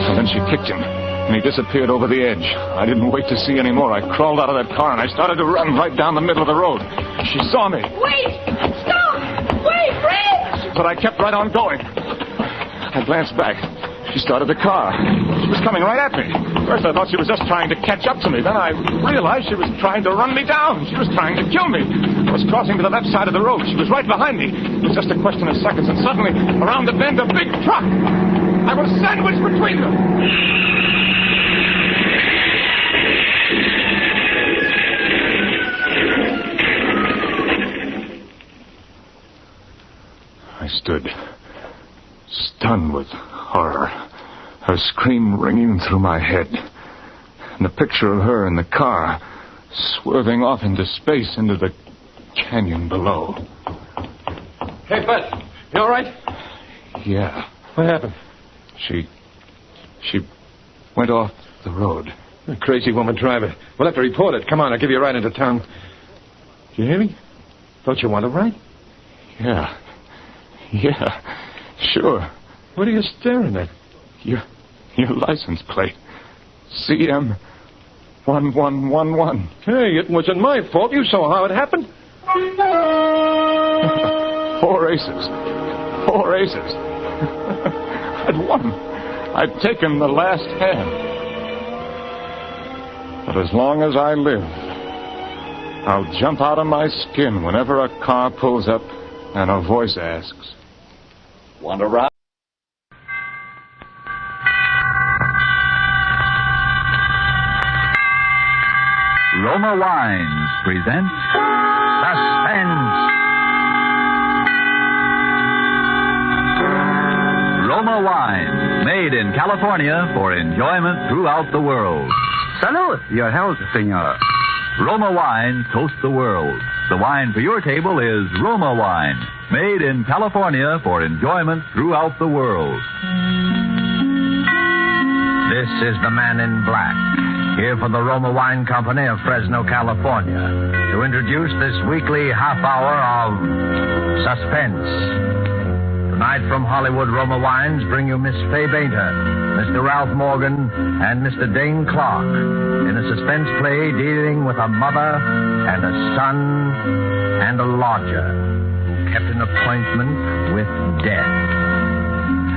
And then she kicked him, and he disappeared over the edge. I didn't wait to see any more. I crawled out of that car, and I started to run right down the middle of the road. She saw me. Wait! Stop! Wait, Fred! But I kept right on going. I glanced back. She started the car. She was coming right at me. First, I thought she was just trying to catch up to me. Then I realized she was trying to run me down. She was trying to kill me. I was crossing to the left side of the road. She was right behind me. It was just a question of seconds, and suddenly, around the bend, a big truck. I was sandwiched between them. I stood, stunned with horror, her scream ringing through my head, and the picture of her in the car, swerving off into space, into the canyon below. Hey, Bud, you all right? Yeah. What happened? She went off the road. A crazy woman driver. We'll have to report it. Come on, I'll give you a ride into town. Do you hear me? Don't you want a ride? Yeah, sure. What are you staring at? Your license plate. CM1111. Hey, it wasn't my fault. You saw how it happened. 4 aces. I'd won. I'd taken the last hand. But as long as I live, I'll jump out of my skin whenever a car pulls up and a voice asks, "Want a ride?" Roma Wines present Suspense. Roma Wines, made in California for enjoyment throughout the world. Salud, your health, senor. Roma Wine toast the world. The wine for your table is Roma Wine, made in California for enjoyment throughout the world. This is the Man in Black, here for the Roma Wine Company of Fresno, California, to introduce this weekly half hour of Suspense. Tonight from Hollywood, Roma Wines bring you Miss Fay Bainter, Mr. Ralph Morgan, and Mr. Dane Clark in a suspense play dealing with a mother and a son and a lodger who kept an appointment with death.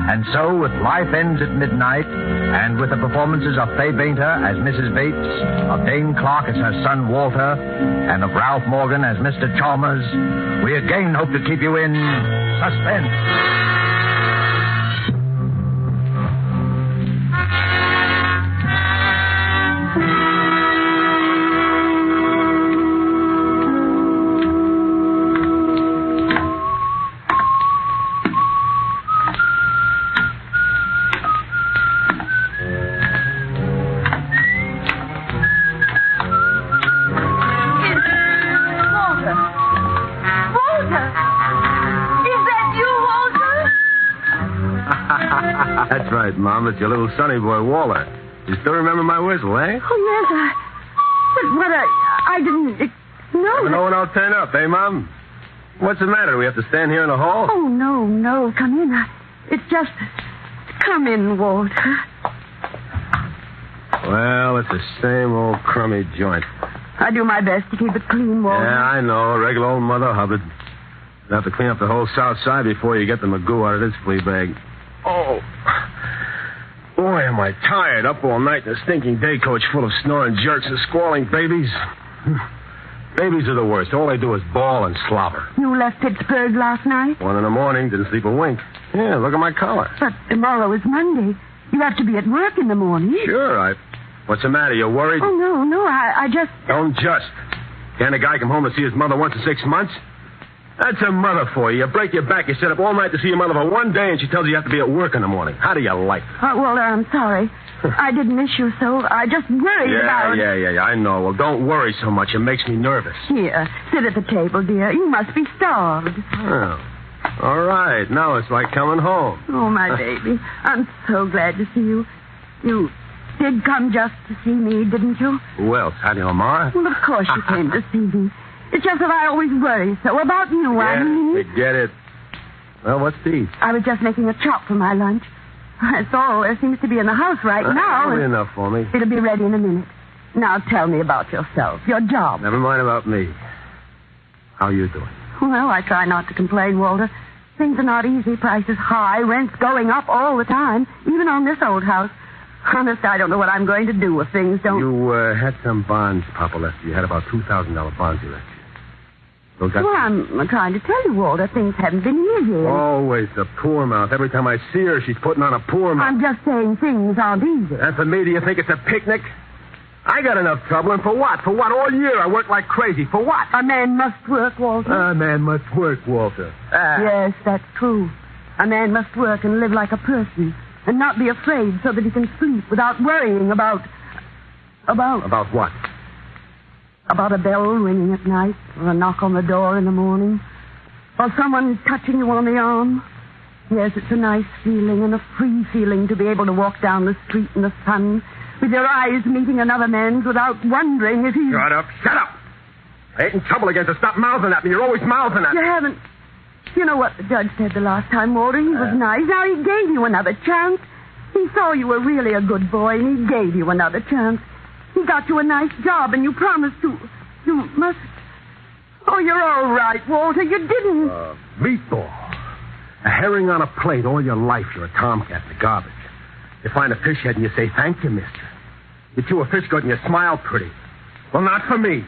And so, with Life Ends at Midnight, and with the performances of Fay Bainter as Mrs. Bates, of Dane Clark as her son Walter, and of Ralph Morgan as Mr. Chalmers, we again hope to keep you in suspense. That's right, Mom. It's your little sonny boy, Walter. You still remember my whistle, eh? Oh, yes, I didn't know. No one else turn up, eh, Mom? What's the matter? Do we have to stand here in the hall? Oh, no. Come in. It's just... Come in, Walter. Well, it's the same old crummy joint. I do my best to keep it clean, Walter. Yeah, I know. Regular old Mother Hubbard. You have to clean up the whole south side before you get the magoo out of this flea bag. Oh. Boy, am I tired. Up all night in a stinking day coach full of snoring jerks and squalling babies. Babies are the worst. All they do is bawl and slobber. You left Pittsburgh last night? 1 a.m, didn't sleep a wink. Yeah, look at my collar. But tomorrow is Monday. You have to be at work in the morning. Sure, What's the matter? You worried? Oh, no, I just... Don't just. Can't a guy come home to see his mother once in 6 months? That's a mother for you. You break your back, you sit up all night to see your mother for one day, and she tells you have to be at work in the morning. How do you like it? Walter, I'm sorry. I didn't miss you so. I just worried about... Yeah, I know. Well, don't worry so much. It makes me nervous. Here, sit at the table, dear. You must be starved. Oh. All right. Now it's like coming home. Oh, my baby. I'm so glad to see you. You did come just to see me, didn't you? Who else? Hattie Lamar? Well, of course you came to see me. It's just that I always worry so about you, I mean. Forget it. Well, what's these? I was just making a chop for my lunch. That's all there seems to be in the house right now. That'll be enough for me. It'll be ready in a minute. Now tell me about yourself, your job. Never mind about me. How you doing? Well, I try not to complain, Walter. Things are not easy. Prices high, rents going up all the time, even on this old house. Honest, I don't know what I'm going to do if things don't... You had some bonds Papa left you. You had about $2,000 bonds you left you. Well, I'm trying to tell you, Walter, things haven't been easy. Always the poor mouth. Every time I see her, she's putting on a poor mouth. I'm just saying things aren't easy. And for me, do you think it's a picnic? I got enough trouble, and for what? For what? All year I worked like crazy. For what? A man must work, Walter. A man must work, Walter. Yes, that's true. A man must work and live like a person, and not be afraid so that he can sleep without worrying about... About what? About a bell ringing at night, or a knock on the door in the morning, or someone touching you on the arm. Yes, it's a nice feeling and a free feeling to be able to walk down the street in the sun with your eyes meeting another man's without wondering if he... Shut up! I ain't in trouble again, so stop mouthing at me. You're always mouthing at me. You haven't... You know what the judge said the last time, Walter? He was nice. Now he gave you another chance. He saw you were really a good boy, and he gave you another chance. He got you a nice job, and you promised to... You must... Oh, you're all right, Walter. You didn't... Meatball. A herring on a plate all your life. You're a tomcat in the garbage. You find a fish head and you say, thank you, mister. You chew a fish good and you smile pretty. Well, not for me.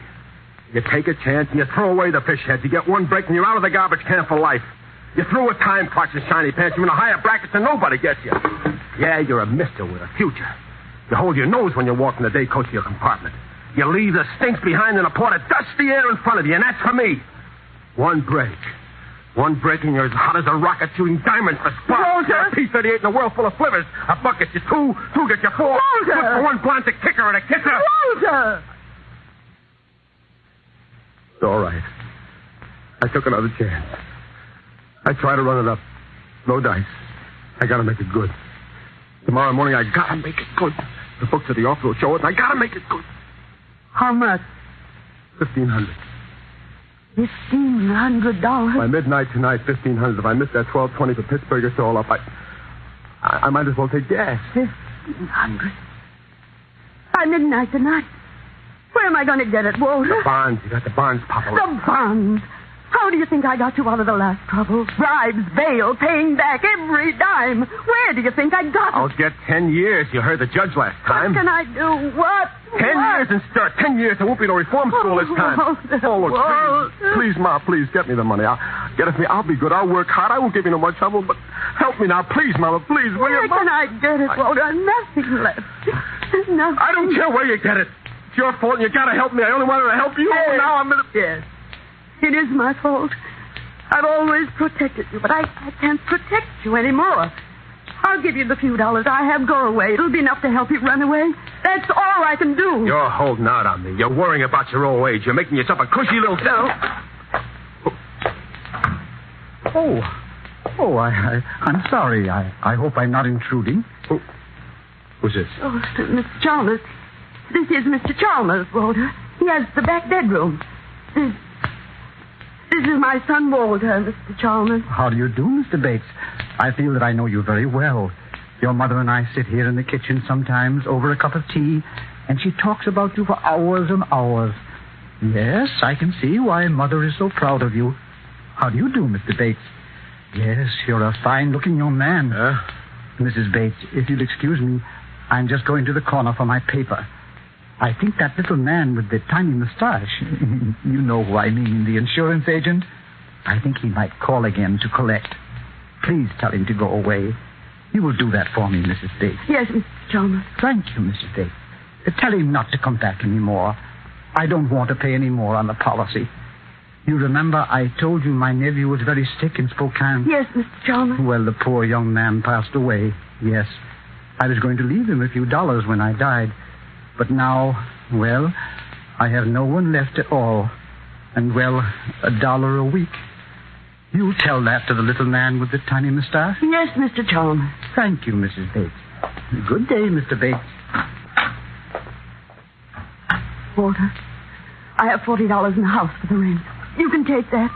You take a chance and you throw away the fish heads. You get one break and you're out of the garbage can for life. You threw a time clock and shiny pants. You're in a higher bracket than nobody gets you. Yeah, you're a mister with a future. You hold your nose when you walk in the day coach of your compartment. You leave the stinks behind in a pot of dusty air in front of you, and that's for me. One break. One break and you're as hot as a rocket shooting diamonds for sparks. You're a P-38 in a world full of slivers. A buck gets you two gets you four. Walter! Look for one blonde to kicker and a kisser. Walter! It's all right. I took another chance. I tried to run it up. No dice. I gotta make it good. Tomorrow morning, I gotta make it good. The books at the office will show it, and I gotta make it good. How much? $1,500. $1,500? By midnight tonight, $1,500. If I miss that 12:20 for Pittsburgh, it's all up. I might as well take gas. $1,500. By midnight tonight. Where am I going to get it, Walter? The bonds. You got the bonds, Papa. The bonds. How do you think I got you out of the last trouble? Bribes, bail, paying back every dime. Where do you think I got I'll it? get 10 years. You heard the judge last time. What can I do? What? 10 years and start. 10 years. There won't be no reform school this time. Look, please, Ma, please, get me the money. I'll be good. I'll work hard. I won't give you no more trouble, but help me now. Please, Mama, please. Will Where you? can I get it, Walter? Nothing left. Nothing. I don't care where you get it. It's your fault, and you gotta help me. I only wanted to help you. Yes. Now I'm gonna... Yes. It is my fault. I've always protected you, but I can't protect you anymore. I'll give you the few dollars I have. Go away. It'll be enough to help you run away. That's all I can do. You're holding out on me. You're worrying about your old age. You're making yourself a cushy little... I'm sorry. I hope I'm not intruding. Who's this? Oh, Mr. Chalmers. This is Mr. Chalmers, Walter. He has the back bedroom. This is my son, Walter, Mr. Chalmers. How do you do, Mr. Bates? I feel that I know you very well. Your mother and I sit here in the kitchen sometimes over a cup of tea, and she talks about you for hours and hours. Yes, I can see why Mother is so proud of you. How do you do, Mr. Bates? Yes, you're a fine-looking young man. Mrs. Bates, if you'll excuse me, I'm just going to the corner for my paper. I think that little man with the tiny mustache, you know who I mean, the insurance agent, I think he might call again to collect. Please tell him to go away. You will do that for me, Mrs. Bates. Yes, Mr. Chalmers. Thank you, Mrs. Bates. Tell him not to come back anymore. I don't want to pay any more on the policy. You remember I told you my nephew was very sick in Spokane? Yes, Mr. Chalmers. Well, the poor young man passed away, yes. I was going to leave him a few dollars when I died. But now, well, I have no one left at all. And, well, $1 a week. You tell that to the little man with the tiny mustache? Yes, Mr. Chalmers. Thank you, Mrs. Bates. Good day, Mr. Bates. Walter, I have $40 in the house for the rent. You can take that.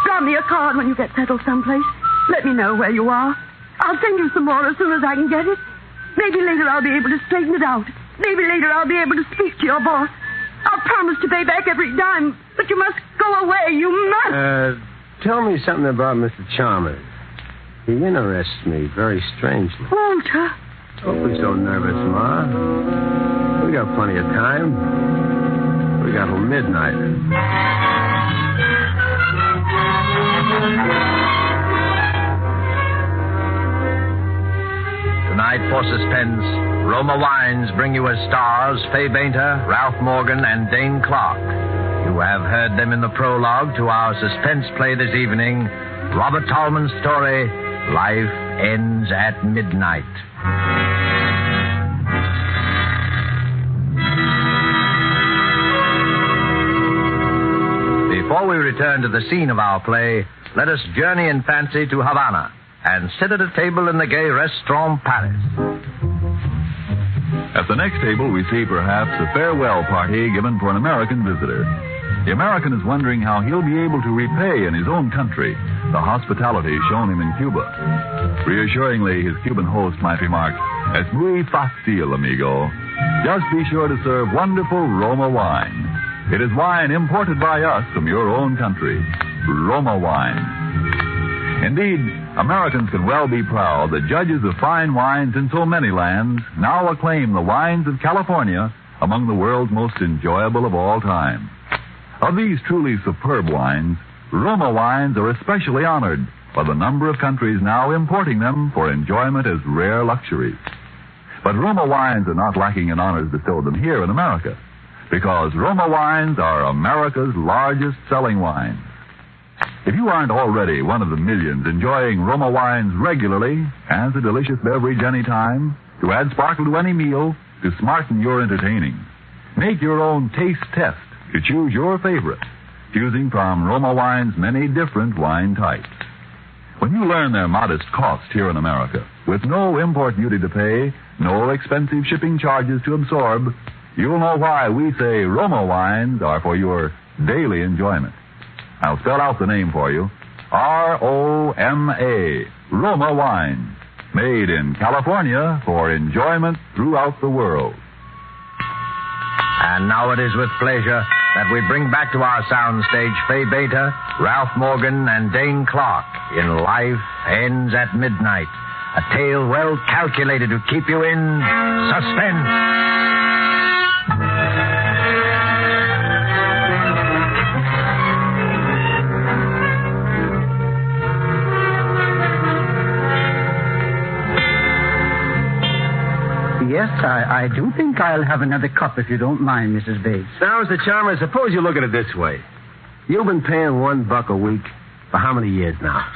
Draw me a card when you get settled someplace. Let me know where you are. I'll send you some more as soon as I can get it. Maybe later I'll be able to straighten it out. Maybe later I'll be able to speak to your boss. I'll promise to pay back every dime, but you must go away. You must. Tell me something about Mr. Chalmers. He interests me very strangely. Walter. Don't be so nervous, Ma. We got plenty of time. We got till midnight. Tonight for Suspense, Roma Wines bring you as stars Fay Bainter, Ralph Morgan, and Dane Clark. You have heard them in the prologue to our suspense play this evening, Robert Tallman's story, Life Ends at Midnight. Before we return to the scene of our play, let us journey in fancy to Havana and sit at a table in the gay Restaurant Paris. At the next table, we see perhaps a farewell party given for an American visitor. The American is wondering how he'll be able to repay in his own country the hospitality shown him in Cuba. Reassuringly, his Cuban host might remark, "Es muy fácil, amigo. Just be sure to serve wonderful Roma wine. It is wine imported by us from your own country. Roma wine." Indeed, Americans can well be proud that judges of fine wines in so many lands now acclaim the wines of California among the world's most enjoyable of all time. Of these truly superb wines, Roma wines are especially honored by the number of countries now importing them for enjoyment as rare luxuries. But Roma wines are not lacking in honors bestowed them here in America, because Roma wines are America's largest selling wines. If you aren't already one of the millions enjoying Roma wines regularly as a delicious beverage any time, to add sparkle to any meal, to smarten your entertaining, make your own taste test to choose your favorite, choosing from Roma wine's many different wine types. When you learn their modest cost here in America, with no import duty to pay, no expensive shipping charges to absorb, you'll know why we say Roma wines are for your daily enjoyment. I'll spell out the name for you. R-O-M-A, Roma wine, made in California for enjoyment throughout the world. And now it is with pleasure that we bring back to our soundstage Fay Beta, Ralph Morgan, and Dane Clark in Life Ends at Midnight, a tale well calculated to keep you in suspense. Yes, I do think I'll have another cup if you don't mind, Mrs. Bates. Now, Mr. Chalmers, suppose you look at it this way. You've been paying $1 a week for how many years now?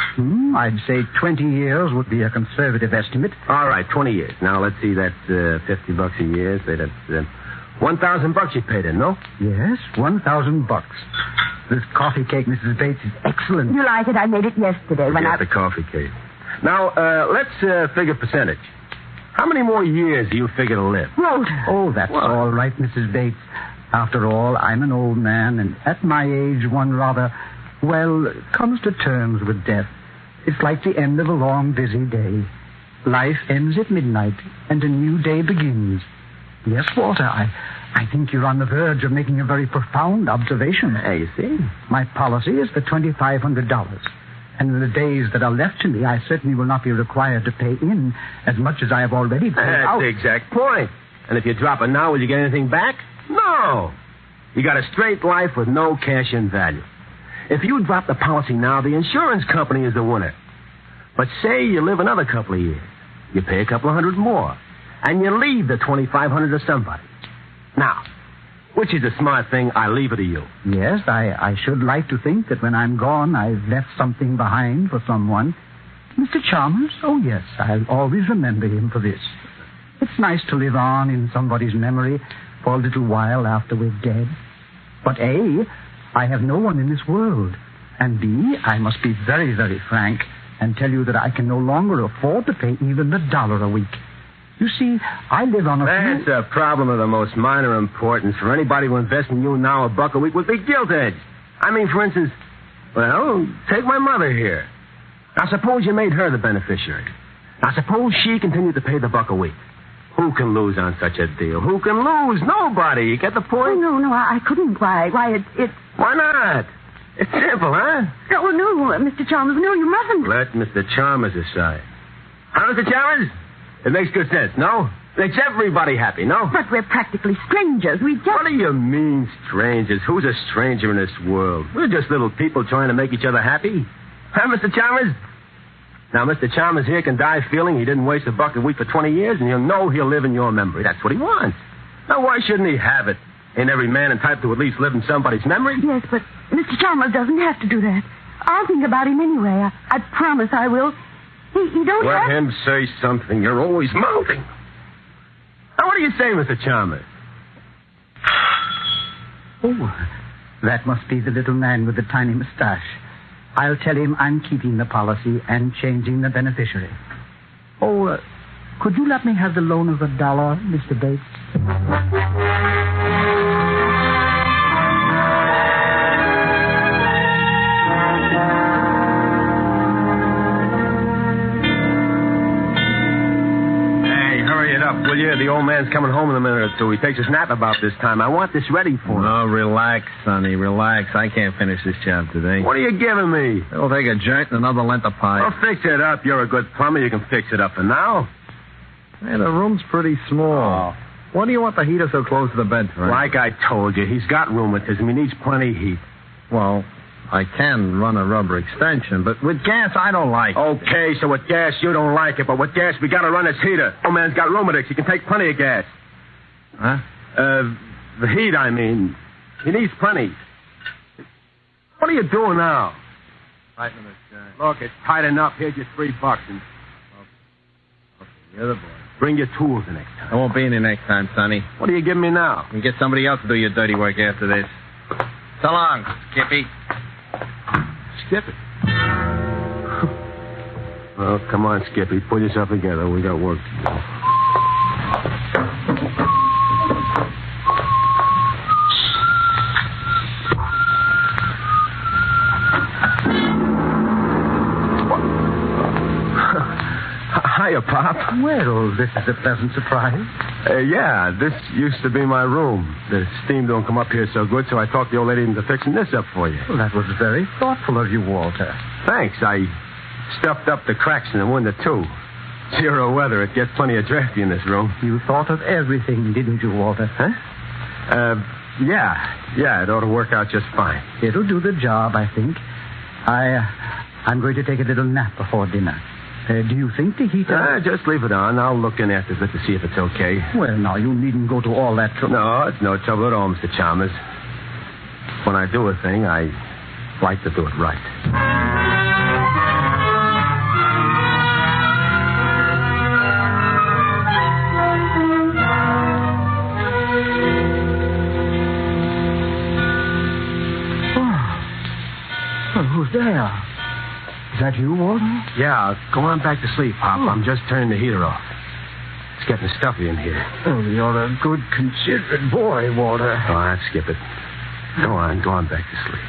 I'd say 20 years would be a conservative estimate. All right, 20 years. Now, let's see, that's $50 a year. Say that's $1,000 you paid in, no? Yes, $1,000. This coffee cake, Mrs. Bates, is excellent. You like it? I made it yesterday when Forget the coffee cake. Now, let's figure percentage. How many more years do you figure to live? Walter. Oh, that's all right, Mrs. Bates. After all, I'm an old man, and at my age, one rather, comes to terms with death. It's like the end of a long, busy day. Life ends at midnight, and a new day begins. Yes, Walter, I think you're on the verge of making a very profound observation. You see? My policy is for $2,500. And in the days that are left to me, I certainly will not be required to pay in as much as I have already paid out. That's the exact point. And if you drop it now, will you get anything back? No. You got a straight life with no cash in value. If you drop the policy now, the insurance company is the winner. But say you live another couple of years. You pay a couple of hundred more. And you leave the $2,500 to somebody. Now, which is a smart thing? I leave it to you. Yes, I should like to think that when I'm gone, I've left something behind for someone. Mr. Chalmers? Oh, yes, I'll always remember him for this. It's nice to live on in somebody's memory for a little while after we're dead. But A, I have no one in this world. And B, I must be very, very frank and tell you that I can no longer afford to pay even $1 a week. You see, I live on a... That's a problem of the most minor importance. For anybody who invests in you now, $1 a week would be gilt-edged. I mean, for instance, take my mother here. Now, suppose you made her the beneficiary. Now, suppose she continued to pay the $1 a week. Who can lose on such a deal? Who can lose? Nobody. You get the point? Oh, no, I couldn't. Why, it's... Why not? It's simple, huh? Oh, no, Mr. Chalmers, no, you mustn't. Let Mr. Chalmers decide. Huh, Mr. Chalmers? It makes good sense, no? Makes everybody happy, no? But we're practically strangers. We just... What do you mean, strangers? Who's a stranger in this world? We're just little people trying to make each other happy. Huh, Mr. Chalmers? Now, Mr. Chalmers here can die feeling he didn't waste $1 a week for 20 years, and you'll know he'll live in your memory. That's what he wants. Now, why shouldn't he have it? Ain't every man entitled to at least live in somebody's memory? Yes, but Mr. Chalmers doesn't have to do that. I'll think about him anyway. I promise I will. He don't Let have... him say something. You're always mouthing. Now, what do you say, Mr. Chalmers? Oh, that must be the little man with the tiny mustache. I'll tell him I'm keeping the policy and changing the beneficiary. Oh, could you let me have the loan of $1, Mr. Bates? Will you? The old man's coming home in a minute or two. He takes his nap about this time. I want this ready for him. Oh, relax, Sonny, relax. I can't finish this job today. What are you giving me? It'll take a joint and another length of pipe. Well, fix it up. You're a good plumber. You can fix it up for now. Hey, the room's pretty small. What do you want the heater so close to the bed for? Like I told you, he's got rheumatism. He needs plenty of heat. Well, I can run a rubber extension, but with gas, I don't like it. Okay, so with gas, you don't like it, but with gas, we got to run this heater. Old man's got rheumatics. He can take plenty of gas. Huh? The heat, I mean. He needs plenty. What are you doing now? Tighten this joint. Look, it's tight enough. Here's your $3. And... Okay, you're the boy. Bring your tools the next time. I won't be in the next time, Sonny. What are you giving me now? You get somebody else to do your dirty work after this. So long, Skippy. Skippy? Well, come on, Skippy. Pull yourself together. We got work to do. Hiya, Pop. Well, this is a pleasant surprise. Yeah, this used to be my room. The steam don't come up here so good, so I talked the old lady into fixing this up for you. Well, that was very thoughtful of you, Walter. Thanks. I stuffed up the cracks in the window, too. 0 weather. It gets plenty of drafty in this room. You thought of everything, didn't you, Walter? Huh? Yeah, it ought to work out just fine. It'll do the job, I think. I'm going to take a little nap before dinner. Do you think the heater... just leave it on. I'll look in after it to see if it's okay. Well, now, you needn't go to all that trouble. No, it's no trouble at all, Mr. Chalmers. When I do a thing, I like to do it right. Who's there? Is that you, Walter? Yeah, go on back to sleep, Pop. I'm just turning the heater off. It's getting stuffy in here. Oh, you're a good, considerate boy, Walter. Oh, I'll skip it. Go on back to sleep.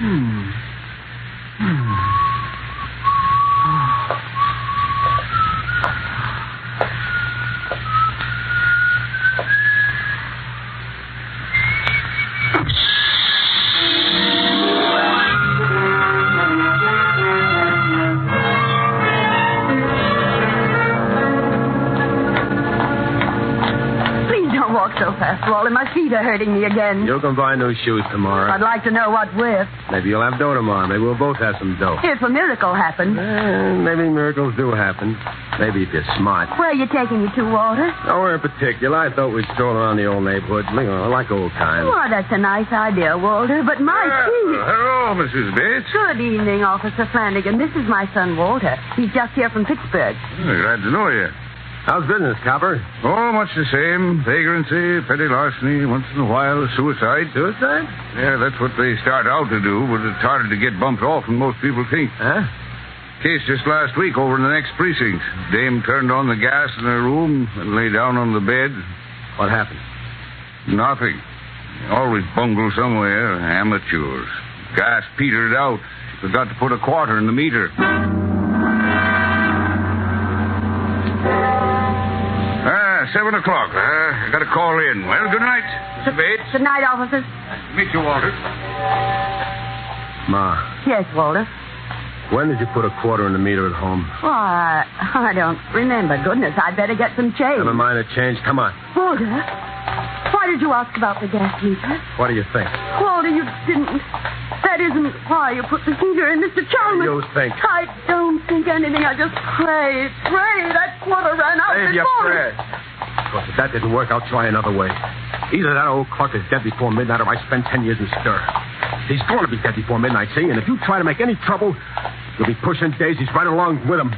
So fast, Walter. My feet are hurting me again. You can buy new shoes tomorrow. I'd like to know what with. Maybe you'll have dough tomorrow. Maybe we'll both have some dough. If a miracle happens. Maybe miracles do happen. Maybe if you're smart. Where are you taking me to, Walter? Nowhere in particular. I thought we'd stroll around the old neighborhood. Like old times. Oh, that's a nice idea, Walter. But my feet... Hello, Mrs. Bates. Good evening, Officer Flanagan. This is my son, Walter. He's just here from Pittsburgh. Glad to know you. How's business, Copper? Oh, much the same. Vagrancy, petty larceny, once in a while suicide. Suicide? Yeah, that's what they start out to do, but it's harder to get bumped off than most people think. Huh? Case just last week over in the next precinct. Dame turned on the gas in her room and lay down on the bed. What happened? Nothing. They always bungle somewhere. Amateurs. Gas petered out. Forgot to put a quarter in the meter. 7 o'clock. I got to call in. Well, good night, Mr. Bates. Good night, officers. Meet you, Walter. Ma. Yes, Walter. When did you put a quarter in the meter at home? Why, I don't remember. Goodness, I'd better get some change. Never mind the change. Come on. Walter, why did you ask about the gas meter? What do you think? Walter, you didn't. That isn't why you put the heater in, Mr. Chalmers. What do you think? I don't think anything. I just pray that quarter ran out Save your prayer. Well, if that didn't work, I'll try another way. Either that old clock is dead before midnight or I spend 10 years in stir. He's going to be dead before midnight, see? And if you try to make any trouble, you'll be pushing daisies right along with him.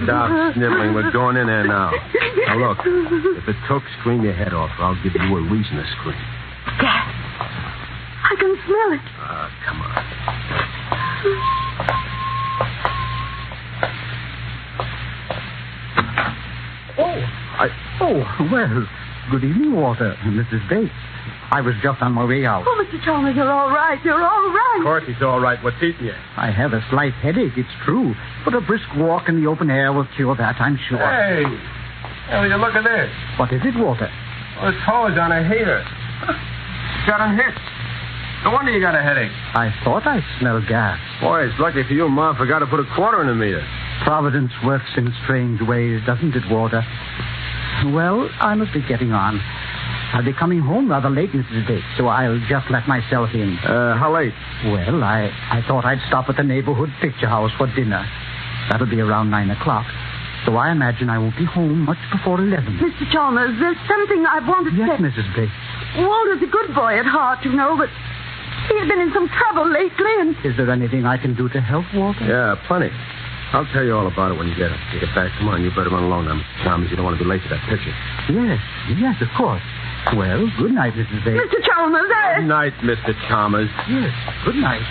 Stop sniveling. We're going in there now. Now, look, if it took, scream your head off, or I'll give you a reason to scream. Gas. I can smell it. Come on. Well, good evening, Walter. Mrs. Bates. I was just on my way out. Oh, Mr. Chalmers, you're all right. You're all right. Of course he's all right. What's eating you? I have a slight headache, it's true. But a brisk walk in the open air will cure that, I'm sure. Hey, will you look at this? What is it, Walter? Well, this hose on a heater. Got unhitched. No wonder you got a headache. I thought I smelled gas. Boy, it's lucky for you, Mom forgot to put a quarter in the meter. Providence works in strange ways, doesn't it, Walter? Well, I must be getting on. I'll be coming home rather late, Mrs. Bates, so I'll just let myself in. How late? Well, I thought I'd stop at the neighborhood picture house for dinner. That'll be around 9 o'clock. So I imagine I won't be home much before 11. Mr. Chalmers, there's something I wanted to say. Yes, Mrs. Bates. Walter's a good boy at heart, you know, but he's been in some trouble lately, and... Is there anything I can do to help, Walter? Yeah, plenty. I'll tell you all about it when you get back. Come on, you better run along now, Mr. Chalmers. You don't want to be late for that picture. Yes, of course. Well, good night, Mrs. Bates. Mr. Chalmers, Good night, Mr. Chalmers. Yes, good night.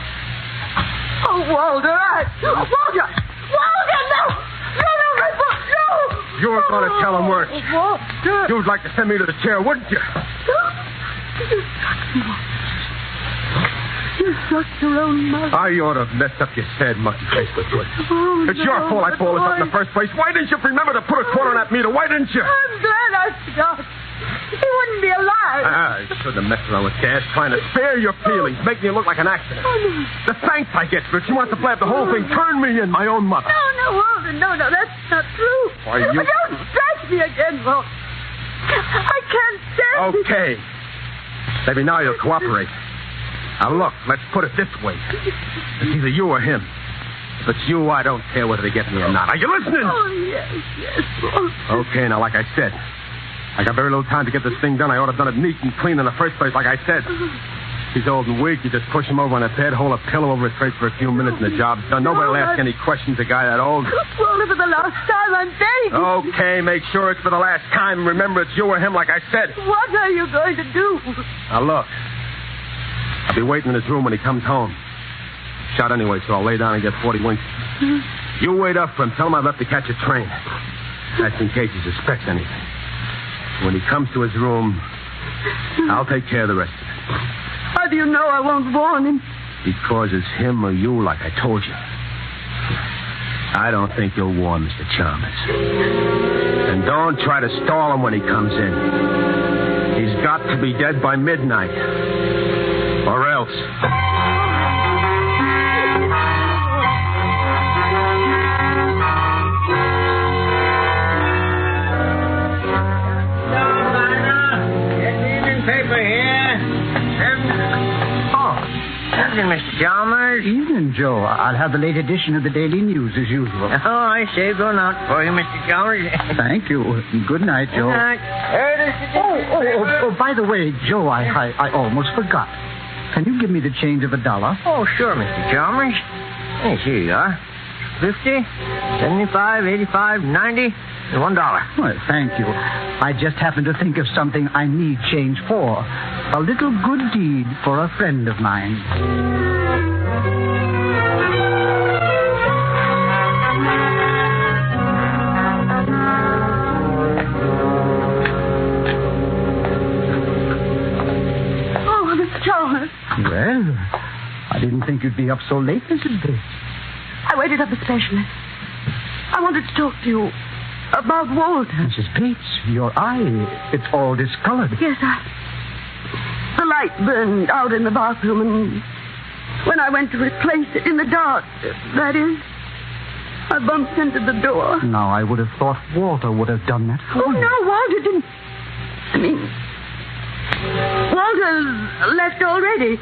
Oh, Walter, Walter, no! You were going to tell him worse. You'd like to send me to the chair, wouldn't you? trust your own mother. I ought to have messed up your sad, mutton face with it. Oh, It's your fault I balled us up in the first place. Why didn't you remember to put a quarter on that meter? Why didn't you? I'm glad I forgot. He wouldn't be alive. I shouldn't have messed around with gas, trying to spare your feelings, making you look like an accident. Oh, no. The thanks I get for it. She wants to blab the whole thing. Turn me in, my own mother. No, Walter, no, that's not true. Why, you... Don't strike me again, Walter. I can't stand it. Okay. Maybe now you'll cooperate. Now, look, let's put it this way. It's either you or him. If it's you, I don't care whether they get me or not. Are you listening? Oh, yes, Walter. Okay, now, like I said, I got very little time to get this thing done. I ought to have done it neat and clean in the first place, like I said. He's old and weak. You just push him over on a bed, hold a pillow over his face for a few minutes, and the job's done. Nobody will ask any questions, a guy that old. Walter, for the last time, I'm begging. Okay, make sure it's for the last time. Remember, it's you or him, like I said. What are you going to do? Now, look. I'll be waiting in his room when he comes home. Shot anyway, so I'll lay down and get 40 winks. You wait up for him. Tell him I've left to catch a train. That's in case he suspects anything. When he comes to his room, I'll take care of the rest of it. How do you know I won't warn him? Because it's him or you, like I told you. I don't think you'll warn Mr. Chalmers. And don't try to stall him when he comes in. He's got to be dead by midnight. Or else. Evening, Mr. Chalmers. Evening, Joe. I'll have the late edition of the Daily News as usual. Oh, I say, going out for you, Mr. Chalmers. Thank you. Good night, Joe. Good night. Oh, by the way, Joe, I almost forgot. Can you give me the change of $1? Oh, sure, Mr. Chalmers. Yes, here you are. 50, 75, 85, 90, and $1. Well, thank you. I just happened to think of something I need change for. A little good deed for a friend of mine. Oh, Mr. Chalmers. Well, I didn't think you'd be up so late, Mrs. Bates. I waited up especially. I wanted to talk to you about Walter. Mrs. Bates, your eye, it's all discolored. Yes, the light burned out in the bathroom, and when I went to replace it in the dark, that is, I bumped into the door. Now, I would have thought Walter would have done that for you. No, Walter didn't. I mean, Walter's left already.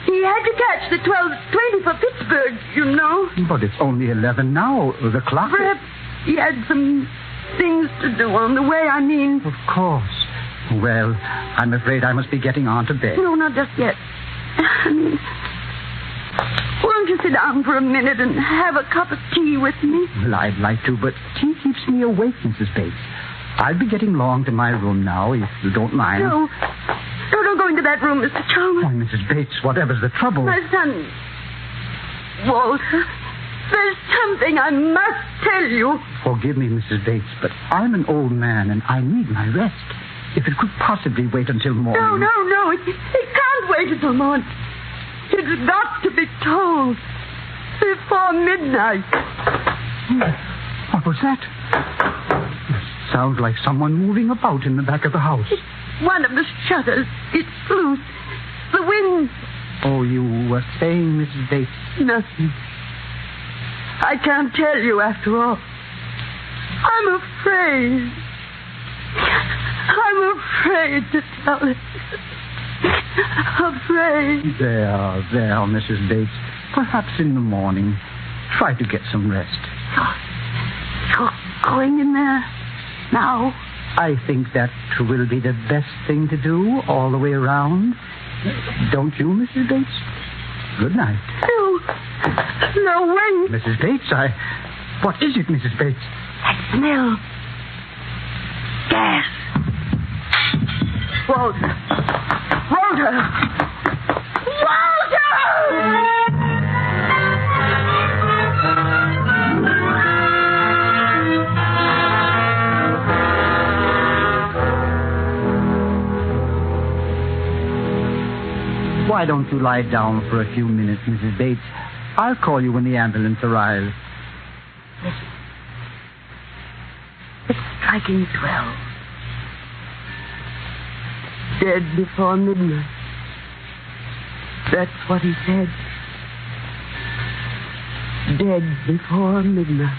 He had to catch the 12:20 for Pittsburgh, you know. But it's only 11 now. The clock... Perhaps he had some things to do on the way, I mean. Of course. Well, I'm afraid I must be getting on to bed. No, not just yet. I mean, won't you sit down for a minute and have a cup of tea with me? Well, I'd like to, but tea keeps me awake, Mrs. Bates. I'll be getting along to my room now, if you don't mind. No, don't go into that room, Mr. Chalmers. Why, Mrs. Bates, whatever's the trouble? My son, Walter, there's something I must tell you. Forgive me, Mrs. Bates, but I'm an old man, and I need my rest. If it could possibly wait until morning. No. It can't wait until morning. It's got to be told before midnight. What was that? It sounds like someone moving about in the back of the house. It's one of the shutters. It's loose. The wind. Oh, you were saying, Mrs. Bates? Nothing. I can't tell you after all. I'm afraid. I'm afraid to tell it. Afraid. There, Mrs. Bates. Perhaps in the morning. Try to get some rest. You're going in there now? I think that will be the best thing to do all the way around. Don't you, Mrs. Bates? Good night. No, wait. Mrs. Bates, What is it, Mrs. Bates? That smell. Gas. Walter! Why, Why don't you lie down for a few minutes, Mrs. Bates? I'll call you when the ambulance arrives. Listen. It's striking 12. Dead before midnight. That's what he said. Dead before midnight.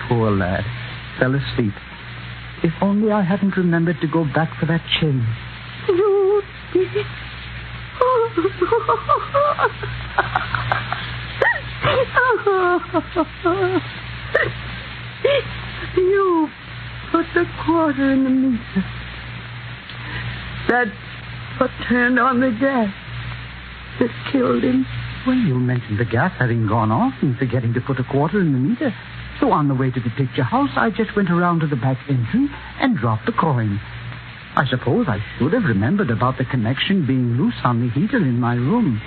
Poor lad. Fell asleep. If only I hadn't remembered to go back for that chain. You did it. You put the quarter in the meter. That's what turned on the gas that killed him. Well, you mentioned the gas having gone off and forgetting to put a quarter in the meter. So on the way to the picture house, I just went around to the back entry and dropped the coin. I suppose I should have remembered about the connection being loose on the heater in my room.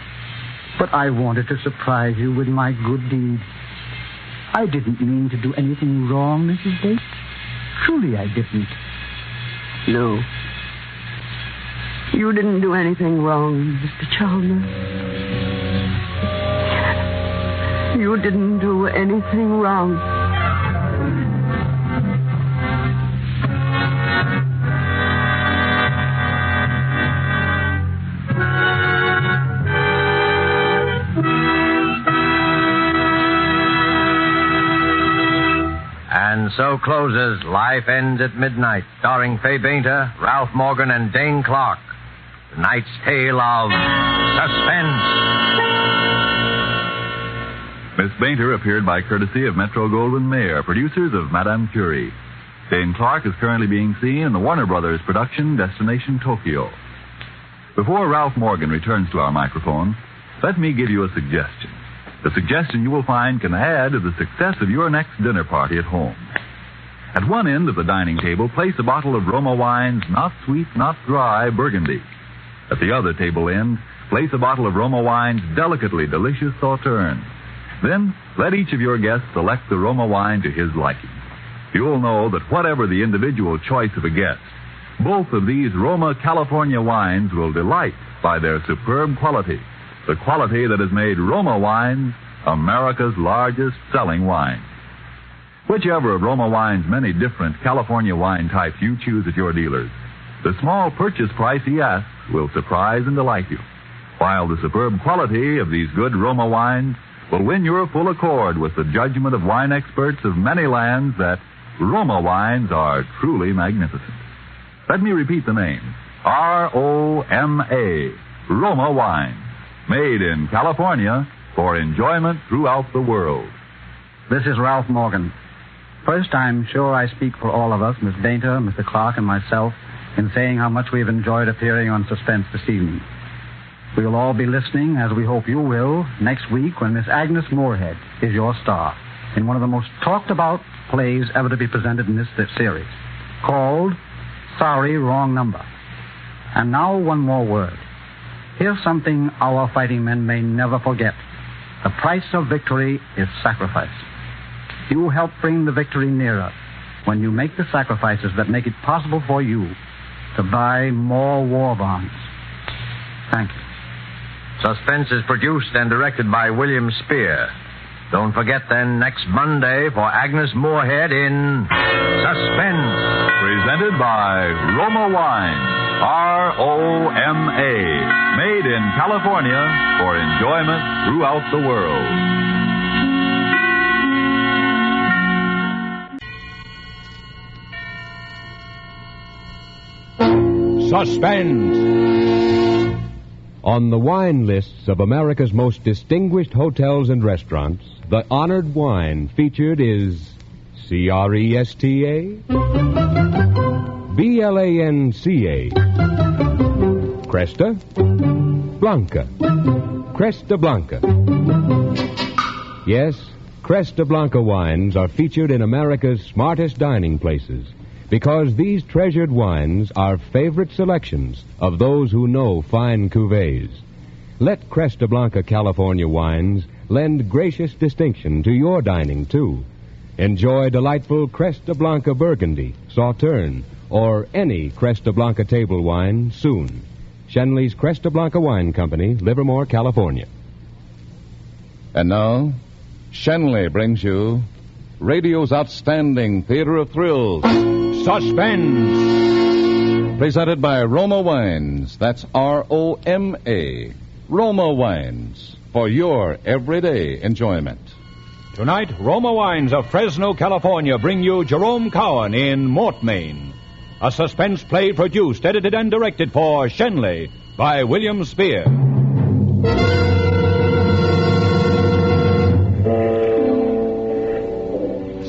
But I wanted to surprise you with my good deed. I didn't mean to do anything wrong, Mrs. Bates. Truly, I didn't. No. You didn't do anything wrong, Mr. Chalmers. You didn't do anything wrong. And so closes Life Ends at Midnight, starring Fay Bainter, Ralph Morgan, and Dane Clark. Tonight's tale of suspense. Miss Bainter appeared by courtesy of Metro-Goldwyn-Mayer, producers of Madame Curie. Dane Clark is currently being seen in the Warner Brothers production Destination Tokyo. Before Ralph Morgan returns to our microphone, let me give you a suggestion. The suggestion you will find can add to the success of your next dinner party at home. At one end of the dining table, place a bottle of Roma Wine's not sweet, not dry Burgundy. At the other table end, place a bottle of Roma Wine's delicately delicious Sauterne. Then, let each of your guests select the Roma wine to his liking. You'll know that whatever the individual choice of a guest, both of these Roma California wines will delight by their superb quality, the quality that has made Roma wines America's largest selling wine. Whichever of Roma Wine's many different California wine types you choose at your dealers, the small purchase price he asks will surprise and delight you, while the superb quality of these good Roma wines will win your full accord with the judgment of wine experts of many lands that Roma wines are truly magnificent. Let me repeat the name. R-O-M-A, Roma Wine, made in California for enjoyment throughout the world. This is Ralph Morgan. First, I'm sure I speak for all of us, Miss Bainter, Mr. Clark, and myself, in saying how much we've enjoyed appearing on Suspense this evening. We'll all be listening, as we hope you will, next week when Miss Agnes Moorehead is your star in one of the most talked-about plays ever to be presented in this series, called Sorry, Wrong Number. And now one more word. Here's something our fighting men may never forget. The price of victory is sacrifice. You help bring the victory nearer when you make the sacrifices that make it possible for you to buy more war bonds. Thank you. Suspense is produced and directed by William Spear. Don't forget then next Monday for Agnes Moorehead in Suspense. Presented by Roma Wine, R-O-M-A, made in California for enjoyment throughout the world. Suspense. On the wine lists of America's most distinguished hotels and restaurants, the honored wine featured is C-R-E-S-T-A, B-L-A-N-C-A, Cresta Blanca, Cresta Blanca. Yes, Cresta Blanca wines are featured in America's smartest dining places, because these treasured wines are favorite selections of those who know fine cuvées. Let Cresta Blanca California wines lend gracious distinction to your dining, too. Enjoy delightful Cresta Blanca Burgundy, Sauterne, or any Cresta Blanca table wine soon. Shenley's Cresta Blanca Wine Company, Livermore, California. And now, Shenley brings you radio's outstanding theater of thrills, Suspense. Presented by Roma Wines. That's R-O-M-A. Roma Wines. For your everyday enjoyment. Tonight, Roma Wines of Fresno, California bring you Jerome Cowan in Mortmain, a suspense play produced, edited, and directed for Shenley by William Spear.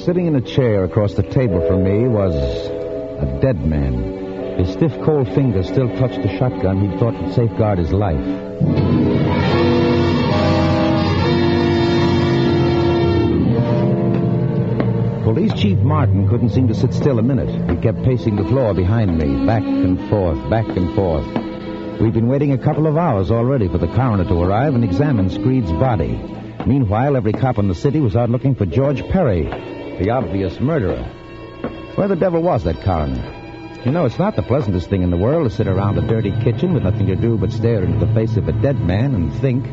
Sitting in a chair across the table from me was a dead man. His stiff, cold fingers still touched the shotgun he'd thought would safeguard his life. Police Chief Martin couldn't seem to sit still a minute. He kept pacing the floor behind me, back and forth, back and forth. We'd been waiting a couple of hours already for the coroner to arrive and examine Screed's body. Meanwhile, every cop in the city was out looking for George Perry, the obvious murderer. Where the devil was that coroner? You know, it's not the pleasantest thing in the world to sit around a dirty kitchen with nothing to do but stare into the face of a dead man and think.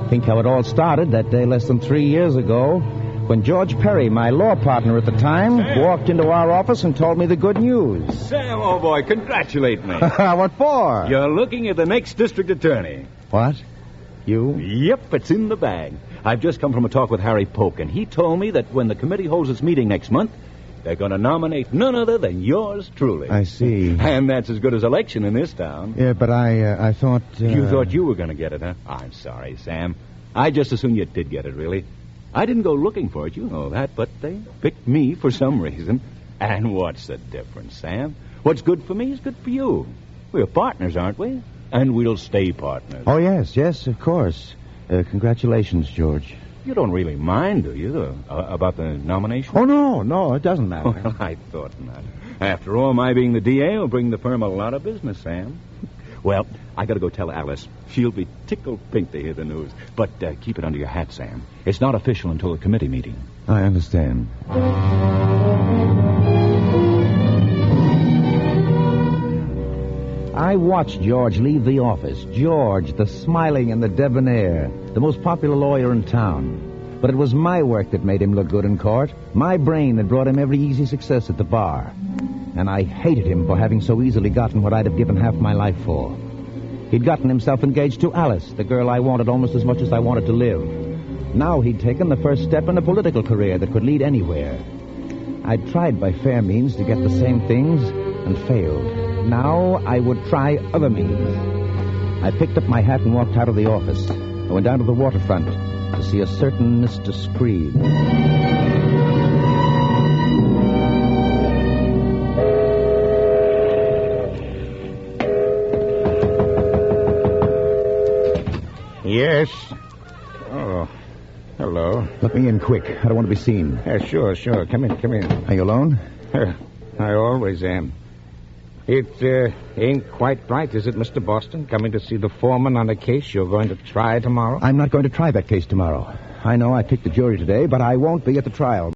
Think how it all started that day less than 3 years ago, when George Perry, my law partner at the time, walked into our office and told me the good news. Sam, oh boy, congratulate me. What for? You're looking at the next district attorney. What? You? Yep, it's in the bag. I've just come from a talk with Harry Polk, and he told me that when the committee holds its meeting next month, they're going to nominate none other than yours truly. I see. And that's as good as election in this town. Yeah, but I thought... You thought you were going to get it, huh? I'm sorry, Sam. I just assumed you did get it, really. I didn't go looking for it, you know that, but they picked me for some reason. And what's the difference, Sam? What's good for me is good for you. We're partners, aren't we? And we'll stay partners. Oh, yes, of course. Congratulations, George. You don't really mind, do you, about the nomination? Oh, no, it doesn't matter. Well, I thought not. After all, my being the DA will bring the firm a lot of business, Sam. Well, I got to go tell Alice. She'll be tickled pink to hear the news. But keep it under your hat, Sam. It's not official until the committee meeting. I understand. I watched George leave the office. George, the smiling and the debonair, the most popular lawyer in town. But it was my work that made him look good in court. My brain that brought him every easy success at the bar. And I hated him for having so easily gotten what I'd have given half my life for. He'd gotten himself engaged to Alice, the girl I wanted almost as much as I wanted to live. Now he'd taken the first step in a political career that could lead anywhere. I'd tried by fair means to get the same things and failed. Now I would try other means. I picked up my hat and walked out of the office. I went down to the waterfront to see a certain Mr. Screed. Yes. Oh, hello. Let me in quick. I don't want to be seen. Sure. Come in. Are you alone? I always am. It ain't quite right, is it, Mr. Boston? Coming to see the foreman on a case you're going to try tomorrow? I'm not going to try that case tomorrow. I know I picked the jury today, but I won't be at the trial.